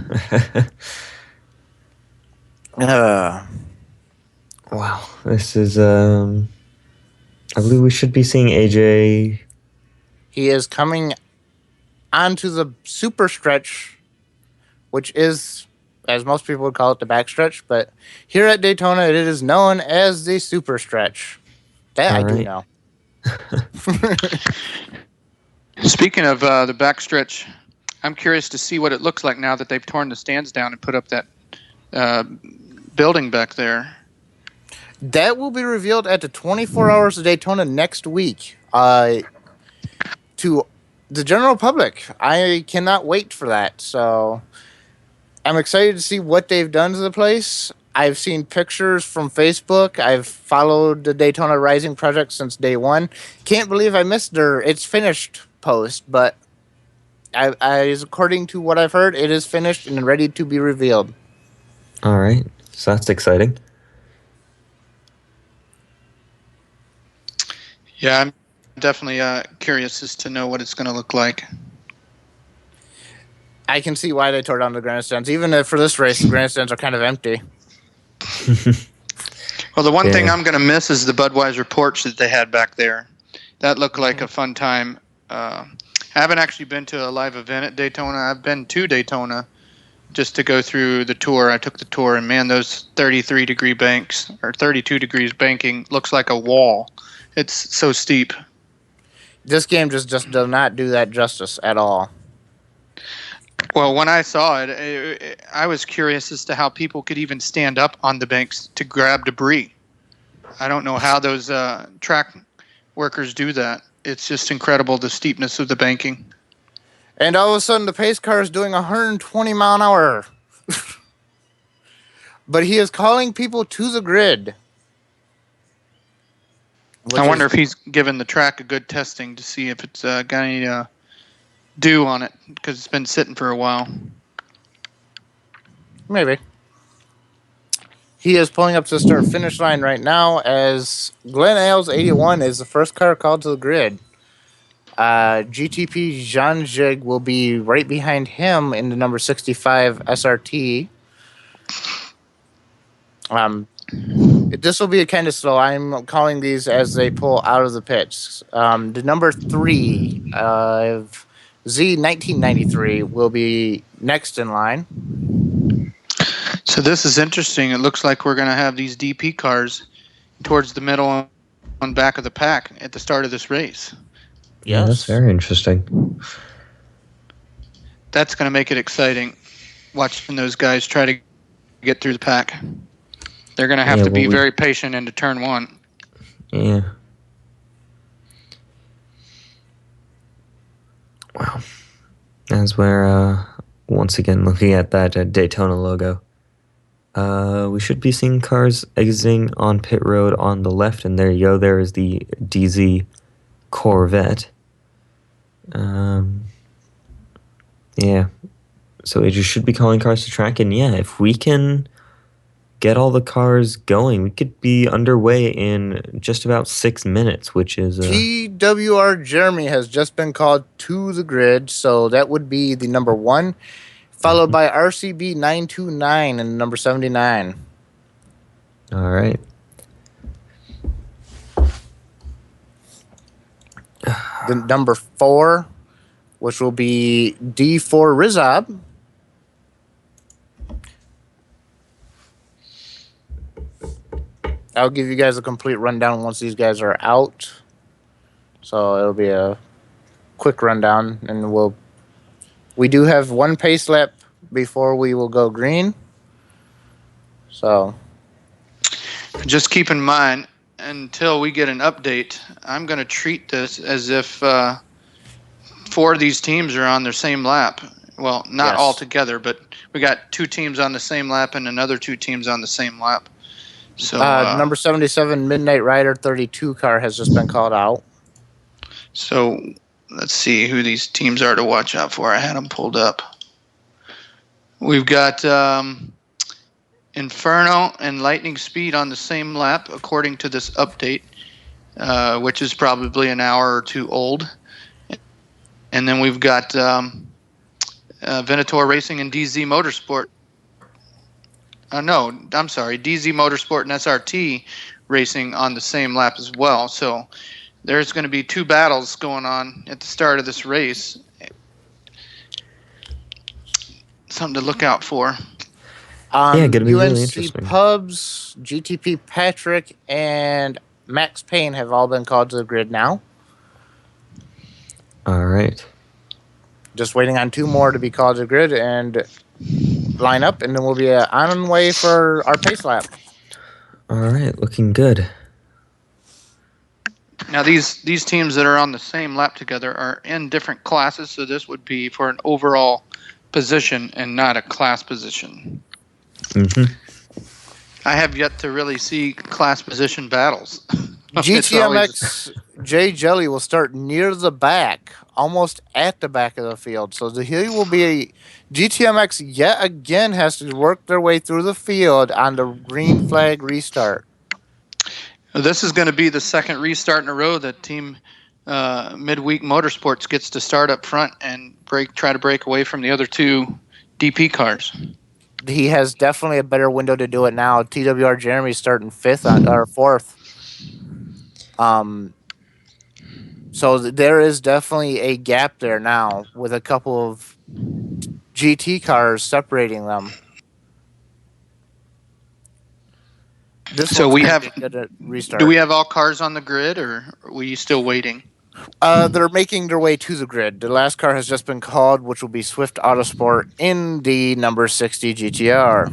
Wow, this is, I believe we should be seeing AJ. He is coming onto the super stretch, which is, as most people would call it, the back stretch, but here at Daytona, it is known as the super stretch. That I do know. Speaking of the back stretch, I'm curious to see what it looks like now that they've torn the stands down and put up that building back there. That will be revealed at the 24 Hours of Daytona next week to the general public. I cannot wait for that. So I'm excited to see what they've done to the place. I've seen pictures from Facebook. I've followed the Daytona Rising project since day one. Can't believe I missed their It's Finished post, but according to what I've heard, it is finished and ready to be revealed. All right. So that's exciting. Yeah, I'm definitely curious as to know what it's going to look like. I can see why they tore down the grandstands. Even if for this race, the grandstands are kind of empty. Well, the one thing I'm going to miss is the Budweiser porch that they had back there. That looked like a fun time. I haven't actually been to a live event at Daytona. I've been to Daytona just to go through the tour. I took the tour, and man, those 33-degree banks, or 32 degrees banking, looks like a wall. It's so steep. This game just does not do that justice at all. Well, when I saw it, I was curious as to how people could even stand up on the banks to grab debris. I don't know how those track workers do that. It's just incredible, the steepness of the banking. And all of a sudden, the pace car is doing 120 mile an hour. But he is calling people to the grid. I wonder if he's given the track a good testing to see if it's got any dew on it, because it's been sitting for a while. Maybe. He is pulling up to the start finish line right now as Glenn Ailes 81 is the first car called to the grid. GTP Jean Jig will be right behind him in the number 65 SRT. This will be kind of slow. I'm calling these as they pull out of the pits. The number 3 of Z1993 will be next in line. So this is interesting. It looks like we're going to have these DP cars towards the middle and back of the pack at the start of this race. Yeah, that's very interesting. That's going to make it exciting, watching those guys try to get through the pack. They're going to have to be very patient into turn 1. Yeah. Wow. As we're once again looking at that Daytona logo. We should be seeing cars exiting on pit road on the left, and there you go. There is the DZ Corvette. Yeah. So it just should be calling cars to track, and yeah, if we can get all the cars going, we could be underway in just about 6 minutes, which is... TWR Jeremy has just been called to the grid, so that would be the number 1, followed by RCB 929 and number 79. All right. The number 4, which will be D4 Rizab. I'll give you guys a complete rundown once these guys are out. So it'll be a quick rundown, and we do have 1 pace lap before we will go green. So just keep in mind, until we get an update, I'm going to treat this as if 4 of these teams are on their same lap. Well, not all together, but we got 2 teams on the same lap and another 2 teams on the same lap. So number 77 Midnight Rider 32 car has just been called out. So let's see who these teams are to watch out for. I had them pulled up. We've got Inferno and Lightning Speed on the same lap, according to this update, which is probably an hour or 2 old. And then we've got Venator Racing and DZ Motorsport. No, I'm sorry, DZ Motorsport and SRT Racing on the same lap as well. So there's going to be 2 battles going on at the start of this race. Something to look out for. Yeah, going to be UNC really interesting. Pubs, GTP Patrick, and Max Payne have all been called to the grid now. All right. Just waiting on 2 more to be called to the grid and line up, and then we'll be on way for our pace lap. All right, looking good. Now, these teams that are on the same lap together are in different classes, so this would be for an overall position and not a class position. Mm-hmm. I have yet to really see class position battles. GTMX J Jelly will start near the back, almost at the back of the field. So he will be GTMX yet again has to work their way through the field on the green flag restart. This is going to be the second restart in a row that Team Midweek Motorsports gets to start up front and try to break away from the other 2 DP cars. He has definitely a better window to do it now. TWR Jeremy's starting 5th or 4th. So there is definitely a gap there now with a couple of GT cars separating them. So we have. Restart. Do we have all cars on the grid, or are we still waiting? They're making their way to the grid. The last car has just been called, which will be Swift Autosport in the number 60 GTR.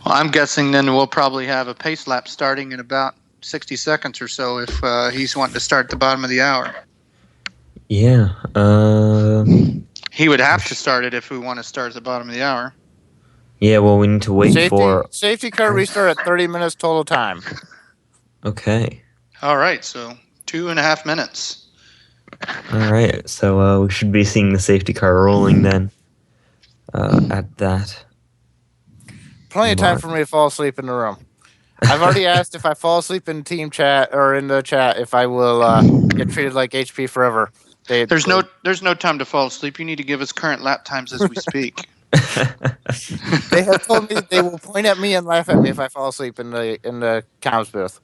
Well, I'm guessing then we'll probably have a pace lap starting in about 60 seconds or so if he's wanting to start at the bottom of the hour. Yeah. He would have to start it if we want to start at the bottom of the hour. Yeah, well, we need to wait for... Safety car restart at 30 minutes total time. Okay. All right, so 2.5 minutes. All right, so we should be seeing the safety car rolling then at that. Plenty of time for me to fall asleep in the room. I've already asked if I fall asleep in team chat or in the chat if I will get treated like HP forever. There's no time to fall asleep. You need to give us current lap times as we speak. They have told me they will point at me and laugh at me if I fall asleep in the comms booth.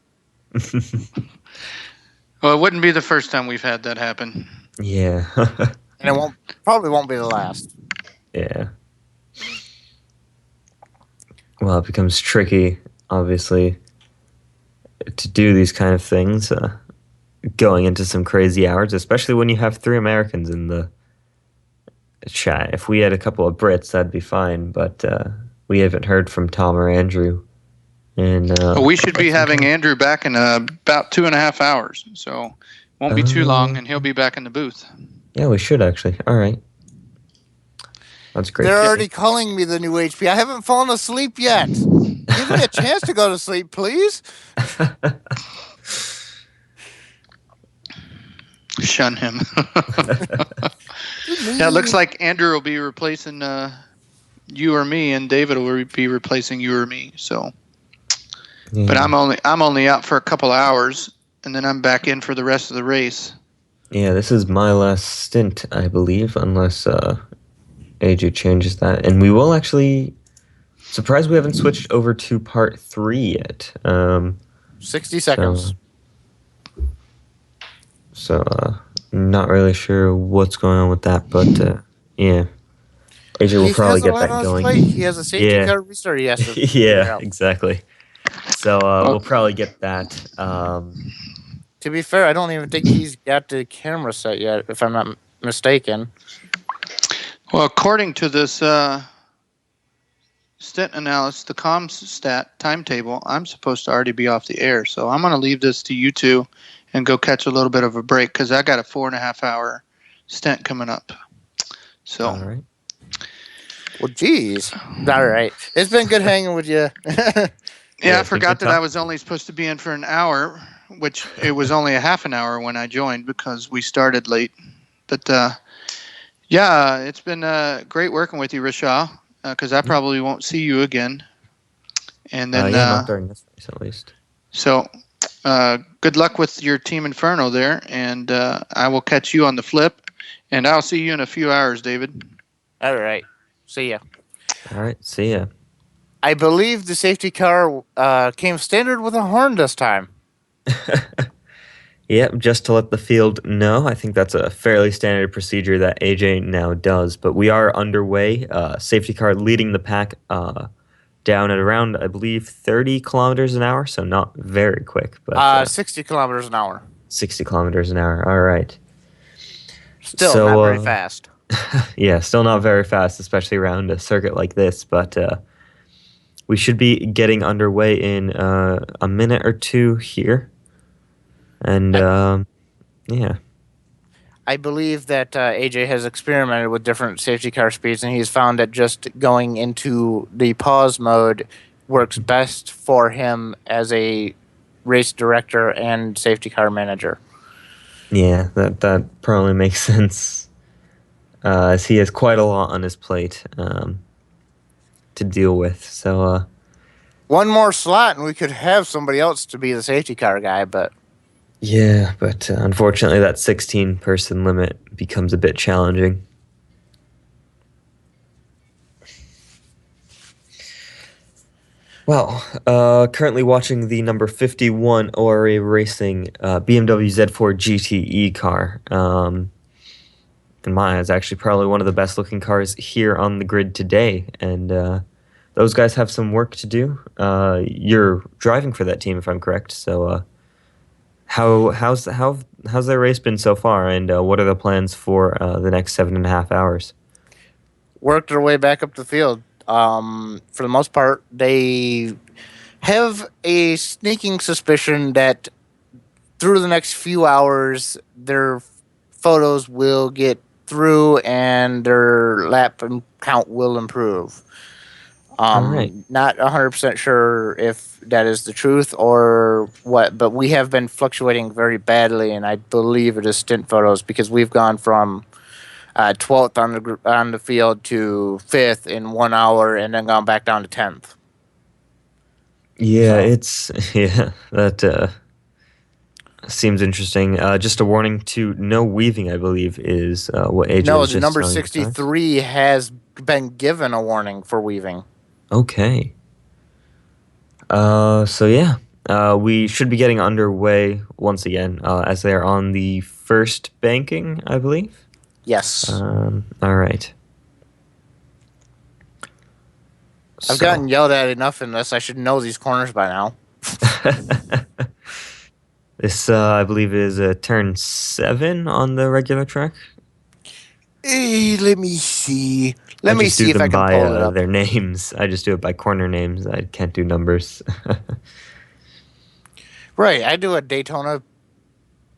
Well, it wouldn't be the first time we've had that happen. Yeah. And it probably won't be the last. Yeah. Well, it becomes tricky, obviously, to do these kind of things, going into some crazy hours, especially when you have 3 Americans in the chat. If we had a couple of Brits, that'd be fine, but we haven't heard from Tom or Andrew. And we should be having Andrew back in about 2.5 hours, so won't be too long, and he'll be back in the booth. Yeah, we should actually. All right. That's great. They're already calling me the new HP. I haven't fallen asleep yet. Give me a chance to go to sleep, please. Shun him. Yeah, it looks like Andrew will be replacing you or me, and David will be replacing you or me. So, yeah. But I'm only out for a couple hours, and then I'm back in for the rest of the race. Yeah, this is my last stint, I believe, unless AJ changes that, and we will actually. Surprised we haven't switched over to part 3 yet. 60 seconds. So, not really sure what's going on with that, but yeah. AJ will probably get that going. He has a safety car restart. He has to yeah, exactly. So we'll probably get that. To be fair, I don't even think he's got the camera set yet, if I'm not mistaken. Well, according to this stint analysis, the comms stat timetable, I'm supposed to already be off the air. So I'm going to leave this to you two and go catch a little bit of a break because I got a 4.5 hour stint coming up. So. All right. Well, geez. All right. It's been good hanging with you. Yeah, I forgot that I was only supposed to be in for an hour, which it was only a half an hour when I joined because we started late. But, yeah, it's been great working with you, Rashah, because I probably won't see you again. And then, not during this race, at least. So, good luck with your Team Inferno there, and I will catch you on the flip, and I'll see you in a few hours, David. All right. See ya. All right. See ya. I believe the safety car came standard with a horn this time. Yep, just to let the field know. I think that's a fairly standard procedure that AJ now does. But we are underway. Safety car leading the pack down at around, I believe, 30 kilometers an hour. So not very quick. But 60 kilometers an hour. 60 kilometers an hour. All right. Still not very fast. Yeah, still not very fast, especially around a circuit like this. But we should be getting underway in a minute or two here. And, yeah. I believe that AJ has experimented with different safety car speeds, and he's found that just going into the pause mode works best for him as a race director and safety car manager. Yeah, that probably makes sense, as he has quite a lot on his plate to deal with. So, one more slot, and we could have somebody else to be the safety car guy, but... Yeah, but unfortunately that 16-person limit becomes a bit challenging. Well, currently watching the number 51 ORA Racing BMW Z4 GTE car. In my eyes, actually probably one of the best looking cars here on the grid today. And those guys have some work to do. You're driving for that team, if I'm correct. So how's their race been so far, and what are the plans for the next 7.5 hours? Worked their way back up the field. For the most part, they have a sneaking suspicion that through the next few hours, their photos will get through and their lap count will improve. Not 100% sure if that is the truth or what, but we have been fluctuating very badly, and I believe it is stint photos because we've gone from 12th on the field to 5th in 1 hour and then gone back down to 10th. Yeah, that seems interesting. Just a warning to no weaving, I believe, is what AJ No, was the just number telling 63 has been given a warning for weaving. Okay. So yeah, we should be getting underway once again, as they're on the first banking, I believe. Yes. All right. I've gotten yelled at enough in this. I should know these corners by now. This, I believe, is turn 7 on the regular track. Let me see. Let me see if I can by, pull it up. their names. I just do it by corner names. I can't do numbers. Right, I do a Daytona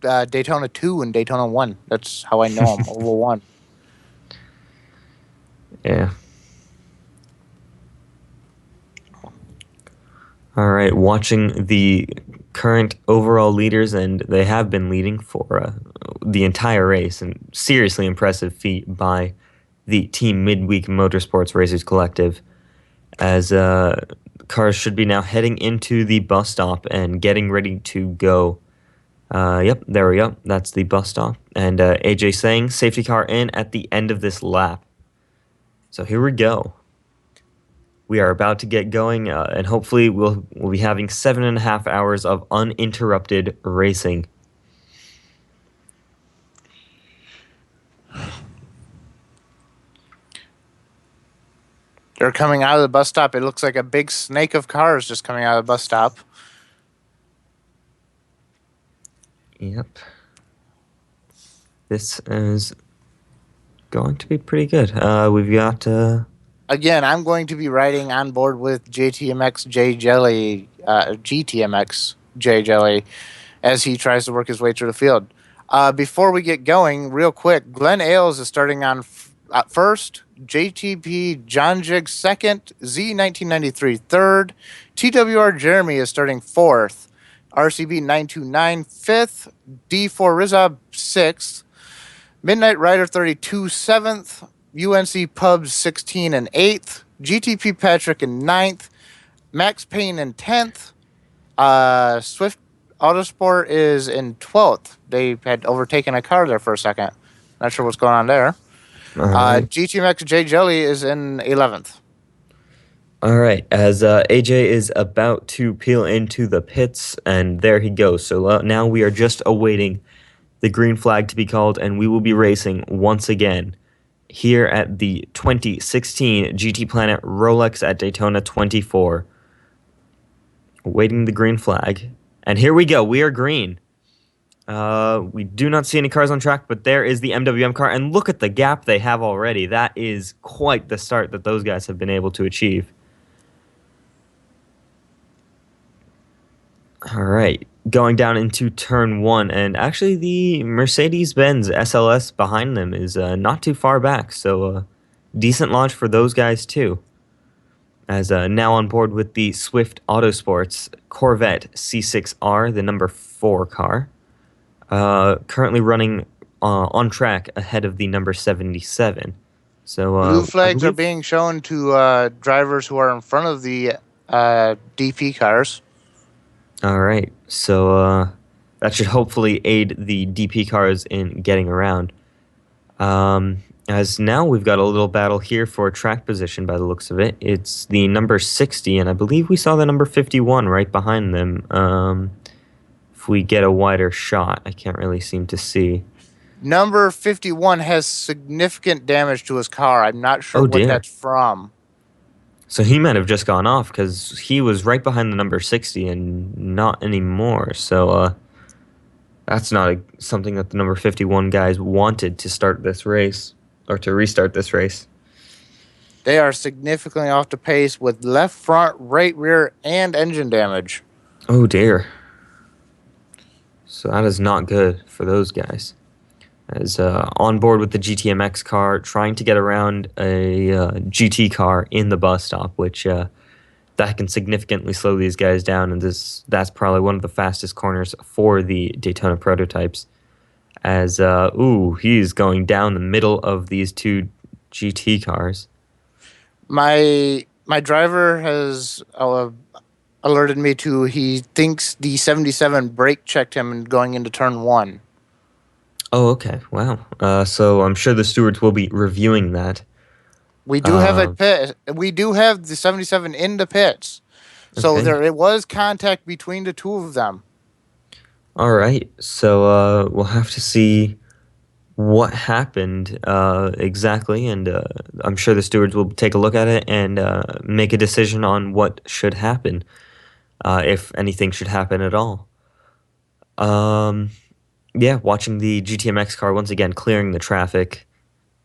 2 and Daytona 1. That's how I know them. Oval 1. Yeah. All right, watching the current overall leaders, and they have been leading for the entire race, and seriously impressive feat by the Team Midweek Motorsports Racers Collective, as cars should be now heading into the bus stop and getting ready to go. Yep, there we go. That's the bus stop. And AJ saying safety car in at the end of this lap. So here we go. We are about to get going, and hopefully we'll be having 7.5 hours of uninterrupted racing. They're coming out of the bus stop. It looks like a big snake of cars just coming out of the bus stop. Yep. This is going to be pretty good. We've got... Again, I'm going to be riding on board with GTMX J Jelly as he tries to work his way through the field. Before we get going, real quick, Glenn Ailes is starting on first, JTP John Jig second, Z1993 third, TWR Jeremy is starting fourth, RCB 929 fifth, D4 Rizab sixth, Midnight Rider 32 seventh, UNC Pubs 16 and 8th, GTP Patrick in 9th, Max Payne in 10th, Swift Autosport is in 12th. They had overtaken a car there for a second. Not sure what's going on there. Right. GTMX J Jelly is in 11th. All right, as AJ is about to peel into the pits, and there he goes. So now we are just awaiting the green flag to be called, and we will be racing once again here at the 2016 GTPlanet Rolex at Daytona 24. Waiting the green flag. And here we go. We are green. We do not see any cars on track, but there is the MWM car. And look at the gap they have already. That is quite the start that those guys have been able to achieve. All right. Going down into turn 1, and actually the Mercedes-Benz SLS behind them is not too far back, so decent launch for those guys too. As now on board with the Swift Autosports Corvette C6R, the number 4 car, currently running on track ahead of the number 77. So blue flags are being shown to drivers who are in front of the DP cars. All right, so that should hopefully aid the DP cars in getting around. As now we've got a little battle here for track position by the looks of it. It's the number 60, and I believe we saw the number 51 right behind them. If we get a wider shot, I can't really seem to see. Number 51 has significant damage to his car. I'm not sure what that's from. So he might have just gone off because he was right behind the number 60 and not anymore. So that's not something that the number 51 guys wanted to start this race or to restart this race. They are significantly off the pace with left front, right rear, and engine damage. Oh dear. So that is not good for those guys. as on board with the GTMX car, trying to get around a GT car in the bus stop, which that can significantly slow these guys down, and that's probably one of the fastest corners for the Daytona prototypes. As he's going down the middle of these two GT cars. My driver has alerted me to he thinks the 77 brake checked him going into turn 1. Oh, okay. Wow. So I'm sure the stewards will be reviewing that. We do have a pit. We do have the 77 in the pits. So Okay. it was contact between the two of them. All right. So we'll have to see what happened exactly, and I'm sure the stewards will take a look at it and make a decision on what should happen, if anything should happen at all. Yeah, watching the GTMX car once again clearing the traffic,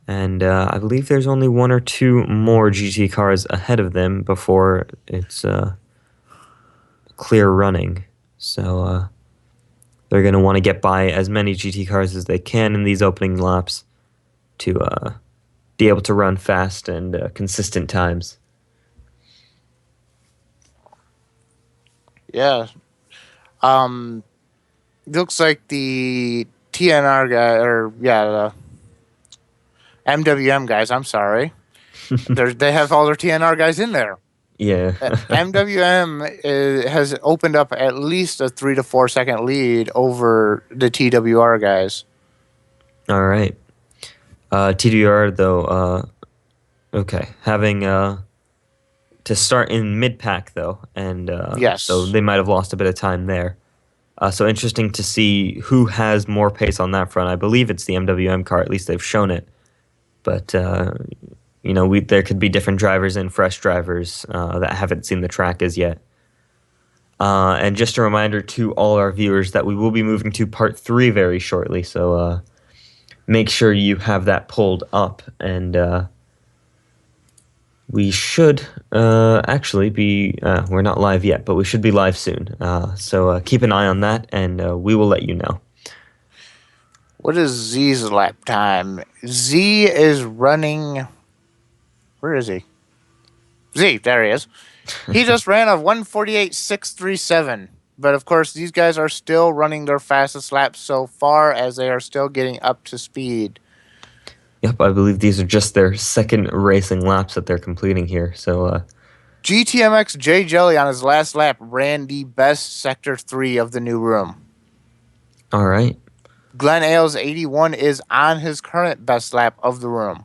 and I believe there's only 1 or 2 more GT cars ahead of them before it's clear running. So they're going to want to get by as many GT cars as they can in these opening laps to be able to run fast and consistent times. Yeah. Looks like the TNR guy, the MWM guys, I'm sorry. They have all their TNR guys in there. Yeah. MWM has opened up at least a 3 to 4 second lead over the TWR guys. All right. TWR, though, okay, having to start in mid-pack, though, and yes. So they might have lost a bit of time there. So interesting to see who has more pace on that front. I believe it's the MWM car, at least they've shown it. But, there could be different drivers and fresh drivers that haven't seen the track as yet. And just a reminder to all our viewers that we will be moving to part 3 very shortly, so make sure you have that pulled up, and we should actually be, we're not live yet, but we should be live soon. So keep an eye on that, and we will let you know. What is Z's lap time? Z is running... Where is he? Z, there he is. He just ran a 1:48.637. But of course, these guys are still running their fastest laps so far, as they are still getting up to speed. Yep, I believe these are just their second racing laps that they're completing here. So GTMX J Jelly on his last lap ran the best Sector 3 of the new room. All right. Glenn Ailes 81 is on his current best lap of the room.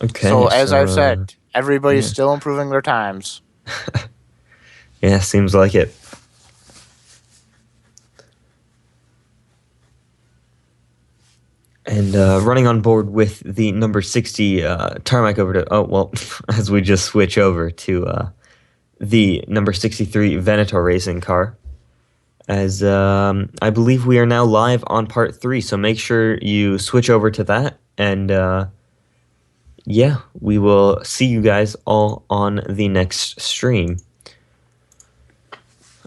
Okay. So as I've said, everybody's still improving their times. Yeah, seems like it. And running on board with the number 60 tarmac over to, as we just switch over to the number 63 Venator racing car, as I believe we are now live on part 3, so make sure you switch over to that, and yeah, we will see you guys all on the next stream.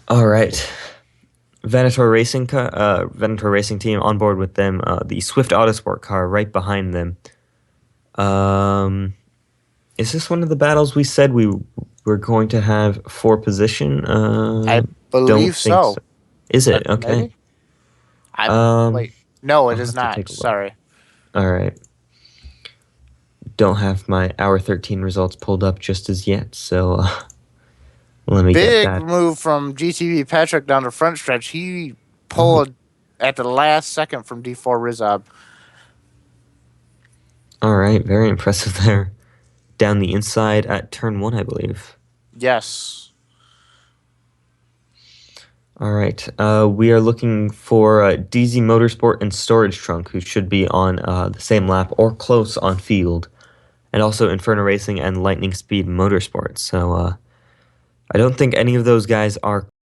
All right. Venator Racing team on board with them. The Swift Autosport car right behind them. Is this one of the battles we said we were going to have for position? I believe so. Is it? Okay. Wait. No, it is not. Sorry. All right. Don't have my hour 13 results pulled up just as yet, so let me get that. Big move from GTV Patrick down the front stretch. He pulled at the last second from D4 Rizab. All right, very impressive there. Down the inside at turn 1, I believe. Yes. All right, we are looking for DZ Motorsport and Storage Trunk, who should be on the same lap or close on field, and also Inferno Racing and Lightning Speed Motorsports. So I don't think any of those guys are